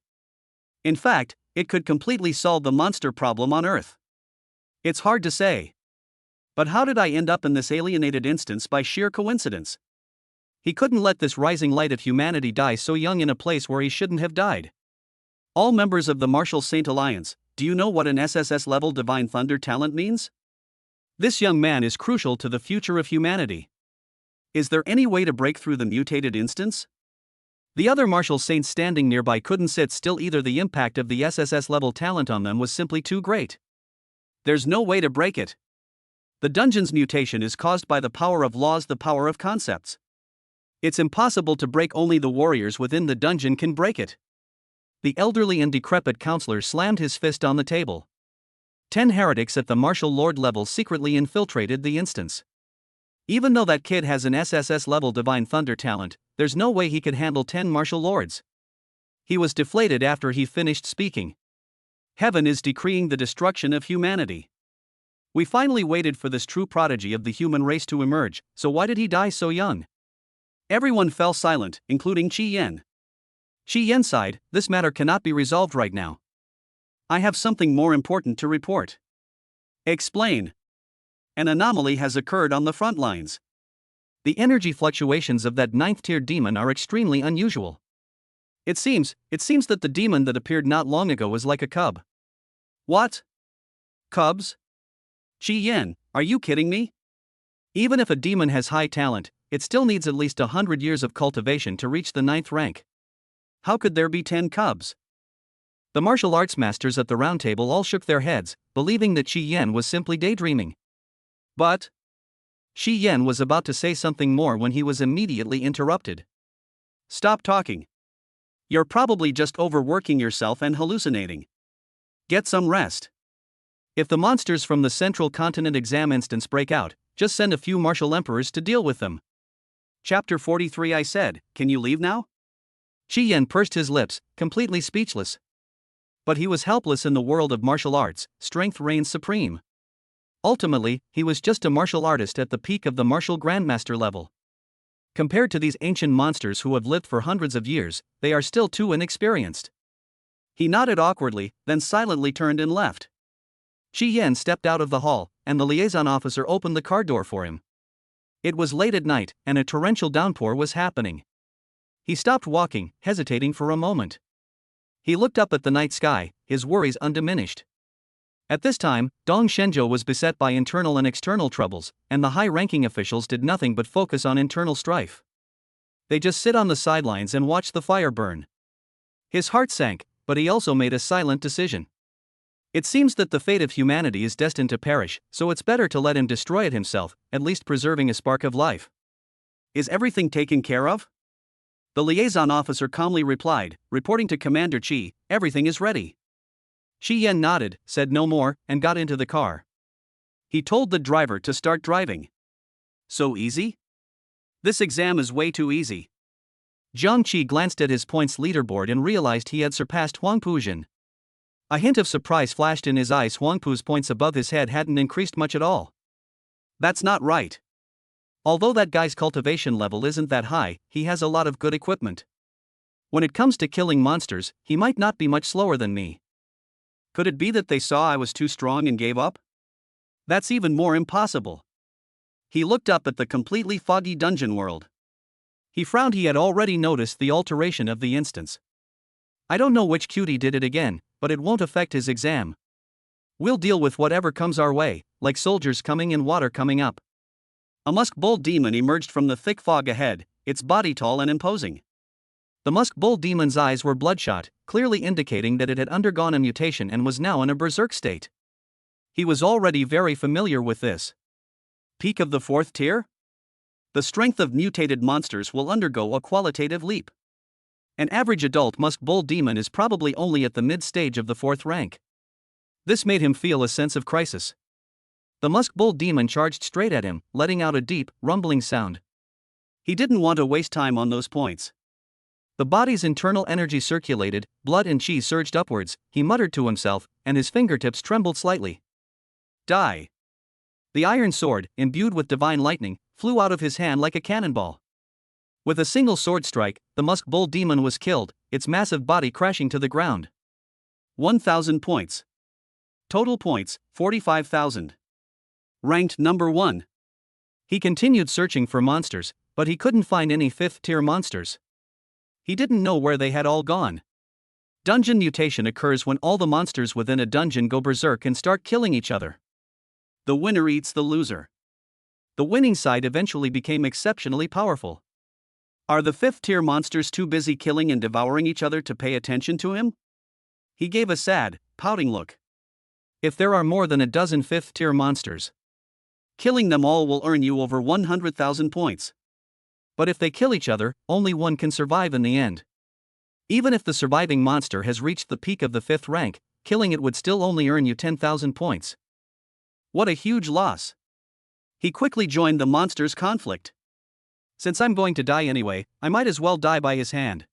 [SPEAKER 1] In fact, it could completely solve the monster problem on Earth. It's hard to say. But how did I end up in this alienated instance by sheer coincidence? He couldn't let this rising light of humanity die so young in a place where he shouldn't have died. All members of the Martial Saint Alliance, do you know what an SSS-level Divine Thunder talent means? This young man is crucial to the future of humanity. Is there any way to break through the mutated instance? The other martial saints standing nearby couldn't sit still either. The impact of the SSS-level talent on them was simply too great. There's no way to break it. The dungeon's mutation is caused by the power of laws, the power of concepts. It's impossible to break, only the warriors within the dungeon can break it. The elderly and decrepit counselor slammed his fist on the table. 10 heretics at the martial lord level secretly infiltrated the instance. Even though that kid has an SSS-level Divine Thunder talent, there's no way he could handle 10 martial lords. He was deflated after he finished speaking. Heaven is decreeing the destruction of humanity. We finally waited for this true prodigy of the human race to emerge, so why did he die so young? Everyone fell silent, including Shi Yan. Shi Yan sighed, this matter cannot be resolved right now. I have something more important to report. Explain. An anomaly has occurred on the front lines. The energy fluctuations of that 9th-tier demon are extremely unusual. It seems that the demon that appeared not long ago was like a cub. What? Cubs? Shi Yan, are you kidding me? Even if a demon has high talent, it still needs at least 100 years of cultivation to reach the 9th rank. How could there be 10 cubs? The martial arts masters at the round table all shook their heads, believing that Shi Yan was simply daydreaming. But Shi Yan was about to say something more when he was immediately interrupted. Stop talking. You're probably just overworking yourself and hallucinating. Get some rest. If the monsters from the Central Continent exam instance break out, just send a few martial emperors to deal with them. Chapter 43. I said, can you leave now? Shi Yan pursed his lips, completely speechless. But he was helpless in the world of martial arts, strength reigns supreme. Ultimately, he was just a martial artist at the peak of the martial grandmaster level. Compared to these ancient monsters who have lived for hundreds of years, they are still too inexperienced. He nodded awkwardly, then silently turned and left. Shi Yan stepped out of the hall, and the liaison officer opened the car door for him. It was late at night, and a torrential downpour was happening. He stopped walking, hesitating for a moment. He looked up at the night sky, his worries undiminished. At this time, Dong Shenzhou was beset by internal and external troubles, and the high-ranking officials did nothing but focus on internal strife. They just sit on the sidelines and watch the fire burn. His heart sank, but he also made a silent decision. It seems that the fate of humanity is destined to perish, so it's better to let him destroy it himself, at least preserving a spark of life. Is everything taken care of? The liaison officer calmly replied, reporting to Commander Qi, everything is ready. Shi Yan nodded, said no more, and got into the car. He told the driver to start driving. So easy? This exam is way too easy. Jiang Qi glanced at his points leaderboard and realized he had surpassed Huang Puzhen. A hint of surprise flashed in his eyes. Huang Pu's points above his head hadn't increased much at all. That's not right. Although that guy's cultivation level isn't that high, he has a lot of good equipment. When it comes to killing monsters, he might not be much slower than me. Could it be that they saw I was too strong and gave up? That's even more impossible. He looked up at the completely foggy dungeon world. He frowned. He had already noticed the alteration of the instance. I don't know which cutie did it again, but it won't affect his exam. We'll deal with whatever comes our way, like soldiers coming in, water coming up. A musk bull demon emerged from the thick fog ahead, its body tall and imposing. The musk bull demon's eyes were bloodshot, clearly indicating that it had undergone a mutation and was now in a berserk state. He was already very familiar with this. Peak of the 4th tier? The strength of mutated monsters will undergo a qualitative leap. An average adult musk bull demon is probably only at the mid-stage of the 4th rank. This made him feel a sense of crisis. The musk bull demon charged straight at him, letting out a deep, rumbling sound. He didn't want to waste time on those points. The body's internal energy circulated, blood and chi surged upwards, he muttered to himself, and his fingertips trembled slightly. Die. The iron sword, imbued with divine lightning, flew out of his hand like a cannonball. With a single sword strike, the musk bull demon was killed, its massive body crashing to the ground. 1,000 points. Total points, 45,000. Ranked number 1. He continued searching for monsters, but he couldn't find any 5th-tier monsters. He didn't know where they had all gone. Dungeon mutation occurs when all the monsters within a dungeon go berserk and start killing each other. The winner eats the loser. The winning side eventually became exceptionally powerful. Are the 5th-tier monsters too busy killing and devouring each other to pay attention to him? He gave a sad, pouting look. If there are more than a dozen 5th-tier monsters, killing them all will earn you over 100,000 points. But if they kill each other, only one can survive in the end. Even if the surviving monster has reached the peak of the 5th rank, killing it would still only earn you 10,000 points. What a huge loss. He quickly joined the monster's conflict. Since I'm going to die anyway, I might as well die by his hand.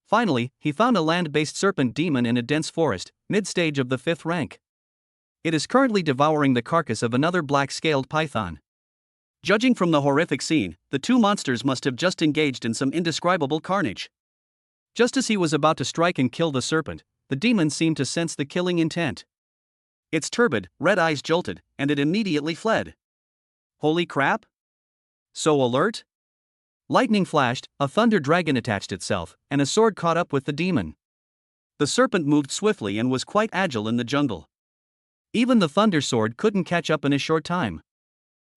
[SPEAKER 1] Finally, he found a land-based serpent demon in a dense forest, mid-stage of the 5th rank. It is currently devouring the carcass of another black-scaled python. Judging from the horrific scene, the two monsters must have just engaged in some indescribable carnage. Just as he was about to strike and kill the serpent, the demon seemed to sense the killing intent. Its turbid, red eyes jolted, and it immediately fled. Holy crap! So alert? Lightning flashed, a thunder dragon attached itself, and a sword caught up with the demon. The serpent moved swiftly and was quite agile in the jungle. Even the thunder sword couldn't catch up in a short time.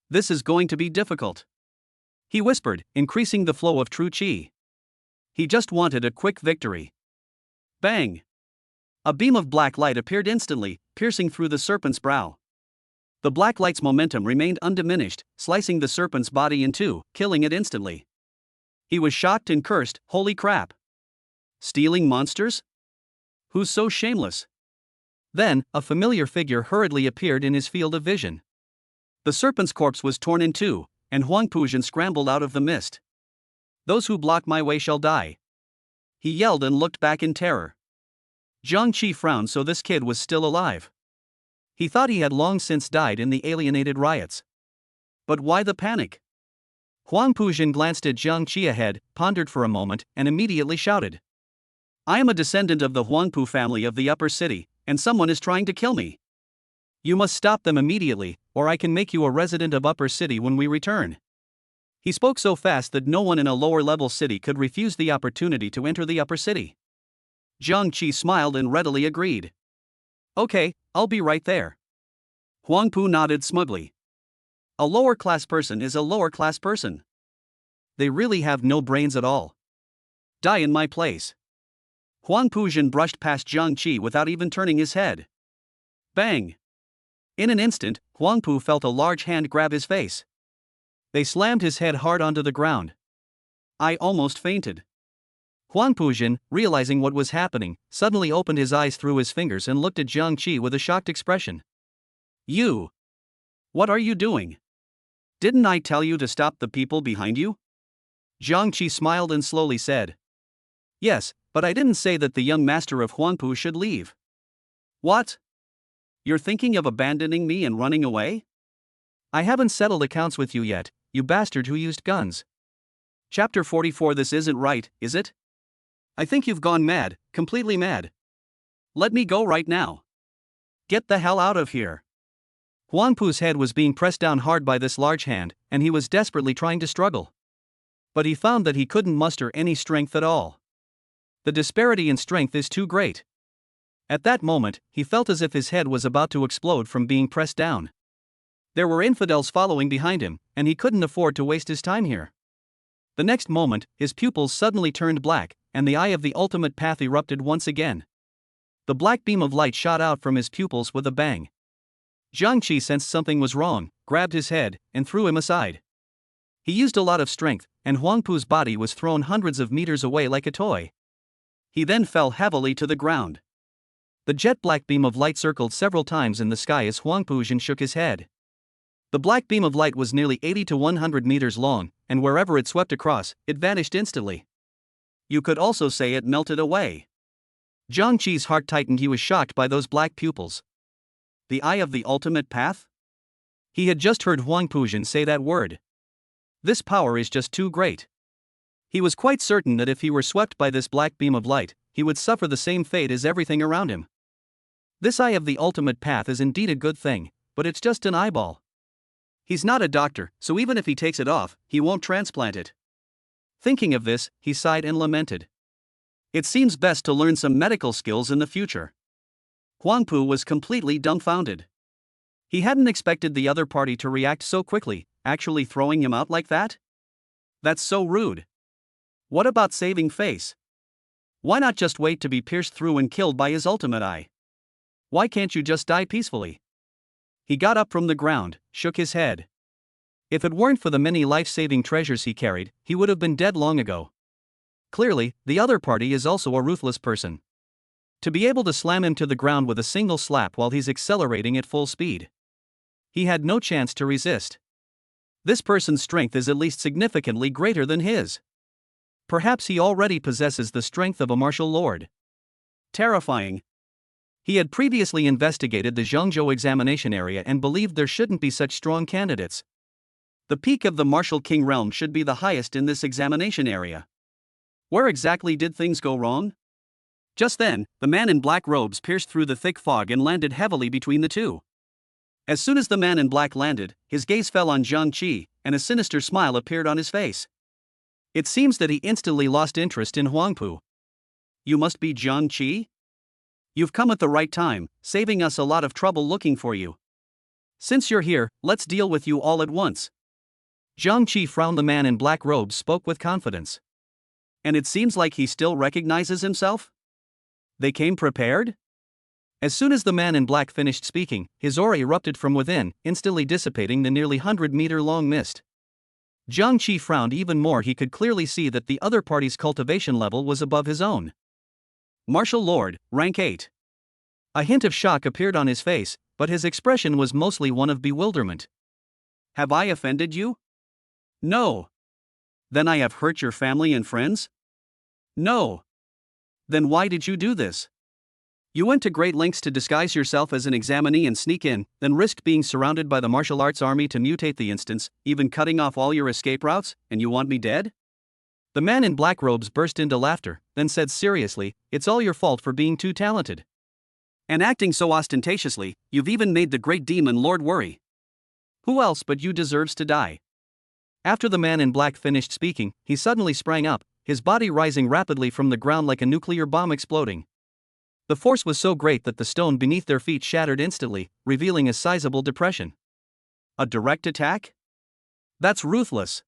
[SPEAKER 1] This is going to be difficult, he whispered, increasing the flow of true chi. He just wanted a quick victory. Bang! A beam of black light appeared instantly, piercing through the serpent's brow. The black light's momentum remained undiminished, slicing the serpent's body in two, killing it instantly. He was shocked and cursed, holy crap! Stealing monsters? Who's so shameless? Then, a familiar figure hurriedly appeared in his field of vision. The serpent's corpse was torn in two, and Huang Puzhen scrambled out of the mist. Those who block my way shall die. He yelled and looked back in terror. Jiang Qi frowned, so this kid was still alive. He thought he had long since died in the alienated riots. But why the panic? Huang Puzhen glanced at Jiang Qi ahead, pondered for a moment, and immediately shouted. I am a descendant of the Huangpu family of the upper city, and someone is trying to kill me. You must stop them immediately, or I can make you a resident of upper city when we return. He spoke so fast that no one in a lower-level city could refuse the opportunity to enter the upper city. Jiang Qi smiled and readily agreed. Okay, I'll be right there. Huangpu nodded smugly. A lower-class person is a lower-class person. They really have no brains at all. Die in my place. Huang Puzhen brushed past Jiang Qi without even turning his head. Bang! In an instant, Huangpu felt a large hand grab his face. They slammed his head hard onto the ground. I almost fainted. Huang Puzhen, realizing what was happening, suddenly opened his eyes through his fingers and looked at Jiang Qi with a shocked expression. You! What are you doing? Didn't I tell you to stop the people behind you? Jiang Qi smiled and slowly said. Yes, but I didn't say that the young master of Huangpu should leave. What? You're thinking of abandoning me and running away? I haven't settled accounts with you yet, you bastard who used guns. Chapter 44. This isn't right, is it? I think you've gone mad, completely mad. Let me go right now. Get the hell out of here. Huang Pu's head was being pressed down hard by this large hand, and he was desperately trying to struggle. But he found that he couldn't muster any strength at all. The disparity in strength is too great. At that moment, he felt as if his head was about to explode from being pressed down. There were infidels following behind him, and he couldn't afford to waste his time here. The next moment, his pupils suddenly turned black, and the eye of the ultimate path erupted once again. The black beam of light shot out from his pupils with a bang. Jiang Qi sensed something was wrong, grabbed his head, and threw him aside. He used a lot of strength, and Huang Pu's body was thrown hundreds of meters away like a toy. He then fell heavily to the ground. The jet-black beam of light circled several times in the sky as Huang Pu shook his head. The black beam of light was nearly 80 to 100 meters long, and wherever it swept across, it vanished instantly. You could also say it melted away. Jiang Qi's heart tightened. He was shocked by those black pupils. The eye of the ultimate path? He had just heard Huang Pu say that word. This power is just too great. He was quite certain that if he were swept by this black beam of light, he would suffer the same fate as everything around him. This eye of the ultimate path is indeed a good thing, but it's just an eyeball. He's not a doctor, so even if he takes it off, he won't transplant it. Thinking of this, he sighed and lamented. It seems best to learn some medical skills in the future. Huang Pu was completely dumbfounded. He hadn't expected the other party to react so quickly, actually throwing him out like that? That's so rude. What about saving face? Why not just wait to be pierced through and killed by his ultimate eye? Why can't you just die peacefully? He got up from the ground, shook his head. If it weren't for the many life-saving treasures he carried, he would have been dead long ago. Clearly, the other party is also a ruthless person. To be able to slam him to the ground with a single slap while he's accelerating at full speed. He had no chance to resist. This person's strength is at least significantly greater than his. Perhaps he already possesses the strength of a martial lord. Terrifying. He had previously investigated the Zhengzhou examination area and believed there shouldn't be such strong candidates. The peak of the martial king realm should be the highest in this examination area. Where exactly did things go wrong? Just then, the man in black robes pierced through the thick fog and landed heavily between the two. As soon as the man in black landed, his gaze fell on Jiang Qi, and a sinister smile appeared on his face. It seems that he instantly lost interest in Huang Pu. You must be Jiang Qi? You've come at the right time, saving us a lot of trouble looking for you. Since you're here, let's deal with you all at once. Jiang Qi frowned. The man in black robes spoke with confidence. And it seems like he still recognizes himself? They came prepared? As soon as the man in black finished speaking, his aura erupted from within, instantly dissipating the nearly 100-meter-long mist. Jiang Qi frowned even more. He could clearly see that the other party's cultivation level was above his own. Martial Lord, rank 8. A hint of shock appeared on his face, but his expression was mostly one of bewilderment. Have I offended you? No. Then I have hurt your family and friends? No. Then why did you do this? You went to great lengths to disguise yourself as an examinee and sneak in, then risked being surrounded by the martial arts army to mutate the instance, even cutting off all your escape routes, and you want me dead? The man in black robes burst into laughter, then said seriously, it's all your fault for being too talented. And acting so ostentatiously, you've even made the great demon lord worry. Who else but you deserves to die? After the man in black finished speaking, he suddenly sprang up, his body rising rapidly from the ground like a nuclear bomb exploding. The force was so great that the stone beneath their feet shattered instantly, revealing a sizable depression. A direct attack? That's ruthless.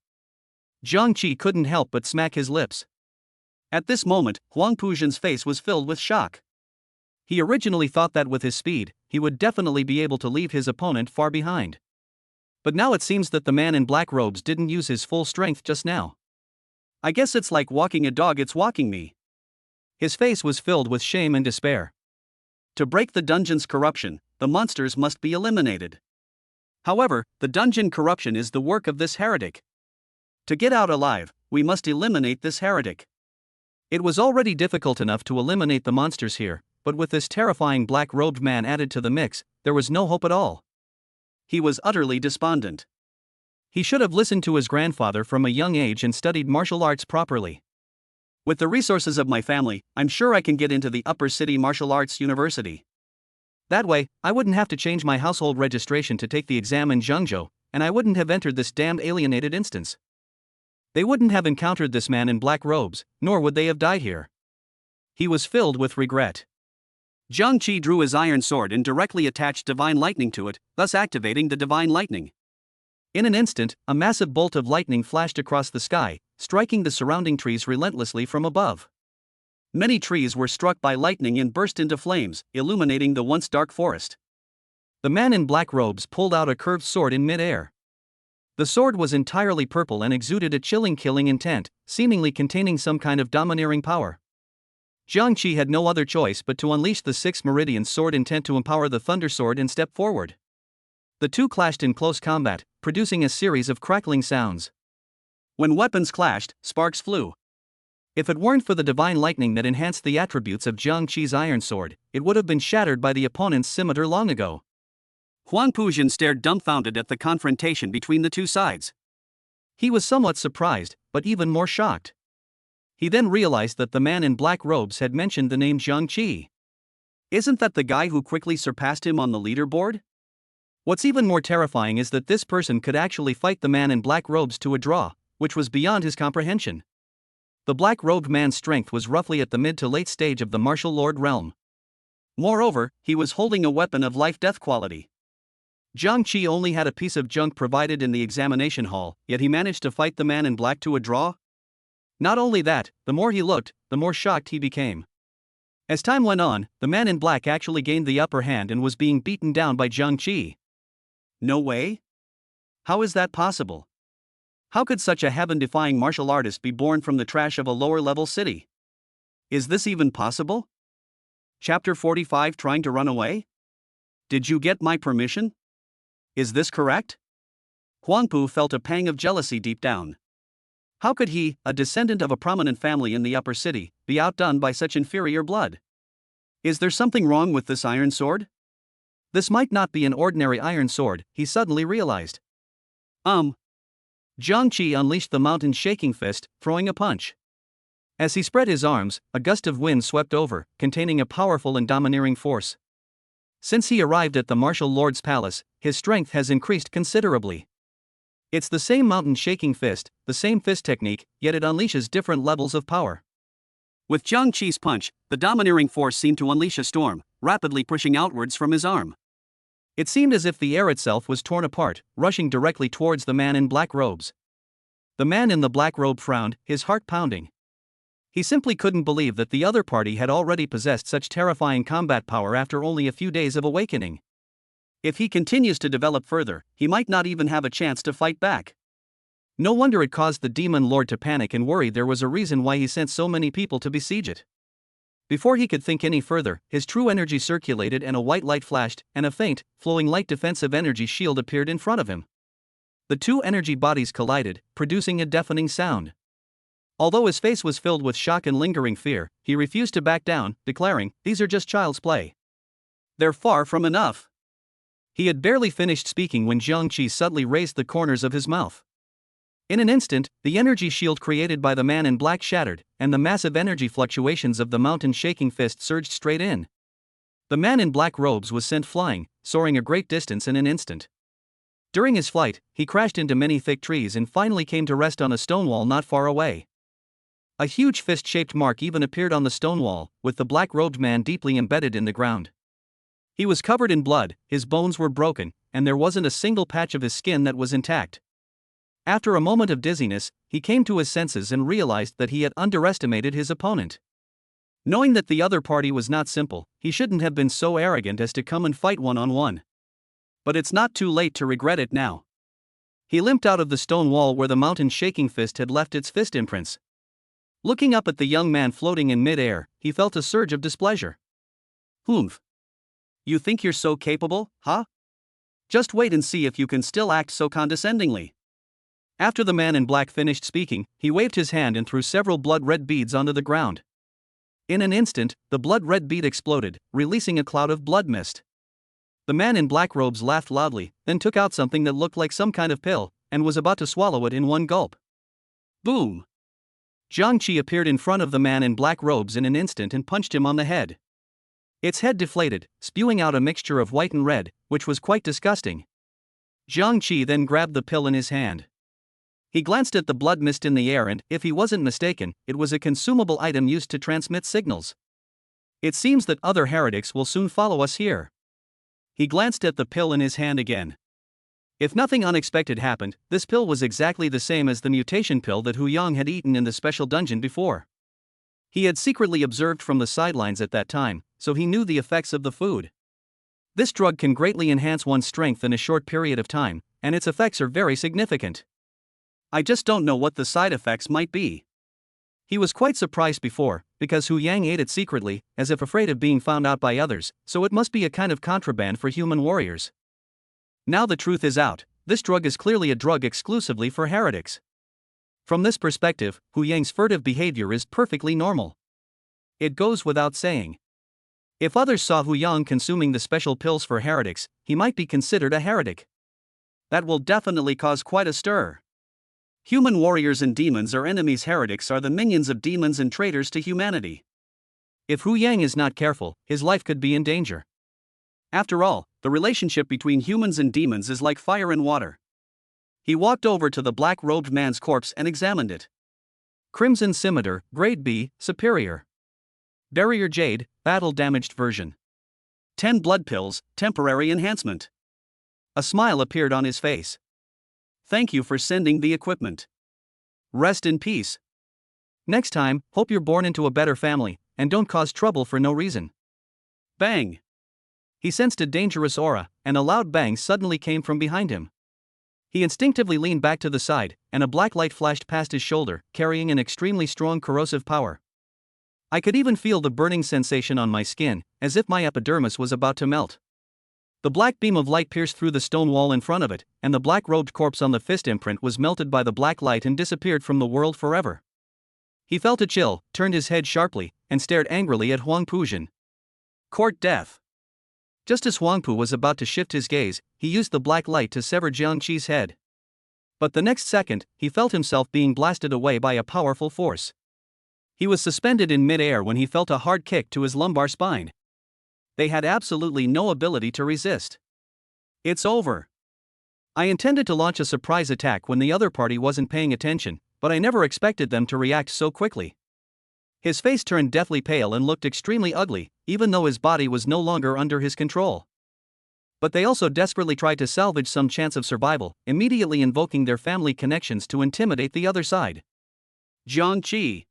[SPEAKER 1] Jiang Qi couldn't help but smack his lips. At this moment, Huang Pu's face was filled with shock. He originally thought that with his speed, he would definitely be able to leave his opponent far behind. But now it seems that the man in black robes didn't use his full strength just now. I guess it's like walking a dog, it's walking me. His face was filled with shame and despair. To break the dungeon's corruption, the monsters must be eliminated. However, the dungeon corruption is the work of this heretic. To get out alive, we must eliminate this heretic. It was already difficult enough to eliminate the monsters here, but with this terrifying black-robed man added to the mix, there was no hope at all. He was utterly despondent. He should have listened to his grandfather from a young age and studied martial arts properly. With the resources of my family, I'm sure I can get into the upper city martial arts university. That way, I wouldn't have to change my household registration to take the exam in Zhengzhou, and I wouldn't have entered this damned alienated instance. They wouldn't have encountered this man in black robes, nor would they have died here. He was filled with regret. Jiang Qi drew his iron sword and directly attached divine lightning to it, thus activating the divine lightning. In an instant, a massive bolt of lightning flashed across the sky, striking the surrounding trees relentlessly from above. Many trees were struck by lightning and burst into flames, illuminating the once dark forest. The man in black robes pulled out a curved sword in mid-air. The sword was entirely purple and exuded a chilling killing intent, seemingly containing some kind of domineering power. Jiang Qi had no other choice but to unleash the sixth meridian sword intent to empower the thunder sword and step forward. The two clashed in close combat, producing a series of crackling sounds. When weapons clashed, sparks flew. If it weren't for the divine lightning that enhanced the attributes of Jiang Qi's iron sword, it would have been shattered by the opponent's scimitar long ago. Huang Pujin stared dumbfounded at the confrontation between the two sides. He was somewhat surprised, but even more shocked. He then realized that the man in black robes had mentioned the name Jiang Qi. Isn't that the guy who quickly surpassed him on the leaderboard? What's even more terrifying is that this person could actually fight the man in black robes to a draw, which was beyond his comprehension. The black-robed man's strength was roughly at the mid to late stage of the martial lord realm. Moreover, he was holding a weapon of life-death quality. Jiang Qi only had a piece of junk provided in the examination hall, yet he managed to fight the man in black to a draw? Not only that, the more he looked, the more shocked he became. As time went on, the man in black actually gained the upper hand and was being beaten down by Jiang Qi. No way? How is that possible? How could such a heaven-defying martial artist be born from the trash of a lower-level city? Is this even possible? Chapter 45 Trying to run away? Did you get my permission? Is this correct? Huangpu felt a pang of jealousy deep down. How could he, a descendant of a prominent family in the upper city, be outdone by such inferior blood? Is there something wrong with this iron sword? This might not be an ordinary iron sword, he suddenly realized. Jiang Qi unleashed the mountain shaking fist, throwing a punch. As he spread his arms, a gust of wind swept over, containing a powerful and domineering force. Since he arrived at the martial lord's palace, his strength has increased considerably. It's the same mountain shaking fist, the same fist technique, yet it unleashes different levels of power. With Jiang Qi's punch, the domineering force seemed to unleash a storm, rapidly pushing outwards from his arm. It seemed as if the air itself was torn apart, rushing directly towards the man in black robes. The man in the black robe frowned, his heart pounding. He simply couldn't believe that the other party had already possessed such terrifying combat power after only a few days of awakening. If he continues to develop further, he might not even have a chance to fight back. No wonder it caused the demon lord to panic and worry. There was a reason why he sent so many people to besiege it. Before he could think any further, his true energy circulated and a white light flashed, and a faint, flowing light defensive energy shield appeared in front of him. The two energy bodies collided, producing a deafening sound. Although his face was filled with shock and lingering fear, he refused to back down, declaring, "These are just child's play. They're far from enough." He had barely finished speaking when Jiang Qi suddenly raised the corners of his mouth. In an instant, the energy shield created by the man in black shattered, and the massive energy fluctuations of the mountain shaking fist surged straight in. The man in black robes was sent flying, soaring a great distance in an instant. During his flight, he crashed into many thick trees and finally came to rest on a stone wall not far away. A huge fist-shaped mark even appeared on the stone wall, with the black-robed man deeply embedded in the ground. He was covered in blood, his bones were broken, and there wasn't a single patch of his skin that was intact. After a moment of dizziness, he came to his senses and realized that he had underestimated his opponent. Knowing that the other party was not simple, he shouldn't have been so arrogant as to come and fight one-on-one. But it's not too late to regret it now. He limped out of the stone wall where the mountain shaking fist had left its fist imprints. Looking up at the young man floating in mid-air, he felt a surge of displeasure. "Humph. You think you're so capable, huh? Just wait and see if you can still act so condescendingly." After the man in black finished speaking, he waved his hand and threw several blood-red beads onto the ground. In an instant, the blood-red bead exploded, releasing a cloud of blood mist. The man in black robes laughed loudly, then took out something that looked like some kind of pill, and was about to swallow it in one gulp. Boom! Jiang Qi appeared in front of the man in black robes in an instant and punched him on the head. Its head deflated, spewing out a mixture of white and red, which was quite disgusting. Jiang Qi then grabbed the pill in his hand. He glanced at the blood mist in the air and, if he wasn't mistaken, it was a consumable item used to transmit signals. It seems that other heretics will soon follow us here. He glanced at the pill in his hand again. If nothing unexpected happened, this pill was exactly the same as the mutation pill that Hu Yang had eaten in the special dungeon before. He had secretly observed from the sidelines at that time, so he knew the effects of the food. This drug can greatly enhance one's strength in a short period of time, and its effects are very significant. I just don't know what the side effects might be. He was quite surprised before, because Hu Yang ate it secretly, as if afraid of being found out by others, so it must be a kind of contraband for human warriors. Now the truth is out, this drug is clearly a drug exclusively for heretics. From this perspective, Hu Yang's furtive behavior is perfectly normal. It goes without saying. If others saw Hu Yang consuming the special pills for heretics, he might be considered a heretic. That will definitely cause quite a stir. Human warriors and demons are enemies. Heretics are the minions of demons and traitors to humanity. If Hu Yang is not careful, his life could be in danger. After all, the relationship between humans and demons is like fire and water. He walked over to the black-robed man's corpse and examined it. Crimson Scimitar, Grade B, Superior. Barrier Jade, battle-damaged version. 10 blood pills, temporary enhancement. A smile appeared on his face. Thank you for sending the equipment. Rest in peace. Next time, hope you're born into a better family, and don't cause trouble for no reason. Bang! He sensed a dangerous aura, and a loud bang suddenly came from behind him. He instinctively leaned back to the side, and a black light flashed past his shoulder, carrying an extremely strong corrosive power. I could even feel the burning sensation on my skin, as if my epidermis was about to melt. The black beam of light pierced through the stone wall in front of it, and the black-robed corpse on the fist imprint was melted by the black light and disappeared from the world forever. He felt a chill, turned his head sharply, and stared angrily at Huang Pujin. Court death. Just as Huang Pu was about to shift his gaze, he used the black light to sever Jiang Qi's head. But the next second, he felt himself being blasted away by a powerful force. He was suspended in mid-air when he felt a hard kick to his lumbar spine. They had absolutely no ability to resist. It's over. I intended to launch a surprise attack when the other party wasn't paying attention, but I never expected them to react so quickly. His face turned deathly pale and looked extremely ugly, even though his body was no longer under his control. But they also desperately tried to salvage some chance of survival, immediately invoking their family connections to intimidate the other side. Jiang Qi.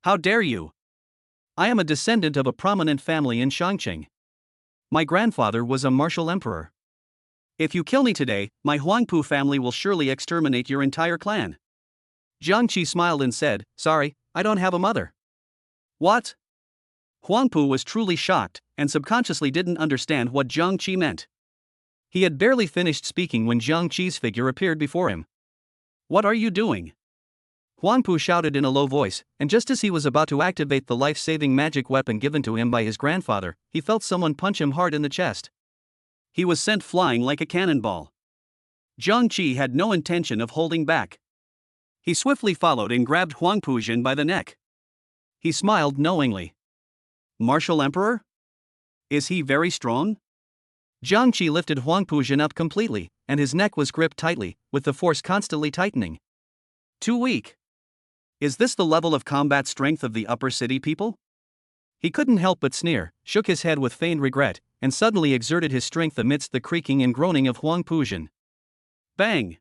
[SPEAKER 1] How dare you? I am a descendant of a prominent family in Shangqing. My grandfather was a martial emperor. If you kill me today, my Huangpu family will surely exterminate your entire clan. Jiang Qi smiled and said, Sorry, I don't have a mother. What? Huangpu was truly shocked, and subconsciously didn't understand what Jiang Qi meant. He had barely finished speaking when Jiang Qi's figure appeared before him. What are you doing? Huangpu shouted in a low voice, and just as he was about to activate the life-saving magic weapon given to him by his grandfather, he felt someone punch him hard in the chest. He was sent flying like a cannonball. Jiang Qi had no intention of holding back. He swiftly followed and grabbed Huang Pujin by the neck. He smiled knowingly. Martial Emperor? Is he very strong? Jiang Qi lifted Huang Pujin up completely, and his neck was gripped tightly, with the force constantly tightening. Too weak. Is this the level of combat strength of the upper city people? He couldn't help but sneer, shook his head with feigned regret, and suddenly exerted his strength amidst the creaking and groaning of Huang Pujin. Bang!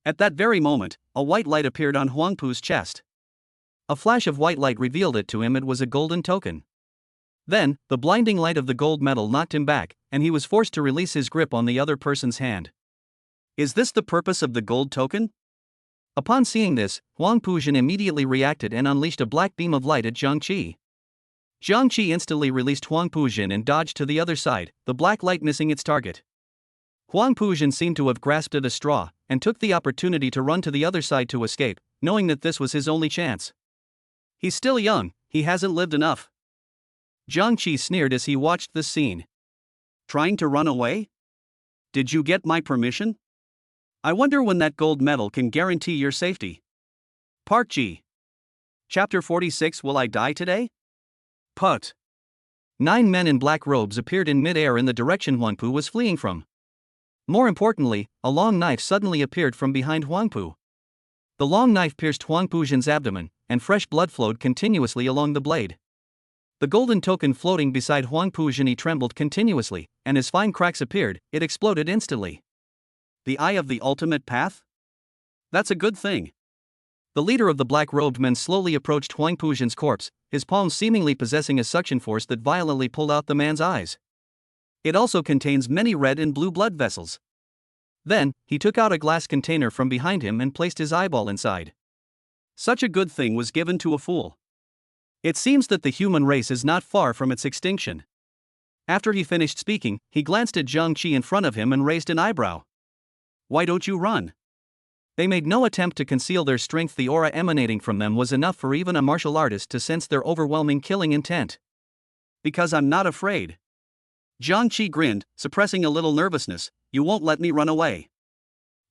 [SPEAKER 1] At that very moment, a white light appeared on Huang Pu's chest. A flash of white light revealed it to him. It was a golden token. Then, the blinding light of the gold medal knocked him back, and he was forced to release his grip on the other person's hand. Is this the purpose of the gold token? Upon seeing this, Huang Pujin immediately reacted and unleashed a black beam of light at Jiang Qi. Jiang Qi instantly released Huang Pujin and dodged to the other side, the black light missing its target. Huang Pujin seemed to have grasped at a straw, and took the opportunity to run to the other side to escape, knowing that this was his only chance. He's still young, he hasn't lived enough. Jiang Qi sneered as he watched this scene. Trying to run away? Did you get my permission? I wonder when that gold medal can guarantee your safety. Part G. Chapter 46. Will I die today? Put. 9 men in black robes appeared in mid-air in the direction Huangpu was fleeing from. More importantly, a long knife suddenly appeared from behind Huangpu. The long knife pierced Huangpu Jin's abdomen, and fresh blood flowed continuously along the blade. The golden token floating beside Huangpu Jin trembled continuously, and as fine cracks appeared, it exploded instantly. The eye of the ultimate path? That's a good thing. The leader of the black-robed men slowly approached Huangpu Jin's corpse, his palms seemingly possessing a suction force that violently pulled out the man's eyes. It also contains many red and blue blood vessels. Then, he took out a glass container from behind him and placed his eyeball inside. Such a good thing was given to a fool. It seems that the human race is not far from its extinction. After he finished speaking, he glanced at Zhang Qi in front of him and raised an eyebrow. Why don't you run? They made no attempt to conceal their strength. The aura emanating from them was enough for even a martial artist to sense their overwhelming killing intent. Because I'm not afraid. Zhang Qi grinned, suppressing a little nervousness. You won't let me run away.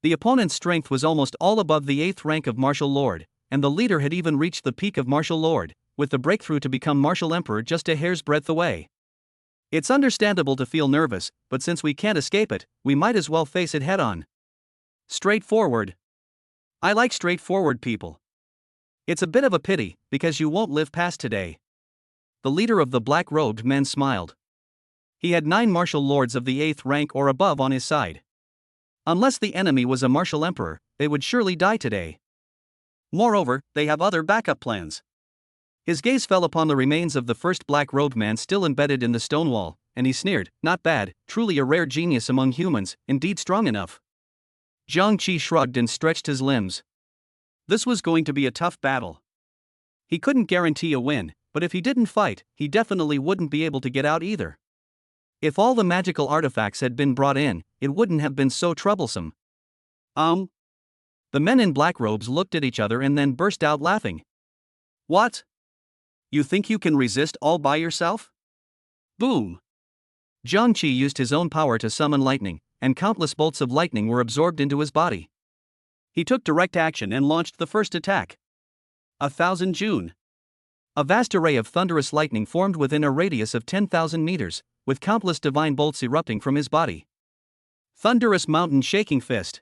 [SPEAKER 1] The opponent's strength was almost all above the 8th rank of Martial Lord, and the leader had even reached the peak of Martial Lord, with the breakthrough to become Martial Emperor just a hair's breadth away. It's understandable to feel nervous, but since we can't escape it, we might as well face it head on. Straightforward. I like straightforward people. It's a bit of a pity, because you won't live past today. The leader of the black-robed men smiled. He had 9 martial lords of the 8th rank or above on his side. Unless the enemy was a martial emperor, they would surely die today. Moreover, they have other backup plans. His gaze fell upon the remains of the first black-robed man still embedded in the stone wall, and he sneered, not bad, truly a rare genius among humans, indeed strong enough. Zhang Qi shrugged and stretched his limbs. This was going to be a tough battle. He couldn't guarantee a win, but if he didn't fight, he definitely wouldn't be able to get out either. If all the magical artifacts had been brought in, it wouldn't have been so troublesome. The men in black robes looked at each other and then burst out laughing. What? You think you can resist all by yourself? Boom! Zhang Qi used his own power to summon lightning, and countless bolts of lightning were absorbed into his body. He took direct action and launched the first attack. 1,000 June. A vast array of thunderous lightning formed within a radius of 10,000 meters, with countless divine bolts erupting from his body. Thunderous mountain shaking fist.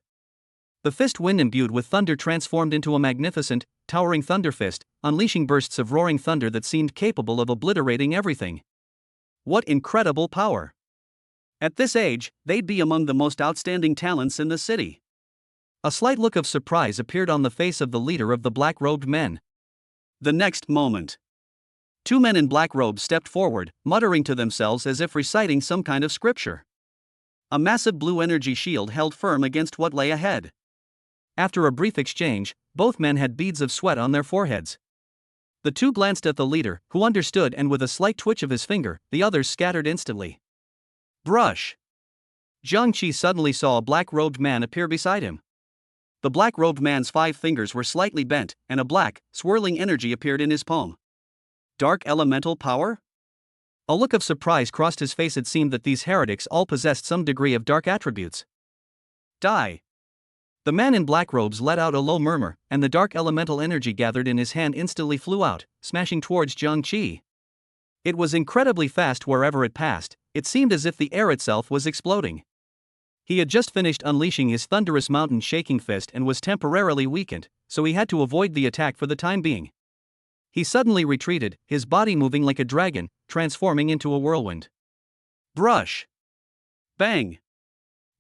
[SPEAKER 1] The fist, wind imbued with thunder, transformed into a magnificent, towering thunder fist, unleashing bursts of roaring thunder that seemed capable of obliterating everything. What incredible power! At this age, they'd be among the most outstanding talents in the city. A slight look of surprise appeared on the face of the leader of the black-robed men. The next moment, 2 men in black robes stepped forward, muttering to themselves as if reciting some kind of scripture. A massive blue energy shield held firm against what lay ahead. After a brief exchange, both men had beads of sweat on their foreheads. The 2 glanced at the leader, who understood, and with a slight twitch of his finger, the others scattered instantly. Brush! Zhang Qi suddenly saw a black-robed man appear beside him. The black-robed man's 5 fingers were slightly bent, and a black, swirling energy appeared in his palm. Dark elemental power? A look of surprise crossed his face. It seemed that these heretics all possessed some degree of dark attributes. Die! The man in black robes let out a low murmur, and the dark elemental energy gathered in his hand instantly flew out, smashing towards Zhang Qi. It was incredibly fast wherever it passed. It seemed as if the air itself was exploding. He had just finished unleashing his thunderous mountain shaking fist and was temporarily weakened, so he had to avoid the attack for the time being. He suddenly retreated, his body moving like a dragon, transforming into a whirlwind. Brush! Bang!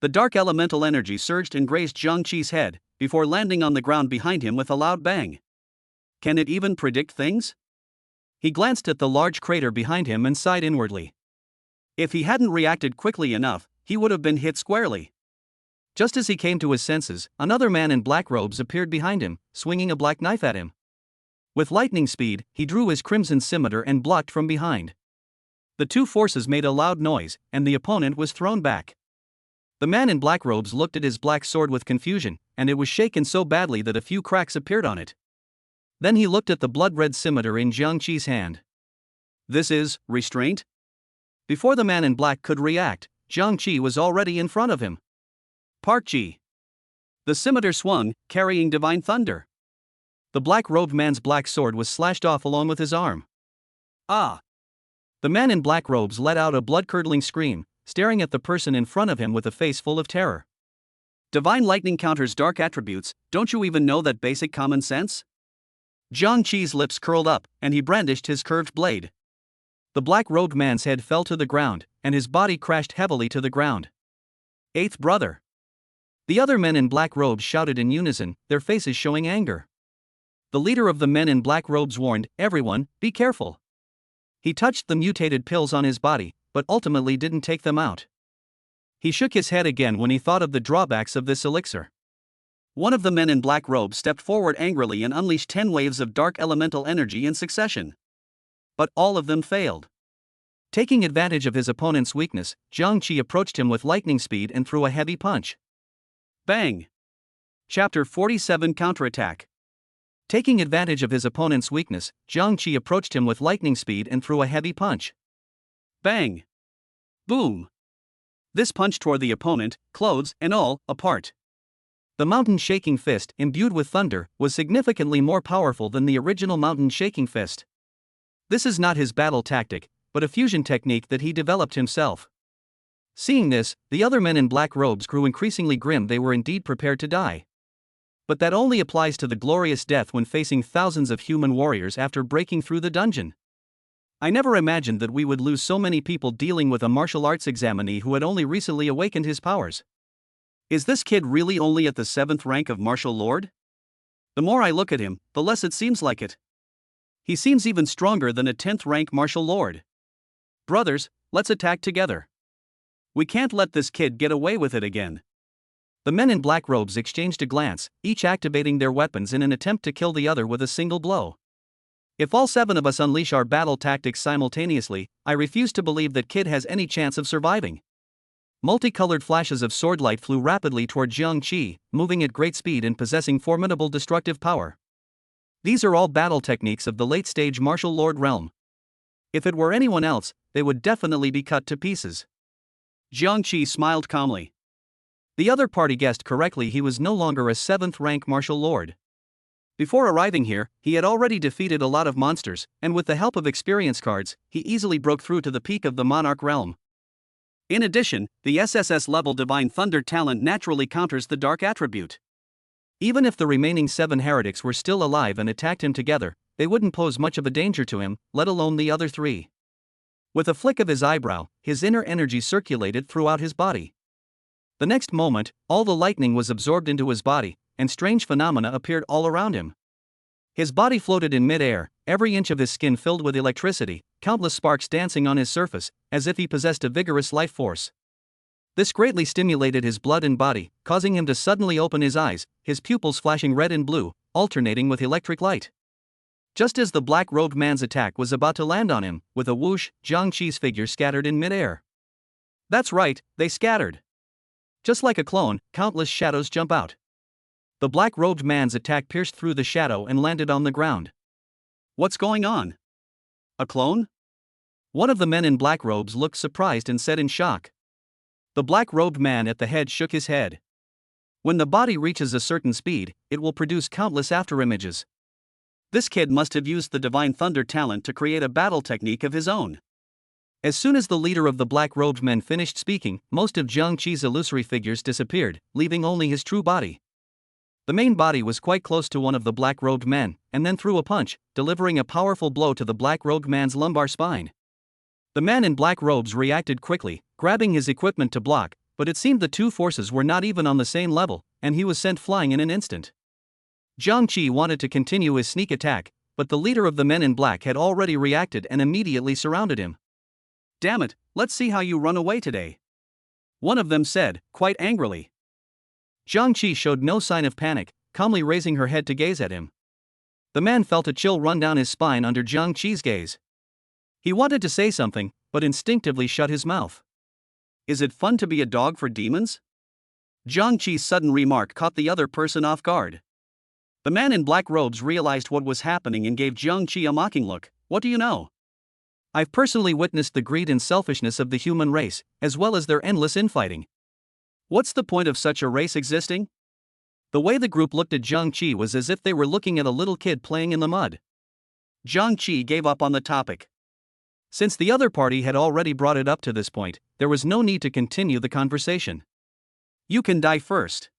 [SPEAKER 1] The dark elemental energy surged and grazed Zhang Qi's head, before landing on the ground behind him with a loud bang. Can it even predict things? He glanced at the large crater behind him and sighed inwardly. If he hadn't reacted quickly enough, he would have been hit squarely. Just as he came to his senses, another man in black robes appeared behind him, swinging a black knife at him. With lightning speed, he drew his crimson scimitar and blocked from behind. The 2 forces made a loud noise, and the opponent was thrown back. The man in black robes looked at his black sword with confusion, and it was shaken so badly that a few cracks appeared on it. Then he looked at the blood-red scimitar in Zhang Qi's hand. This is restraint? Before the man in black could react, Zhang Qi was already in front of him. Part.G. The scimitar swung, carrying divine thunder. The black-robed man's black sword was slashed off along with his arm. Ah! The man in black robes let out a blood-curdling scream, staring at the person in front of him with a face full of terror. Divine lightning counters dark attributes, don't you even know that basic common sense? Jiang Qi's lips curled up, and he brandished his curved blade. The black-robed man's head fell to the ground, and his body crashed heavily to the ground. Eighth brother. The other men in black robes shouted in unison, their faces showing anger. The leader of the men in black robes warned, everyone, be careful. He touched the mutated pills on his body, but ultimately didn't take them out. He shook his head again when he thought of the drawbacks of this elixir. One of the men in black robes stepped forward angrily and unleashed 10 waves of dark elemental energy in succession. But all of them failed. Taking advantage of his opponent's weakness, Jiang Qi approached him with lightning speed and threw a heavy punch. Bang! Chapter 47 Counterattack. Taking advantage of his opponent's weakness, Jiang Qi approached him with lightning speed and threw a heavy punch. Bang! Boom! This punch tore the opponent, clothes and all, apart. The mountain-shaking fist, imbued with thunder, was significantly more powerful than the original mountain-shaking fist. This is not his battle tactic, but a fusion technique that he developed himself. Seeing this, the other men in black robes grew increasingly grim. They were indeed prepared to die. But that only applies to the glorious death when facing thousands of human warriors after breaking through the dungeon. I never imagined that we would lose so many people dealing with a martial arts examinee who had only recently awakened his powers. Is this kid really only at the 7th rank of martial lord? The more I look at him, the less it seems like it. He seems even stronger than a 10th rank martial lord. Brothers, let's attack together. We can't let this kid get away with it again. The men in black robes exchanged a glance, each activating their weapons in an attempt to kill the other with a single blow. If all 7 of us unleash our battle tactics simultaneously, I refuse to believe that kid has any chance of surviving. Multicolored flashes of swordlight flew rapidly toward Jiang Qi, moving at great speed and possessing formidable destructive power. These are all battle techniques of the late-stage martial lord realm. If it were anyone else, they would definitely be cut to pieces. Jiang Qi smiled calmly. The other party guessed correctly. He was no longer a 7th rank martial lord. Before arriving here, he had already defeated a lot of monsters, and with the help of experience cards, he easily broke through to the peak of the monarch realm. In addition, the SSS-level Divine Thunder talent naturally counters the dark attribute. Even if the remaining 7 heretics were still alive and attacked him together, they wouldn't pose much of a danger to him, let alone the other 3. With a flick of his eyebrow, his inner energy circulated throughout his body. The next moment, all the lightning was absorbed into his body, and strange phenomena appeared all around him. His body floated in mid-air, every inch of his skin filled with electricity, countless sparks dancing on his surface, as if he possessed a vigorous life force. This greatly stimulated his blood and body, causing him to suddenly open his eyes, his pupils flashing red and blue, alternating with electric light. Just as the black-robed man's attack was about to land on him, with a whoosh, Jiang Qi's figure scattered in mid-air. That's right, they scattered. Just like a clone, countless shadows jump out. The black-robed man's attack pierced through the shadow and landed on the ground. What's going on? A clone? One of the men in black robes looked surprised and said in shock. The black-robed man at the head shook his head. When the body reaches a certain speed, it will produce countless afterimages. This kid must have used the Divine Thunder talent to create a battle technique of his own. As soon as the leader of the black-robed men finished speaking, most of Jiang Qi's illusory figures disappeared, leaving only his true body. The main body was quite close to one of the black-robed men, and then threw a punch, delivering a powerful blow to the black-robed man's lumbar spine. The man in black robes reacted quickly, grabbing his equipment to block, but it seemed the two forces were not even on the same level, and he was sent flying in an instant. Jiang Qi wanted to continue his sneak attack, but the leader of the men in black had already reacted and immediately surrounded him. Damn it, let's see how you run away today. One of them said, quite angrily. Jiang Qi showed no sign of panic, calmly raising her head to gaze at him. The man felt a chill run down his spine under Jiang Qi's gaze. He wanted to say something, but instinctively shut his mouth. Is it fun to be a dog for demons? Jiang Qi's sudden remark caught the other person off guard. The man in black robes realized what was happening and gave Jiang Qi a mocking look. What do you know? I've personally witnessed the greed and selfishness of the human race, as well as their endless infighting. What's the point of such a race existing? The way the group looked at Jiang Qi was as if they were looking at a little kid playing in the mud. Jiang Qi gave up on the topic. Since the other party had already brought it up to this point, there was no need to continue the conversation. You can die first.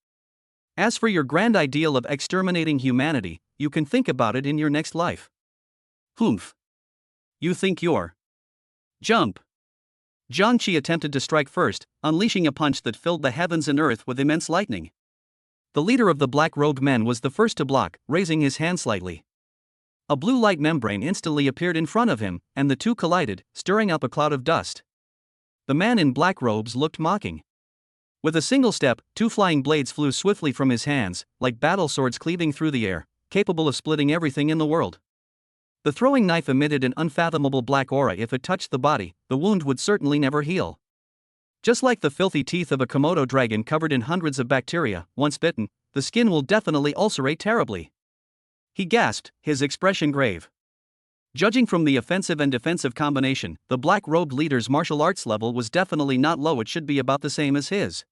[SPEAKER 1] As for your grand ideal of exterminating humanity, you can think about it in your next life. Humph. You think you're. Jump. Jiang Qi attempted to strike first, unleashing a punch that filled the heavens and earth with immense lightning. The leader of the black-robed men was the first to block, raising his hand slightly. A blue light membrane instantly appeared in front of him, and the two collided, stirring up a cloud of dust. The man in black robes looked mocking. With a single step, two flying blades flew swiftly from his hands, like battle swords cleaving through the air, capable of splitting everything in the world. The throwing knife emitted an unfathomable black aura. If it touched the body, the wound would certainly never heal. Just like the filthy teeth of a Komodo dragon covered in hundreds of bacteria, once bitten, the skin will definitely ulcerate terribly. He gasped, his expression grave. Judging from the offensive and defensive combination, the black-robed leader's martial arts level was definitely not low. It should be about the same as his.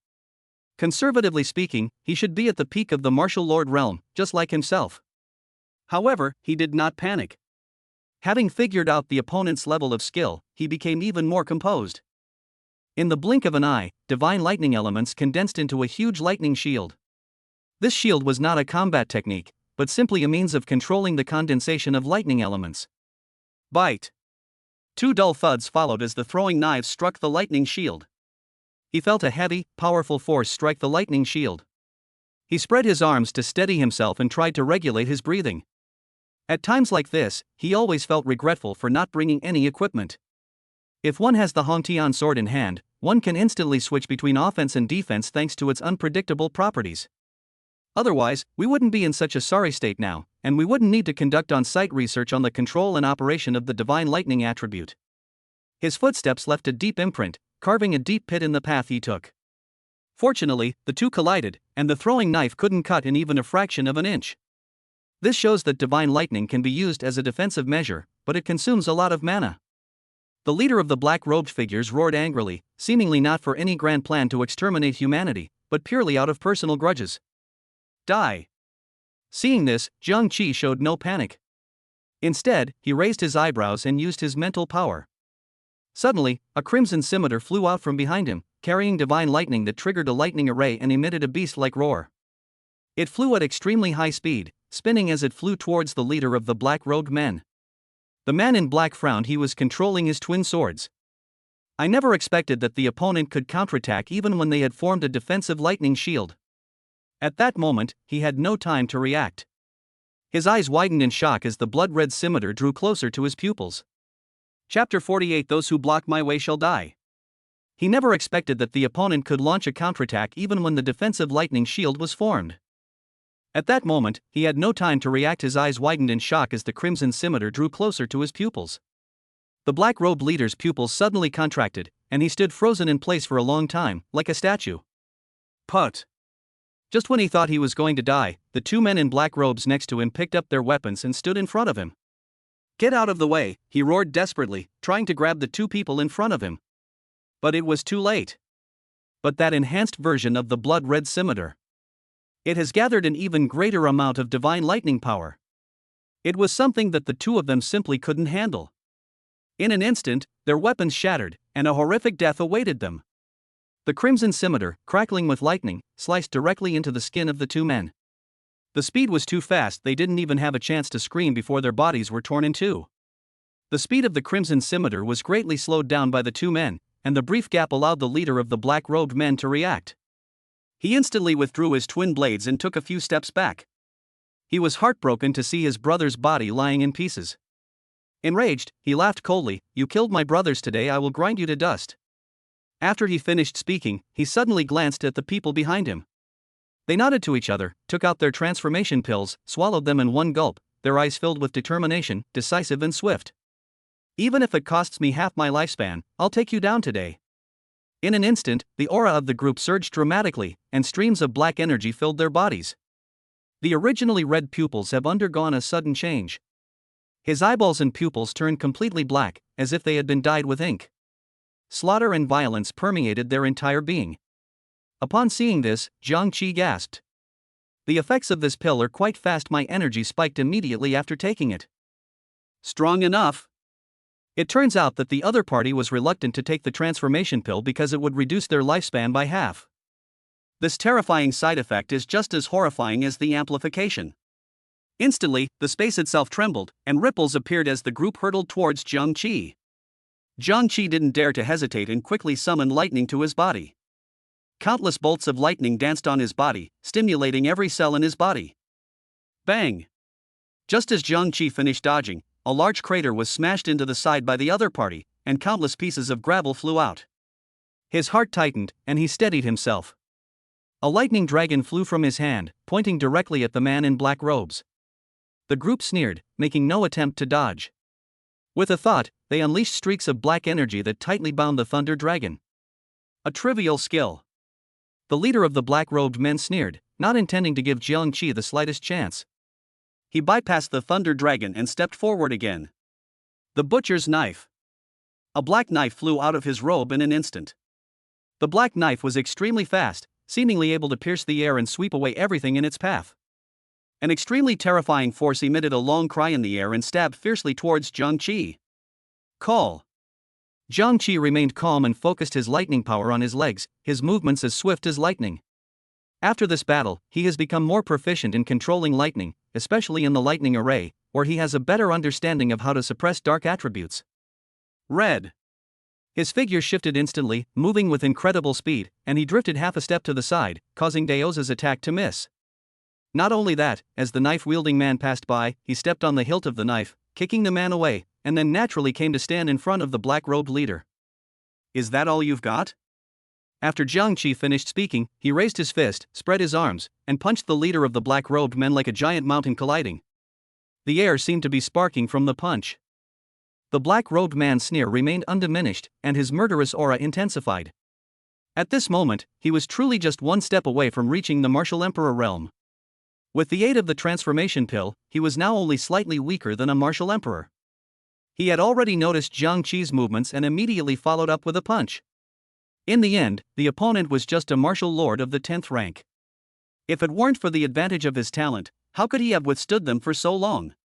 [SPEAKER 1] Conservatively speaking, he should be at the peak of the martial lord realm, just like himself. However, he did not panic. Having figured out the opponent's level of skill, he became even more composed. In the blink of an eye, divine lightning elements condensed into a huge lightning shield. This shield was not a combat technique, but simply a means of controlling the condensation of lightning elements. Bite. Two dull thuds followed as the throwing knives struck the lightning shield. He felt a heavy, powerful force strike the lightning shield. He spread his arms to steady himself and tried to regulate his breathing. At times like this, he always felt regretful for not bringing any equipment. If one has the Hongtian sword in hand, one can instantly switch between offense and defense thanks to its unpredictable properties. Otherwise, we wouldn't be in such a sorry state now, and we wouldn't need to conduct on-site research on the control and operation of the divine lightning attribute. His footsteps left a deep imprint, carving a deep pit in the path he took. Fortunately, the two collided, and the throwing knife couldn't cut in even a fraction of an inch. This shows that divine lightning can be used as a defensive measure, but it consumes a lot of mana. The leader of the black-robed figures roared angrily, seemingly not for any grand plan to exterminate humanity, but purely out of personal grudges. Die. Seeing this, Jiang Qi showed no panic. Instead, he raised his eyebrows and used his mental power. Suddenly, a crimson scimitar flew out from behind him, carrying divine lightning that triggered a lightning array and emitted a beast-like roar. It flew at extremely high speed, spinning as it flew towards the leader of the black-robed men. The man in black frowned. He was controlling his twin swords. I never expected that the opponent could counterattack even when they had formed a defensive lightning shield. At that moment, he had no time to react. His eyes widened in shock as the blood-red scimitar drew closer to his pupils. Chapter 48. Those who block my way shall die. He never expected that the opponent could launch a counterattack even when the defensive lightning shield was formed. At that moment, he had no time to react. His eyes widened in shock as the crimson scimitar drew closer to his pupils. The black-robed leader's pupils suddenly contracted, and he stood frozen in place for a long time, like a statue. Put. Just when he thought he was going to die, the two men in black robes next to him picked up their weapons and stood in front of him. Get out of the way, he roared desperately, trying to grab the two people in front of him. But it was too late. But that enhanced version of the blood-red scimitar. It has gathered an even greater amount of divine lightning power. It was something that the two of them simply couldn't handle. In an instant, their weapons shattered, and a horrific death awaited them. The crimson scimitar, crackling with lightning, sliced directly into the skin of the two men. The speed was too fast. They didn't even have a chance to scream before their bodies were torn in two. The speed of the crimson scimitar was greatly slowed down by the two men, and the brief gap allowed the leader of the black-robed men to react. He instantly withdrew his twin blades and took a few steps back. He was heartbroken to see his brother's body lying in pieces. Enraged, he laughed coldly. You killed my brothers today. I will grind you to dust. After he finished speaking, he suddenly glanced at the people behind him. They nodded to each other, took out their transformation pills, swallowed them in one gulp, their eyes filled with determination, decisive and swift. Even if it costs me half my lifespan, I'll take you down today. In an instant, the aura of the group surged dramatically, and streams of black energy filled their bodies. The originally red pupils have undergone a sudden change. His eyeballs and pupils turned completely black, as if they had been dyed with ink. Slaughter and violence permeated their entire being. Upon seeing this, Jiang Qi gasped. The effects of this pill are quite fast. My energy spiked immediately after taking it. Strong enough? It turns out that the other party was reluctant to take the transformation pill because it would reduce their lifespan by half. This terrifying side effect is just as horrifying as the amplification. Instantly, the space itself trembled, and ripples appeared as the group hurtled towards Jiang Qi. Jiang Qi didn't dare to hesitate and quickly summoned lightning to his body. Countless bolts of lightning danced on his body, stimulating every cell in his body. Bang! Just as Jiang Qi finished dodging, a large crater was smashed into the side by the other party, and countless pieces of gravel flew out. His heart tightened, and he steadied himself. A lightning dragon flew from his hand, pointing directly at the man in black robes. The group sneered, making no attempt to dodge. With a thought, they unleashed streaks of black energy that tightly bound the thunder dragon. A trivial skill. The leader of the black-robed men sneered, not intending to give Jiang Qi the slightest chance. He bypassed the thunder dragon and stepped forward again. The butcher's knife. A black knife flew out of his robe in an instant. The black knife was extremely fast, seemingly able to pierce the air and sweep away everything in its path. An extremely terrifying force emitted a long cry in the air and stabbed fiercely towards Jiang Qi. Call. Jiang Qi remained calm and focused his lightning power on his legs, his movements as swift as lightning. After this battle, he has become more proficient in controlling lightning, especially in the lightning array, where he has a better understanding of how to suppress dark attributes. Red. His figure shifted instantly, moving with incredible speed, and he drifted half a step to the side, causing Daoza's attack to miss. Not only that, as the knife-wielding man passed by, he stepped on the hilt of the knife, kicking the man away, and then naturally came to stand in front of the black-robed leader. Is that all you've got? After Jiang Qi finished speaking, he raised his fist, spread his arms, and punched the leader of the black-robed men like a giant mountain colliding. The air seemed to be sparking from the punch. The black-robed man's sneer remained undiminished, and his murderous aura intensified. At this moment, he was truly just one step away from reaching the martial emperor realm. With the aid of the transformation pill, he was now only slightly weaker than a martial emperor. He had already noticed Jiang Qi's movements and immediately followed up with a punch. In the end, the opponent was just a martial lord of the 10th rank. If it weren't for the advantage of his talent, how could he have withstood them for so long?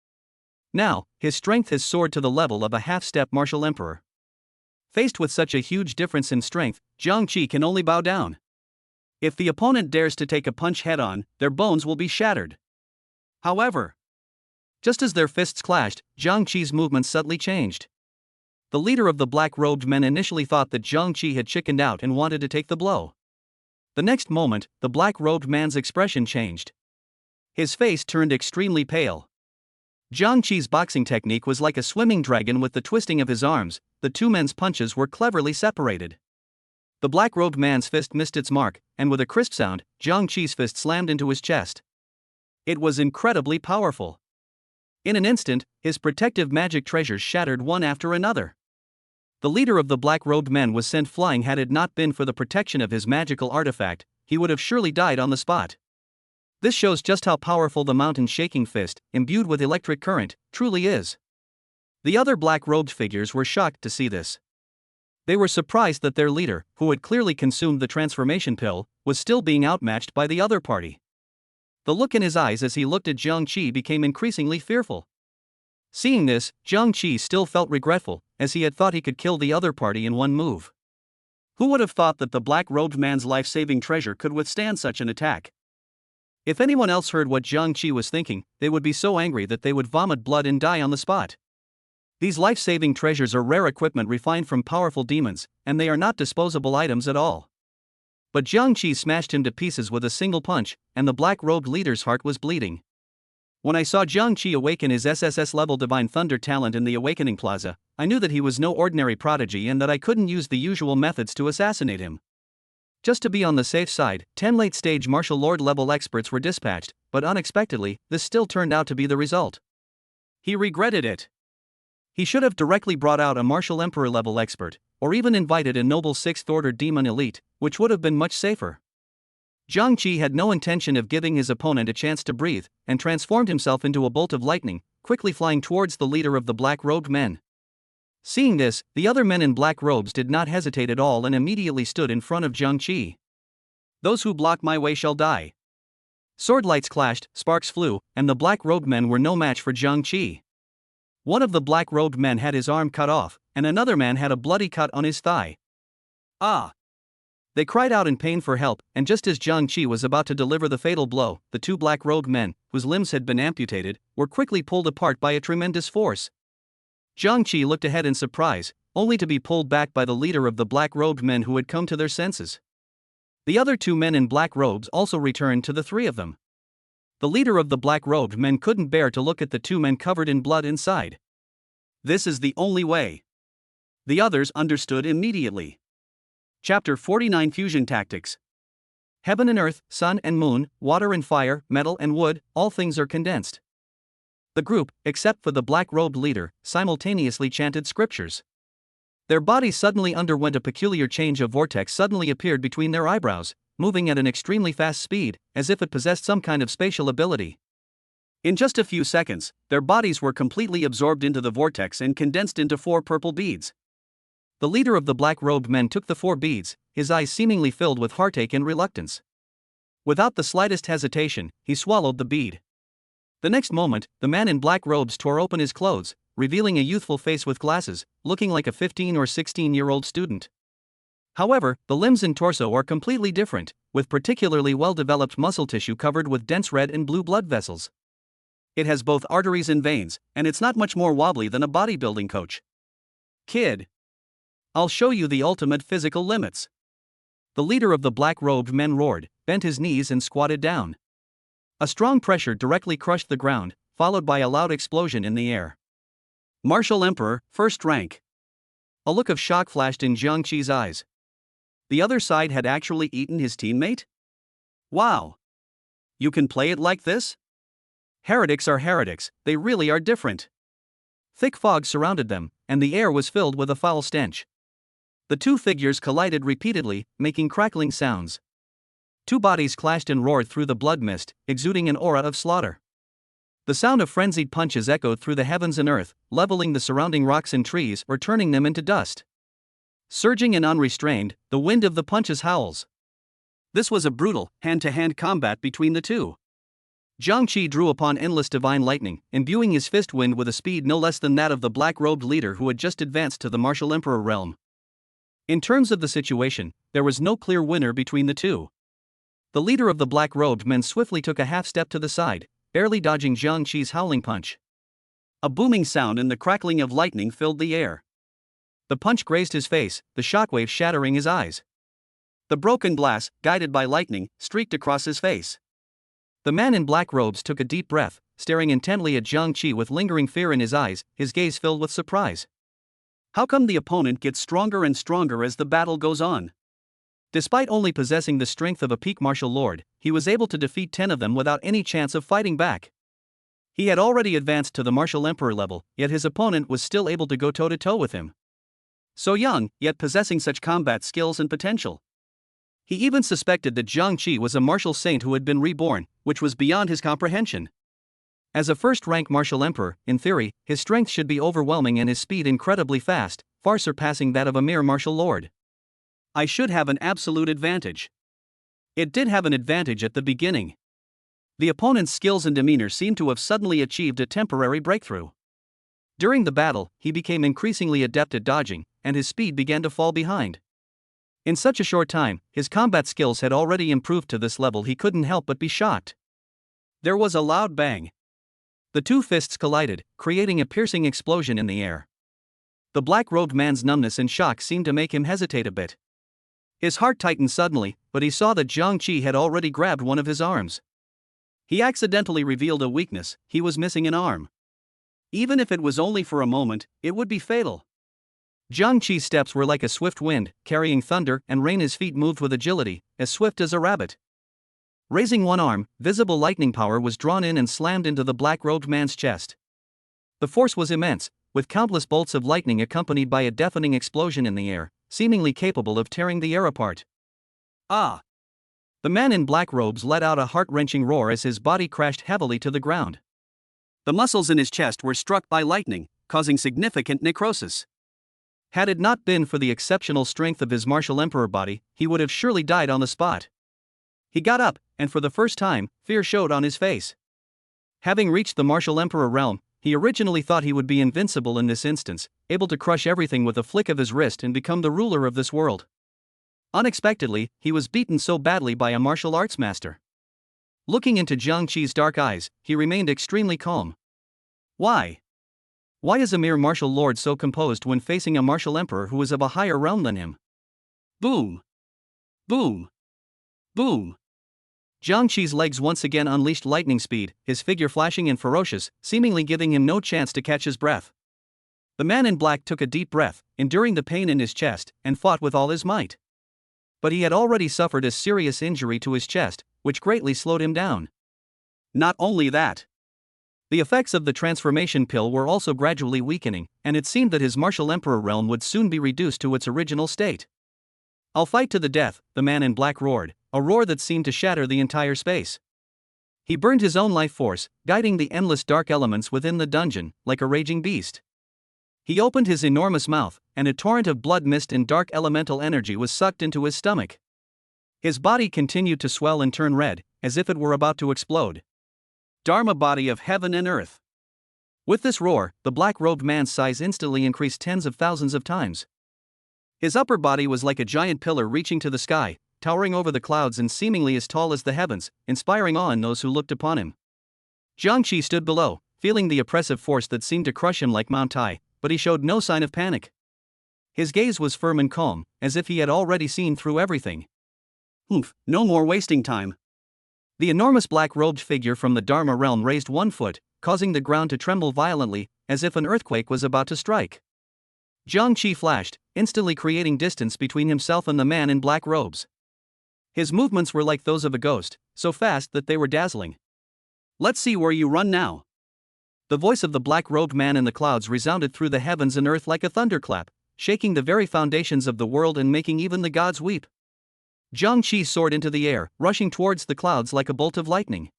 [SPEAKER 1] Now, his strength has soared to the level of a half-step martial emperor. Faced with such a huge difference in strength, Jiang Qi can only bow down. If the opponent dares to take a punch head-on, their bones will be shattered. However, just as their fists clashed, Jiang Qi's movements subtly changed. The leader of the black-robed men initially thought that Jiang Qi had chickened out and wanted to take the blow. The next moment, the black-robed man's expression changed. His face turned extremely pale. Jiang Qi's boxing technique was like a swimming dragon with the twisting of his arms. The two men's punches were cleverly separated. The black-robed man's fist missed its mark, and with a crisp sound, Jiang Qi's fist slammed into his chest. It was incredibly powerful. In an instant, his protective magic treasures shattered one after another. The leader of the black-robed men was sent flying. Had it not been for the protection of his magical artifact, he would have surely died on the spot. This shows just how powerful the mountain-shaking fist, imbued with electric current, truly is. The other black-robed figures were shocked to see this. They were surprised that their leader, who had clearly consumed the transformation pill, was still being outmatched by the other party. The look in his eyes as he looked at Jiang Qi became increasingly fearful. Seeing this, Jiang Qi still felt regretful, as he had thought he could kill the other party in one move. Who would have thought that the black-robed man's life-saving treasure could withstand such an attack? If anyone else heard what Jiang Qi was thinking, they would be so angry that they would vomit blood and die on the spot. These life-saving treasures are rare equipment refined from powerful demons, and they are not disposable items at all. But Jiang Qi smashed him to pieces with a single punch, and the black-robed leader's heart was bleeding. When I saw Jiang Qi awaken his SSS-level Divine Thunder talent in the Awakening Plaza, I knew that he was no ordinary prodigy and that I couldn't use the usual methods to assassinate him. Just to be on the safe side, 10 late-stage martial lord-level experts were dispatched, but unexpectedly, this still turned out to be the result. He regretted it. He should have directly brought out a martial emperor-level expert, or even invited a noble 6th-order demon elite, which would have been much safer. Jiang Qi had no intention of giving his opponent a chance to breathe, and transformed himself into a bolt of lightning, quickly flying towards the leader of the black-robed men. Seeing this, the other men in black robes did not hesitate at all and immediately stood in front of Jiang Qi. Those who block my way shall die. Sword lights clashed, sparks flew, and the black-robed men were no match for Jiang Qi. One of the black-robed men had his arm cut off, and another man had a bloody cut on his thigh. Ah! They cried out in pain for help, and just as Jiang Qi was about to deliver the fatal blow, the two black-robed men, whose limbs had been amputated, were quickly pulled apart by a tremendous force. Jiang Qi looked ahead in surprise, only to be pulled back by the leader of the black-robed men who had come to their senses. The other two men in black robes also returned to the three of them. The leader of the black-robed men couldn't bear to look at the two men covered in blood inside. This is the only way. The others understood immediately. Chapter 49 Fusion Tactics. Heaven and earth, sun and moon, water and fire, metal and wood, all things are condensed. The group, except for the black-robed leader, simultaneously chanted scriptures. Their bodies suddenly underwent a peculiar change. A vortex suddenly appeared between their eyebrows, moving at an extremely fast speed, as if it possessed some kind of spatial ability. In just a few seconds, their bodies were completely absorbed into the vortex and condensed into 4 purple beads. The leader of the black-robed men took the 4 beads, his eyes seemingly filled with heartache and reluctance. Without the slightest hesitation, he swallowed the bead. The next moment, the man in black robes tore open his clothes, revealing a youthful face with glasses, looking like a 15 or 16-year-old student. However, the limbs and torso are completely different, with particularly well-developed muscle tissue covered with dense red and blue blood vessels. It has both arteries and veins, and it's not much more wobbly than a bodybuilding coach. Kid, I'll show you the ultimate physical limits. The leader of the black-robed men roared, bent his knees and squatted down. A strong pressure directly crushed the ground, followed by a loud explosion in the air. Martial Emperor, first rank. A look of shock flashed in Jiang Qi's eyes. The other side had actually eaten his teammate? Wow! You can play it like this? Heretics are heretics, they really are different. Thick fog surrounded them, and the air was filled with a foul stench. The two figures collided repeatedly, making crackling sounds. Two bodies clashed and roared through the blood mist, exuding an aura of slaughter. The sound of frenzied punches echoed through the heavens and earth, leveling the surrounding rocks and trees or turning them into dust. Surging and unrestrained, the wind of the punches howls. This was a brutal, hand-to-hand combat between the two. Jiang Qi drew upon endless divine lightning, imbuing his fist wind with a speed no less than that of the black-robed leader who had just advanced to the martial emperor realm. In terms of the situation, there was no clear winner between the two. The leader of the black-robed men swiftly took a half-step to the side, barely dodging Jiang Qi's howling punch. A booming sound and the crackling of lightning filled the air. The punch grazed his face, the shockwave shattering his eyes. The broken glass, guided by lightning, streaked across his face. The man in black robes took a deep breath, staring intently at Jiang Qi with lingering fear in his eyes, his gaze filled with surprise. How come the opponent gets stronger and stronger as the battle goes on? Despite only possessing the strength of a peak martial lord, he was able to defeat 10 of them without any chance of fighting back. He had already advanced to the martial emperor level, yet his opponent was still able to go toe-to-toe with him. So young, yet possessing such combat skills and potential. He even suspected that Jiang Qi was a martial saint who had been reborn, which was beyond his comprehension. As a first-rank martial emperor, in theory, his strength should be overwhelming and his speed incredibly fast, far surpassing that of a mere martial lord. I should have an absolute advantage. It did have an advantage at the beginning. The opponent's skills and demeanor seemed to have suddenly achieved a temporary breakthrough. During the battle, he became increasingly adept at dodging, and his speed began to fall behind. In such a short time, his combat skills had already improved to this level he couldn't help but be shocked. There was a loud bang. The two fists collided, creating a piercing explosion in the air. The black-robed man's numbness and shock seemed to make him hesitate a bit. His heart tightened suddenly, but he saw that Jiang Qi had already grabbed one of his arms. He accidentally revealed a weakness: he was missing an arm. Even if it was only for a moment, it would be fatal. Jiang Qi's steps were like a swift wind, carrying thunder and rain. His feet moved with agility, as swift as a rabbit. Raising one arm, visible lightning power was drawn in and slammed into the black-robed man's chest. The force was immense, with countless bolts of lightning accompanied by a deafening explosion in the air, seemingly capable of tearing the air apart. Ah! The man in black robes let out a heart-wrenching roar as his body crashed heavily to the ground. The muscles in his chest were struck by lightning, causing significant necrosis. Had it not been for the exceptional strength of his martial emperor body, he would have surely died on the spot. He got up, and for the first time, fear showed on his face. Having reached the martial emperor realm, He originally thought he would be invincible in this instance, able to crush everything with a flick of his wrist and become the ruler of this world. Unexpectedly, he was beaten so badly by a martial arts master. Looking into Jiang Qi's dark eyes, he remained extremely calm. Why? Why is a mere martial lord so composed when facing a martial emperor who is of a higher realm than him? Boom! Boom! Boom! Jiang Qi's legs once again unleashed lightning speed, his figure flashing and ferocious, seemingly giving him no chance to catch his breath. The man in black took a deep breath, enduring the pain in his chest, and fought with all his might. But he had already suffered a serious injury to his chest, which greatly slowed him down. Not only that, the effects of the transformation pill were also gradually weakening, and it seemed that his martial emperor realm would soon be reduced to its original state. "I'll fight to the death," the man in black roared, a roar that seemed to shatter the entire space. He burned his own life force, guiding the endless dark elements within the dungeon, like a raging beast. He opened his enormous mouth, and a torrent of blood mist and dark elemental energy was sucked into his stomach. His body continued to swell and turn red, as if it were about to explode. Dharma body of heaven and earth. With this roar, the black-robed man's size instantly increased tens of thousands of times. His upper body was like a giant pillar reaching to the sky, towering over the clouds and seemingly as tall as the heavens, inspiring awe in those who looked upon him. Jiang Qi stood below, feeling the oppressive force that seemed to crush him like Mount Tai, but he showed no sign of panic. His gaze was firm and calm, as if he had already seen through everything. "Oof, no more wasting time." The enormous black-robed figure from the Dharma realm raised one foot, causing the ground to tremble violently, as if an earthquake was about to strike. Jiang Qi flashed, instantly creating distance between himself and the man in black robes. His movements were like those of a ghost, so fast that they were dazzling. "Let's see where you run now." The voice of the black-robed man in the clouds resounded through the heavens and earth like a thunderclap, shaking the very foundations of the world and making even the gods weep. Jiang Qi soared into the air, rushing towards the clouds like a bolt of lightning.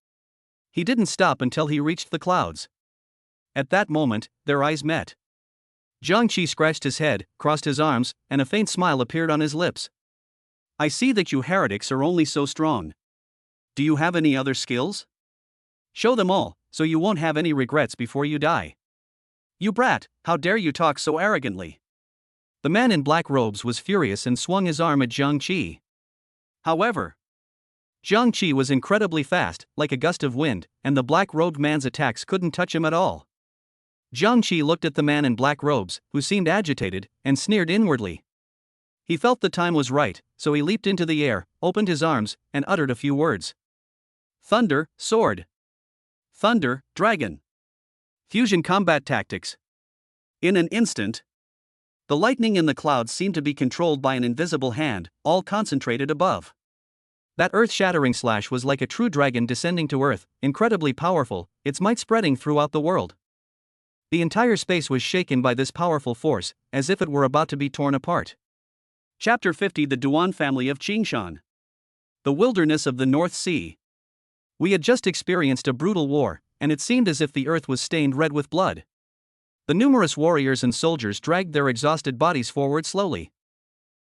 [SPEAKER 1] He didn't stop until he reached the clouds. At that moment, their eyes met. Jiang Qi scratched his head, crossed his arms, and a faint smile appeared on his lips. "I see that you heretics are only so strong. Do you have any other skills? Show them all, so you won't have any regrets before you die." "You brat, how dare you talk so arrogantly?" The man in black robes was furious and swung his arm at Jiang Qi. However, Jiang Qi was incredibly fast, like a gust of wind, and the black-robed man's attacks couldn't touch him at all. Jiang Qi looked at the man in black robes, who seemed agitated, and sneered inwardly. He felt the time was right, so he leaped into the air, opened his arms, and uttered a few words. "Thunder, sword. Thunder, dragon. Fusion combat tactics." In an instant, the lightning in the clouds seemed to be controlled by an invisible hand, all concentrated above. That earth-shattering slash was like a true dragon descending to earth, incredibly powerful, its might spreading throughout the world. The entire space was shaken by this powerful force, as if it were about to be torn apart. Chapter 50: The Duan family of Qingshan. The wilderness of the North Sea. We had just experienced a brutal war, and it seemed as if the earth was stained red with blood. The numerous warriors and soldiers dragged their exhausted bodies forward slowly.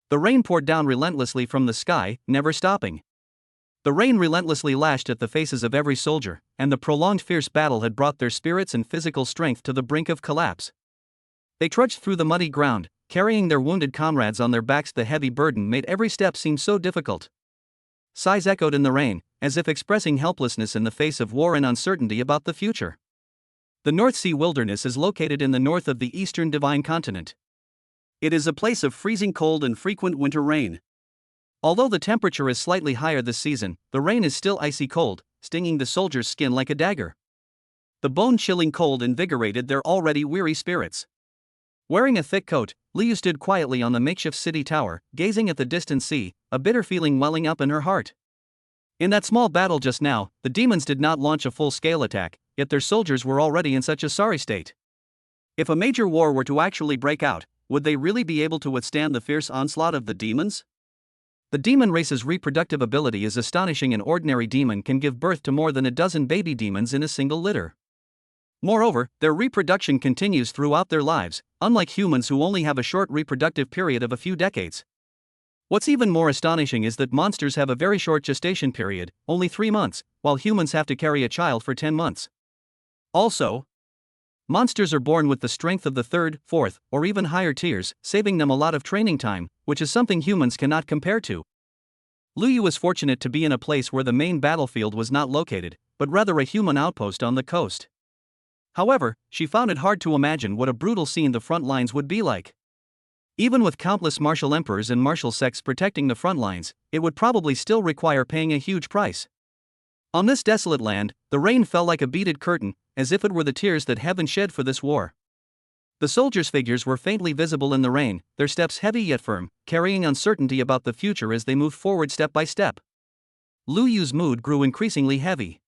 [SPEAKER 1] The rain poured down relentlessly from the sky, never stopping. The rain relentlessly lashed at the faces of every soldier, and the prolonged fierce battle had brought their spirits and physical strength to the brink of collapse. They trudged through the muddy ground, carrying their wounded comrades on their backs. The heavy burden made every step seem so difficult. Sighs echoed in the rain, as if expressing helplessness in the face of war and uncertainty about the future. The North Sea wilderness is located in the north of the eastern divine continent. It is a place of freezing cold and frequent winter rain. Although the temperature is slightly higher this season, the rain is still icy cold, stinging the soldiers' skin like a dagger. The bone-chilling cold invigorated their already weary spirits. Wearing a thick coat, Liu stood quietly on the makeshift city tower, gazing at the distant sea, a bitter feeling welling up in her heart. In that small battle just now, the demons did not launch a full-scale attack, yet their soldiers were already in such a sorry state. If a major war were to actually break out, would they really be able to withstand the fierce onslaught of the demons? The demon race's reproductive ability is astonishing. An ordinary demon can give birth to more than a dozen baby demons in a single litter. Moreover, their reproduction continues throughout their lives, unlike humans who only have a short reproductive period of a few decades. What's even more astonishing is that monsters have a very short gestation period, only 3 months, while humans have to carry a child for 10 months. Also, Monsters are born with the strength of the third, fourth, or even higher tiers, saving them a lot of training time, which is something humans cannot compare to. Lu Yu was fortunate to be in a place where the main battlefield was not located, but rather a human outpost on the coast. However, she found it hard to imagine what a brutal scene the front lines would be like. Even with countless martial emperors and martial sects protecting the front lines, it would probably still require paying a huge price. On this desolate land, the rain fell like a beaded curtain, as if it were the tears that heaven shed for this war. The soldiers' figures were faintly visible in the rain, their steps heavy yet firm, carrying uncertainty about the future as they moved forward step by step. Lu Yu's mood grew increasingly heavy.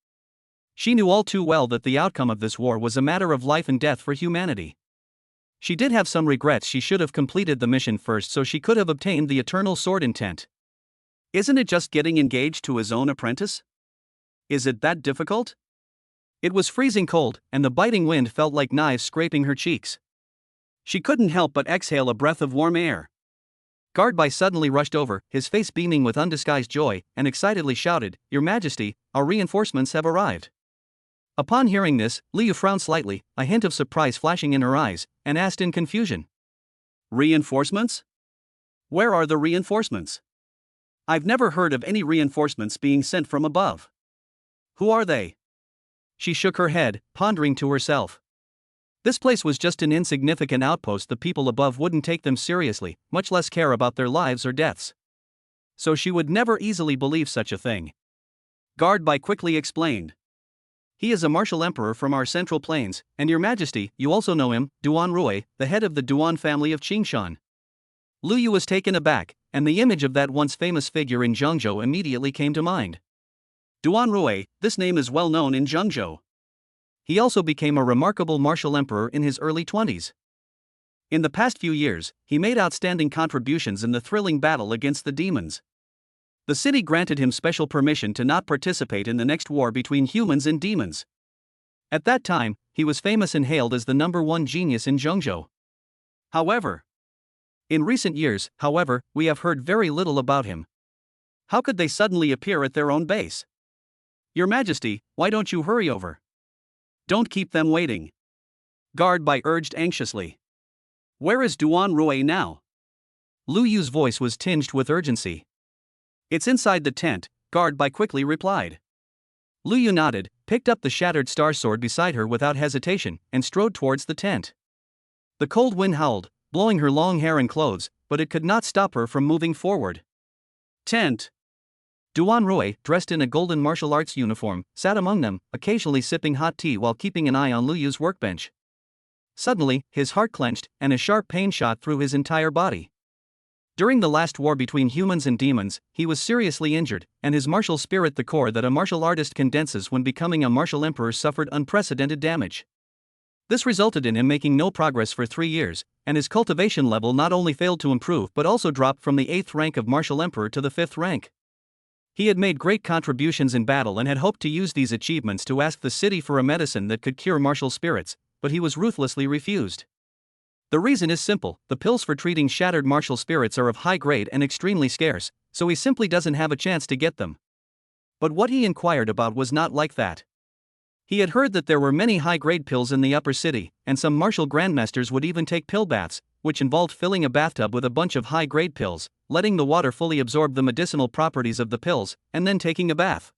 [SPEAKER 1] She knew all too well that the outcome of this war was a matter of life and death for humanity. She did have some regrets. She should have completed the mission first so she could have obtained the eternal sword intent. Isn't it just getting engaged to his own apprentice? Is it that difficult? It was freezing cold, and the biting wind felt like knives scraping her cheeks. She couldn't help but exhale a breath of warm air. Guard Bai suddenly rushed over, his face beaming with undisguised joy, and excitedly shouted, "Your Majesty, our reinforcements have arrived." Upon hearing this, Liu frowned slightly, a hint of surprise flashing in her eyes, and asked in confusion. "Reinforcements? Where are the reinforcements? I've never heard of any reinforcements being sent from above. Who are they?" She shook her head, pondering to herself. This place was just an insignificant outpost. The people above wouldn't take them seriously, much less care about their lives or deaths. So she would never easily believe such a thing. Guard Bai quickly explained. "He is a martial emperor from our central plains, and Your Majesty, you also know him, Duan Rui, the head of the Duan family of Qingshan." Lu Yu was taken aback, and the image of that once famous figure in Zhengzhou immediately came to mind. Duan Rui, this name is well known in Zhengzhou. He also became a remarkable martial emperor in his early 20s. In the past few years, he made outstanding contributions in the thrilling battle against the demons. The city granted him special permission to not participate in the next war between humans and demons. At that time, he was famous and hailed as the #1 genius in Zhengzhou. In recent years, we have heard very little about him. How could they suddenly appear at their own base? Your Majesty, why don't you hurry over? Don't keep them waiting. Guard Bai urged anxiously. Where is Duan Rui now? Lu Yu's voice was tinged with urgency. It's inside the tent, Guard Bai quickly replied. Lu Yu nodded, picked up the shattered star sword beside her without hesitation, and strode towards the tent. The cold wind howled, blowing her long hair and clothes, but it could not stop her from moving forward. Tent. Duan Rui, dressed in a golden martial arts uniform, sat among them, occasionally sipping hot tea while keeping an eye on Lu Yu's workbench. Suddenly, his heart clenched, and a sharp pain shot through his entire body. During the last war between humans and demons, he was seriously injured, and his martial spirit, the core that a martial artist condenses when becoming a martial emperor, suffered unprecedented damage. This resulted in him making no progress for 3 years, and his cultivation level not only failed to improve but also dropped from the 8th rank of martial emperor to the 5th rank. He had made great contributions in battle and had hoped to use these achievements to ask the city for a medicine that could cure martial spirits, but he was ruthlessly refused. The reason is simple: the pills for treating shattered martial spirits are of high grade and extremely scarce, so he simply doesn't have a chance to get them. But what he inquired about was not like that. He had heard that there were many high-grade pills in the upper city, and some martial grandmasters would even take pill baths, which involved filling a bathtub with a bunch of high-grade pills, letting the water fully absorb the medicinal properties of the pills, and then taking a bath.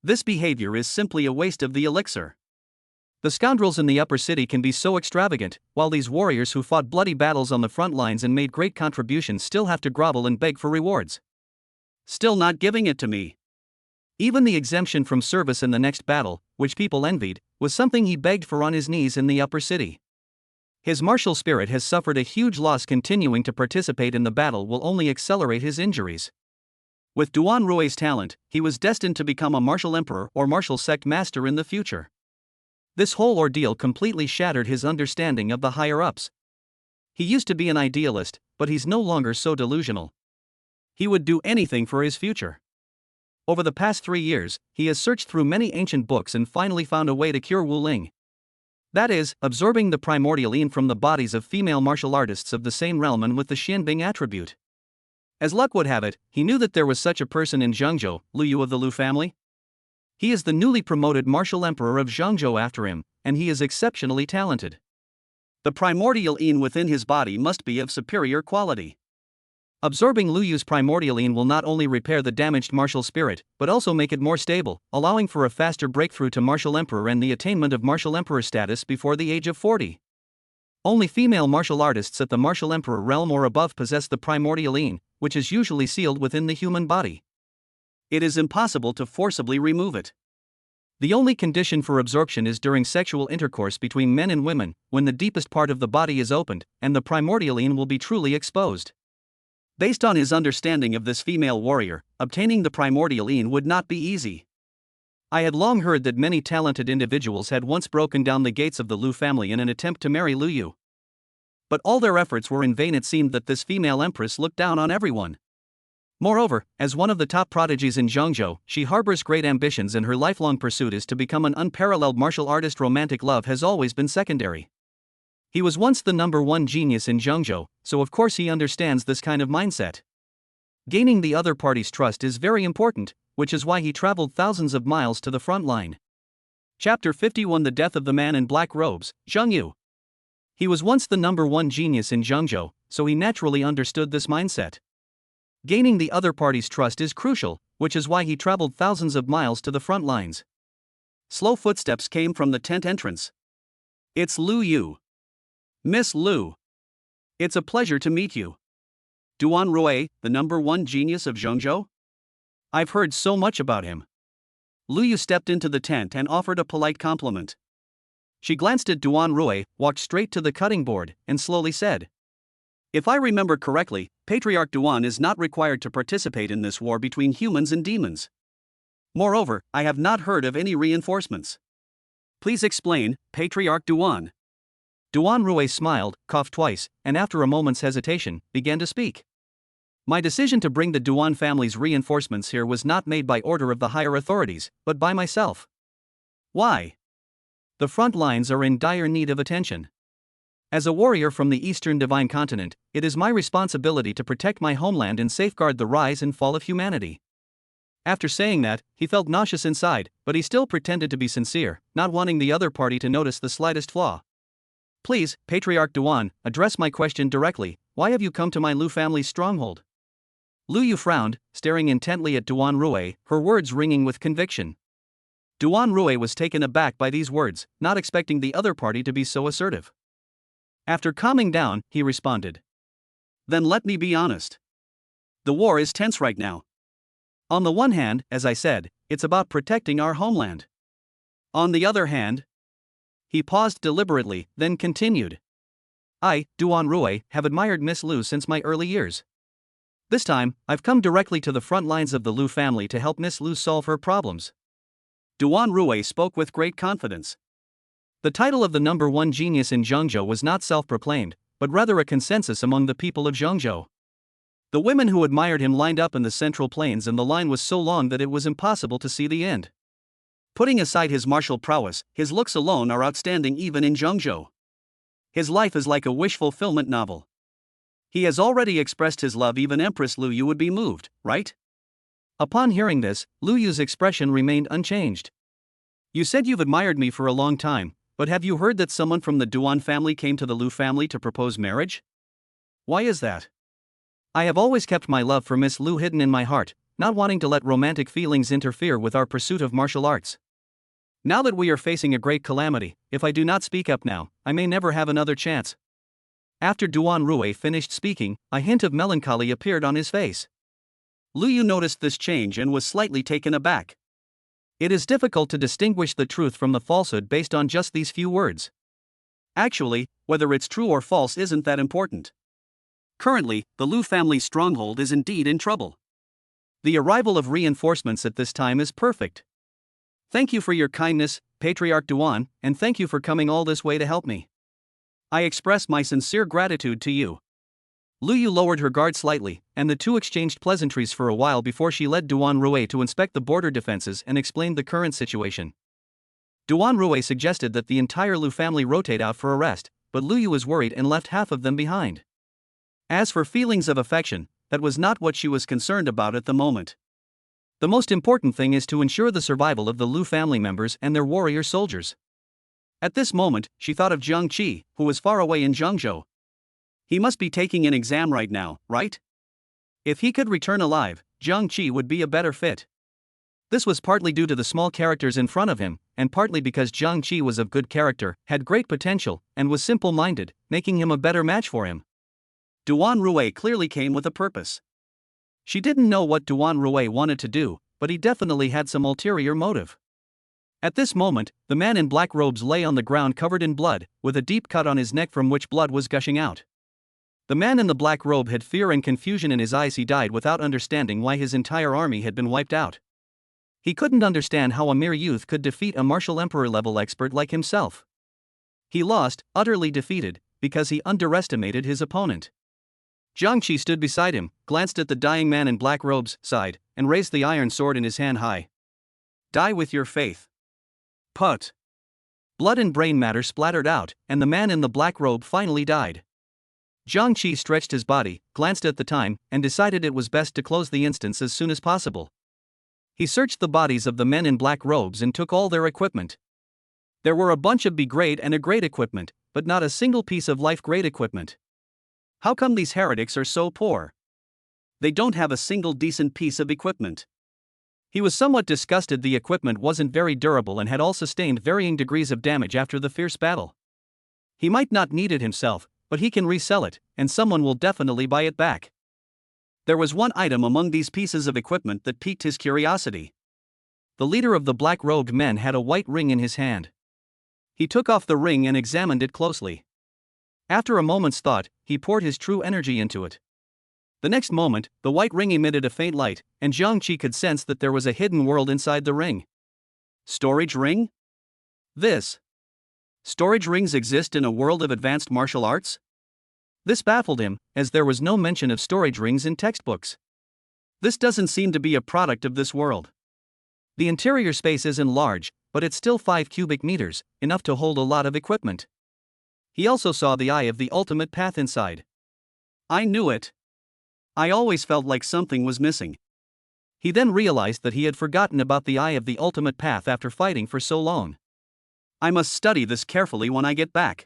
[SPEAKER 1] This behavior is simply a waste of the elixir. The scoundrels in the upper city can be so extravagant, while these warriors who fought bloody battles on the front lines and made great contributions still have to grovel and beg for rewards. Still not giving it to me. Even the exemption from service in the next battle, which people envied, was something he begged for on his knees in the upper city. His martial spirit has suffered a huge loss. Continuing to participate in the battle will only accelerate his injuries. With Duan Rui's talent, he was destined to become a martial emperor or martial sect master in the future. This whole ordeal completely shattered his understanding of the higher-ups. He used to be an idealist, but he's no longer so delusional. He would do anything for his future. Over the past 3 years, he has searched through many ancient books and finally found a way to cure Wuling. That is, absorbing the primordial yin from the bodies of female martial artists of the same realm and with the Xianbing attribute. As luck would have it, he knew that there was such a person in Zhengzhou, Lu Yu of the Lu family. He is the newly promoted martial emperor of Zhangzhou after him, and he is exceptionally talented. The primordial yin within his body must be of superior quality. Absorbing Lu Yu's primordial yin will not only repair the damaged martial spirit, but also make it more stable, allowing for a faster breakthrough to martial emperor and the attainment of martial emperor status before the age of 40. Only female martial artists at the martial emperor realm or above possess the primordial yin, which is usually sealed within the human body. It is impossible to forcibly remove it. The only condition for absorption is during sexual intercourse between men and women, when the deepest part of the body is opened, and the primordial yin will be truly exposed. Based on his understanding of this female warrior, obtaining the primordial yin would not be easy. I had long heard that many talented individuals had once broken down the gates of the Lu family in an attempt to marry Lu Yu. But all their efforts were in vain. It seemed that this female empress looked down on everyone. Moreover, as one of the top prodigies in Zhangzhou, she harbors great ambitions and her lifelong pursuit is to become an unparalleled martial artist. Romantic love has always been secondary. He was once the #1 genius in Zhangzhou, so of course he understands this kind of mindset. Gaining the other party's trust is very important, which is why he traveled thousands of miles to the front line. Chapter 51: The Death of the Man in Black Robes, Zheng Yu. He was once the #1 genius in Zhangzhou, so he naturally understood this mindset. Gaining the other party's trust is crucial, which is why he traveled thousands of miles to the front lines. Slow footsteps came from the tent entrance. It's Lu Yu. Miss Lu. It's a pleasure to meet you. Duan Rui, the #1 genius of Zhangzhou? I've heard so much about him. Lu Yu stepped into the tent and offered a polite compliment. She glanced at Duan Rui, walked straight to the cutting board, and slowly said, "If I remember correctly, Patriarch Duan is not required to participate in this war between humans and demons. Moreover, I have not heard of any reinforcements. Please explain, Patriarch Duan." Duan Rui smiled, coughed twice, and after a moment's hesitation, began to speak. "My decision to bring the Duan family's reinforcements here was not made by order of the higher authorities, but by myself." "Why?" "The front lines are in dire need of attention. As a warrior from the Eastern Divine Continent, it is my responsibility to protect my homeland and safeguard the rise and fall of humanity." After saying that, he felt nauseous inside, but he still pretended to be sincere, not wanting the other party to notice the slightest flaw. "Please, Patriarch Duan, address my question directly. Why have you come to my Lu family's stronghold?" Lu Yu frowned, staring intently at Duan Rui, her words ringing with conviction. Duan Rui was taken aback by these words, not expecting the other party to be so assertive. After calming down, he responded, "Then let me be honest. The war is tense right now. On the one hand, as I said, it's about protecting our homeland. On the other hand..." He paused deliberately, then continued. "I, Duan Rui, have admired Miss Lu since my early years. This time, I've come directly to the front lines of the Lu family to help Miss Lu solve her problems." Duan Rui spoke with great confidence. The title of the #1 genius in Zhangzhou was not self-proclaimed, but rather a consensus among the people of Zhangzhou. The women who admired him lined up in the central plains, and the line was so long that it was impossible to see the end. Putting aside his martial prowess, his looks alone are outstanding even in Zhangzhou. His life is like a wish-fulfillment novel. He has already expressed his love. Even Empress Lu Yu would be moved, right? Upon hearing this, Lu Yu's expression remained unchanged. "You said you've admired me for a long time, but have you heard that someone from the Duan family came to the Lu family to propose marriage? Why is that?" "I have always kept my love for Miss Lu hidden in my heart, not wanting to let romantic feelings interfere with our pursuit of martial arts. Now that we are facing a great calamity, if I do not speak up now, I may never have another chance." After Duan Rui finished speaking, a hint of melancholy appeared on his face. Lu Yu noticed this change and was slightly taken aback. It is difficult to distinguish the truth from the falsehood based on just these few words. Actually, whether it's true or false isn't that important. Currently, the Lu family's stronghold is indeed in trouble. The arrival of reinforcements at this time is perfect. Thank you for your kindness, Patriarch Duan, and thank you for coming all this way to help me. I express my sincere gratitude to you." Lu Yu lowered her guard slightly, and the two exchanged pleasantries for a while before she led Duan Rui to inspect the border defenses and explained the current situation. Duan Rui suggested that the entire Lu family rotate out for a rest, but Lu Yu was worried and left half of them behind. As for feelings of affection, that was not what she was concerned about at the moment. The most important thing is to ensure the survival of the Lu family members and their warrior soldiers. At this moment, she thought of Jiang Qi, who was far away in Zhengzhou. He must be taking an exam right now, right? If he could return alive, Jiang Qi would be a better fit. This was partly due to the small characters in front of him, and partly because Jiang Qi was of good character, had great potential, and was simple-minded, making him a better match for him. Duan Rui clearly came with a purpose. She didn't know what Duan Rui wanted to do, but he definitely had some ulterior motive. At this moment, the man in black robes lay on the ground covered in blood, with a deep cut on his neck from which blood was gushing out. The man in the black robe had fear and confusion in his eyes. He died without understanding why his entire army had been wiped out. He couldn't understand how a mere youth could defeat a martial emperor-level expert like himself. He lost, utterly defeated, because he underestimated his opponent. Jiang Qi stood beside him, glanced at the dying man in black robes, sighed, and raised the iron sword in his hand high. Die with your faith. Put. Blood and brain matter splattered out, and the man in the black robe finally died. Jiang Qi stretched his body, glanced at the time, and decided it was best to close the instance as soon as possible. He searched the bodies of the men in black robes and took all their equipment. There were a bunch of B-grade and A-grade equipment, but not a single piece of life-grade equipment. How come these heretics are so poor? They don't have a single decent piece of equipment. He was somewhat disgusted. The equipment wasn't very durable and had all sustained varying degrees of damage after the fierce battle. He might not need it himself, but he can resell it, and someone will definitely buy it back. There was one item among these pieces of equipment that piqued his curiosity. The leader of the black-robed men had a white ring in his hand. He took off the ring and examined it closely. After a moment's thought, he poured his true energy into it. The next moment, the white ring emitted a faint light, and Jiang Qi could sense that there was a hidden world inside the ring. Storage ring? Storage rings exist in a world of advanced martial arts? This baffled him, as there was no mention of storage rings in textbooks. This doesn't seem to be a product of this world. The interior space isn't large, but it's still 5 cubic meters, enough to hold a lot of equipment. He also saw the eye of the ultimate path inside. I knew it. I always felt like something was missing. He then realized that he had forgotten about the eye of the ultimate path after fighting for so long. I must study this carefully when I get back.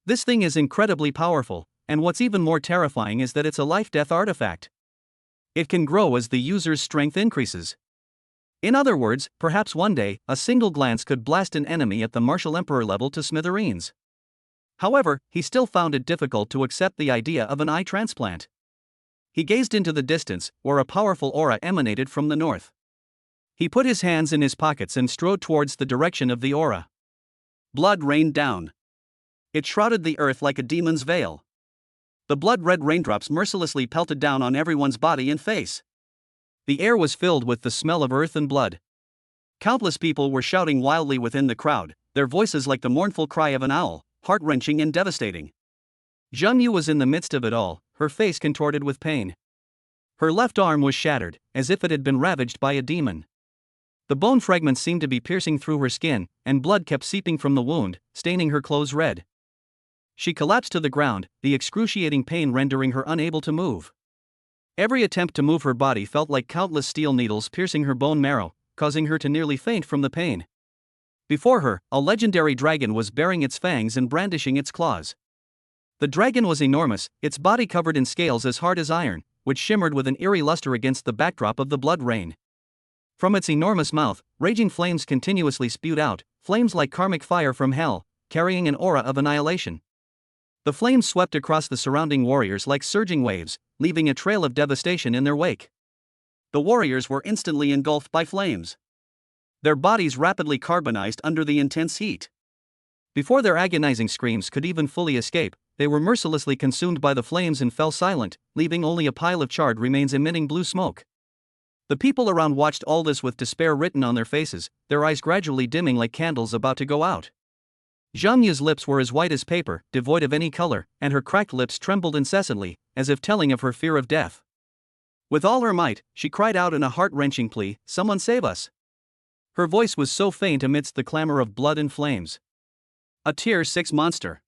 [SPEAKER 1] This thing is incredibly powerful, and what's even more terrifying is that it's a life-death artifact. It can grow as the user's strength increases. In other words, perhaps one day, a single glance could blast an enemy at the martial emperor level to smithereens. However, he still found it difficult to accept the idea of an eye transplant. He gazed into the distance, where a powerful aura emanated from the north. He put his hands in his pockets and strode towards the direction of the aura. Blood rained down. It shrouded the earth like a demon's veil. The blood-red raindrops mercilessly pelted down on everyone's body and face. The air was filled with the smell of earth and blood. Countless people were shouting wildly within the crowd, their voices like the mournful cry of an owl, heart-wrenching and devastating. Zheng Yu was in the midst of it all, her face contorted with pain. Her left arm was shattered, as if it had been ravaged by a demon. The bone fragments seemed to be piercing through her skin, and blood kept seeping from the wound, staining her clothes red. She collapsed to the ground, the excruciating pain rendering her unable to move. Every attempt to move her body felt like countless steel needles piercing her bone marrow, causing her to nearly faint from the pain. Before her, a legendary dragon was baring its fangs and brandishing its claws. The dragon was enormous, its body covered in scales as hard as iron, which shimmered with an eerie luster against the backdrop of the blood rain. From its enormous mouth, raging flames continuously spewed out, flames like karmic fire from hell, carrying an aura of annihilation. The flames swept across the surrounding warriors like surging waves, leaving a trail of devastation in their wake. The warriors were instantly engulfed by flames. Their bodies rapidly carbonized under the intense heat. Before their agonizing screams could even fully escape, they were mercilessly consumed by the flames and fell silent, leaving only a pile of charred remains emitting blue smoke. The people around watched all this with despair written on their faces, their eyes gradually dimming like candles about to go out. Zhang Yu's lips were as white as paper, devoid of any color, and her cracked lips trembled incessantly, as if telling of her fear of death. With all her might, she cried out in a heart-wrenching plea, "Someone save us!" Her voice was so faint amidst the clamor of blood and flames. A Tier 6 monster.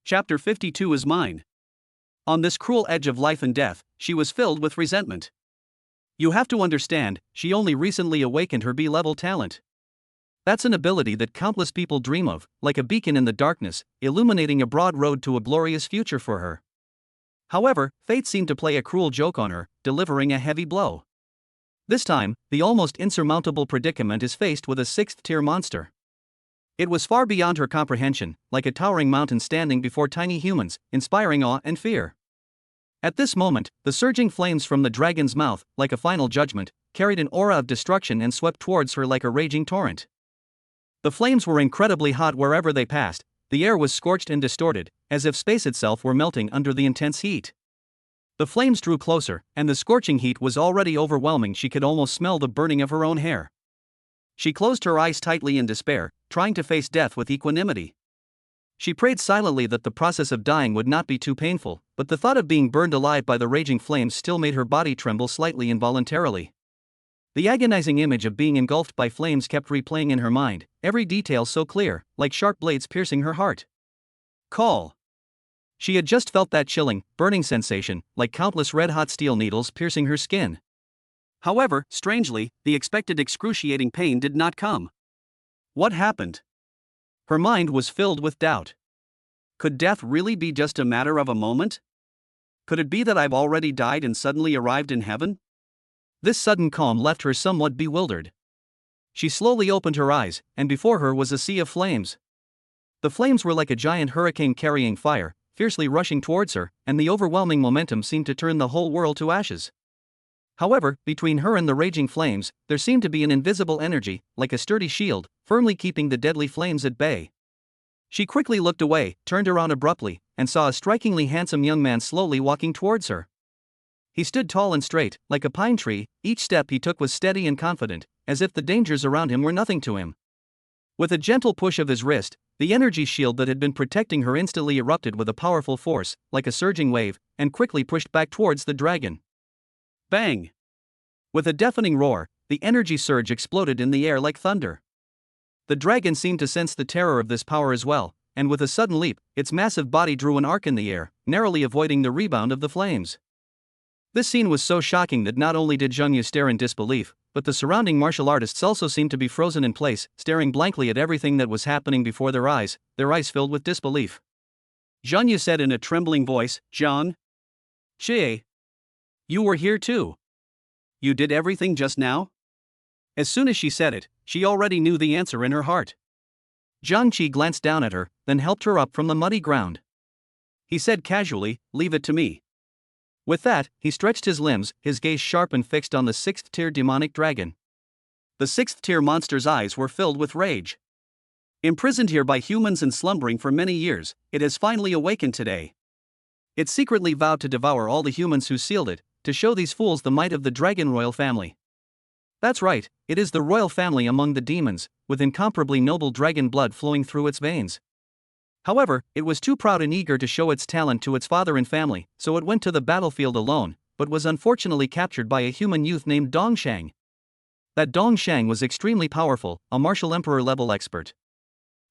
[SPEAKER 1] Chapter 52 is mine. On this cruel edge of life and death, she was filled with resentment. You have to understand, she only recently awakened her B-level talent. That's an ability that countless people dream of, like a beacon in the darkness, illuminating a broad road to a glorious future for her. However, fate seemed to play a cruel joke on her, delivering a heavy blow. This time, the almost insurmountable predicament is faced with a 6th-tier monster. It was far beyond her comprehension, like a towering mountain standing before tiny humans, inspiring awe and fear. At this moment, the surging flames from the dragon's mouth, like a final judgment, carried an aura of destruction and swept towards her like a raging torrent. The flames were incredibly hot wherever they passed, the air was scorched and distorted, as if space itself were melting under the intense heat. The flames drew closer, and the scorching heat was already overwhelming. She could almost smell the burning of her own hair. She closed her eyes tightly in despair, trying to face death with equanimity. She prayed silently that the process of dying would not be too painful, but the thought of being burned alive by the raging flames still made her body tremble slightly involuntarily. The agonizing image of being engulfed by flames kept replaying in her mind, every detail so clear, like sharp blades piercing her heart. Call. She had just felt that chilling, burning sensation, like countless red-hot steel needles piercing her skin. However, strangely, the expected excruciating pain did not come. What happened? Her mind was filled with doubt. Could death really be just a matter of a moment? Could it be that I've already died and suddenly arrived in heaven? This sudden calm left her somewhat bewildered. She slowly opened her eyes, and before her was a sea of flames. The flames were like a giant hurricane carrying fire, fiercely rushing towards her, and the overwhelming momentum seemed to turn the whole world to ashes. However, between her and the raging flames, there seemed to be an invisible energy, like a sturdy shield, firmly keeping the deadly flames at bay. She quickly looked away, turned around abruptly, and saw a strikingly handsome young man slowly walking towards her. He stood tall and straight, like a pine tree. Each step he took was steady and confident, as if the dangers around him were nothing to him. With a gentle push of his wrist, the energy shield that had been protecting her instantly erupted with a powerful force, like a surging wave, and quickly pushed back towards the dragon. Bang! With a deafening roar, the energy surge exploded in the air like thunder. The dragon seemed to sense the terror of this power as well, and with a sudden leap, its massive body drew an arc in the air, narrowly avoiding the rebound of the flames. This scene was so shocking that not only did Zhang Yu stare in disbelief, but the surrounding martial artists also seemed to be frozen in place, staring blankly at everything that was happening before their eyes filled with disbelief. Zhang Yu said in a trembling voice, "Zhang Xie, you were here too. You did everything just now?" As soon as she said it, she already knew the answer in her heart. Zhang Qi glanced down at her, then helped her up from the muddy ground. He said casually, "Leave it to me." With that, he stretched his limbs, his gaze sharp and fixed on the 6th-tier demonic dragon. The 6th-tier monster's eyes were filled with rage. Imprisoned here by humans and slumbering for many years, it has finally awakened today. It secretly vowed to devour all the humans who sealed it, to show these fools the might of the dragon royal family. That's right, it is the royal family among the demons, with incomparably noble dragon blood flowing through its veins. However, it was too proud and eager to show its talent to its father and family, so it went to the battlefield alone, but was unfortunately captured by a human youth named Dongshang. That Dongshang was extremely powerful, a martial emperor-level expert.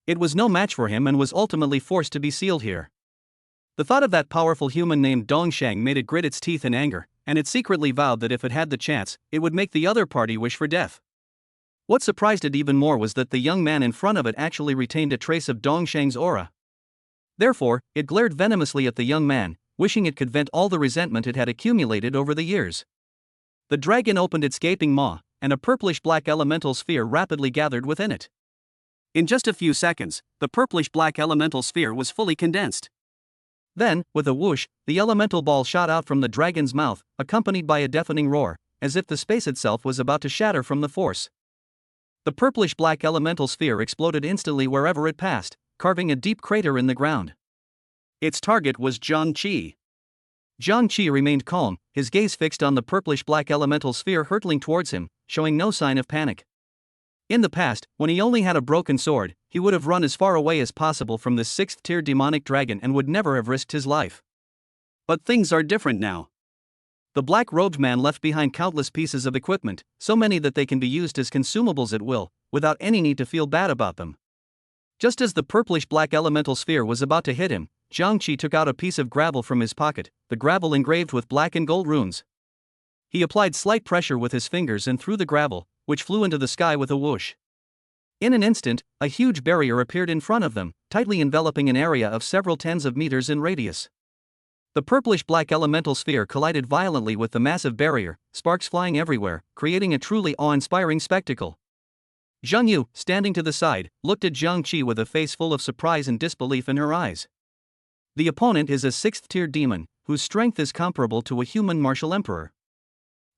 [SPEAKER 1] It was no match for him and was ultimately forced to be sealed here. The thought of that powerful human named Dongshang made it grit its teeth in anger, and it secretly vowed that if it had the chance, it would make the other party wish for death. What surprised it even more was that the young man in front of it actually retained a trace of Dongshang's aura. Therefore, it glared venomously at the young man, wishing it could vent all the resentment it had accumulated over the years. The dragon opened its gaping maw, and a purplish-black elemental sphere rapidly gathered within it. In just a few seconds, the purplish-black elemental sphere was fully condensed. Then, with a whoosh, the elemental ball shot out from the dragon's mouth, accompanied by a deafening roar, as if the space itself was about to shatter from the force. The purplish-black elemental sphere exploded instantly wherever it passed, carving a deep crater in the ground. Its target was Zhang Qi. Zhang Qi remained calm, his gaze fixed on the purplish-black elemental sphere hurtling towards him, showing no sign of panic. In the past, when he only had a broken sword, he would have run as far away as possible from this 6th-tier demonic dragon and would never have risked his life. But things are different now. The black-robed man left behind countless pieces of equipment, so many that they can be used as consumables at will, without any need to feel bad about them. Just as the purplish-black elemental sphere was about to hit him, Zhang Qi took out a piece of gravel from his pocket, the gravel engraved with black and gold runes. He applied slight pressure with his fingers and threw the gravel, which flew into the sky with a whoosh. In an instant, a huge barrier appeared in front of them, tightly enveloping an area of several tens of meters in radius. The purplish-black elemental sphere collided violently with the massive barrier, sparks flying everywhere, creating a truly awe-inspiring spectacle. Zheng Yu, standing to the side, looked at Zhang Qi with a face full of surprise and disbelief in her eyes. The opponent is a 6th-tier demon, whose strength is comparable to a human martial emperor.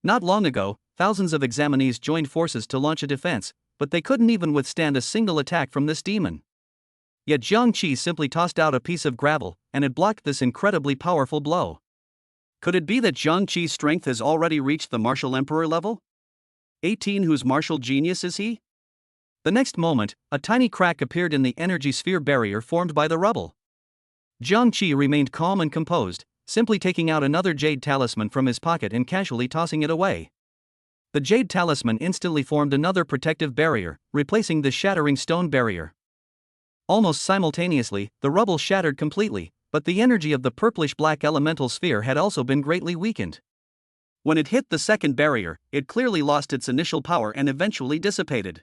[SPEAKER 1] Not long ago, thousands of examinees joined forces to launch a defense, but they couldn't even withstand a single attack from this demon. Yet Zhang Qi simply tossed out a piece of gravel, and it blocked this incredibly powerful blow. Could it be that Zhang Qi's strength has already reached the martial emperor level? 18. Whose martial genius is he? The next moment, a tiny crack appeared in the energy sphere barrier formed by the rubble. Zhang Qi remained calm and composed, simply taking out another jade talisman from his pocket and casually tossing it away. The jade talisman instantly formed another protective barrier, replacing the shattering stone barrier. Almost simultaneously, the rubble shattered completely, but the energy of the purplish-black elemental sphere had also been greatly weakened. When it hit the second barrier, it clearly lost its initial power and eventually dissipated.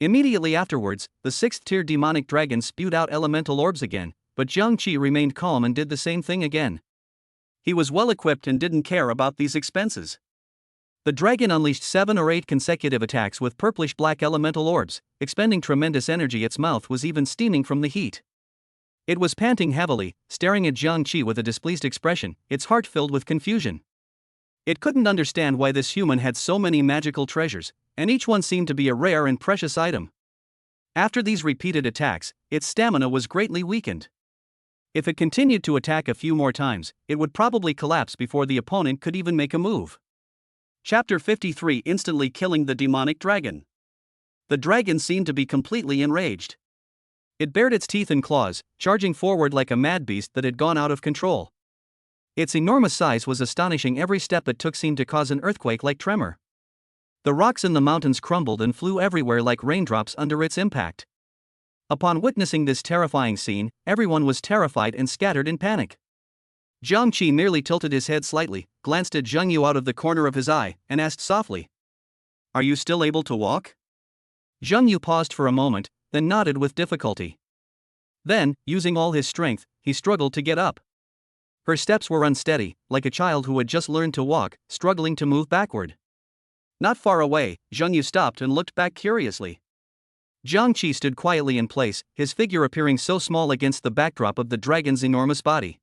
[SPEAKER 1] Immediately afterwards, the 6th-tier demonic dragon spewed out elemental orbs again, but Zhang Qi remained calm and did the same thing again. He was well equipped and didn't care about these expenses. The dragon unleashed 7 or 8 consecutive attacks with purplish-black elemental orbs, expending tremendous energy. Its mouth was even steaming from the heat. It was panting heavily, staring at Zhang Qi with a displeased expression, its heart filled with confusion. It couldn't understand why this human had so many magical treasures, and each one seemed to be a rare and precious item. After these repeated attacks, its stamina was greatly weakened. If it continued to attack a few more times, it would probably collapse before the opponent could even make a move. Chapter 53. Instantly killing the demonic dragon. The dragon seemed to be completely enraged. It bared its teeth and claws, charging forward like a mad beast that had gone out of control. Its enormous size was astonishing. Every step it took seemed to cause an earthquake-like tremor. The rocks in the mountains crumbled and flew everywhere like raindrops under its impact. Upon witnessing this terrifying scene, everyone was terrified and scattered in panic. Zhang Qi merely tilted his head slightly, glanced at Zheng Yu out of the corner of his eye, and asked softly, "Are you still able to walk?" Zheng Yu paused for a moment, then nodded with difficulty. Then, using all his strength, he struggled to get up. Her steps were unsteady, like a child who had just learned to walk, struggling to move backward. Not far away, Zheng Yu stopped and looked back curiously. Zhang Qi stood quietly in place, his figure appearing so small against the backdrop of the dragon's enormous body.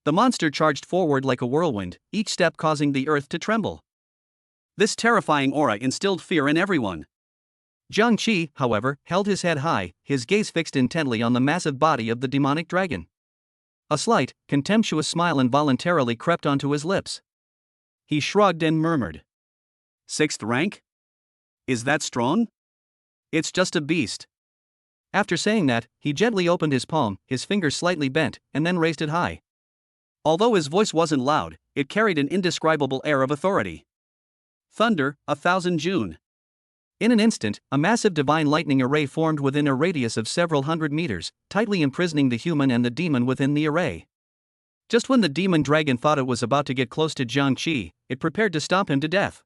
[SPEAKER 1] The monster charged forward like a whirlwind, each step causing the earth to tremble. This terrifying aura instilled fear in everyone. Zhang Qi, however, held his head high, his gaze fixed intently on the massive body of the demonic dragon. A slight, contemptuous smile involuntarily crept onto his lips. He shrugged and murmured, "6th rank? Is that strong? It's just a beast." After saying that, he gently opened his palm, his finger slightly bent, and then raised it high. Although his voice wasn't loud, it carried an indescribable air of authority. "Thunder, 1000 June." In an instant, a massive divine lightning array formed within a radius of several hundred meters, tightly imprisoning the human and the demon within the array. Just when the demon dragon thought it was about to get close to Zhang Qi, it prepared to stomp him to death.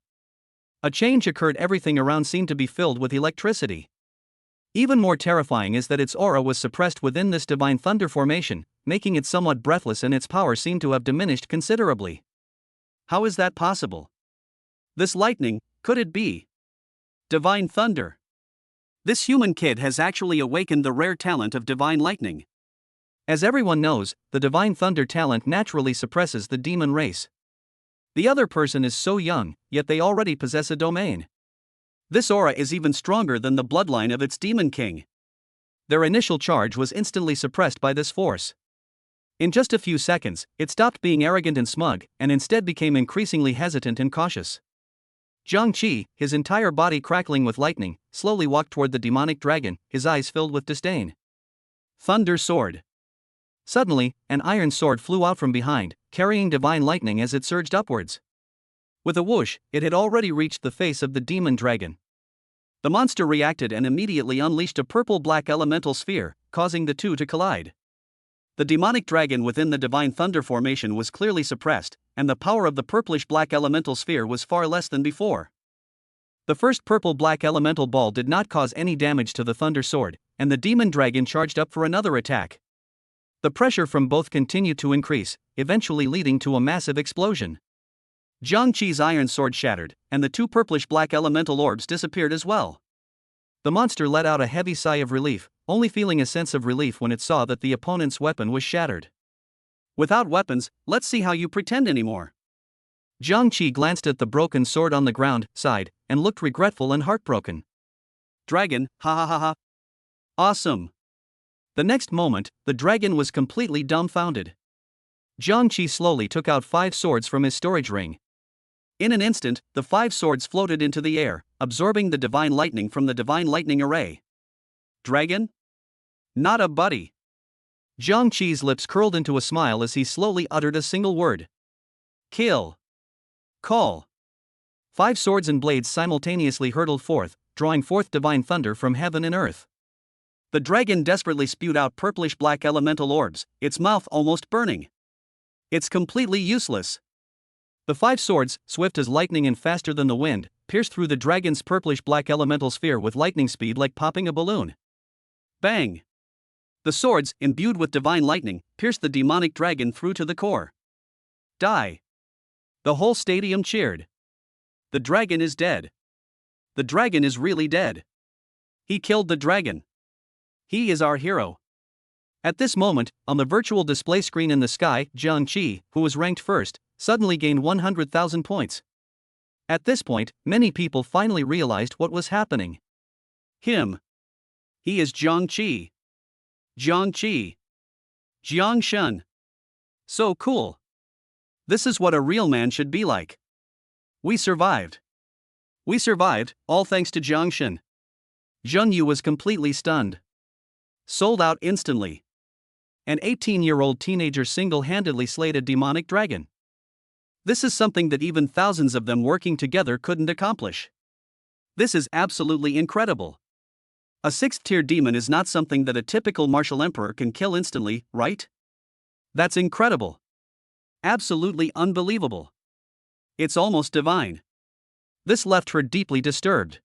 [SPEAKER 1] A change occurred. Everything around seemed to be filled with electricity. Even more terrifying is that its aura was suppressed within this divine thunder formation, making it somewhat breathless, and its power seemed to have diminished considerably. How is that possible? This lightning, could it be divine thunder? This human kid has actually awakened the rare talent of divine lightning. As everyone knows, the divine thunder talent naturally suppresses the demon race. The other person is so young, yet they already possess a domain. This aura is even stronger than the bloodline of its demon king. Their initial charge was instantly suppressed by this force. In just a few seconds, it stopped being arrogant and smug, and instead became increasingly hesitant and cautious. Zhang Qi, his entire body crackling with lightning, slowly walked toward the demonic dragon, his eyes filled with disdain. Thunder sword. Suddenly, an iron sword flew out from behind, carrying divine lightning as it surged upwards. With a whoosh, it had already reached the face of the demon dragon. The monster reacted and immediately unleashed a purple-black elemental sphere, causing the two to collide. The demonic dragon within the divine thunder formation was clearly suppressed, and the power of the purplish-black elemental sphere was far less than before. The first purple-black elemental ball did not cause any damage to the thunder sword, and the demon dragon charged up for another attack. The pressure from both continued to increase, eventually leading to a massive explosion. Jiang Qi's iron sword shattered, and the two purplish-black elemental orbs disappeared as well. The monster let out a heavy sigh of relief, only feeling a sense of relief when it saw that the opponent's weapon was shattered. Without weapons, let's see how you pretend anymore. Jiang Qi glanced at the broken sword on the ground, sighed, and looked regretful and heartbroken. Dragon, ha ha ha ha. Awesome. The next moment, the dragon was completely dumbfounded. Jiang Qi slowly took out 5 swords from his storage ring. In an instant, the 5 swords floated into the air, absorbing the divine lightning from the divine lightning array. Dragon? Not a buddy. Jiang Qi's lips curled into a smile as he slowly uttered a single word. Kill. Call. 5 swords and blades simultaneously hurtled forth, drawing forth divine thunder from heaven and earth. The dragon desperately spewed out purplish-black elemental orbs, its mouth almost burning. It's completely useless. The 5 swords, swift as lightning and faster than the wind, pierced through the dragon's purplish-black elemental sphere with lightning speed like popping a balloon. Bang! The swords, imbued with divine lightning, pierced the demonic dragon through to the core. Die! The whole stadium cheered. The dragon is dead. The dragon is really dead. He killed the dragon. He is our hero. At this moment, on the virtual display screen in the sky, Jiang Qi, who was ranked first, suddenly gained 100,000 points. At this point, many people finally realized what was happening. Him. He is Jiang Qi. Jiang Qi. Jiang Shen. So cool. This is what a real man should be like. We survived. We survived, all thanks to Jiang Shen. Zheng Yu was completely stunned. Sold out instantly. An 18-year-old teenager single-handedly slayed a demonic dragon. This is something that even thousands of them working together couldn't accomplish. This is absolutely incredible. A 6th-tier demon is not something that a typical martial emperor can kill instantly, right? That's incredible. Absolutely unbelievable. It's almost divine. This left her deeply disturbed.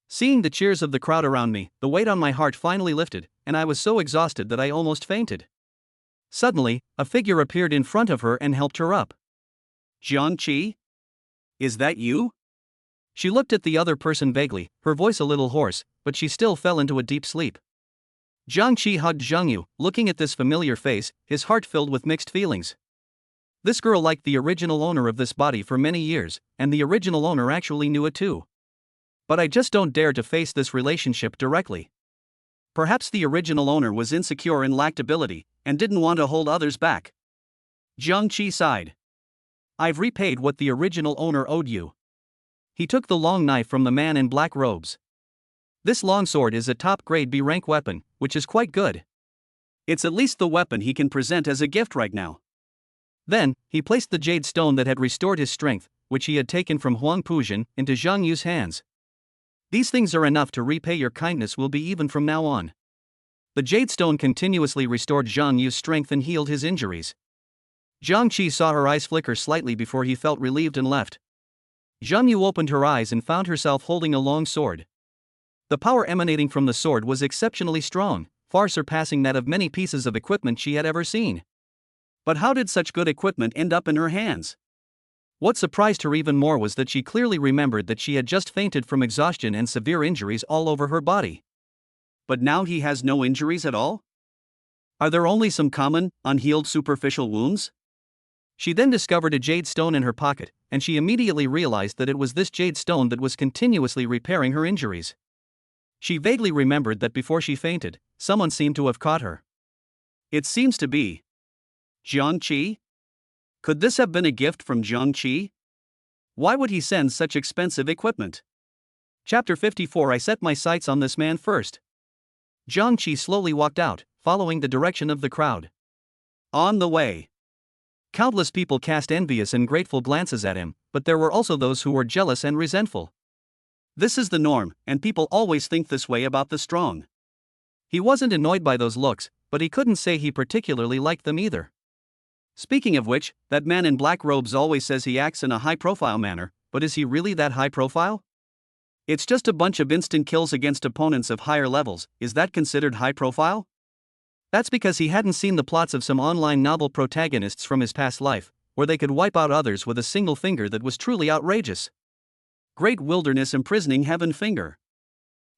[SPEAKER 1] Seeing the cheers of the crowd around me, the weight on my heart finally lifted, and I was so exhausted that I almost fainted. Suddenly, a figure appeared in front of her and helped her up. Jiang Qi? Is that you? She looked at the other person vaguely, her voice a little hoarse, but she still fell into a deep sleep. Jiang Qi hugged Zheng Yu, looking at this familiar face, his heart filled with mixed feelings. This girl liked the original owner of this body for many years, and the original owner actually knew it too. But I just don't dare to face this relationship directly. Perhaps the original owner was insecure and lacked ability, and didn't want to hold others back. Jiang Qi sighed. I've repaid what the original owner owed you. He took the long knife from the man in black robes. This longsword is a top-grade B-rank weapon, which is quite good. It's at least the weapon he can present as a gift right now. Then, he placed the jade stone that had restored his strength, which he had taken from Huang Puzhen, into Zhang Yu's hands. These things are enough to repay your kindness will be even from now on. The jade stone continuously restored Zhang Yu's strength and healed his injuries. Jiang Qi saw her eyes flicker slightly before he felt relieved and left. Zhang Yu opened her eyes and found herself holding a long sword. The power emanating from the sword was exceptionally strong, far surpassing that of many pieces of equipment she had ever seen. But how did such good equipment end up in her hands? What surprised her even more was that she clearly remembered that she had just fainted from exhaustion and severe injuries all over her body. But now he has no injuries at all? Are there only some common, unhealed superficial wounds? She then discovered a jade stone in her pocket, and she immediately realized that it was this jade stone that was continuously repairing her injuries. She vaguely remembered that before she fainted, someone seemed to have caught her. It seems to be Jiang Qi? Could this have been a gift from Jiang Qi? Why would he send such expensive equipment? Chapter 54. I set my sights on this man first. Jiang Qi slowly walked out, following the direction of the crowd. On the way, countless people cast envious and grateful glances at him, but there were also those who were jealous and resentful. This is the norm, and people always think this way about the strong. He wasn't annoyed by those looks, but he couldn't say he particularly liked them either. Speaking of which, that man in black robes always says he acts in a high-profile manner, but is he really that high-profile? It's just a bunch of instant kills against opponents of higher levels. Is that considered high-profile? That's because he hadn't seen the plots of some online novel protagonists from his past life, where they could wipe out others with a single finger that was truly outrageous. Great wilderness imprisoning heaven finger.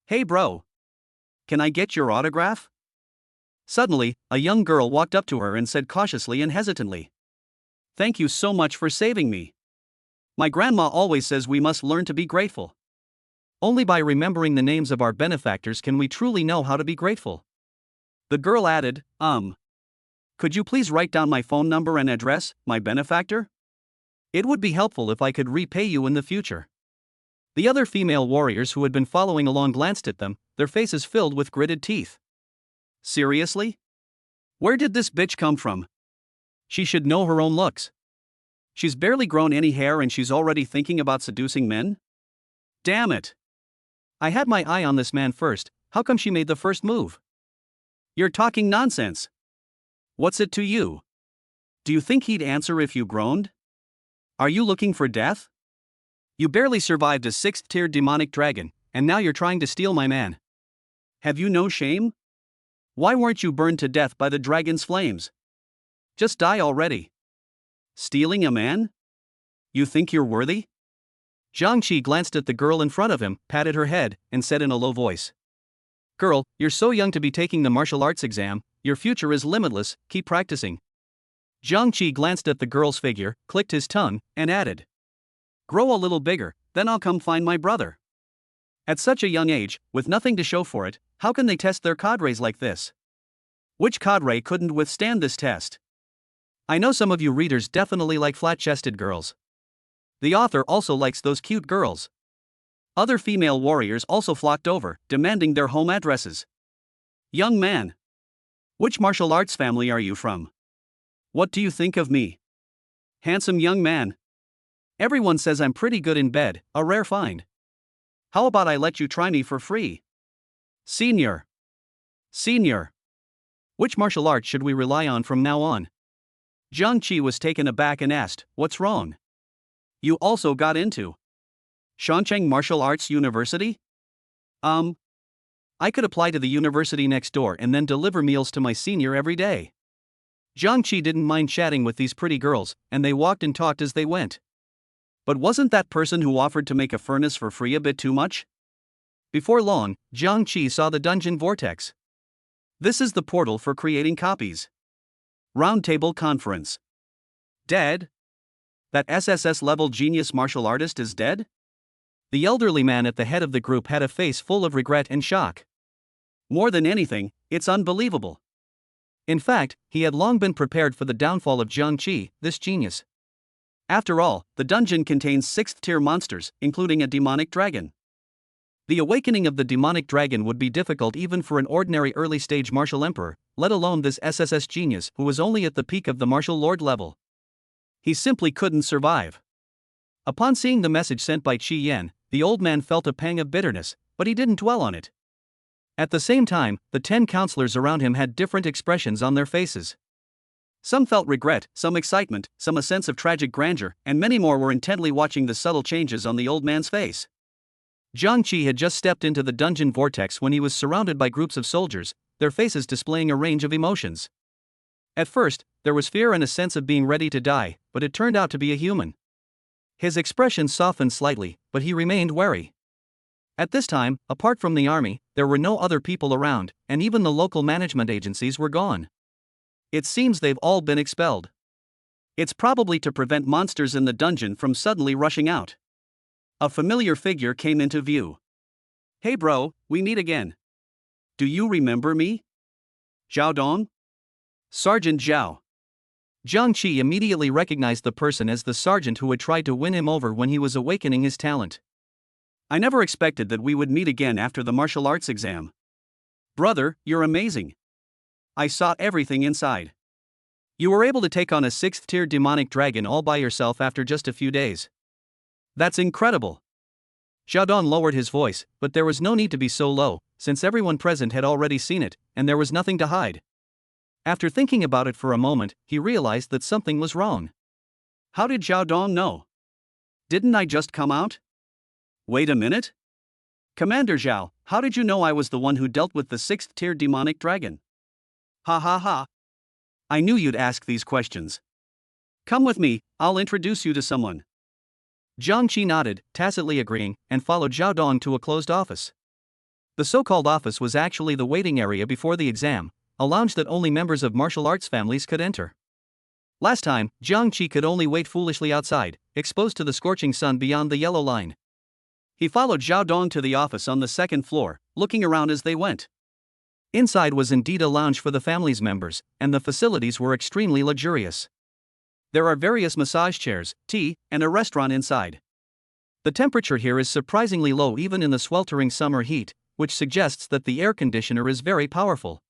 [SPEAKER 1] Hey bro. Can I get your autograph? Suddenly, a young girl walked up to her and said cautiously and hesitantly, "Thank you so much for saving me. My grandma always says we must learn to be grateful. Only by remembering the names of our benefactors can we truly know how to be grateful." The girl added, "Could you please write down my phone number and address, my benefactor? It would be helpful if I could repay you in the future." The other female warriors who had been following along glanced at them, their faces filled with gritted teeth. Seriously? Where did this bitch come from? She should know her own looks. She's barely grown any hair and she's already thinking about seducing men? Damn it. I had my eye on this man first. How come she made the first move? You're talking nonsense. What's it to you? Do you think he'd answer if you groaned? Are you looking for death? You barely survived a 6th-tier demonic dragon, and now you're trying to steal my man. Have you no shame? Why weren't you burned to death by the dragon's flames? Just die already. Stealing a man? You think you're worthy? Zhang Qi glanced at the girl in front of him, patted her head, and said in a low voice, "Girl, you're so young to be taking the martial arts exam, your future is limitless, keep practicing." Zhang Qi glanced at the girl's figure, clicked his tongue, and added, "Grow a little bigger, then I'll come find my brother." At such a young age, with nothing to show for it, how can they test their cadres like this? Which cadre couldn't withstand this test? I know some of you readers definitely like flat-chested girls. The author also likes those cute girls. Other female warriors also flocked over, demanding their home addresses. Young man. Which martial arts family are you from? What do you think of me? Handsome young man. Everyone says I'm pretty good in bed, a rare find. How about I let you try me for free? Senior. Senior. Which martial art should we rely on from now on? Zhang Qi was taken aback and asked, "What's wrong? You also got into Shancheng Martial Arts University? I could apply to the university next door and then deliver meals to my senior every day." Zhang Qi didn't mind chatting with these pretty girls, and they walked and talked as they went. But wasn't that person who offered to make a furnace for free a bit too much? Before long, Zhang Qi saw the dungeon vortex. This is the portal for creating copies. Roundtable conference. Dead? That SSS-level genius martial artist is dead? The elderly man at the head of the group had a face full of regret and shock. More than anything, it's unbelievable. In fact, he had long been prepared for the downfall of Zhang Qi, this genius. After all, the dungeon contains 6th-tier monsters, including a demonic dragon. The awakening of the demonic dragon would be difficult even for an ordinary early-stage martial emperor, let alone this SSS genius who was only at the peak of the martial lord level. He simply couldn't survive. Upon seeing the message sent by Qi Yan, the old man felt a pang of bitterness, but he didn't dwell on it. At the same time, the 10 counselors around him had different expressions on their faces. Some felt regret, some excitement, some a sense of tragic grandeur, and many more were intently watching the subtle changes on the old man's face. Zhang Qi had just stepped into the dungeon vortex when he was surrounded by groups of soldiers, their faces displaying a range of emotions. At first, there was fear and a sense of being ready to die, but it turned out to be a human. His expression softened slightly, but he remained wary. At this time, apart from the army, there were no other people around, and even the local management agencies were gone. It seems they've all been expelled. It's probably to prevent monsters in the dungeon from suddenly rushing out. A familiar figure came into view. "Hey bro, we meet again. Do you remember me? Zhao Dong? Sergeant Zhao." Zhang Qi immediately recognized the person as the sergeant who had tried to win him over when he was awakening his talent. "I never expected that we would meet again after the martial arts exam. Brother, you're amazing. I saw everything inside. You were able to take on a 6th-tier demonic dragon all by yourself after just a few days. That's incredible." Xiaodong lowered his voice, but there was no need to be so low, since everyone present had already seen it, and there was nothing to hide. After thinking about it for a moment, he realized that something was wrong. How did Zhao Dong know? Didn't I just come out? Wait a minute? Commander Zhao, how did you know I was the one who dealt with the 6th-tier demonic dragon? Ha ha ha. I knew you'd ask these questions. Come with me, I'll introduce you to someone. Jiang Qi nodded, tacitly agreeing, and followed Zhao Dong to a closed office. The so-called office was actually the waiting area before the exam, a lounge that only members of martial arts families could enter. Last time, Jiang Qi could only wait foolishly outside, exposed to the scorching sun beyond the yellow line. He followed Zhao Dong to the office on the 2nd floor, looking around as they went. Inside was indeed a lounge for the family's members, and the facilities were extremely luxurious. There are various massage chairs, tea, and a restaurant inside. The temperature here is surprisingly low even in the sweltering summer heat, which suggests that the air conditioner is very powerful.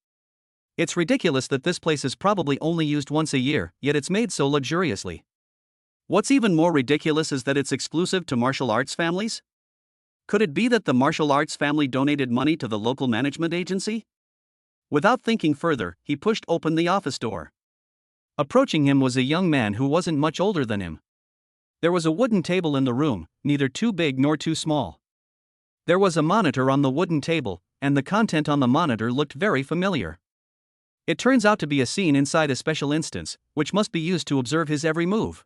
[SPEAKER 1] It's ridiculous that this place is probably only used once a year, yet it's made so luxuriously. What's even more ridiculous is that it's exclusive to martial arts families? Could it be that the martial arts family donated money to the local management agency? Without thinking further, he pushed open the office door. Approaching him was a young man who wasn't much older than him. There was a wooden table in the room, neither too big nor too small. There was a monitor on the wooden table, and the content on the monitor looked very familiar. It turns out to be a scene inside a special instance, which must be used to observe his every move.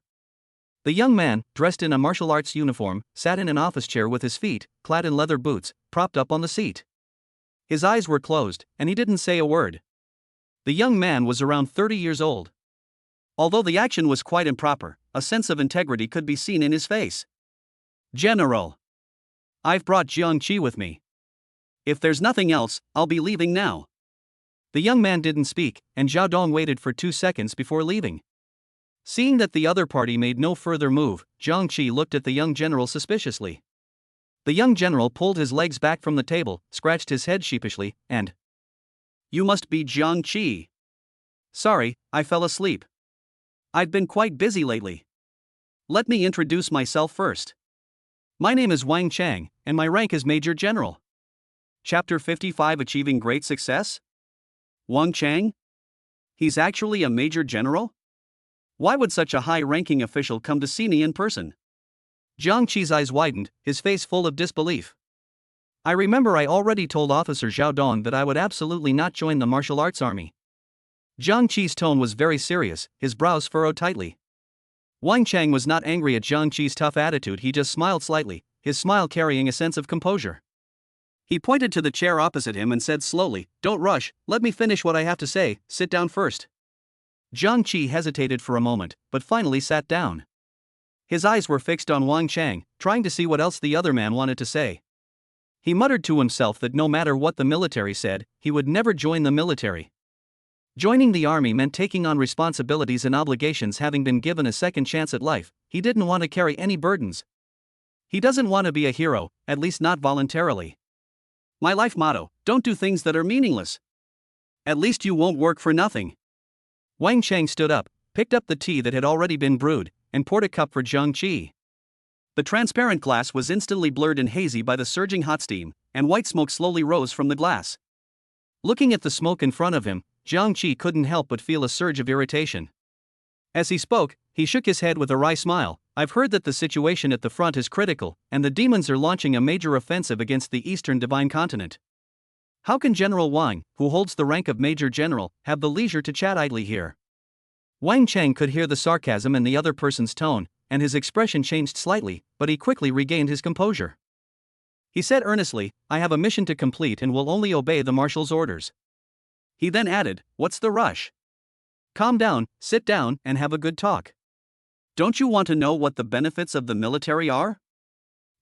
[SPEAKER 1] The young man, dressed in a martial arts uniform, sat in an office chair with his feet, clad in leather boots, propped up on the seat. His eyes were closed, and he didn't say a word. The young man was around 30 years old. Although the action was quite improper, a sense of integrity could be seen in his face. General, I've brought Jiang Qi with me. If there's nothing else, I'll be leaving now. The young man didn't speak, and Zhao Dong waited for 2 seconds before leaving. Seeing that the other party made no further move, Jiang Qi looked at the young general suspiciously. The young general pulled his legs back from the table, scratched his head sheepishly, and... You must be Jiang Qi. Sorry, I fell asleep. I've been quite busy lately. Let me introduce myself first. My name is Wang Chang, and my rank is Major General. Chapter 55 Achieving Great Success? Wang Chang? He's actually a Major General? Why would such a high-ranking official come to see me in person? Jiang Qi's eyes widened, his face full of disbelief. I remember I already told Officer Zhao Dong that I would absolutely not join the martial arts army. Jiang Qi's tone was very serious, his brows furrowed tightly. Wang Chang was not angry at Jiang Qi's tough attitude, he just smiled slightly, his smile carrying a sense of composure. He pointed to the chair opposite him and said slowly, "Don't rush, let me finish what I have to say, sit down first." Jiang Qi hesitated for a moment, but finally sat down. His eyes were fixed on Wang Chang, trying to see what else the other man wanted to say. He muttered to himself that no matter what the military said, he would never join the military. Joining the army meant taking on responsibilities and obligations. Having been given a second chance at life, he didn't want to carry any burdens. He doesn't want to be a hero, at least not voluntarily. My life motto: don't do things that are meaningless. At least you won't work for nothing. Wang Chang stood up, picked up the tea that had already been brewed, and poured a cup for Jiang Qi. The transparent glass was instantly blurred and hazy by the surging hot steam, and white smoke slowly rose from the glass. Looking at the smoke in front of him, Jiang Qi couldn't help but feel a surge of irritation. As he spoke, he shook his head with a wry smile. I've heard that the situation at the front is critical, and the demons are launching a major offensive against the Eastern Divine Continent. How can General Wang, who holds the rank of Major General, have the leisure to chat idly here? Wang Chang could hear the sarcasm in the other person's tone, and his expression changed slightly, but he quickly regained his composure. He said earnestly, I have a mission to complete and will only obey the marshal's orders. He then added, what's the rush? Calm down, sit down, and have a good talk. Don't you want to know what the benefits of the military are?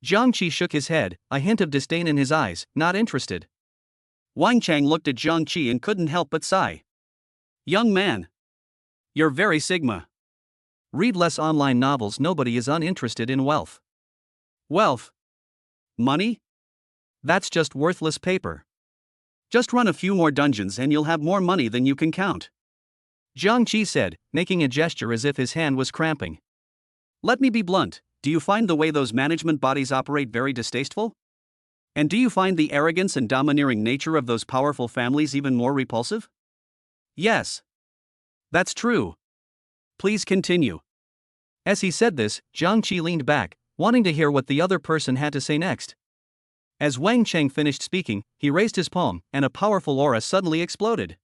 [SPEAKER 1] Jiang Qi shook his head, a hint of disdain in his eyes, not interested. Wang Chang looked at Jiang Qi and couldn't help but sigh. Young man, you're very Sigma. Read less online novels. Nobody is uninterested in wealth. Wealth? Money? That's just worthless paper. Just run a few more dungeons and you'll have more money than you can count. Jiang Qi said, making a gesture as if his hand was cramping. Let me be blunt, do you find the way those management bodies operate very distasteful? And do you find the arrogance and domineering nature of those powerful families even more repulsive? Yes. That's true. Please continue. As he said this, Jiang Qi leaned back, wanting to hear what the other person had to say next. As Wang Cheng finished speaking, he raised his palm, and a powerful aura suddenly exploded.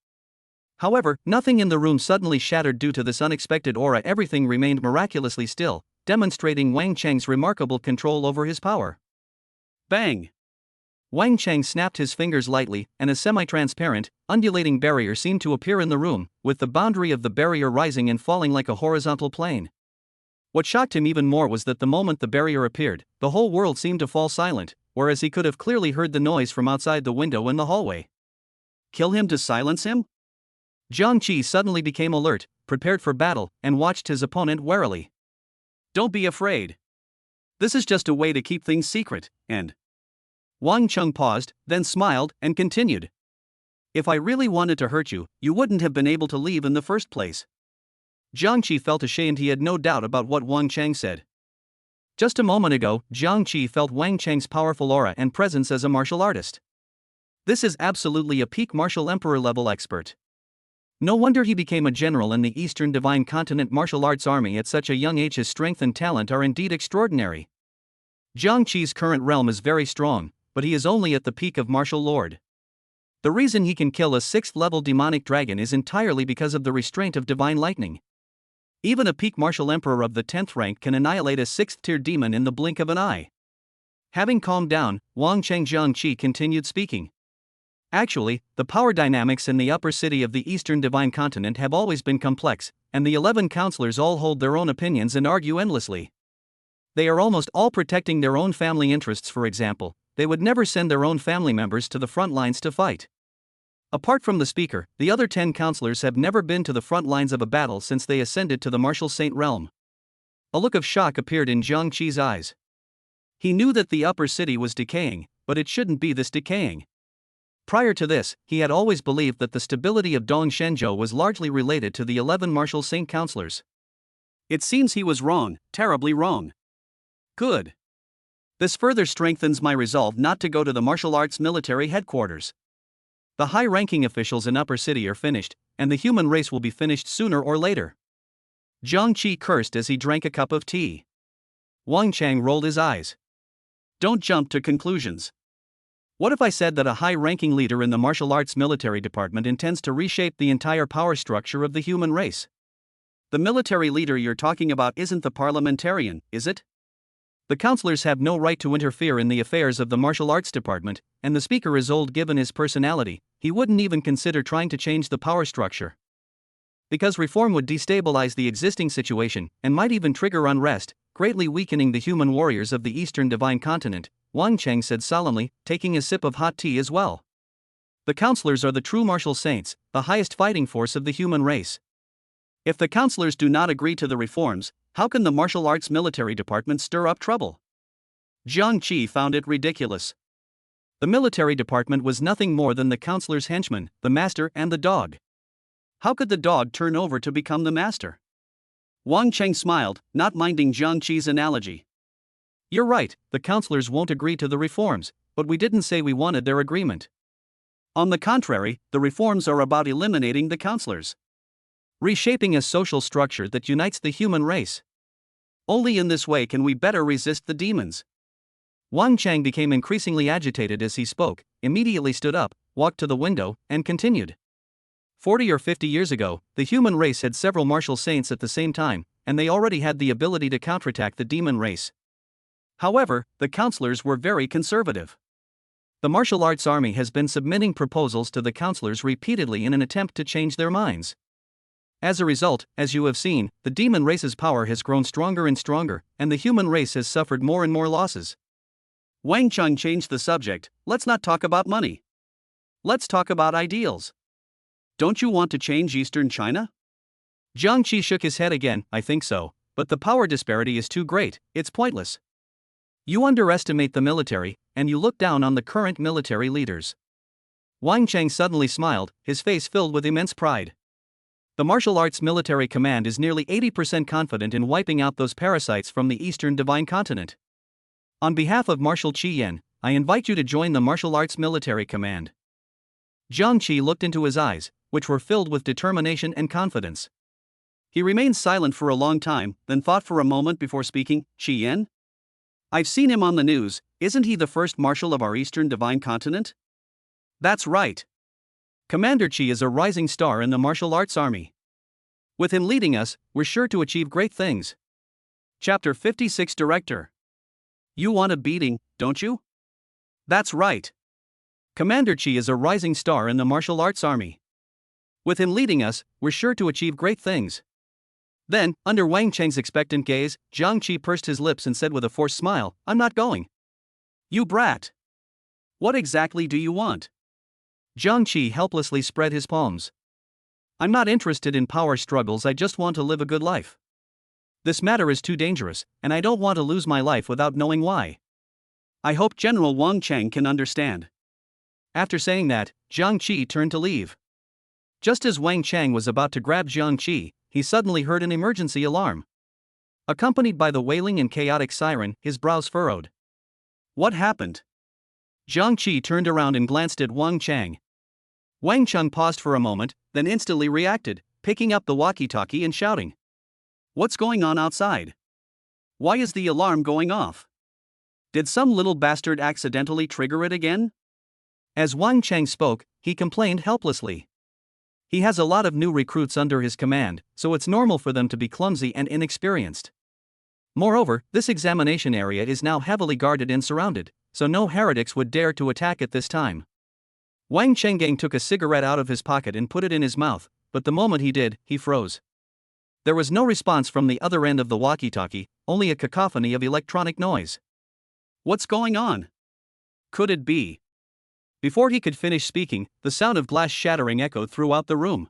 [SPEAKER 1] However, nothing in the room suddenly shattered due to this unexpected aura. Everything remained miraculously still, demonstrating Wang Cheng's remarkable control over his power. Bang! Wang Cheng snapped his fingers lightly, and a semi-transparent, undulating barrier seemed to appear in the room, with the boundary of the barrier rising and falling like a horizontal plane. What shocked him even more was that the moment the barrier appeared, the whole world seemed to fall silent, whereas he could have clearly heard the noise from outside the window in the hallway. Kill him to silence him? Jiang Qi suddenly became alert, prepared for battle, and watched his opponent warily. Don't be afraid. This is just a way to keep things secret, and... Wang Cheng paused, then smiled, and continued. If I really wanted to hurt you, you wouldn't have been able to leave in the first place. Jiang Qi felt ashamed. He had no doubt about what Wang Cheng said. Just a moment ago, Jiang Qi felt Wang Cheng's powerful aura and presence as a martial artist. This is absolutely a peak martial emperor level expert. No wonder he became a general in the Eastern Divine Continent Martial Arts Army at such a young age. His strength and talent are indeed extraordinary. Jiang Qi's current realm is very strong, but he is only at the peak of martial lord. The reason he can kill a 6th level demonic dragon is entirely because of the restraint of divine lightning. Even a peak martial emperor of the 10th rank can annihilate a 6th tier demon in the blink of an eye. Having calmed down, Jiang Qi continued speaking. Actually, the power dynamics in the upper city of the Eastern Divine Continent have always been complex, and the 11 counselors all hold their own opinions and argue endlessly. They are almost all protecting their own family interests. For example, they would never send their own family members to the front lines to fight. Apart from the speaker, the other 10 counselors have never been to the front lines of a battle since they ascended to the martial saint realm. A look of shock appeared in Jiang Qi's eyes. He knew that the upper city was decaying, but it shouldn't be this decaying. Prior to this, he had always believed that the stability of Dong Shenzhou was largely related to the 11 martial saint counselors. It seems he was wrong, terribly wrong. Good. This further strengthens my resolve not to go to the martial arts military headquarters. The high-ranking officials in Upper City are finished, and the human race will be finished sooner or later. Jiang Qi cursed as he drank a cup of tea. Wang Cheng rolled his eyes. Don't jump to conclusions. What if I said that a high-ranking leader in the martial arts military department intends to reshape the entire power structure of the human race? The military leader you're talking about isn't the parliamentarian, is it? The counselors have no right to interfere in the affairs of the martial arts department, and the speaker is old. Given his personality, he wouldn't even consider trying to change the power structure. Because reform would destabilize the existing situation, and might even trigger unrest, greatly weakening the human warriors of the Eastern Divine Continent, Wang Cheng said solemnly, taking a sip of hot tea as well. The counselors are the true martial saints, the highest fighting force of the human race. If the counselors do not agree to the reforms, how can the martial arts military department stir up trouble? Jiang Qi found it ridiculous. The military department was nothing more than the counselor's henchman, the master and the dog. How could the dog turn over to become the master? Wang Cheng smiled, not minding Jiang Qi's analogy. You're right, the counselors won't agree to the reforms, but we didn't say we wanted their agreement. On the contrary, the reforms are about eliminating the counselors. Reshaping a social structure that unites the human race. Only in this way can we better resist the demons. Wang Cheng became increasingly agitated as he spoke, immediately stood up, walked to the window, and continued. 40 or 50 years ago, the human race had several martial saints at the same time, and they already had the ability to counterattack the demon race. However, the counselors were very conservative. The martial arts army has been submitting proposals to the counselors repeatedly in an attempt to change their minds. As a result, as you have seen, the demon race's power has grown stronger and stronger, and the human race has suffered more and more losses. Wang Cheng changed the subject. Let's not talk about money. Let's talk about ideals. Don't you want to change Eastern China? Jiang Qi shook his head again. I think so, but the power disparity is too great, it's pointless. You underestimate the military, and you look down on the current military leaders. Wang Cheng suddenly smiled, his face filled with immense pride. The martial arts military command is nearly 80% confident in wiping out those parasites from the Eastern Divine Continent. On behalf of Marshal Qi Yan, I invite you to join the martial arts military command. Jiang Qi looked into his eyes, which were filled with determination and confidence. He remained silent for a long time, then thought for a moment before speaking. Qi Yan? I've seen him on the news. Isn't he the first marshal of our Eastern Divine Continent? That's right. Commander Qi is a rising star in the martial arts army. With him leading us, we're sure to achieve great things. Chapter 56 Director. You want a beating, don't you? That's right. Commander Qi is a rising star in the martial arts army. With him leading us, we're sure to achieve great things. Then, under Wang Cheng's expectant gaze, Jiang Qi pursed his lips and said with a forced smile, I'm not going. You brat. What exactly do you want? Jiang Qi helplessly spread his palms. I'm not interested in power struggles, I just want to live a good life. This matter is too dangerous, and I don't want to lose my life without knowing why. I hope General Wang Cheng can understand. After saying that, Jiang Qi turned to leave. Just as Wang Cheng was about to grab Jiang Qi, he suddenly heard an emergency alarm. Accompanied by the wailing and chaotic siren, his brows furrowed. What happened? Jiang Qi turned around and glanced at Wang Cheng. Wang Cheng paused for a moment, then instantly reacted, picking up the walkie-talkie and shouting. What's going on outside? Why is the alarm going off? Did some little bastard accidentally trigger it again? As Wang Cheng spoke, he complained helplessly. He has a lot of new recruits under his command, so it's normal for them to be clumsy and inexperienced. Moreover, this examination area is now heavily guarded and surrounded, so no heretics would dare to attack at this time. Wang Chenggang took a cigarette out of his pocket and put it in his mouth, but the moment he did, he froze. There was no response from the other end of the walkie-talkie, only a cacophony of electronic noise. What's going on? Could it be? Before he could finish speaking, the sound of glass shattering echoed throughout the room.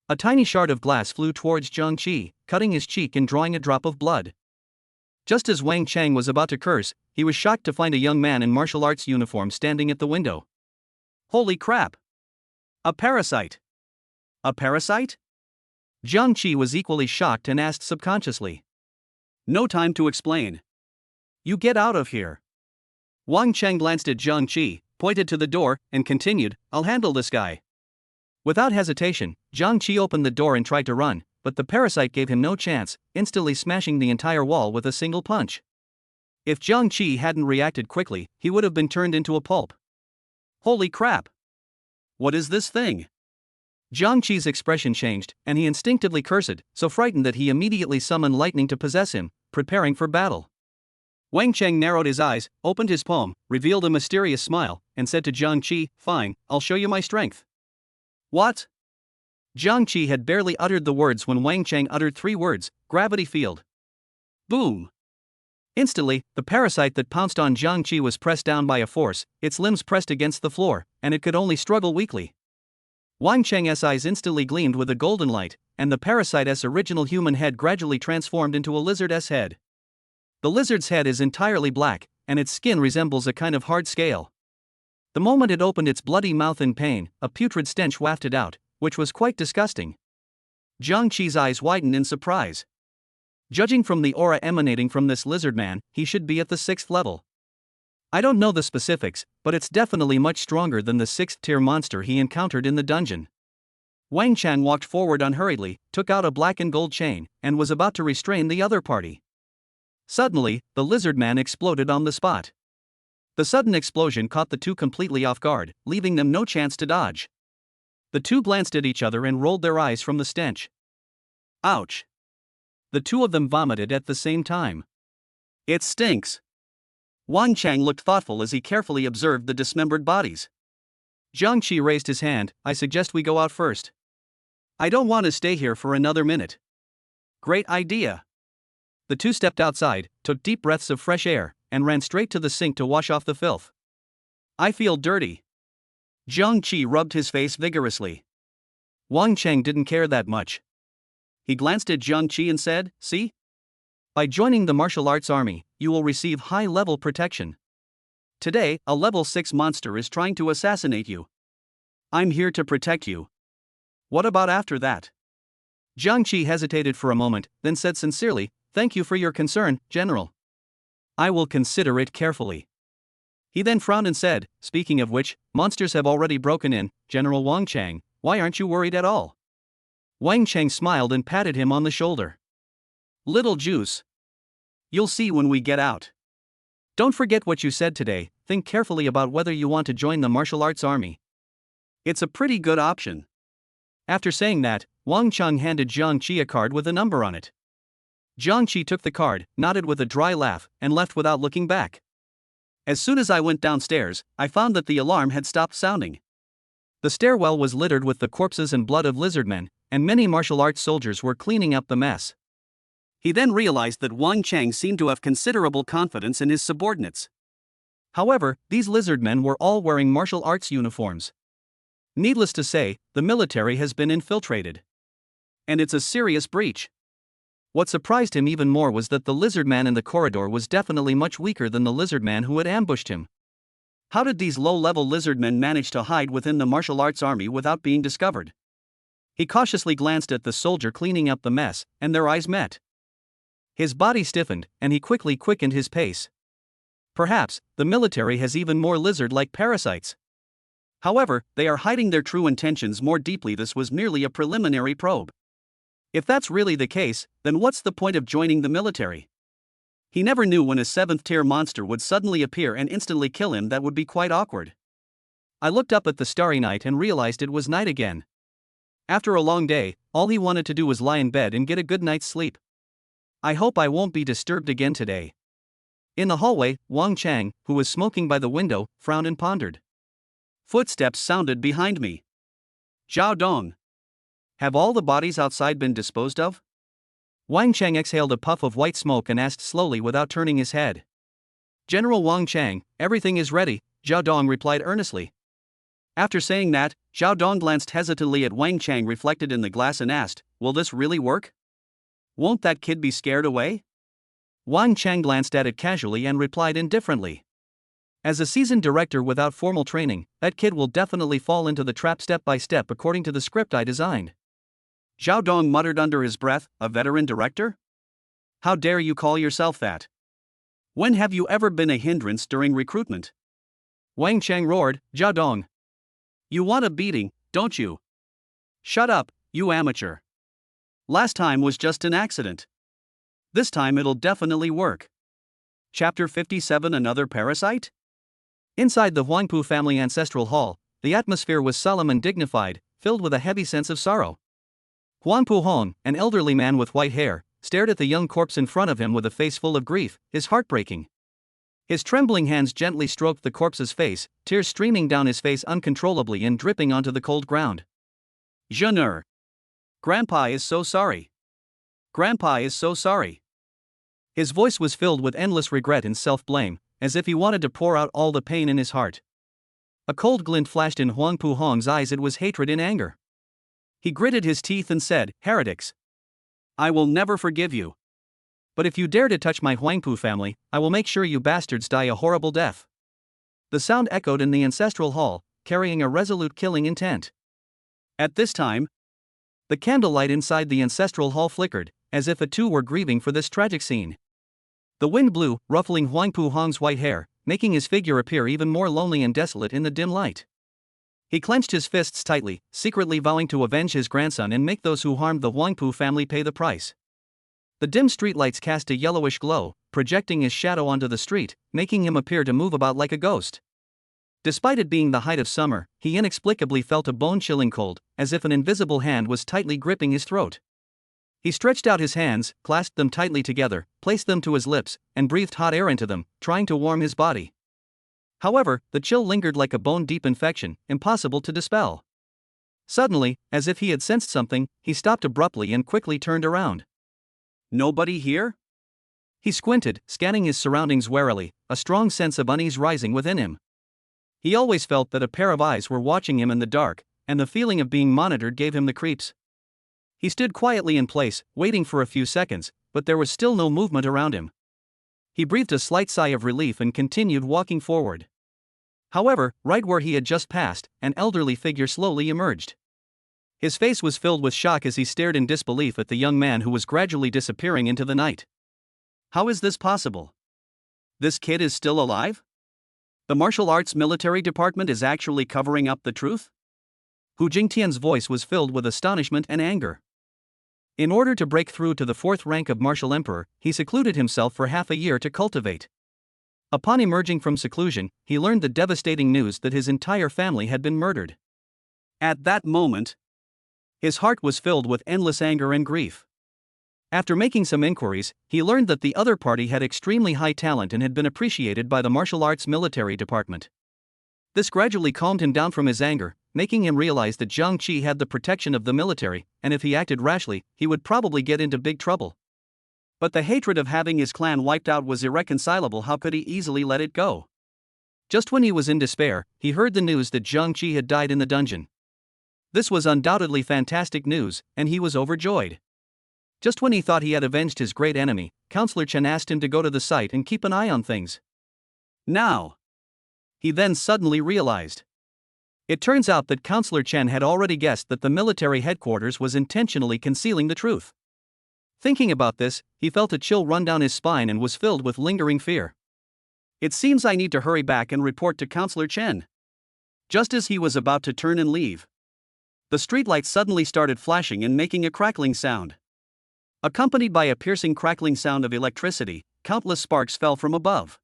[SPEAKER 1] A tiny shard of glass flew towards Jiang Qi, cutting his cheek and drawing a drop of blood. Just as Wang Cheng was about to curse, he was shocked to find a young man in martial arts uniform standing at the window. Holy crap! A parasite! A parasite? Jiang Qi was equally shocked and asked subconsciously. No time to explain. You get out of here. Wang Cheng glanced at Jiang Qi, pointed to the door, and continued, I'll handle this guy. Without hesitation, Jiang Qi opened the door and tried to run, but the parasite gave him no chance, instantly smashing the entire wall with a single punch. If Jiang Qi hadn't reacted quickly, he would have been turned into a pulp. Holy crap! What is this thing? Jiang Qi's expression changed, and he instinctively cursed, so frightened that he immediately summoned lightning to possess him, preparing for battle. Wang Cheng narrowed his eyes, opened his palm, revealed a mysterious smile, and said to Jiang Qi, Fine, I'll show you my strength. What? Jiang Qi had barely uttered the words when Wang Cheng uttered 3 words, gravity field. Boom! Instantly, the parasite that pounced on Jiang Qi was pressed down by a force, its limbs pressed against the floor, and it could only struggle weakly. Wang Cheng's eyes instantly gleamed with a golden light, and the parasite's original human head gradually transformed into a lizard's head. The lizard's head is entirely black, and its skin resembles a kind of hard scale. The moment it opened its bloody mouth in pain, a putrid stench wafted out, which was quite disgusting. Jiang Qi's eyes widened in surprise. Judging from the aura emanating from this lizard man, he should be at the 6th level. I don't know the specifics, but it's definitely much stronger than the 6th-tier monster he encountered in the dungeon. Wang Cheng walked forward unhurriedly, took out a black and gold chain, and was about to restrain the other party. Suddenly, the lizard man exploded on the spot. The sudden explosion caught the two completely off guard, leaving them no chance to dodge. The two glanced at each other and rolled their eyes from the stench. Ouch! The two of them vomited at the same time. It stinks. Wang Cheng looked thoughtful as he carefully observed the dismembered bodies. Jiang Qi raised his hand, I suggest we go out first. I don't want to stay here for another minute. Great idea. The two stepped outside, took deep breaths of fresh air, and ran straight to the sink to wash off the filth. I feel dirty. Jiang Qi rubbed his face vigorously. Wang Cheng didn't care that much. He glanced at Jiang Qi and said, See? By joining the martial arts army, you will receive high-level protection. Today, a level 6 monster is trying to assassinate you. I'm here to protect you. What about after that? Jiang Qi hesitated for a moment, then said sincerely, Thank you for your concern, General. I will consider it carefully. He then frowned and said, Speaking of which, monsters have already broken in, General Wang Cheng, why aren't you worried at all? Wang Cheng smiled and patted him on the shoulder. Little juice. You'll see when we get out. Don't forget what you said today, think carefully about whether you want to join the martial arts army. It's a pretty good option. After saying that, Wang Cheng handed Jiang Qi a card with a number on it. Jiang Qi took the card, nodded with a dry laugh, and left without looking back. As soon as I went downstairs, I found that the alarm had stopped sounding. The stairwell was littered with the corpses and blood of lizardmen, and many martial arts soldiers were cleaning up the mess. He then realized that Wang Cheng seemed to have considerable confidence in his subordinates. However, these lizardmen were all wearing martial arts uniforms. Needless to say, the military has been infiltrated. And it's a serious breach. What surprised him even more was that the lizardman in the corridor was definitely much weaker than the lizardman who had ambushed him. How did these low-level lizardmen manage to hide within the martial arts army without being discovered? He cautiously glanced at the soldier cleaning up the mess, and their eyes met. His body stiffened, and he quickly quickened his pace. Perhaps, the military has even more lizard-like parasites. However, they are hiding their true intentions more deeply. This was merely a preliminary probe. If that's really the case, then what's the point of joining the military? He never knew when a 7th-tier monster would suddenly appear and instantly kill him. That would be quite awkward. I looked up at the starry night and realized it was night again. After a long day, all he wanted to do was lie in bed and get a good night's sleep. I hope I won't be disturbed again today. In the hallway, Wang Cheng, who was smoking by the window, frowned and pondered. Footsteps sounded behind me. Zhao Dong. Have all the bodies outside been disposed of? Wang Cheng exhaled a puff of white smoke and asked slowly without turning his head. General Wang Cheng, everything is ready, Zhao Dong replied earnestly. After saying that, Zhao Dong glanced hesitantly at Wang Cheng reflected in the glass and asked, will this really work? Won't that kid be scared away? Wang Cheng glanced at it casually and replied indifferently. As a seasoned director without formal training, that kid will definitely fall into the trap step by step according to the script I designed. Zhao Dong muttered under his breath, a veteran director? How dare you call yourself that? When have you ever been a hindrance during recruitment? Wang Cheng roared, Zhao Dong. You want a beating, don't you? Shut up, you amateur. Last time was just an accident. This time it'll definitely work. Chapter 57 Another Parasite? Inside the Huangpu family ancestral hall, the atmosphere was solemn and dignified, filled with a heavy sense of sorrow. Huangpu Hong, an elderly man with white hair, stared at the young corpse in front of him with a face full of grief, his heart breaking. His trembling hands gently stroked the corpse's face, tears streaming down his face uncontrollably and dripping onto the cold ground. Jeuneur. Grandpa is so sorry. Grandpa is so sorry. His voice was filled with endless regret and self-blame, as if he wanted to pour out all the pain in his heart. A cold glint flashed in Huangpu Hong's eyes. It was hatred and anger. He gritted his teeth and said, heretics. I will never forgive you. But if you dare to touch my Huangpu family, I will make sure you bastards die a horrible death. The sound echoed in the ancestral hall, carrying a resolute killing intent. At this time, the candlelight inside the ancestral hall flickered, as if it too were grieving for this tragic scene. The wind blew, ruffling Huangpu Hong's white hair, making his figure appear even more lonely and desolate in the dim light. He clenched his fists tightly, secretly vowing to avenge his grandson and make those who harmed the Huangpu family pay the price. The dim streetlights cast a yellowish glow, projecting his shadow onto the street, making him appear to move about like a ghost. Despite it being the height of summer, he inexplicably felt a bone-chilling cold, as if an invisible hand was tightly gripping his throat. He stretched out his hands, clasped them tightly together, placed them to his lips, and breathed hot air into them, trying to warm his body. However, the chill lingered like a bone-deep infection, impossible to dispel. Suddenly, as if he had sensed something, he stopped abruptly and quickly turned around. Nobody here? He squinted, scanning his surroundings warily, a strong sense of unease rising within him. He always felt that a pair of eyes were watching him in the dark, and the feeling of being monitored gave him the creeps. He stood quietly in place, waiting for a few seconds, but there was still no movement around him. He breathed a slight sigh of relief and continued walking forward. However, right where he had just passed, an elderly figure slowly emerged. His face was filled with shock as he stared in disbelief at the young man who was gradually disappearing into the night. How is this possible? This kid is still alive? The martial arts military department is actually covering up the truth? Hu Jingtian's voice was filled with astonishment and anger. In order to break through to the fourth rank of martial emperor, he secluded himself for half a year to cultivate. Upon emerging from seclusion, he learned the devastating news that his entire family had been murdered. At that moment, his heart was filled with endless anger and grief. After making some inquiries, he learned that the other party had extremely high talent and had been appreciated by the martial arts military department. This gradually calmed him down from his anger, making him realize that Jiang Qi had the protection of the military, and if he acted rashly, he would probably get into big trouble. But the hatred of having his clan wiped out was irreconcilable. How could he easily let it go? Just when he was in despair, he heard the news that Jiang Qi had died in the dungeon. This was undoubtedly fantastic news, and he was overjoyed. Just when he thought he had avenged his great enemy, Counselor Chen asked him to go to the site and keep an eye on things. Now, he then suddenly realized. It turns out that Counselor Chen had already guessed that the military headquarters was intentionally concealing the truth. Thinking about this, he felt a chill run down his spine and was filled with lingering fear. It seems I need to hurry back and report to Counselor Chen. Just as he was about to turn and leave, the streetlights suddenly started flashing and making a crackling sound. Accompanied by a piercing crackling sound of electricity, countless sparks fell from above.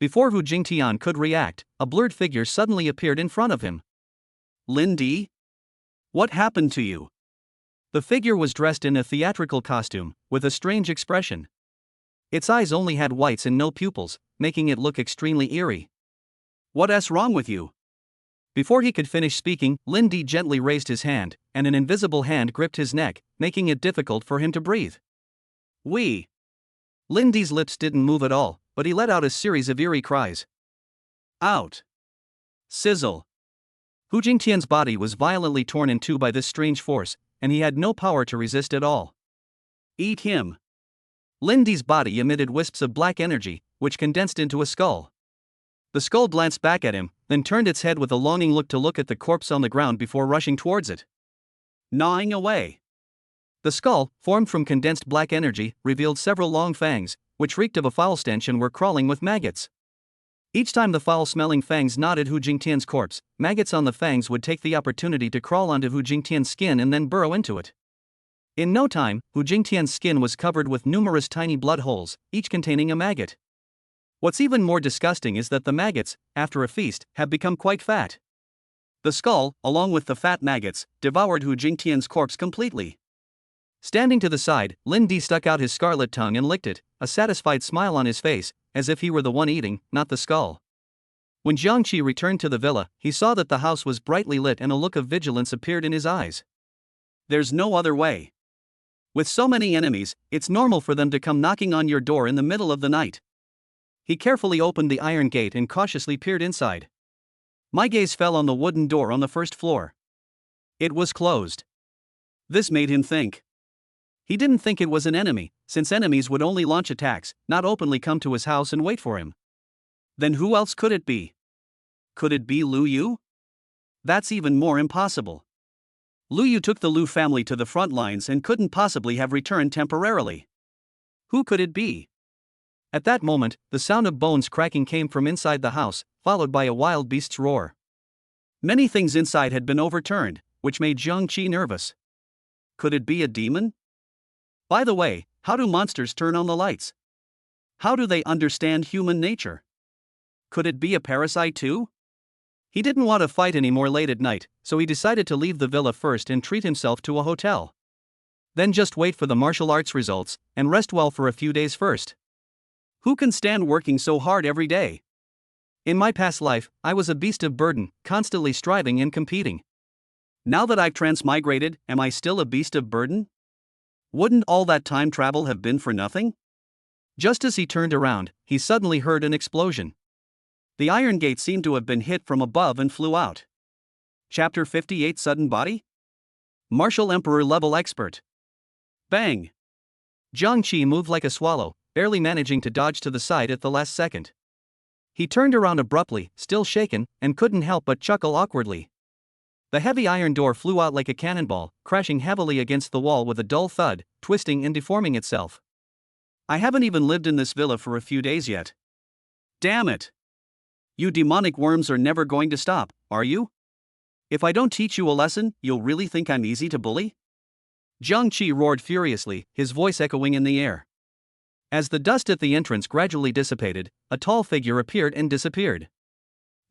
[SPEAKER 1] Before Hu Jingtian could react, a blurred figure suddenly appeared in front of him. Lin Di? What happened to you? The figure was dressed in a theatrical costume, with a strange expression. Its eyes only had whites and no pupils, making it look extremely eerie. What's wrong with you? Before he could finish speaking, Lin Di gently raised his hand, and an invisible hand gripped his neck, making it difficult for him to breathe. Lin Di's lips didn't move at all, but he let out a series of eerie cries. Out! Sizzle! Hu Jingtian's body was violently torn in two by this strange force, and he had no power to resist at all. Eat him! Lin Di's body emitted wisps of black energy, which condensed into a skull. The skull glanced back at him, then turned its head with a longing look to look at the corpse on the ground before rushing towards it. Gnawing away. The skull, formed from condensed black energy, revealed several long fangs, which reeked of a foul stench and were crawling with maggots. Each time the foul-smelling fangs gnawed at Hu Jingtian's corpse, maggots on the fangs would take the opportunity to crawl onto Hu Jingtian's skin and then burrow into it. In no time, Hu Jingtian's skin was covered with numerous tiny blood holes, each containing a maggot. What's even more disgusting is that the maggots, after a feast, have become quite fat. The skull, along with the fat maggots, devoured Hu Jingtian's corpse completely. Standing to the side, Lin Di stuck out his scarlet tongue and licked it, a satisfied smile on his face, as if he were the one eating, not the skull. When Jiang Qi returned to the villa, he saw that the house was brightly lit and a look of vigilance appeared in his eyes. There's no other way. With so many enemies, it's normal for them to come knocking on your door in the middle of the night. He carefully opened the iron gate and cautiously peered inside. My gaze fell on the wooden door on the first floor. It was closed. This made him think. He didn't think it was an enemy, since enemies would only launch attacks, not openly come to his house and wait for him. Then who else could it be? Could it be Lu Yu? That's even more impossible. Lu Yu took the Lu family to the front lines and couldn't possibly have returned temporarily. Who could it be? At that moment, the sound of bones cracking came from inside the house, followed by a wild beast's roar. Many things inside had been overturned, which made Jiang Qi nervous. Could it be a demon? By the way, how do monsters turn on the lights? How do they understand human nature? Could it be a parasite too? He didn't want to fight anymore late at night, so he decided to leave the villa first and treat himself to a hotel. Then just wait for the martial arts results, and rest well for a few days first. Who can stand working so hard every day? In my past life, I was a beast of burden, constantly striving and competing. Now that I've transmigrated, am I still a beast of burden? Wouldn't all that time travel have been for nothing? Just as he turned around, he suddenly heard an explosion. The iron gate seemed to have been hit from above and flew out. Chapter 58 Sudden Body? Martial Emperor Level Expert. Bang! Jiang Qi moved like a swallow, barely managing to dodge to the side at the last second. He turned around abruptly, still shaken, and couldn't help but chuckle awkwardly. The heavy iron door flew out like a cannonball, crashing heavily against the wall with a dull thud, twisting and deforming itself. I haven't even lived in this villa for a few days yet. Damn it! You demonic worms are never going to stop, are you? If I don't teach you a lesson, you'll really think I'm easy to bully? Jiang Qi roared furiously, his voice echoing in the air. As the dust at the entrance gradually dissipated, a tall figure appeared and disappeared.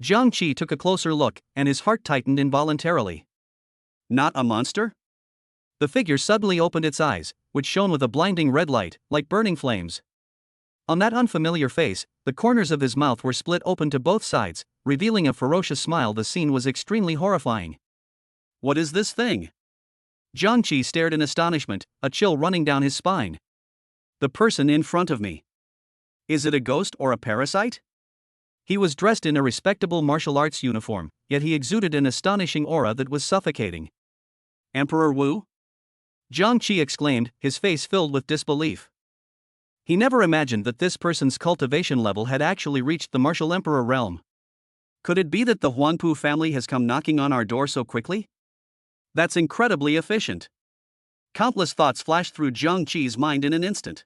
[SPEAKER 1] Jiang Qi took a closer look, and his heart tightened involuntarily. Not a monster? The figure suddenly opened its eyes, which shone with a blinding red light, like burning flames. On that unfamiliar face, the corners of his mouth were split open to both sides, revealing a ferocious smile. The scene was extremely horrifying. What is this thing? Jiang Qi stared in astonishment, a chill running down his spine. The person in front of me. Is it a ghost or a parasite? He was dressed in a respectable martial arts uniform, yet he exuded an astonishing aura that was suffocating. Emperor Wu? Jiang Qi exclaimed, his face filled with disbelief. He never imagined that this person's cultivation level had actually reached the martial emperor realm. Could it be that the Huangpu family has come knocking on our door so quickly? That's incredibly efficient. Countless thoughts flashed through Jiang Qi's mind in an instant.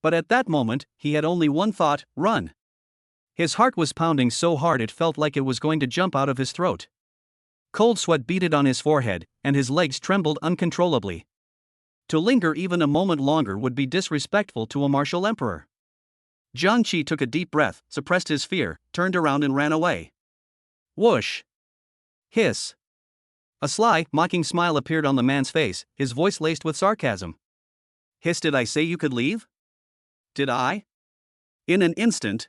[SPEAKER 1] But at that moment, he had only one thought: run. His heart was pounding so hard it felt like it was going to jump out of his throat. Cold sweat beaded on his forehead, and his legs trembled uncontrollably. To linger even a moment longer would be disrespectful to a martial emperor. Jiang Qi took a deep breath, suppressed his fear, turned around and ran away. Whoosh! Hiss! A sly, mocking smile appeared on the man's face, his voice laced with sarcasm. Hiss, did I say you could leave? Did I? In an instant.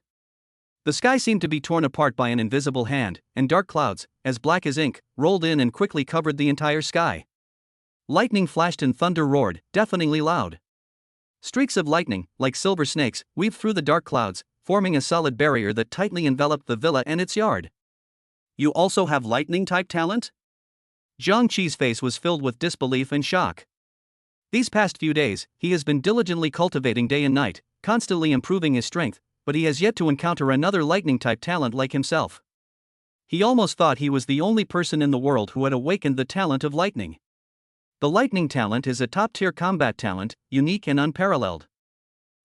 [SPEAKER 1] The sky seemed to be torn apart by an invisible hand, and dark clouds, as black as ink, rolled in and quickly covered the entire sky. Lightning flashed and thunder roared, deafeningly loud. Streaks of lightning, like silver snakes, weaved through the dark clouds, forming a solid barrier that tightly enveloped the villa and its yard. You also have lightning-type talent? Jiang Qi's face was filled with disbelief and shock. These past few days, he has been diligently cultivating day and night, constantly improving his strength, but he has yet to encounter another lightning-type talent like himself. He almost thought he was the only person in the world who had awakened the talent of lightning. The lightning talent is a top-tier combat talent, unique and unparalleled.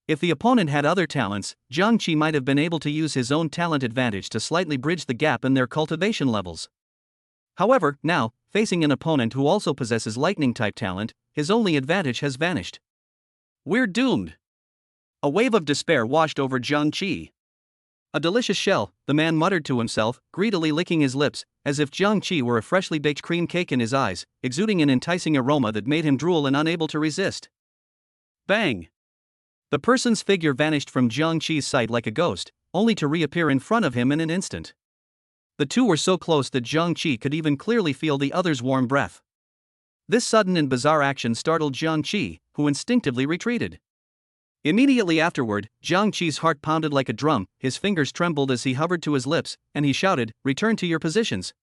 [SPEAKER 1] If the opponent had other talents, Jiang Qi might have been able to use his own talent advantage to slightly bridge the gap in their cultivation levels. However, now, facing an opponent who also possesses lightning-type talent, his only advantage has vanished. We're doomed. A wave of despair washed over Jiang Qi. A delicious shell, the man muttered to himself, greedily licking his lips, as if Jiang Qi were a freshly baked cream cake in his eyes, exuding an enticing aroma that made him drool and unable to resist. Bang! The person's figure vanished from Jiang Qi's sight like a ghost, only to reappear in front of him in an instant. The two were so close that Jiang Qi could even clearly feel the other's warm breath. This sudden and bizarre action startled Jiang Qi, who instinctively retreated. Immediately afterward, Jiang Qi's heart pounded like a drum, his fingers trembled as he hovered to his lips, and he shouted, "Return to your positions."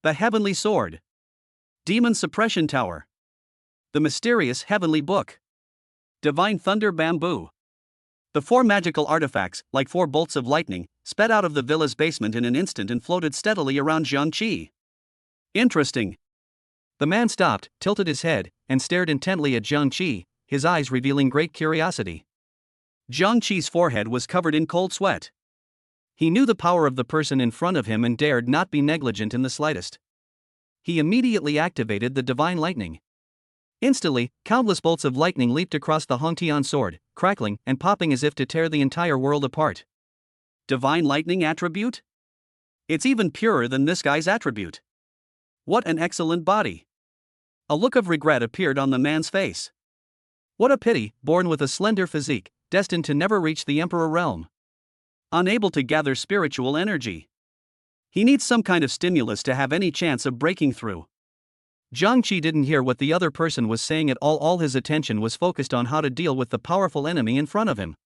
[SPEAKER 1] The Heavenly Sword. Demon Suppression Tower. The Mysterious Heavenly Book. Divine Thunder Bamboo. The four magical artifacts, like four bolts of lightning, sped out of the villa's basement in an instant and floated steadily around Jiang Qi. Interesting. The man stopped, tilted his head, and stared intently at Jiang Qi, his eyes revealing great curiosity. Jiang Qi's forehead was covered in cold sweat. He knew the power of the person in front of him and dared not be negligent in the slightest. He immediately activated the divine lightning. Instantly, countless bolts of lightning leaped across the Hongtian sword, crackling and popping as if to tear the entire world apart. Divine lightning attribute? It's even purer than this guy's attribute. What an excellent body. A look of regret appeared on the man's face. What a pity, born with a slender physique, destined to never reach the emperor realm. Unable to gather spiritual energy. He needs some kind of stimulus to have any chance of breaking through. Jiang Qi didn't hear what the other person was saying at all his attention was focused on how to deal with the powerful enemy in front of him.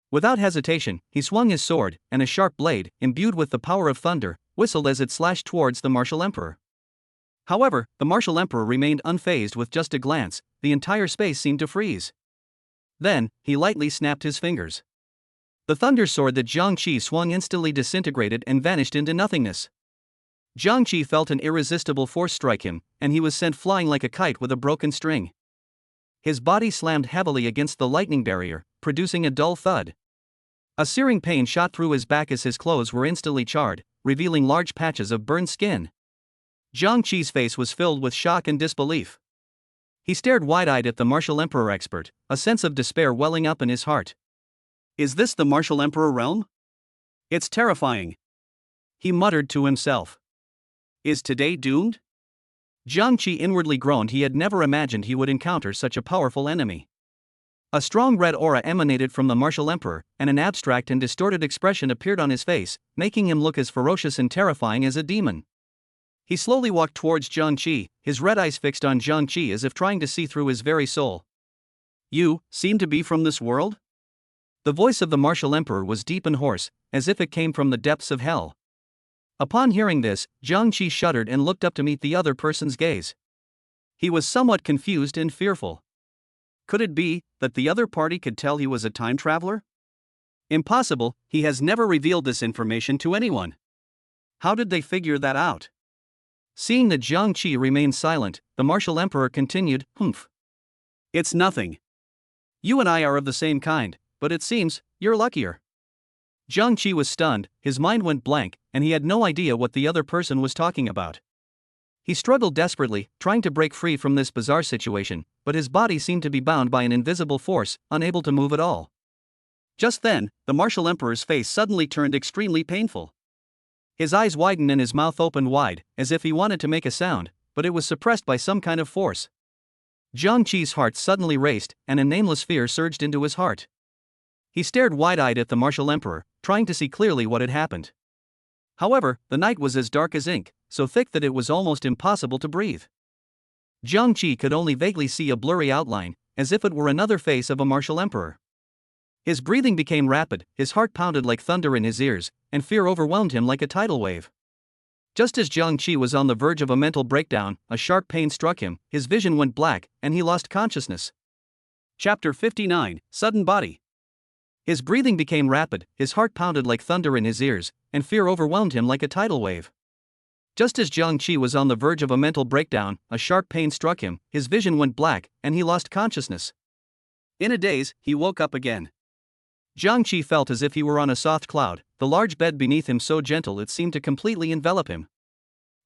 [SPEAKER 1] Without hesitation, he swung his sword, and a sharp blade, imbued with the power of thunder, whistled as it slashed towards the martial emperor. However, the martial emperor remained unfazed. With just a glance, the entire space seemed to freeze. Then, he lightly snapped his fingers. The thunder sword that Jiang Qi swung instantly disintegrated and vanished into nothingness. Jiang Qi felt an irresistible force strike him, and he was sent flying like a kite with a broken string. His body slammed heavily against the lightning barrier, producing a dull thud. A searing pain shot through his back as his clothes were instantly charred, revealing large patches of burned skin. Jiang Qi's face was filled with shock and disbelief. He stared wide-eyed at the martial emperor expert, a sense of despair welling up in his heart. Is this the martial emperor realm? It's terrifying. He muttered to himself. Is today doomed? Jiang Qi inwardly groaned. He had never imagined he would encounter such a powerful enemy. A strong red aura emanated from the martial emperor, and an abstract and distorted expression appeared on his face, making him look as ferocious and terrifying as a demon. He slowly walked towards Jiang Qi, his red eyes fixed on Jiang Qi as if trying to see through his very soul. You seem to be from this world? The voice of the martial emperor was deep and hoarse, as if it came from the depths of hell. Upon hearing this, Jiang Qi shuddered and looked up to meet the other person's gaze. He was somewhat confused and fearful. Could it be that the other party could tell he was a time traveler? Impossible, he has never revealed this information to anyone. How did they figure that out? Seeing that Jiang Qi remained silent, the martial emperor continued, "Humph. It's nothing. You and I are of the same kind, but it seems you're luckier." Jiang Qi was stunned, his mind went blank, and he had no idea what the other person was talking about. He struggled desperately, trying to break free from this bizarre situation, but his body seemed to be bound by an invisible force, unable to move at all. Just then, the martial emperor's face suddenly turned extremely painful. His eyes widened and his mouth opened wide, as if he wanted to make a sound, but it was suppressed by some kind of force. Jiang Qi's heart suddenly raced, and a nameless fear surged into his heart. He stared wide-eyed at the martial emperor, trying to see clearly what had happened. However, the night was as dark as ink, so thick that it was almost impossible to breathe. Jiang Qi could only vaguely see a blurry outline, as if it were another face of a martial emperor. His breathing became rapid, his heart pounded like thunder in his ears, and fear overwhelmed him like a tidal wave. Just as Jiang Qi was on the verge of a mental breakdown, a sharp pain struck him, his vision went black, and he lost consciousness. Chapter 59, Sudden Body. His breathing became rapid, his heart pounded like thunder in his ears, and fear overwhelmed him like a tidal wave. Just as Jiang Qi was on the verge of a mental breakdown, a sharp pain struck him, his vision went black, and he lost consciousness. In a daze, he woke up again. Jiang Qi felt as if he were on a soft cloud, the large bed beneath him so gentle it seemed to completely envelop him.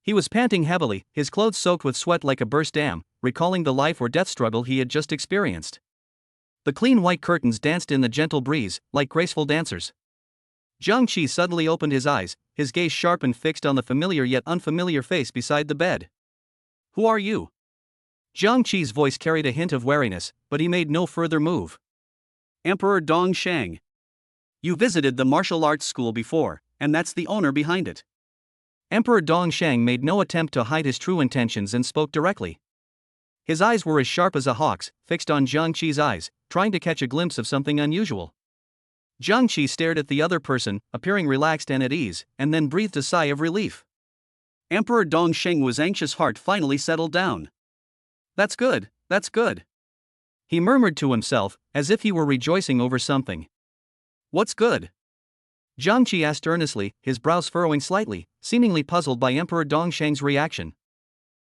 [SPEAKER 1] He was panting heavily, his clothes soaked with sweat like a burst dam, recalling the life or death struggle he had just experienced. The clean white curtains danced in the gentle breeze, like graceful dancers. Jiang Qi suddenly opened his eyes, his gaze sharp and fixed on the familiar yet unfamiliar face beside the bed. Who are you? Jiang Qi's voice carried a hint of wariness, but he made no further move. Emperor Dong Shang. You visited the martial arts school before, and that's the owner behind it. Emperor Dong Shang made no attempt to hide his true intentions and spoke directly. His eyes were as sharp as a hawk's, fixed on Jiang Qi's eyes, trying to catch a glimpse of something unusual. Jiang Qi stared at the other person, appearing relaxed and at ease, and then breathed a sigh of relief. Emperor Dong Sheng's anxious heart finally settled down. That's good, that's good. He murmured to himself, as if he were rejoicing over something. What's good? Jiang Qi asked earnestly, his brows furrowing slightly, seemingly puzzled by Emperor Dong Sheng's reaction.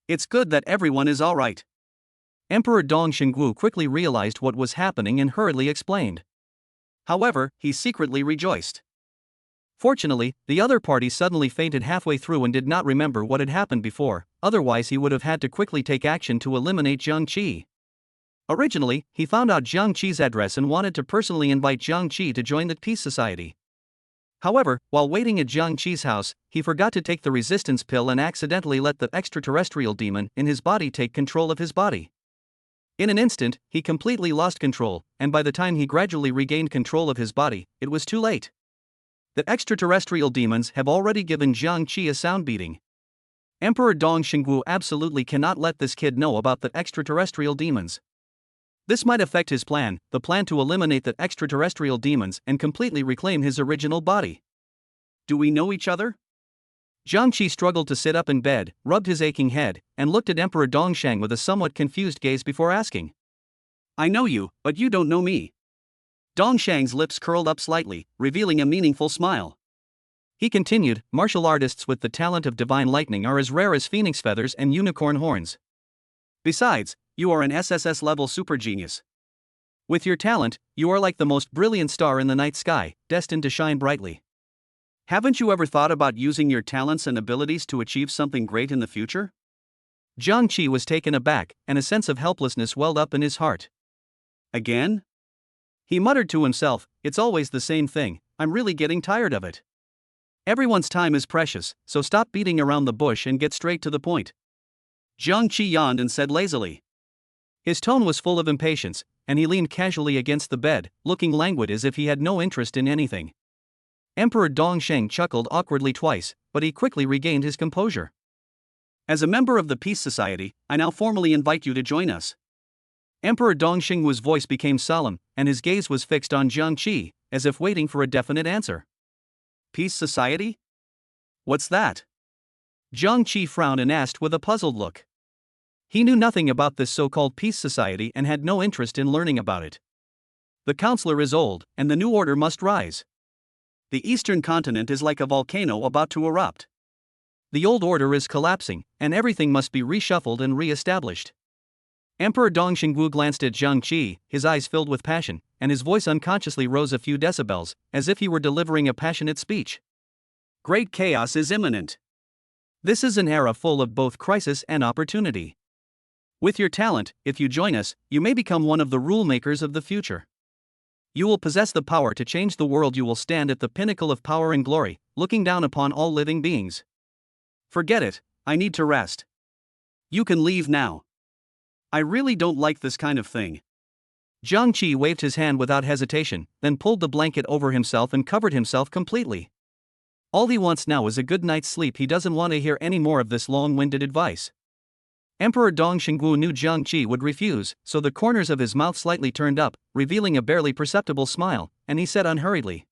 [SPEAKER 1] It's good that everyone is all right. Emperor Dong Shenggu quickly realized what was happening and hurriedly explained. However, he secretly rejoiced. Fortunately, the other party suddenly fainted halfway through and did not remember what had happened before, otherwise he would have had to quickly take action to eliminate Jiang Qi. Originally, he found out Jiang Qi's address and wanted to personally invite Jiang Qi to join the Peace Society. However, while waiting at Jiang Qi's house, he forgot to take the resistance pill and accidentally let the extraterrestrial demon in his body take control of his body. In an instant, he completely lost control, and by the time he gradually regained control of his body, it was too late. The extraterrestrial demons have already given Jiang Qi a sound beating. Emperor Dong Shenggu absolutely cannot let this kid know about the extraterrestrial demons. This might affect his plan, the plan to eliminate the extraterrestrial demons and completely reclaim his original body. Do we know each other? Jiang Qi struggled to sit up in bed, rubbed his aching head, and looked at Emperor Dongshang with a somewhat confused gaze before asking. I know you, but you don't know me. Dongshang's lips curled up slightly, revealing a meaningful smile. He continued, martial artists with the talent of divine lightning are as rare as phoenix feathers and unicorn horns. Besides, you are an SSS-level super genius. With your talent, you are like the most brilliant star in the night sky, destined to shine brightly. Haven't you ever thought about using your talents and abilities to achieve something great in the future? Jiang Qi was taken aback, and a sense of helplessness welled up in his heart. Again? He muttered to himself, it's always the same thing, I'm really getting tired of it. Everyone's time is precious, so stop beating around the bush and get straight to the point. Jiang Qi yawned and said lazily. His tone was full of impatience, and he leaned casually against the bed, looking languid as if he had no interest in anything. Emperor Dongsheng chuckled awkwardly twice, but he quickly regained his composure. As a member of the Peace Society, I now formally invite you to join us. Emperor Dongxingwu's voice became solemn, and his gaze was fixed on Jiang Qi, as if waiting for a definite answer. Peace Society? What's that? Jiang Qi frowned and asked with a puzzled look. He knew nothing about this so-called Peace Society and had no interest in learning about it. The counselor is old, and the new order must rise. The eastern continent is like a volcano about to erupt. The old order is collapsing, and everything must be reshuffled and re-established. Emperor Dongxingwu glanced at Jiang Qi, his eyes filled with passion, and his voice unconsciously rose a few decibels, as if he were delivering a passionate speech. Great chaos is imminent. This is an era full of both crisis and opportunity. With your talent, if you join us, you may become one of the rule makers of the future. You will possess the power to change the world. You will stand at the pinnacle of power and glory, looking down upon all living beings. Forget it, I need to rest. You can leave now. I really don't like this kind of thing. Jiang Qi waved his hand without hesitation, then pulled the blanket over himself and covered himself completely. All he wants now is a good night's sleep. He doesn't want to hear any more of this long-winded advice. Emperor Dongxingwu knew Jiang Qi would refuse, so the corners of his mouth slightly turned up, revealing a barely perceptible smile, and he said unhurriedly.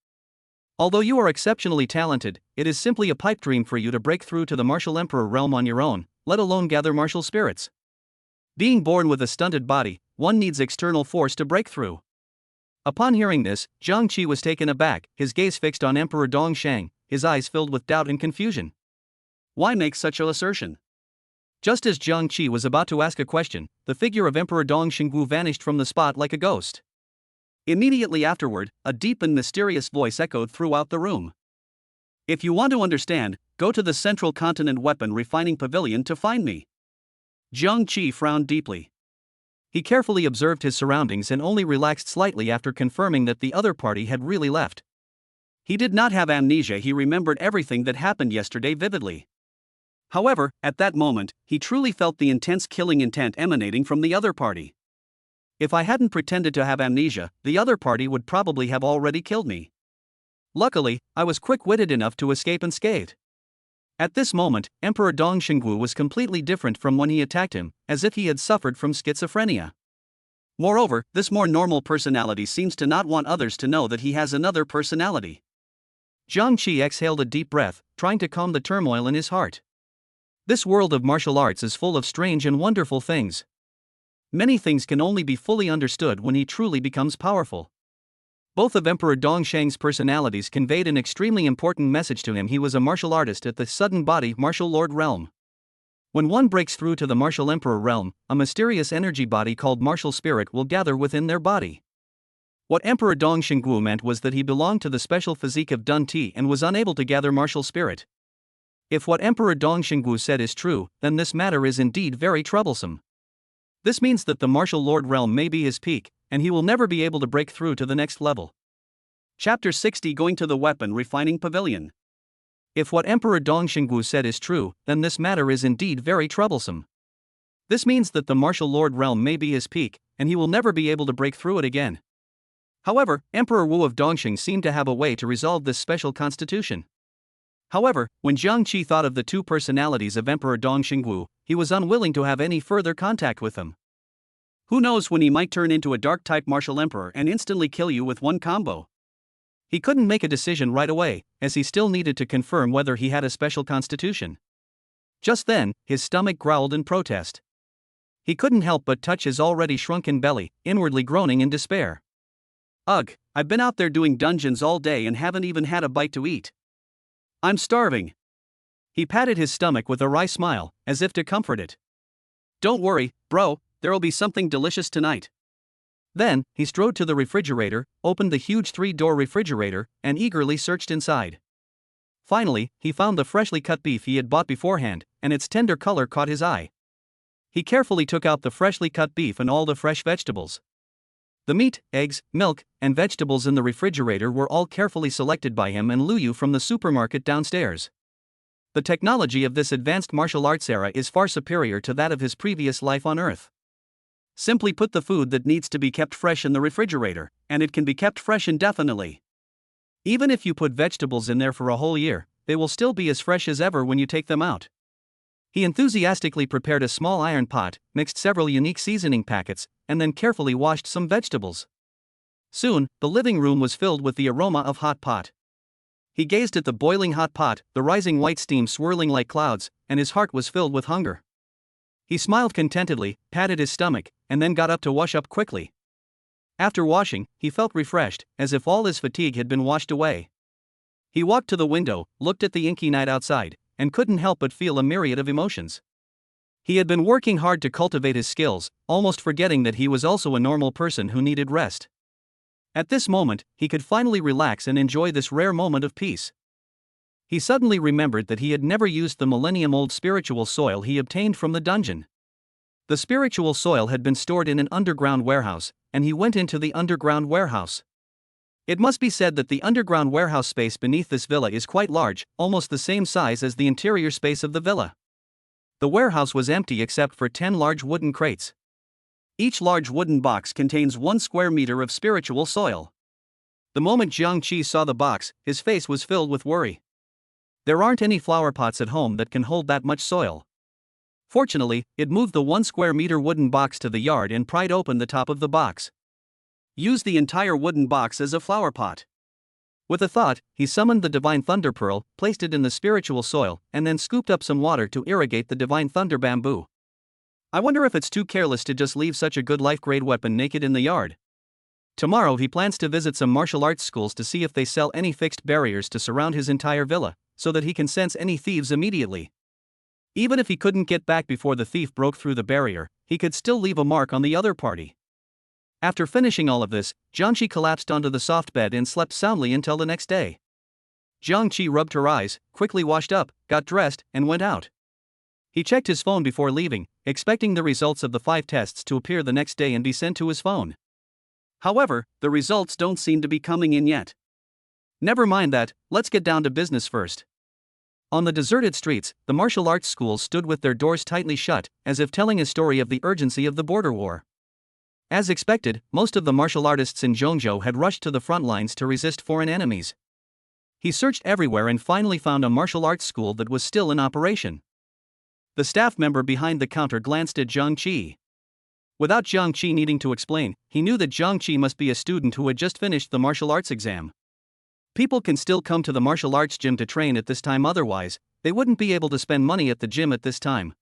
[SPEAKER 1] Although you are exceptionally talented, it is simply a pipe dream for you to break through to the martial emperor realm on your own, let alone gather martial spirits. Being born with a stunted body, one needs external force to break through. Upon hearing this, Jiang Qi was taken aback, his gaze fixed on Emperor Dongsheng, his eyes filled with doubt and confusion. Why make such an assertion? Just as Jiang Qi was about to ask a question, the figure of Emperor Dongxingwu vanished from the spot like a ghost. Immediately afterward, a deep and mysterious voice echoed throughout the room. If you want to understand, go to the Central Continent Weapon Refining Pavilion to find me. Jiang Qi frowned deeply. He carefully observed his surroundings and only relaxed slightly after confirming that the other party had really left. He did not have amnesia. He remembered everything that happened yesterday vividly. However, at that moment, he truly felt the intense killing intent emanating from the other party. If I hadn't pretended to have amnesia, the other party would probably have already killed me. Luckily, I was quick-witted enough to escape unscathed. At this moment, Emperor Dongxingwu was completely different from when he attacked him, as if he had suffered from schizophrenia. Moreover, this more normal personality seems to not want others to know that he has another personality. Jiang Qi exhaled a deep breath, trying to calm the turmoil in his heart. This world of martial arts is full of strange and wonderful things. Many things can only be fully understood when he truly becomes powerful. Both of Emperor Dongsheng's personalities conveyed an extremely important message to him. He was a martial artist at the sudden body martial lord realm. When one breaks through to the martial emperor realm, a mysterious energy body called martial spirit will gather within their body. What Emperor Dongxingwu meant was that he belonged to the special physique of Dun Ti and was unable to gather martial spirit. If what Emperor Dongxingwu said is true, then this matter is indeed very troublesome. This means that the martial lord realm may be his peak, and he will never be able to break through to the next level. Chapter 60 Going to the Weapon Refining Pavilion. If what Emperor Dongxingwu said is true, then this matter is indeed very troublesome. This means that the martial lord realm may be his peak, and he will never be able to break through it again. However, Emperor Wu of Dongxing seemed to have a way to resolve this special constitution. However, when Jiang Qi thought of the two personalities of Emperor Dongxingwu, he was unwilling to have any further contact with them. Who knows when he might turn into a dark-type martial emperor and instantly kill you with one combo. He couldn't make a decision right away, as he still needed to confirm whether he had a special constitution. Just then, his stomach growled in protest. He couldn't help but touch his already shrunken belly, inwardly groaning in despair. Ugh, I've been out there doing dungeons all day and haven't even had a bite to eat. I'm starving. He patted his stomach with a wry smile, as if to comfort it. Don't worry, bro, there'll be something delicious tonight. Then, he strode to the refrigerator, opened the huge 3-door refrigerator, and eagerly searched inside. Finally, he found the freshly cut beef he had bought beforehand, and its tender color caught his eye. He carefully took out the freshly cut beef and all the fresh vegetables. The meat, eggs, milk, and vegetables in the refrigerator were all carefully selected by him and Luyu from the supermarket downstairs. The technology of this advanced martial arts era is far superior to that of his previous life on Earth. Simply put the food that needs to be kept fresh in the refrigerator, and it can be kept fresh indefinitely. Even if you put vegetables in there for a whole year, they will still be as fresh as ever when you take them out. He enthusiastically prepared a small iron pot, mixed several unique seasoning packets, and then carefully washed some vegetables. Soon, the living room was filled with the aroma of hot pot. He gazed at the boiling hot pot, the rising white steam swirling like clouds, and his heart was filled with hunger. He smiled contentedly, patted his stomach, and then got up to wash up quickly. After washing, he felt refreshed, as if all his fatigue had been washed away. He walked to the window, looked at the inky night outside, and couldn't help but feel a myriad of emotions. He had been working hard to cultivate his skills, almost forgetting that he was also a normal person who needed rest. At this moment, he could finally relax and enjoy this rare moment of peace. He suddenly remembered that he had never used the millennium-old spiritual soil he obtained from the dungeon. The spiritual soil had been stored in an underground warehouse, and he went into the underground warehouse. It must be said that the underground warehouse space beneath this villa is quite large, almost the same size as the interior space of the villa. The warehouse was empty except for 10 large wooden crates. Each large wooden box contains 1 square meter of spiritual soil. The moment Jiang Qi saw the box, his face was filled with worry. There aren't any flower pots at home that can hold that much soil. Fortunately, it moved the 1 square meter wooden box to the yard and pried open the top of the box. Use the entire wooden box as a flower pot. With a thought, he summoned the Divine Thunder Pearl, placed it in the spiritual soil, and then scooped up some water to irrigate the Divine Thunder bamboo. I wonder if it's too careless to just leave such a good life-grade weapon naked in the yard. Tomorrow he plans to visit some martial arts schools to see if they sell any fixed barriers to surround his entire villa, so that he can sense any thieves immediately. Even if he couldn't get back before the thief broke through the barrier, he could still leave a mark on the other party. After finishing all of this, Jiangqi collapsed onto the soft bed and slept soundly until the next day. Jiangqi rubbed her eyes, quickly washed up, got dressed, and went out. He checked his phone before leaving, expecting the results of the 5 tests to appear the next day and be sent to his phone. However, the results don't seem to be coming in yet. Never mind that, let's get down to business first. On the deserted streets, the martial arts schools stood with their doors tightly shut, as if telling a story of the urgency of the border war. As expected, most of the martial artists in Zhongzhou had rushed to the front lines to resist foreign enemies. He searched everywhere and finally found a martial arts school that was still in operation. The staff member behind the counter glanced at Jiang Qi. Without Jiang Qi needing to explain, he knew that Jiang Qi must be a student who had just finished the martial arts exam. People can still come to the martial arts gym to train at this time, otherwise, they wouldn't be able to spend money at the gym at this time.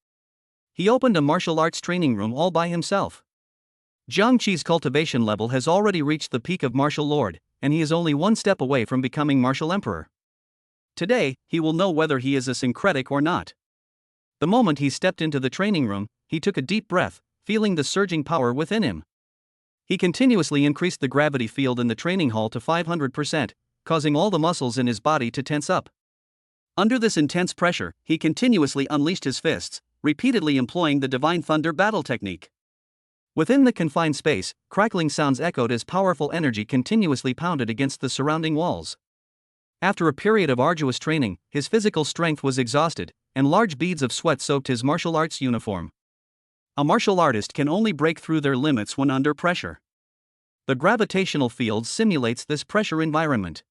[SPEAKER 1] He opened a martial arts training room all by himself. Jiang Qi's cultivation level has already reached the peak of martial lord, and he is only 1 step away from becoming martial emperor. Today, he will know whether he is a syncretic or not. The moment he stepped into the training room, he took a deep breath, feeling the surging power within him. He continuously increased the gravity field in the training hall to 500%, causing all the muscles in his body to tense up. Under this intense pressure, he continuously unleashed his fists, repeatedly employing the Divine Thunder battle technique. Within the confined space, crackling sounds echoed as powerful energy continuously pounded against the surrounding walls. After a period of arduous training, his physical strength was exhausted, and large beads of sweat soaked his martial arts uniform. A martial artist can only break through their limits when under pressure. The gravitational field simulates this pressure environment.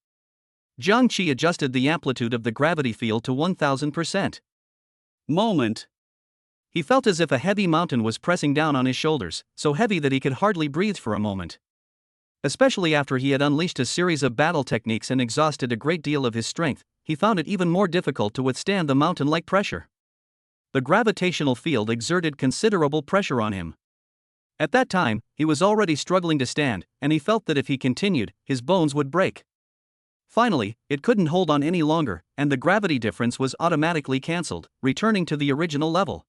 [SPEAKER 1] Jiang Qi adjusted the amplitude of the gravity field to 1000%. Moment. He felt as if a heavy mountain was pressing down on his shoulders, so heavy that he could hardly breathe for a moment. Especially after he had unleashed a series of battle techniques and exhausted a great deal of his strength, he found it even more difficult to withstand the mountain-like pressure. The gravitational field exerted considerable pressure on him. At that time, he was already struggling to stand, and he felt that if he continued, his bones would break. Finally, it couldn't hold on any longer, and the gravity difference was automatically cancelled, returning to the original level.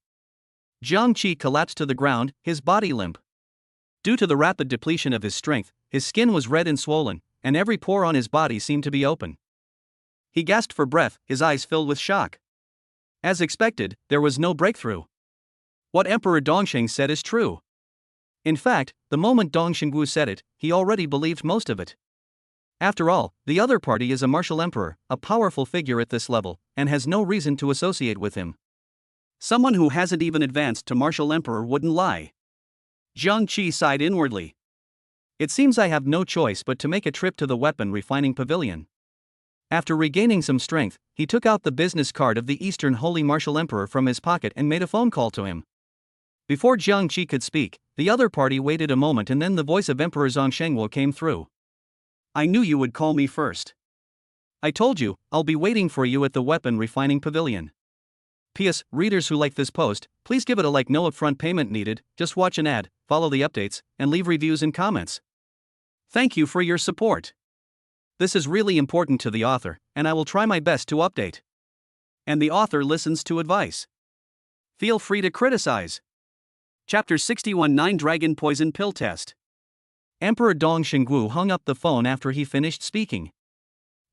[SPEAKER 1] Jiang Qi collapsed to the ground, his body limp. Due to the rapid depletion of his strength, his skin was red and swollen, and every pore on his body seemed to be open. He gasped for breath, his eyes filled with shock. As expected, there was no breakthrough. What Emperor Dongxing said is true. In fact, the moment Dong Xingwu said it, he already believed most of it. After all, the other party is a martial emperor, a powerful figure at this level, and has no reason to associate with him. Someone who hasn't even advanced to martial emperor wouldn't lie. Jiang Qi sighed inwardly. It seems I have no choice but to make a trip to the weapon refining pavilion. After regaining some strength, he took out the business card of the Eastern Holy Martial Emperor from his pocket and made a phone call to him. Before Jiang Qi could speak, the other party waited a moment and then the voice of Emperor Zhang Shengwo came through. I knew you would call me first. I told you, I'll be waiting for you at the weapon refining pavilion. P.S. Readers who like this post, please give it a like. No upfront payment needed, just watch an ad, follow the updates, and leave reviews and comments. Thank you for your support. This is really important to the author, and I will try my best to update. And the author listens to advice. Feel free to criticize. Chapter 61 9 Dragon Poison Pill Test. Emperor Dong Xingwu hung up the phone after he finished speaking.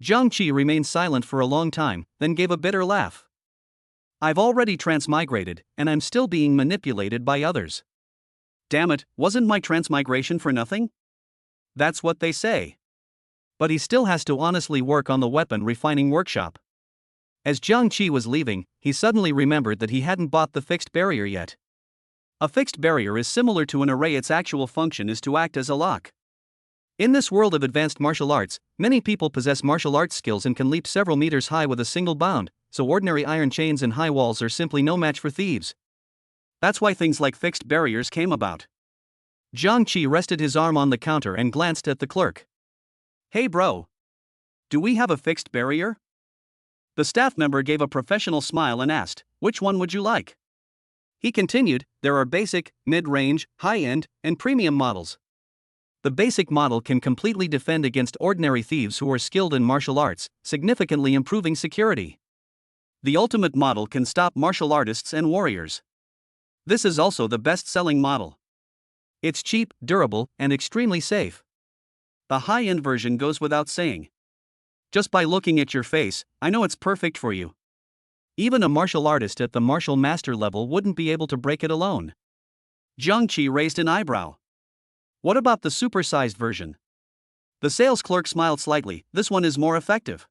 [SPEAKER 1] Jiang Qi remained silent for a long time, then gave a bitter laugh. I've already transmigrated, and I'm still being manipulated by others. Damn it, wasn't my transmigration for nothing? That's what they say. But he still has to honestly work on the weapon refining workshop. As Jiang Qi was leaving, he suddenly remembered that he hadn't bought the fixed barrier yet. A fixed barrier is similar to an array. Its actual function is to act as a lock. In this world of advanced martial arts, many people possess martial arts skills and can leap several meters high with a single bound, so ordinary iron chains and high walls are simply no match for thieves. That's why things like fixed barriers came about. Jiang Qi rested his arm on the counter and glanced at the clerk. Hey bro. Do we have a fixed barrier? The staff member gave a professional smile and asked, which one would you like? He continued, there are basic, mid-range, high-end, and premium models. The basic model can completely defend against ordinary thieves who are skilled in martial arts, significantly improving security. The ultimate model can stop martial artists and warriors. This is also the best-selling model. It's cheap, durable, and extremely safe. The high-end version goes without saying. Just by looking at your face, I know it's perfect for you. Even a martial artist at the martial master level wouldn't be able to break it alone. Jiang Qi raised an eyebrow. What about the supersized version? The sales clerk smiled slightly. This one is more effective.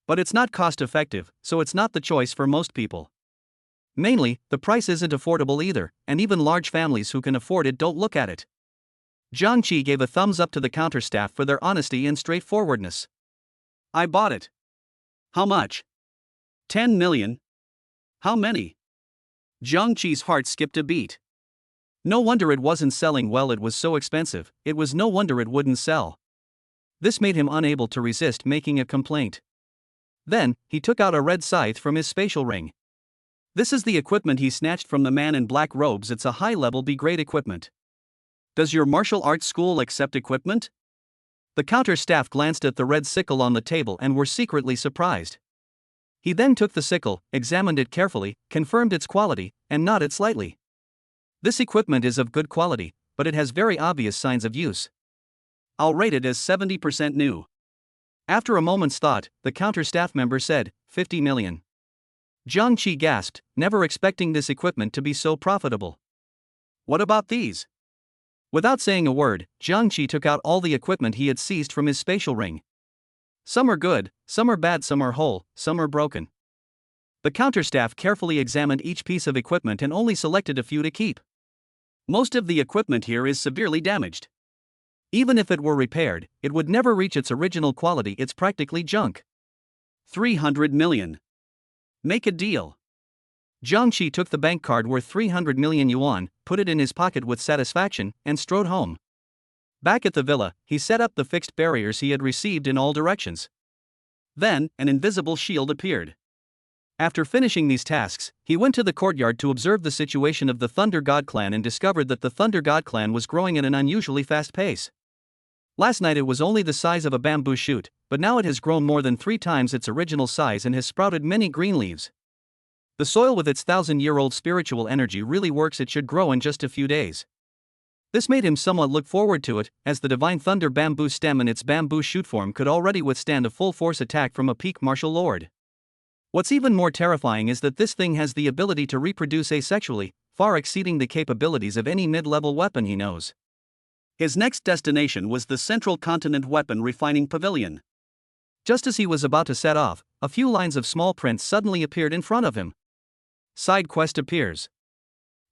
[SPEAKER 1] But it's not cost-effective, so it's not the choice for most people. Mainly, the price isn't affordable either, and even large families who can afford it don't look at it. Jiang Qi gave a thumbs up to the counter staff for their honesty and straightforwardness. I bought it. How much? 10 million. How many? Jiang Qi's heart skipped a beat. No wonder it wasn't selling well. It was so expensive. It was no wonder it wouldn't sell. This made him unable to resist making a complaint. Then, he took out a red scythe from his spatial ring. This is the equipment he snatched from the man in black robes. It's a high-level B-grade equipment. Does your martial arts school accept equipment? The counter staff glanced at the red sickle on the table and were secretly surprised. He then took the sickle, examined it carefully, confirmed its quality, and nodded slightly. This equipment is of good quality, but it has very obvious signs of use. I'll rate it as 70% new. After a moment's thought, the counter staff member said, 50 million. Jiang Qi gasped, never expecting this equipment to be so profitable. What about these? Without saying a word, Jiang Qi took out all the equipment he had seized from his spatial ring. Some are good, some are bad, some are whole, some are broken. The counter staff carefully examined each piece of equipment and only selected a few to keep. Most of the equipment here is severely damaged. Even if it were repaired, it would never reach its original quality. It's practically junk. 300 million. Make a deal. Jiang Qi took the bank card worth 300 million yuan, put it in his pocket with satisfaction, and strode home. Back at the villa, he set up the fixed barriers he had received in all directions. Then, an invisible shield appeared. After finishing these tasks, he went to the courtyard to observe the situation of the Thunder God clan and discovered that the Thunder God clan was growing at an unusually fast pace. Last night it was only the size of a bamboo shoot, but now it has grown more than 3 times its original size and has sprouted many green leaves. The soil with its 1,000-year-old spiritual energy really works. It should grow in just a few days. This made him somewhat look forward to it, as the Divine Thunder bamboo stem in its bamboo shoot form could already withstand a full-force attack from a peak martial lord. What's even more terrifying is that this thing has the ability to reproduce asexually, far exceeding the capabilities of any mid-level weapon he knows. His next destination was the Central Continent Weapon Refining Pavilion. Just as he was about to set off, a few lines of small print suddenly appeared in front of him. Side quest appears.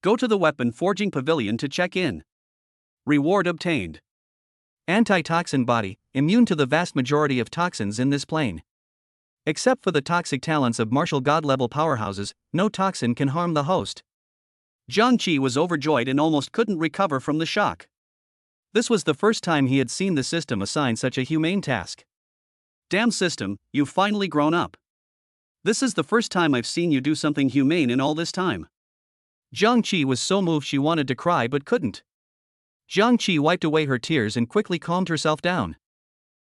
[SPEAKER 1] Go to the Weapon Forging Pavilion to check in. Reward obtained. Antitoxin body, immune to the vast majority of toxins in this plane. Except for the toxic talents of martial god-level powerhouses, no toxin can harm the host. Jiang Qi was overjoyed and almost couldn't recover from the shock. This was the first time he had seen the system assign such a humane task. Damn system, you've finally grown up. This is the first time I've seen you do something humane in all this time. Jiang Qi was so moved she wanted to cry but couldn't. Jiang Qi wiped away her tears and quickly calmed herself down.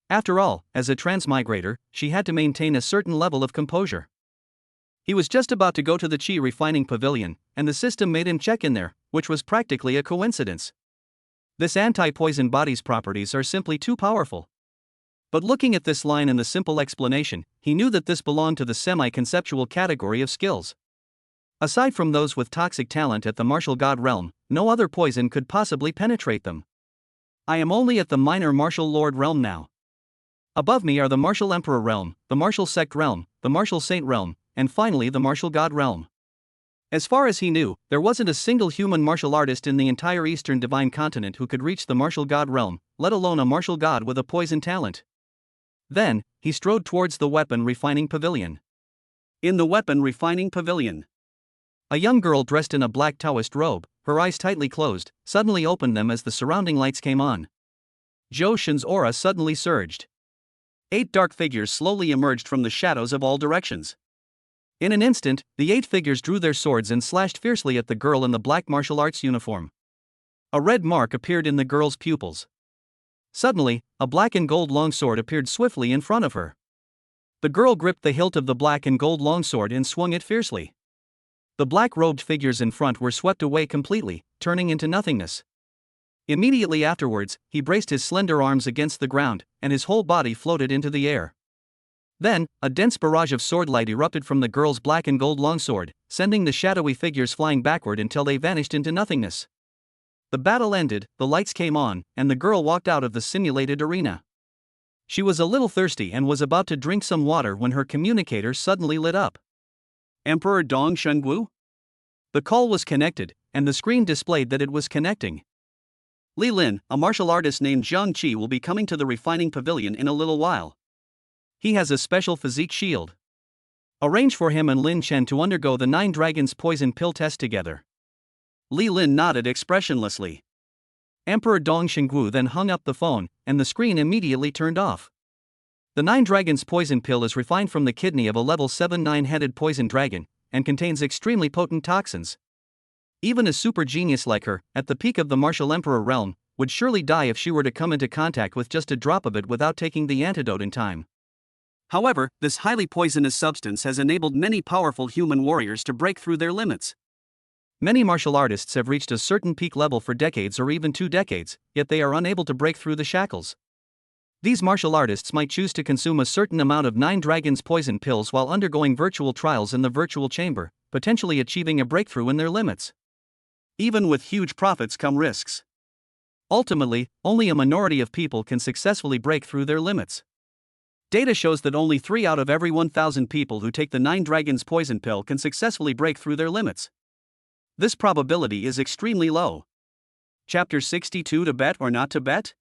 [SPEAKER 1] After all, as a transmigrator, she had to maintain a certain level of composure. He was just about to go to the Qi refining pavilion, and the system made him check in there, which was practically a coincidence. This anti-poison body's properties are simply too powerful. But looking at this line and the simple explanation, he knew that this belonged to the semi-conceptual category of skills. Aside from those with toxic talent at the martial god realm, no other poison could possibly penetrate them. I am only at the minor martial lord realm now. Above me are the martial emperor realm, the martial sect realm, the martial saint realm, and finally the martial god realm. As far as he knew, there wasn't a single human martial artist in the entire Eastern Divine Continent who could reach the martial god realm, let alone a martial god with a poison talent. Then, he strode towards the Weapon Refining Pavilion. In the Weapon Refining Pavilion, a young girl dressed in a black Taoist robe, her eyes tightly closed, suddenly opened them as the surrounding lights came on. Zhou Shen's aura suddenly surged. 8 dark figures slowly emerged from the shadows of all directions. In an instant, the 8 figures drew their swords and slashed fiercely at the girl in the black martial arts uniform. A red mark appeared in the girl's pupils. Suddenly, a black and gold longsword appeared swiftly in front of her. The girl gripped the hilt of the black and gold longsword and swung it fiercely. The black-robed figures in front were swept away completely, turning into nothingness. Immediately afterwards, he braced his slender arms against the ground, and his whole body floated into the air. Then, a dense barrage of swordlight erupted from the girl's black and gold longsword, sending the shadowy figures flying backward until they vanished into nothingness. The battle ended, the lights came on, and the girl walked out of the simulated arena. She was a little thirsty and was about to drink some water when her communicator suddenly lit up. Emperor Dong Shengwu? The call was connected, and the screen displayed that it was connecting. Li Lin, a martial artist named Jiang Qi, will be coming to the refining pavilion in a little while. He has a special physique shield. Arrange for him and Lin Chen to undergo the 9 Dragons poison pill test together. Li Lin nodded expressionlessly. Emperor Dong Shengwu then hung up the phone, and the screen immediately turned off. The 9 Dragons poison pill is refined from the kidney of a level 7 9-headed poison dragon, and contains extremely potent toxins. Even a super genius like her, at the peak of the martial emperor realm, would surely die if she were to come into contact with just a drop of it without taking the antidote in time. However, this highly poisonous substance has enabled many powerful human warriors to break through their limits. Many martial artists have reached a certain peak level for decades or even 2 decades, yet they are unable to break through the shackles. These martial artists might choose to consume a certain amount of 9 Dragons poison pills while undergoing virtual trials in the virtual chamber, potentially achieving a breakthrough in their limits. Even with huge profits come risks. Ultimately, only a minority of people can successfully break through their limits. Data shows that only 3 out of every 1,000 people who take the 9 Dragons poison pill can successfully break through their limits. This probability is extremely low. Chapter 62: To bet or not to bet?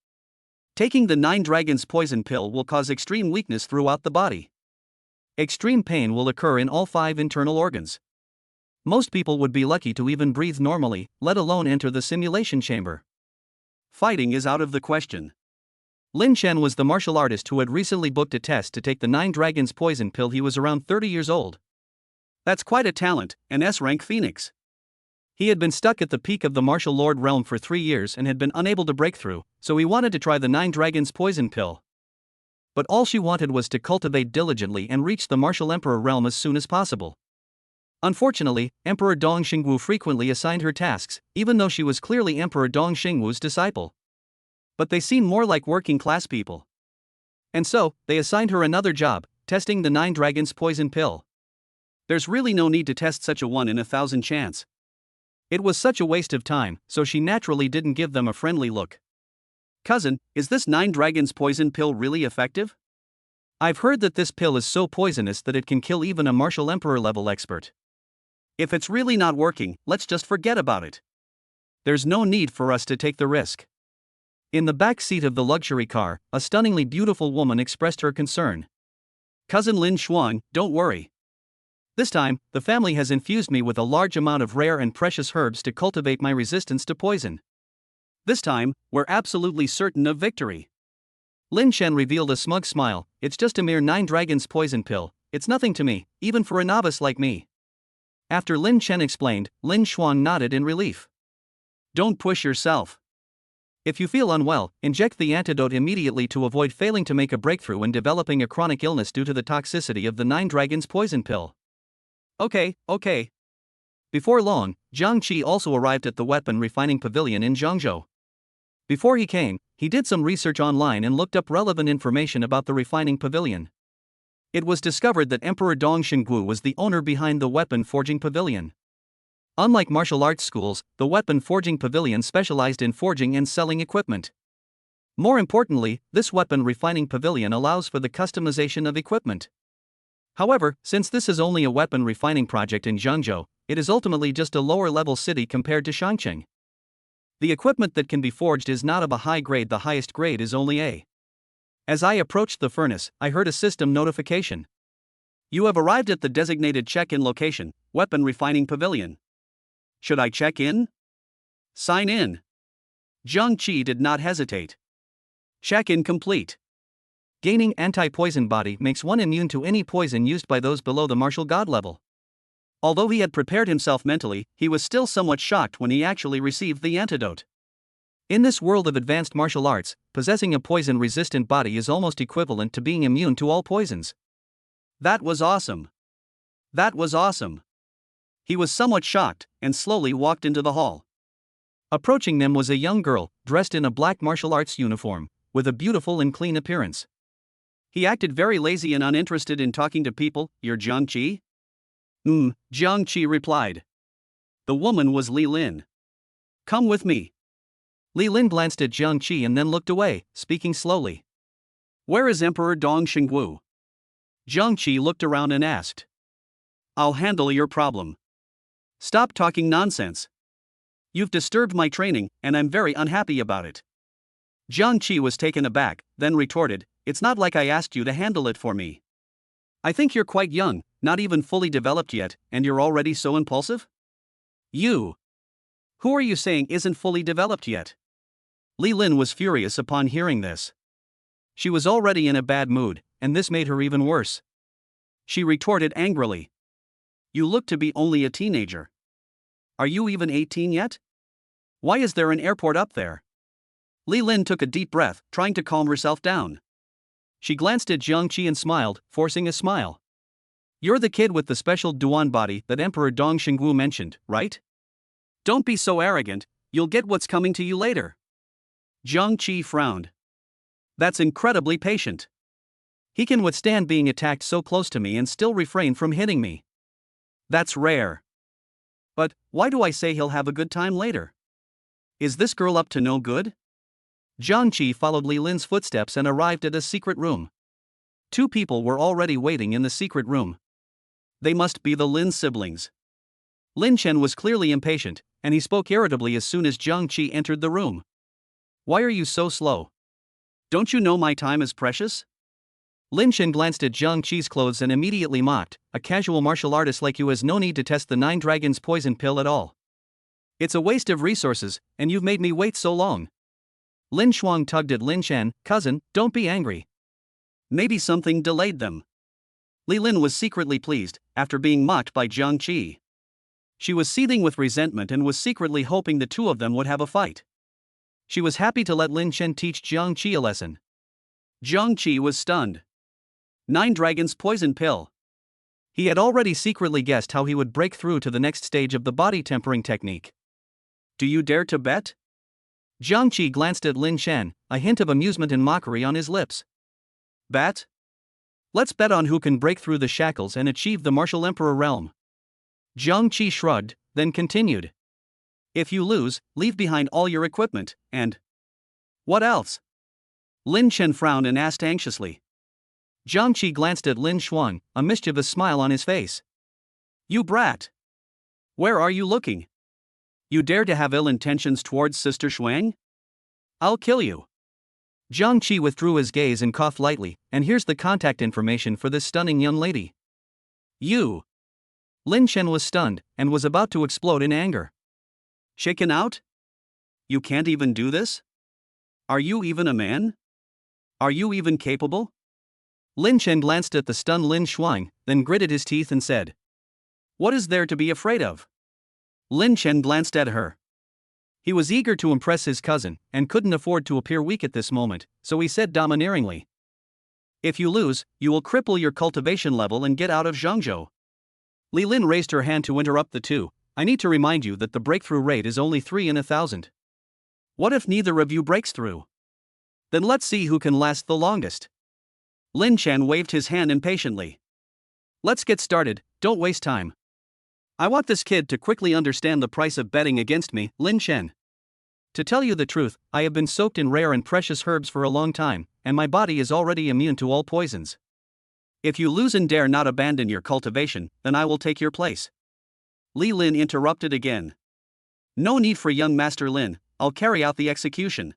[SPEAKER 1] Taking the 9 Dragons poison pill will cause extreme weakness throughout the body. Extreme pain will occur in all 5 internal organs. Most people would be lucky to even breathe normally, let alone enter the simulation chamber. Fighting is out of the question. Lin Chen was the martial artist who had recently booked a test to take the 9 Dragons poison pill. He was around 30 years old. That's quite a talent, an S-rank phoenix. He had been stuck at the peak of the martial lord realm for 3 years and had been unable to break through, so he wanted to try the 9 Dragons poison pill. But all she wanted was to cultivate diligently and reach the martial emperor realm as soon as possible. Unfortunately, Emperor Dong Xingwu frequently assigned her tasks, even though she was clearly Emperor Dong Xingwu's disciple. But they seemed more like working-class people. And so, they assigned her another job, testing the 9 Dragons poison pill. There's really no need to test such a 1 in 1,000 chance. It was such a waste of time, so she naturally didn't give them a friendly look. Cousin, is this 9 Dragons poison pill really effective? I've heard that this pill is so poisonous that it can kill even a martial emperor level expert. If it's really not working, let's just forget about it. There's no need for us to take the risk. In the back seat of the luxury car, a stunningly beautiful woman expressed her concern. Cousin Lin Shuang, don't worry. This time, the family has infused me with a large amount of rare and precious herbs to cultivate my resistance to poison. This time, we're absolutely certain of victory. Lin Shen revealed a smug smile. It's just a mere 9 Dragons poison pill, it's nothing to me, even for a novice like me. After Lin Chen explained, Lin Shuang nodded in relief. Don't push yourself. If you feel unwell, inject the antidote immediately to avoid failing to make a breakthrough and developing a chronic illness due to the toxicity of the 9 Dragons poison pill. Okay. Before long, Jiang Qi also arrived at the weapon refining pavilion in Zhangzhou. Before he came, he did some research online and looked up relevant information about the refining pavilion. It was discovered that Emperor Dong Xingwu was the owner behind the weapon forging pavilion. Unlike martial arts schools, the weapon forging pavilion specialized in forging and selling equipment. More importantly, this weapon refining pavilion allows for the customization of equipment. However, since this is only a weapon refining project in Zhangzhou, it is ultimately just a lower-level city compared to Shangqing. The equipment that can be forged is not of a high grade, the highest grade is only A. As I approached the furnace, I heard a system notification. You have arrived at the designated check-in location, Weapon Refining Pavilion. Should I check in? Sign in. Jiang Qi did not hesitate. Check-in complete. Gaining anti-poison body makes one immune to any poison used by those below the martial god level. Although he had prepared himself mentally, he was still somewhat shocked when he actually received the antidote. In this world of advanced martial arts, possessing a poison-resistant body is almost equivalent to being immune to all poisons. That was awesome. He was somewhat shocked, and slowly walked into the hall. Approaching them was a young girl, dressed in a black martial arts uniform, with a beautiful and clean appearance. He acted very lazy and uninterested in talking to people. You're Jiang Qi? Jiang Qi replied. The woman was Li Lin. Come with me. Li Lin glanced at Jiang Qi and then looked away, speaking slowly. Where is Emperor Dong Xingwu? Jiang Qi looked around and asked. I'll handle your problem. Stop talking nonsense. You've disturbed my training, and I'm very unhappy about it. Jiang Qi was taken aback, then retorted, It's not like I asked you to handle it for me. I think you're quite young, not even fully developed yet, and you're already so impulsive? You. Who are you saying isn't fully developed yet? Li Lin was furious upon hearing this. She was already in a bad mood, and this made her even worse. She retorted angrily. You look to be only a teenager. Are you even 18 yet? Why is there an airport up there? Li Lin took a deep breath, trying to calm herself down. She glanced at Jiang Qi and smiled, forcing a smile. You're the kid with the special Duan body that Emperor Dong Xingwu mentioned, right? Don't be so arrogant, you'll get what's coming to you later. Jiang Qi frowned. That's incredibly patient. He can withstand being attacked so close to me and still refrain from hitting me. That's rare. But, why do I say he'll have a good time later? Is this girl up to no good? Jiang Qi followed Li Lin's footsteps and arrived at a secret room. 2 people were already waiting in the secret room. They must be the Lin siblings. Lin Chen was clearly impatient, and he spoke irritably as soon as Jiang Qi entered the room. Why are you so slow? Don't you know my time is precious? Lin Chen glanced at Jiang Qi's clothes and immediately mocked, a casual martial artist like you has no need to test the 9 Dragons poison pill at all. It's a waste of resources, and you've made me wait so long. Lin Shuang tugged at Lin Chen, cousin, don't be angry. Maybe something delayed them. Li Lin was secretly pleased, after being mocked by Jiang Qi. She was seething with resentment and was secretly hoping the 2 of them would have a fight. She was happy to let Lin Chen teach Jiang Qi a lesson. Jiang Qi was stunned. 9 Dragons poison pill. He had already secretly guessed how he would break through to the next stage of the body tempering technique. Do you dare to bet? Jiang Qi glanced at Lin Shen, a hint of amusement and mockery on his lips. Bet? Let's bet on who can break through the shackles and achieve the martial emperor realm. Jiang Qi shrugged, then continued. If you lose, leave behind all your equipment, and... What else? Lin Shen frowned and asked anxiously. Jiang Qi glanced at Lin Xuan, a mischievous smile on his face. You brat! Where are you looking? You dare to have ill intentions towards Sister Shuang? I'll kill you. Jiang Qi withdrew his gaze and coughed lightly, and here's the contact information for this stunning young lady. You! Lin Shen was stunned, and was about to explode in anger. Shaken out? You can't even do this? Are you even a man? Are you even capable? Lin Shen glanced at the stunned Lin Xuan, then gritted his teeth and said. What is there to be afraid of? Lin Shen glanced at her. He was eager to impress his cousin, and couldn't afford to appear weak at this moment, so he said domineeringly. If you lose, you will cripple your cultivation level and get out of Zhangzhou. Li Lin raised her hand to interrupt the two. I need to remind you that the breakthrough rate is only 3 in 1,000. What if neither of you breaks through? Then let's see who can last the longest. Lin Shen waved his hand impatiently. Let's get started, don't waste time. I want this kid to quickly understand the price of betting against me, Lin Shen. To tell you the truth, I have been soaked in rare and precious herbs for a long time, and my body is already immune to all poisons. If you lose and dare not abandon your cultivation, then I will take your place. Li Lin interrupted again. No need for young Master Lin, I'll carry out the execution.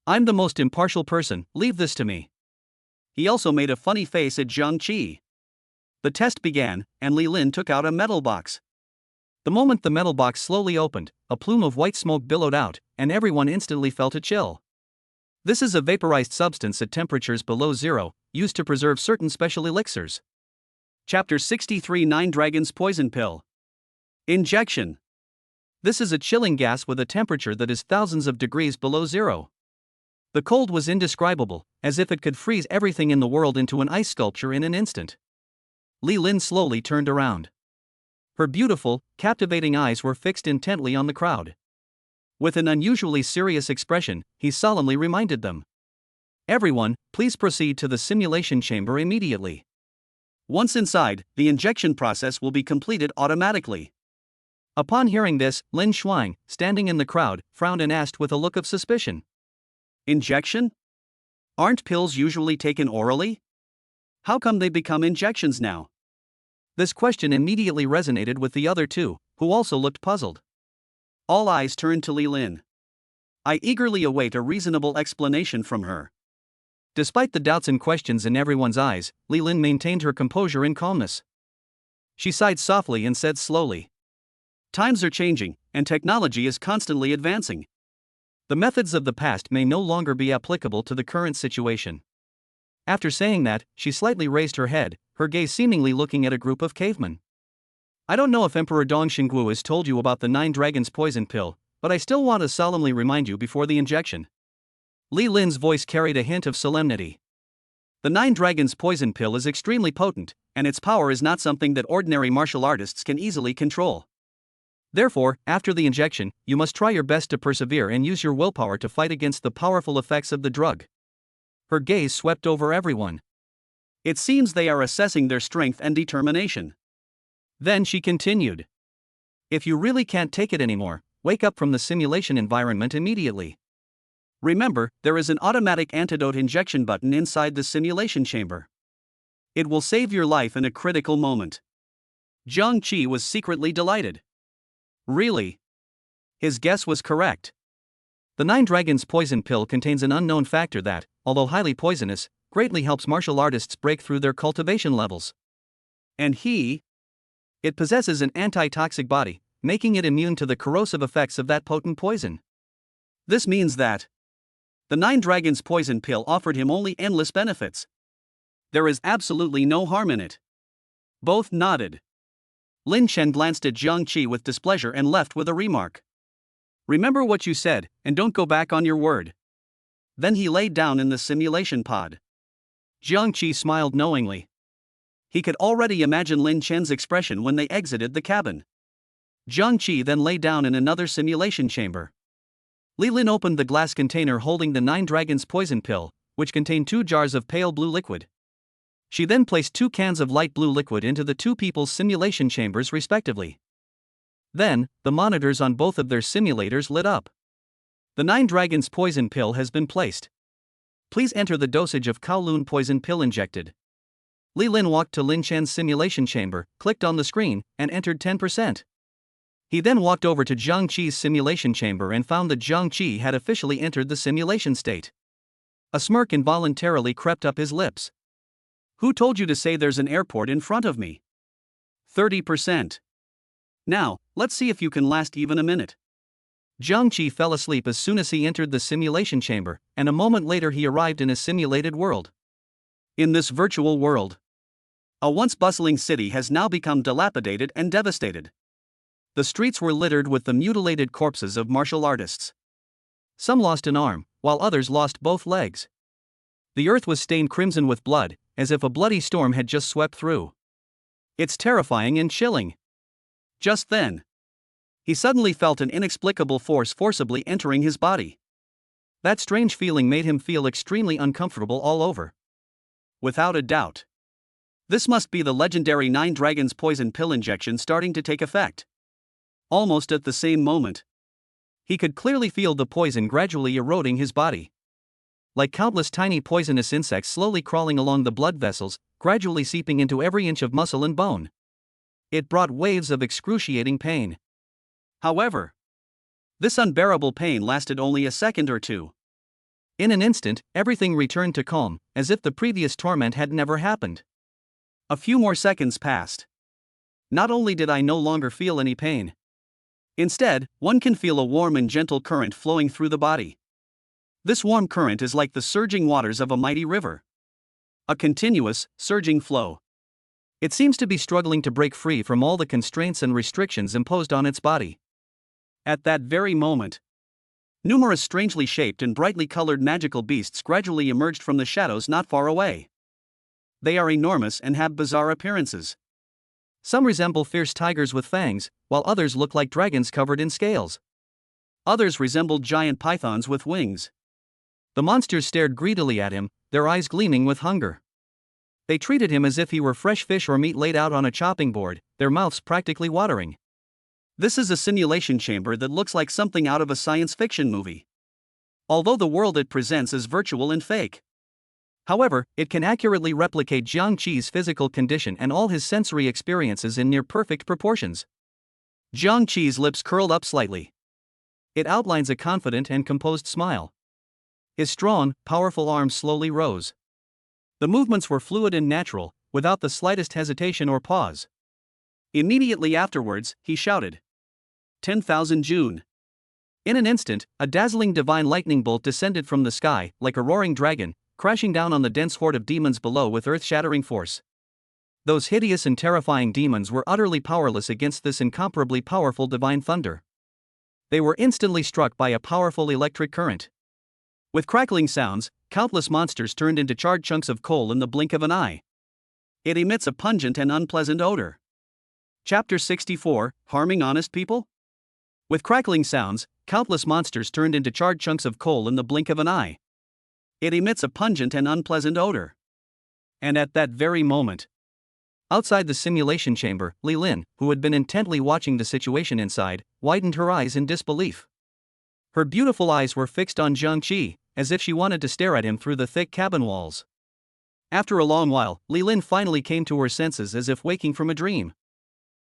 [SPEAKER 1] I'm the most impartial person, leave this to me. He also made a funny face at Jiang Qi. The test began, and Li Lin took out a metal box. The moment the metal box slowly opened, a plume of white smoke billowed out, and everyone instantly felt a chill. This is a vaporized substance at temperatures below zero, used to preserve certain special elixirs. Chapter 63 Nine Dragons Poison Pill. Injection. This is a chilling gas with a temperature that is thousands of degrees below zero. The cold was indescribable, as if it could freeze everything in the world into an ice sculpture in an instant. Li Lin slowly turned around. Her beautiful, captivating eyes were fixed intently on the crowd. With an unusually serious expression, he solemnly reminded them. Everyone, please proceed to the simulation chamber immediately. Once inside, the injection process will be completed automatically. Upon hearing this, Lin Xuan, standing in the crowd, frowned and asked with a look of suspicion. Injection? Aren't pills usually taken orally? How come they become injections now? This question immediately resonated with the other two, who also looked puzzled. All eyes turned to Li Lin. I eagerly await a reasonable explanation from her. Despite the doubts and questions in everyone's eyes, Li Lin maintained her composure and calmness. She sighed softly and said slowly. Times are changing, and technology is constantly advancing. The methods of the past may no longer be applicable to the current situation. After saying that, she slightly raised her head, her gaze seemingly looking at a group of cavemen. I don't know if Emperor Dong Xingguo has told you about the Nine Dragons poison pill, but I still want to solemnly remind you before the injection. Li Lin's voice carried a hint of solemnity. The Nine Dragons poison pill is extremely potent, and its power is not something that ordinary martial artists can easily control. Therefore, after the injection, you must try your best to persevere and use your willpower to fight against the powerful effects of the drug. Her gaze swept over everyone. It seems they are assessing their strength and determination. Then she continued. If you really can't take it anymore, wake up from the simulation environment immediately. Remember, there is an automatic antidote injection button inside the simulation chamber. It will save your life in a critical moment. Jiang Qi was secretly delighted. Really? His guess was correct. The Nine Dragons poison pill contains an unknown factor that, although highly poisonous, greatly helps martial artists break through their cultivation levels. And it possesses an anti-toxic body, making it immune to the corrosive effects of that potent poison. This means that the Nine Dragons poison pill offered him only endless benefits. There is absolutely no harm in it. Both nodded. Lin Shen glanced at Jiang Qi with displeasure and left with a remark. Remember what you said, and don't go back on your word. Then he laid down in the simulation pod. Jiang Qi smiled knowingly. He could already imagine Lin Chen's expression when they exited the cabin. Jiang Qi then lay down in another simulation chamber. Li Lin opened the glass container holding the 9 dragons poison pill, which contained 2 jars of pale blue liquid. She then placed 2 cans of light blue liquid into the 2 people's simulation chambers respectively. Then, the monitors on both of their simulators lit up. The 9 dragons poison pill has been placed. Please enter the dosage of Kowloon poison pill injected. Li Lin walked to Lin Chen's simulation chamber, clicked on the screen, and entered 10%. He then walked over to Jiang Qi's simulation chamber and found that Jiang Qi had officially entered the simulation state. A smirk involuntarily crept up his lips. Who told you to say there's an airport in front of me? 30%. Now, let's see if you can last even a minute. Jiang Qi fell asleep as soon as he entered the simulation chamber, and a moment later he arrived in a simulated world. In this virtual world, a once bustling city has now become dilapidated and devastated. The streets were littered with the mutilated corpses of martial artists. Some lost an arm, while others lost both legs. The earth was stained crimson with blood, as if a bloody storm had just swept through. It's terrifying and chilling. Just then, he suddenly felt an inexplicable force forcibly entering his body. That strange feeling made him feel extremely uncomfortable all over. Without a doubt, this must be the legendary 9 dragons poison pill injection starting to take effect. Almost at the same moment, he could clearly feel the poison gradually eroding his body. Like countless tiny poisonous insects slowly crawling along the blood vessels, gradually seeping into every inch of muscle and bone. It brought waves of excruciating pain. However, this unbearable pain lasted only a second or two. In an instant, everything returned to calm, as if the previous torment had never happened. A few more seconds passed. Not only did I no longer feel any pain. Instead, one can feel a warm and gentle current flowing through the body. This warm current is like the surging waters of a mighty river. A continuous, surging flow. It seems to be struggling to break free from all the constraints and restrictions imposed on its body. At that very moment, numerous strangely shaped and brightly colored magical beasts gradually emerged from the shadows not far away. They are enormous and have bizarre appearances. Some resemble fierce tigers with fangs, while others look like dragons covered in scales. Others resembled giant pythons with wings. The monsters stared greedily at him, their eyes gleaming with hunger. They treated him as if he were fresh fish or meat laid out on a chopping board, their mouths practically watering. This is a simulation chamber that looks like something out of a science fiction movie. Although the world it presents is virtual and fake. However, it can accurately replicate Jiang Qi's physical condition and all his sensory experiences in near-perfect proportions. Jiang Qi's lips curled up slightly. It outlines a confident and composed smile. His strong, powerful arms slowly rose. The movements were fluid and natural, without the slightest hesitation or pause. Immediately afterwards, he shouted, 10,000 June. In an instant, a dazzling divine lightning bolt descended from the sky, like a roaring dragon, crashing down on the dense horde of demons below with earth-shattering force. Those hideous and terrifying demons were utterly powerless against this incomparably powerful divine thunder. They were instantly struck by a powerful electric current. With crackling sounds, countless monsters turned into charred chunks of coal in the blink of an eye. It emits a pungent and unpleasant odor. Chapter 64, Harming Honest People? With crackling sounds, countless monsters turned into charred chunks of coal in the blink of an eye. It emits a pungent and unpleasant odor. And at that very moment, outside the simulation chamber, Li Lin, who had been intently watching the situation inside, widened her eyes in disbelief. Her beautiful eyes were fixed on Jiang Qi, as if she wanted to stare at him through the thick cabin walls. After a long while, Li Lin finally came to her senses as if waking from a dream.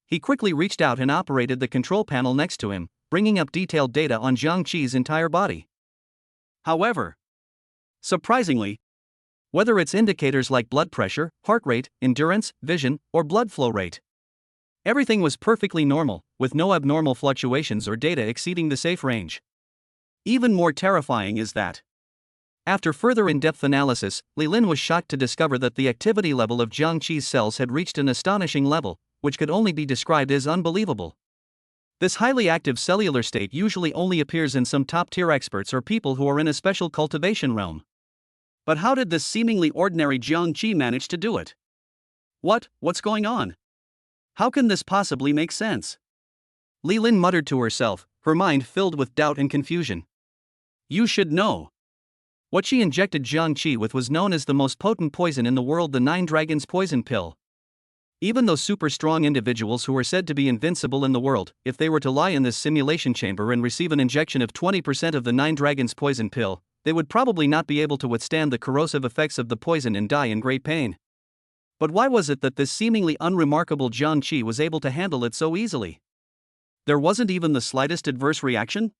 [SPEAKER 1] He quickly reached out and operated the control panel next to him, bringing up detailed data on Jiang Qi's entire body. However, surprisingly, whether it's indicators like blood pressure, heart rate, endurance, vision, or blood flow rate, everything was perfectly normal, with no abnormal fluctuations or data exceeding the safe range. Even more terrifying is that, after further in-depth analysis, Li Lin was shocked to discover that the activity level of Jiang Qi's cells had reached an astonishing level, which could only be described as unbelievable. This highly active cellular state usually only appears in some top-tier experts or people who are in a special cultivation realm. But how did this seemingly ordinary Jiang Qi manage to do it? What's going on? How can this possibly make sense? Li Lin muttered to herself, her mind filled with doubt and confusion. You should know. What she injected Jiang Qi with was known as the most potent poison in the world, the Nine Dragons poison pill. Even those super strong individuals who are said to be invincible in the world, if they were to lie in this simulation chamber and receive an injection of 20% of the Nine Dragons poison pill, they would probably not be able to withstand the corrosive effects of the poison and die in great pain. But why was it that this seemingly unremarkable Jiang Qi was able to handle it so easily? There wasn't even the slightest adverse reaction?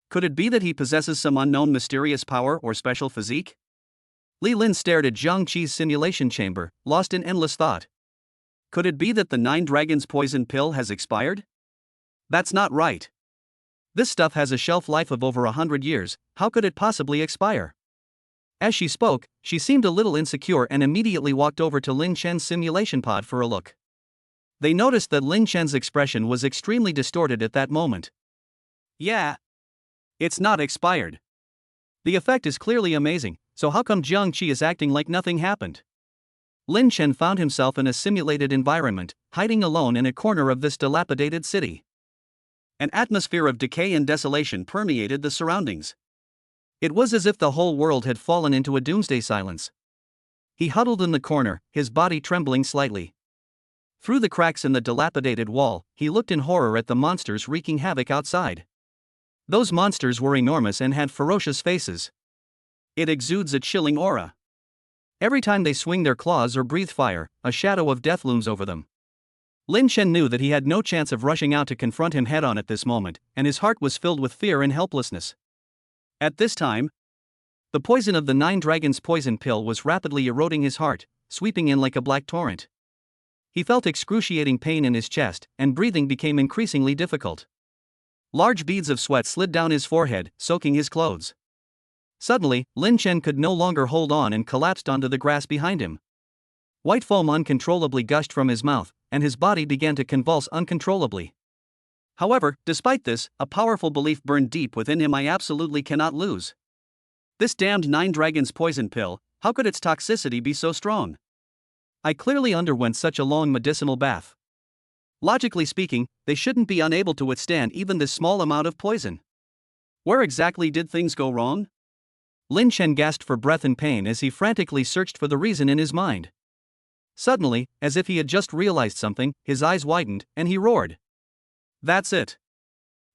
[SPEAKER 1] Could it be that he possesses some unknown mysterious power or special physique? Li Lin stared at Jiang Qi's simulation chamber, lost in endless thought. Could it be that the Nine Dragons poison pill has expired? That's not right. This stuff has a shelf life of over 100 years, how could it possibly expire? As she spoke, she seemed a little insecure and immediately walked over to Lin Chen's simulation pod for a look. They noticed that Lin Chen's expression was extremely distorted at that moment. Yeah. It's not expired. The effect is clearly amazing, so how come Jiang Qi is acting like nothing happened? Lin Chen found himself in a simulated environment, hiding alone in a corner of this dilapidated city. An atmosphere of decay and desolation permeated the surroundings. It was as if the whole world had fallen into a doomsday silence. He huddled in the corner, his body trembling slightly. Through the cracks in the dilapidated wall, he looked in horror at the monsters wreaking havoc outside. Those monsters were enormous and had ferocious faces. It exudes a chilling aura. Every time they swing their claws or breathe fire, a shadow of death looms over them. Lin Chen knew that he had no chance of rushing out to confront him head-on at this moment, and his heart was filled with fear and helplessness. At this time, the poison of the Nine Dragons poison pill was rapidly eroding his heart, sweeping in like a black torrent. He felt excruciating pain in his chest, and breathing became increasingly difficult. Large beads of sweat slid down his forehead, soaking his clothes. Suddenly, Lin Chen could no longer hold on and collapsed onto the grass behind him. White foam uncontrollably gushed from his mouth, and his body began to convulse uncontrollably. However, despite this, a powerful belief burned deep within him: I absolutely cannot lose. This damned Nine Dragons poison pill, how could its toxicity be so strong? I clearly underwent such a long medicinal bath. Logically speaking, they shouldn't be unable to withstand even this small amount of poison. Where exactly did things go wrong? Lin Chen gasped for breath in pain as he frantically searched for the reason in his mind. Suddenly, as if he had just realized something, his eyes widened, and he roared. That's it.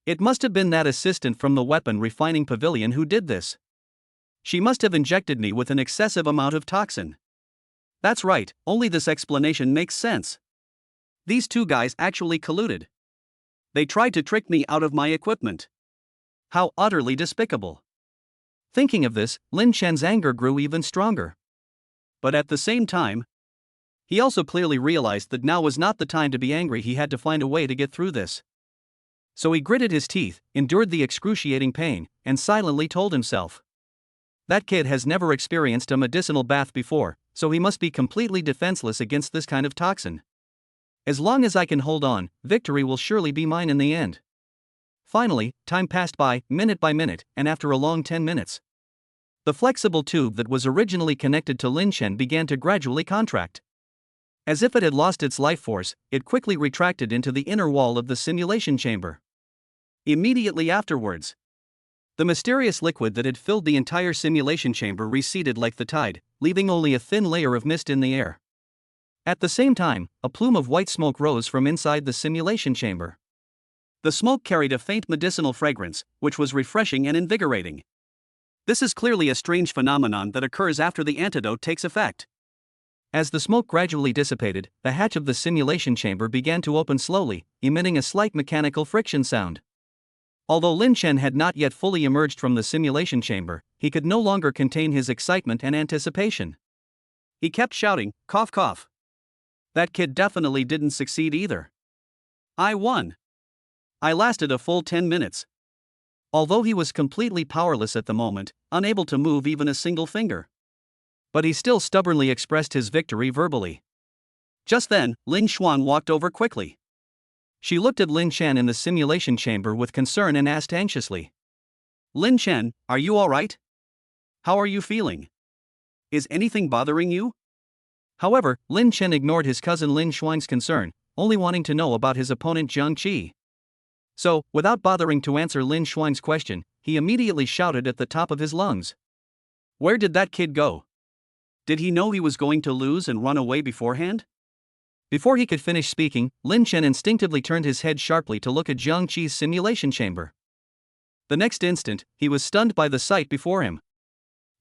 [SPEAKER 1] It must have been that assistant from the weapon refining pavilion who did this. She must have injected me with an excessive amount of toxin. That's right, only this explanation makes sense. These two guys actually colluded. They tried to trick me out of my equipment. How utterly despicable. Thinking of this, Lin Chen's anger grew even stronger. But at the same time, he also clearly realized that now was not the time to be angry. He had to find a way to get through this. So he gritted his teeth, endured the excruciating pain, and silently told himself, that kid has never experienced a medicinal bath before, so he must be completely defenseless against this kind of toxin. As long as I can hold on, victory will surely be mine in the end. Finally, time passed by, minute by minute, and after a long 10 minutes, the flexible tube that was originally connected to Lin Chen began to gradually contract. As if it had lost its life force, it quickly retracted into the inner wall of the simulation chamber. Immediately afterwards, the mysterious liquid that had filled the entire simulation chamber receded like the tide, leaving only a thin layer of mist in the air. At the same time, a plume of white smoke rose from inside the simulation chamber. The smoke carried a faint medicinal fragrance, which was refreshing and invigorating. This is clearly a strange phenomenon that occurs after the antidote takes effect. As the smoke gradually dissipated, the hatch of the simulation chamber began to open slowly, emitting a slight mechanical friction sound. Although Lin Chen had not yet fully emerged from the simulation chamber, he could no longer contain his excitement and anticipation. He kept shouting, cough cough. That kid definitely didn't succeed either. I won. I lasted a full 10 minutes. Although he was completely powerless at the moment, unable to move even a single finger. But he still stubbornly expressed his victory verbally. Just then, Lin Xuan walked over quickly. She looked at Lin Chen in the simulation chamber with concern and asked anxiously, Lin Chen, are you alright? How are you feeling? Is anything bothering you? However, Lin Chen ignored his cousin Lin Xuan's concern, only wanting to know about his opponent Jiang Qi. So, without bothering to answer Lin Xuan's question, he immediately shouted at the top of his lungs. Where did that kid go? Did he know he was going to lose and run away beforehand? Before he could finish speaking, Lin Chen instinctively turned his head sharply to look at Jiang Qi's simulation chamber. The next instant, he was stunned by the sight before him.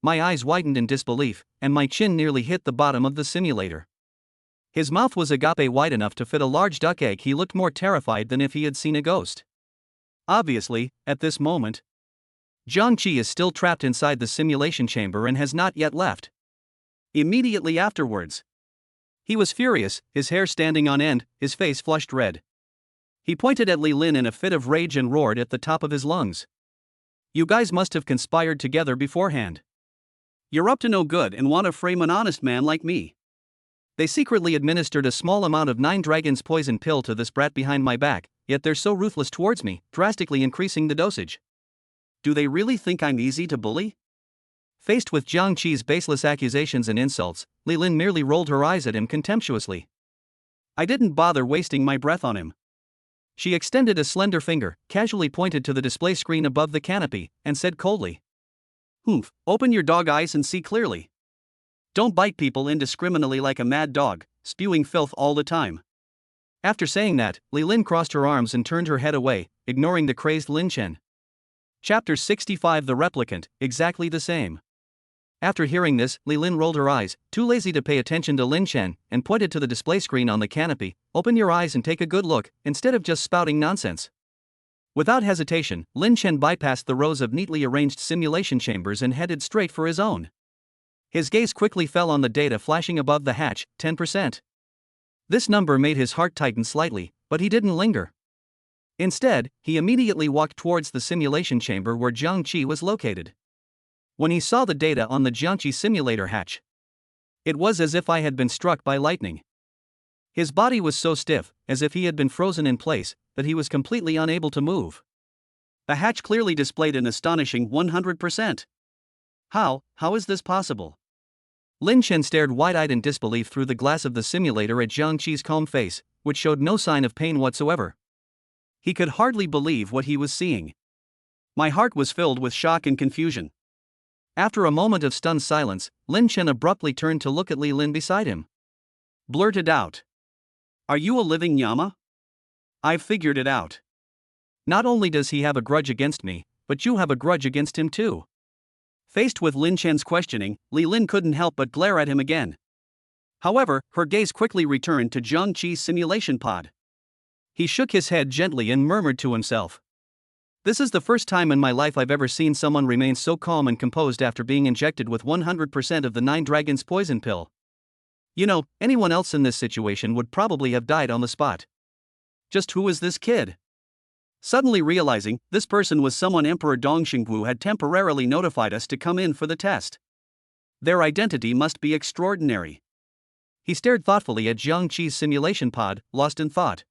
[SPEAKER 1] My eyes widened in disbelief, and my chin nearly hit the bottom of the simulator. His mouth was agape wide enough to fit a large duck egg. He looked more terrified than if he had seen a ghost. Obviously, at this moment, Jiang Qi is still trapped inside the simulation chamber and has not yet left. Immediately afterwards, he was furious, his hair standing on end, his face flushed red. He pointed at Li Lin in a fit of rage and roared at the top of his lungs. You guys must have conspired together beforehand. You're up to no good and want to frame an honest man like me. They secretly administered a small amount of 9 dragons poison pill to this brat behind my back, yet they're so ruthless towards me, drastically increasing the dosage. Do they really think I'm easy to bully? Faced with Jiang Qi's baseless accusations and insults, Li Lin merely rolled her eyes at him contemptuously. I didn't bother wasting my breath on him. She extended a slender finger, casually pointed to the display screen above the canopy, and said coldly. Humph, open your dog eyes and see clearly. Don't bite people indiscriminately like a mad dog, spewing filth all the time. After saying that, Li Lin crossed her arms and turned her head away, ignoring the crazed Lin Chen. Chapter 65 The Replicant, exactly the same. After hearing this, Li Lin rolled her eyes, too lazy to pay attention to Lin Chen, and pointed to the display screen on the canopy. Open your eyes and take a good look, instead of just spouting nonsense. Without hesitation, Lin Chen bypassed the rows of neatly arranged simulation chambers and headed straight for his own. His gaze quickly fell on the data flashing above the hatch, 10%. This number made his heart tighten slightly, but he didn't linger. Instead, he immediately walked towards the simulation chamber where Jiang Qi was located. When he saw the data on the Jiang Qi simulator hatch, it was as if I had been struck by lightning. His body was so stiff, as if he had been frozen in place, that he was completely unable to move. The hatch clearly displayed an astonishing 100%. How is this possible? Lin Chen stared wide-eyed in disbelief through the glass of the simulator at Jiang Qi's calm face, which showed no sign of pain whatsoever. He could hardly believe what he was seeing. My heart was filled with shock and confusion. After a moment of stunned silence, Lin Chen abruptly turned to look at Li Lin beside him. Blurted out. Are you a living llama? I've figured it out. Not only does he have a grudge against me, but you have a grudge against him too. Faced with Lin Chen's questioning, Li Lin couldn't help but glare at him again. However, her gaze quickly returned to Jiang Qi's simulation pod. He shook his head gently and murmured to himself. This is the first time in my life I've ever seen someone remain so calm and composed after being injected with 100% of the 9 dragons poison pill. You know, anyone else in this situation would probably have died on the spot. Just who is this kid? Suddenly realizing, this person was someone Emperor Dongxingwu had temporarily notified us to come in for the test. Their identity must be extraordinary. He stared thoughtfully at Jiang Qi's simulation pod, lost in thought.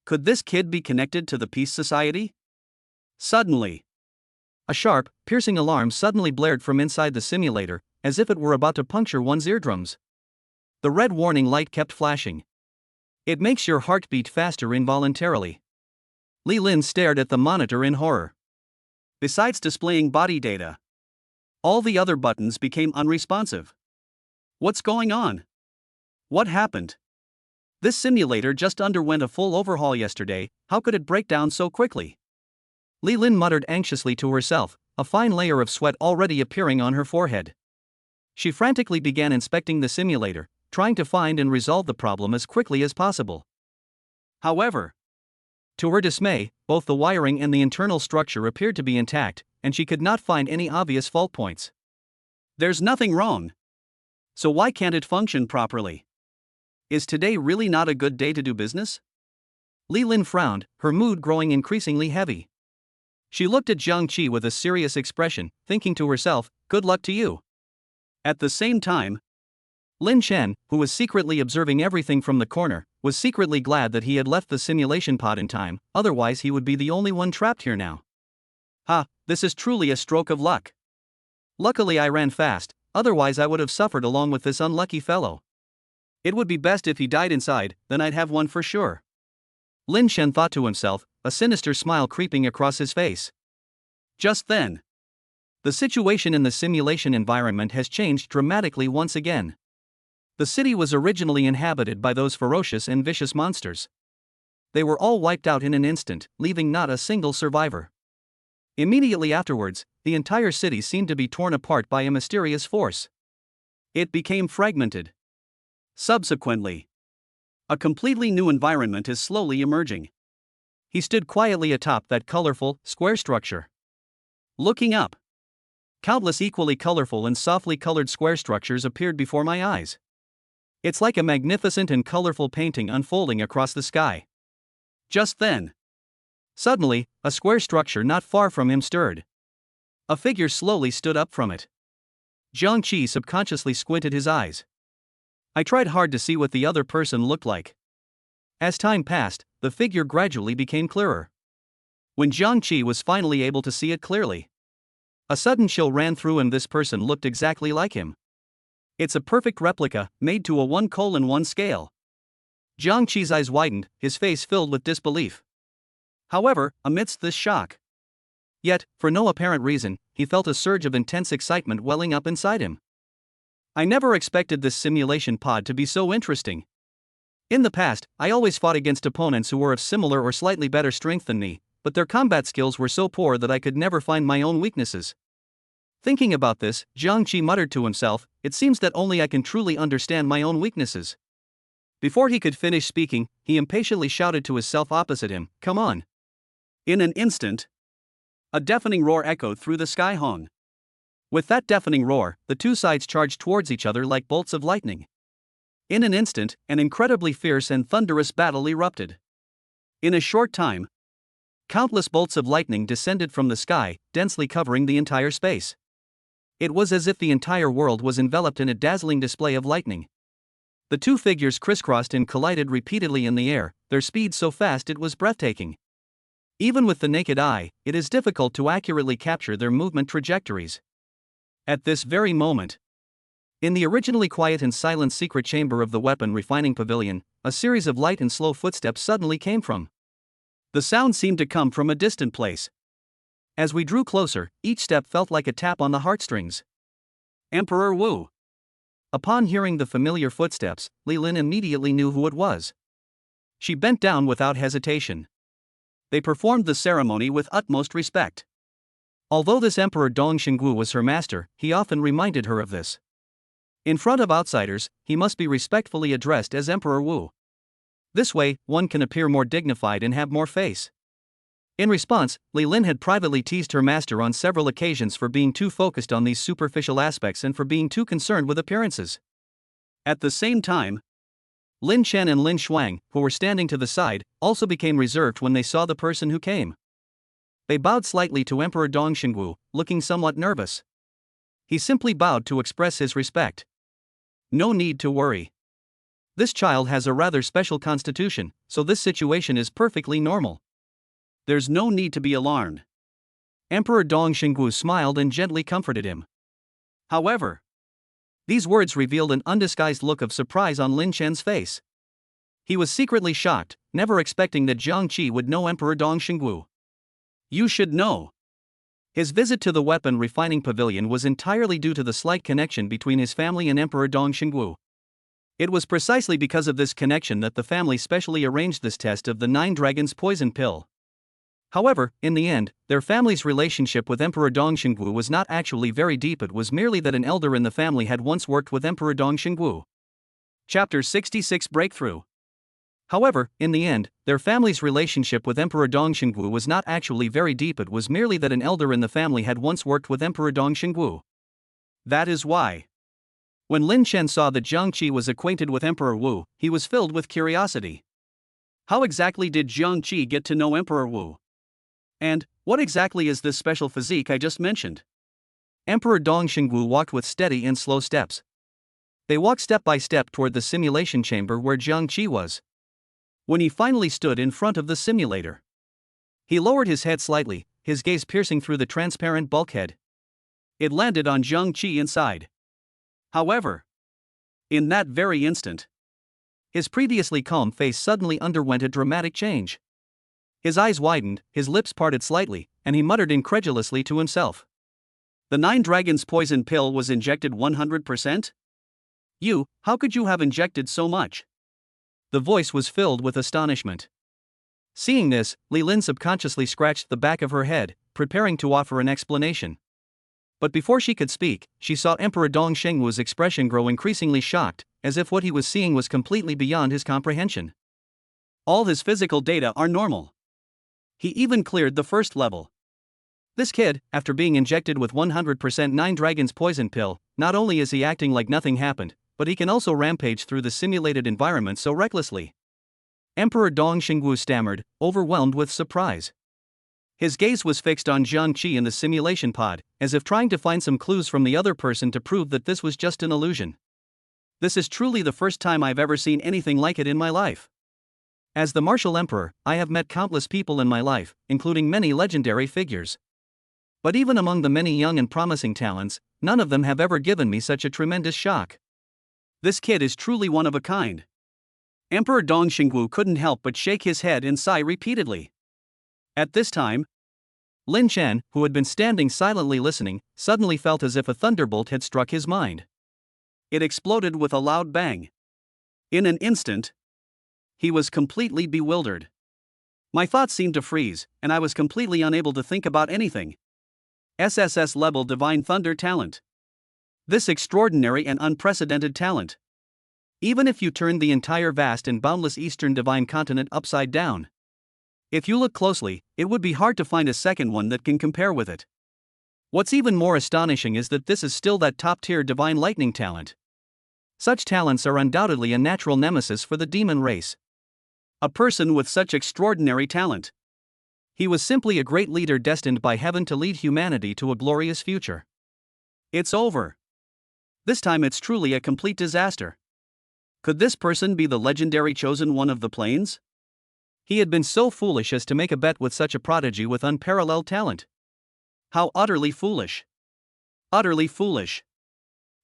[SPEAKER 1] Could this kid be connected to the Peace Society? Suddenly, a sharp, piercing alarm suddenly blared from inside the simulator, as if it were about to puncture one's eardrums. The red warning light kept flashing. It makes your heart beat faster involuntarily. Li Lin stared at the monitor in horror. Besides displaying body data, all the other buttons became unresponsive. What's going on? What happened? This simulator just underwent a full overhaul yesterday, how could it break down so quickly? Li Lin muttered anxiously to herself, a fine layer of sweat already appearing on her forehead. She frantically began inspecting the simulator, trying to find and resolve the problem as quickly as possible. However, to her dismay, both the wiring and the internal structure appeared to be intact, and she could not find any obvious fault points. There's nothing wrong. So why can't it function properly? Is today really not a good day to do business? Li Lin frowned, her mood growing increasingly heavy. She looked at Jiang Qi with a serious expression, thinking to herself, good luck to you. At the same time, Lin Chen, who was secretly observing everything from the corner, was secretly glad that he had left the simulation pod in time, otherwise he would be the only one trapped here now. This is truly a stroke of luck. Luckily I ran fast, otherwise I would have suffered along with this unlucky fellow. It would be best if he died inside, then I'd have one for sure. Lin Shen thought to himself, a sinister smile creeping across his face. Just then, the situation in the simulation environment has changed dramatically once again. The city was originally inhabited by those ferocious and vicious monsters. They were all wiped out in an instant, leaving not a single survivor. Immediately afterwards, the entire city seemed to be torn apart by a mysterious force. It became fragmented. Subsequently, a completely new environment is slowly emerging. He stood quietly atop that colorful, square structure. Looking up, countless equally colorful and softly colored square structures appeared before my eyes. It's like a magnificent and colorful painting unfolding across the sky. Just then, suddenly, a square structure not far from him stirred. A figure slowly stood up from it. Jiang Qi subconsciously squinted his eyes. I tried hard to see what the other person looked like. As time passed, the figure gradually became clearer. When Jiang Qi was finally able to see it clearly, a sudden chill ran through him. This person looked exactly like him. It's a perfect replica, made to a 1:1 scale. Jiang Qi's eyes widened, his face filled with disbelief. However, amidst this shock, yet, for no apparent reason, he felt a surge of intense excitement welling up inside him. I never expected this simulation pod to be so interesting. In the past, I always fought against opponents who were of similar or slightly better strength than me, but their combat skills were so poor that I could never find my own weaknesses. Thinking about this, Jiang Qi muttered to himself, it seems that only I can truly understand my own weaknesses. Before he could finish speaking, he impatiently shouted to his self opposite him, come on. In an instant, a deafening roar echoed through the sky hung. With that deafening roar, the two sides charged towards each other like bolts of lightning. In an instant, an incredibly fierce and thunderous battle erupted. In a short time, countless bolts of lightning descended from the sky, densely covering the entire space. It was as if the entire world was enveloped in a dazzling display of lightning. The two figures crisscrossed and collided repeatedly in the air, their speed so fast it was breathtaking. Even with the naked eye, it is difficult to accurately capture their movement trajectories. At this very moment, in the originally quiet and silent secret chamber of the weapon refining pavilion, a series of light and slow footsteps suddenly came from. The sound seemed to come from a distant place. As we drew closer, each step felt like a tap on the heartstrings. Emperor Wu. Upon hearing the familiar footsteps, Li Lin immediately knew who it was. She bent down without hesitation. They performed the ceremony with utmost respect. Although this Emperor Dong Xinggu was her master, he often reminded her of this. In front of outsiders, he must be respectfully addressed as Emperor Wu. This way, one can appear more dignified and have more face. In response, Li Lin had privately teased her master on several occasions for being too focused on these superficial aspects and for being too concerned with appearances. At the same time, Lin Chen and Lin Shuang, who were standing to the side, also became reserved when they saw the person who came. They bowed slightly to Emperor Dong Xinggu, looking somewhat nervous. He simply bowed to express his respect. No need to worry. This child has a rather special constitution, so this situation is perfectly normal. There's no need to be alarmed. Emperor Dong Xinggu smiled and gently comforted him. However, these words revealed an undisguised look of surprise on Lin Chen's face. He was secretly shocked, never expecting that Jiang Qi would know Emperor Dong Xinggu. You should know. His visit to the weapon refining pavilion was entirely due to the slight connection between his family and Emperor Dong Xinggu. It was precisely because of this connection that the family specially arranged this test of the 9 dragons poison pill. However, in the end, their family's relationship with Emperor Dong Xinggu was not actually very deep. It was merely that an elder in the family had once worked with Emperor Dong Xinggu. Chapter 66 Breakthrough. However, in the end, their family's relationship with Emperor Dong Xinggu was not actually very deep. It was merely that an elder in the family had once worked with Emperor Dong Xinggu. That is why, when Lin Chen saw that Jiang Qi was acquainted with Emperor Wu, he was filled with curiosity. How exactly did Jiang Qi get to know Emperor Wu? And, what exactly is this special physique I just mentioned? Emperor Dong Xinggu walked with steady and slow steps. They walked step by step toward the simulation chamber where Jiang Qi was. When he finally stood in front of the simulator, he lowered his head slightly, his gaze piercing through the transparent bulkhead. It landed on Jiang Qi inside. However, in that very instant, His previously calm face suddenly underwent a dramatic change. His eyes widened, his lips parted slightly, and he muttered incredulously to himself. The 9 Dragons poison pill was injected 100%? How could you have injected so much? The voice was filled with astonishment. Seeing this, Li Lin subconsciously scratched the back of her head, preparing to offer an explanation. But before she could speak, she saw Emperor Dong Xingwu's expression grow increasingly shocked, as if what he was seeing was completely beyond his comprehension. All his physical data are normal. He even cleared the first level. This kid, after being injected with 100% 9 Dragons poison pill, not only is he acting like nothing happened, but he can also rampage through the simulated environment so recklessly. Emperor Dong Xingwu stammered, overwhelmed with surprise. His gaze was fixed on Jiang Qi in the simulation pod, as if trying to find some clues from the other person to prove that this was just an illusion. This is truly the first time I've ever seen anything like it in my life. As the Martial Emperor, I have met countless people in my life, including many legendary figures. But even among the many young and promising talents, none of them have ever given me such a tremendous shock. This kid is truly one of a kind. Emperor Dong Xingwu couldn't help but shake his head and sigh repeatedly. At this time, Lin Chen, who had been standing silently listening, suddenly felt as if a thunderbolt had struck his mind. It exploded with a loud bang. In an instant, he was completely bewildered. My thoughts seemed to freeze, and I was completely unable to think about anything. SSS-level Divine Thunder talent. This extraordinary and unprecedented talent. Even if you turned the entire vast and boundless Eastern Divine Continent upside down, if you look closely, it would be hard to find a second one that can compare with it. What's even more astonishing is that this is still that top-tier Divine Lightning talent. Such talents are undoubtedly a natural nemesis for the demon race. A person with such extraordinary talent. He was simply a great leader destined by heaven to lead humanity to a glorious future. It's over. This time it's truly a complete disaster. Could this person be the legendary chosen one of the plains? He had been so foolish as to make a bet with such a prodigy with unparalleled talent. How utterly foolish. Utterly foolish.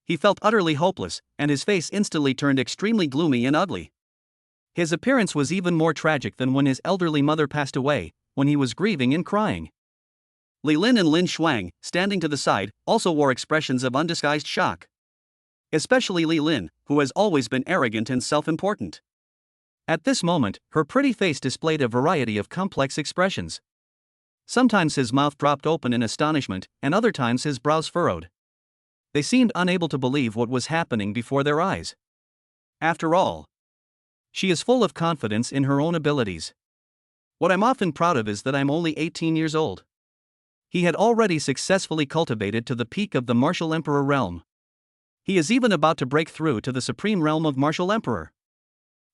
[SPEAKER 1] He felt utterly hopeless, and his face instantly turned extremely gloomy and ugly. His appearance was even more tragic than when his elderly mother passed away, when he was grieving and crying. Li Lin and Lin Shuang, standing to the side, also wore expressions of undisguised shock. Especially Li Lin, who has always been arrogant and self-important. At this moment, her pretty face displayed a variety of complex expressions. Sometimes his mouth dropped open in astonishment, and other times his brows furrowed. They seemed unable to believe what was happening before their eyes. After all, she is full of confidence in her own abilities. What I'm often proud of is that I'm only 18 years old. He had already successfully cultivated to the peak of the Martial Emperor realm. He is even about to break through to the supreme realm of Martial Emperor.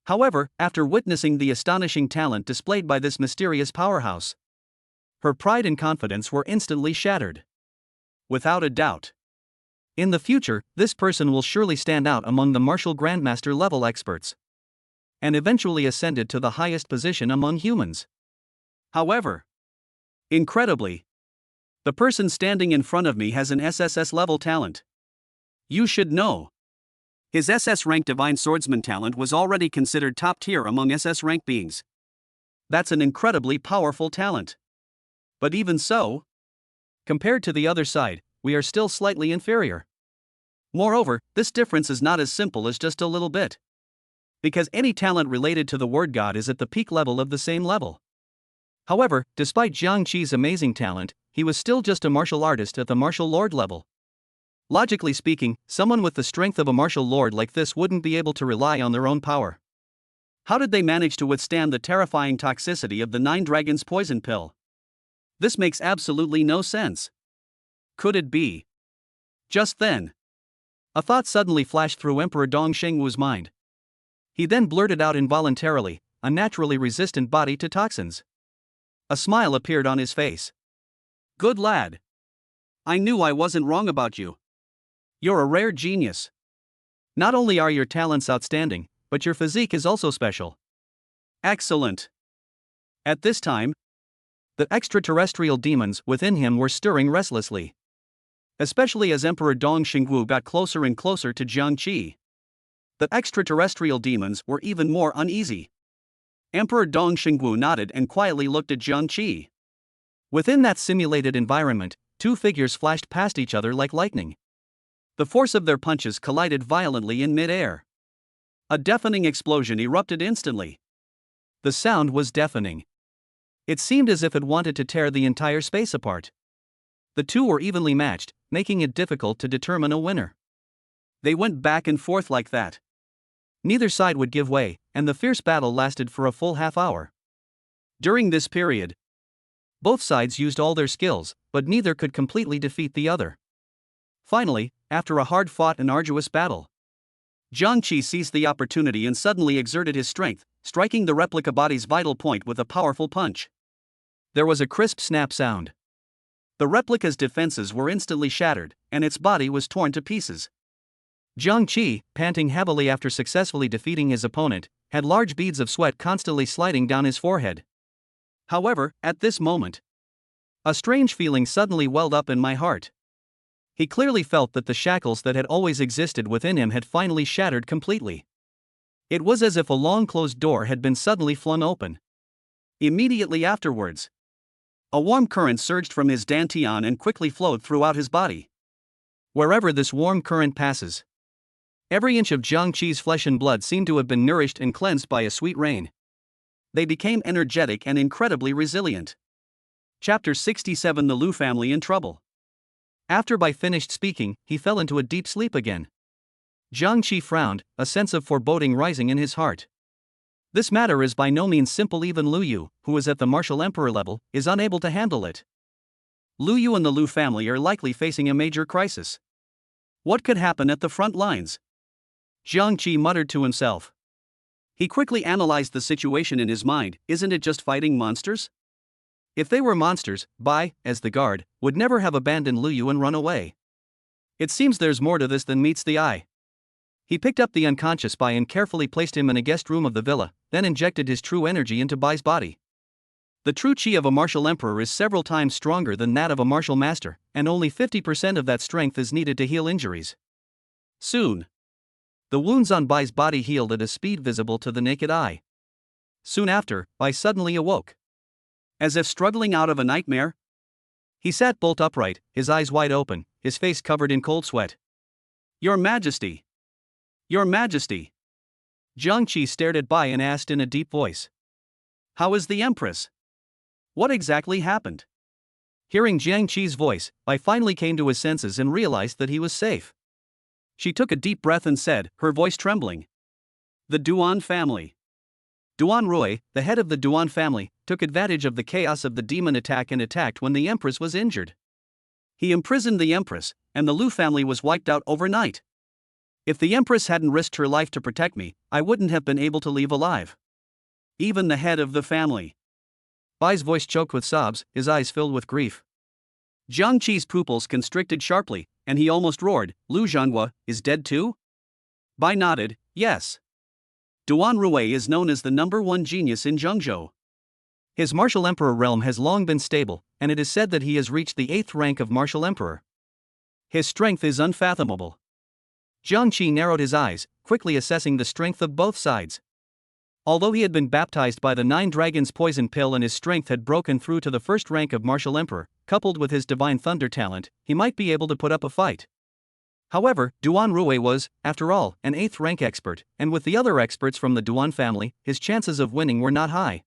[SPEAKER 1] However, after witnessing the astonishing talent displayed by this mysterious powerhouse, her pride and confidence were instantly shattered. Without a doubt. In the future, this person will surely stand out among the Martial Grandmaster level experts, and eventually ascended to the highest position among humans. However, incredibly, the person standing in front of me has an SSS level talent. You should know. His SS rank Divine Swordsman talent was already considered top tier among SS rank beings. That's an incredibly powerful talent. But even so, compared to the other side, we are still slightly inferior. Moreover, this difference is not as simple as just a little bit. Because any talent related to the Word God is at the peak level of the same level. However, despite Jiang Qi's amazing talent, he was still just a martial artist at the martial lord level. Logically speaking, someone with the strength of a martial lord like this wouldn't be able to rely on their own power. How did they manage to withstand the terrifying toxicity of the 9 Dragons poison pill? This makes absolutely no sense. Could it be? Just then, a thought suddenly flashed through Emperor Dong Xingwu's mind. He then blurted out involuntarily, a naturally resistant body to toxins. A smile appeared on his face. Good lad. I knew I wasn't wrong about you. You're a rare genius. Not only are your talents outstanding, but your physique is also special. Excellent. At this time, the extraterrestrial demons within him were stirring restlessly. Especially as Emperor Dong Xingwu got closer and closer to Jiang Qi. The extraterrestrial demons were even more uneasy. Emperor Dong Xingwu nodded and quietly looked at Jiang Qi. Within that simulated environment, two figures flashed past each other like lightning. The force of their punches collided violently in mid-air. A deafening explosion erupted instantly. The sound was deafening. It seemed as if it wanted to tear the entire space apart. The two were evenly matched, making it difficult to determine a winner. They went back and forth like that. Neither side would give way, and the fierce battle lasted for a full half-hour. During this period, both sides used all their skills, but neither could completely defeat the other. Finally, after a hard-fought and arduous battle, Jiang Qi seized the opportunity and suddenly exerted his strength, striking the replica body's vital point with a powerful punch. There was a crisp snap sound. The replica's defenses were instantly shattered, and its body was torn to pieces. Jiang Qi, panting heavily after successfully defeating his opponent, had large beads of sweat constantly sliding down his forehead. However, at this moment, a strange feeling suddenly welled up in my heart. He clearly felt that the shackles that had always existed within him had finally shattered completely. It was as if a long-closed door had been suddenly flung open. Immediately afterwards, a warm current surged from his dantian and quickly flowed throughout his body. Wherever this warm current passes, every inch of Jiang Qi's flesh and blood seemed to have been nourished and cleansed by a sweet rain. They became energetic and incredibly resilient. Chapter 67: The Lu Family in Trouble. After Bai finished speaking, he fell into a deep sleep again. Jiang Qi frowned, a sense of foreboding rising in his heart. This matter is by no means simple. Even Lu Yu, who is at the martial emperor level, is unable to handle it. Lu Yu and the Lu family are likely facing a major crisis. What could happen at the front lines? Jiang Qi muttered to himself. He quickly analyzed the situation in his mind. Isn't it just fighting monsters? If they were monsters, Bai, as the guard, would never have abandoned Lu Yu and run away. It seems there's more to this than meets the eye. He picked up the unconscious Bai and carefully placed him in a guest room of the villa, then injected his true energy into Bai's body. The true chi of a martial emperor is several times stronger than that of a martial master, and only 50% of that strength is needed to heal injuries. Soon, the wounds on Bai's body healed at a speed visible to the naked eye. Soon after, Bai suddenly awoke. As if struggling out of a nightmare, he sat bolt upright, his eyes wide open, his face covered in cold sweat. Your Majesty! Your Majesty! Jiang Qi stared at Bai and asked in a deep voice. How is the Empress? What exactly happened? Hearing Jiang Qi's voice, Bai finally came to his senses and realized that he was safe. She took a deep breath and said, her voice trembling. The Duan family. Duan Rui, the head of the Duan family, took advantage of the chaos of the demon attack and attacked when the Empress was injured. He imprisoned the Empress, and the Lu family was wiped out overnight. If the Empress hadn't risked her life to protect me, I wouldn't have been able to leave alive. Even the head of the family. Bai's voice choked with sobs, his eyes filled with grief. Jiang Qi's pupils constricted sharply, and he almost roared, Lu Zhanghua is dead too? Bai nodded, yes. Duan Rui is known as the #1 genius in Zhengzhou. His martial emperor realm has long been stable, and it is said that he has reached the 8th rank of martial emperor. His strength is unfathomable. Jiang Qi narrowed his eyes, quickly assessing the strength of both sides. Although he had been baptized by the 9 dragons poison pill and his strength had broken through to the 1st rank of martial emperor, coupled with his divine thunder talent, he might be able to put up a fight. However, Duan Rui was, after all, an 8th rank expert, and with the other experts from the Duan family, his chances of winning were not high.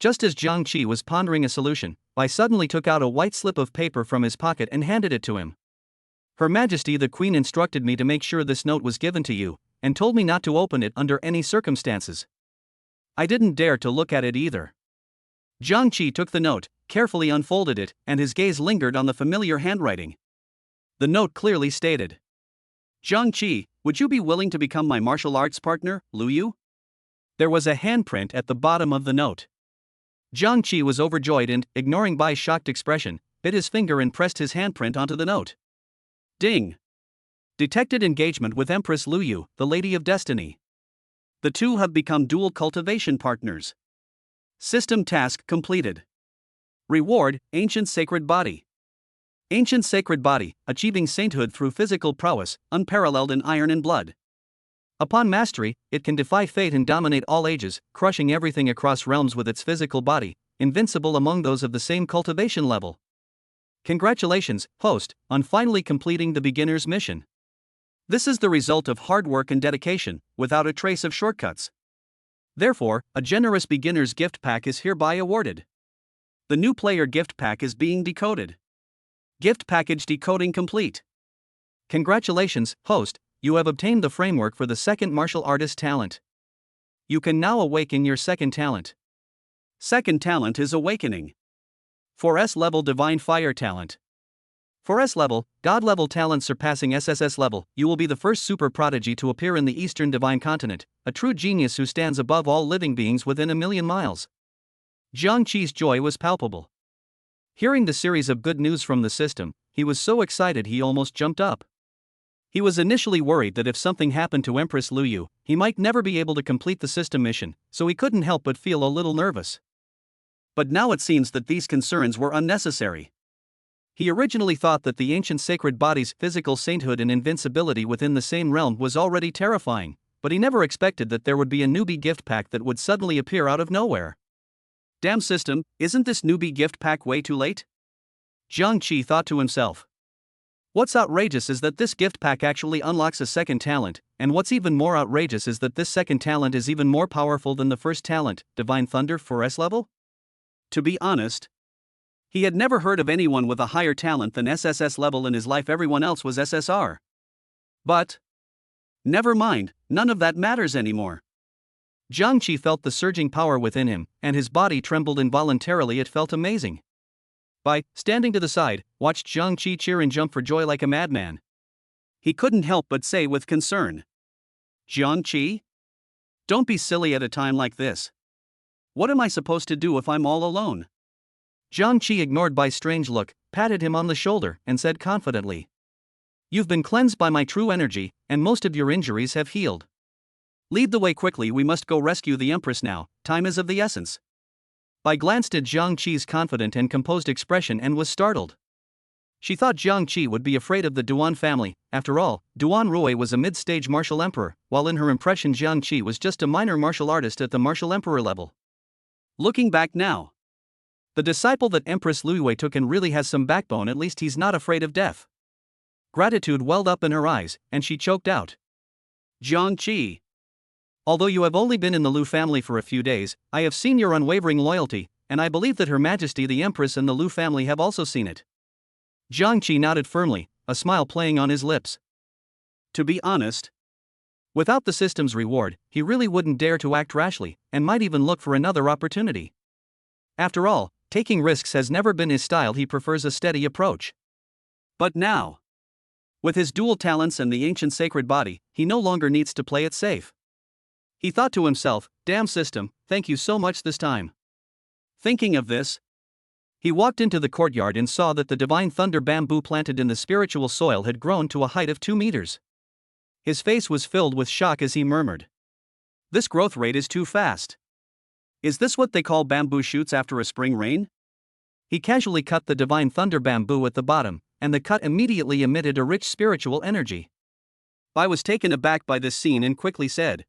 [SPEAKER 1] Just as Jiang Qi was pondering a solution, Bai suddenly took out a white slip of paper from his pocket and handed it to him. Her Majesty the Queen instructed me to make sure this note was given to you, and told me not to open it under any circumstances. I didn't dare to look at it either. Jiang Qi took the note, carefully unfolded it, and his gaze lingered on the familiar handwriting. The note clearly stated, Jiang Qi, would you be willing to become my martial arts partner, Lu Yu? There was a handprint at the bottom of the note. Jiang Qi was overjoyed and, ignoring Bai's shocked expression, bit his finger and pressed his handprint onto the note. Ding! Detected engagement with Empress Lu Yu, the Lady of Destiny. The two have become dual cultivation partners. System task completed. Reward, Ancient Sacred Body. Ancient Sacred Body, achieving sainthood through physical prowess, unparalleled in iron and blood. Upon mastery, it can defy fate and dominate all ages, crushing everything across realms with its physical body, invincible among those of the same cultivation level. Congratulations, host, on finally completing the beginner's mission. This is the result of hard work and dedication, without a trace of shortcuts. Therefore, a generous beginner's gift pack is hereby awarded. The new player gift pack is being decoded. Gift package decoding complete. Congratulations, host, you have obtained the framework for the second martial artist talent. You can now awaken your second talent. Second talent is awakening. For S-level divine fire talent. For S-level, God-level talent surpassing SSS-level, you will be the first super prodigy to appear in the Eastern Divine Continent, a true genius who stands above all living beings within a million miles. Jiang Qi's joy was palpable. Hearing the series of good news from the system, he was so excited he almost jumped up. He was initially worried that if something happened to Empress Lu Yu, he might never be able to complete the system mission, so he couldn't help but feel a little nervous. But now it seems that these concerns were unnecessary. He originally thought that the ancient sacred body's physical sainthood and invincibility within the same realm was already terrifying, but he never expected that there would be a newbie gift pack that would suddenly appear out of nowhere. Damn system, isn't this newbie gift pack way too late? Jiang Qi thought to himself. What's outrageous is that this gift pack actually unlocks a second talent, and what's even more outrageous is that this second talent is even more powerful than the first talent, Divine Thunder for S-level? To be honest, he had never heard of anyone with a higher talent than SSS level in his life. Everyone else was SSR. But never mind, none of that matters anymore. Jiang Qi felt the surging power within him, and his body trembled involuntarily. It felt amazing. Bai, standing to the side, watched Jiang Qi cheer and jump for joy like a madman. He couldn't help but say with concern, Jiang Qi? Don't be silly at a time like this. What am I supposed to do if I'm all alone? Jiang Qi ignored Bai's strange look, patted him on the shoulder, and said confidently, You've been cleansed by my true energy, and most of your injuries have healed. Lead the way quickly, we must go rescue the Empress now, time is of the essence. Bai glanced at Jiang Qi's confident and composed expression and was startled. She thought Jiang Qi would be afraid of the Duan family. After all, Duan Rui was a mid-stage martial emperor, while in her impression Jiang Qi was just a minor martial artist at the martial emperor level. Looking back now, the disciple that Empress Lu Yue took in really has some backbone. At least he's not afraid of death. Gratitude welled up in her eyes, and she choked out. Jiang Qi. Although you have only been in the Lu family for a few days, I have seen your unwavering loyalty, and I believe that Her Majesty the Empress and the Lu family have also seen it. Jiang Qi nodded firmly, a smile playing on his lips. To be honest, without the system's reward, he really wouldn't dare to act rashly, and might even look for another opportunity. After all, taking risks has never been his style. He prefers a steady approach. But now, with his dual talents and the ancient sacred body, he no longer needs to play it safe. He thought to himself, damn system, thank you so much this time. Thinking of this, he walked into the courtyard and saw that the divine thunder bamboo planted in the spiritual soil had grown to a height of 2 meters. His face was filled with shock as he murmured, This growth rate is too fast. Is this what they call bamboo shoots after a spring rain? He casually cut the divine thunder bamboo at the bottom, and the cut immediately emitted a rich spiritual energy. I was taken aback by this scene and quickly said,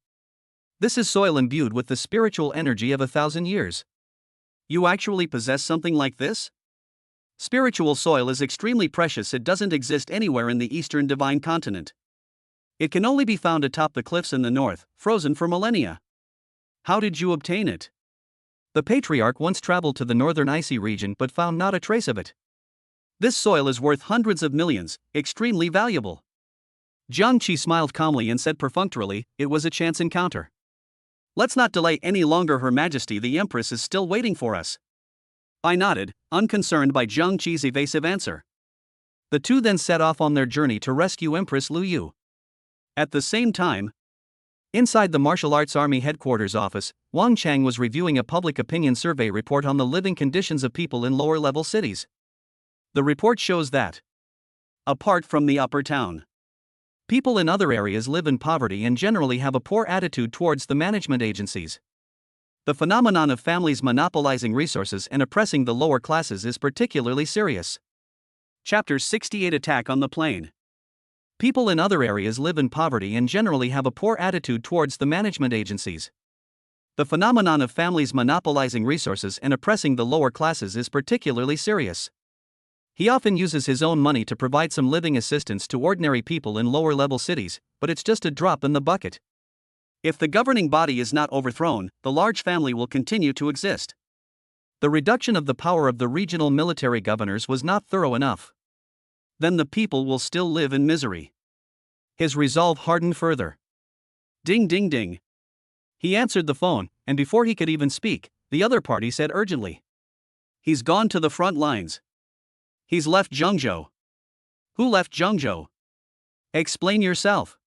[SPEAKER 1] This is soil imbued with the spiritual energy of 1,000 years. You actually possess something like this? Spiritual soil is extremely precious. It doesn't exist anywhere in the Eastern Divine Continent. It can only be found atop the cliffs in the north, frozen for millennia. How did you obtain it? The patriarch once traveled to the northern icy region but found not a trace of it. This soil is worth hundreds of millions, extremely valuable. Jiang Qi smiled calmly and said perfunctorily, It was a chance encounter. Let's not delay any longer. Her Majesty the Empress is still waiting for us. I nodded, unconcerned by Jiang Qi's evasive answer. The two then set off on their journey to rescue Empress Lu Yu. At the same time, inside the Martial Arts Army Headquarters office, Wang Chang was reviewing a public opinion survey report on the living conditions of people in lower-level cities. The report shows that, apart from the upper town, people in other areas live in poverty and generally have a poor attitude towards the management agencies. The phenomenon of families monopolizing resources and oppressing the lower classes is particularly serious. Chapter 68 Attack on the Plane. People in other areas live in poverty and generally have a poor attitude towards the management agencies. The phenomenon of families monopolizing resources and oppressing the lower classes is particularly serious. He often uses his own money to provide some living assistance to ordinary people in lower-level cities, but it's just a drop in the bucket. If the governing body is not overthrown, the large family will continue to exist. The reduction of the power of the regional military governors was not thorough enough. Then the people will still live in misery. His resolve hardened further. Ding ding ding. He answered the phone, and before he could even speak, the other party said urgently, "He's gone to the front lines. He's left Zhengzhou." "Who left Zhengzhou?" "Explain yourself."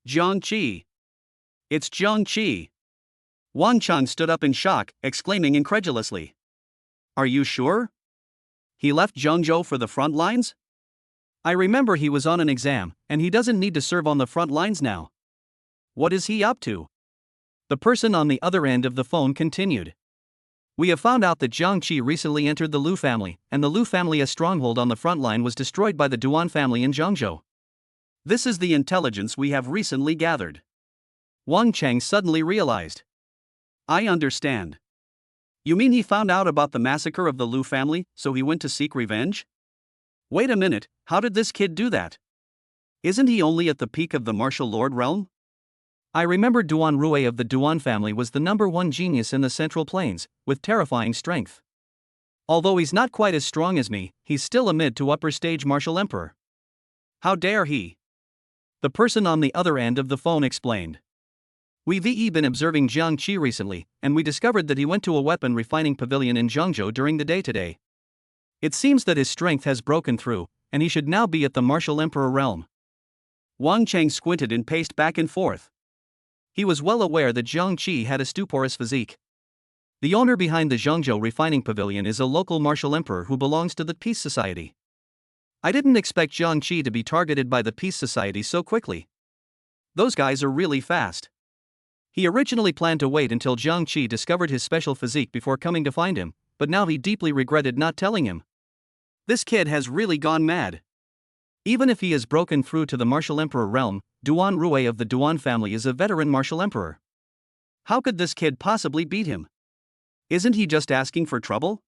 [SPEAKER 1] "Jiang Qi." "It's Jiang Qi." Wang Chang stood up in shock, exclaiming incredulously, "Are you sure? He left Zhengzhou for the front lines? I remember he was on an exam, and he doesn't need to serve on the front lines now. What is he up to?" The person on the other end of the phone continued. "We have found out that Jiang Qi recently entered the Lu family, and the Lu family's stronghold on the front line was destroyed by the Duan family in Zhengzhou. This is the intelligence we have recently gathered." Wang Chang suddenly realized. "I understand. You mean he found out about the massacre of the Lu family, so he went to seek revenge? Wait a minute, how did this kid do that? Isn't he only at the peak of the martial lord realm?" "I remember Duan Rui of the Duan family was the #1 genius in the Central Plains, with terrifying strength. Although he's not quite as strong as me, he's still a mid to upper stage martial emperor." "How dare he?" The person on the other end of the phone explained. "We've been observing Jiang Qi recently, and we discovered that he went to a weapon refining pavilion in Zhengzhou during the day today. It seems that his strength has broken through, and he should now be at the martial emperor realm." Wang Chang squinted and paced back and forth. He was well aware that Jiang Qi had a stuporous physique. The owner behind the Zhengzhou refining pavilion is a local martial emperor who belongs to the Peace Society. I didn't expect Jiang Qi to be targeted by the Peace Society so quickly. Those guys are really fast. He originally planned to wait until Jiang Qi discovered his special physique before coming to find him, but now he deeply regretted not telling him. This kid has really gone mad. Even if he has broken through to the martial emperor realm, Duan Rui of the Duan family is a veteran martial emperor. How could this kid possibly beat him? Isn't he just asking for trouble?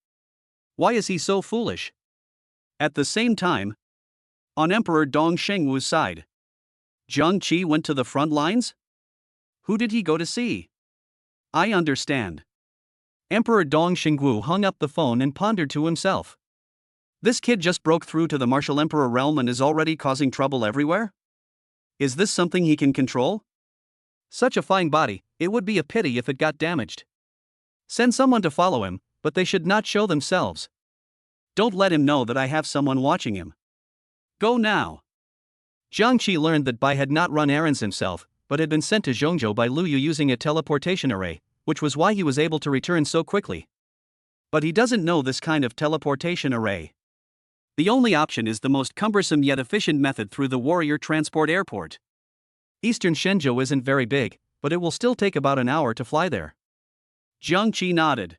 [SPEAKER 1] Why is he so foolish? At the same time, on Emperor Dong Shengwu's side, Jiang Qi went to the front lines? Who did he go to see? I understand. Emperor Dong Shengwu hung up the phone and pondered to himself. This kid just broke through to the martial emperor realm and is already causing trouble everywhere? Is this something he can control? Such a fine body, it would be a pity if it got damaged. Send someone to follow him, but they should not show themselves. Don't let him know that I have someone watching him. Go now. Jiang Qi learned that Bai had not run errands himself, but had been sent to Zhengzhou by Lu Yu using a teleportation array, which was why he was able to return so quickly. But he doesn't know this kind of teleportation array. The only option is the most cumbersome yet efficient method through the Warrior Transport Airport. Eastern Shenzhou isn't very big, but it will still take about an hour to fly there. Jiang Qi nodded.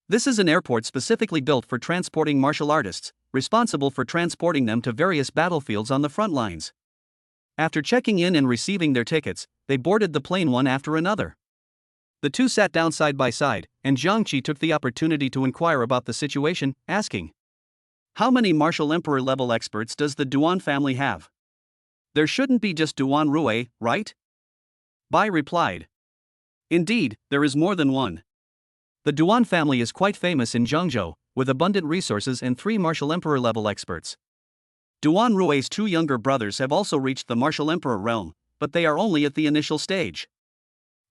[SPEAKER 1] This is an airport specifically built for transporting martial artists, responsible for transporting them to various battlefields on the front lines. After checking in and receiving their tickets, they boarded the plane one after another. The two sat down side by side, and Jiang Qi took the opportunity to inquire about the situation, asking, "How many martial emperor level experts does the Duan family have? There shouldn't be just Duan Rui, right?" Bai replied, "Indeed, there is more than one. The Duan family is quite famous in Zhengzhou, with abundant resources and 3 martial emperor level experts. Duan Rui's 2 younger brothers have also reached the martial emperor realm, but they are only at the initial stage.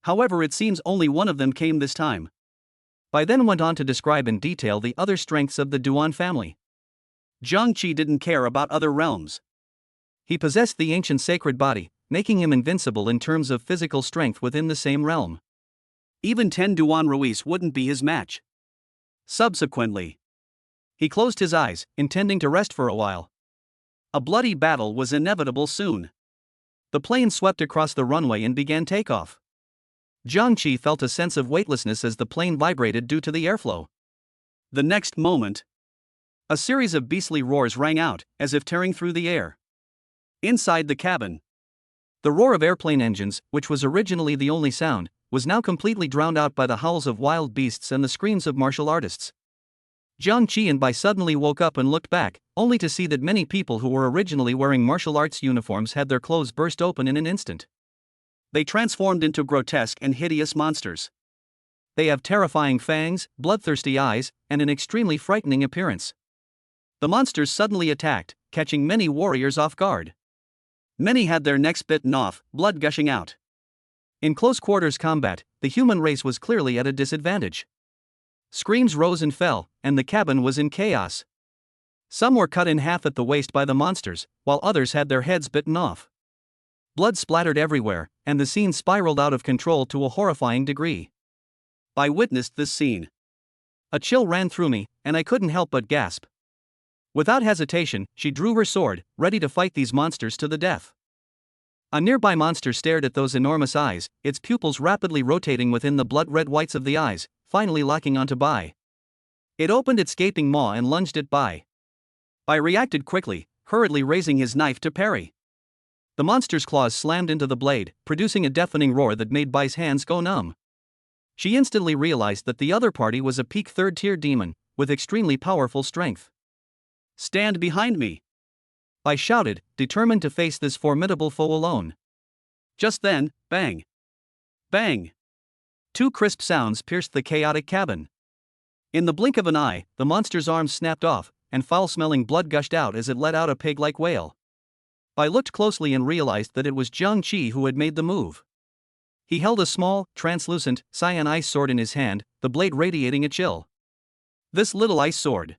[SPEAKER 1] However, it seems only one of them came this time." Bai then went on to describe in detail the other strengths of the Duan family. Jiang Qi didn't care about other realms. He possessed the ancient sacred body, making him invincible in terms of physical strength within the same realm. Even 10 Duan Ruis wouldn't be his match. Subsequently, he closed his eyes, intending to rest for a while. A bloody battle was inevitable soon. The plane swept across the runway and began takeoff. Jiang Qi felt a sense of weightlessness as the plane vibrated due to the airflow. The next moment, a series of beastly roars rang out, as if tearing through the air. Inside the cabin, the roar of airplane engines, which was originally the only sound, was now completely drowned out by the howls of wild beasts and the screams of martial artists. Jiang Qi and Bai suddenly woke up and looked back, only to see that many people who were originally wearing martial arts uniforms had their clothes burst open in an instant. They transformed into grotesque and hideous monsters. They have terrifying fangs, bloodthirsty eyes, and an extremely frightening appearance. The monsters suddenly attacked, catching many warriors off guard. Many had their necks bitten off, blood gushing out. In close quarters combat, the human race was clearly at a disadvantage. Screams rose and fell, and the cabin was in chaos. Some were cut in half at the waist by the monsters, while others had their heads bitten off. Blood splattered everywhere, and the scene spiraled out of control to a horrifying degree. I witnessed this scene. A chill ran through me, and I couldn't help but gasp. Without hesitation, she drew her sword, ready to fight these monsters to the death. A nearby monster stared at those enormous eyes, its pupils rapidly rotating within the blood-red whites of the eyes, finally locking onto Bai. It opened its gaping maw and lunged at Bai. Bai reacted quickly, hurriedly raising his knife to parry. The monster's claws slammed into the blade, producing a deafening roar that made Bai's hands go numb. She instantly realized that the other party was a peak third-tier demon, with extremely powerful strength. "Stand behind me!" Bai shouted, determined to face this formidable foe alone. Just then, bang! Bang! Two crisp sounds pierced the chaotic cabin. In the blink of an eye, the monster's arms snapped off, and foul-smelling blood gushed out as it let out a pig-like wail. Bai looked closely and realized that it was Jiang Qi who had made the move. He held a small, translucent, cyan ice sword in his hand, the blade radiating a chill. This little ice sword.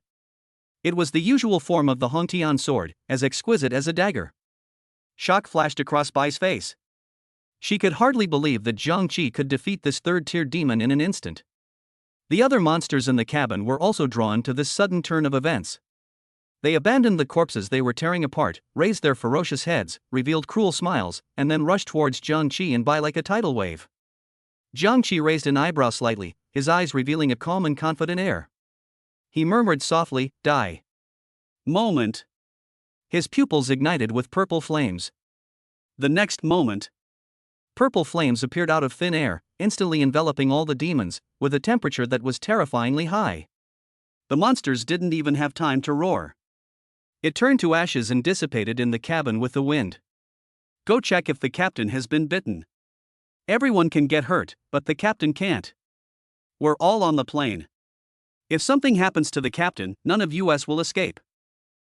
[SPEAKER 1] It was the usual form of the Hongtian sword, as exquisite as a dagger. Shock flashed across Bai's face. She could hardly believe that Jiang Qi could defeat this third-tier demon in an instant. The other monsters in the cabin were also drawn to this sudden turn of events. They abandoned the corpses they were tearing apart, raised their ferocious heads, revealed cruel smiles, and then rushed towards Jiang Qi and Bai like a tidal wave. Jiang Qi raised an eyebrow slightly, his eyes revealing a calm and confident air. He murmured softly, "Die." Moment. His pupils ignited with purple flames. The next moment, purple flames appeared out of thin air, instantly enveloping all the demons, with a temperature that was terrifyingly high. The monsters didn't even have time to roar. It turned to ashes and dissipated in the cabin with the wind. Go check if the captain has been bitten. Everyone can get hurt, but the captain can't. We're all on the plane. If something happens to the captain, none of us will escape.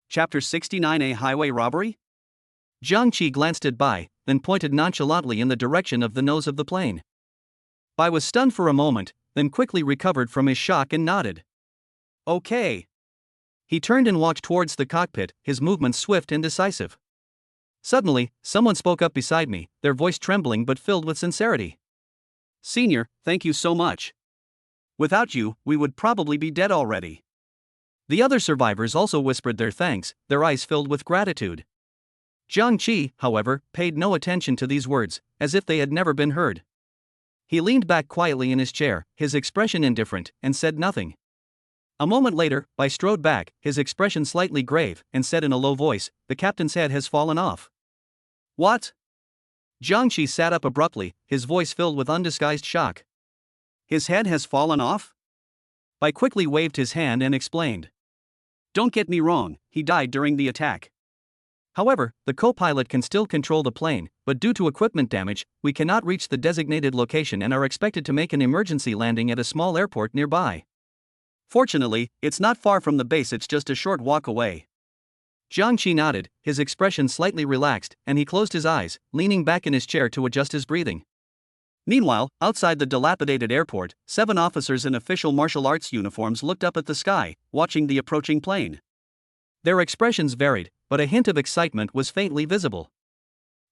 [SPEAKER 1] Chapter 69: A highway robbery? Jiang Qi glanced at Bai, then pointed nonchalantly in the direction of the nose of the plane. Bai was stunned for a moment, then quickly recovered from his shock and nodded. Okay. He turned and walked towards the cockpit, his movements swift and decisive. Suddenly, someone spoke up beside me, their voice trembling but filled with sincerity. "Senior, thank you so much. Without you, we would probably be dead already." The other survivors also whispered their thanks, their eyes filled with gratitude. Jiang Qi, however, paid no attention to these words, as if they had never been heard. He leaned back quietly in his chair, his expression indifferent, and said nothing. A moment later, Bai strode back, his expression slightly grave, and said in a low voice, "The captain's head has fallen off." "What?" Jiang Qi sat up abruptly, his voice filled with undisguised shock. "His head has fallen off?" Bai quickly waved his hand and explained. "Don't get me wrong, he died during the attack. However, the co-pilot can still control the plane, but due to equipment damage, we cannot reach the designated location and are expected to make an emergency landing at a small airport nearby. Fortunately, it's not far from the base, it's just a short walk away." Jiang Qi nodded, his expression slightly relaxed, and he closed his eyes, leaning back in his chair to adjust his breathing. Meanwhile, outside the dilapidated airport, 7 officers in official martial arts uniforms looked up at the sky, watching the approaching plane. Their expressions varied, but a hint of excitement was faintly visible.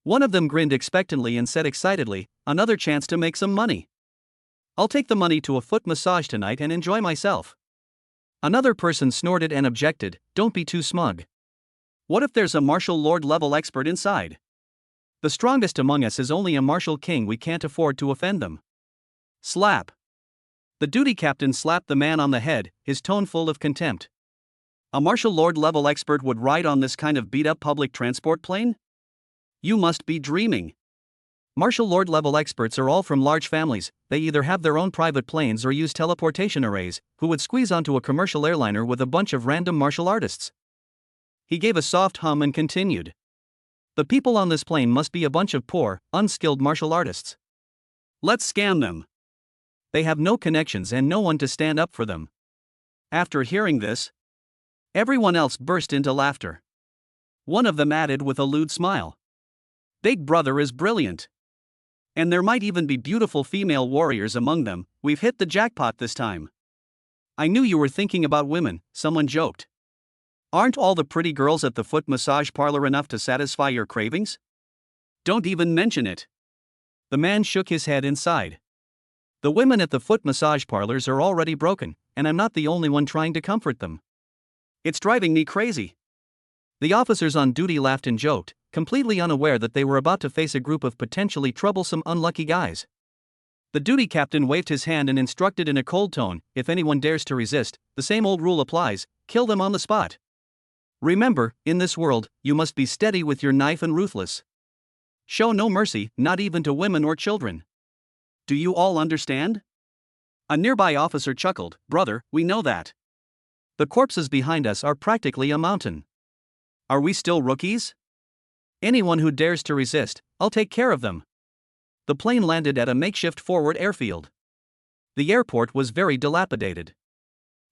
[SPEAKER 1] One of them grinned expectantly and said excitedly, "Another chance to make some money. I'll take the money to a foot massage tonight and enjoy myself." Another person snorted and objected, "Don't be too smug. What if there's a martial lord level expert inside? The strongest among us is only a martial king, we can't afford to offend them." Slap. The duty captain slapped the man on the head, his tone full of contempt. "A martial lord level expert would ride on this kind of beat-up public transport plane? You must be dreaming. Martial lord level experts are all from large families. They either have their own private planes or use teleportation arrays, who would squeeze onto a commercial airliner with a bunch of random martial artists. He gave a soft hum and continued. The people on this plane must be a bunch of poor, unskilled martial artists. Let's scam them. They have no connections and no one to stand up for them. After hearing this, everyone else burst into laughter. One of them added with a lewd smile. Big Brother is brilliant. And there might even be beautiful female warriors among them. We've hit the jackpot this time. I knew you were thinking about women, someone joked. Aren't all the pretty girls at the foot massage parlor enough to satisfy your cravings? Don't even mention it. The man shook his head and sighed. The women at the foot massage parlors are already broken, and I'm not the only one trying to comfort them. It's driving me crazy. The officers on duty laughed and joked, completely unaware that they were about to face a group of potentially troublesome unlucky guys. The duty captain waved his hand and instructed in a cold tone, if anyone dares to resist, the same old rule applies, kill them on the spot. Remember, in this world, you must be steady with your knife and ruthless. Show no mercy, not even to women or children. Do you all understand? A nearby officer chuckled, Brother, we know that. The corpses behind us are practically a mountain. Are we still rookies? Anyone who dares to resist, I'll take care of them. The plane landed at a makeshift forward airfield. The airport was very dilapidated.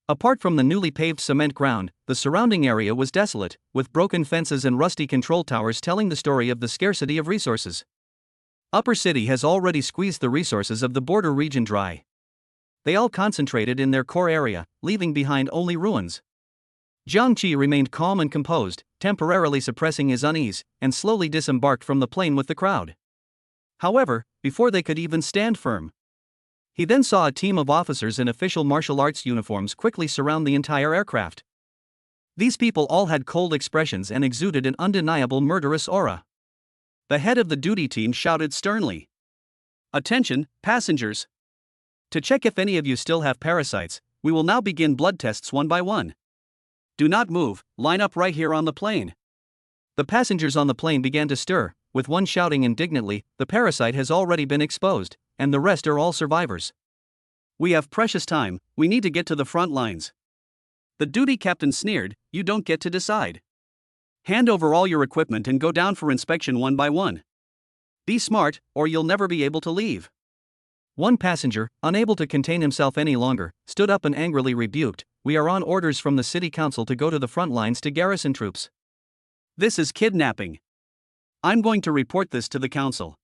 [SPEAKER 1] Apart from the newly paved cement ground, the surrounding area was desolate, with broken fences and rusty control towers telling the story of the scarcity of resources. Upper City has already squeezed the resources of the border region dry. They all concentrated in their core area, leaving behind only ruins. Jiangqi remained calm and composed, temporarily suppressing his unease, and slowly disembarked from the plane with the crowd. However, before they could even stand firm, he then saw a team of officers in official martial arts uniforms quickly surround the entire aircraft. These people all had cold expressions and exuded an undeniable murderous aura. The head of the duty team shouted sternly, Attention, passengers! To check if any of you still have parasites, we will now begin blood tests one by one. Do not move, line up right here on the plane. The passengers on the plane began to stir, with one shouting indignantly, The parasite has already been exposed, and the rest are all survivors. We have precious time, we need to get to the front lines. The duty captain sneered, You don't get to decide. Hand over all your equipment and go down for inspection one by one. Be smart, or you'll never be able to leave. One passenger, unable to contain himself any longer, stood up and angrily rebuked, We are on orders from the city council to go to the front lines to garrison troops. This is kidnapping. I'm going to report this to the council.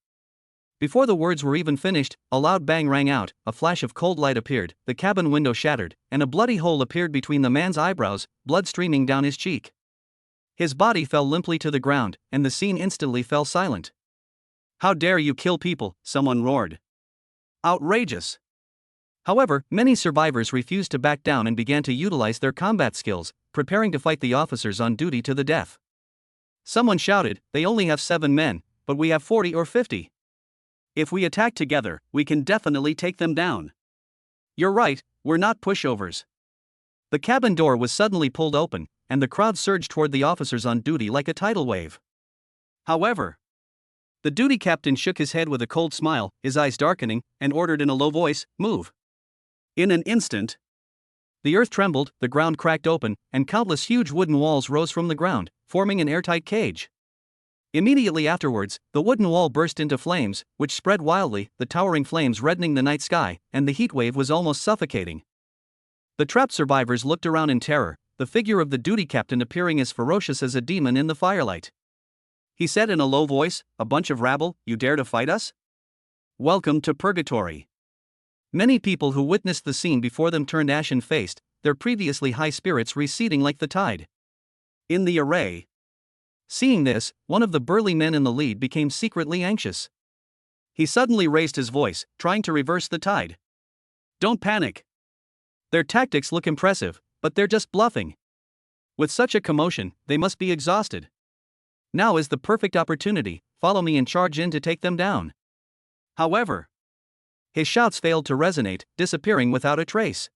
[SPEAKER 1] Before the words were even finished, a loud bang rang out, a flash of cold light appeared, the cabin window shattered, and a bloody hole appeared between the man's eyebrows, blood streaming down his cheek. His body fell limply to the ground, and the scene instantly fell silent. How dare you kill people, someone roared. Outrageous. However, many survivors refused to back down and began to utilize their combat skills, preparing to fight the officers on duty to the death. Someone shouted, They only have 7 men, but we have 40 or 50. If we attack together, we can definitely take them down. You're right, we're not pushovers. The cabin door was suddenly pulled open, and the crowd surged toward the officers on duty like a tidal wave. However, the duty captain shook his head with a cold smile, his eyes darkening, and ordered in a low voice, Move. In an instant, the earth trembled, the ground cracked open, and countless huge wooden walls rose from the ground, forming an airtight cage. Immediately afterwards, the wooden wall burst into flames, which spread wildly, the towering flames reddening the night sky, and the heat wave was almost suffocating. The trapped survivors looked around in terror, the figure of the duty captain appearing as ferocious as a demon in the firelight. He said in a low voice, A bunch of rabble, you dare to fight us? Welcome to purgatory. Many people who witnessed the scene before them turned ashen-faced, their previously high spirits receding like the tide. In the array. Seeing this, one of the burly men in the lead became secretly anxious. He suddenly raised his voice, trying to reverse the tide. Don't panic. Their tactics look impressive, but they're just bluffing. With such a commotion, they must be exhausted. Now is the perfect opportunity, follow me and charge in to take them down. However, his shouts failed to resonate, disappearing without a trace.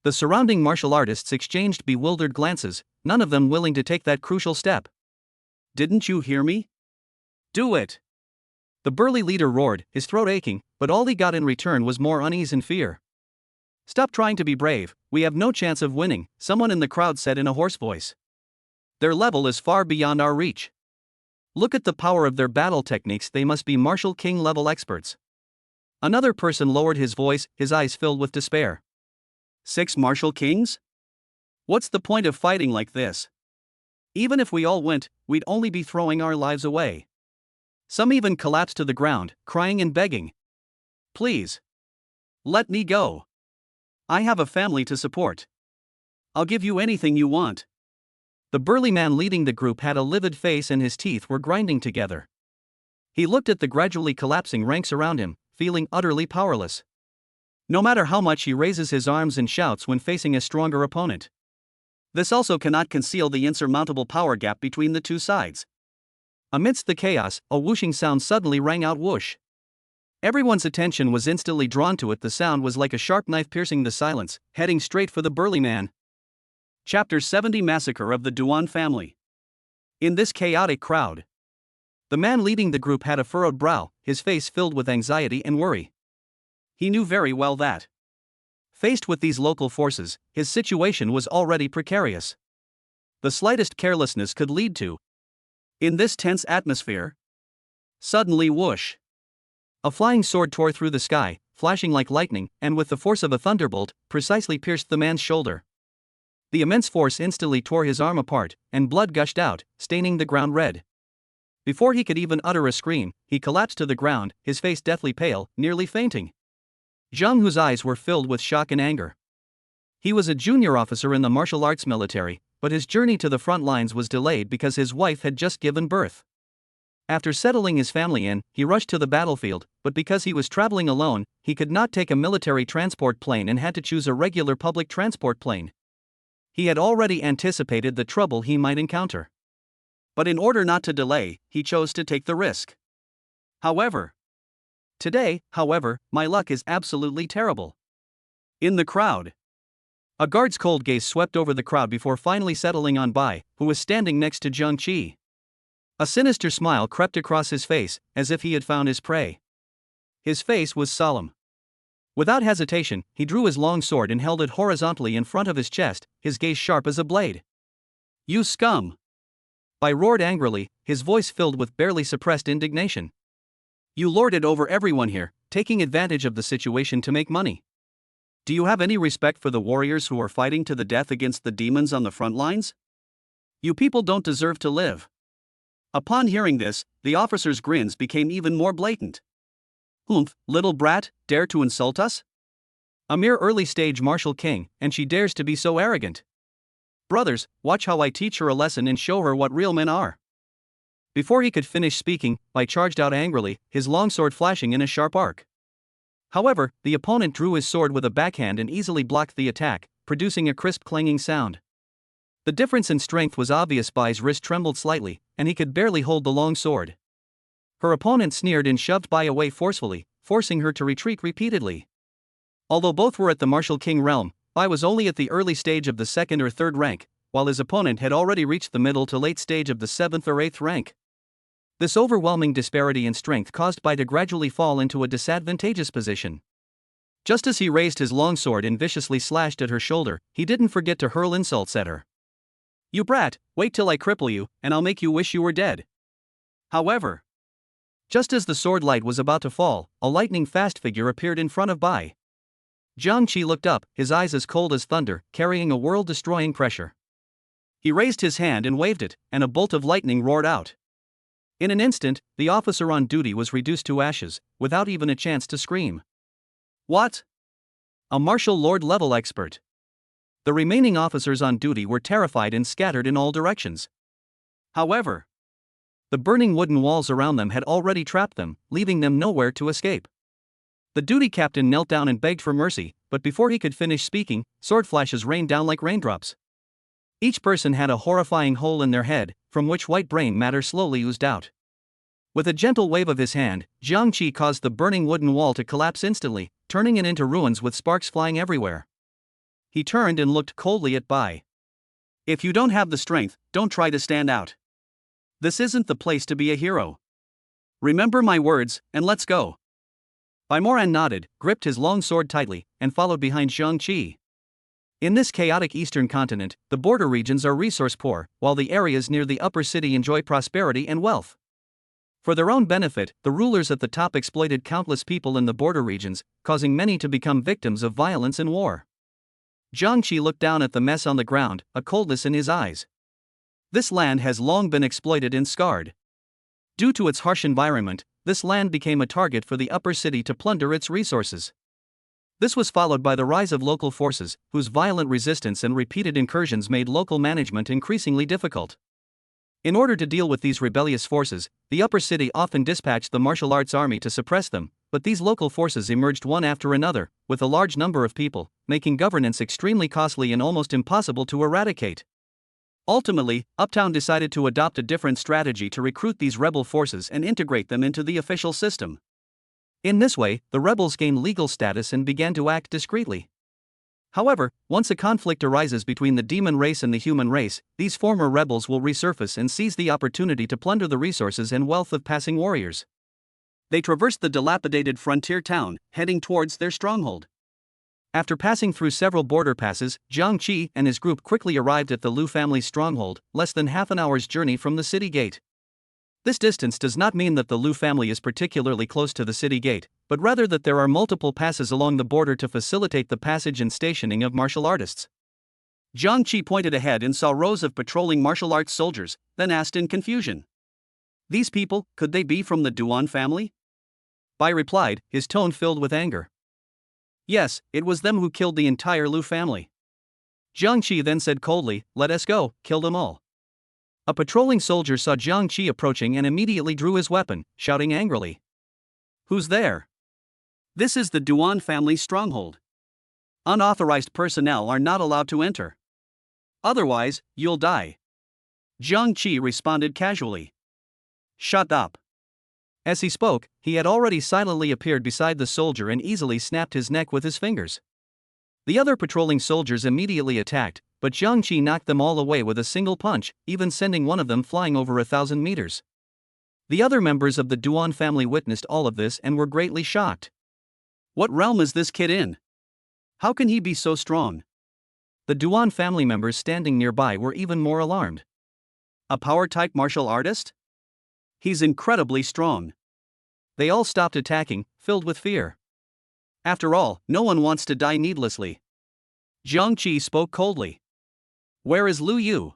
[SPEAKER 1] The surrounding martial artists exchanged bewildered glances, none of them willing to take that crucial step. Didn't you hear me? Do it! The burly leader roared, his throat aching, but all he got in return was more unease and fear. Stop trying to be brave, we have no chance of winning, someone in the crowd said in a hoarse voice. Their level is far beyond our reach. Look at the power of their battle techniques, they must be Martial King level experts. Another person lowered his voice, his eyes filled with despair. 6 Martial Kings? What's the point of fighting like this? Even if we all went, we'd only be throwing our lives away. Some even collapsed to the ground, crying and begging. Please. Let me go. I have a family to support. I'll give you anything you want. The burly man leading the group had a livid face and his teeth were grinding together. He looked at the gradually collapsing ranks around him, feeling utterly powerless. No matter how much he raises his arms and shouts when facing a stronger opponent. This also cannot conceal the insurmountable power gap between the two sides. Amidst the chaos, a whooshing sound suddenly rang out, whoosh. Everyone's attention was instantly drawn to it. The sound was like a sharp knife piercing the silence, heading straight for the burly man. Chapter 70 Massacre of the Duan Family. In this chaotic crowd, the man leading the group had a furrowed brow, his face filled with anxiety and worry. He knew very well that, faced with these local forces, his situation was already precarious. The slightest carelessness could lead to. In this tense atmosphere, suddenly whoosh. A flying sword tore through the sky, flashing like lightning, and with the force of a thunderbolt, precisely pierced the man's shoulder. The immense force instantly tore his arm apart, and blood gushed out, staining the ground red. Before he could even utter a scream, he collapsed to the ground, his face deathly pale, nearly fainting. Zhang Hu's eyes were filled with shock and anger. He was a junior officer in the martial arts military, but his journey to the front lines was delayed because his wife had just given birth. After settling his family in, he rushed to the battlefield, but because he was traveling alone, he could not take a military transport plane and had to choose a regular public transport plane. He had already anticipated the trouble he might encounter. But in order not to delay, he chose to take the risk. Today, my luck is absolutely terrible. In the crowd, a guard's cold gaze swept over the crowd before finally settling on Bai, who was standing next to Zhang Qi. A sinister smile crept across his face, as if he had found his prey. His face was solemn. Without hesitation, he drew his long sword and held it horizontally in front of his chest, his gaze sharp as a blade. "You scum!" Bai roared angrily, his voice filled with barely suppressed indignation. "You lord it over everyone here, taking advantage of the situation to make money. Do you have any respect for the warriors who are fighting to the death against the demons on the front lines? You people don't deserve to live." Upon hearing this, the officer's grins became even more blatant. "Humph, little brat, dare to insult us? A mere early-stage martial king, and she dares to be so arrogant. Brothers, watch how I teach her a lesson and show her what real men are." Before he could finish speaking, Bai charged out angrily, his long sword flashing in a sharp arc. However, the opponent drew his sword with a backhand and easily blocked the attack, producing a crisp clanging sound. The difference in strength was obvious. Bai's wrist trembled slightly, and he could barely hold the long sword. Her opponent sneered and shoved Bai away forcefully, forcing her to retreat repeatedly. Although both were at the martial king realm, Bai was only at the early stage of the 2nd or 3rd rank, while his opponent had already reached the middle to late stage of the 7th or 8th rank. This overwhelming disparity in strength caused Bai to gradually fall into a disadvantageous position. Just as he raised his long sword and viciously slashed at her shoulder, he didn't forget to hurl insults at her. "You brat, wait till I cripple you, and I'll make you wish you were dead." However, just as the sword light was about to fall, a lightning-fast figure appeared in front of Bai. Zhang Qi looked up, his eyes as cold as thunder, carrying a world-destroying pressure. He raised his hand and waved it, and a bolt of lightning roared out. In an instant, the officer on duty was reduced to ashes, without even a chance to scream. What? A martial lord-level expert. The remaining officers on duty were terrified and scattered in all directions. However, the burning wooden walls around them had already trapped them, leaving them nowhere to escape. The duty captain knelt down and begged for mercy, but before he could finish speaking, sword flashes rained down like raindrops. Each person had a horrifying hole in their head, from which white brain matter slowly oozed out. With a gentle wave of his hand, Zhang Qi caused the burning wooden wall to collapse instantly, turning it into ruins with sparks flying everywhere. He turned and looked coldly at Bai. "If you don't have the strength, don't try to stand out. This isn't the place to be a hero. Remember my words, and let's go. Moran nodded, gripped his long sword tightly, and followed behind Zhang Qi. In this chaotic eastern continent, the border regions are resource poor, while the areas near the upper city enjoy prosperity and wealth. For their own benefit, the rulers at the top exploited countless people in the border regions, causing many to become victims of violence and war. Zhang Qi looked down at the mess on the ground, a coldness in his eyes. This land has long been exploited and scarred. Due to its harsh environment, this land became a target for the upper city to plunder its resources. This was followed by the rise of local forces, whose violent resistance and repeated incursions made local management increasingly difficult. In order to deal with these rebellious forces, the upper city often dispatched the martial arts army to suppress them, but these local forces emerged one after another, with a large number of people, making governance extremely costly and almost impossible to eradicate. Ultimately, Uptown decided to adopt a different strategy to recruit these rebel forces and integrate them into the official system. In this way, the rebels gained legal status and began to act discreetly. However, once a conflict arises between the demon race and the human race, these former rebels will resurface and seize the opportunity to plunder the resources and wealth of passing warriors. They traversed the dilapidated frontier town, heading towards their stronghold. After passing through several border passes, Zhang Qi and his group quickly arrived at the Lu family's stronghold, less than half an hour's journey from the city gate. This distance does not mean that the Lu family is particularly close to the city gate, but rather that there are multiple passes along the border to facilitate the passage and stationing of martial artists. Zhang Qi pointed ahead and saw rows of patrolling martial arts soldiers, then asked in confusion. These people, could they be from the Duan family? Bai replied, his tone filled with anger. Yes, it was them who killed the entire Lu family. Zhang Qi then said coldly, let us go, kill them all. A patrolling soldier saw Zhang Qi approaching and immediately drew his weapon, shouting angrily. Who's there? This is the Duan family's stronghold. Unauthorized personnel are not allowed to enter. Otherwise, you'll die. Zhang Qi responded casually. Shut up. As he spoke, he had already silently appeared beside the soldier and easily snapped his neck with his fingers. The other patrolling soldiers immediately attacked, but Zhang Qi knocked them all away with a single punch, even sending one of them flying over 1,000 meters. The other members of the Duan family witnessed all of this and were greatly shocked. What realm is this kid in? How can he be so strong? The Duan family members standing nearby were even more alarmed. A power-type martial artist? He's incredibly strong. They all stopped attacking, filled with fear. After all, no one wants to die needlessly. Zhang Qi spoke coldly. Where is Lu Yu?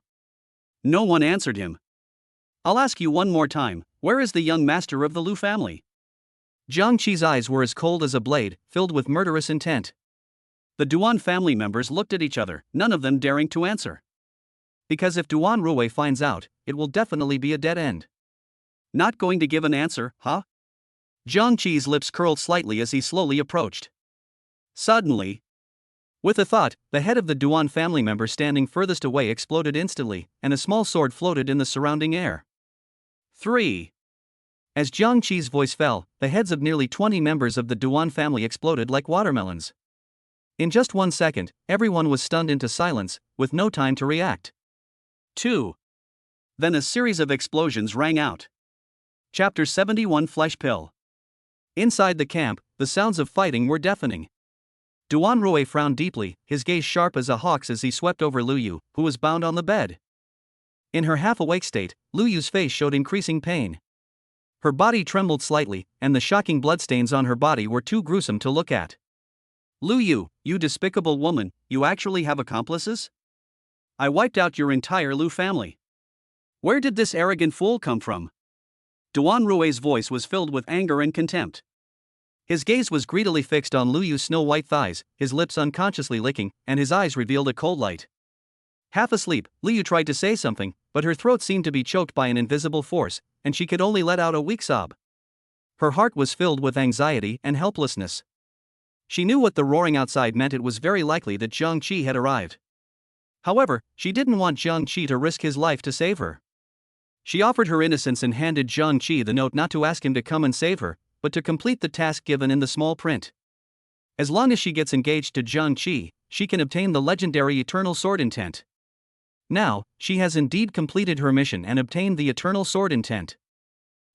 [SPEAKER 1] No one answered him. I'll ask you one more time, where is the young master of the Lu family? Zhang Qi's eyes were as cold as a blade, filled with murderous intent. The Duan family members looked at each other, none of them daring to answer. Because if Duan Rui finds out, it will definitely be a dead end. Not going to give an answer, huh? Zhang Qi's lips curled slightly as he slowly approached. Suddenly, with a thought, the head of the Duan family member standing furthest away exploded instantly, and a small sword floated in the surrounding air. 3. As Zhang Qi's voice fell, the heads of nearly 20 members of the Duan family exploded like watermelons. In just 1 second, everyone was stunned into silence, with no time to react. 2. Then a series of explosions rang out. Chapter 71 Flesh Pill. Inside the camp, the sounds of fighting were deafening. Duan Rui frowned deeply, his gaze sharp as a hawk's as he swept over Lu Yu, who was bound on the bed. In her half-awake state, Lu Yu's face showed increasing pain. Her body trembled slightly, and the shocking bloodstains on her body were too gruesome to look at. Lu Yu, you despicable woman, you actually have accomplices? I wiped out your entire Lu family. Where did this arrogant fool come from? Duan Rui's voice was filled with anger and contempt. His gaze was greedily fixed on Lu Yu's snow-white thighs, his lips unconsciously licking, and his eyes revealed a cold light. Half asleep, Lu Yu tried to say something, but her throat seemed to be choked by an invisible force, and she could only let out a weak sob. Her heart was filled with anxiety and helplessness. She knew what the roaring outside meant. It was very likely that Zhang Qi had arrived. However, she didn't want Zhang Qi to risk his life to save her. She offered her innocence and handed Zhang Qi the note, not to ask him to come and save her, but to complete the task given in the small print. As long as she gets engaged to Zhang Qi, she can obtain the legendary Eternal Sword Intent. Now, she has indeed completed her mission and obtained the Eternal Sword Intent.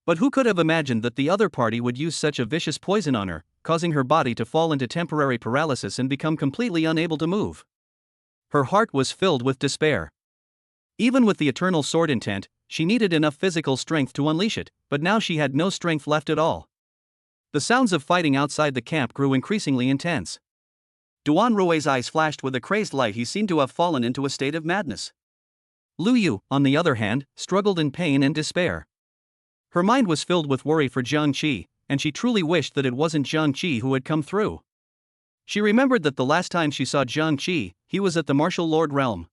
[SPEAKER 1] But who could have imagined that the other party would use such a vicious poison on her, causing her body to fall into temporary paralysis and become completely unable to move? Her heart was filled with despair. Even with the eternal sword intent, she needed enough physical strength to unleash it, but now she had no strength left at all. The sounds of fighting outside the camp grew increasingly intense. Duan Rui's eyes flashed with a crazed light. He seemed to have fallen into a state of madness. Lu Yu, on the other hand, struggled in pain and despair. Her mind was filled with worry for Jiang Qi, and she truly wished that it wasn't Jiang Qi who had come through. She remembered that the last time she saw Jiang Qi, he was at the Martial Lord realm.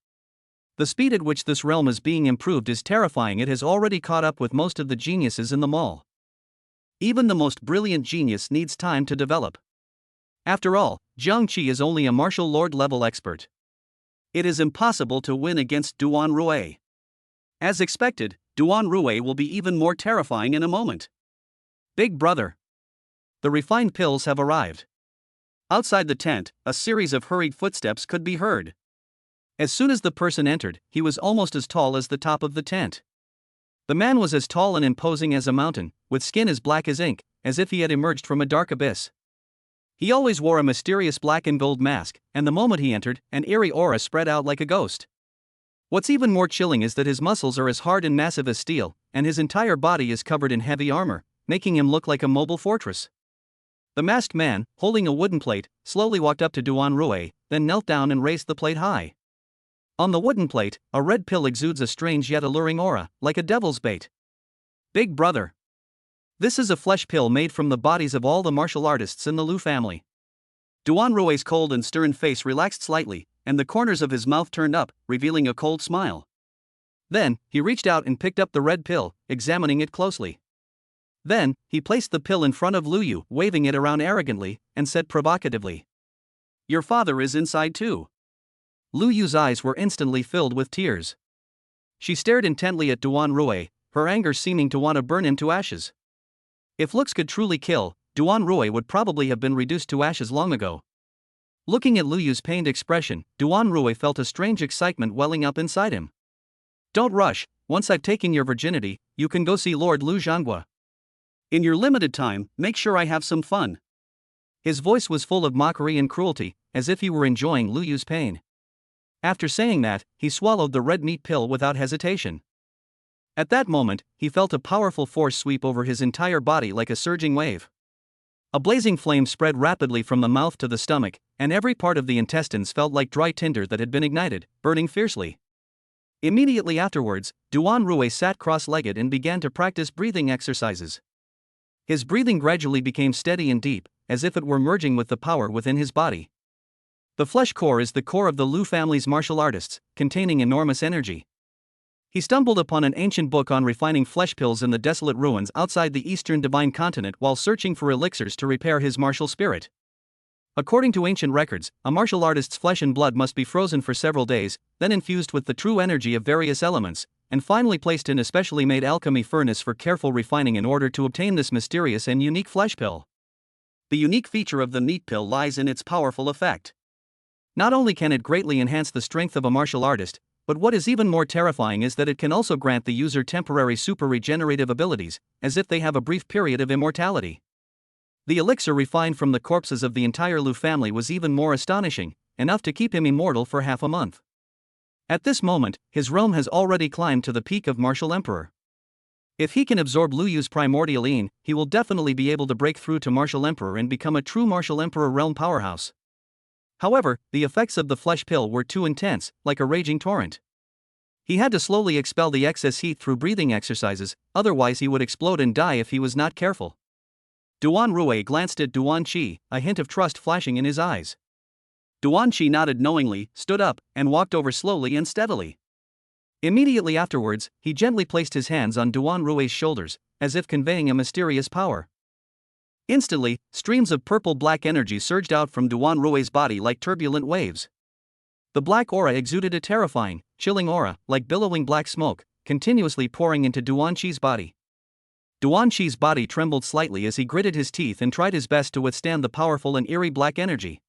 [SPEAKER 1] The speed at which this realm is being improved is terrifying. It has already caught up with most of the geniuses in the mall. Even the most brilliant genius needs time to develop. After all, Jiang Qi is only a Martial Lord level expert. It is impossible to win against Duan Rui. As expected, Duan Rui will be even more terrifying in a moment. Big brother. The refined pills have arrived. Outside the tent, a series of hurried footsteps could be heard. As soon as the person entered, he was almost as tall as the top of the tent. The man was as tall and imposing as a mountain, with skin as black as ink, as if he had emerged from a dark abyss. He always wore a mysterious black and gold mask, and the moment he entered, an eerie aura spread out like a ghost. What's even more chilling is that his muscles are as hard and massive as steel, and his entire body is covered in heavy armor, making him look like a mobile fortress. The masked man, holding a wooden plate, slowly walked up to Duan Rui, then knelt down and raised the plate high. On the wooden plate, a red pill exudes a strange yet alluring aura, like a devil's bait. Big brother. This is a flesh pill made from the bodies of all the martial artists in the Lu family. Duan Rui's cold and stern face relaxed slightly, and the corners of his mouth turned up, revealing a cold smile. Then, he reached out and picked up the red pill, examining it closely. Then, he placed the pill in front of Lu Yu, waving it around arrogantly, and said provocatively, "Your father is inside too." Lu Yu's eyes were instantly filled with tears. She stared intently at Duan Rui, her anger seeming to want to burn him to ashes. If looks could truly kill, Duan Rui would probably have been reduced to ashes long ago. Looking at Lu Yu's pained expression, Duan Rui felt a strange excitement welling up inside him. "Don't rush, once I've taken your virginity, you can go see Lord Lu Zhanghua. In your limited time, make sure I have some fun." His voice was full of mockery and cruelty, as if he were enjoying Lu Yu's pain. After saying that, he swallowed the red meat pill without hesitation. At that moment, he felt a powerful force sweep over his entire body like a surging wave. A blazing flame spread rapidly from the mouth to the stomach, and every part of the intestines felt like dry tinder that had been ignited, burning fiercely. Immediately afterwards, Duan Rui sat cross-legged and began to practice breathing exercises. His breathing gradually became steady and deep, as if it were merging with the power within his body. The flesh core is the core of the Lu family's martial artists, containing enormous energy. He stumbled upon an ancient book on refining flesh pills in the desolate ruins outside the eastern divine continent while searching for elixirs to repair his martial spirit. According to ancient records, a martial artist's flesh and blood must be frozen for several days, then infused with the true energy of various elements, and finally placed in a specially made alchemy furnace for careful refining in order to obtain this mysterious and unique flesh pill. The unique feature of the meat pill lies in its powerful effect. Not only can it greatly enhance the strength of a martial artist, but what is even more terrifying is that it can also grant the user temporary super regenerative abilities, as if they have a brief period of immortality. The elixir refined from the corpses of the entire Lu family was even more astonishing, enough to keep him immortal for half a month. At this moment, his realm has already climbed to the peak of Martial Emperor. If he can absorb Lu Yu's primordial yin, he will definitely be able to break through to Martial Emperor and become a true Martial Emperor realm powerhouse. However, the effects of the flesh pill were too intense, like a raging torrent. He had to slowly expel the excess heat through breathing exercises, otherwise he would explode and die if he was not careful. Duan Rui glanced at Duan Qi, a hint of trust flashing in his eyes. Duan Qi nodded knowingly, stood up, and walked over slowly and steadily. Immediately afterwards, he gently placed his hands on Duan Rui's shoulders, as if conveying a mysterious power. Instantly, streams of purple-black energy surged out from Duan Rui's body like turbulent waves. The black aura exuded a terrifying, chilling aura, like billowing black smoke, continuously pouring into Duan Qi's body. Duan Qi's body trembled slightly as he gritted his teeth and tried his best to withstand the powerful and eerie black energy.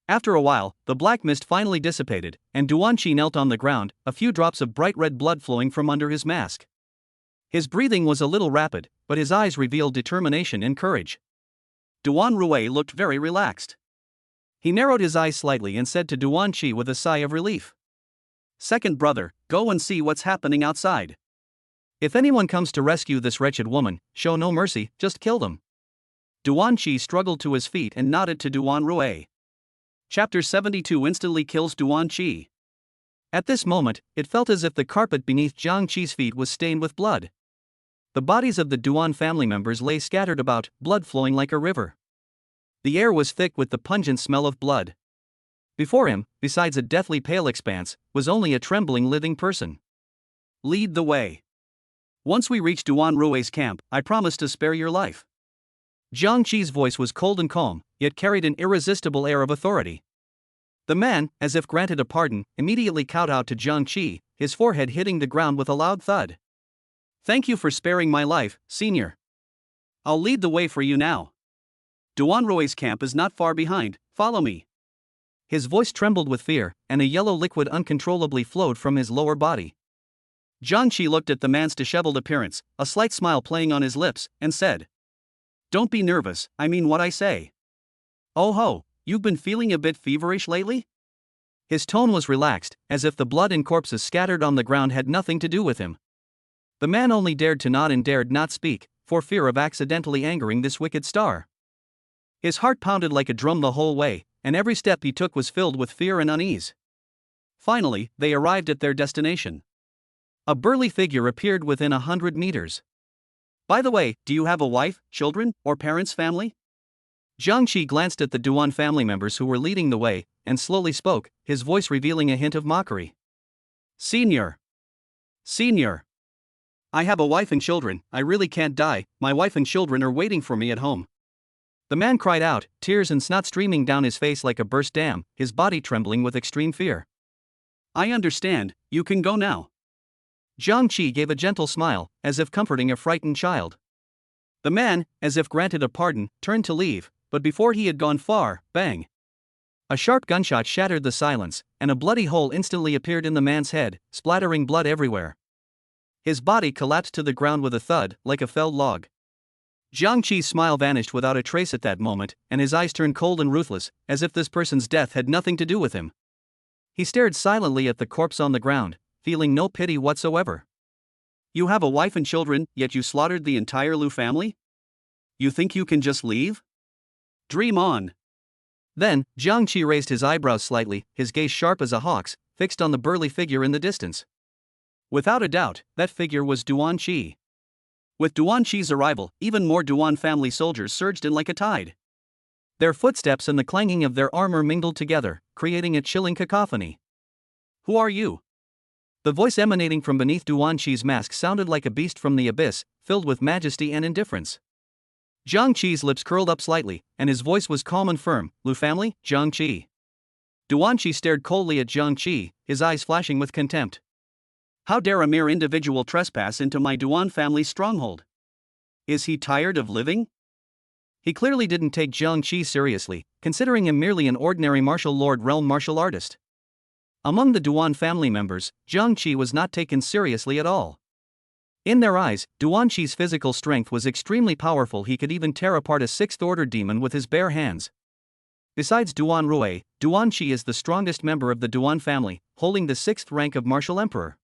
[SPEAKER 1] After a while, the black mist finally dissipated, and Duan Qi knelt on the ground, a few drops of bright red blood flowing from under his mask. His breathing was a little rapid, but but his eyes revealed determination and courage. Duan Rui looked very relaxed. He narrowed his eyes slightly and said to Duan Qi with a sigh of relief, "Second brother, go and see what's happening outside. If anyone comes to rescue this wretched woman, show no mercy, just kill them." Duan Qi struggled to his feet and nodded to Duan Rui. Chapter 72 instantly kills Duan Qi. At this moment, it felt as if the carpet beneath Jiang Qi's feet was stained with blood. The bodies of the Duan family members lay scattered about, blood flowing like a river. The air was thick with the pungent smell of blood. Before him, besides a deathly pale expanse, was only a trembling living person. "Lead the way. Once we reach Duan Rui's camp, I promise to spare your life." Jiang Qi's voice was cold and calm, yet carried an irresistible air of authority. The man, as if granted a pardon, immediately kowtowed to Jiang Qi, his forehead hitting the ground with a loud thud. "Thank you for sparing my life, senior. I'll lead the way for you now. Duan Rui's camp is not far behind, follow me." His voice trembled with fear, and a yellow liquid uncontrollably flowed from his lower body. Jiang Qi looked at the man's disheveled appearance, a slight smile playing on his lips, and said, "Don't be nervous, I mean what I say. Oh ho, you've been feeling a bit feverish lately?" His tone was relaxed, as if the blood and corpses scattered on the ground had nothing to do with him. The man only dared to nod and dared not speak, for fear of accidentally angering this wicked star. His heart pounded like a drum the whole way, and every step he took was filled with fear and unease. Finally, they arrived at their destination. A burly figure appeared within 100 meters. "By the way, do you have a wife, children, or parents' family?" Jiang Qi glanced at the Duan family members who were leading the way, and slowly spoke, his voice revealing a hint of mockery. Senior. I have a wife and children, I really can't die, my wife and children are waiting for me at home." The man cried out, tears and snot streaming down his face like a burst dam, his body trembling with extreme fear. "I understand, you can go now." Jiang Qi gave a gentle smile, as if comforting a frightened child. The man, as if granted a pardon, turned to leave, but before he had gone far, bang! A sharp gunshot shattered the silence, and a bloody hole instantly appeared in the man's head, splattering blood everywhere. His body collapsed to the ground with a thud, like a felled log. Jiang Qi's smile vanished without a trace at that moment, and his eyes turned cold and ruthless, as if this person's death had nothing to do with him. He stared silently at the corpse on the ground, feeling no pity whatsoever. "You have a wife and children, yet you slaughtered the entire Lu family? You think you can just leave? Dream on." Then, Jiang Qi raised his eyebrows slightly, his gaze sharp as a hawk's, fixed on the burly figure in the distance. Without a doubt, that figure was Duan Qi. With Duan Qi's arrival, even more Duan family soldiers surged in like a tide. Their footsteps and the clanging of their armor mingled together, creating a chilling cacophony. "Who are you?" The voice emanating from beneath Duan Qi's mask sounded like a beast from the abyss, filled with majesty and indifference. Jiang Qi's lips curled up slightly, and his voice was calm and firm. "Lu family, Jiang Qi." Duan Qi stared coldly at Jiang Qi, his eyes flashing with contempt. "How dare a mere individual trespass into my Duan family's stronghold? Is he tired of living?" He clearly didn't take Jiang Qi seriously, considering him merely an ordinary martial lord realm martial artist. Among the Duan family members, Jiang Qi was not taken seriously at all. In their eyes, Duan Qi's physical strength was extremely powerful, he could even tear apart a sixth-order demon with his bare hands. Besides Duan Rui, Duan Qi is the strongest member of the Duan family, holding the 6th rank of martial emperor.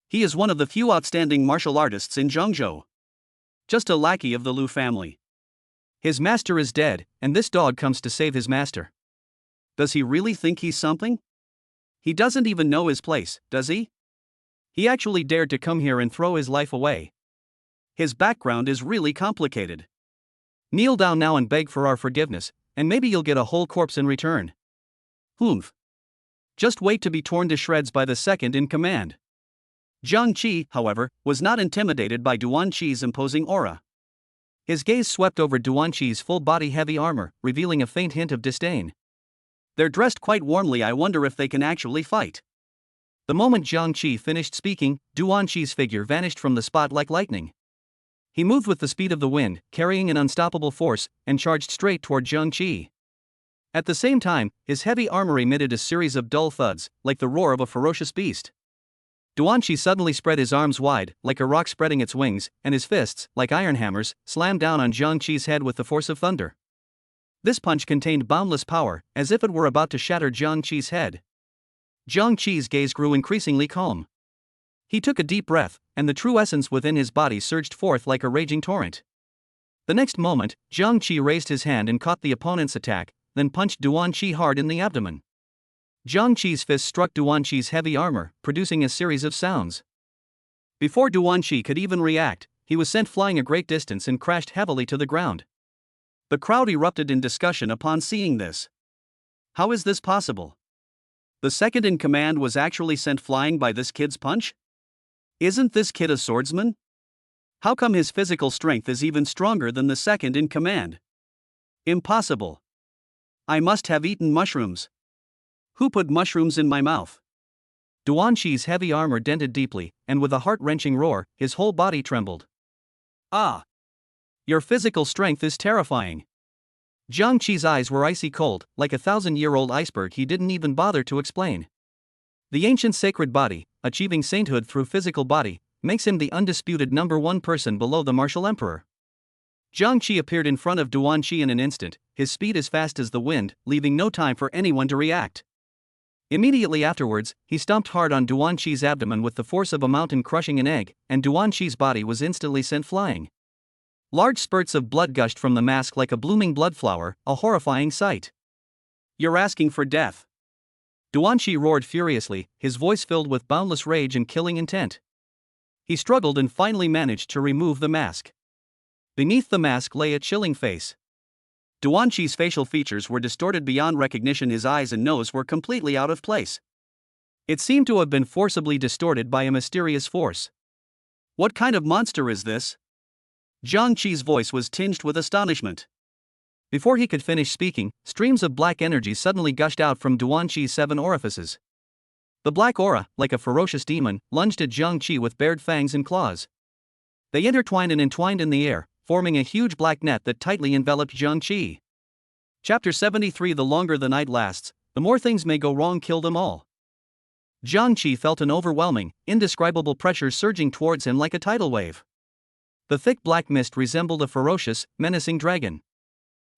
[SPEAKER 1] He is one of the few outstanding martial artists in Zhengzhou. Just a lackey of the Lu family. His master is dead, and this dog comes to save his master. Does he really think he's something? He doesn't even know his place, does he? He actually dared to come here and throw his life away. His background is really complicated. Kneel down now and beg for our forgiveness, and maybe you'll get a whole corpse in return. Humph. Just wait to be torn to shreds by the second in command. Jiang Qi, however, was not intimidated by Duan Qi's imposing aura. His gaze swept over Duan Qi's full-body heavy armor, revealing a faint hint of disdain. They're dressed quite warmly, I wonder if they can actually fight. The moment Jiang Qi finished speaking, Duan Qi's figure vanished from the spot like lightning. He moved with the speed of the wind, carrying an unstoppable force, and charged straight toward Jiang Qi. At the same time, his heavy armor emitted a series of dull thuds, like the roar of a ferocious beast. Duanqi suddenly spread his arms wide, like a rock spreading its wings, and his fists, like iron hammers, slammed down on Jiang Qi's head with the force of thunder. This punch contained boundless power, as if it were about to shatter Jiang Qi's head. Jiang Qi's gaze grew increasingly calm. He took a deep breath, and the true essence within his body surged forth like a raging torrent. The next moment, Jiang Qi raised his hand and caught the opponent's attack, then punched Duanqi hard in the abdomen. Jiang Qi's fist struck Duanqi's heavy armor, producing a series of sounds. Before Duanqi could even react, he was sent flying a great distance and crashed heavily to the ground. The crowd erupted in discussion upon seeing this. How is this possible? The second in command was actually sent flying by this kid's punch? Isn't this kid a swordsman? How come his physical strength is even stronger than the second in command? Impossible. I must have eaten mushrooms. Who put mushrooms in my mouth? Duanqi's heavy armor dented deeply, and with a heart-wrenching roar, his whole body trembled. Ah! Your physical strength is terrifying. Jiang Qi's eyes were icy cold, like a 1,000-year-old iceberg he didn't even bother to explain. The ancient sacred body, achieving sainthood through physical body, makes him the undisputed #1 person below the martial emperor. Jiang Qi appeared in front of Duanqi in an instant, his speed as fast as the wind, leaving no time for anyone to react. Immediately afterwards, he stomped hard on Duanqi's abdomen with the force of a mountain crushing an egg, and Duanqi's body was instantly sent flying. Large spurts of blood gushed from the mask like a blooming blood flower, a horrifying sight. You're asking for death. Duanqi roared furiously, his voice filled with boundless rage and killing intent. He struggled and finally managed to remove the mask. Beneath the mask lay a chilling face. Duanqi's facial features were distorted beyond recognition. His eyes and nose were completely out of place. It seemed to have been forcibly distorted by a mysterious force. What kind of monster is this? Jiang Qi's voice was tinged with astonishment. Before he could finish speaking, streams of black energy suddenly gushed out from Duanqi's 7 orifices. The black aura, like a ferocious demon, lunged at Jiang Qi with bared fangs and claws. They intertwined and entwined in the air, forming a huge black net that tightly enveloped Jiang Qi. Chapter 73. The longer the night lasts, the more things may go wrong. Kill them all. Jiang Qi felt an overwhelming, indescribable pressure surging towards him like a tidal wave. The thick black mist resembled a ferocious, menacing dragon.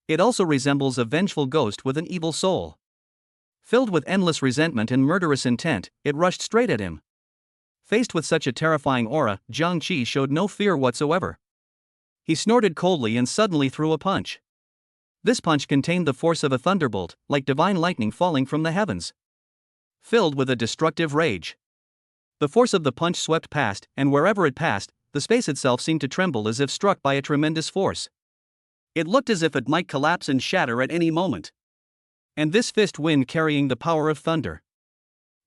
[SPEAKER 1] It also resembles a vengeful ghost with an evil soul. Filled with endless resentment and murderous intent, it rushed straight at him. Faced with such a terrifying aura, Jiang Qi showed no fear whatsoever. He snorted coldly and suddenly threw a punch. This punch contained the force of a thunderbolt, like divine lightning falling from the heavens. Filled with a destructive rage, the force of the punch swept past, and wherever it passed, the space itself seemed to tremble as if struck by a tremendous force. It looked as if it might collapse and shatter at any moment. And this fist wind carrying the power of thunder.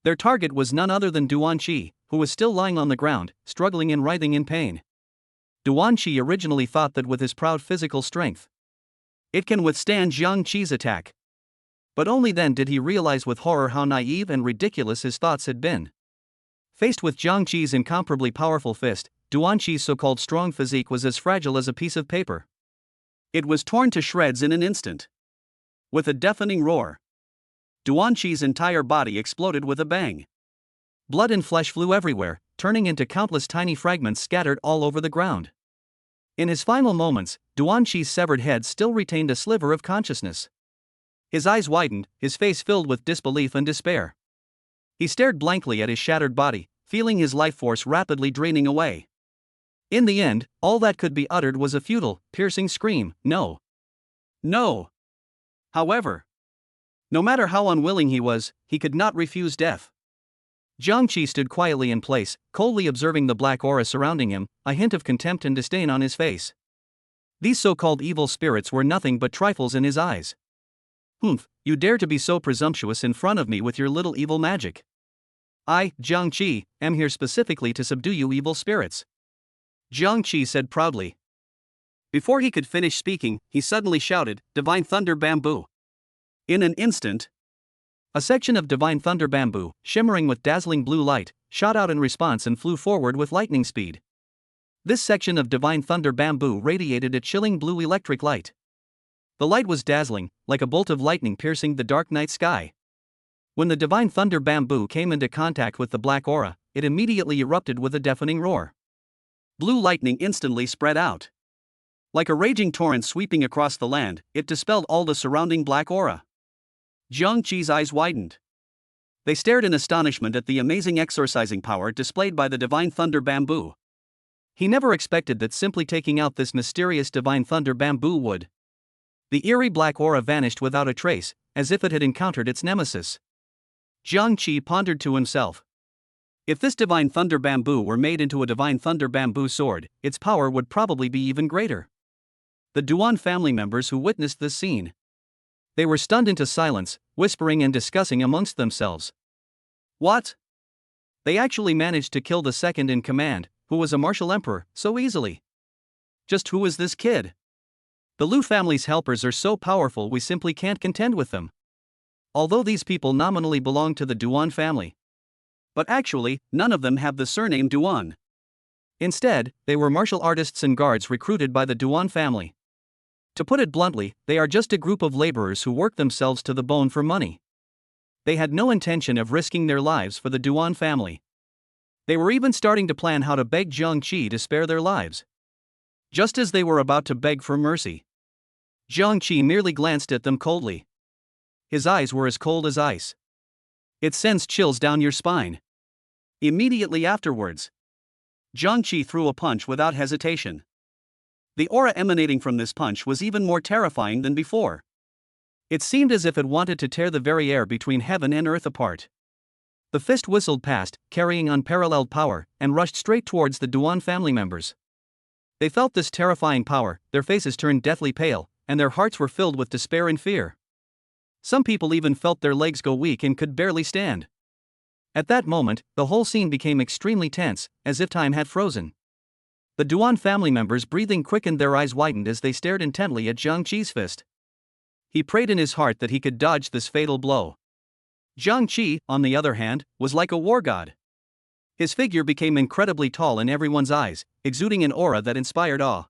[SPEAKER 1] Their target was none other than Duanqi, who was still lying on the ground, struggling and writhing in pain. Duanqi originally thought that with his proud physical strength, it can withstand Jiang Qi's attack. But only then did he realize with horror how naive and ridiculous his thoughts had been. Faced with Jiang Qi's incomparably powerful fist, Duanqi's so-called strong physique was as fragile as a piece of paper. It was torn to shreds in an instant. With a deafening roar, Duanqi's entire body exploded with a bang. Blood and flesh flew everywhere, turning into countless tiny fragments scattered all over the ground. In his final moments, Duanqi's severed head still retained a sliver of consciousness. His eyes widened, his face filled with disbelief and despair. He stared blankly at his shattered body, feeling his life force rapidly draining away. In the end, all that could be uttered was a futile, piercing scream, "No! No!" However, no matter how unwilling he was, he could not refuse death. Jiang Qi stood quietly in place, coldly observing the black aura surrounding him, a hint of contempt and disdain on his face. These so-called evil spirits were nothing but trifles in his eyes. "Humph, you dare to be so presumptuous in front of me with your little evil magic. I, Jiang Qi, am here specifically to subdue you evil spirits," Jiang Qi said proudly. Before he could finish speaking, he suddenly shouted, "Divine Thunder Bamboo!" In an instant, a section of Divine Thunder Bamboo, shimmering with dazzling blue light, shot out in response and flew forward with lightning speed. This section of Divine Thunder Bamboo radiated a chilling blue electric light. The light was dazzling, like a bolt of lightning piercing the dark night sky. When the Divine Thunder Bamboo came into contact with the black aura, it immediately erupted with a deafening roar. Blue lightning instantly spread out. Like a raging torrent sweeping across the land, it dispelled all the surrounding black aura. Jiang Qi's eyes widened. They stared in astonishment at the amazing exorcising power displayed by the divine thunder bamboo. He never expected that simply taking out this mysterious divine thunder bamboo would. The eerie black aura vanished without a trace, as if it had encountered its nemesis. Jiang Qi pondered to himself. If this divine thunder bamboo were made into a divine thunder bamboo sword, its power would probably be even greater. The Duan family members who witnessed this scene. They were stunned into silence, whispering and discussing amongst themselves. What? They actually managed to kill the second in command, who was a martial emperor, so easily. Just who is this kid? The Lu family's helpers are so powerful we simply can't contend with them. Although these people nominally belong to the Duan family. But actually, none of them have the surname Duan. Instead, they were martial artists and guards recruited by the Duan family. To put it bluntly, they are just a group of laborers who work themselves to the bone for money. They had no intention of risking their lives for the Duan family. They were even starting to plan how to beg Jiang Qi to spare their lives. Just as they were about to beg for mercy, Jiang Qi merely glanced at them coldly. His eyes were as cold as ice. It sends chills down your spine. Immediately afterwards, Jiang Qi threw a punch without hesitation. The aura emanating from this punch was even more terrifying than before. It seemed as if it wanted to tear the very air between heaven and earth apart. The fist whistled past, carrying unparalleled power, and rushed straight towards the Duan family members. They felt this terrifying power, their faces turned deathly pale, and their hearts were filled with despair and fear. Some people even felt their legs go weak and could barely stand. At that moment, the whole scene became extremely tense, as if time had frozen. The Duan family members' breathing quickened, their eyes widened as they stared intently at Jiang Qi's fist. He prayed in his heart that he could dodge this fatal blow. Jiang Qi, on the other hand, was like a war god. His figure became incredibly tall in everyone's eyes, exuding an aura that inspired awe.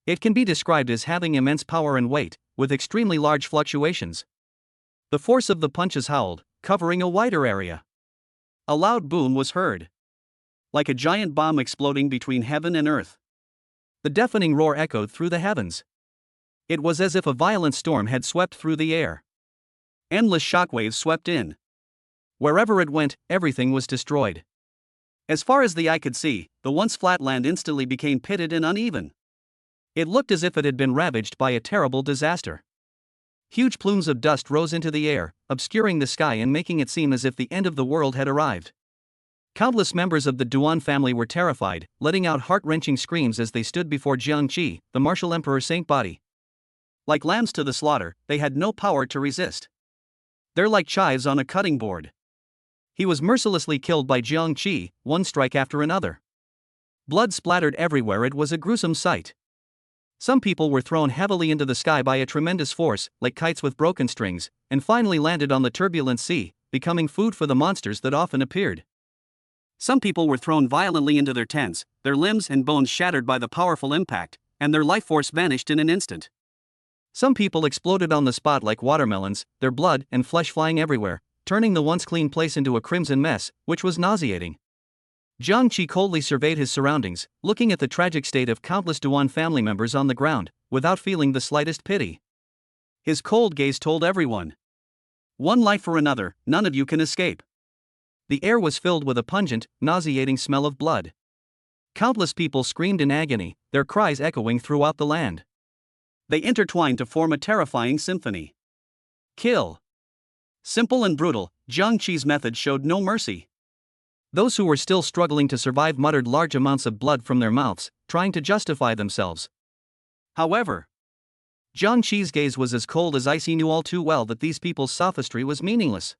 [SPEAKER 1] It can be described as having immense power and weight, with extremely large fluctuations. The force of the punches howled, covering a wider area. A loud boom was heard. Like a giant bomb exploding between heaven and earth. The deafening roar echoed through the heavens. It was as if a violent storm had swept through the air. Endless shockwaves swept in. Wherever it went, everything was destroyed. As far as the eye could see, the once flat land instantly became pitted and uneven. It looked as if it had been ravaged by a terrible disaster. Huge plumes of dust rose into the air, obscuring the sky and making it seem as if the end of the world had arrived. Countless members of the Duan family were terrified, letting out heart-wrenching screams as they stood before Jiang Qi, the martial emperor saint body. Like lambs to the slaughter, they had no power to resist. They're like chives on a cutting board. He was mercilessly killed by Jiang Qi, one strike after another. Blood splattered everywhere. It was a gruesome sight. Some people were thrown heavily into the sky by a tremendous force, like kites with broken strings, and finally landed on the turbulent sea, becoming food for the monsters that often appeared. Some people were thrown violently into their tents, their limbs and bones shattered by the powerful impact, and their life force vanished in an instant. Some people exploded on the spot like watermelons, their blood and flesh flying everywhere, turning the once clean place into a crimson mess, which was nauseating. Jiang Qi coldly surveyed his surroundings, looking at the tragic state of countless Duan family members on the ground, without feeling the slightest pity. His cold gaze told everyone, "One life for another, none of you can escape." The air was filled with a pungent, nauseating smell of blood. Countless people screamed in agony, their cries echoing throughout the land. They intertwined to form a terrifying symphony. Kill. Simple and brutal, Jiang Qi's method showed no mercy. Those who were still struggling to survive muttered large amounts of blood from their mouths, trying to justify themselves. However, Jiang Qi's gaze was as cold as ice. He knew all too well that these people's sophistry was meaningless.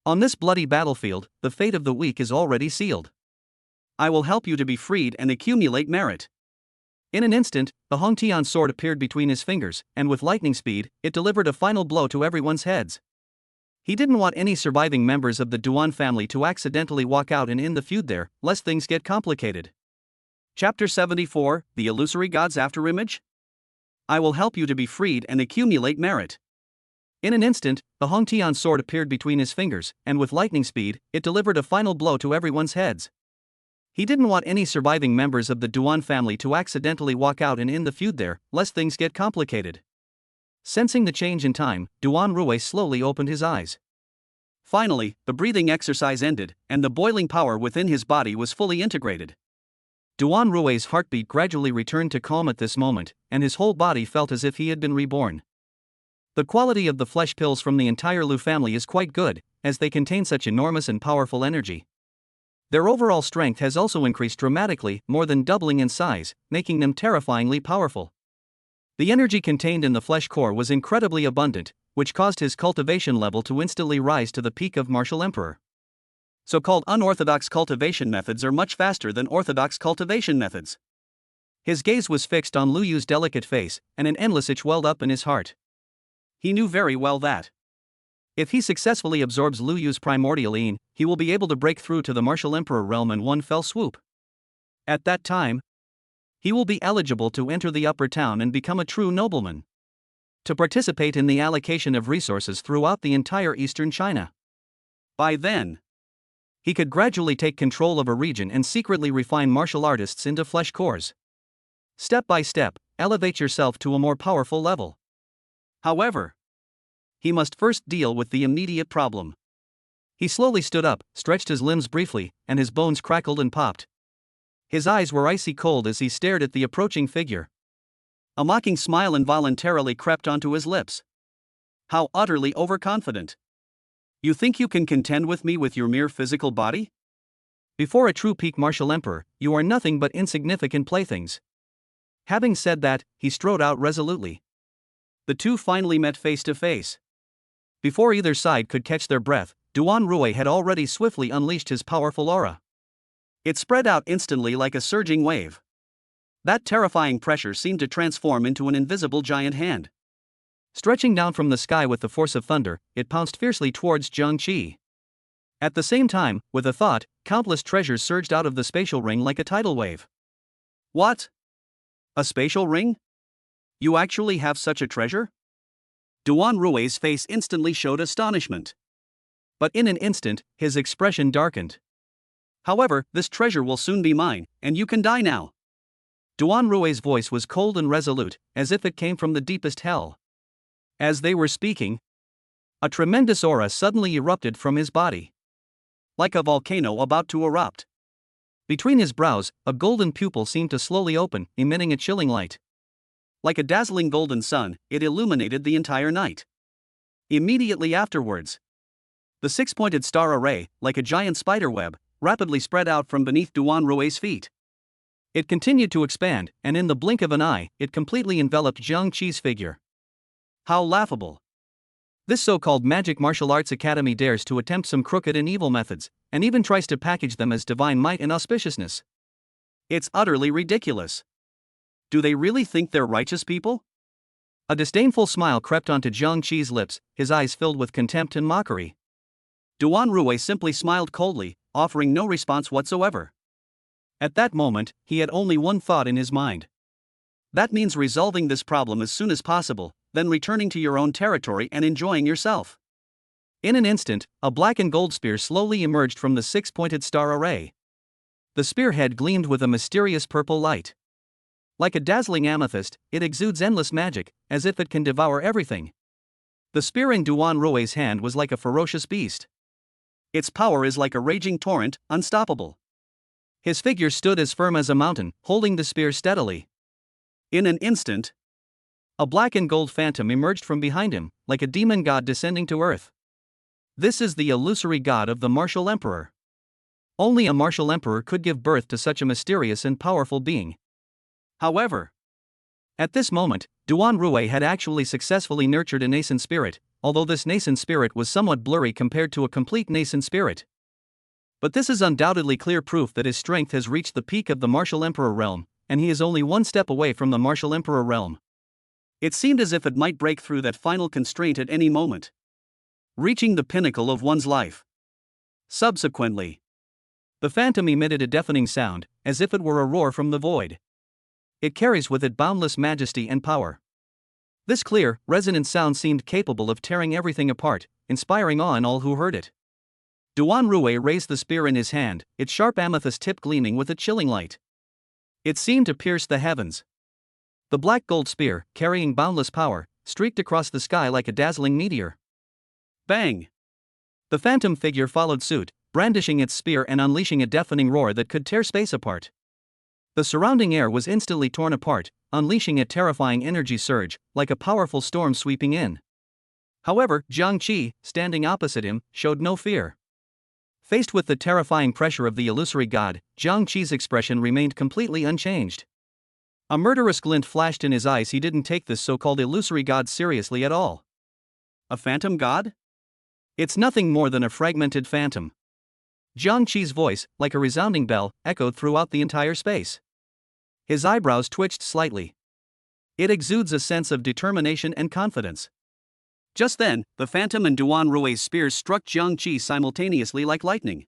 [SPEAKER 1] On this bloody battlefield, the fate of the weak is already sealed. I will help you to be freed and accumulate merit. In an instant, the Hongtian sword appeared between his fingers, and with lightning speed, it delivered a final blow to everyone's heads. He didn't want any surviving members of the Duan family to accidentally walk out and end the feud there, lest things get complicated. Chapter 74, The Illusory God's Afterimage? I will help you to be freed and accumulate merit. In an instant, the Hongtian sword appeared between his fingers, and with lightning speed, it delivered a final blow to everyone's heads. He didn't want any surviving members of the Duan family to accidentally walk out and end the feud there, lest things get complicated. Sensing the change in time, Duan Rui slowly opened his eyes. Finally, the breathing exercise ended, and the boiling power within his body was fully integrated. Duan Rui's heartbeat gradually returned to calm at this moment, and his whole body felt as if he had been reborn. The quality of the flesh pills from the entire Lu family is quite good, as they contain such enormous and powerful energy. Their overall strength has also increased dramatically, more than doubling in size, making them terrifyingly powerful. The energy contained in the flesh core was incredibly abundant, which caused his cultivation level to instantly rise to the peak of Martial Emperor. So-called unorthodox cultivation methods are much faster than orthodox cultivation methods. His gaze was fixed on Lu Yu's delicate face, and an endless itch welled up in his heart. He knew very well that if he successfully absorbs Lu Yu's primordial yin, he will be able to break through to the Martial Emperor realm in one fell swoop. At that time, he will be eligible to enter the upper town and become a true nobleman, to participate in the allocation of resources throughout the entire eastern China. By then, he could gradually take control of a region and secretly refine martial artists into flesh cores. Step by step, elevate yourself to a more powerful level. However, he must first deal with the immediate problem. He slowly stood up, stretched his limbs briefly, and his bones crackled and popped. His eyes were icy cold as he stared at the approaching figure. A mocking smile involuntarily crept onto his lips. How utterly overconfident. You think you can contend with me with your mere physical body? Before a true peak martial emperor, you are nothing but insignificant playthings. Having said that, he strode out resolutely. The two finally met face to face. Before either side could catch their breath, Duan Rui had already swiftly unleashed his powerful aura. It spread out instantly like a surging wave. That terrifying pressure seemed to transform into an invisible giant hand. Stretching down from the sky with the force of thunder, it pounced fiercely towards Jiang Qi. At the same time, with a thought, countless treasures surged out of the spatial ring like a tidal wave. What? A spatial ring? You actually have such a treasure? Duan Rui's face instantly showed astonishment. But in an instant, his expression darkened. However, this treasure will soon be mine, and you can die now. Duan Rui's voice was cold and resolute, as if it came from the deepest hell. As they were speaking, a tremendous aura suddenly erupted from his body. Like a volcano about to erupt. Between his brows, a golden pupil seemed to slowly open, emitting a chilling light. Like a dazzling golden sun, it illuminated the entire night. Immediately afterwards, the six-pointed star array, like a giant spider web, rapidly spread out from beneath Duan Rui's feet. It continued to expand, and in the blink of an eye, it completely enveloped Jiang Qi's figure. How laughable! This so-called magic martial arts academy dares to attempt some crooked and evil methods, and even tries to package them as divine might and auspiciousness. It's utterly ridiculous. Do they really think they're righteous people? A disdainful smile crept onto Jiang Qi's lips, his eyes filled with contempt and mockery. Duan Rui simply smiled coldly, offering no response whatsoever. At that moment, he had only one thought in his mind. That means resolving this problem as soon as possible, then returning to your own territory and enjoying yourself. In an instant, a black and gold spear slowly emerged from the six-pointed star array. The spearhead gleamed with a mysterious purple light. Like a dazzling amethyst, it exudes endless magic, as if it can devour everything. The spear in Duan Rui's hand was like a ferocious beast. Its power is like a raging torrent, unstoppable. His figure stood as firm as a mountain, holding the spear steadily. In an instant, a black and gold phantom emerged from behind him, like a demon god descending to earth. This is the illusory god of the martial emperor. Only a martial emperor could give birth to such a mysterious and powerful being. However, at this moment, Duan Rui had actually successfully nurtured a nascent spirit, although this nascent spirit was somewhat blurry compared to a complete nascent spirit. But this is undoubtedly clear proof that his strength has reached the peak of the martial emperor realm, and he is only one step away from the martial emperor realm. It seemed as if it might break through that final constraint at any moment, reaching the pinnacle of one's life. Subsequently, the phantom emitted a deafening sound, as if it were a roar from the void. It carries with it boundless majesty and power. This clear, resonant sound seemed capable of tearing everything apart, inspiring awe in all who heard it. Duan Rui raised the spear in his hand, its sharp amethyst tip gleaming with a chilling light. It seemed to pierce the heavens. The black gold spear, carrying boundless power, streaked across the sky like a dazzling meteor. Bang! The phantom figure followed suit, brandishing its spear and unleashing a deafening roar that could tear space apart. The surrounding air was instantly torn apart, unleashing a terrifying energy surge, like a powerful storm sweeping in. However, Jiang Qi, standing opposite him, showed no fear. Faced with the terrifying pressure of the illusory god, Jiang Qi's expression remained completely unchanged. A murderous glint flashed in his eyes. He didn't take this so-called illusory god seriously at all. A phantom god? It's nothing more than a fragmented phantom. Jiang Qi's voice, like a resounding bell, echoed throughout the entire space. His eyebrows twitched slightly. It exudes a sense of determination and confidence. Just then, the phantom and Duan Rui's spears struck Jiang Qi simultaneously like lightning.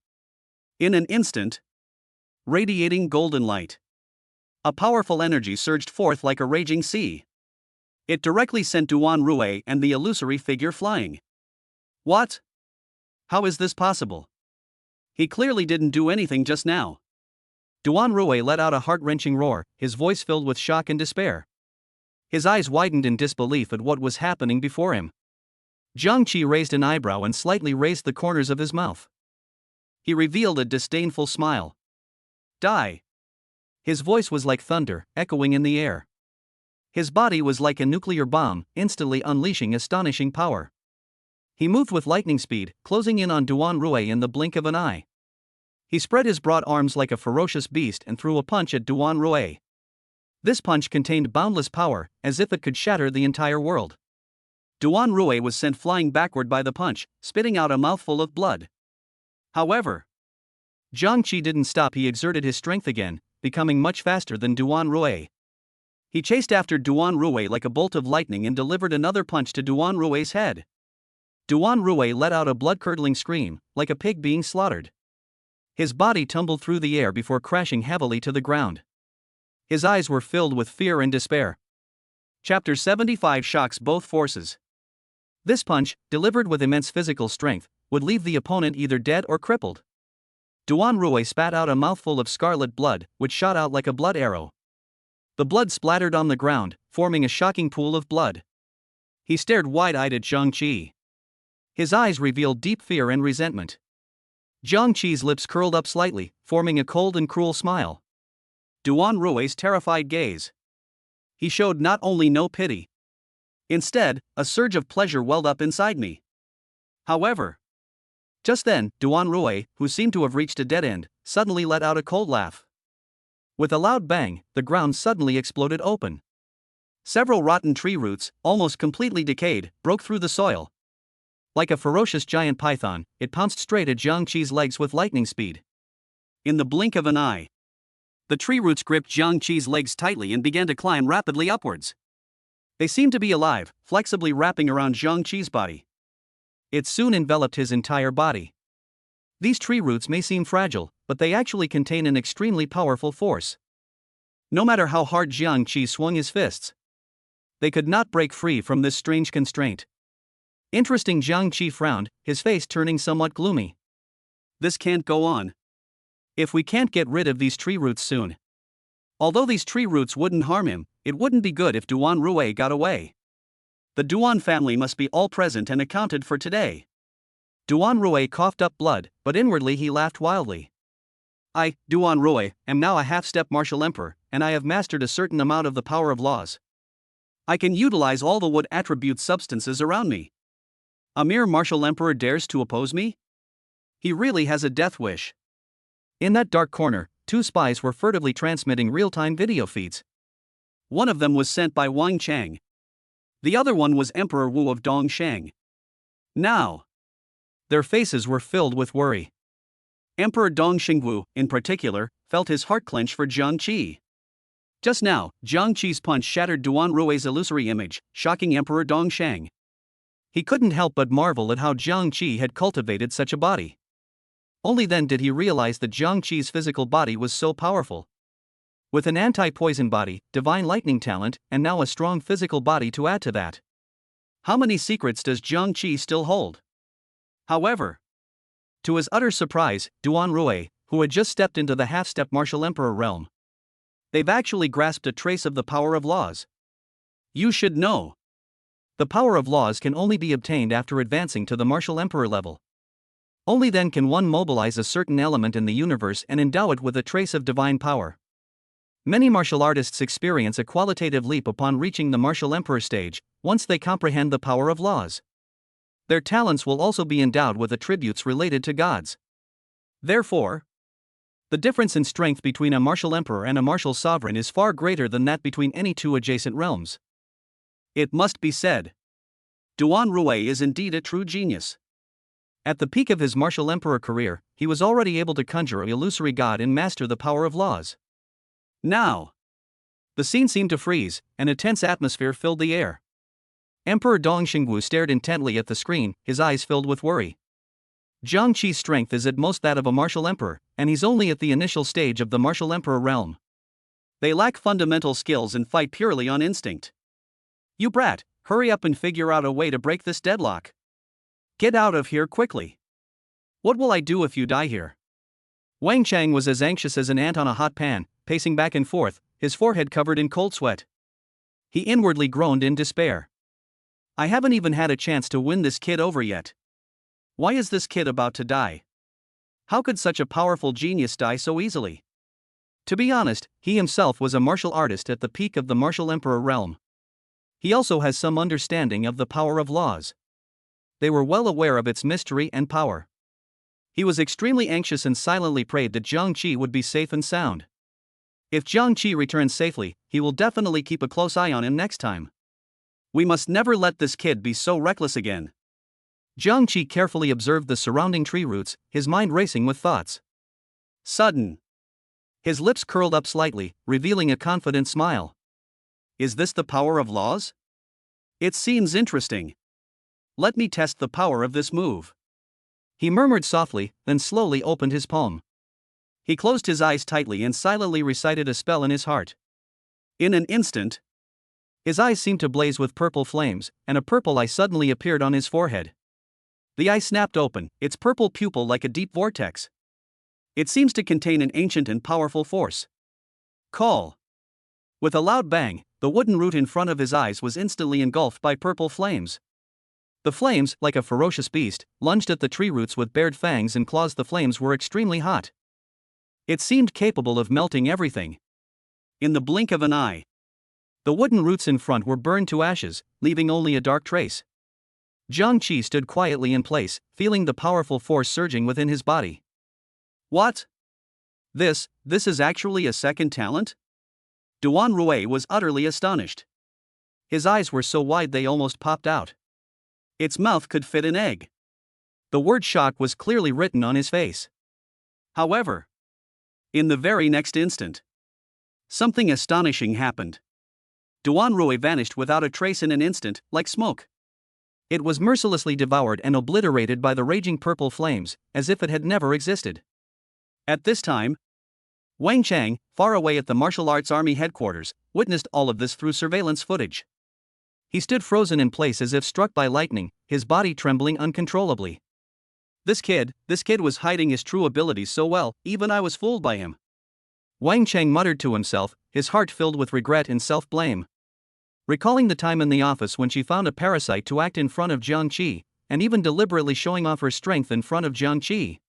[SPEAKER 1] In an instant, radiating golden light, a powerful energy surged forth like a raging sea. It directly sent Duan Rui and the illusory figure flying. What? How is this possible? He clearly didn't do anything just now. Duan Rui let out a heart-wrenching roar, his voice filled with shock and despair. His eyes widened in disbelief at what was happening before him. Jiang Qi raised an eyebrow and slightly raised the corners of his mouth. He revealed a disdainful smile. Die! His voice was like thunder, echoing in the air. His body was like a nuclear bomb, instantly unleashing astonishing power. He moved with lightning speed, closing in on Duan Rui in the blink of an eye. He spread his broad arms like a ferocious beast and threw a punch at Duan Rui. This punch contained boundless power, as if it could shatter the entire world. Duan Rui was sent flying backward by the punch, spitting out a mouthful of blood. However, Jiang Qi didn't stop. He exerted his strength again, becoming much faster than Duan Rui. He chased after Duan Rui like a bolt of lightning and delivered another punch to Duan Rui's head. Duan Rui let out a blood-curdling scream, like a pig being slaughtered. His body tumbled through the air before crashing heavily to the ground. His eyes were filled with fear and despair. Chapter 75 shocks both forces. This punch, delivered with immense physical strength, would leave the opponent either dead or crippled. Duan Rui spat out a mouthful of scarlet blood, which shot out like a blood arrow. The blood splattered on the ground, forming a shocking pool of blood. He stared wide-eyed at Jiang Qi. His eyes revealed deep fear and resentment. Jiang Qi's lips curled up slightly, forming a cold and cruel smile. Duan Rui's terrified gaze. He showed not only no pity. Instead, a surge of pleasure welled up inside me. However, just then, Duan Rui, who seemed to have reached a dead end, suddenly let out a cold laugh. With a loud bang, the ground suddenly exploded open. Several rotten tree roots, almost completely decayed, broke through the soil. Like a ferocious giant python, it pounced straight at Jiang Qi's legs with lightning speed. In the blink of an eye, the tree roots gripped Jiang Qi's legs tightly and began to climb rapidly upwards. They seemed to be alive, flexibly wrapping around Jiang Qi's body. It soon enveloped his entire body. These tree roots may seem fragile, but they actually contain an extremely powerful force. No matter how hard Jiang Qi swung his fists, they could not break free from this strange constraint. Interesting. Jiang Qi frowned, his face turning somewhat gloomy. This can't go on. If we can't get rid of these tree roots soon. Although these tree roots wouldn't harm him, it wouldn't be good if Duan Rui got away. The Duan family must be all present and accounted for today. Duan Rui coughed up blood, but inwardly he laughed wildly. I, Duan Rui, am now a half-step martial emperor, and I have mastered a certain amount of the power of laws. I can utilize all the wood attribute substances around me. A mere martial emperor dares to oppose me? He really has a death wish. In that dark corner, two spies were furtively transmitting real-time video feeds. One of them was sent by Wang Chang. The other one was Emperor Wu of Dongshang. Now, their faces were filled with worry. Emperor Dongshengwu, in particular, felt his heart clench for Jiang Qi. Just now, Jiang Qi's punch shattered Duan Rui's illusory image, shocking Emperor Dongshang. He couldn't help but marvel at how Jiang Qi had cultivated such a body. Only then did he realize that Jiang Qi's physical body was so powerful. With an anti-poison body, divine lightning talent, and now a strong physical body to add to that. How many secrets does Jiang Qi still hold? However, to his utter surprise, Duan Rui, who had just stepped into the half-step martial emperor realm, they've actually grasped a trace of the power of laws. You should know. The power of laws can only be obtained after advancing to the martial emperor level. Only then can one mobilize a certain element in the universe and endow it with a trace of divine power. Many martial artists experience a qualitative leap upon reaching the martial emperor stage, once they comprehend the power of laws. Their talents will also be endowed with attributes related to gods. Therefore, the difference in strength between a martial emperor and a martial sovereign is far greater than that between any two adjacent realms. It must be said, Duan Rui is indeed a true genius. At the peak of his martial emperor career, he was already able to conjure an illusory god and master the power of laws. Now, the scene seemed to freeze, and a tense atmosphere filled the air. Emperor Dong Xingwu stared intently at the screen, his eyes filled with worry. Jiang Qi's strength is at most that of a martial emperor, and he's only at the initial stage of the martial emperor realm. They lack fundamental skills and fight purely on instinct. You brat, hurry up and figure out a way to break this deadlock. Get out of here quickly. What will I do if you die here? Wang Chang was as anxious as an ant on a hot pan, pacing back and forth, his forehead covered in cold sweat. He inwardly groaned in despair. I haven't even had a chance to win this kid over yet. Why is this kid about to die? How could such a powerful genius die so easily? To be honest, he himself was a martial artist at the peak of the martial emperor realm. He also has some understanding of the power of laws. They were well aware of its mystery and power. He was extremely anxious and silently prayed that Jiang Qi would be safe and sound. If Jiang Qi returns safely, he will definitely keep a close eye on him next time. We must never let this kid be so reckless again. Jiang Qi carefully observed the surrounding tree roots, his mind racing with thoughts. Sudden. His lips curled up slightly, revealing a confident smile. Is this the power of laws? It seems interesting. Let me test the power of this move. He murmured softly, then slowly opened his palm. He closed his eyes tightly and silently recited a spell in his heart. In an instant, his eyes seemed to blaze with purple flames, and a purple eye suddenly appeared on his forehead. The eye snapped open, its purple pupil like a deep vortex. It seems to contain an ancient and powerful force. Call. With a loud bang, the wooden root in front of his eyes was instantly engulfed by purple flames. The flames, like a ferocious beast, lunged at the tree roots with bared fangs and claws. The flames were extremely hot. It seemed capable of melting everything. In the blink of an eye, the wooden roots in front were burned to ashes, leaving only a dark trace. Jiang Qi stood quietly in place, feeling the powerful force surging within his body. What? This is actually a second talent? Duan Rui was utterly astonished. His eyes were so wide they almost popped out. Its mouth could fit an egg. The word shock was clearly written on his face. However, in the very next instant, something astonishing happened. Duan Rui vanished without a trace in an instant, like smoke. It was mercilessly devoured and obliterated by the raging purple flames, as if it had never existed. At this time, Wang Chang, far away at the martial arts army headquarters, witnessed all of this through surveillance footage. He stood frozen in place as if struck by lightning, his body trembling uncontrollably. This kid was hiding his true abilities so well, even I was fooled by him. Wang Chang muttered to himself, his heart filled with regret and self-blame. Recalling the time in the office when she found a parasite to act in front of Jiang Qi, and even deliberately showing off her strength in front of Jiang Qi.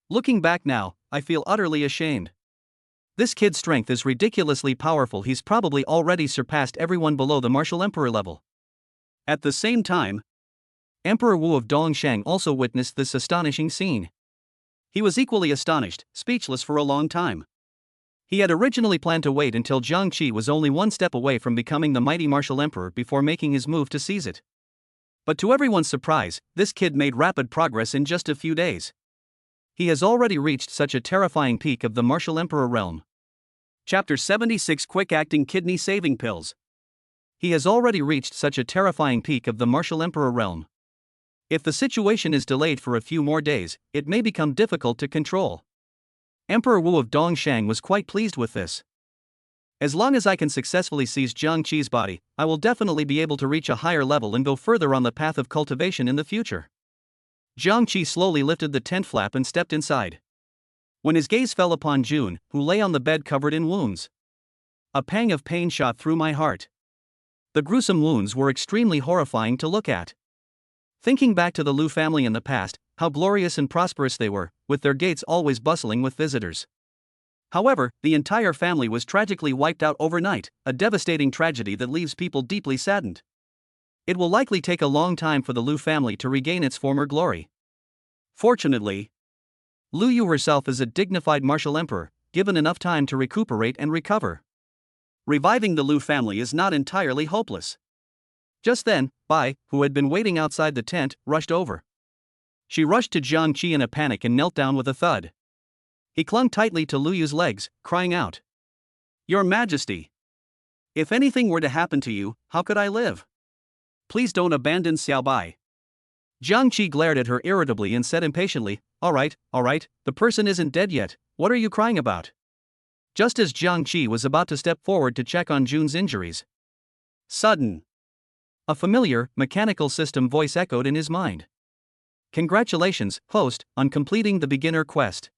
[SPEAKER 1] Looking back now, I feel utterly ashamed. This kid's strength is ridiculously powerful. He's probably already surpassed everyone below the martial emperor level. At the same time, Emperor Wu of Dongshang also witnessed this astonishing scene. He was equally astonished, speechless for a long time. He had originally planned to wait until Jiang Qi was only one step away from becoming the mighty martial emperor before making his move to seize it. But to everyone's surprise, this kid made rapid progress in just a few days. He has already reached such a terrifying peak of the martial emperor realm. Chapter 76 Quick Acting Kidney Saving Pills. He has already reached such a terrifying peak of the martial emperor realm. If the situation is delayed for a few more days, it may become difficult to control. Emperor Wu of Dongshang was quite pleased with this. As long as I can successfully seize Jiang Qi's body, I will definitely be able to reach a higher level and go further on the path of cultivation in the future. Jiang Qi slowly lifted the tent flap and stepped inside. When his gaze fell upon June, who lay on the bed covered in wounds, a pang of pain shot through my heart. The gruesome wounds were extremely horrifying to look at. Thinking back to the Lu family in the past, how glorious and prosperous they were, with their gates always bustling with visitors. However, the entire family was tragically wiped out overnight, a devastating tragedy that leaves people deeply saddened. It will likely take a long time for the Lu family to regain its former glory. Fortunately, Lu Yu herself is a dignified martial emperor, given enough time to recuperate and recover. Reviving the Lu family is not entirely hopeless. Just then, Bai, who had been waiting outside the tent, rushed over. She rushed to Jiang Qi in a panic and knelt down with a thud. He clung tightly to Lu Yu's legs, crying out, "Your Majesty! If anything were to happen to you, how could I live? Please don't abandon Xiao Bai." Jiang Qi glared at her irritably and said impatiently, all right, the person isn't dead yet, what are you crying about?" Just as Jiang Qi was about to step forward to check on June's injuries, sudden, a familiar, mechanical system voice echoed in his mind. "Congratulations, host, on completing the beginner quest.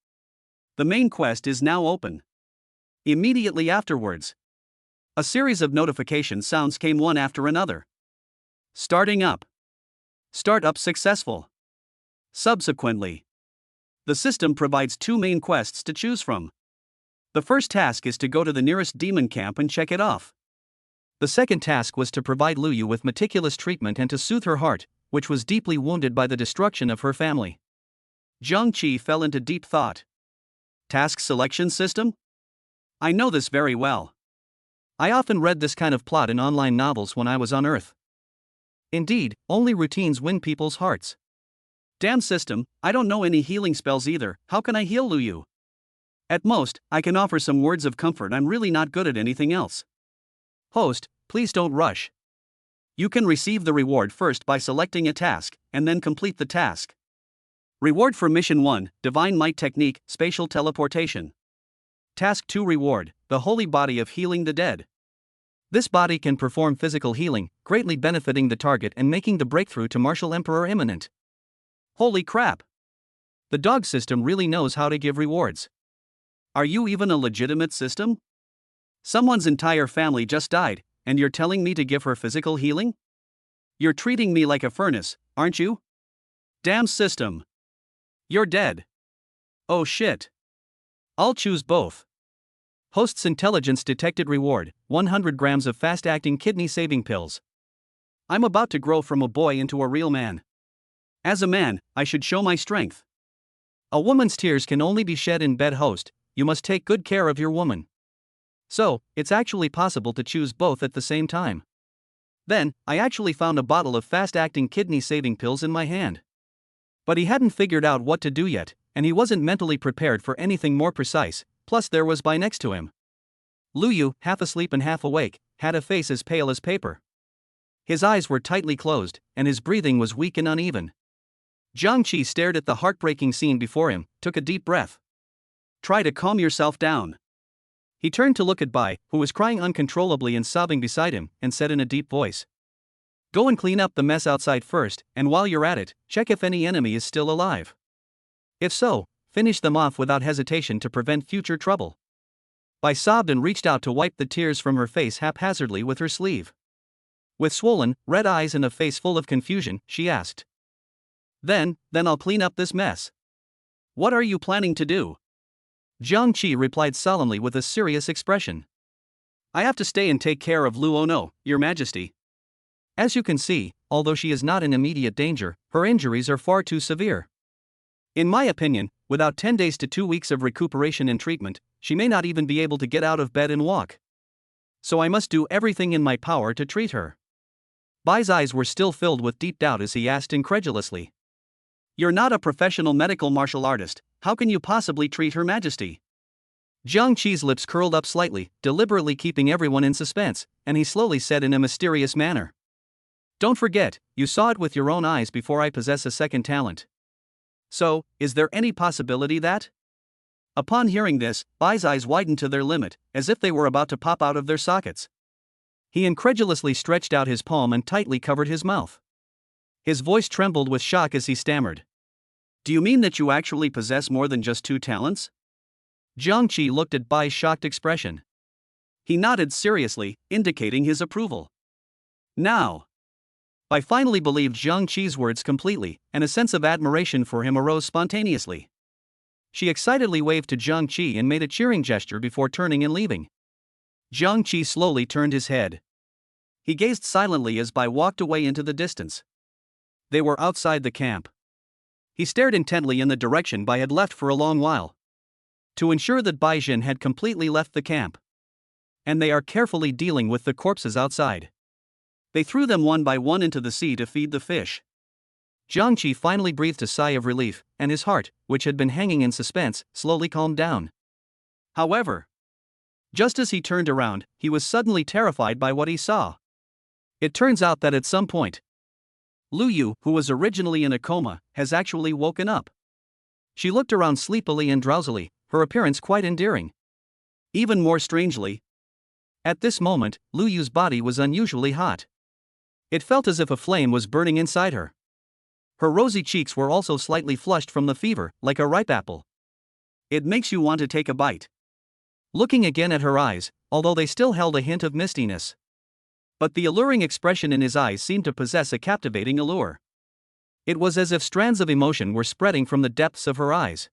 [SPEAKER 1] The main quest is now open." Immediately afterwards, a series of notification sounds came one after another. Starting up. Startup successful. Subsequently, the system provides 2 main quests to choose from. The first task is to go to the nearest demon camp and check it off. The second task was to provide Lu Yu with meticulous treatment and to soothe her heart, which was deeply wounded by the destruction of her family. Jiang Qi fell into deep thought. Task selection system? I know this very well. I often read this kind of plot in online novels when I was on Earth. Indeed, only routines win people's hearts. Damn system, I don't know any healing spells either, how can I heal Lu Yu? At most, I can offer some words of comfort, I'm really not good at anything else. Host, please don't rush. You can receive the reward first by selecting a task, and then complete the task. Reward for Mission 1, Divine Might Technique, Spatial Teleportation. Task 2 Reward, the Holy Body of Healing the Dead. This body can perform physical healing, greatly benefiting the target and making the breakthrough to Martial Emperor imminent. Holy crap! The dog system really knows how to give rewards. Are you even a legitimate system? Someone's entire family just died, and you're telling me to give her physical healing? You're treating me like a furnace, aren't you? Damn system! You're dead. Oh shit. I'll choose both. Host's intelligence detected reward, 100 grams of fast-acting kidney-saving pills. I'm about to grow from a boy into a real man. As a man, I should show my strength. A woman's tears can only be shed in bed, host, you must take good care of your woman. So, it's actually possible to choose both at the same time. Then, I actually found a bottle of fast-acting kidney-saving pills in my hand. But he hadn't figured out what to do yet, and he wasn't mentally prepared for anything more precise, plus there was Bai next to him. Lu Yu, half asleep and half awake, had a face as pale as paper. His eyes were tightly closed, and his breathing was weak and uneven. Jiang Qi stared at the heartbreaking scene before him, took a deep breath. Try to calm yourself down. He turned to look at Bai, who was crying uncontrollably and sobbing beside him, and said in a deep voice, "Go and clean up the mess outside first, and while you're at it, check if any enemy is still alive. If so, finish them off without hesitation to prevent future trouble." Bai sobbed and reached out to wipe the tears from her face haphazardly with her sleeve. With swollen, red eyes and a face full of confusion, she asked, Then I'll clean up this mess. What are you planning to do?" Jiang Qi replied solemnly with a serious expression. "I have to stay and take care of Lu Ono, Your Majesty. As you can see, although she is not in immediate danger, her injuries are far too severe. In my opinion, without 10 days to 2 weeks of recuperation and treatment, she may not even be able to get out of bed and walk. So I must do everything in my power to treat her." Bai's eyes were still filled with deep doubt as he asked incredulously, "You're not a professional medical martial artist, how can you possibly treat Her Majesty?" Jiang Qi's lips curled up slightly, deliberately keeping everyone in suspense, and he slowly said in a mysterious manner, "Don't forget, you saw it with your own eyes before I possess a second talent. So, is there any possibility that Upon hearing this, Bai's eyes widened to their limit, as if they were about to pop out of their sockets. He incredulously stretched out his palm and tightly covered his mouth. His voice trembled with shock as he stammered. "Do you mean that you actually possess more than just 2 talents?" Jiangqi looked at Bai's shocked expression. He nodded seriously, indicating his approval. Now, Bai finally believed Jiangqi's words completely, and a sense of admiration for him arose spontaneously. She excitedly waved to Jiangqi and made a cheering gesture before turning and leaving. Jiangqi slowly turned his head. He gazed silently as Bai walked away into the distance. They were outside the camp. He stared intently in the direction Bai had left for a long while. To ensure that Baijin had completely left the camp. And they are carefully dealing with the corpses outside. They threw them one by one into the sea to feed the fish. Jiangqi finally breathed a sigh of relief, and his heart, which had been hanging in suspense, slowly calmed down. However, just as he turned around, he was suddenly terrified by what he saw. It turns out that at some point, Lu Yu, who was originally in a coma, has actually woken up. She looked around sleepily and drowsily, her appearance quite endearing. Even more strangely, at this moment, Lu Yu's body was unusually hot. It felt as if a flame was burning inside her. Her rosy cheeks were also slightly flushed from the fever, like a ripe apple. It makes you want to take a bite. Looking again at her eyes, although they still held a hint of mistiness. But the alluring expression in his eyes seemed to possess a captivating allure. It was as if strands of emotion were spreading from the depths of her eyes.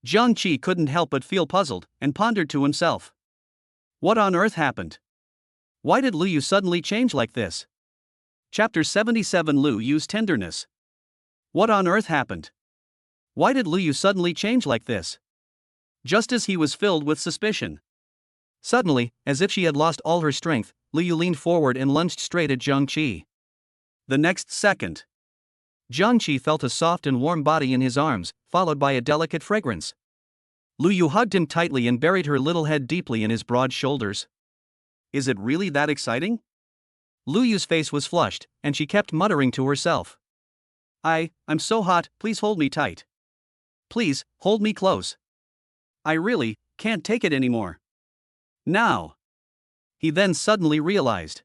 [SPEAKER 1] Jiangqi couldn't help but feel puzzled, and pondered to himself. What on earth happened? Why did Lu Yu suddenly change like this? Chapter 77 Lu Yu's Tenderness. What on earth happened? Why did Lu Yu suddenly change like this? Just as he was filled with suspicion. Suddenly, as if she had lost all her strength, Lu Yu leaned forward and lunged straight at Jiangqi. The next second, Jiangqi felt a soft and warm body in his arms, followed by a delicate fragrance. Lu Yu hugged him tightly and buried her little head deeply in his broad shoulders. Is it really that exciting? Lu Yu's face was flushed, and she kept muttering to herself. I'm so hot, please hold me tight. Please, hold me close. I really can't take it anymore. Now. He then suddenly realized.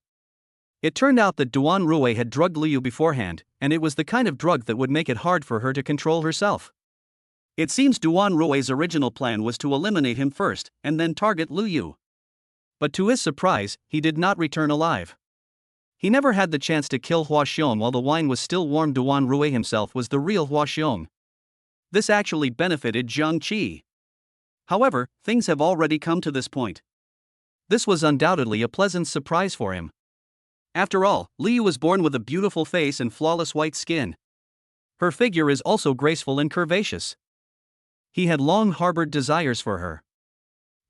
[SPEAKER 1] It turned out that Duan Rui had drugged Lu Yu beforehand, and it was the kind of drug that would make it hard for her to control herself. It seems Duan Rui's original plan was to eliminate him first, and then target Lu Yu. But to his surprise, he did not return alive. He never had the chance to kill Hua Xiong while the wine was still warm. Duan Rui himself was the real Hua Xiong. This actually benefited Jiangqi. However, things have already come to this point. This was undoubtedly a pleasant surprise for him. After all, Lu Yu was born with a beautiful face and flawless white skin. Her figure is also graceful and curvaceous. He had long harbored desires for her.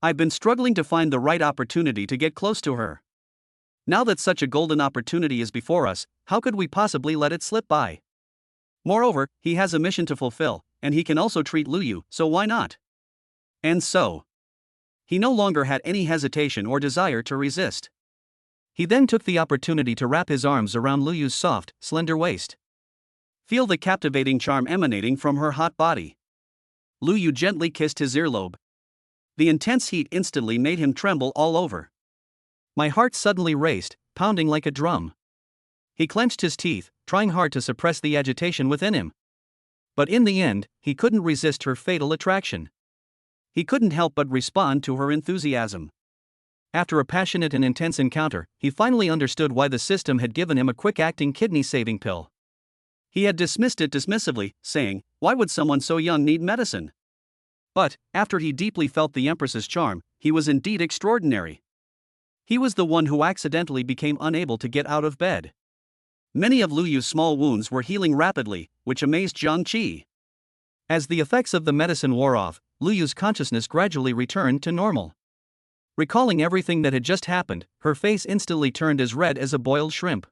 [SPEAKER 1] I've been struggling to find the right opportunity to get close to her. Now that such a golden opportunity is before us, how could we possibly let it slip by? Moreover, he has a mission to fulfill, and he can also treat Lu Yu, so why not? And so, he no longer had any hesitation or desire to resist. He then took the opportunity to wrap his arms around Lu Yu's soft, slender waist. Feel the captivating charm emanating from her hot body. Lu Yu gently kissed his earlobe. The intense heat instantly made him tremble all over. My heart suddenly raced, pounding like a drum. He clenched his teeth, trying hard to suppress the agitation within him. But in the end, he couldn't resist her fatal attraction. He couldn't help but respond to her enthusiasm. After a passionate and intense encounter, he finally understood why the system had given him a quick-acting kidney-saving pill. He had dismissed it dismissively, saying, "Why would someone so young need medicine?" But, after he deeply felt the Empress's charm, he was indeed extraordinary. He was the one who accidentally became unable to get out of bed. Many of Lu Yu's small wounds were healing rapidly, which amazed Jiangqi. As the effects of the medicine wore off, Lu Yu's consciousness gradually returned to normal. Recalling everything that had just happened, her face instantly turned as red as a boiled shrimp.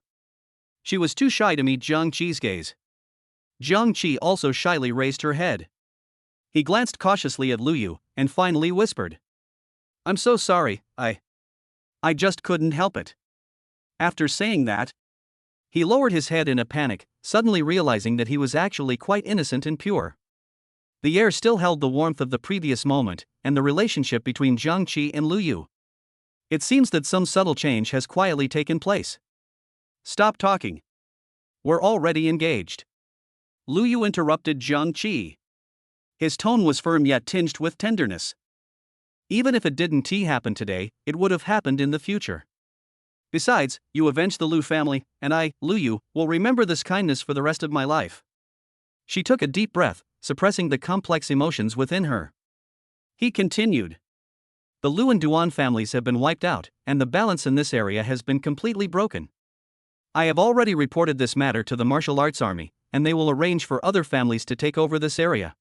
[SPEAKER 1] She was too shy to meet Jiangqi's gaze. Jiangqi also shyly raised her head. He glanced cautiously at Lu Yu, and finally whispered, "I'm so sorry, I just couldn't help it." After saying that, he lowered his head in a panic, suddenly realizing that he was actually quite innocent and pure. The air still held the warmth of the previous moment, and the relationship between Jiang Qi and Lu Yu. It seems that some subtle change has quietly taken place. Stop talking. We're already engaged. Lu Yu interrupted Jiang Qi. His tone was firm yet tinged with tenderness. Even if it didn't happen today, it would have happened in the future. Besides, you avenged the Lu family, and I, Lu Yu, will remember this kindness for the rest of my life. She took a deep breath, suppressing the complex emotions within her. He continued. The Lu and Duan families have been wiped out, and the balance in this area has been completely broken. I have already reported this matter to the martial arts army, and they will arrange for other families to take over this area.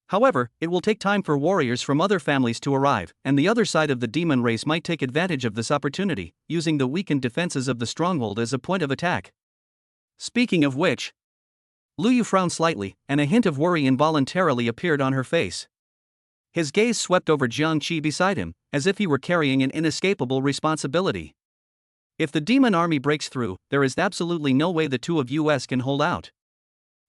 [SPEAKER 1] However, it will take time for warriors from other families to arrive, and the other side of the demon race might take advantage of this opportunity, using the weakened defenses of the stronghold as a point of attack. Speaking of which, Lu Yu frowned slightly, and a hint of worry involuntarily appeared on her face. His gaze swept over Jiang Qi beside him, as if he were carrying an inescapable responsibility. If the demon army breaks through, there is absolutely no way the two of us can hold out.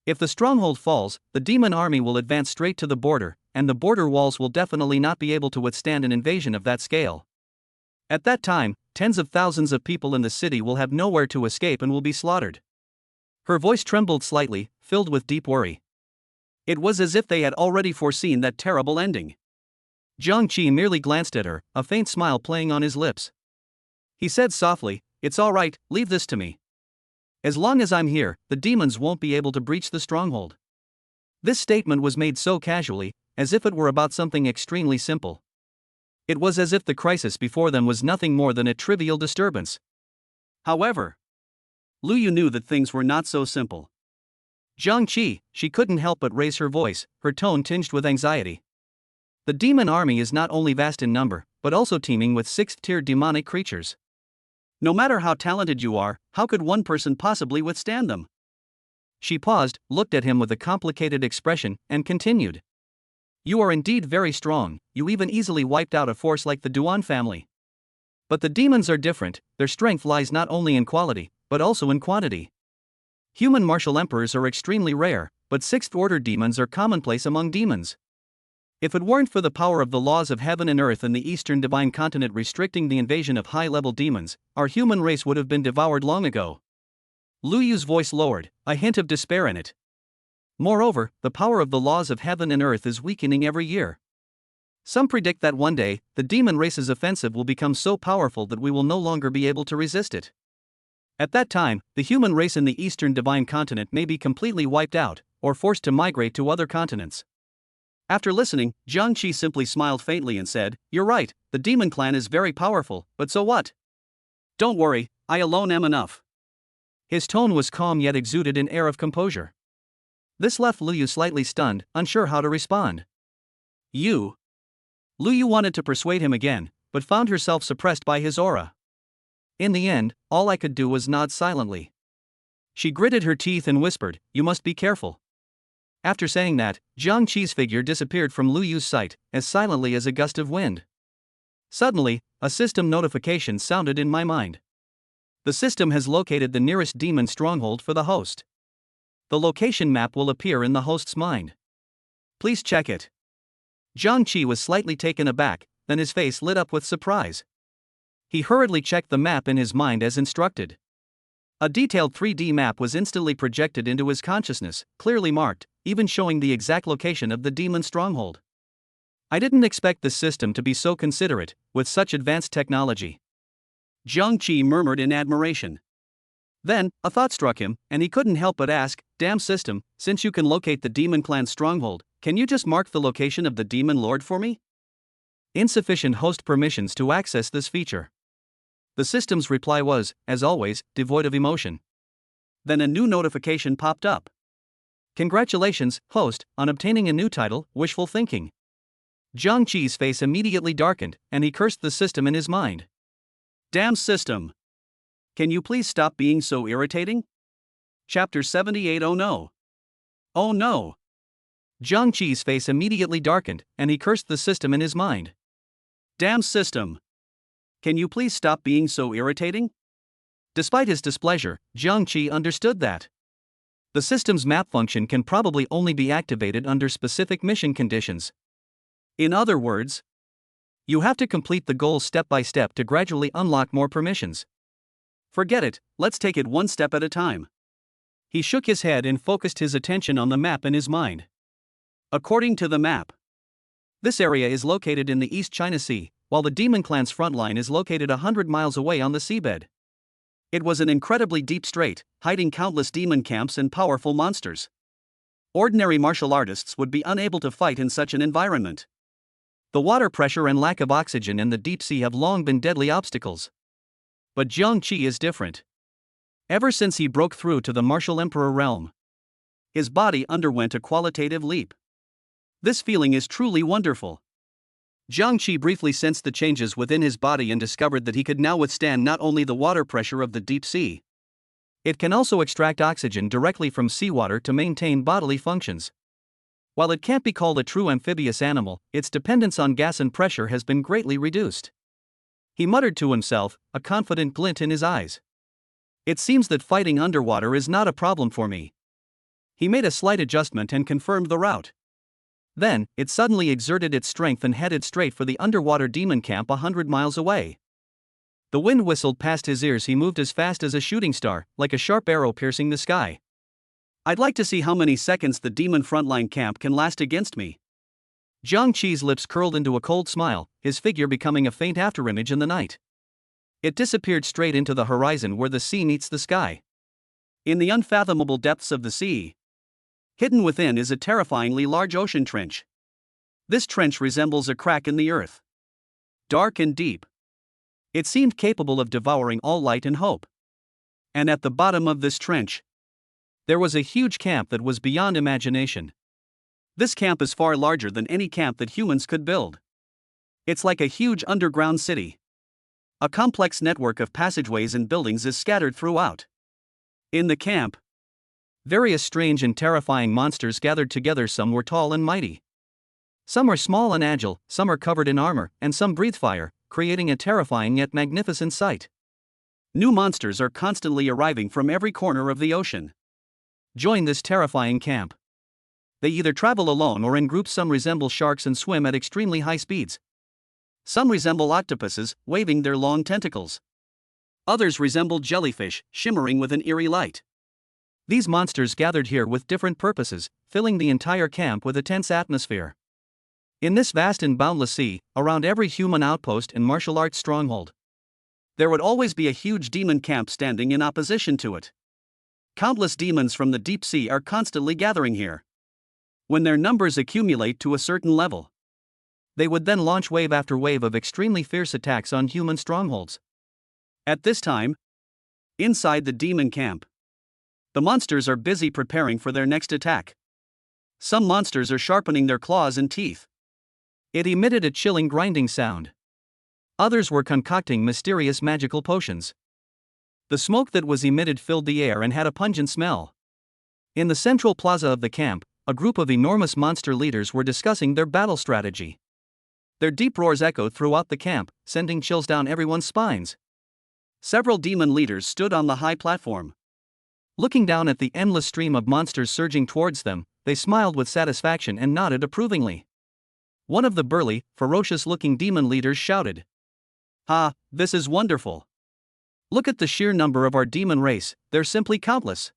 [SPEAKER 1] If the stronghold falls, the demon army will advance straight to the border, and the border walls will definitely not be able to withstand an invasion of that scale. At that time, tens of thousands of people in the city will have nowhere to escape and will be slaughtered. Her voice trembled slightly, filled with deep worry. It was as if they had already foreseen that terrible ending. Jiang Qi merely glanced at her, a faint smile playing on his lips. He said softly, "It's all right, leave this to me. As long as I'm here, the demons won't be able to breach the stronghold." This statement was made so casually, as if it were about something extremely simple. It was as if the crisis before them was nothing more than a trivial disturbance. However, Lu Yu knew that things were not so simple. Jiang Qi, she couldn't help but raise her voice, her tone tinged with anxiety. The demon army is not only vast in number, but also teeming with sixth-tier demonic creatures. No matter how talented you are, how could one person possibly withstand them? She paused, looked at him with a complicated expression, and continued. You are indeed very strong, you even easily wiped out a force like the Duan family. But the demons are different, their strength lies not only in quality, but also in quantity. Human martial emperors are extremely rare, but sixth-order demons are commonplace among demons. If it weren't for the power of the laws of heaven and earth and the Eastern Divine Continent restricting the invasion of high-level demons, our human race would have been devoured long ago. Lu Yu's voice lowered, a hint of despair in it. Moreover, the power of the laws of heaven and earth is weakening every year. Some predict that one day, the demon race's offensive will become so powerful that we will no longer be able to resist it. At that time, the human race in the Eastern Divine Continent may be completely wiped out, or forced to migrate to other continents. After listening, Jiang Qi simply smiled faintly and said, "You're right, the demon clan is very powerful, but so what? Don't worry, I alone am enough." His tone was calm yet exuded an air of composure. This left Lu Yu slightly stunned, unsure how to respond. You? Lu Yu wanted to persuade him again, but found herself suppressed by his aura. In the end, all I could do was nod silently. She gritted her teeth and whispered, "You must be careful." After saying that, Jiang Qi's figure disappeared from Lu Yu's sight, as silently as a gust of wind. Suddenly, a system notification sounded in my mind. The system has located the nearest demon stronghold for the host. The location map will appear in the host's mind. Please check it. Jiang Qi was slightly taken aback, then his face lit up with surprise. He hurriedly checked the map in his mind as instructed. A detailed 3D map was instantly projected into his consciousness, clearly marked, even showing the exact location of the demon stronghold. I didn't expect the system to be so considerate, with such advanced technology. Jiang Qi murmured in admiration. Then, a thought struck him, and he couldn't help but ask, "Damn system, since you can locate the demon clan's stronghold, can you just mark the location of the demon lord for me?" Insufficient host permissions to access this feature. The system's reply was, as always, devoid of emotion. Then a new notification popped up. "Congratulations, host, on obtaining a new title, wishful thinking." Jiang Qi's face immediately darkened, and he cursed the system in his mind. Damn system! Can you please stop being so irritating? Chapter 78. Oh no! Oh no! Jiang Qi's face immediately darkened, and he cursed the system in his mind. Damn system! Can you please stop being so irritating? Despite his displeasure, Jiang Qi understood that The system's map function can probably only be activated under specific mission conditions. In other words, you have to complete the goals step by step to gradually unlock more permissions. Forget it, let's take it one step at a time. He shook his head and focused his attention on the map in his mind. According to the map, this area is located in the East China Sea, while the Demon Clan's front line is located 100 miles away on the seabed. It was an incredibly deep strait, hiding countless demon camps and powerful monsters. Ordinary martial artists would be unable to fight in such an environment. The water pressure and lack of oxygen in the deep sea have long been deadly obstacles. But Jiang Qi is different. Ever since he broke through to the martial emperor realm, his body underwent a qualitative leap. This feeling is truly wonderful. Jiang Qi briefly sensed the changes within his body and discovered that he could now withstand not only the water pressure of the deep sea. It can also extract oxygen directly from seawater to maintain bodily functions. While it can't be called a true amphibious animal, its dependence on gas and pressure has been greatly reduced. He muttered to himself, a confident glint in his eyes. It seems that fighting underwater is not a problem for me. He made a slight adjustment and confirmed the route. Then, it suddenly exerted its strength and headed straight for the underwater demon camp 100 miles away. The wind whistled past his ears. He moved as fast as a shooting star, like a sharp arrow piercing the sky. I'd like to see how many seconds the demon frontline camp can last against me. Jiang Qi's lips curled into a cold smile, his figure becoming a faint afterimage in the night. It disappeared straight into the horizon where the sea meets the sky. In the unfathomable depths of the sea, hidden within is a terrifyingly large ocean trench. This trench resembles a crack in the earth. Dark and deep. It seemed capable of devouring all light and hope. And at the bottom of this trench, there was a huge camp that was beyond imagination. This camp is far larger than any camp that humans could build. It's like a huge underground city. A complex network of passageways and buildings is scattered throughout. In the camp, various strange and terrifying monsters gathered together. Some were tall and mighty. Some are small and agile, some are covered in armor, and some breathe fire, creating a terrifying yet magnificent sight. New monsters are constantly arriving from every corner of the ocean. Join this terrifying camp. They either travel alone or in groups. Some resemble sharks and swim at extremely high speeds. Some resemble octopuses, waving their long tentacles. Others resemble jellyfish, shimmering with an eerie light. These monsters gathered here with different purposes, filling the entire camp with a tense atmosphere. In this vast and boundless sea, around every human outpost and martial arts stronghold, there would always be a huge demon camp standing in opposition to it. Countless demons from the deep sea are constantly gathering here. When their numbers accumulate to a certain level, they would then launch wave after wave of extremely fierce attacks on human strongholds. At this time, inside the demon camp, the monsters are busy preparing for their next attack. Some monsters are sharpening their claws and teeth. It emitted a chilling grinding sound. Others were concocting mysterious magical potions. The smoke that was emitted filled the air and had a pungent smell. In the central plaza of the camp, a group of enormous monster leaders were discussing their battle strategy. Their deep roars echoed throughout the camp, sending chills down everyone's spines. Several demon leaders stood on the high platform. Looking down at the endless stream of monsters surging towards them, they smiled with satisfaction and nodded approvingly. One of the burly, ferocious-looking demon leaders shouted, "Ha, this is wonderful. Look at the sheer number of our demon race, they're simply countless.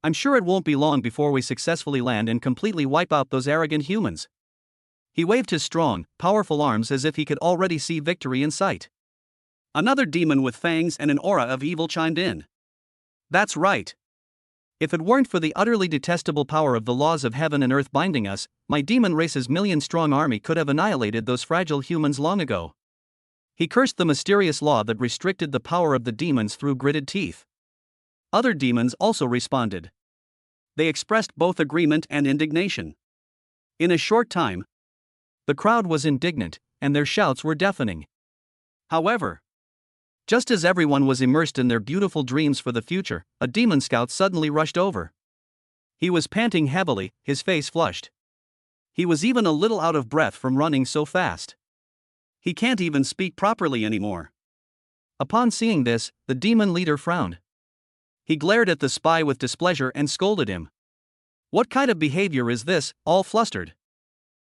[SPEAKER 1] I'm sure it won't be long before we successfully land and completely wipe out those arrogant humans." He waved his strong, powerful arms as if he could already see victory in sight. Another demon with fangs and an aura of evil chimed in. "That's right. If it weren't for the utterly detestable power of the laws of heaven and earth binding us, my demon race's million-strong army could have annihilated those fragile humans long ago." He cursed the mysterious law that restricted the power of the demons through gritted teeth. Other demons also responded. They expressed both agreement and indignation. In a short time, the crowd was indignant, and their shouts were deafening. However, just as everyone was immersed in their beautiful dreams for the future, a demon scout suddenly rushed over. He was panting heavily, his face flushed. He was even a little out of breath from running so fast. He can't even speak properly anymore. Upon seeing this, the demon leader frowned. He glared at the spy with displeasure and scolded him. What kind of behavior is this, all flustered?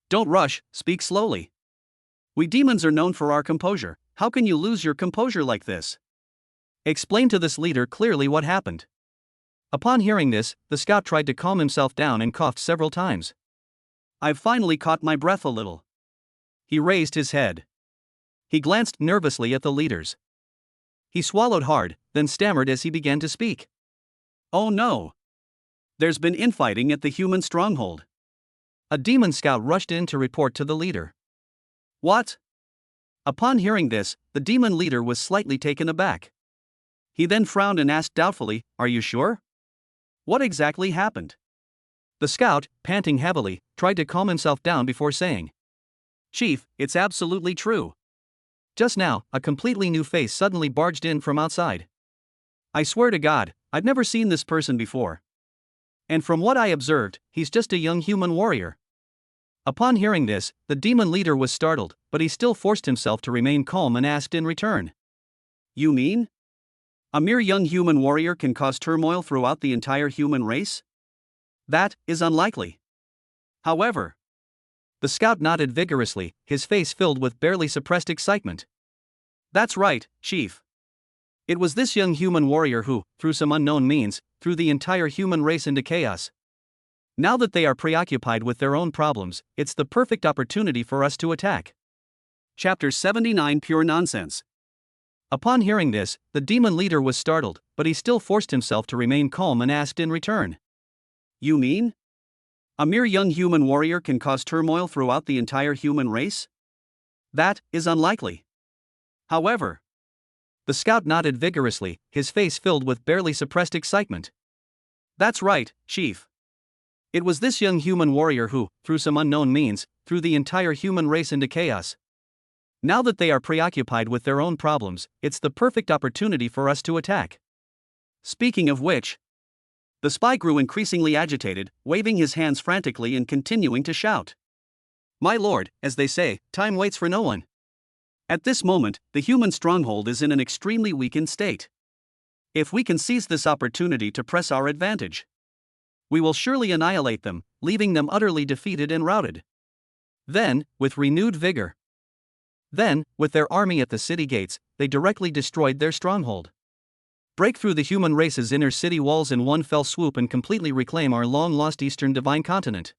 [SPEAKER 1] Don't rush, speak slowly. We demons are known for our composure. How can you lose your composure like this? Explain to this leader clearly what happened. Upon hearing this, the scout tried to calm himself down and coughed several times. I've finally caught my breath a little. He raised his head. He glanced nervously at the leaders. He swallowed hard, then stammered as he began to speak. Oh no! There's been infighting at the human stronghold. A demon scout rushed in to report to the leader. What? Upon hearing this, the demon leader was slightly taken aback. He then frowned and asked doubtfully, Are you sure? What exactly happened? The scout, panting heavily, tried to calm himself down before saying, Chief, it's absolutely true. Just now, a completely new face suddenly barged in from outside. I swear to God, I've never seen this person before. And from what I observed, he's just a young human warrior. Upon hearing this, the demon leader was startled, but he still forced himself to remain calm and asked in return. You mean? A mere young human warrior can cause turmoil throughout the entire human race? That is unlikely. However, the scout nodded vigorously, his face filled with barely suppressed excitement. That's right, Chief. It was this young human warrior who, through some unknown means, threw the entire human race into chaos. Now that they are preoccupied with their own problems, it's the perfect opportunity for us to attack. Chapter 79 Pure Nonsense. Upon hearing this, the demon leader was startled, but he still forced himself to remain calm and asked in return. You mean? A mere young human warrior can cause turmoil throughout the entire human race? That is unlikely. However, the scout nodded vigorously, his face filled with barely suppressed excitement. That's right, Chief. It was this young human warrior who, through some unknown means, threw the entire human race into chaos. Now that they are preoccupied with their own problems, it's the perfect opportunity for us to attack. Speaking of which, the spy grew increasingly agitated, waving his hands frantically and continuing to shout. My lord, as they say, time waits for no one. At this moment, the human stronghold is in an extremely weakened state. If we can seize this opportunity to press our advantage, we will surely annihilate them, leaving them utterly defeated and routed. Then, with renewed vigor, with their army at the city gates, they directly destroyed their stronghold. Break through the human race's inner city walls in one fell swoop and completely reclaim our long-lost eastern divine continent.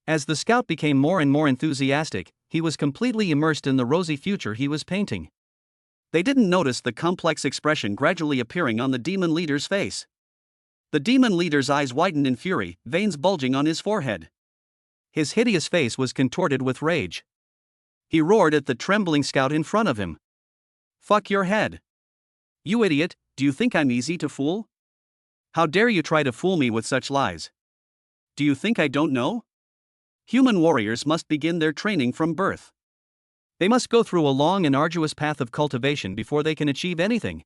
[SPEAKER 1] As the scout became more and more enthusiastic, he was completely immersed in the rosy future he was painting. They didn't notice the complex expression gradually appearing on the demon leader's face. The demon leader's eyes widened in fury, veins bulging on his forehead. His hideous face was contorted with rage. He roared at the trembling scout in front of him. Fuck your head. You idiot, do you think I'm easy to fool? How dare you try to fool me with such lies? Do you think I don't know? Human warriors must begin their training from birth. They must go through a long and arduous path of cultivation before they can achieve anything.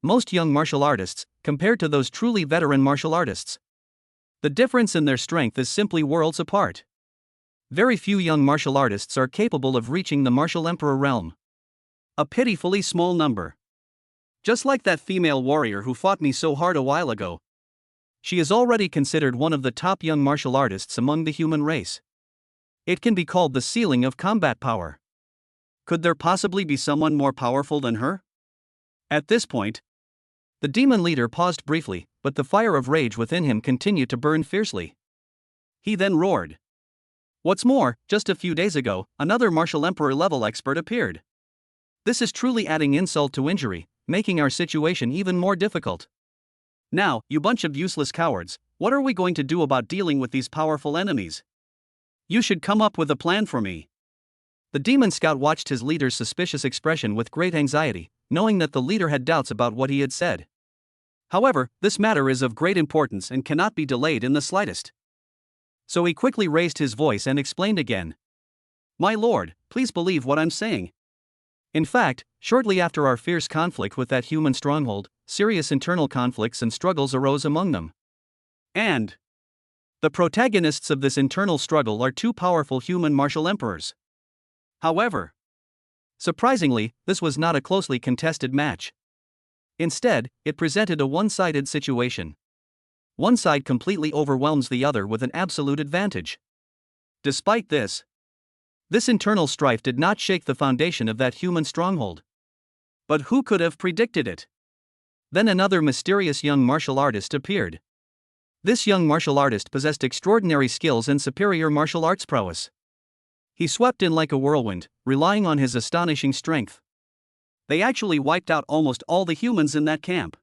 [SPEAKER 1] Most young martial artists, compared to those truly veteran martial artists, the difference in their strength is simply worlds apart. Very few young martial artists are capable of reaching the martial emperor realm. A pitifully small number. Just like that female warrior who fought me so hard a while ago. She is already considered one of the top young martial artists among the human race. It can be called the ceiling of combat power. Could there possibly be someone more powerful than her? At this point, the demon leader paused briefly, but the fire of rage within him continued to burn fiercely. He then roared. What's more, just a few days ago, another martial emperor level expert appeared. This is truly adding insult to injury, making our situation even more difficult. Now, you bunch of useless cowards, what are we going to do about dealing with these powerful enemies? You should come up with a plan for me. The demon scout watched his leader's suspicious expression with great anxiety, knowing that the leader had doubts about what he had said. However, this matter is of great importance and cannot be delayed in the slightest. So he quickly raised his voice and explained again. My lord, please believe what I'm saying. In fact, shortly after our fierce conflict with that human stronghold, serious internal conflicts and struggles arose among them. And the protagonists of this internal struggle are two powerful human martial emperors. However, surprisingly, this was not a closely contested match. Instead, it presented a one-sided situation. One side completely overwhelms the other with an absolute advantage. Despite this internal strife did not shake the foundation of that human stronghold. But who could have predicted it? Then another mysterious young martial artist appeared. This young martial artist possessed extraordinary skills and superior martial arts prowess. He swept in like a whirlwind, relying on his astonishing strength. They actually wiped out almost all the humans in that camp.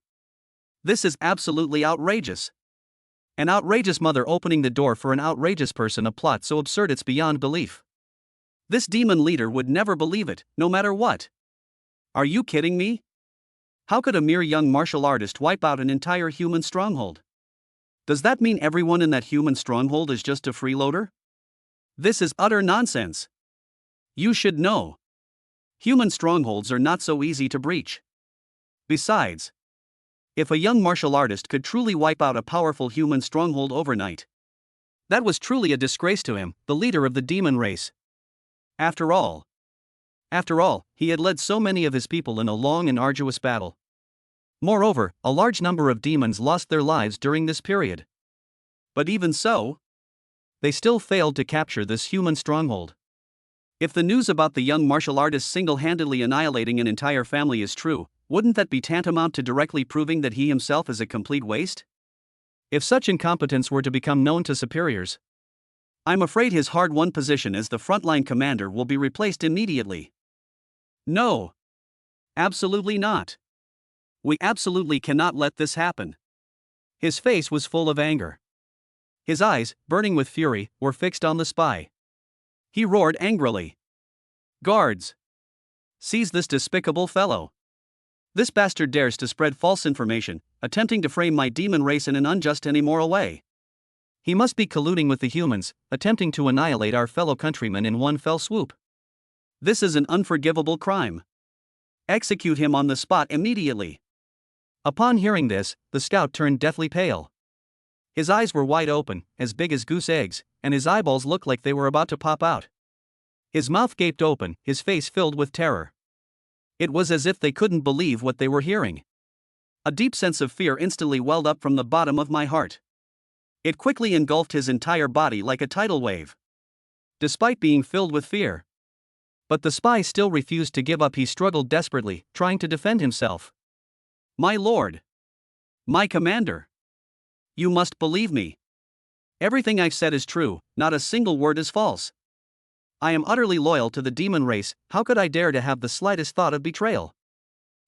[SPEAKER 1] This is absolutely outrageous. An outrageous mother opening the door for an outrageous person, a plot so absurd it's beyond belief. This demon leader would never believe it, no matter what. Are you kidding me? How could a mere young martial artist wipe out an entire human stronghold? Does that mean everyone in that human stronghold is just a freeloader? This is utter nonsense. You should know. Human strongholds are not so easy to breach. Besides, if a young martial artist could truly wipe out a powerful human stronghold overnight, that was truly a disgrace to him, the leader of the demon race. After all, he had led so many of his people in a long and arduous battle. Moreover, a large number of demons lost their lives during this period. But even so, they still failed to capture this human stronghold. If the news about the young martial artist single-handedly annihilating an entire family is true, wouldn't that be tantamount to directly proving that he himself is a complete waste? If such incompetence were to become known to superiors, I'm afraid his hard-won position as the frontline commander will be replaced immediately. No. Absolutely not. We absolutely cannot let this happen. His face was full of anger. His eyes, burning with fury, were fixed on the spy. He roared angrily. Guards! Seize this despicable fellow. This bastard dares to spread false information, attempting to frame my demon race in an unjust and immoral way. He must be colluding with the humans, attempting to annihilate our fellow countrymen in one fell swoop. This is an unforgivable crime. Execute him on the spot immediately. Upon hearing this, the scout turned deathly pale. His eyes were wide open, as big as goose eggs, and his eyeballs looked like they were about to pop out. His mouth gaped open, his face filled with terror. It was as if they couldn't believe what they were hearing. A deep sense of fear instantly welled up from the bottom of my heart. It quickly engulfed his entire body like a tidal wave. Despite being filled with fear. But the spy still refused to give up. He struggled desperately, trying to defend himself. My lord! My commander! You must believe me. Everything I've said is true, not a single word is false. I am utterly loyal to the demon race, how could I dare to have the slightest thought of betrayal?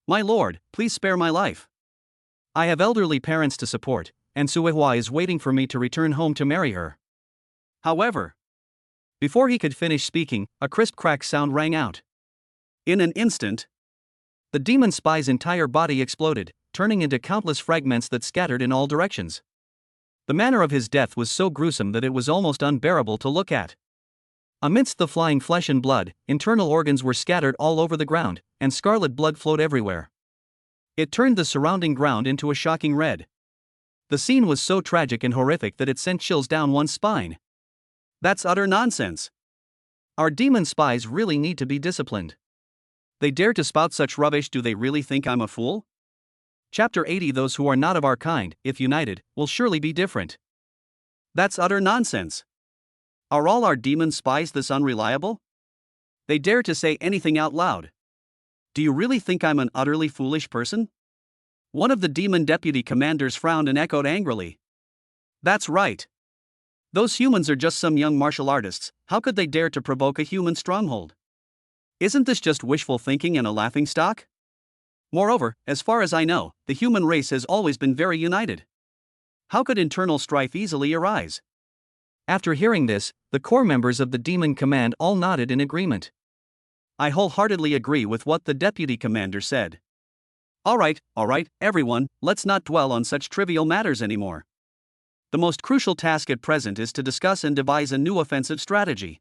[SPEAKER 1] My lord, please spare my life. I have elderly parents to support, and Suihua is waiting for me to return home to marry her. However, before he could finish speaking, a crisp crack sound rang out. In an instant, the demon spy's entire body exploded, turning into countless fragments that scattered in all directions. The manner of his death was so gruesome that it was almost unbearable to look at. Amidst the flying flesh and blood, internal organs were scattered all over the ground, and scarlet blood flowed everywhere. It turned the surrounding ground into a shocking red. The scene was so tragic and horrific that it sent chills down one's spine. That's utter nonsense. Our demon spies really need to be disciplined. They dare to spout such rubbish. Do they really think I'm a fool? Chapter 80. Those who are not of our kind, if united, will surely be different. That's utter nonsense. Are all our demon spies this unreliable? They dare to say anything out loud. Do you really think I'm an utterly foolish person? One of the demon deputy commanders frowned and echoed angrily. That's right. Those humans are just some young martial artists. How could they dare to provoke a human stronghold? Isn't this just wishful thinking and a laughingstock? Moreover, as far as I know, the human race has always been very united. How could internal strife easily arise? After hearing this, the core members of the demon command all nodded in agreement. I wholeheartedly agree with what the deputy commander said. All right, everyone, let's not dwell on such trivial matters anymore. The most crucial task at present is to discuss and devise a new offensive strategy.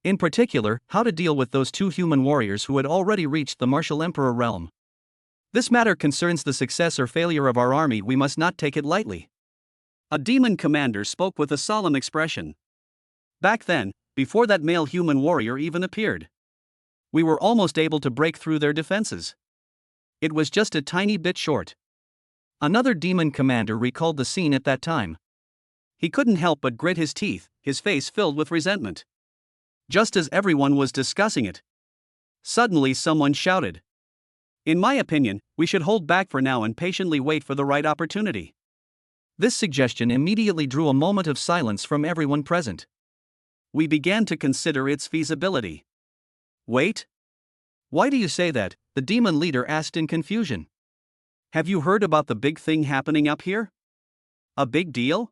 [SPEAKER 1] In particular, how to deal with those two human warriors who had already reached the martial emperor realm. This matter concerns the success or failure of our army. We must not take it lightly. A demon commander spoke with a solemn expression. Back then, before that male human warrior even appeared, we were almost able to break through their defenses. It was just a tiny bit short. Another demon commander recalled the scene at that time. He couldn't help but grit his teeth, his face filled with resentment. Just as everyone was discussing it, suddenly someone shouted, "In my opinion, we should hold back for now and patiently wait for the right opportunity." This suggestion immediately drew a moment of silence from everyone present. We began to consider its feasibility. "Wait? Why do you say that?" the demon leader asked in confusion. "Have you heard about the big thing happening up here? A big deal?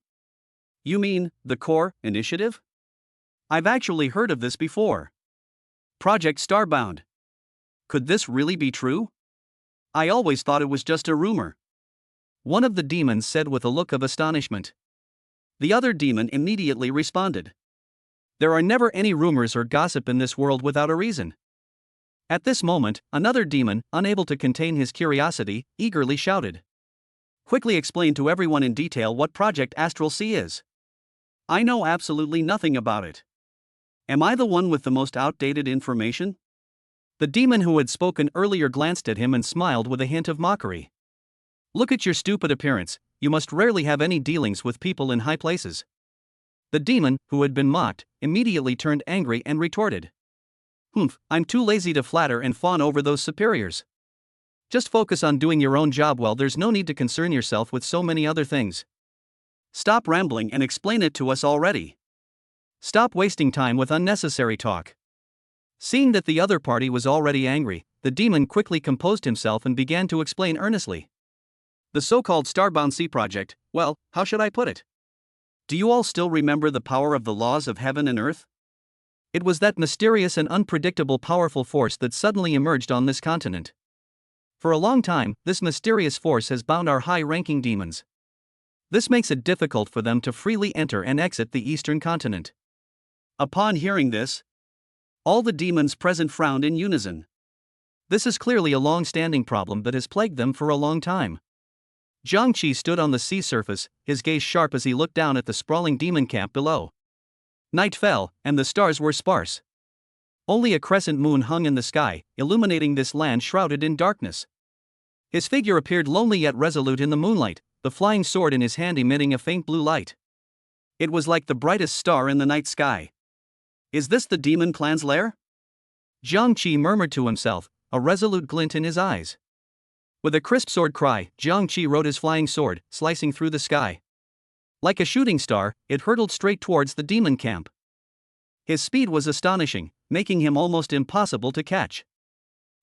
[SPEAKER 1] You mean, the core initiative? I've actually heard of this before. Project Starbound. Could this really be true? I always thought it was just a rumor." One of the demons said with a look of astonishment. The other demon immediately responded, "There are never any rumors or gossip in this world without a reason." At this moment, another demon, unable to contain his curiosity, eagerly shouted, "Quickly explain to everyone in detail what Project Astral Sea is. I know absolutely nothing about it. Am I the one with the most outdated information?" The demon who had spoken earlier glanced at him and smiled with a hint of mockery. "Look at your stupid appearance, you must rarely have any dealings with people in high places." The demon, who had been mocked, immediately turned angry and retorted, "Humph, I'm too lazy to flatter and fawn over those superiors. Just focus on doing your own job well, there's no need to concern yourself with so many other things. Stop rambling and explain it to us already. Stop wasting time with unnecessary talk." Seeing that the other party was already angry, the demon quickly composed himself and began to explain earnestly. "The so-called Starbound Sea project, well, how should I put it? Do you all still remember the power of the laws of heaven and earth? It was that mysterious and unpredictable powerful force that suddenly emerged on this continent. For a long time, this mysterious force has bound our high-ranking demons. This makes it difficult for them to freely enter and exit the eastern continent." Upon hearing this, all the demons present frowned in unison. This is clearly a long-standing problem that has plagued them for a long time. Jiangqi stood on the sea surface, his gaze sharp as he looked down at the sprawling demon camp below. Night fell, and the stars were sparse. Only a crescent moon hung in the sky, illuminating this land shrouded in darkness. His figure appeared lonely yet resolute in the moonlight, the flying sword in his hand emitting a faint blue light. It was like the brightest star in the night sky. "Is this the demon clan's lair?" Jiangqi murmured to himself, a resolute glint in his eyes. With a crisp sword cry, Jiangqi rode his flying sword, slicing through the sky. Like a shooting star, it hurtled straight towards the demon camp. His speed was astonishing, making him almost impossible to catch.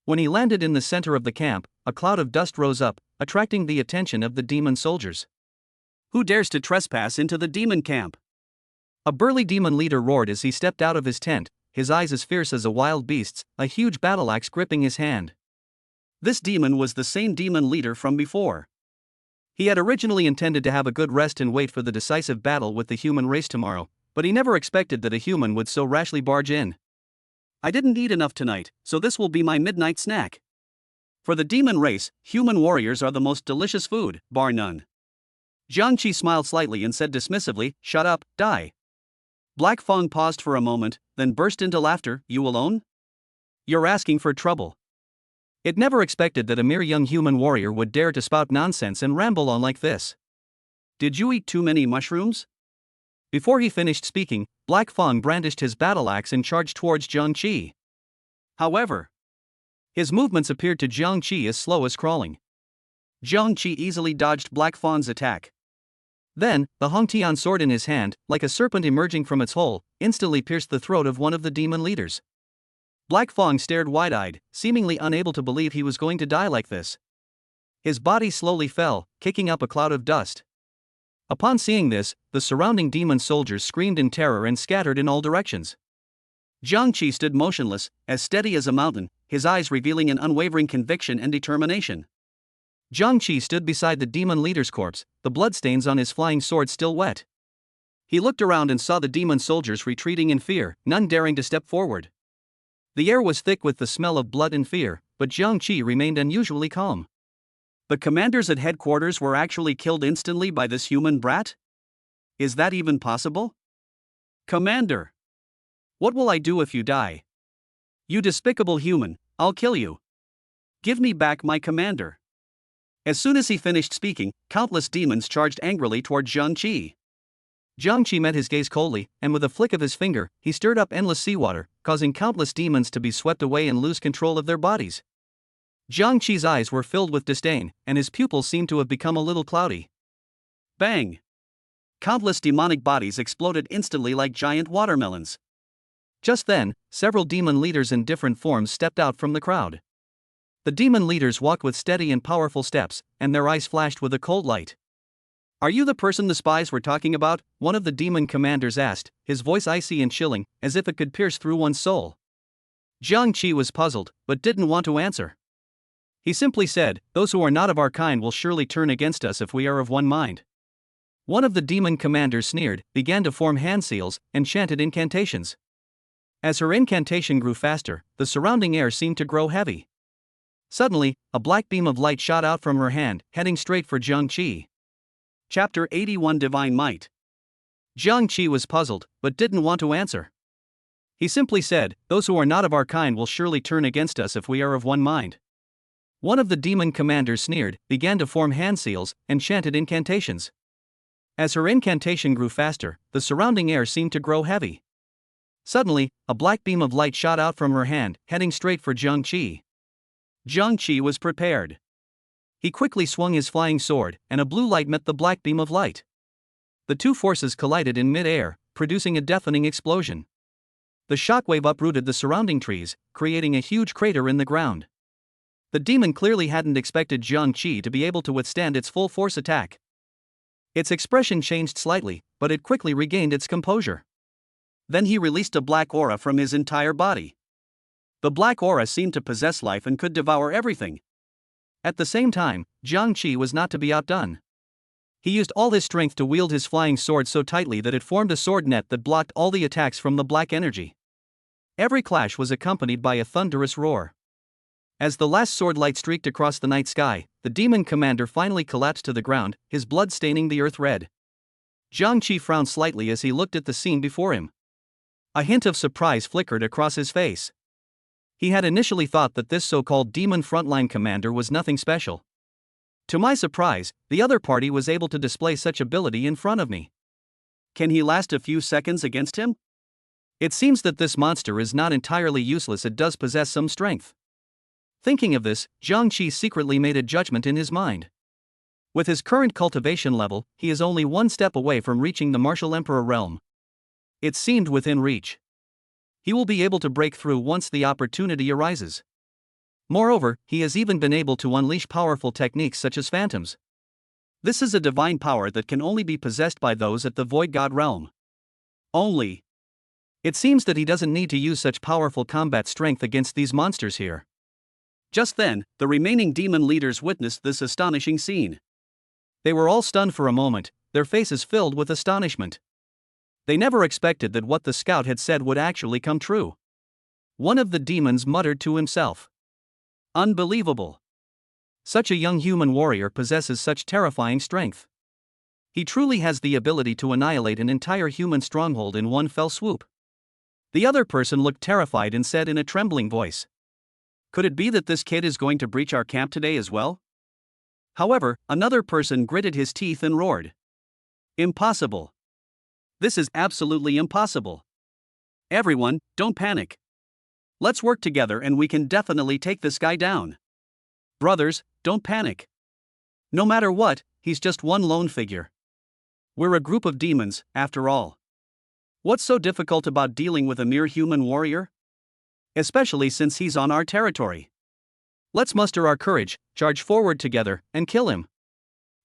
[SPEAKER 1] When he landed in the center of the camp, a cloud of dust rose up, attracting the attention of the demon soldiers. "Who dares to trespass into the demon camp?" A burly demon leader roared as he stepped out of his tent, his eyes as fierce as a wild beast's, a huge battle axe gripping his hand. This demon was the same demon leader from before. He had originally intended to have a good rest and wait for the decisive battle with the human race tomorrow, but he never expected that a human would so rashly barge in. "I didn't eat enough tonight, so this will be my midnight snack. For the demon race, human warriors are the most delicious food, bar none." Jiangqi smiled slightly and said dismissively, "Shut up, die." Black Fang paused for a moment, then burst into laughter. "You alone? You're asking for trouble." It never expected that a mere young human warrior would dare to spout nonsense and ramble on like this. "Did you eat too many mushrooms?" Before he finished speaking, Black Fang brandished his battle axe and charged towards Jiangqi. However, his movements appeared to Jiangqi as slow as crawling. Jiangqi easily dodged Black Fang's attack. Then, the Hongtian sword in his hand, like a serpent emerging from its hole, instantly pierced the throat of one of the demon leaders. Black Fang stared wide-eyed, seemingly unable to believe he was going to die like this. His body slowly fell, kicking up a cloud of dust. Upon seeing this, the surrounding demon soldiers screamed in terror and scattered in all directions. Jiangqi stood motionless, as steady as a mountain, his eyes revealing an unwavering conviction and determination. Jiangqi stood beside the demon leader's corpse, the bloodstains on his flying sword still wet. He looked around and saw the demon soldiers retreating in fear, none daring to step forward. The air was thick with the smell of blood and fear, but Jiangqi remained unusually calm. The commanders at headquarters were actually killed instantly by this human brat? Is that even possible? "Commander! What will I do if you die? You despicable human, I'll kill you." Give me back my commander. As soon as he finished speaking, countless demons charged angrily toward Jiang Qi. Jiang Qi met his gaze coldly, and with a flick of his finger, he stirred up endless seawater, causing countless demons to be swept away and lose control of their bodies. Jiang Qi's eyes were filled with disdain, and his pupils seemed to have become a little cloudy. Bang! Countless demonic bodies exploded instantly like giant watermelons. Just then, several demon leaders in different forms stepped out from the crowd. The demon leaders walked with steady and powerful steps, and their eyes flashed with a cold light. Are you the person the spies were talking about? One of the demon commanders asked, his voice icy and chilling, as if it could pierce through one's soul. Jiang Qi was puzzled, but didn't want to answer. He simply said, "Those who are not of our kind will surely turn against us if we are of one mind." One of the demon commanders sneered, began to form hand seals, and chanted incantations. As her incantation grew faster, the surrounding air seemed to grow heavy. Suddenly, a black beam of light shot out from her hand, heading straight for Jiang Qi. Chapter 81 Divine Might. Jiang Qi was puzzled, but didn't want to answer. He simply said, "Those who are not of our kind will surely turn against us if we are of one mind." One of the demon commanders sneered, began to form hand seals, and chanted incantations. As her incantation grew faster, the surrounding air seemed to grow heavy. Suddenly, a black beam of light shot out from her hand, heading straight for Jiang Qi. Jiang Qi was prepared. He quickly swung his flying sword, and a blue light met the black beam of light. The two forces collided in mid-air, producing a deafening explosion. The shockwave uprooted the surrounding trees, creating a huge crater in the ground. The demon clearly hadn't expected Jiang Qi to be able to withstand its full force attack. Its expression changed slightly, but it quickly regained its composure. Then he released a black aura from his entire body. The black aura seemed to possess life and could devour everything. At the same time, Jiang Qi was not to be outdone. He used all his strength to wield his flying sword so tightly that it formed a sword net that blocked all the attacks from the black energy. Every clash was accompanied by a thunderous roar. As the last sword light streaked across the night sky, the demon commander finally collapsed to the ground, his blood staining the earth red. Jiang Qi frowned slightly as he looked at the scene before him. A hint of surprise flickered across his face. He had initially thought that this so-called demon frontline commander was nothing special. To my surprise, the other party was able to display such ability in front of me. Can he last a few seconds against him? It seems that this monster is not entirely useless, it does possess some strength. Thinking of this, Jiang Qi secretly made a judgment in his mind. With his current cultivation level, he is only one step away from reaching the martial emperor realm. It seemed within reach. He will be able to break through once the opportunity arises. Moreover, he has even been able to unleash powerful techniques such as phantoms. This is a divine power that can only be possessed by those at the Void God realm. Only. It seems that he doesn't need to use such powerful combat strength against these monsters here. Just then, the remaining demon leaders witnessed this astonishing scene. They were all stunned for a moment, their faces filled with astonishment. They never expected that what the scout had said would actually come true. One of the demons muttered to himself. Unbelievable. Such a young human warrior possesses such terrifying strength. He truly has the ability to annihilate an entire human stronghold in one fell swoop. The other person looked terrified and said in a trembling voice, "Could it be that this kid is going to breach our camp today as well?" However, another person gritted his teeth and roared, "Impossible. This is absolutely impossible. Everyone, don't panic. Let's work together and we can definitely take this guy down. Brothers, don't panic. No matter what, he's just one lone figure. We're a group of demons, after all. What's so difficult about dealing with a mere human warrior? Especially since he's on our territory. Let's muster our courage, charge forward together, and kill him."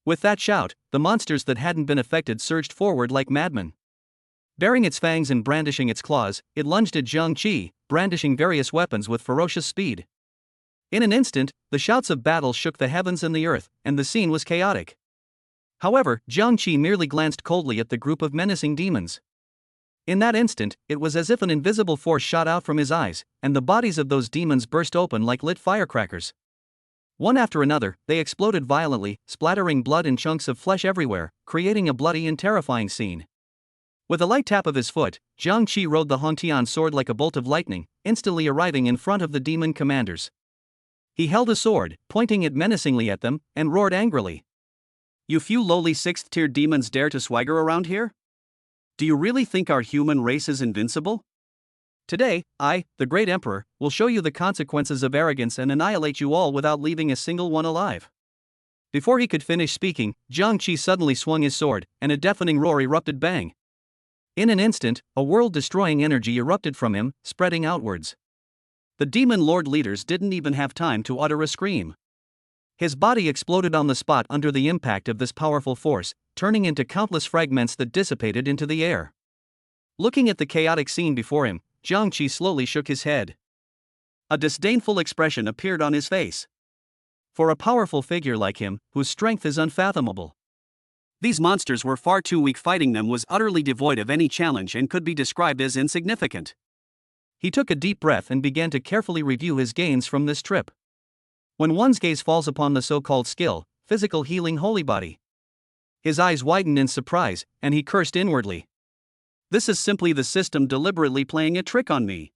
[SPEAKER 1] With that shout, the monsters that hadn't been affected surged forward like madmen. Baring its fangs and brandishing its claws, it lunged at Jiang Qi, brandishing various weapons with ferocious speed. In an instant, the shouts of battle shook the heavens and the earth, and the scene was chaotic. However, Jiang Qi merely glanced coldly at the group of menacing demons. In that instant, it was as if an invisible force shot out from his eyes, and the bodies of those demons burst open like lit firecrackers. One after another, they exploded violently, splattering blood and chunks of flesh everywhere, creating a bloody and terrifying scene. With a light tap of his foot, Jiang Qi rode the Hongtian sword like a bolt of lightning, instantly arriving in front of the demon commanders. He held a sword, pointing it menacingly at them, and roared angrily. You few lowly 6th-tier demons dare to swagger around here? Do you really think our human race is invincible? Today, I, the Great Emperor, will show you the consequences of arrogance and annihilate you all without leaving a single one alive. Before he could finish speaking, Jiang Qi suddenly swung his sword, and a deafening roar erupted. Bang! In an instant, a world-destroying energy erupted from him, spreading outwards. The demon lord leaders didn't even have time to utter a scream. His body exploded on the spot under the impact of this powerful force, turning into countless fragments that dissipated into the air. Looking at the chaotic scene before him, Jiang Qi slowly shook his head. A disdainful expression appeared on his face. For a powerful figure like him, whose strength is unfathomable, these monsters were far too weak. Fighting them was utterly devoid of any challenge and could be described as insignificant. He took a deep breath and began to carefully review his gains from this trip. When one's gaze falls upon the so-called skill, physical healing holy body, his eyes widened in surprise, and he cursed inwardly. This is simply the system deliberately playing a trick on me.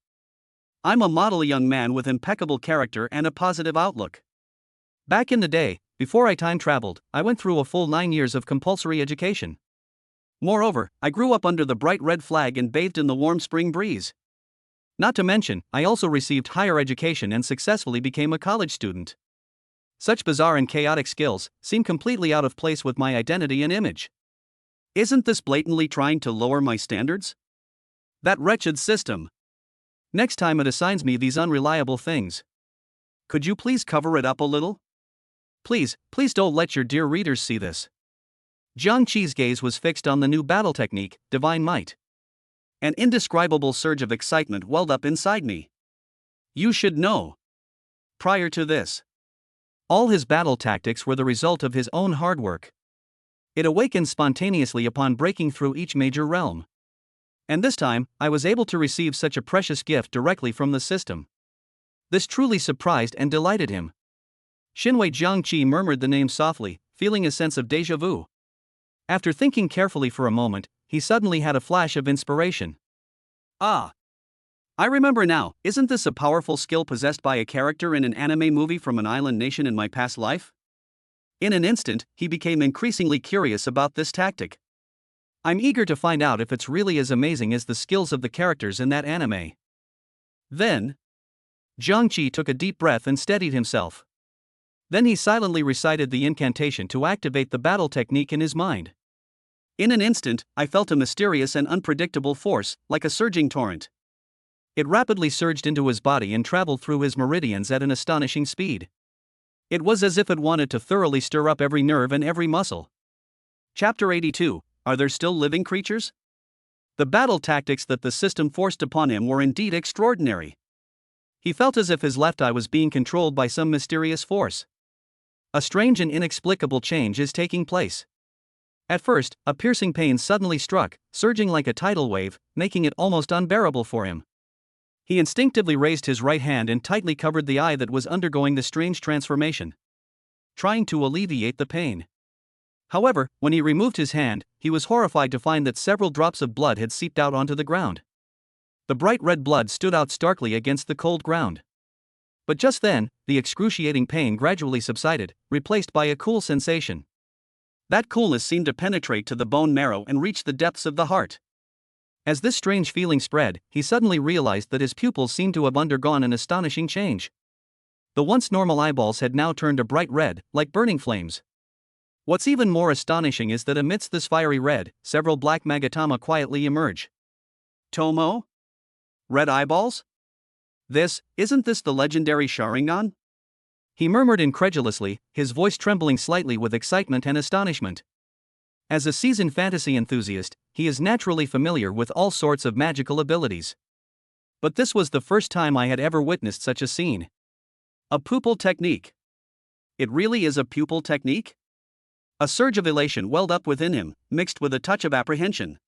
[SPEAKER 1] I'm a model young man with impeccable character and a positive outlook. Back in the day, before I time traveled, I went through a full 9 years of compulsory education. Moreover, I grew up under the bright red flag and bathed in the warm spring breeze. Not to mention, I also received higher education and successfully became a college student. Such bizarre and chaotic skills seem completely out of place with my identity and image. Isn't this blatantly trying to lower my standards? That wretched system. Next time it assigns me these unreliable things, could you please cover it up a little? Please don't let your dear readers see this. Jiang Qi's gaze was fixed on the new battle technique, Divine Might. An indescribable surge of excitement welled up inside me. You should know. Prior to this, all his battle tactics were the result of his own hard work. It awakened spontaneously upon breaking through each major realm. And this time, I was able to receive such a precious gift directly from the system. This truly surprised and delighted him. Shinwei Jiang Qi murmured the name softly, feeling a sense of déjà vu. After thinking carefully for a moment, he suddenly had a flash of inspiration. Ah! I remember now, isn't this a powerful skill possessed by a character in an anime movie from an island nation in my past life? In an instant, he became increasingly curious about this tactic. I'm eager to find out if it's really as amazing as the skills of the characters in that anime. Then, Jiang Qi took a deep breath and steadied himself. Then he silently recited the incantation to activate the battle technique in his mind. In an instant, I felt a mysterious and unpredictable force, like a surging torrent. It rapidly surged into his body and traveled through his meridians at an astonishing speed. It was as if it wanted to thoroughly stir up every nerve and every muscle. Chapter 82. Are there still living creatures? The battle tactics that the system forced upon him were indeed extraordinary. He felt as if his left eye was being controlled by some mysterious force. A strange and inexplicable change is taking place. At first, a piercing pain suddenly struck, surging like a tidal wave, making it almost unbearable for him. He instinctively raised his right hand and tightly covered the eye that was undergoing the strange transformation, trying to alleviate the pain. However, when he removed his hand, he was horrified to find that several drops of blood had seeped out onto the ground. The bright red blood stood out starkly against the cold ground. But just then, the excruciating pain gradually subsided, replaced by a cool sensation. That coolness seemed to penetrate to the bone marrow and reach the depths of the heart. As this strange feeling spread, he suddenly realized that his pupils seemed to have undergone an astonishing change. The once normal eyeballs had now turned a bright red, like burning flames. What's even more astonishing is that amidst this fiery red, several black magatama quietly emerge. Tomo? Red eyeballs? Isn't this the legendary Sharingan? He murmured incredulously, his voice trembling slightly with excitement and astonishment. As a seasoned fantasy enthusiast, he is naturally familiar with all sorts of magical abilities. But this was the first time I had ever witnessed such a scene. A pupil technique. It really is a pupil technique? A surge of elation welled up within him, mixed with a touch of apprehension.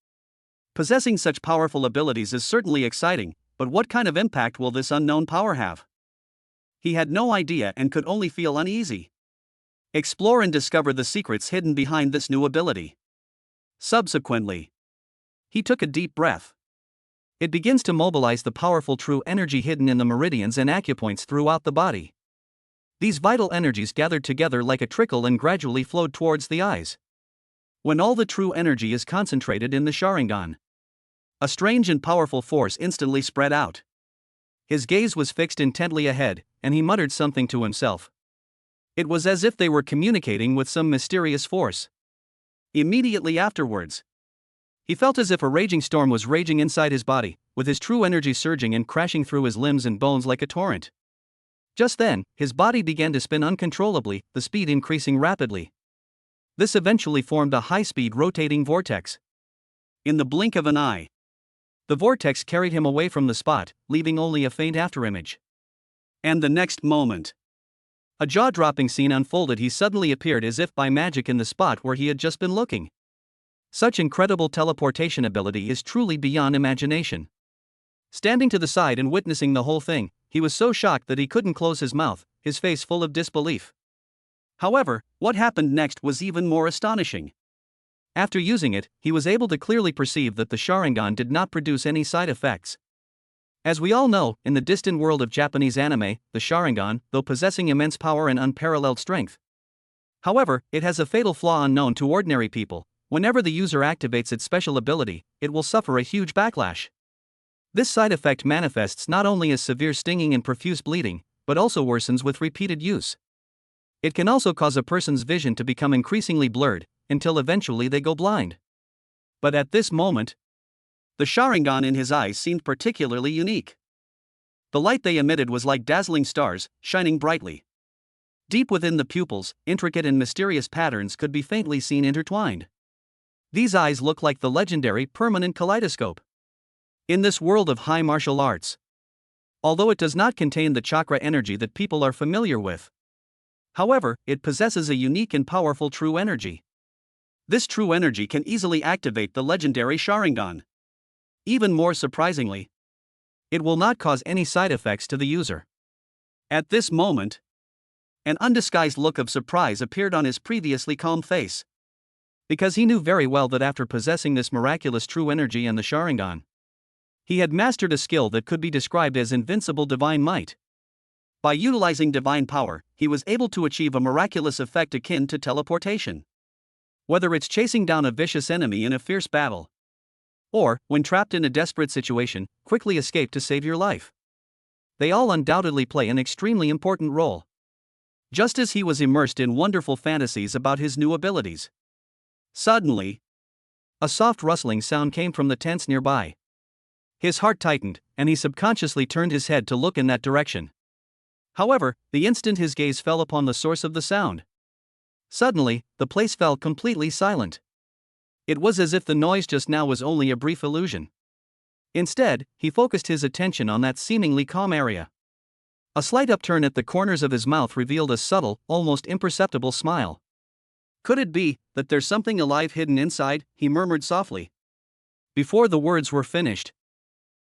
[SPEAKER 1] Possessing such powerful abilities is certainly exciting, but what kind of impact will this unknown power have? He had no idea and could only feel uneasy. Explore and discover the secrets hidden behind this new ability. Subsequently, he took a deep breath. It begins to mobilize the powerful true energy hidden in the meridians and acupoints throughout the body. These vital energies gathered together like a trickle and gradually flowed towards the eyes. When all the true energy is concentrated in the Sharingan, a strange and powerful force instantly spread out. His gaze was fixed intently ahead, and he muttered something to himself. It was as if they were communicating with some mysterious force. Immediately afterwards, he felt as if a raging storm was raging inside his body, with his true energy surging and crashing through his limbs and bones like a torrent. Just then, his body began to spin uncontrollably, the speed increasing rapidly. This eventually formed a high-speed rotating vortex. In the blink of an eye, the vortex carried him away from the spot, leaving only a faint afterimage. And the next moment, a jaw-dropping scene unfolded. He suddenly appeared as if by magic in the spot where he had just been looking. Such incredible teleportation ability is truly beyond imagination. Standing to the side and witnessing the whole thing, he was so shocked that he couldn't close his mouth, his face full of disbelief. However, what happened next was even more astonishing. After using it, he was able to clearly perceive that the Sharingan did not produce any side effects. As we all know, in the distant world of Japanese anime, the Sharingan, though possessing immense power and unparalleled strength, however, it has a fatal flaw unknown to ordinary people. Whenever the user activates its special ability, it will suffer a huge backlash. This side effect manifests not only as severe stinging and profuse bleeding, but also worsens with repeated use. It can also cause a person's vision to become increasingly blurred, until eventually they go blind. But at this moment, the Sharingan in his eyes seemed particularly unique. The light they emitted was like dazzling stars, shining brightly. Deep within the pupils, intricate and mysterious patterns could be faintly seen intertwined. These eyes look like the legendary permanent kaleidoscope. In this world of high martial arts, although it does not contain the chakra energy that people are familiar with, however, it possesses a unique and powerful true energy. This true energy can easily activate the legendary Sharingan. Even more surprisingly, it will not cause any side effects to the user. At this moment, an undisguised look of surprise appeared on his previously calm face. Because he knew very well that after possessing this miraculous true energy and the Sharingan, he had mastered a skill that could be described as invincible divine might. By utilizing divine power, he was able to achieve a miraculous effect akin to teleportation. Whether it's chasing down a vicious enemy in a fierce battle, or, when trapped in a desperate situation, quickly escape to save your life, they all undoubtedly play an extremely important role. Just as he was immersed in wonderful fantasies about his new abilities, suddenly, a soft rustling sound came from the tents nearby. His heart tightened, and he subconsciously turned his head to look in that direction. However, the instant his gaze fell upon the source of the sound, suddenly, the place fell completely silent. It was as if the noise just now was only a brief illusion. Instead, he focused his attention on that seemingly calm area. A slight upturn at the corners of his mouth revealed a subtle, almost imperceptible smile. Could it be that there's something alive hidden inside? He murmured softly. Before the words were finished,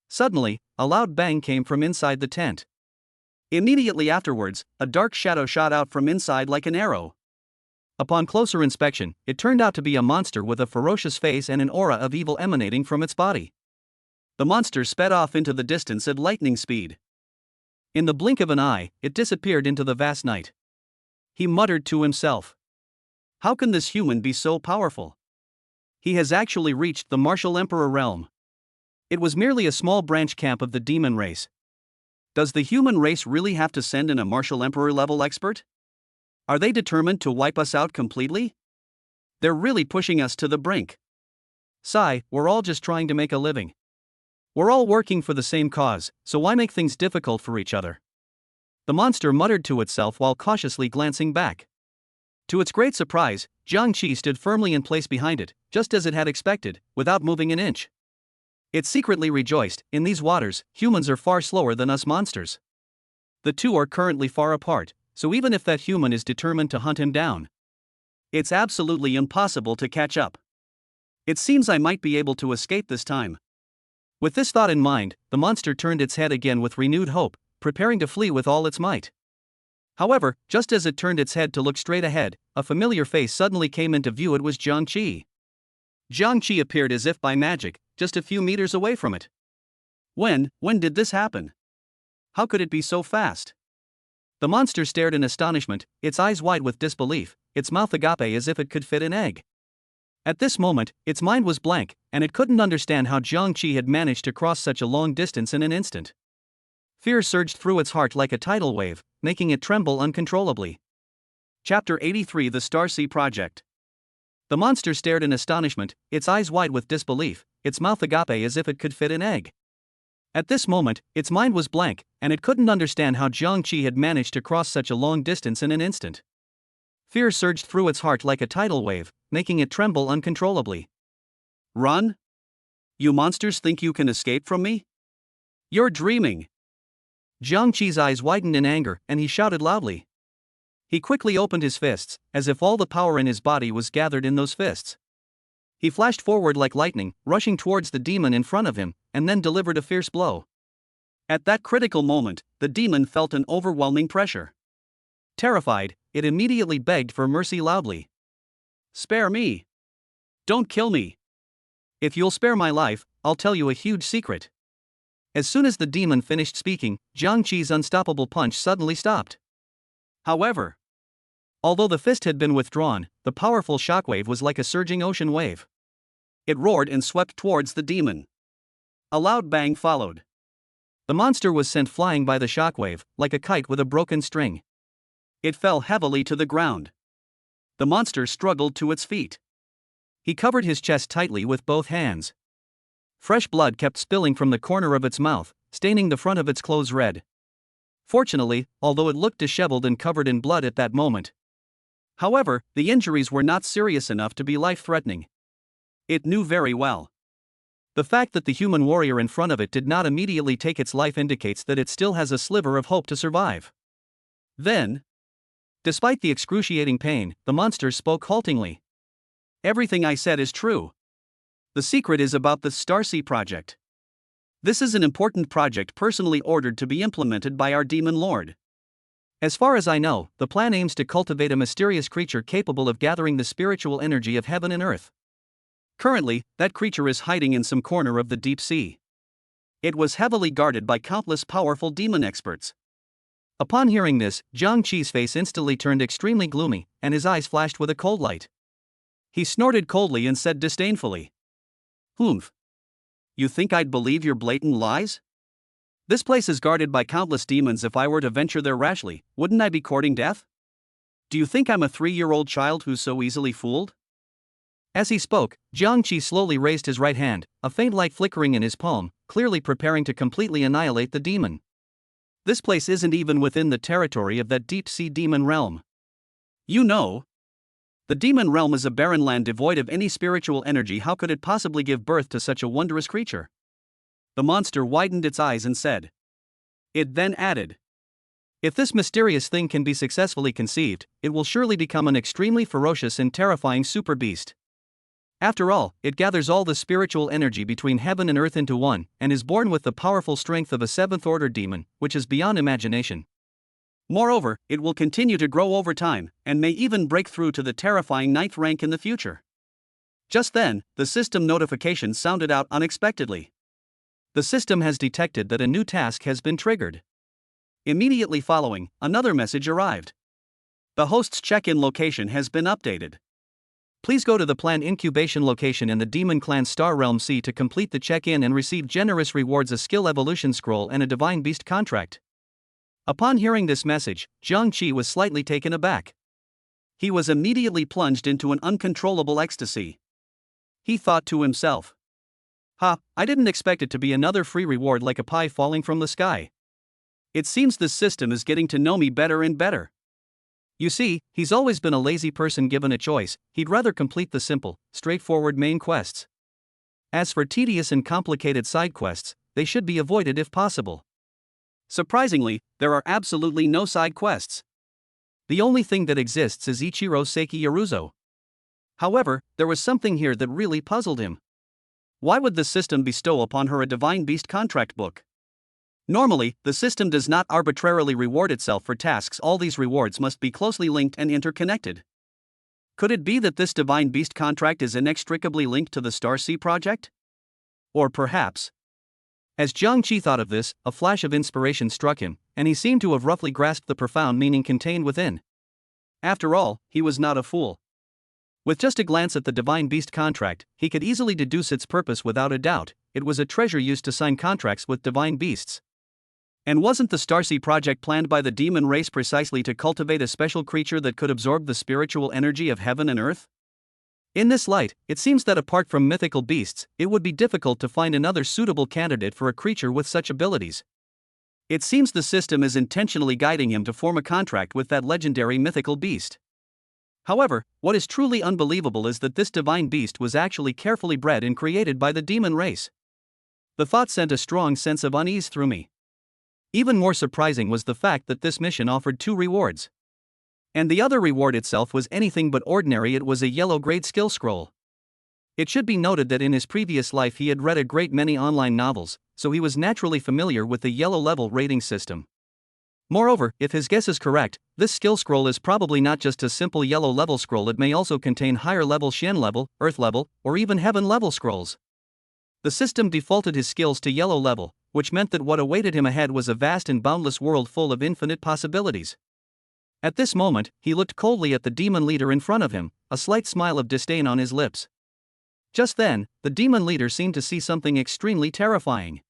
[SPEAKER 1] suddenly, a loud bang came from inside the tent. Immediately afterwards, a dark shadow shot out from inside like an arrow. Upon closer inspection, it turned out to be a monster with a ferocious face and an aura of evil emanating from its body. The monster sped off into the distance at lightning speed. In the blink of an eye, it disappeared into the vast night. He muttered to himself, "How can this human be so powerful? He has actually reached the martial emperor realm." It was merely a small branch camp of the demon race. Does the human race really have to send in a martial emperor level expert? Are they determined to wipe us out completely? They're really pushing us to the brink. Sigh, we're all just trying to make a living. We're all working for the same cause, so why make things difficult for each other? The monster muttered to itself while cautiously glancing back. To its great surprise, Jiangqi stood firmly in place behind it, just as it had expected, without moving an inch. It secretly rejoiced, in these waters, humans are far slower than us monsters. The two are currently far apart, so even if that human is determined to hunt him down, it's absolutely impossible to catch up. It seems I might be able to escape this time. With this thought in mind, the monster turned its head again with renewed hope, preparing to flee with all its might. However, just as it turned its head to look straight ahead, a familiar face suddenly came into view. It was Jiangqi. Jiangqi appeared as if by magic, just a few meters away from it. When did this happen? How could it be so fast? The monster stared in astonishment, its eyes wide with disbelief, its mouth agape as if it could fit an egg. At this moment, its mind was blank, and it couldn't understand how Jiangqi had managed to cross such a long distance in an instant. Fear surged through its heart like a tidal wave, making it tremble uncontrollably. Chapter 83: The Starsea Project. The monster stared in astonishment, its eyes wide with disbelief, its mouth agape as if it could fit an egg. At this moment, its mind was blank, and it couldn't understand how Jiangqi had managed to cross such a long distance in an instant. Fear surged through its heart like a tidal wave, making it tremble uncontrollably. Run? You monsters think you can escape from me? You're dreaming. Jiangqi's eyes widened in anger, and he shouted loudly. He quickly opened his fists, as if all the power in his body was gathered in those fists. He flashed forward like lightning, rushing towards the demon in front of him, and then delivered a fierce blow. At that critical moment, the demon felt an overwhelming pressure. Terrified, it immediately begged for mercy loudly. Spare me. Don't kill me. If you'll spare my life, I'll tell you a huge secret. As soon as the demon finished speaking, Jiangqi's unstoppable punch suddenly stopped. However, although the fist had been withdrawn, the powerful shockwave was like a surging ocean wave. It roared and swept towards the demon. A loud bang followed. The monster was sent flying by the shockwave, like a kite with a broken string. It fell heavily to the ground. The monster struggled to its feet. He covered his chest tightly with both hands. Fresh blood kept spilling from the corner of its mouth, staining the front of its clothes red. Fortunately, although it looked disheveled and covered in blood at that moment. However, the injuries were not serious enough to be life-threatening. It knew very well. The fact that the human warrior in front of it did not immediately take its life indicates that it still has a sliver of hope to survive. Then, despite the excruciating pain, the monster spoke haltingly. Everything I said is true. The secret is about the Starsea project. This is an important project personally ordered to be implemented by our demon lord. As far as I know, the plan aims to cultivate a mysterious creature capable of gathering the spiritual energy of heaven and earth. Currently, that creature is hiding in some corner of the deep sea. It was heavily guarded by countless powerful demon experts. Upon hearing this, Jiangqi's face instantly turned extremely gloomy, and his eyes flashed with a cold light. He snorted coldly and said disdainfully, "Humph. You think I'd believe your blatant lies? This place is guarded by countless demons. If I were to venture there rashly, wouldn't I be courting death? Do you think I'm a 3-year-old child who's so easily fooled?" As he spoke, Jiangqi slowly raised his right hand, a faint light flickering in his palm, clearly preparing to completely annihilate the demon. This place isn't even within the territory of that deep-sea demon realm. You know, the demon realm is a barren land devoid of any spiritual energy. How could it possibly give birth to such a wondrous creature? The monster widened its eyes and said. It then added, "If this mysterious thing can be successfully conceived, it will surely become an extremely ferocious and terrifying super beast. After all, it gathers all the spiritual energy between heaven and earth into one, and is born with the powerful strength of a 7th-order demon, which is beyond imagination. Moreover, it will continue to grow over time, and may even break through to the terrifying 9th rank in the future." Just then, the system notification sounded out unexpectedly. The system has detected that a new task has been triggered. Immediately following, another message arrived. The host's check-in location has been updated. Please go to the planned incubation location in the Demon Clan Star Realm Sea to complete the check-in and receive generous rewards, a skill evolution scroll and a divine beast contract. Upon hearing this message, Jiangqi was slightly taken aback. He was immediately plunged into an uncontrollable ecstasy. He thought to himself, I didn't expect it to be another free reward like a pie falling from the sky. It seems this system is getting to know me better and better. You see, he's always been a lazy person. Given a choice, he'd rather complete the simple, straightforward main quests. As for tedious and complicated side quests, they should be avoided if possible. Surprisingly, there are absolutely no side quests. The only thing that exists is Ichiro Seiki Yaruzo. However, there was something here that really puzzled him. Why would the system bestow upon her a divine beast contract book? Normally, the system does not arbitrarily reward itself for tasks. All these rewards must be closely linked and interconnected. Could it be that this divine beast contract is inextricably linked to the Starsea project? Or perhaps, As Jiang Qi thought of this, a flash of inspiration struck him, and he seemed to have roughly grasped the profound meaning contained within. After all, he was not a fool. With just a glance at the Divine Beast contract, he could easily deduce its purpose without a doubt. It was a treasure used to sign contracts with divine beasts. And wasn't the Starseed project planned by the demon race precisely to cultivate a special creature that could absorb the spiritual energy of heaven and earth? In this light, it seems that apart from mythical beasts, it would be difficult to find another suitable candidate for a creature with such abilities. It seems the system is intentionally guiding him to form a contract with that legendary mythical beast. However, what is truly unbelievable is that this divine beast was actually carefully bred and created by the demon race. The thought sent a strong sense of unease through me. Even more surprising was the fact that this mission offered 2 rewards. And the other reward itself was anything but ordinary. It was a yellow-grade skill scroll. It should be noted that in his previous life he had read a great many online novels, so he was naturally familiar with the yellow-level rating system. Moreover, if his guess is correct, this skill scroll is probably not just a simple yellow-level scroll. It may also contain higher-level Shen-level, Earth-level, or even Heaven-level scrolls. The system defaulted his skills to yellow-level, which meant that what awaited him ahead was a vast and boundless world full of infinite possibilities. At this moment, he looked coldly at the demon leader in front of him, a slight smile of disdain on his lips. Just then, the demon leader seemed to see something extremely terrifying.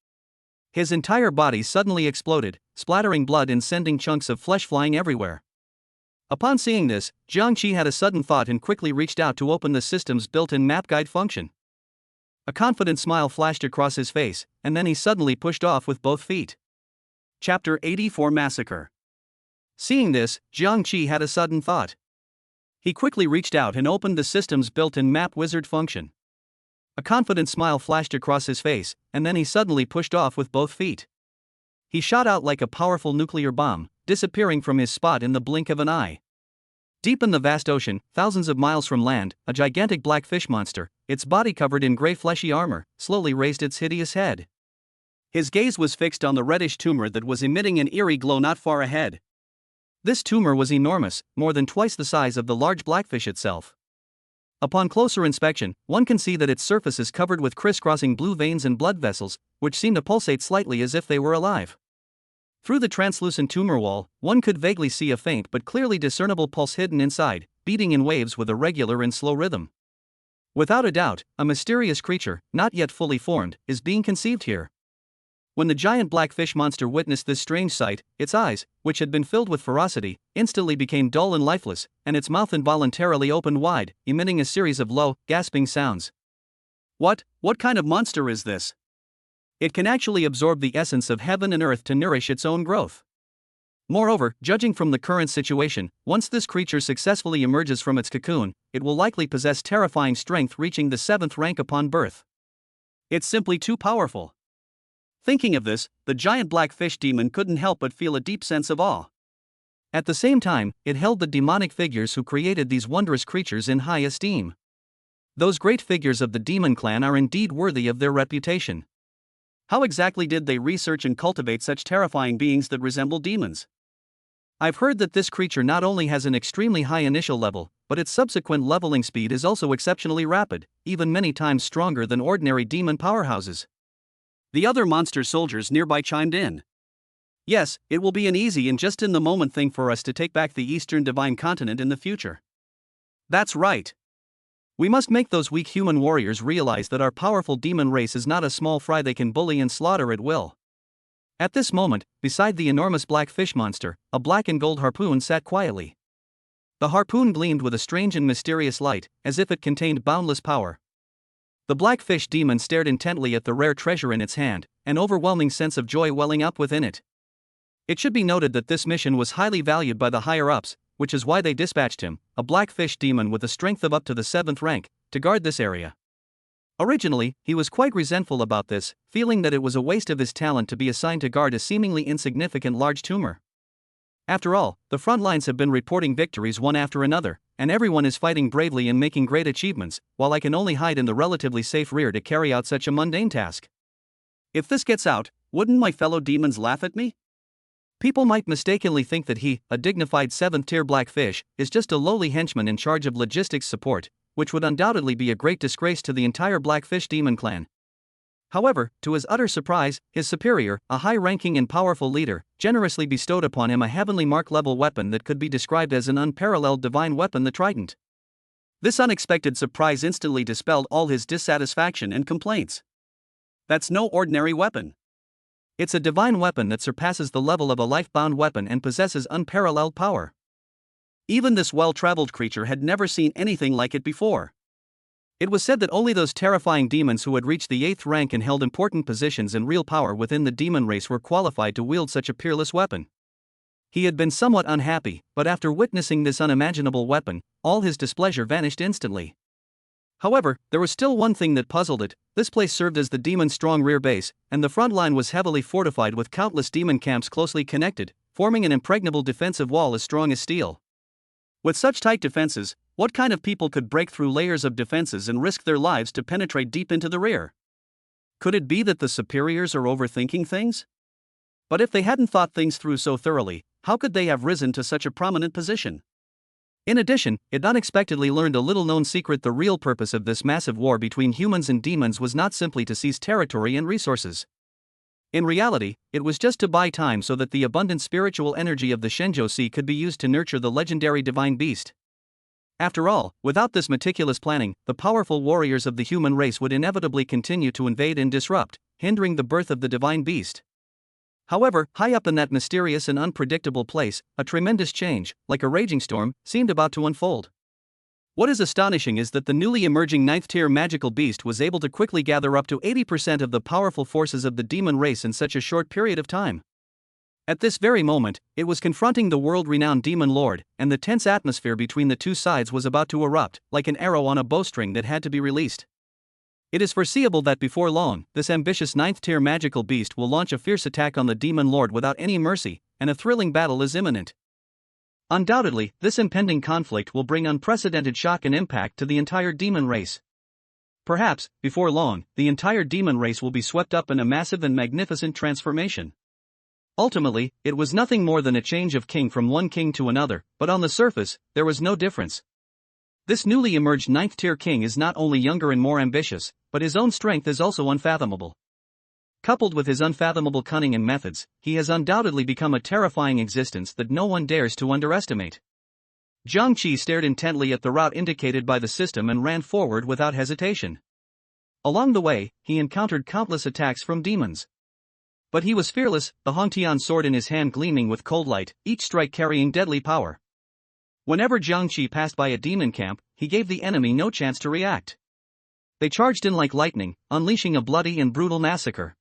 [SPEAKER 1] His entire body suddenly exploded, splattering blood and sending chunks of flesh flying everywhere. Upon seeing this, Jiang Qi had a sudden thought and quickly reached out to open the system's built-in map guide function. A confident smile flashed across his face, and then he suddenly pushed off with both feet. Chapter 84 Massacre. Seeing this, Jiang Qi had a sudden thought. He quickly reached out and opened the system's built-in map wizard function. A confident smile flashed across his face, and then he suddenly pushed off with both feet. He shot out like a powerful nuclear bomb, disappearing from his spot in the blink of an eye. Deep in the vast ocean, thousands of miles from land, a gigantic black fish monster, its body covered in gray fleshy armor, slowly raised its hideous head. His gaze was fixed on the reddish tumor that was emitting an eerie glow not far ahead. This tumor was enormous, more than twice the size of the large blackfish itself. Upon closer inspection, one can see that its surface is covered with crisscrossing blue veins and blood vessels, which seem to pulsate slightly as if they were alive. Through the translucent tumor wall, one could vaguely see a faint but clearly discernible pulse hidden inside, beating in waves with a regular and slow rhythm. Without a doubt, a mysterious creature, not yet fully formed, is being conceived here. When the giant black fish monster witnessed this strange sight, its eyes, which had been filled with ferocity, instantly became dull and lifeless, and its mouth involuntarily opened wide, emitting a series of low, gasping sounds. What kind of monster is this? It can actually absorb the essence of heaven and earth to nourish its own growth. Moreover, judging from the current situation, once this creature successfully emerges from its cocoon, it will likely possess terrifying strength, reaching the 7th rank upon birth. It's simply too powerful. Thinking of this, the giant black fish demon couldn't help but feel a deep sense of awe. At the same time, it held the demonic figures who created these wondrous creatures in high esteem. Those great figures of the demon clan are indeed worthy of their reputation. How exactly did they research and cultivate such terrifying beings that resemble demons? I've heard that this creature not only has an extremely high initial level, but its subsequent leveling speed is also exceptionally rapid, even many times stronger than ordinary demon powerhouses. The other monster soldiers nearby chimed in. Yes, it will be an easy and just in the moment thing for us to take back the Eastern Divine Continent in the future. That's right. We must make those weak human warriors realize that our powerful demon race is not a small fry they can bully and slaughter at will. At this moment, beside the enormous black fish monster, a black and gold harpoon sat quietly. The harpoon gleamed with a strange and mysterious light, as if it contained boundless power. The black fish demon stared intently at the rare treasure in its hand, an overwhelming sense of joy welling up within it. It should be noted that this mission was highly valued by the higher-ups, which is why they dispatched him, a black fish demon with a strength of up to the 7th rank, to guard this area. Originally, he was quite resentful about this, feeling that it was a waste of his talent to be assigned to guard a seemingly insignificant large tumor. After all, the front lines have been reporting victories one after another, and everyone is fighting bravely and making great achievements, while I can only hide in the relatively safe rear to carry out such a mundane task. If this gets out, wouldn't my fellow demons laugh at me? People might mistakenly think that he, a dignified 7th-tier black fish, is just a lowly henchman in charge of logistics support, which would undoubtedly be a great disgrace to the entire black fish demon clan. However, to his utter surprise, his superior, a high-ranking and powerful leader, generously bestowed upon him a heavenly mark-level weapon that could be described as an unparalleled divine weapon, the Trident. This unexpected surprise instantly dispelled all his dissatisfaction and complaints. That's no ordinary weapon. It's a divine weapon that surpasses the level of a life-bound weapon and possesses unparalleled power. Even this well-traveled creature had never seen anything like it before. It was said that only those terrifying demons who had reached the 8th rank and held important positions and real power within the demon race were qualified to wield such a peerless weapon. He had been somewhat unhappy, but after witnessing this unimaginable weapon, all his displeasure vanished instantly. However, there was still one thing that puzzled it. This place served as the demon's strong rear base, and the front line was heavily fortified with countless demon camps closely connected, forming an impregnable defensive wall as strong as steel. With such tight defenses, what kind of people could break through layers of defenses and risk their lives to penetrate deep into the rear? Could it be that the superiors are overthinking things? But if they hadn't thought things through so thoroughly, how could they have risen to such a prominent position? In addition, it unexpectedly learned a little-known secret: the real purpose of this massive war between humans and demons was not simply to seize territory and resources. In reality, it was just to buy time so that the abundant spiritual energy of the Shenzhou Sea could be used to nurture the legendary divine beast. After all, without this meticulous planning, the powerful warriors of the human race would inevitably continue to invade and disrupt, hindering the birth of the divine beast. However, high up in that mysterious and unpredictable place, a tremendous change, like a raging storm, seemed about to unfold. What is astonishing is that the newly emerging 9th-tier magical beast was able to quickly gather up to 80% of the powerful forces of the demon race in such a short period of time. At this very moment, it was confronting the world-renowned demon lord, and the tense atmosphere between the two sides was about to erupt, like an arrow on a bowstring that had to be released. It is foreseeable that before long, this ambitious 9th-tier magical beast will launch a fierce attack on the demon lord without any mercy, and a thrilling battle is imminent. Undoubtedly, this impending conflict will bring unprecedented shock and impact to the entire demon race. Perhaps, before long, the entire demon race will be swept up in a massive and magnificent transformation. Ultimately, it was nothing more than a change of king from one king to another, but on the surface, there was no difference. This newly emerged 9th-tier king is not only younger and more ambitious, but his own strength is also unfathomable. Coupled with his unfathomable cunning and methods, he has undoubtedly become a terrifying existence that no one dares to underestimate. Jiang Qi stared intently at the route indicated by the system and ran forward without hesitation. Along the way, he encountered countless attacks from demons. But he was fearless, the Hongtian sword in his hand gleaming with cold light, each strike carrying deadly power. Whenever Jiang Qi passed by a demon camp, he gave the enemy no chance to react. They charged in like lightning, unleashing a bloody and brutal massacre.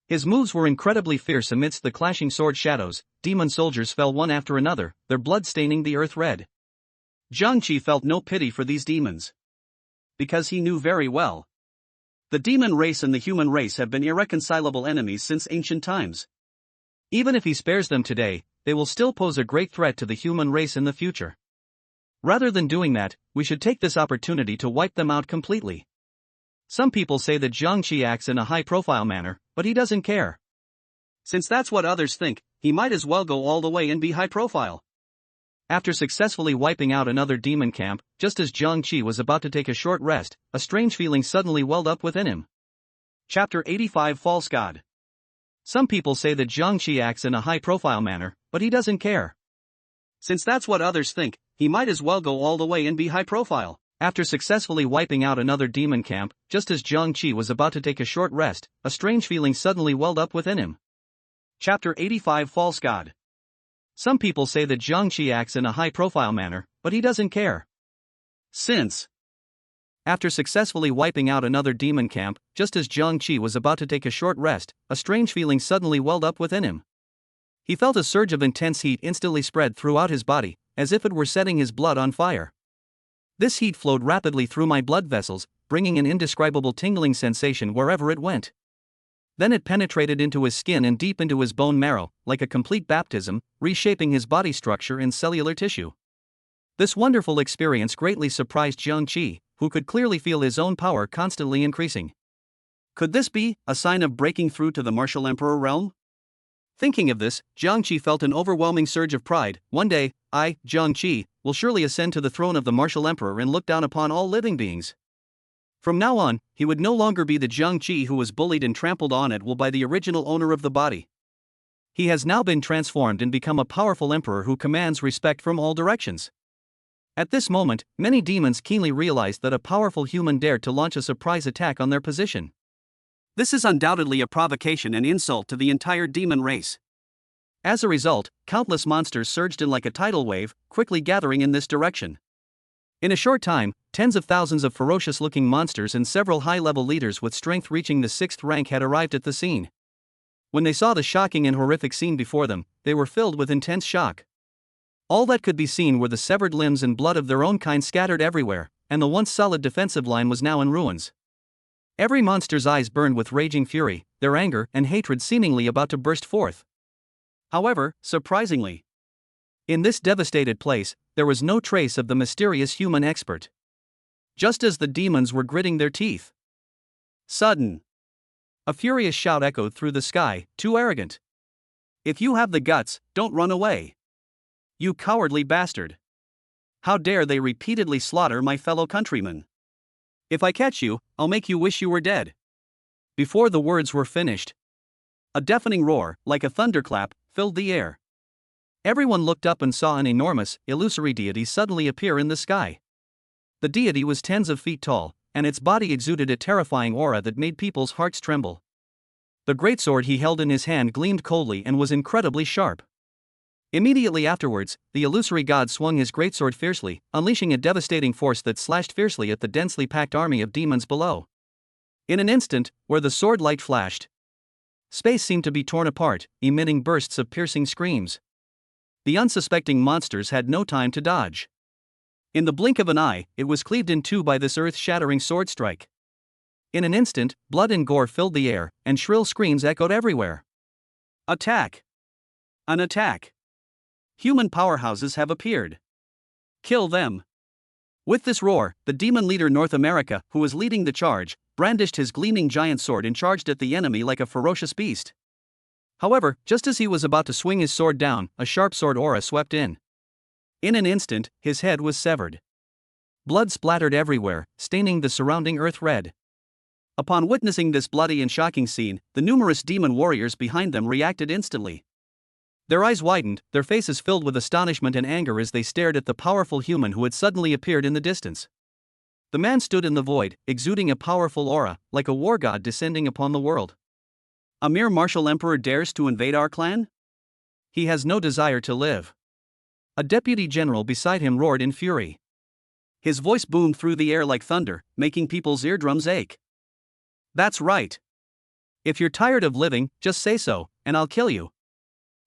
[SPEAKER 1] His moves were incredibly fierce amidst the clashing sword shadows. Demon soldiers fell one after another, their blood staining the earth red. Jiang Qi felt no pity for these demons. Because he knew very well. The demon race and the human race have been irreconcilable enemies since ancient times. Even if he spares them today, they will still pose a great threat to the human race in the future. Rather than doing that, we should take this opportunity to wipe them out completely. Some people say that Jiang Qi acts in a high-profile manner, but he doesn't care. Since that's what others think, he might as well go all the way and be high-profile. After successfully wiping out another demon camp, just as Jiang Qi was about to take a short rest, a strange feeling suddenly welled up within him. Chapter 85 False God. Some people say that Jiang Qi acts in a high-profile manner, but he doesn't care. Since that's what others think, he might as well go all the way and be high-profile. After successfully wiping out another demon camp, just as Jiang Qi was about to take a short rest, a strange feeling suddenly welled up within him. Chapter 85 False God. Some people say that Jiang Qi acts in a high-profile manner, but he doesn't care. Since After successfully wiping out another demon camp, just as Jiang Qi was about to take a short rest, a strange feeling suddenly welled up within him. He felt a surge of intense heat instantly spread throughout his body, as if it were setting his blood on fire. This heat flowed rapidly through my blood vessels, bringing an indescribable tingling sensation wherever it went. Then it penetrated into his skin and deep into his bone marrow, like a complete baptism, reshaping his body structure and cellular tissue. This wonderful experience greatly surprised Jiang Qi, who could clearly feel his own power constantly increasing. Could this be a sign of breaking through to the martial emperor realm? Thinking of this, Jiang Qi felt an overwhelming surge of pride. One day, I, Jiang Qi, will surely ascend to the throne of the martial emperor and look down upon all living beings. From now on, he would no longer be the Jiang Qi who was bullied and trampled on at will by the original owner of the body. He has now been transformed and become a powerful emperor who commands respect from all directions. At this moment, many demons keenly realized that a powerful human dared to launch a surprise attack on their position. This is undoubtedly a provocation and insult to the entire demon race. As a result, countless monsters surged in like a tidal wave, quickly gathering in this direction. In a short time, tens of thousands of ferocious-looking monsters and several high-level leaders with strength reaching the 6th rank had arrived at the scene. When they saw the shocking and horrific scene before them, they were filled with intense shock. All that could be seen were the severed limbs and blood of their own kind scattered everywhere, and the once solid defensive line was now in ruins. Every monster's eyes burned with raging fury, their anger and hatred seemingly about to burst forth. However, surprisingly, in this devastated place, there was no trace of the mysterious human expert. Just as the demons were gritting their teeth. Sudden. A furious shout echoed through the sky, "Too arrogant! If you have the guts, don't run away! You cowardly bastard! How dare they repeatedly slaughter my fellow countrymen? If I catch you, I'll make you wish you were dead!" Before the words were finished, a deafening roar, like a thunderclap, filled the air. Everyone looked up and saw an enormous, illusory deity suddenly appear in the sky. The deity was tens of feet tall, and its body exuded a terrifying aura that made people's hearts tremble. The greatsword he held in his hand gleamed coldly and was incredibly sharp. Immediately afterwards, the illusory god swung his greatsword fiercely, unleashing a devastating force that slashed fiercely at the densely packed army of demons below. In an instant, where the sword light flashed, space seemed to be torn apart, emitting bursts of piercing screams. The unsuspecting monsters had no time to dodge. In the blink of an eye, it was cleaved in two by this earth-shattering sword strike. In an instant, blood and gore filled the air, and shrill screams echoed everywhere. Attack! An attack! Human powerhouses have appeared. Kill them! With this roar, the demon leader North America, who was leading the charge, brandished his gleaming giant sword and charged at the enemy like a ferocious beast. However, just as he was about to swing his sword down, a sharp sword aura swept in. In an instant, his head was severed. Blood splattered everywhere, staining the surrounding earth red. Upon witnessing this bloody and shocking scene, the numerous demon warriors behind them reacted instantly. Their eyes widened, their faces filled with astonishment and anger as they stared at the powerful human who had suddenly appeared in the distance. The man stood in the void, exuding a powerful aura, like a war god descending upon the world. A mere martial emperor dares to invade our clan? He has no desire to live. A deputy general beside him roared in fury. His voice boomed through the air like thunder, making people's eardrums ache. That's right. If you're tired of living, just say so, and I'll kill you.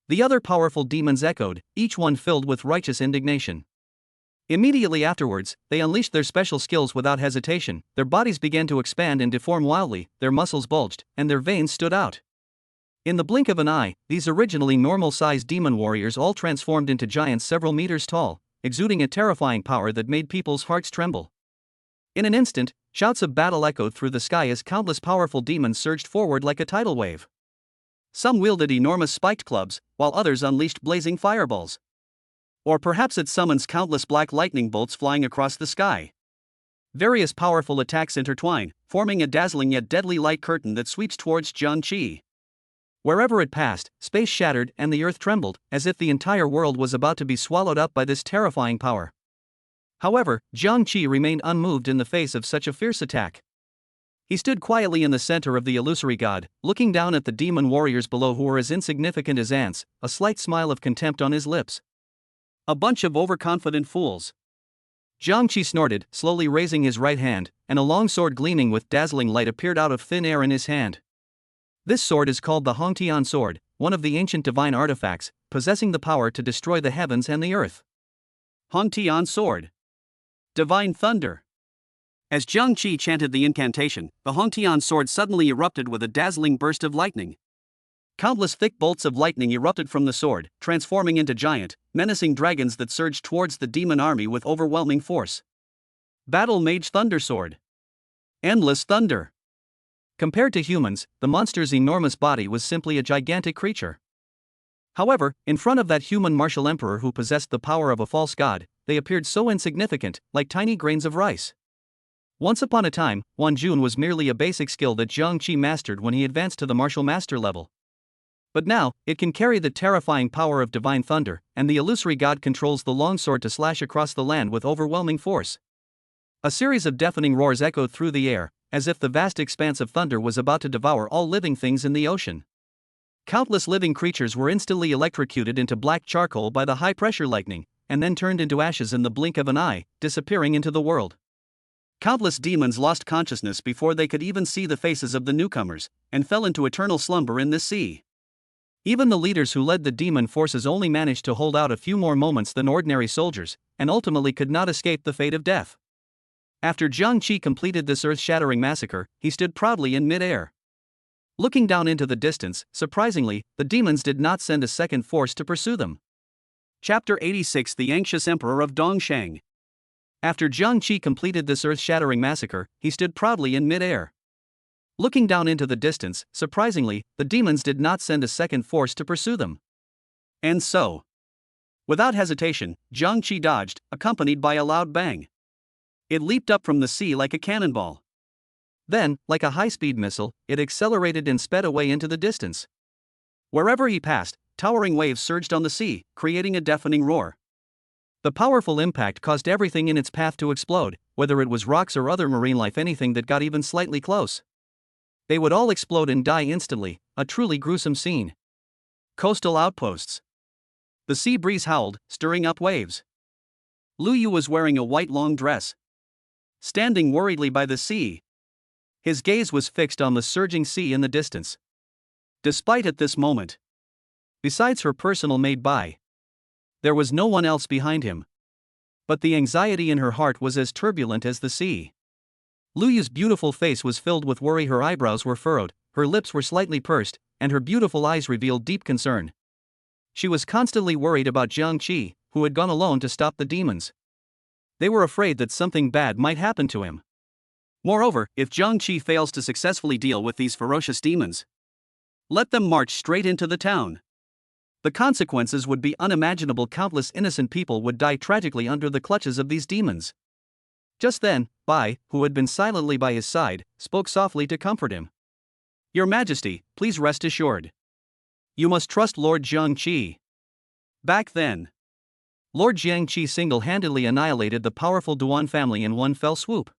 [SPEAKER 1] The other powerful demons echoed, each one filled with righteous indignation. Immediately afterwards, they unleashed their special skills without hesitation. Their bodies began to expand and deform wildly, their muscles bulged, and their veins stood out. In the blink of an eye, these originally normal-sized demon warriors all transformed into giants several meters tall, exuding a terrifying power that made people's hearts tremble. In an instant, shouts of battle echoed through the sky as countless powerful demons surged forward like a tidal wave. Some wielded enormous spiked clubs, while others unleashed blazing fireballs. Or perhaps it summons countless black lightning bolts flying across the sky. Various powerful attacks intertwine, forming a dazzling yet deadly light curtain that sweeps towards Jiang Qi. Wherever it passed, space shattered and the earth trembled, as if the entire world was about to be swallowed up by this terrifying power. However, Jiang Qi remained unmoved in the face of such a fierce attack. He stood quietly in the center of the illusory god, looking down at the demon warriors below who were as insignificant as ants, a slight smile of contempt on his lips. A bunch of overconfident fools. Jiang Qi snorted, slowly raising his right hand, and a long sword gleaming with dazzling light appeared out of thin air in his hand. This sword is called the Hongtian sword, one of the ancient divine artifacts, possessing the power to destroy the heavens and the earth. Hongtian sword. Divine thunder. As Jiang Qi chanted the incantation, the Hongtian sword suddenly erupted with a dazzling burst of lightning. Countless thick bolts of lightning erupted from the sword, transforming into giant, menacing dragons that surged towards the demon army with overwhelming force. Battle Mage Thunder Sword. Endless thunder. Compared to humans, the monster's enormous body was simply a gigantic creature. However, in front of that human martial emperor who possessed the power of a false god, they appeared so insignificant, like tiny grains of rice. Once upon a time, Wan Jun was merely a basic skill that Zhang Qi mastered when he advanced to the martial master level. But now, it can carry the terrifying power of divine thunder, and the illusory god controls the longsword to slash across the land with overwhelming force. A series of deafening roars echoed through the air, as if the vast expanse of thunder was about to devour all living things in the ocean. Countless living creatures were instantly electrocuted into black charcoal by the high-pressure lightning, and then turned into ashes in the blink of an eye, disappearing into the world. Countless demons lost consciousness before they could even see the faces of the newcomers, and fell into eternal slumber in this sea. Even the leaders who led the demon forces only managed to hold out a few more moments than ordinary soldiers, and ultimately could not escape the fate of death. After Zhang Qi completed this earth-shattering massacre, he stood proudly in mid-air. Looking down into the distance, surprisingly, the demons did not send a second force to pursue them. Chapter 86: The Anxious Emperor of Dongsheng. After Zhang Qi completed this earth-shattering massacre, he stood proudly in mid-air. Looking down into the distance, surprisingly, the demons did not send a second force to pursue them. And so, without hesitation, Zhang Qi dodged, accompanied by a loud bang. It leaped up from the sea like a cannonball. Then, like a high-speed missile, it accelerated and sped away into the distance. Wherever he passed, towering waves surged on the sea, creating a deafening roar. The powerful impact caused everything in its path to explode, whether it was rocks or other marine life, anything that got even slightly close. They would all explode and die instantly, a truly gruesome scene. Coastal outposts. The sea breeze howled, stirring up waves. Lu Yu was wearing a white long dress. Standing worriedly by the sea. His gaze was fixed on the surging sea in the distance. Despite at this moment, besides her personal maid Bai, there was no one else behind him. But the anxiety in her heart was as turbulent as the sea. Lu Yu's beautiful face was filled with worry, her eyebrows were furrowed, her lips were slightly pursed, and her beautiful eyes revealed deep concern. She was constantly worried about Zhang Qi, who had gone alone to stop the demons. They were afraid that something bad might happen to him. Moreover, if Zhang Qi fails to successfully deal with these ferocious demons, let them march straight into the town. The consequences would be unimaginable. Countless innocent people would die tragically under the clutches of these demons. Just then, Bai, who had been silently by his side, spoke softly to comfort him. "Your Majesty, please rest assured. You must trust Lord Zhang Qi." Back then, Lord Zhang Qi single-handedly annihilated the powerful Duan family in one fell swoop.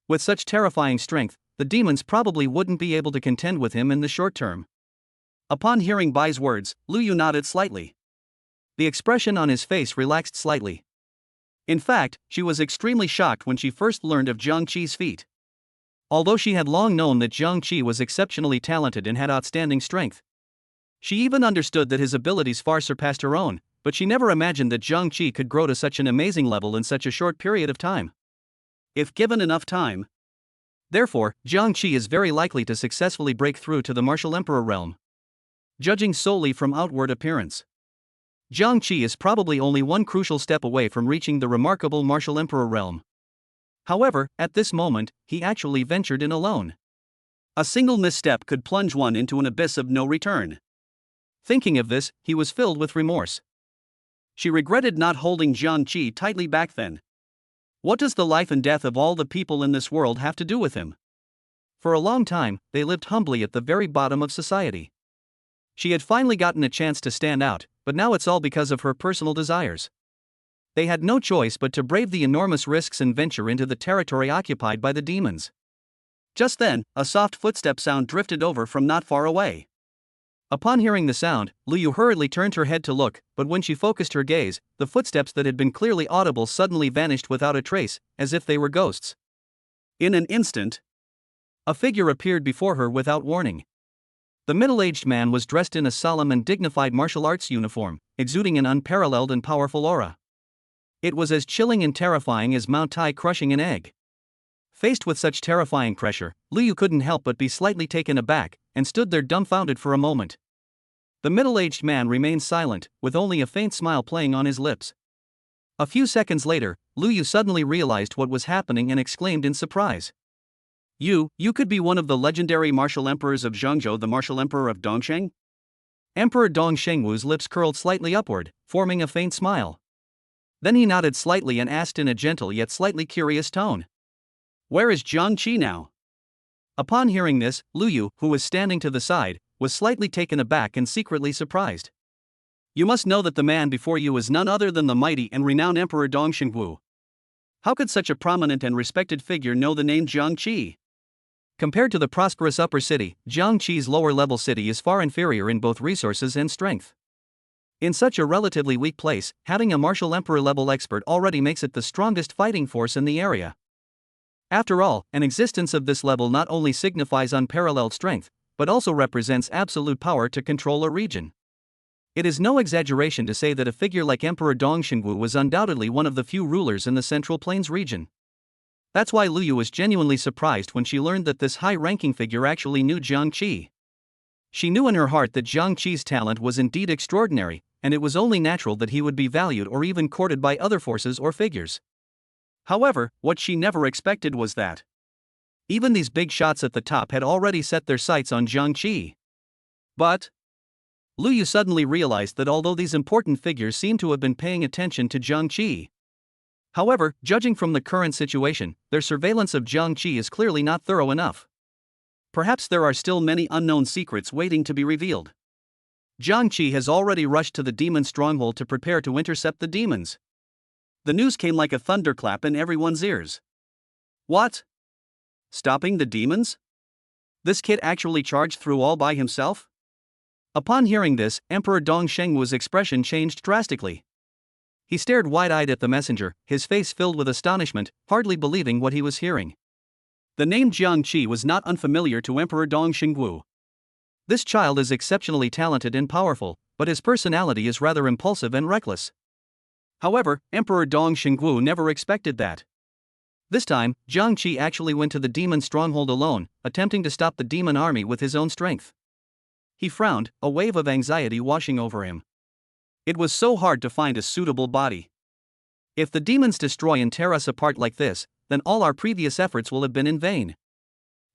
[SPEAKER 1] With such terrifying strength, the demons probably wouldn't be able to contend with him in the short term. Upon hearing Bai's words, Lu Yu nodded slightly. The expression on his face relaxed slightly. In fact, she was extremely shocked when she first learned of Zhang Qi's feat. Although she had long known that Zhang Qi was exceptionally talented and had outstanding strength. She even understood that his abilities far surpassed her own, but she never imagined that Zhang Qi could grow to such an amazing level in such a short period of time. If given enough time. Therefore, Zhang Qi is very likely to successfully break through to the martial emperor realm. Judging solely from outward appearance, Zhang Qi is probably only one crucial step away from reaching the remarkable martial emperor realm. However, at this moment, he actually ventured in alone. A single misstep could plunge one into an abyss of no return. Thinking of this, he was filled with remorse. She regretted not holding Zhang Qi tightly back then. What does the life and death of all the people in this world have to do with him? For a long time, they lived humbly at the very bottom of society. She had finally gotten a chance to stand out, but now it's all because of her personal desires. They had no choice but to brave the enormous risks and venture into the territory occupied by the demons. Just then, a soft footstep sound drifted over from not far away. Upon hearing the sound, Lu Yu hurriedly turned her head to look, but when she focused her gaze, the footsteps that had been clearly audible suddenly vanished without a trace, as if they were ghosts. In an instant, a figure appeared before her without warning. The middle-aged man was dressed in a solemn and dignified martial arts uniform, exuding an unparalleled and powerful aura. It was as chilling and terrifying as Mount Tai crushing an egg. Faced with such terrifying pressure, Lu Yu couldn't help but be slightly taken aback, and stood there dumbfounded for a moment. The middle-aged man remained silent, with only a faint smile playing on his lips. A few seconds later, Lu Yu suddenly realized what was happening and exclaimed in surprise. You could be one of the legendary martial emperors of Zhengzhou, the martial emperor of Dongsheng?" Emperor Dongshengwu's lips curled slightly upward, forming a faint smile. Then he nodded slightly and asked in a gentle yet slightly curious tone. Where is Jiang Qi now? Upon hearing this, Lu Yu, who was standing to the side, was slightly taken aback and secretly surprised. You must know that the man before you is none other than the mighty and renowned Emperor Dong Xingwu. How could such a prominent and respected figure know the name Jiang Qi? Compared to the prosperous upper city, Jiang Qi's lower-level city is far inferior in both resources and strength. In such a relatively weak place, having a martial emperor-level expert already makes it the strongest fighting force in the area. After all, an existence of this level not only signifies unparalleled strength, but also represents absolute power to control a region. It is no exaggeration to say that a figure like Emperor Dong Xingwu was undoubtedly one of the few rulers in the Central Plains region. That's why Lu Yu was genuinely surprised when she learned that this high-ranking figure actually knew Jiang Qi. She knew in her heart that Jiang Qi's talent was indeed extraordinary, and it was only natural that he would be valued or even courted by other forces or figures. However, what she never expected was that even these big shots at the top had already set their sights on Jiang Qi. But Lu Yu suddenly realized that although these important figures seemed to have been paying attention to Jiang Qi, however, judging from the current situation, their surveillance of Jiang Qi is clearly not thorough enough. Perhaps there are still many unknown secrets waiting to be revealed. Jiang Qi has already rushed to the demon stronghold to prepare to intercept the demons. The news came like a thunderclap in everyone's ears. What? Stopping the demons? This kid actually charged through all by himself? Upon hearing this, Emperor Dong Xingwu's expression changed drastically. He stared wide-eyed at the messenger, his face filled with astonishment, hardly believing what he was hearing. The name Jiang Qi was not unfamiliar to Emperor Dong Xingwu. This child is exceptionally talented and powerful, but his personality is rather impulsive and reckless. However, Emperor Dong Xingwu never expected that. This time, Jiang Qi actually went to the demon stronghold alone, attempting to stop the demon army with his own strength. He frowned, a wave of anxiety washing over him. It was so hard to find a suitable body. If the demons destroy and tear us apart like this, then all our previous efforts will have been in vain.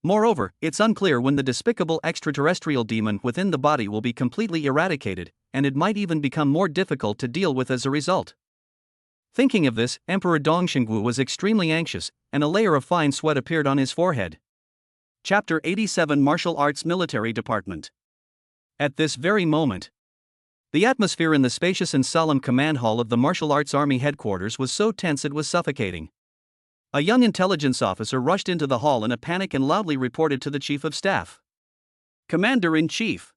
[SPEAKER 1] Moreover, it's unclear when the despicable extraterrestrial demon within the body will be completely eradicated, and it might even become more difficult to deal with as a result. Thinking of this, Emperor Dong Xingwu was extremely anxious, and a layer of fine sweat appeared on his forehead. Chapter 87 Martial Arts Military Department. At this very moment, the atmosphere in the spacious and solemn command hall of the Martial Arts Army headquarters was so tense it was suffocating. A young intelligence officer rushed into the hall in a panic and loudly reported to the Chief of Staff. Commander-in-Chief,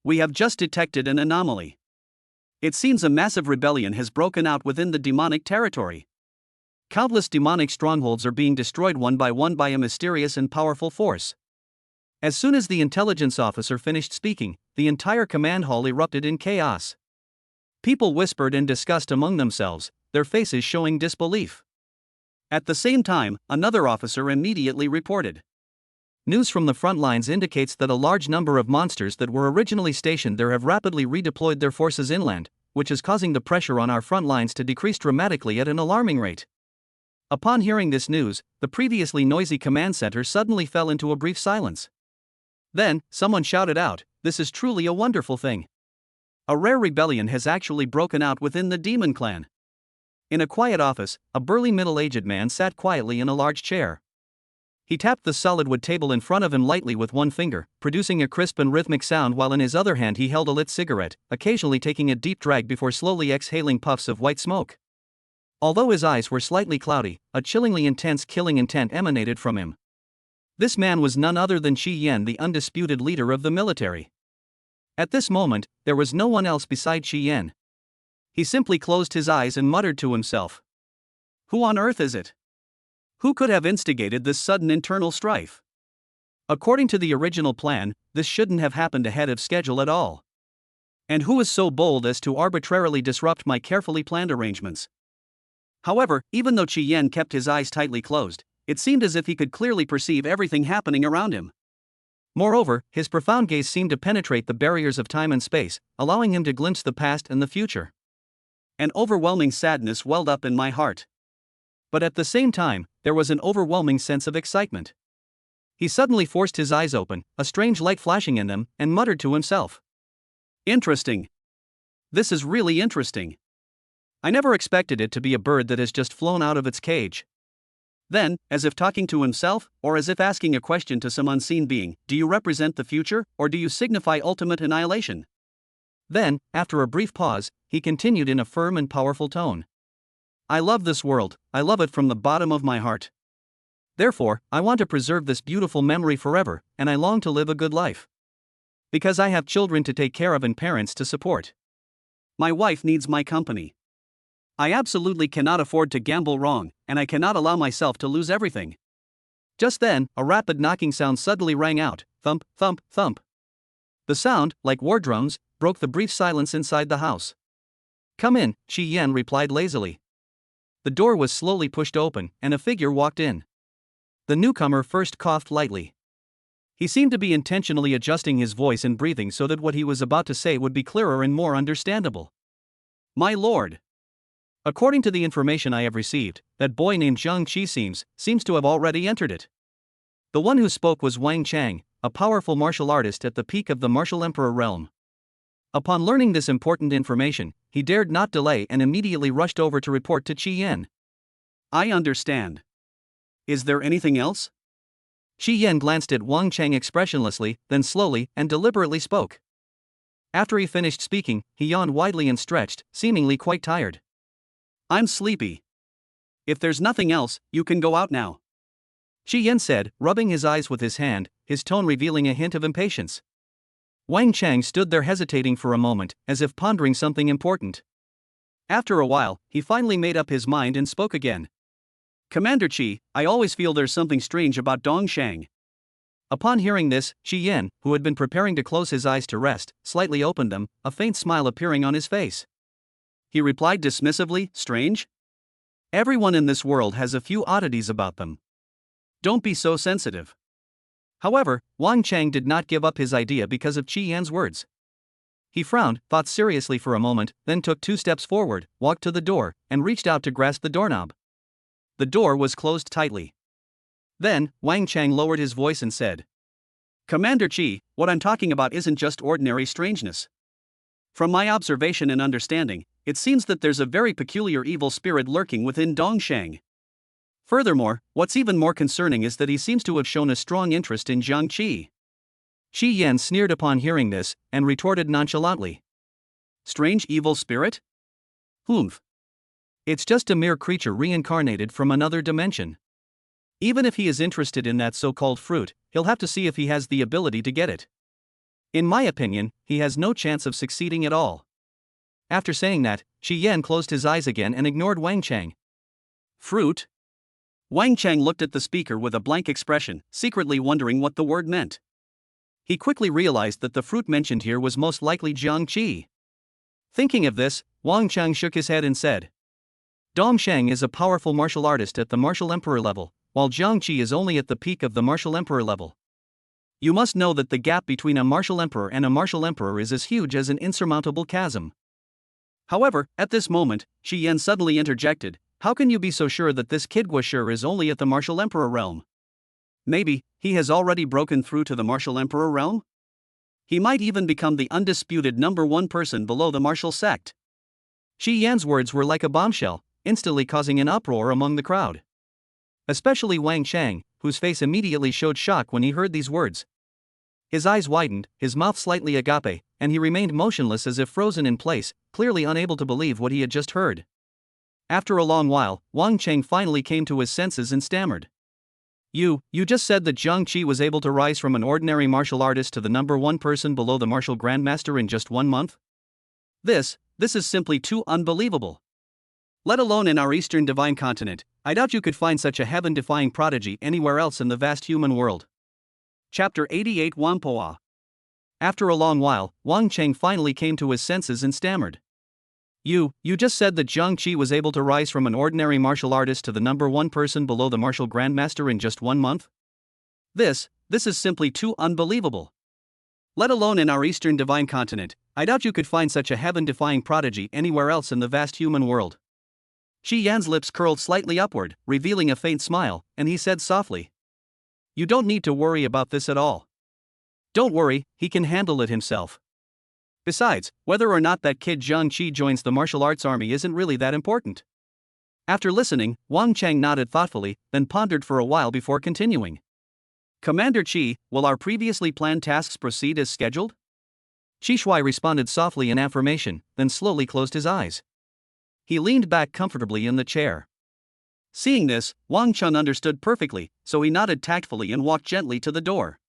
[SPEAKER 1] we have just detected an anomaly. It seems a massive rebellion has broken out within the demonic territory. Countless demonic strongholds are being destroyed one by a mysterious and powerful force. As soon as the intelligence officer finished speaking, the entire command hall erupted in chaos. People whispered and discussed among themselves, their faces showing disbelief. At the same time, another officer immediately reported. News from the front lines indicates that a large number of monsters that were originally stationed there have rapidly redeployed their forces inland, which is causing the pressure on our front lines to decrease dramatically at an alarming rate. Upon hearing this news, the previously noisy command center suddenly fell into a brief silence. Then, someone shouted out, "This is truly a wonderful thing. A rare rebellion has actually broken out within the demon clan." In a quiet office, a burly middle-aged man sat quietly in a large chair. He tapped the solid wood table in front of him lightly with one finger, producing a crisp and rhythmic sound while in his other hand he held a lit cigarette, occasionally taking a deep drag before slowly exhaling puffs of white smoke. Although his eyes were slightly cloudy, a chillingly intense killing intent emanated from him. This man was none other than Qi Yan, the undisputed leader of the military. At this moment, there was no one else beside Qi Yan. He simply closed his eyes and muttered to himself. Who on earth is it? Who could have instigated this sudden internal strife? According to the original plan, this shouldn't have happened ahead of schedule at all. And who is so bold as to arbitrarily disrupt my carefully planned arrangements? However, even though Qi Yan kept his eyes tightly closed, it seemed as if he could clearly perceive everything happening around him. Moreover, his profound gaze seemed to penetrate the barriers of time and space, allowing him to glimpse the past and the future. An overwhelming sadness welled up in my heart. But at the same time, there was an overwhelming sense of excitement. He suddenly forced his eyes open, a strange light flashing in them, and muttered to himself. Interesting. This is really interesting. I never expected it to be a bird that has just flown out of its cage. Then, as if talking to himself, or as if asking a question to some unseen being, do you represent the future, or do you signify ultimate annihilation? Then, after a brief pause, he continued in a firm and powerful tone. I love this world, I love it from the bottom of my heart. Therefore, I want to preserve this beautiful memory forever, and I long to live a good life. Because I have children to take care of and parents to support. My wife needs my company. I absolutely cannot afford to gamble wrong, and I cannot allow myself to lose everything. Just then, a rapid knocking sound suddenly rang out, thump, thump, thump. The sound, like war drums, broke the brief silence inside the house. Come in, Shi Yan replied lazily. The door was slowly pushed open, and a figure walked in. The newcomer first coughed lightly. He seemed to be intentionally adjusting his voice and breathing so that what he was about to say would be clearer and more understandable. My lord. According to the information I have received, that boy named Zhang Qi seems to have already entered it. The one who spoke was Wang Chang, a powerful martial artist at the peak of the martial emperor realm. Upon learning this important information, he dared not delay and immediately rushed over to report to Qi Yan. I understand. Is there anything else? Qi Yan glanced at Wang Chang expressionlessly, then slowly and deliberately spoke. After he finished speaking, he yawned widely and stretched, seemingly quite tired. I'm sleepy. If there's nothing else, you can go out now. Qi Yan said, rubbing his eyes with his hand, his tone revealing a hint of impatience. Wang Chang stood there hesitating for a moment, as if pondering something important. After a while, he finally made up his mind and spoke again. Commander Qi, I always feel there's something strange about Dongshang. Upon hearing this, Qi Yan, who had been preparing to close his eyes to rest, slightly opened them, a faint smile appearing on his face. He replied dismissively, strange? Everyone in this world has a few oddities about them. Don't be so sensitive. However, Wang Chang did not give up his idea because of Qi Yan's words. He frowned, thought seriously for a moment, then took 2 steps forward, walked to the door, and reached out to grasp the doorknob. The door was closed tightly. Then, Wang Chang lowered his voice and said, Commander Qi, what I'm talking about isn't just ordinary strangeness. From my observation and understanding, it seems that there's a very peculiar evil spirit lurking within Dongshang. Furthermore, what's even more concerning is that he seems to have shown a strong interest in Zhang Qi. Qi Yan sneered upon hearing this, and retorted nonchalantly. Strange evil spirit? Humph. It's just a mere creature reincarnated from another dimension. Even if he is interested in that so-called fruit, he'll have to see if he has the ability to get it. In my opinion, he has no chance of succeeding at all. After saying that, Qi Yan closed his eyes again and ignored Wang Chang. Fruit? Wang Chang looked at the speaker with a blank expression, secretly wondering what the word meant. He quickly realized that the fruit mentioned here was most likely Zhang Qi. Thinking of this, Wang Chang shook his head and said, Dongshang is a powerful martial artist at the martial emperor level, while Zhang Qi is only at the peak of the martial emperor level. You must know that the gap between a martial emperor and a martial emperor is as huge as an insurmountable chasm. However, at this moment, Qi Yan suddenly interjected, how can you be so sure that this kid Guashur is only at the martial emperor realm? Maybe, he has already broken through to the martial emperor realm? He might even become the undisputed #1 person below the martial sect. Qi Yan's words were like a bombshell, instantly causing an uproar among the crowd. Especially Wang Chang, whose face immediately showed shock when he heard these words. His eyes widened, his mouth slightly agape, and he remained motionless as if frozen in place, clearly unable to believe what he had just heard. After a long while, Wang Chang finally came to his senses and stammered. You just said that Zhang Qi was able to rise from an ordinary martial artist to the #1 person below the martial grandmaster in just 1 month? This is simply too unbelievable. Let alone in our eastern divine continent, I doubt you could find such a heaven-defying prodigy anywhere else in the vast human world. Chapter 88 Wampoa. After a long while, Wang Chang finally came to his senses and stammered. You just said that Zhang Qi was able to rise from an ordinary martial artist to the #1 person below the martial grandmaster in just 1 month? This is simply too unbelievable. Let alone in our eastern divine continent, I doubt you could find such a heaven-defying prodigy anywhere else in the vast human world. Qi Yan's lips curled slightly upward, revealing a faint smile, and he said softly. You don't need to worry about this at all. Don't worry, he can handle it himself. Besides, whether or not that kid Zhang Qi joins the martial arts army isn't really that important. After listening, Wang Chang nodded thoughtfully, then pondered for a while before continuing. Commander Qi, will our previously planned tasks proceed as scheduled? Qi Shuai responded softly in affirmation, then slowly closed his eyes. He leaned back comfortably in the chair. Seeing this, Wang Chun understood perfectly, so he nodded tactfully and walked gently to the door.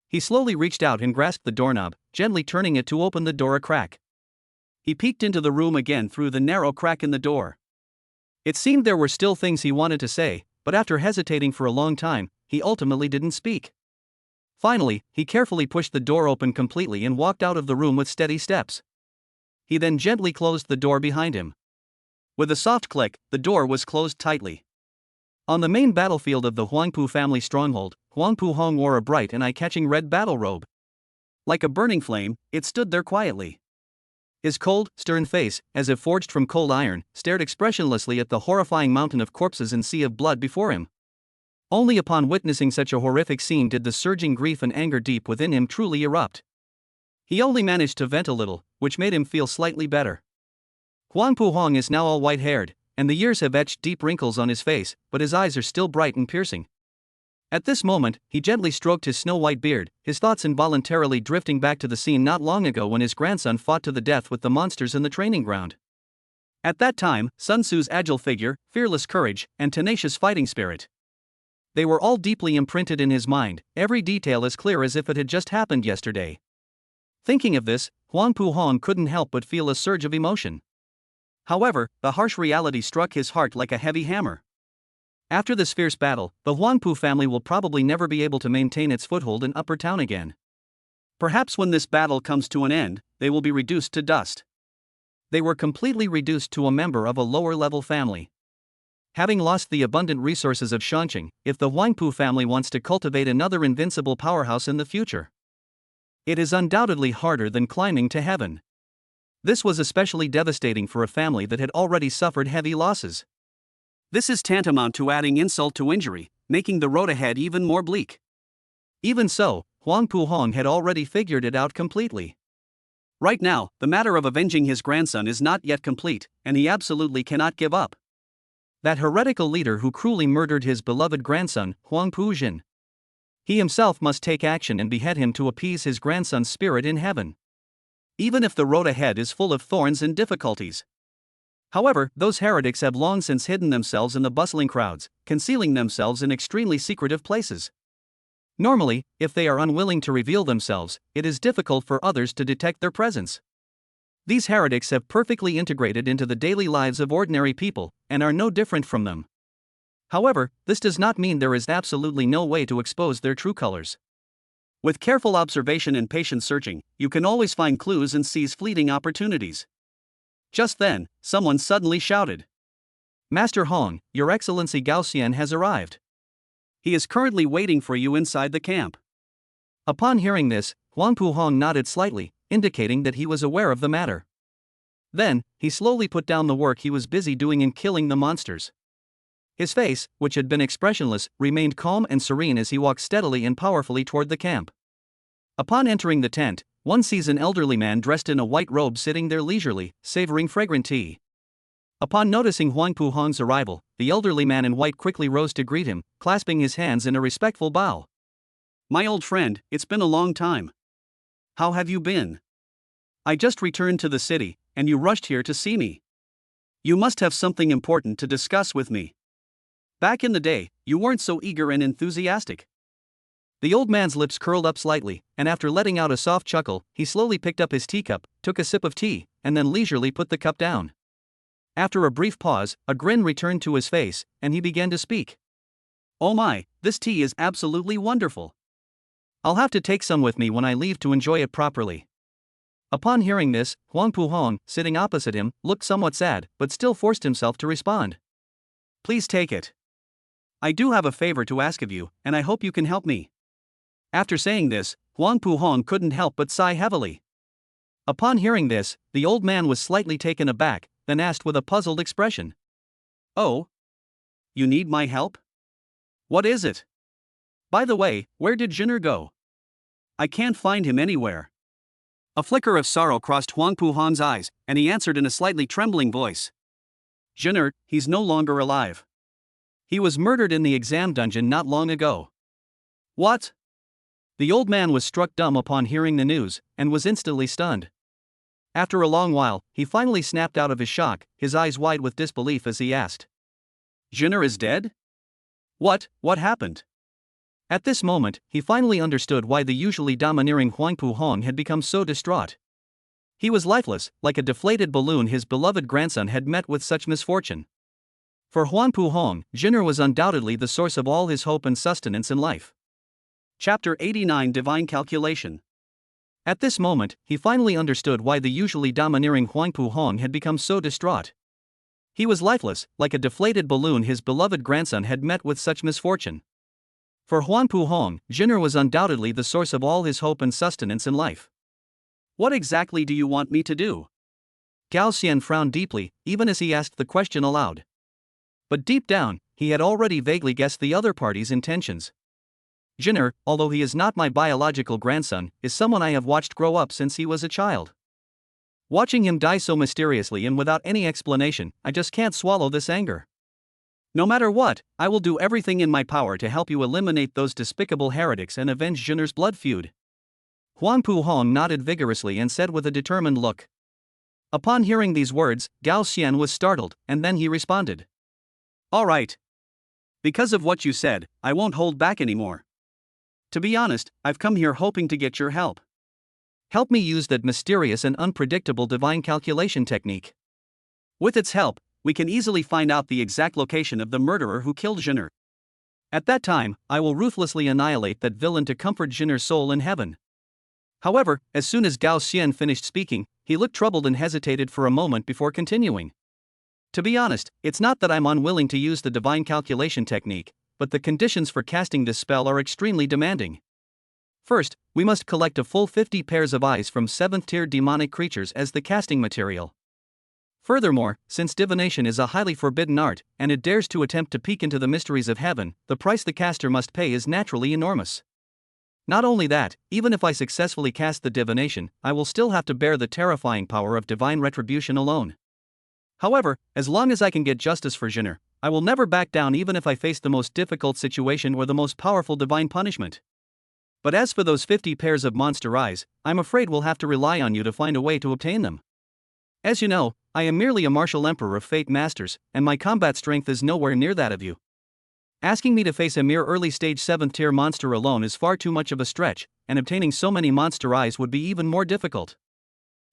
[SPEAKER 1] He slowly reached out and grasped the doorknob, gently turning it to open the door a crack. He peeked into the room again through the narrow crack in the door. It seemed there were still things he wanted to say, but after hesitating for a long time, he ultimately didn't speak. Finally, he carefully pushed the door open completely and walked out of the room with steady steps. He then gently closed the door behind him. With a soft click, the door was closed tightly. On the main battlefield of the Huangpu family stronghold, Huangpu Hong wore a bright and eye-catching red battle robe. Like a burning flame, it stood there quietly. His cold, stern face, as if forged from cold iron, stared expressionlessly at the horrifying mountain of corpses and sea of blood before him. Only upon witnessing such a horrific scene did the surging grief and anger deep within him truly erupt. He only managed to vent a little, which made him feel slightly better. Huangpu Hong is now all white-haired, and the years have etched deep wrinkles on his face, but his eyes are still bright and piercing. At this moment, he gently stroked his snow-white beard, his thoughts involuntarily drifting back to the scene not long ago when his grandson fought to the death with the monsters in the training ground. At that time, Sun Tzu's agile figure, fearless courage, and tenacious fighting spirit. They were all deeply imprinted in his mind, every detail as clear as if it had just happened yesterday. Thinking of this, Huangpu Hong couldn't help but feel a surge of emotion. However, the harsh reality struck his heart like a heavy hammer. After this fierce battle, the Huangpu family will probably never be able to maintain its foothold in Upper Town again. Perhaps when this battle comes to an end, they will be reduced to dust. They were completely reduced to a member of a lower-level family. Having lost the abundant resources of Shanqing, if the Huangpu family wants to cultivate another invincible powerhouse in the future, it is undoubtedly harder than climbing to heaven. This was especially devastating for a family that had already suffered heavy losses. This is tantamount to adding insult to injury, making the road ahead even more bleak. Even so, Huangpu Hong had already figured it out completely. Right now, the matter of avenging his grandson is not yet complete, and he absolutely cannot give up. That heretical leader who cruelly murdered his beloved grandson, Huangpu Jin. He himself must take action and behead him to appease his grandson's spirit in heaven. Even if the road ahead is full of thorns and difficulties. However, those heretics have long since hidden themselves in the bustling crowds, concealing themselves in extremely secretive places. Normally, if they are unwilling to reveal themselves, it is difficult for others to detect their presence. These heretics have perfectly integrated into the daily lives of ordinary people, and are no different from them. However, this does not mean there is absolutely no way to expose their true colors. With careful observation and patient searching, you can always find clues and seize fleeting opportunities. Just then, someone suddenly shouted, "Master Hong, Your Excellency Gao Xian has arrived. He is currently waiting for you inside the camp." Upon hearing this, Huangpu Hong nodded slightly, indicating that he was aware of the matter. Then, he slowly put down the work he was busy doing in killing the monsters. His face, which had been expressionless, remained calm and serene as he walked steadily and powerfully toward the camp. Upon entering the tent, one sees an elderly man dressed in a white robe sitting there leisurely, savoring fragrant tea. Upon noticing Huangpu Hong's arrival, the elderly man in white quickly rose to greet him, clasping his hands in a respectful bow. "My old friend, it's been a long time. How have you been? I just returned to the city, and you rushed here to see me. You must have something important to discuss with me. Back in the day, you weren't so eager and enthusiastic." The old man's lips curled up slightly, and after letting out a soft chuckle, he slowly picked up his teacup, took a sip of tea, and then leisurely put the cup down. After a brief pause, a grin returned to his face, and he began to speak. "Oh my, this tea is absolutely wonderful. I'll have to take some with me when I leave to enjoy it properly." Upon hearing this, Huangpu Hong, sitting opposite him, looked somewhat sad, but still forced himself to respond. "Please take it. I do have a favor to ask of you, and I hope you can help me." After saying this, Huangpu Hong couldn't help but sigh heavily. Upon hearing this, the old man was slightly taken aback, then asked with a puzzled expression, "Oh? You need my help? What is it? By the way, where did Jinner go? I can't find him anywhere." A flicker of sorrow crossed Huangpu Hong's eyes, and he answered in a slightly trembling voice. Jinner, he's no longer alive. He was murdered in the exam dungeon not long ago. What? The old man was struck dumb upon hearing the news, and was instantly stunned. After a long while, he finally snapped out of his shock, his eyes wide with disbelief as he asked. Jinner is dead? What happened? At this moment, he finally understood why the usually domineering Huang Puhong had become so distraught. He was lifeless, like a deflated balloon his beloved grandson had met with such misfortune. For Huang Puhong, Jinner was undoubtedly the source of all his hope and sustenance in life. Chapter 89 Divine Calculation. At this moment, he finally understood why the usually domineering Huang Puhong had become so distraught. He was lifeless, like a deflated balloon his beloved grandson had met with such misfortune. For Huang Puhong, Jinner was undoubtedly the source of all his hope and sustenance in life. What exactly do you want me to do? Gao Xian frowned deeply, even as he asked the question aloud. But deep down, he had already vaguely guessed the other party's intentions. Jinner, although he is not my biological grandson, is someone I have watched grow up since he was a child. Watching him die so mysteriously and without any explanation, I just can't swallow this anger. No matter what, I will do everything in my power to help you eliminate those despicable heretics and avenge Jinner's blood feud. Huang Puhong nodded vigorously and said with a determined look. Upon hearing these words, Gao Xian was startled, and then he responded. All right. Because of what you said, I won't hold back anymore. To be honest, I've come here hoping to get your help. Help me use that mysterious and unpredictable divine calculation technique. With its help, we can easily find out the exact location of the murderer who killed Jinner. At that time, I will ruthlessly annihilate that villain to comfort Jinner's soul in heaven. However, as soon as Gao Xian finished speaking, he looked troubled and hesitated for a moment before continuing. To be honest, it's not that I'm unwilling to use the divine calculation technique, but the conditions for casting this spell are extremely demanding. First, we must collect a full 50 pairs of eyes from 7th-tier demonic creatures as the casting material. Furthermore, since divination is a highly forbidden art, and it dares to attempt to peek into the mysteries of heaven, the price the caster must pay is naturally enormous. Not only that, even if I successfully cast the divination, I will still have to bear the terrifying power of divine retribution alone. However, as long as I can get justice for Jinner, I will never back down even if I face the most difficult situation or the most powerful divine punishment. But as for those 50 pairs of monster eyes, I'm afraid we'll have to rely on you to find a way to obtain them. As you know, I am merely a martial emperor of fate masters, and my combat strength is nowhere near that of you. Asking me to face a mere early-stage 7th-tier monster alone is far too much of a stretch, and obtaining so many monster eyes would be even more difficult.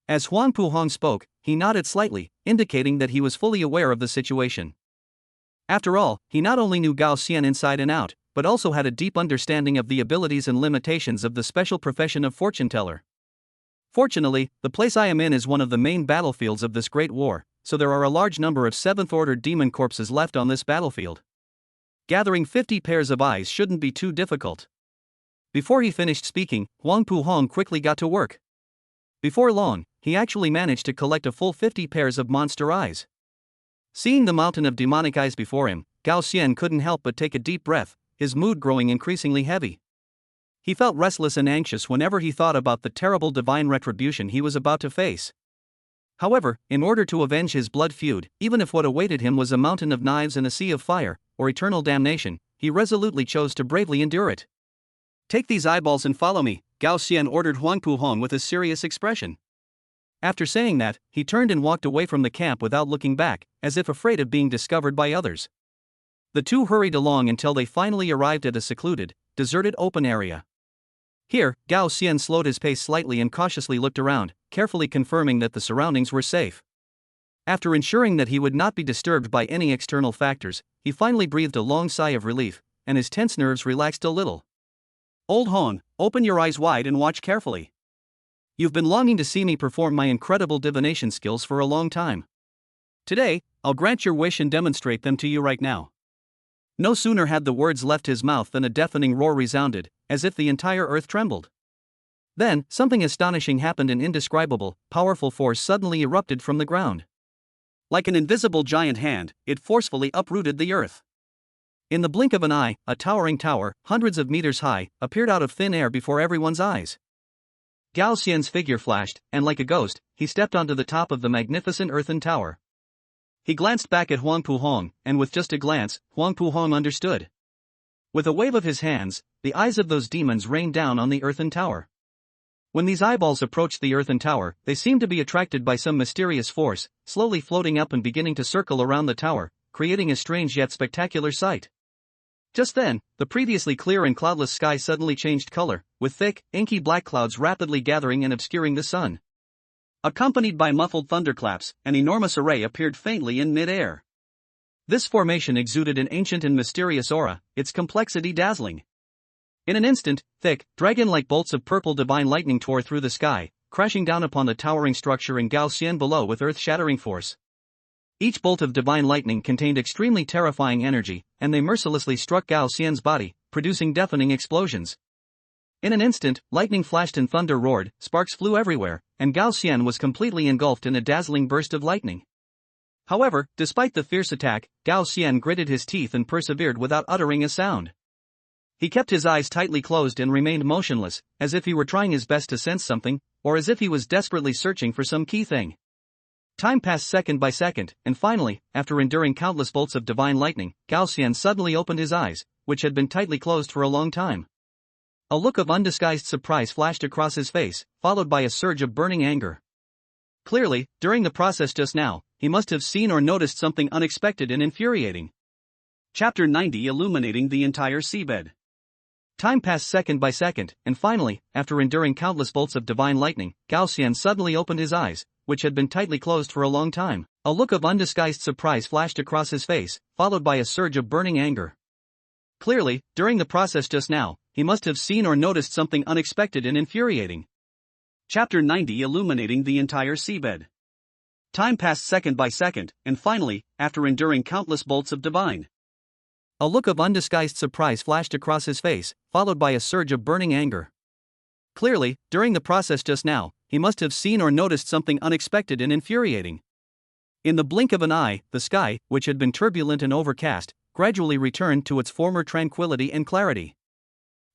[SPEAKER 1] As Huang Puhong spoke, he nodded slightly, indicating that he was fully aware of the situation. After all, he not only knew Gao Xian inside and out, but also had a deep understanding of the abilities and limitations of the special profession of fortune teller. Fortunately, the place I am in is one of the main battlefields of this great war, so there are a large number of 7th-order demon corpses left on this battlefield. Gathering 50 pairs of eyes shouldn't be too difficult. Before he finished speaking, Huang Puhong quickly got to work. Before long, he actually managed to collect a full 50 pairs of monster eyes. Seeing the mountain of demonic eyes before him, Gao Xian couldn't help but take a deep breath, his mood growing increasingly heavy. He felt restless and anxious whenever he thought about the terrible divine retribution he was about to face. However, in order to avenge his blood feud, even if what awaited him was a mountain of knives and a sea of fire, or eternal damnation, he resolutely chose to bravely endure it. Take these eyeballs and follow me, Gao Xian ordered Huang Puhong with a serious expression. After saying that, he turned and walked away from the camp without looking back, as if afraid of being discovered by others. The two hurried along until they finally arrived at a secluded, deserted open area. Here, Gao Xian slowed his pace slightly and cautiously looked around, carefully confirming that the surroundings were safe. After ensuring that he would not be disturbed by any external factors, he finally breathed a long sigh of relief, and his tense nerves relaxed a little. Old Hong, open your eyes wide and watch carefully. You've been longing to see me perform my incredible divination skills for a long time. Today, I'll grant your wish and demonstrate them to you right now. No sooner had the words left his mouth than a deafening roar resounded, as if the entire earth trembled. Then, something astonishing happened. An indescribable, powerful force suddenly erupted from the ground. Like an invisible giant hand, it forcefully uprooted the earth. In the blink of an eye, a towering tower, hundreds of meters high, appeared out of thin air before everyone's eyes. Gao Xian's figure flashed, and like a ghost, he stepped onto the top of the magnificent earthen tower. He glanced back at Huang Puhong, and with just a glance, Huang Puhong understood. With a wave of his hands, the eyes of those demons rained down on the earthen tower. When these eyeballs approached the earthen tower, they seemed to be attracted by some mysterious force, slowly floating up and beginning to circle around the tower, creating a strange yet spectacular sight. Just then, the previously clear and cloudless sky suddenly changed color, with thick, inky black clouds rapidly gathering and obscuring the sun. Accompanied by muffled thunderclaps, an enormous array appeared faintly in mid-air. This formation exuded an ancient and mysterious aura, its complexity dazzling. In an instant, thick, dragon-like bolts of purple divine lightning tore through the sky, crashing down upon the towering structure and Gao Xian below with earth-shattering force. Each bolt of divine lightning contained extremely terrifying energy, and they mercilessly struck Gao Xian's body, producing deafening explosions. In an instant, lightning flashed and thunder roared, sparks flew everywhere, and Gao Xian was completely engulfed in a dazzling burst of lightning. However, despite the fierce attack, Gao Xian gritted his teeth and persevered without uttering a sound. He kept his eyes tightly closed and remained motionless, as if he were trying his best to sense something, or as if he was desperately searching for some key thing. Time passed second by second, and finally, after enduring countless bolts of divine lightning, Gao Xian suddenly opened his eyes, which had been tightly closed for a long time. A look of undisguised surprise flashed across his face, followed by a surge of burning anger. Clearly, during the process just now, he must have seen or noticed something unexpected and infuriating. Chapter 90 Illuminating the entire seabed. Time passed second by second, and finally, after enduring countless bolts of divine lightning, Gao Xian suddenly opened his eyes, which had been tightly closed for a long time. A look of undisguised surprise flashed across his face, followed by a surge of burning anger. Clearly, during the process just now, he must have seen or noticed something unexpected and infuriating. Chapter 90 Illuminating the entire seabed. Time passed second by second, and finally, after enduring countless bolts of divine. A look of undisguised surprise flashed across his face, followed by a surge of burning anger. Clearly, during the process just now, he must have seen or noticed something unexpected and infuriating. In the blink of an eye, the sky, which had been turbulent and overcast, gradually returned to its former tranquility and clarity.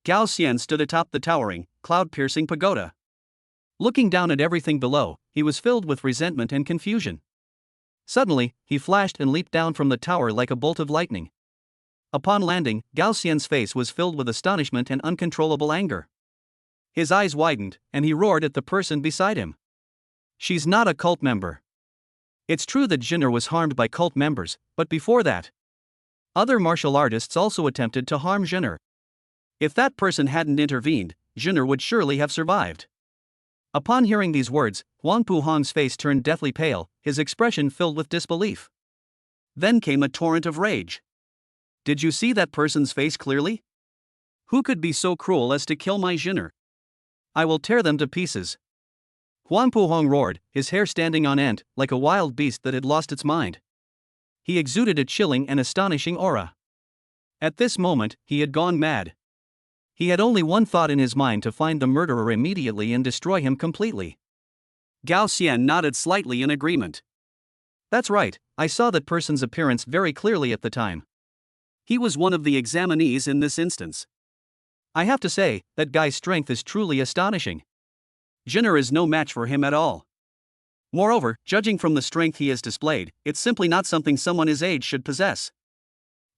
[SPEAKER 1] Gao Xian stood atop the towering, cloud-piercing pagoda. Looking down at everything below, he was filled with resentment and confusion. Suddenly, he flashed and leaped down from the tower like a bolt of lightning. Upon landing, Gao Xian's face was filled with astonishment and uncontrollable anger. His eyes widened, and he roared at the person beside him. "She's not a cult member." It's true that Jinner was harmed by cult members, but before that, other martial artists also attempted to harm Jinner. If that person hadn't intervened, Jinner would surely have survived. Upon hearing these words, Huang Puhong's face turned deathly pale, his expression filled with disbelief. Then came a torrent of rage. "Did you see that person's face clearly? Who could be so cruel as to kill my Jinner? I will tear them to pieces." Huang Puhong roared, his hair standing on end, like a wild beast that had lost its mind. He exuded a chilling and astonishing aura. At this moment, he had gone mad. He had only one thought in his mind: to find the murderer immediately and destroy him completely. Gao Xian nodded slightly in agreement. "That's right, I saw that person's appearance very clearly at the time. He was one of the examinees in this instance. I have to say, that guy's strength is truly astonishing. Jinner is no match for him at all. Moreover, judging from the strength he has displayed, it's simply not something someone his age should possess."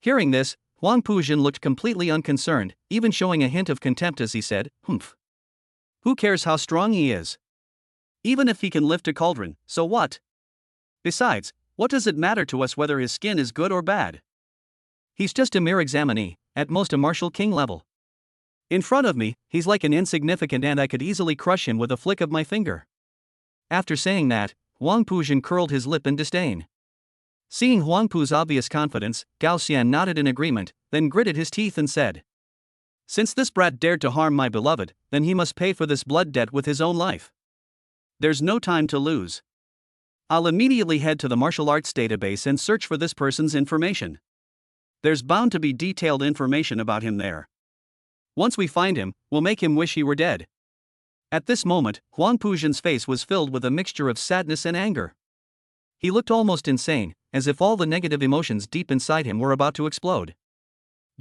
[SPEAKER 1] Hearing this, Huang Pujin looked completely unconcerned, even showing a hint of contempt as he said, "Humph. Who cares how strong he is? Even if he can lift a cauldron, so what? Besides, what does it matter to us whether his skin is good or bad? He's just a mere examinee, at most a martial king level. In front of me, he's like an insignificant ant. I could easily crush him with a flick of my finger." After saying that, Huang Pujin curled his lip in disdain. Seeing Huang Pu's obvious confidence, Gao Xian nodded in agreement, then gritted his teeth and said, "Since this brat dared to harm my beloved, then he must pay for this blood debt with his own life. There's no time to lose. I'll immediately head to the martial arts database and search for this person's information. There's bound to be detailed information about him there. Once we find him, we'll make him wish he were dead." At this moment, Huang Pujin's face was filled with a mixture of sadness and anger. He looked almost insane, as if all the negative emotions deep inside him were about to explode.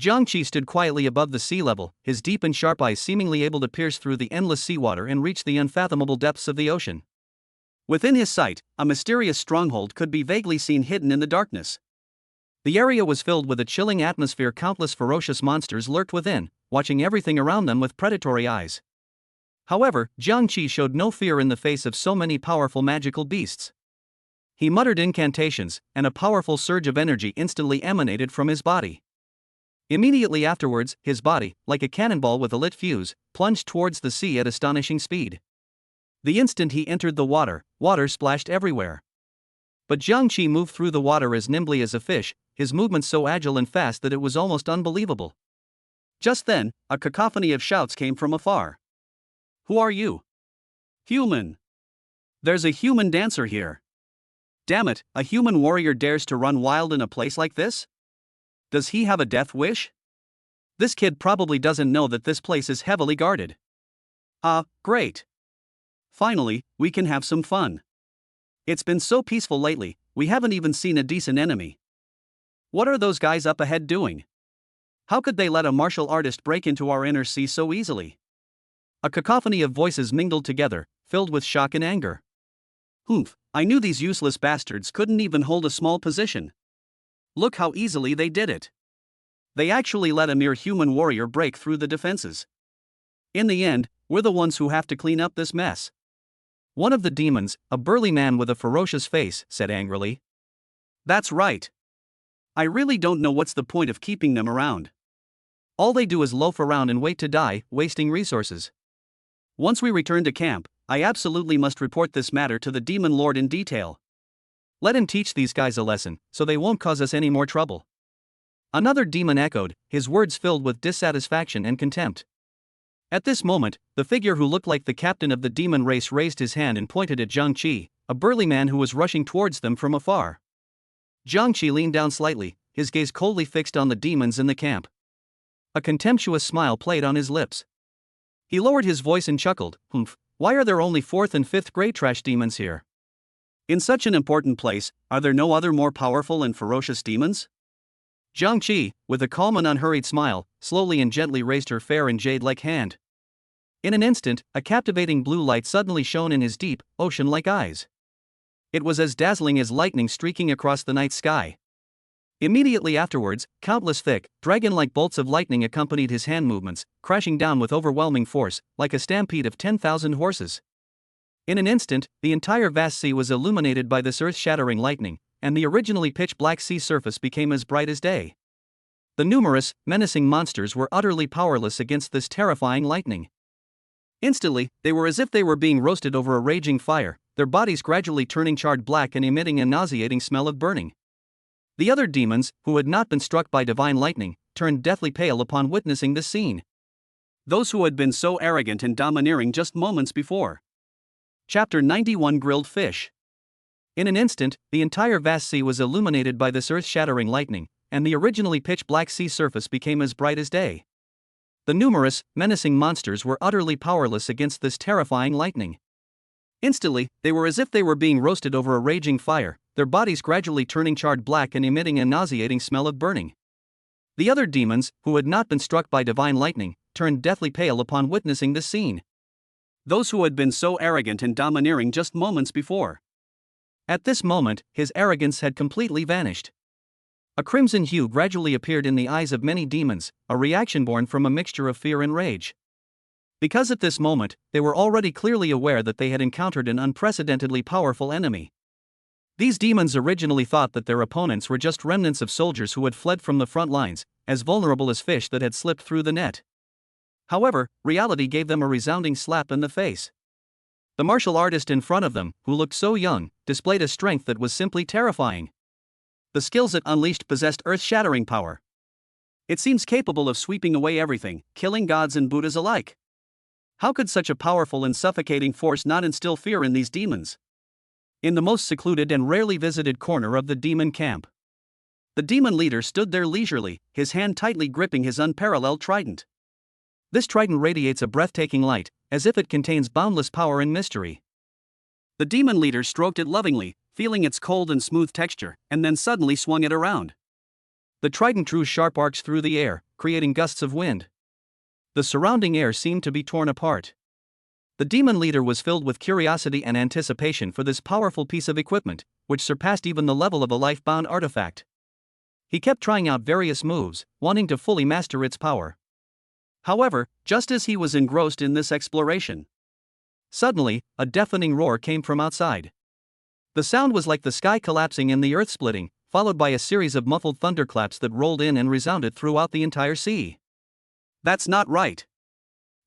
[SPEAKER 1] Jiang Qi stood quietly above the sea level, his deep and sharp eyes seemingly able to pierce through the endless seawater and reach the unfathomable depths of the ocean. Within his sight, a mysterious stronghold could be vaguely seen hidden in the darkness. The area was filled with a chilling atmosphere. Countless ferocious monsters lurked within, watching everything around them with predatory eyes. However, Jiangqi showed no fear in the face of so many powerful magical beasts. He muttered incantations, and a powerful surge of energy instantly emanated from his body. Immediately afterwards, his body, like a cannonball with a lit fuse, plunged towards the sea at astonishing speed. The instant he entered the water, water splashed everywhere. But Jiangqi moved through the water as nimbly as a fish, his movements so agile and fast that it was almost unbelievable. Just then, a cacophony of shouts came from afar. "Who are you?" "Human." "There's a human dancer here." "Damn it, a human warrior dares to run wild in a place like this? Does he have a death wish? This kid probably doesn't know that this place is heavily guarded." "Ah, great. Finally, we can have some fun. It's been so peaceful lately, we haven't even seen a decent enemy. What are those guys up ahead doing? How could they let a martial artist break into our inner sea so easily?" A cacophony of voices mingled together, filled with shock and anger. "Humph, I knew these useless bastards couldn't even hold a small position. Look how easily they did it. They actually let a mere human warrior break through the defenses. In the end, we're the ones who have to clean up this mess." One of the demons, a burly man with a ferocious face, said angrily. "That's right. I really don't know what's the point of keeping them around. All they do is loaf around and wait to die, wasting resources. Once we return to camp, I absolutely must report this matter to the demon lord in detail. Let him teach these guys a lesson, so they won't cause us any more trouble." Another demon echoed, his words filled with dissatisfaction and contempt. At this moment, the figure who looked like the captain of the demon race raised his hand and pointed at Jiangqi, a burly man who was rushing towards them from afar. Jiangqi leaned down slightly, his gaze coldly fixed on the demons in the camp. A contemptuous smile played on his lips. He lowered his voice and chuckled, "Humph, why are there only 4th and 5th grade trash demons here? In such an important place, are there no other more powerful and ferocious demons?" Jiangqi, with a calm and unhurried smile, slowly and gently raised her fair and jade-like hand. In an instant, a captivating blue light suddenly shone in his deep, ocean-like eyes. It was as dazzling as lightning streaking across the night sky. Immediately afterwards, countless thick, dragon-like bolts of lightning accompanied his hand movements, crashing down with overwhelming force, like a stampede of 10,000 horses. In an instant, the entire vast sea was illuminated by this earth-shattering lightning, and the originally pitch-black sea surface became as bright as day. The numerous, menacing monsters were utterly powerless against this terrifying lightning. Instantly, they were as if they were being roasted over a raging fire, their bodies gradually turning charred black and emitting a nauseating smell of burning. The other demons, who had not been struck by divine lightning, turned deathly pale upon witnessing this scene. Those who had been so arrogant and domineering just moments before. Chapter 91 Grilled Fish. In an instant, the entire vast sea was illuminated by this earth-shattering lightning, and the originally pitch-black sea surface became as bright as day. The numerous, menacing monsters were utterly powerless against this terrifying lightning. Instantly, they were as if they were being roasted over a raging fire, their bodies gradually turning charred black and emitting a nauseating smell of burning. The other demons, who had not been struck by divine lightning, turned deathly pale upon witnessing this scene. Those who had been so arrogant and domineering just moments before. At this moment, his arrogance had completely vanished. A crimson hue gradually appeared in the eyes of many demons, a reaction born from a mixture of fear and rage. Because at this moment, they were already clearly aware that they had encountered an unprecedentedly powerful enemy. These demons originally thought that their opponents were just remnants of soldiers who had fled from the front lines, as vulnerable as fish that had slipped through the net. However, reality gave them a resounding slap in the face. The martial artist in front of them, who looked so young, displayed a strength that was simply terrifying. The skills it unleashed possessed earth-shattering power. It seems capable of sweeping away everything, killing gods and Buddhas alike. How could such a powerful and suffocating force not instill fear in these demons? In the most secluded and rarely visited corner of the demon camp, the demon leader stood there leisurely, his hand tightly gripping his unparalleled trident. This trident radiates a breathtaking light, as if it contains boundless power and mystery. The demon leader stroked it lovingly, feeling its cold and smooth texture, and then suddenly swung it around. The trident drew sharp arcs through the air, creating gusts of wind. The surrounding air seemed to be torn apart. The demon leader was filled with curiosity and anticipation for this powerful piece of equipment, which surpassed even the level of a life-bound artifact. He kept trying out various moves, wanting to fully master its power. However, just as he was engrossed in this exploration, suddenly, a deafening roar came from outside. The sound was like the sky collapsing and the earth splitting, followed by a series of muffled thunderclaps that rolled in and resounded throughout the entire sea. That's not right.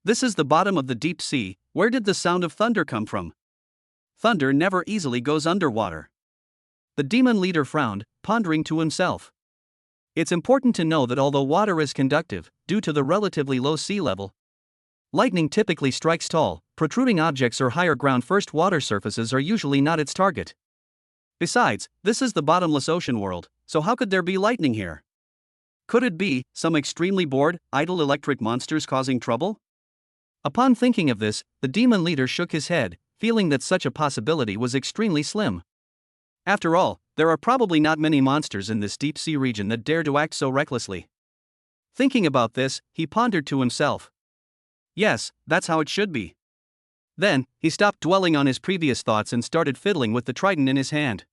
[SPEAKER 1] This is the bottom of the deep sea. Where did the sound of thunder come from? Thunder never easily goes underwater. The demon leader frowned, pondering to himself. It's important to know that although water is conductive, due to the relatively low sea level, lightning typically strikes tall, protruding objects or higher ground. First water surfaces are usually not its target. Besides, this is the bottomless ocean world, so how could there be lightning here? Could it be some extremely bored, idle electric monsters causing trouble? Upon thinking of this, the demon leader shook his head, feeling that such a possibility was extremely slim. After all, there are probably not many monsters in this deep sea region that dare to act so recklessly. Thinking about this, he pondered to himself. Yes, that's how it should be. Then, he stopped dwelling on his previous thoughts and started fiddling with the trident in his hand.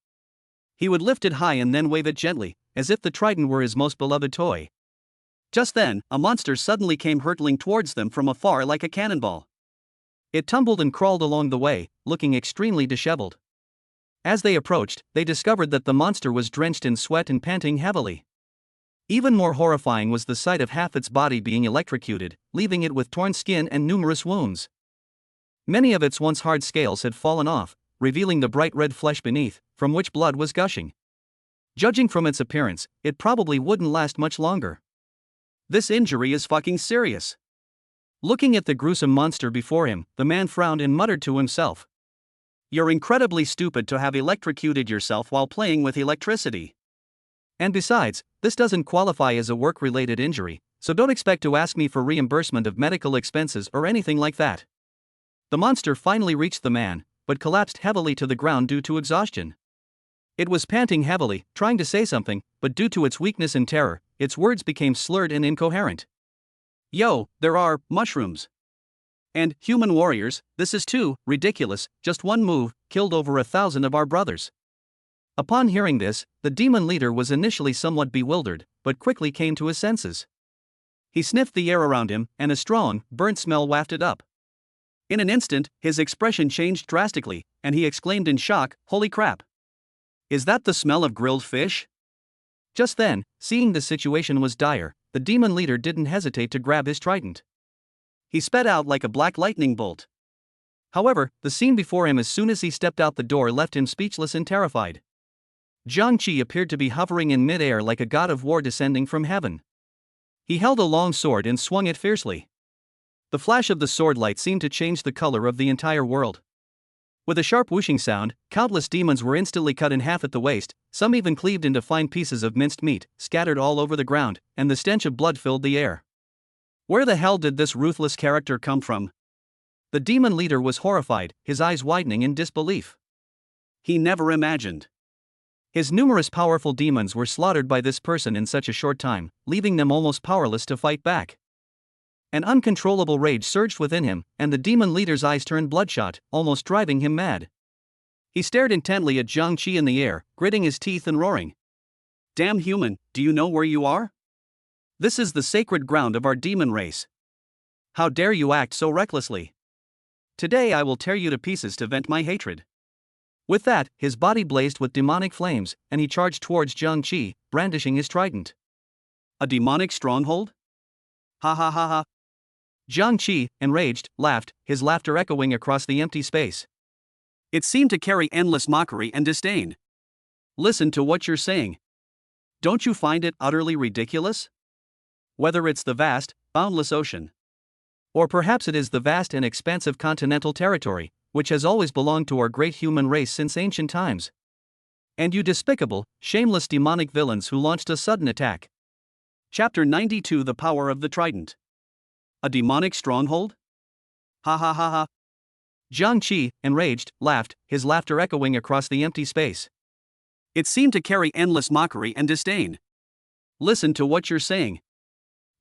[SPEAKER 1] He would lift it high and then wave it gently, as if the trident were his most beloved toy. Just then, a monster suddenly came hurtling towards them from afar like a cannonball. It tumbled and crawled along the way, looking extremely disheveled. As they approached, they discovered that the monster was drenched in sweat and panting heavily. Even more horrifying was the sight of half its body being electrocuted, leaving it with torn skin and numerous wounds. Many of its once hard scales had fallen off, revealing the bright red flesh beneath, from which blood was gushing. Judging from its appearance, it probably wouldn't last much longer. This injury is fucking serious. Looking at the gruesome monster before him, the man frowned and muttered to himself. You're incredibly stupid to have electrocuted yourself while playing with electricity. And besides, this doesn't qualify as a work-related injury, so don't expect to ask me for reimbursement of medical expenses or anything like that. The monster finally reached the man, but collapsed heavily to the ground due to exhaustion. It was panting heavily, trying to say something, but due to its weakness and terror, its words became slurred and incoherent. Yo, there are mushrooms. And human warriors, this is too ridiculous, just one move, killed over 1,000 of our brothers. Upon hearing this, the demon leader was initially somewhat bewildered, but quickly came to his senses. He sniffed the air around him, and a strong, burnt smell wafted up. In an instant, his expression changed drastically, and he exclaimed in shock, "Holy crap! Is that the smell of grilled fish?" Just then, seeing the situation was dire, the demon leader didn't hesitate to grab his trident. He sped out like a black lightning bolt. However, the scene before him as soon as he stepped out the door left him speechless and terrified. Jiangqi appeared to be hovering in mid-air like a god of war descending from heaven. He held a long sword and swung it fiercely. The flash of the sword light seemed to change the color of the entire world. With a sharp whooshing sound, countless demons were instantly cut in half at the waist, some even cleaved into fine pieces of minced meat, scattered all over the ground, and the stench of blood filled the air. Where the hell did this ruthless character come from? The demon leader was horrified, his eyes widening in disbelief. He never imagined his numerous powerful demons were slaughtered by this person in such a short time, leaving them almost powerless to fight back. An uncontrollable rage surged within him, and the demon leader's eyes turned bloodshot, almost driving him mad. He stared intently at Jiangqi in the air, gritting his teeth and roaring. Damn human, do you know where you are? This is the sacred ground of our demon race. How dare you act so recklessly? Today I will tear you to pieces to vent my hatred. With that, his body blazed with demonic flames, and he charged towards Jiangqi, brandishing his trident. A demonic stronghold? Ha ha ha ha. Jiangqi, enraged, laughed, his laughter echoing across the empty space. It seemed to carry endless mockery and disdain. Listen to what you're saying. Don't you find it utterly ridiculous? Whether it's the vast, boundless ocean, or perhaps it is the vast and expansive continental territory, which has always belonged to our great human race since ancient times. And you despicable, shameless demonic villains who launched a sudden attack. Chapter 92: The Power of the Trident. A demonic stronghold? Ha ha ha ha. Jiangqi, enraged, laughed, his laughter echoing across the empty space. It seemed to carry endless mockery and disdain. Listen to what you're saying.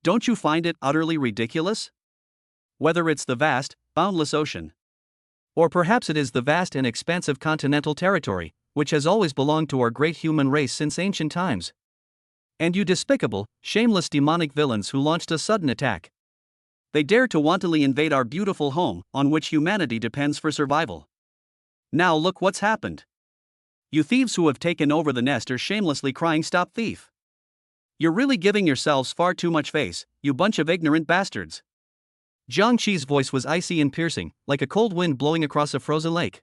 [SPEAKER 1] Don't you find it utterly ridiculous? Whether it's the vast, boundless ocean, Or perhaps it is the vast and expansive continental territory, which has always belonged to our great human race since ancient times. And you despicable, shameless demonic villains who launched a sudden attack. They dare to wantonly invade our beautiful home, on which humanity depends for survival. Now look what's happened. You thieves who have taken over the nest are shamelessly crying "Stop thief." You're really giving yourselves far too much face, you bunch of ignorant bastards. Jiang Qi's voice was icy and piercing, like a cold wind blowing across a frozen lake.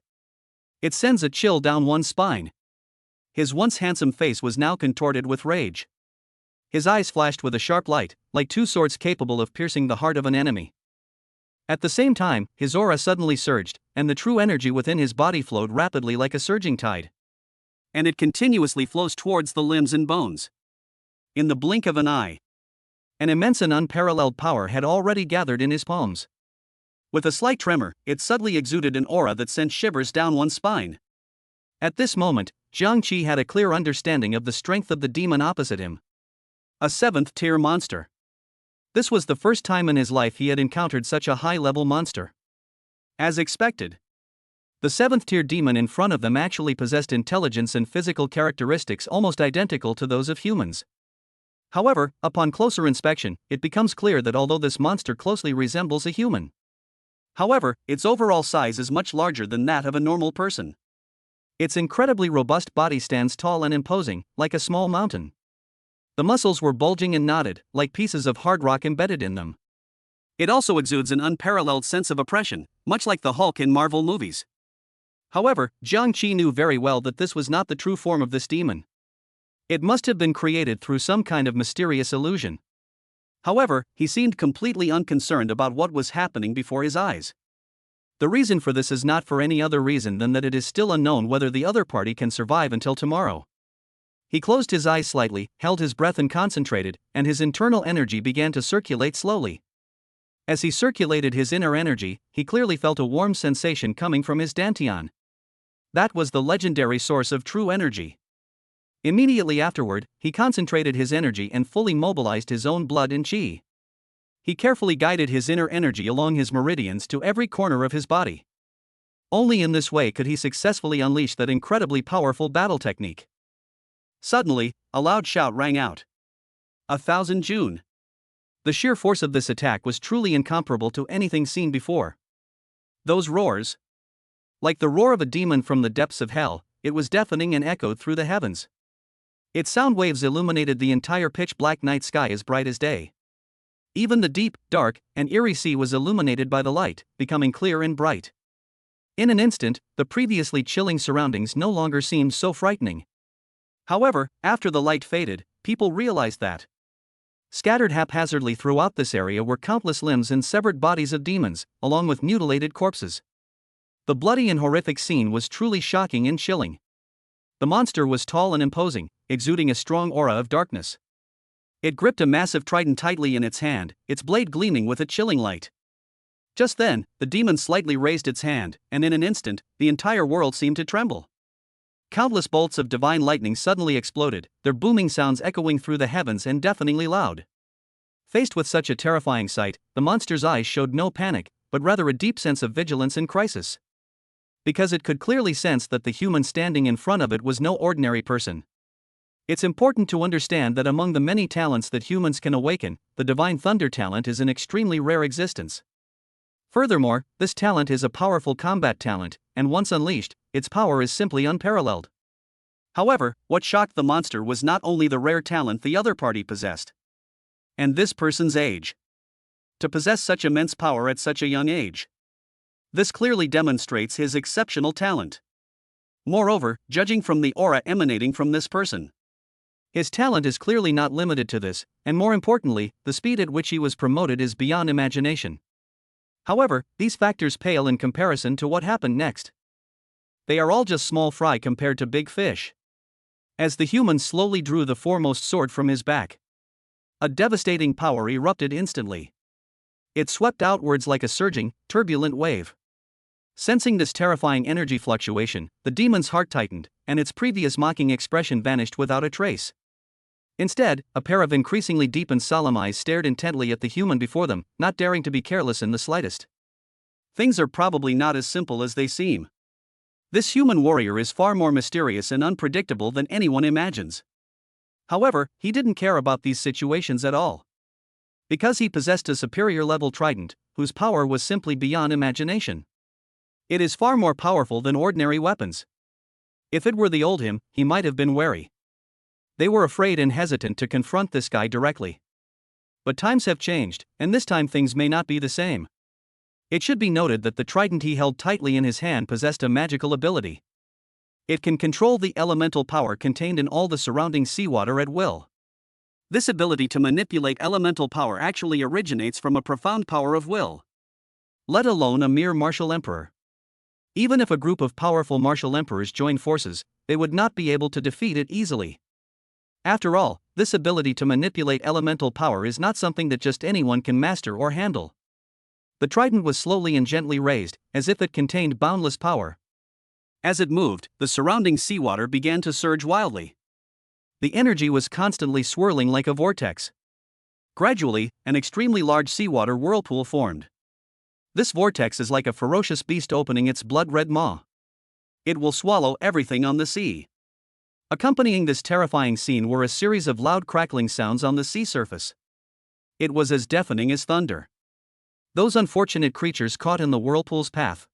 [SPEAKER 1] It sends a chill down one's spine. His once handsome face was now contorted with rage. His eyes flashed with a sharp light, like two swords capable of piercing the heart of an enemy. At the same time, his aura suddenly surged, and the true energy within his body flowed rapidly like a surging tide. And it continuously flows towards the limbs and bones. In the blink of an eye, an immense and unparalleled power had already gathered in his palms. With a slight tremor, it suddenly exuded an aura that sent shivers down one's spine. At this moment, Jiang Qi had a clear understanding of the strength of the demon opposite him. A 7th-tier monster. This was the first time in his life he had encountered such a high-level monster. As expected, the 7th-tier demon in front of them actually possessed intelligence and physical characteristics almost identical to those of humans. However, upon closer inspection, it becomes clear that although this monster closely resembles a human, however, its overall size is much larger than that of a normal person. Its incredibly robust body stands tall and imposing, like a small mountain. The muscles were bulging and knotted, like pieces of hard rock embedded in them. It also exudes an unparalleled sense of oppression, much like the Hulk in Marvel movies. However, Jiang Qi knew very well that this was not the true form of this demon. It must have been created through some kind of mysterious illusion. However, he seemed completely unconcerned about what was happening before his eyes. The reason for this is not for any other reason than that it is still unknown whether the other party can survive until tomorrow. He closed his eyes slightly, held his breath and concentrated, and his internal energy began to circulate slowly. As he circulated his inner energy, he clearly felt a warm sensation coming from his dantian. That was the legendary source of true energy. Immediately afterward, he concentrated his energy and fully mobilized his own blood and qi. He carefully guided his inner energy along his meridians to every corner of his body. Only in this way could he successfully unleash that incredibly powerful battle technique. Suddenly, a loud shout rang out. 1,000 June. The sheer force of this attack was truly incomparable to anything seen before. Those roars, like the roar of a demon from the depths of hell, it was deafening and echoed through the heavens. Its sound waves illuminated the entire pitch-black night sky as bright as day. Even the deep, dark, and eerie sea was illuminated by the light, becoming clear and bright. In an instant, the previously chilling surroundings no longer seemed so frightening. However, after the light faded, people realized that scattered haphazardly throughout this area were countless limbs and severed bodies of demons, along with mutilated corpses. The bloody and horrific scene was truly shocking and chilling. The monster was tall and imposing, exuding a strong aura of darkness. It gripped a massive trident tightly in its hand, its blade gleaming with a chilling light. Just then, the demon slightly raised its hand, and in an instant, the entire world seemed to tremble. Countless bolts of divine lightning suddenly exploded, their booming sounds echoing through the heavens and deafeningly loud. Faced with such a terrifying sight, the monster's eyes showed no panic, but rather a deep sense of vigilance and crisis. Because it could clearly sense that the human standing in front of it was no ordinary person. It's important to understand that among the many talents that humans can awaken, the divine thunder talent is an extremely rare existence. Furthermore, this talent is a powerful combat talent, and once unleashed, its power is simply unparalleled. However, what shocked the monster was not only the rare talent the other party possessed, and this person's age. To possess such immense power at such a young age. This clearly demonstrates his exceptional talent. Moreover, judging from the aura emanating from this person, his talent is clearly not limited to this, and more importantly, the speed at which he was promoted is beyond imagination. However, these factors pale in comparison to what happened next. They are all just small fry compared to big fish. As the human slowly drew the foremost sword from his back, a devastating power erupted instantly. It swept outwards like a surging, turbulent wave. Sensing this terrifying energy fluctuation, the demon's heart tightened, and its previous mocking expression vanished without a trace. Instead, a pair of increasingly deep and solemn eyes stared intently at the human before them, not daring to be careless in the slightest. things are probably not as simple as they seem. This human warrior is far more mysterious and unpredictable than anyone imagines. However, he didn't care about these situations at all. Because he possessed a superior level trident, whose power was simply beyond imagination. It is far more powerful than ordinary weapons. If it were the old him, he might have been wary. They were afraid and hesitant to confront this guy directly. But times have changed, and this time things may not be the same. It should be noted that the trident he held tightly in his hand possessed a magical ability. It can control the elemental power contained in all the surrounding seawater at will. This ability to manipulate elemental power actually originates from a profound power of will. Let alone a mere martial emperor. Even if a group of powerful martial emperors joined forces, they would not be able to defeat it easily. After all, this ability to manipulate elemental power is not something that just anyone can master or handle. The trident was slowly and gently raised, as if it contained boundless power. As it moved, the surrounding seawater began to surge wildly. The energy was constantly swirling like a vortex. Gradually, an extremely large seawater whirlpool formed. This vortex is like a ferocious beast opening its blood-red maw. It will swallow everything on the sea. Accompanying this terrifying scene were a series of loud crackling sounds on the sea surface. It was as deafening as thunder. Those unfortunate creatures caught in the whirlpool's path.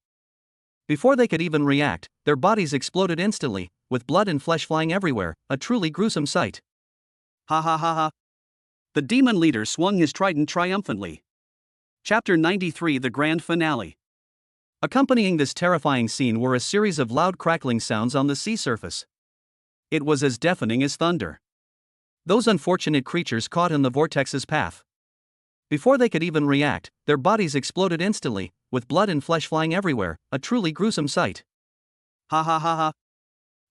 [SPEAKER 1] Before they could even react, their bodies exploded instantly, with blood and flesh flying everywhere, a truly gruesome sight. Ha ha ha ha. The demon leader swung his trident triumphantly. Chapter 93, the grand finale. Accompanying this terrifying scene were a series of loud crackling sounds on the sea surface. It was as deafening as thunder. Those unfortunate creatures caught in the vortex's path. Before they could even react, their bodies exploded instantly, with blood and flesh flying everywhere, a truly gruesome sight. Ha ha ha ha.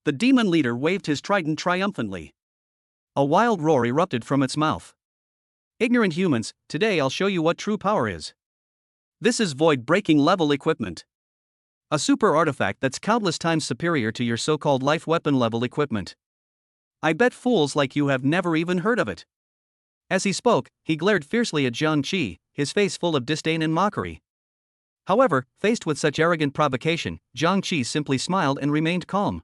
[SPEAKER 1] The demon leader waved his trident triumphantly. A wild roar erupted from its mouth. Ignorant humans, today I'll show you what true power is. This is void-breaking level equipment. A super artifact that's countless times superior to your so-called life weapon level equipment. I bet fools like you have never even heard of it. As he spoke, he glared fiercely at Jiang Qi, his face full of disdain and mockery. However, faced with such arrogant provocation, Jiang Qi simply smiled and remained calm.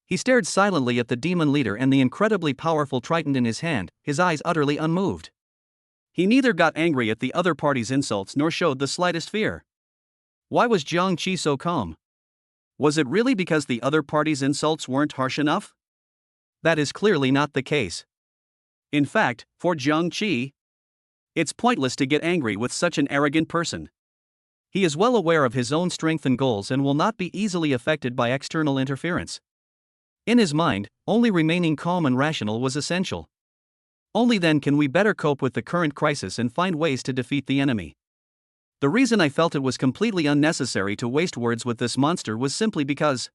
[SPEAKER 1] He stared silently at the demon leader and the incredibly powerful trident in his hand, his eyes utterly unmoved. He neither got angry at the other party's insults nor showed the slightest fear. Why was Jiang Qi so calm? Was it really because the other party's insults weren't harsh enough? That is clearly not the case. In fact, for Jiang Qi, it's pointless to get angry with such an arrogant person. He is well aware of his own strength and goals and will not be easily affected by external interference. In his mind, only remaining calm and rational was essential. Only then can we better cope with the current crisis and find ways to defeat the enemy. The reason I felt it was completely unnecessary to waste words with this monster was simply because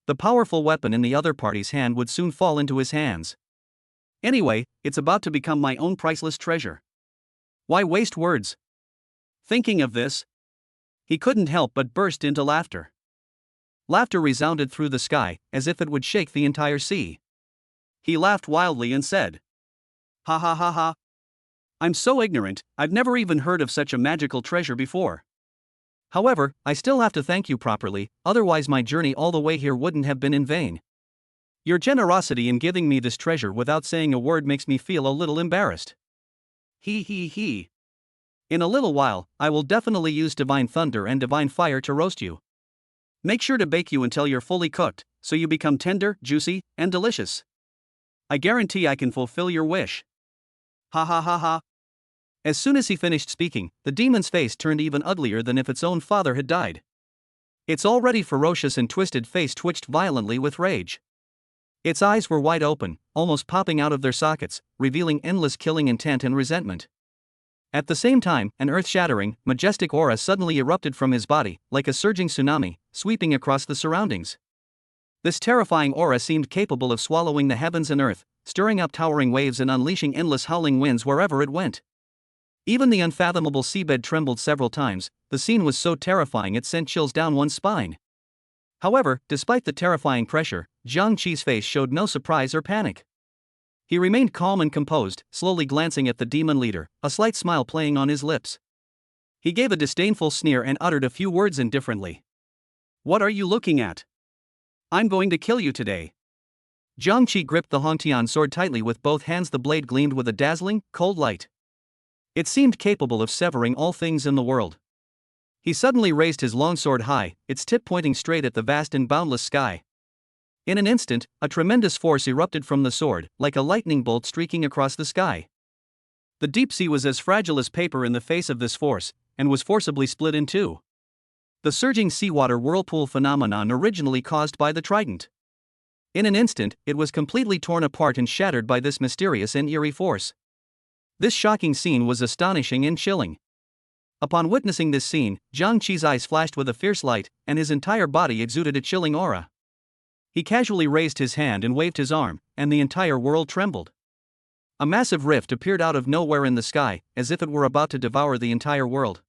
[SPEAKER 1] the powerful weapon in the other party's hand would soon fall into his hands. Anyway, it's about to become my own priceless treasure. Why waste words? Thinking of this, he couldn't help but burst into laughter. Laughter resounded through the sky, as if it would shake the entire sea. He laughed wildly and said, "Ha ha ha ha. I'm so ignorant, I've never even heard of such a magical treasure before. However, I still have to thank you properly, otherwise my journey all the way here wouldn't have been in vain. Your generosity in giving me this treasure without saying a word makes me feel a little embarrassed. He. In a little while, I will definitely use Divine Thunder and Divine Fire to roast you. Make sure to bake you until you're fully cooked, so you become tender, juicy, and delicious. I guarantee I can fulfill your wish." Ha ha ha ha. As soon as he finished speaking, the demon's face turned even uglier than if its own father had died. Its already ferocious and twisted face twitched violently with rage. Its eyes were wide open, almost popping out of their sockets, revealing endless killing intent and resentment. At the same time, an earth-shattering, majestic aura suddenly erupted from his body, like a surging tsunami, sweeping across the surroundings. This terrifying aura seemed capable of swallowing the heavens and earth, stirring up towering waves and unleashing endless howling winds wherever it went. Even the unfathomable seabed trembled several times. The scene was so terrifying it sent chills down one's spine. However, despite the terrifying pressure, Jiang Qi's face showed no surprise or panic. He remained calm and composed, slowly glancing at the demon leader, a slight smile playing on his lips. He gave a disdainful sneer and uttered a few words indifferently. "What are you looking at? I'm going to kill you today." Jiang Qi gripped the Hongtian sword tightly with both hands. The blade gleamed with a dazzling, cold light. It seemed capable of severing all things in the world. He suddenly raised his long sword high, its tip pointing straight at the vast and boundless sky. In an instant, a tremendous force erupted from the sword, like a lightning bolt streaking across the sky. The deep sea was as fragile as paper in the face of this force, and was forcibly split in two. The surging seawater whirlpool phenomenon originally caused by the trident. In an instant, it was completely torn apart and shattered by this mysterious and eerie force. This shocking scene was astonishing and chilling. Upon witnessing this scene, Jiang Qi's eyes flashed with a fierce light, and his entire body exuded a chilling aura. He casually raised his hand and waved his arm, and the entire world trembled. A massive rift appeared out of nowhere in the sky, as if it were about to devour the entire world.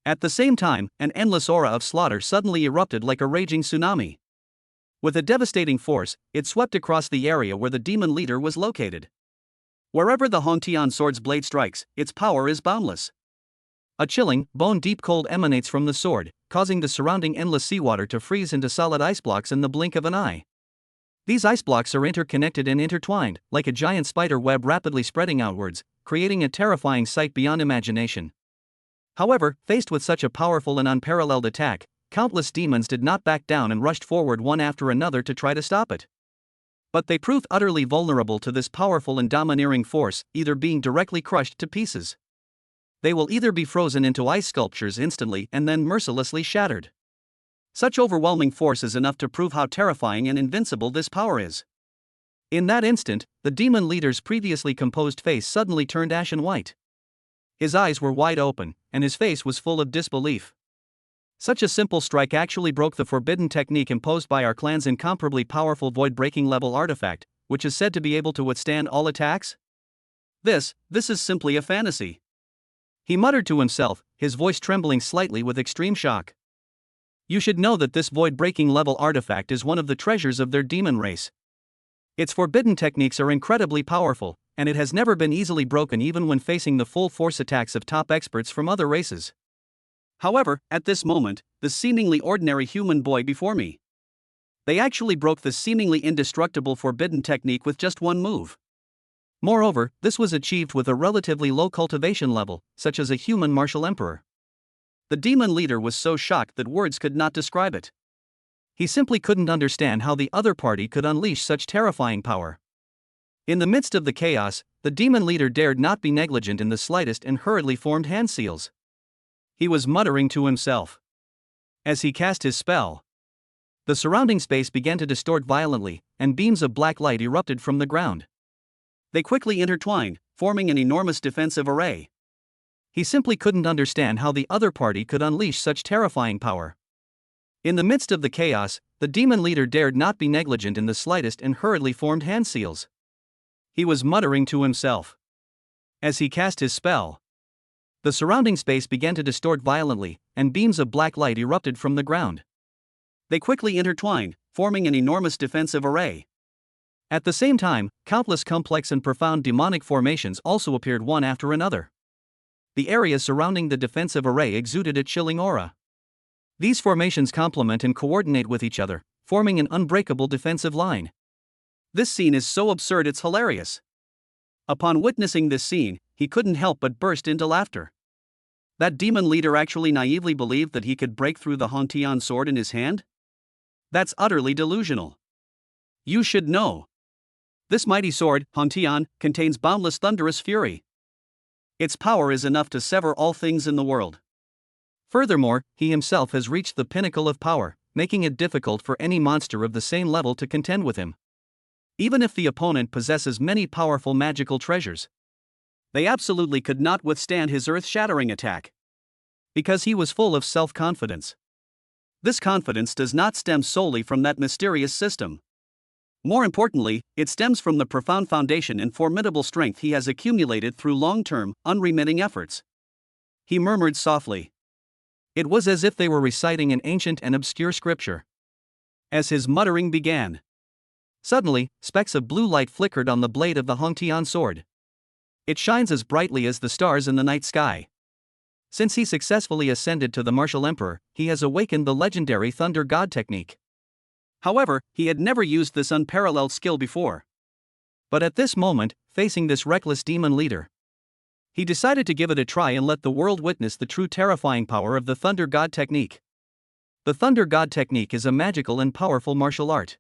[SPEAKER 1] At the same time, an endless aura of slaughter suddenly erupted like a raging tsunami. With a devastating force, it swept across the area where the demon leader was located. Wherever the Hongtian sword's blade strikes, its power is boundless. A chilling, bone-deep cold emanates from the sword, causing the surrounding endless seawater to freeze into solid ice blocks in the blink of an eye. These ice blocks are interconnected and intertwined, like a giant spider web rapidly spreading outwards, creating a terrifying sight beyond imagination. However, faced with such a powerful and unparalleled attack, countless demons did not back down and rushed forward one after another to try to stop it. But they proved utterly vulnerable to this powerful and domineering force, either being directly crushed to pieces. They will either be frozen into ice sculptures instantly and then mercilessly shattered. Such overwhelming force is enough to prove how terrifying and invincible this power is. In that instant, the demon leader's previously composed face suddenly turned ashen white. His eyes were wide open, and his face was full of disbelief. Such a simple strike actually broke the forbidden technique imposed by our clan's incomparably powerful void-breaking level artifact, which is said to be able to withstand all attacks? This is simply a fantasy. He muttered to himself, his voice trembling slightly with extreme shock. You should know that this void-breaking level artifact is one of the treasures of their demon race. Its forbidden techniques are incredibly powerful, and it has never been easily broken even when facing the full force attacks of top experts from other races. However, at this moment, the seemingly ordinary human boy before me. They actually broke the seemingly indestructible forbidden technique with just one move. Moreover, this was achieved with a relatively low cultivation level, such as a human martial emperor. The demon leader was so shocked that words could not describe it. He simply couldn't understand how the other party could unleash such terrifying power. In the midst of the chaos, the demon leader dared not be negligent in the slightest and hurriedly formed hand seals. He was muttering to himself. As he cast his spell, the surrounding space began to distort violently, and beams of black light erupted from the ground. They quickly intertwined, forming an enormous defensive array. He simply couldn't understand how the other party could unleash such terrifying power. In the midst of the chaos, the demon leader dared not be negligent in the slightest and hurriedly formed hand seals. He was muttering to himself. As he cast his spell, the surrounding space began to distort violently, and beams of black light erupted from the ground. They quickly intertwined, forming an enormous defensive array. At the same time, countless complex and profound demonic formations also appeared one after another. The area surrounding the defensive array exuded a chilling aura. These formations complement and coordinate with each other, forming an unbreakable defensive line. This scene is so absurd it's hilarious. Upon witnessing this scene, he couldn't help but burst into laughter. That demon leader actually naively believed that he could break through the Hongtian sword in his hand? That's utterly delusional. You should know. This mighty sword, Hongtian, contains boundless thunderous fury. Its power is enough to sever all things in the world. Furthermore, he himself has reached the pinnacle of power, making it difficult for any monster of the same level to contend with him. Even if the opponent possesses many powerful magical treasures, they absolutely could not withstand his earth-shattering attack. Because he was full of self-confidence. This confidence does not stem solely from that mysterious system. More importantly, it stems from the profound foundation and formidable strength he has accumulated through long-term, unremitting efforts. He murmured softly. It was as if they were reciting an ancient and obscure scripture. As his muttering began, suddenly, specks of blue light flickered on the blade of the Hongtian sword. It shines as brightly as the stars in the night sky. Since he successfully ascended to the martial emperor, he has awakened the legendary Thunder God technique. However, he had never used this unparalleled skill before. But at this moment, facing this reckless demon leader, he decided to give it a try and let the world witness the true terrifying power of the Thunder God technique. The Thunder God technique is a magical and powerful martial art.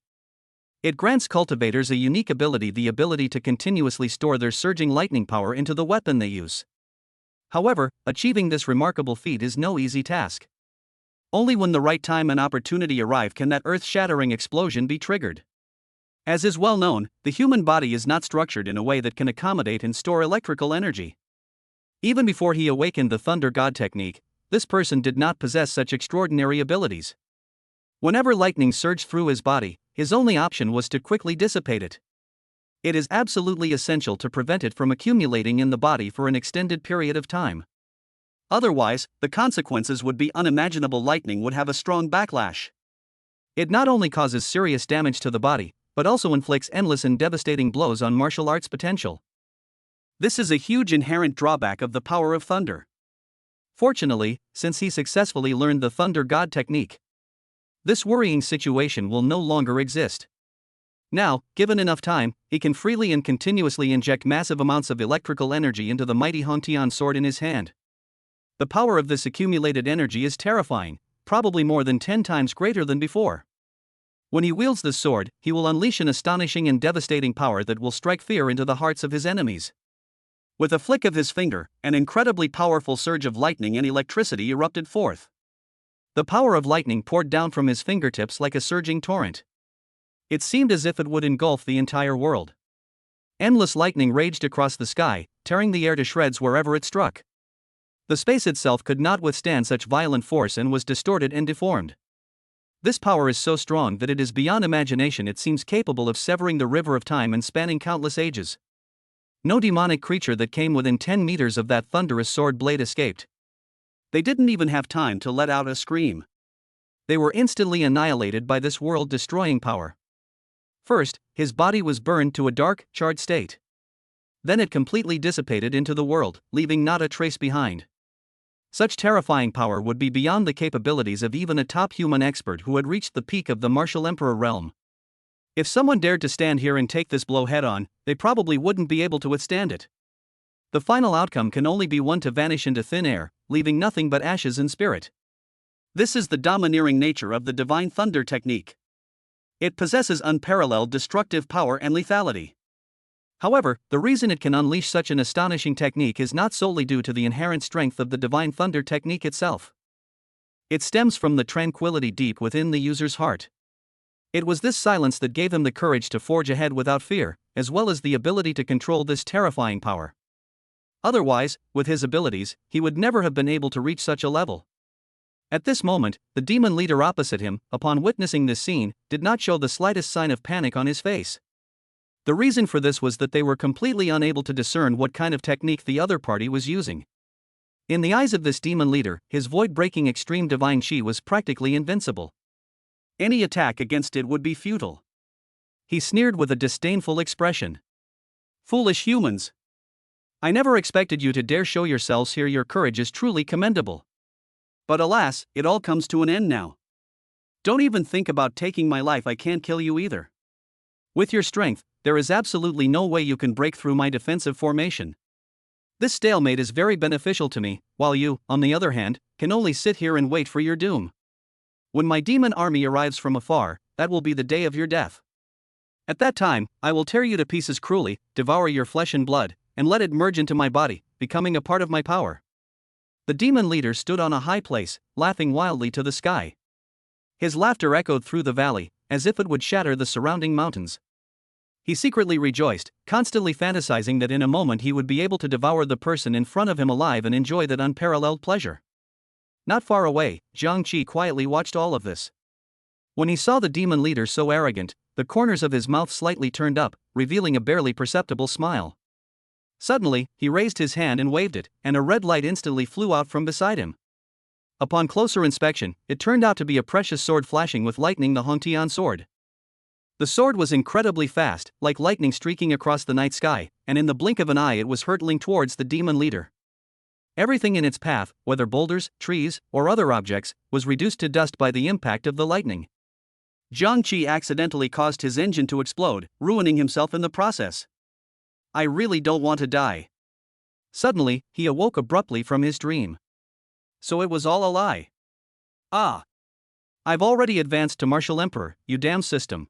[SPEAKER 1] It grants cultivators a unique ability, the ability to continuously store their surging lightning power into the weapon they use. However, achieving this remarkable feat is no easy task. Only when the right time and opportunity arrive can that earth-shattering explosion be triggered. As is well known, the human body is not structured in a way that can accommodate and store electrical energy. Even before he awakened the Thunder God technique, this person did not possess such extraordinary abilities. Whenever lightning surged through his body, his only option was to quickly dissipate it. It is absolutely essential to prevent it from accumulating in the body for an extended period of time. Otherwise, the consequences would be unimaginable. Lightning would have a strong backlash. It not only causes serious damage to the body, but also inflicts endless and devastating blows on martial arts potential. This is a huge inherent drawback of the power of thunder. Fortunately, since he successfully learned the Thunder God technique, this worrying situation will no longer exist. Now, given enough time, he can freely and continuously inject massive amounts of electrical energy into the mighty Hongtian sword in his hand. The power of this accumulated energy is terrifying, probably more than 10 times greater than before. When he wields this sword, he will unleash an astonishing and devastating power that will strike fear into the hearts of his enemies. With a flick of his finger, an incredibly powerful surge of lightning and electricity erupted forth. The power of lightning poured down from his fingertips like a surging torrent. It seemed as if it would engulf the entire world. Endless lightning raged across the sky, tearing the air to shreds wherever it struck. The space itself could not withstand such violent force and was distorted and deformed. This power is so strong that it is beyond imagination. It seems capable of severing the river of time and spanning countless ages. No demonic creature that came within 10 meters of that thunderous sword blade escaped. They didn't even have time to let out a scream. They were instantly annihilated by this world-destroying power. First, his body was burned to a dark, charred state. Then it completely dissipated into the world, leaving not a trace behind. Such terrifying power would be beyond the capabilities of even a top human expert who had reached the peak of the martial emperor realm. If someone dared to stand here and take this blow head-on, they probably wouldn't be able to withstand it. The final outcome can only be one to vanish into thin air, leaving nothing but ashes in spirit. This is the domineering nature of the Divine Thunder technique. It possesses unparalleled destructive power and lethality. However, the reason it can unleash such an astonishing technique is not solely due to the inherent strength of the Divine Thunder technique itself. It stems from the tranquility deep within the user's heart. It was this silence that gave him the courage to forge ahead without fear, as well as the ability to control this terrifying power. Otherwise, with his abilities, he would never have been able to reach such a level. At this moment, the demon leader opposite him, upon witnessing this scene, did not show the slightest sign of panic on his face. The reason for this was that they were completely unable to discern what kind of technique the other party was using. In the eyes of this demon leader, his void-breaking extreme divine chi was practically invincible. Any attack against it would be futile. He sneered with a disdainful expression. "Foolish humans! I never expected you to dare show yourselves here. Your courage is truly commendable. But alas, it all comes to an end now. Don't even think about taking my life. I can't kill you either. With your strength, there is absolutely no way you can break through my defensive formation. This stalemate is very beneficial to me, while you, on the other hand, can only sit here and wait for your doom. When my demon army arrives from afar, that will be the day of your death. At that time, I will tear you to pieces cruelly, devour your flesh and blood, and let it merge into my body, becoming a part of my power." The demon leader stood on a high place, laughing wildly to the sky. His laughter echoed through the valley, as if it would shatter the surrounding mountains. He secretly rejoiced, constantly fantasizing that in a moment he would be able to devour the person in front of him alive and enjoy that unparalleled pleasure. Not far away, Jiang Qi quietly watched all of this. When he saw the demon leader so arrogant, the corners of his mouth slightly turned up, revealing a barely perceptible smile. Suddenly, he raised his hand and waved it, and a red light instantly flew out from beside him. Upon closer inspection, it turned out to be a precious sword flashing with lightning, the Hongtian sword. The sword was incredibly fast, like lightning streaking across the night sky, and in the blink of an eye it was hurtling towards the demon leader. Everything in its path, whether boulders, trees, or other objects, was reduced to dust by the impact of the lightning. Jiang Qi accidentally caused his engine to explode, ruining himself in the process. I really don't want to die. Suddenly, he awoke abruptly from his dream. So it was all a lie. Ah! I've already advanced to Martial Emperor, you damn system.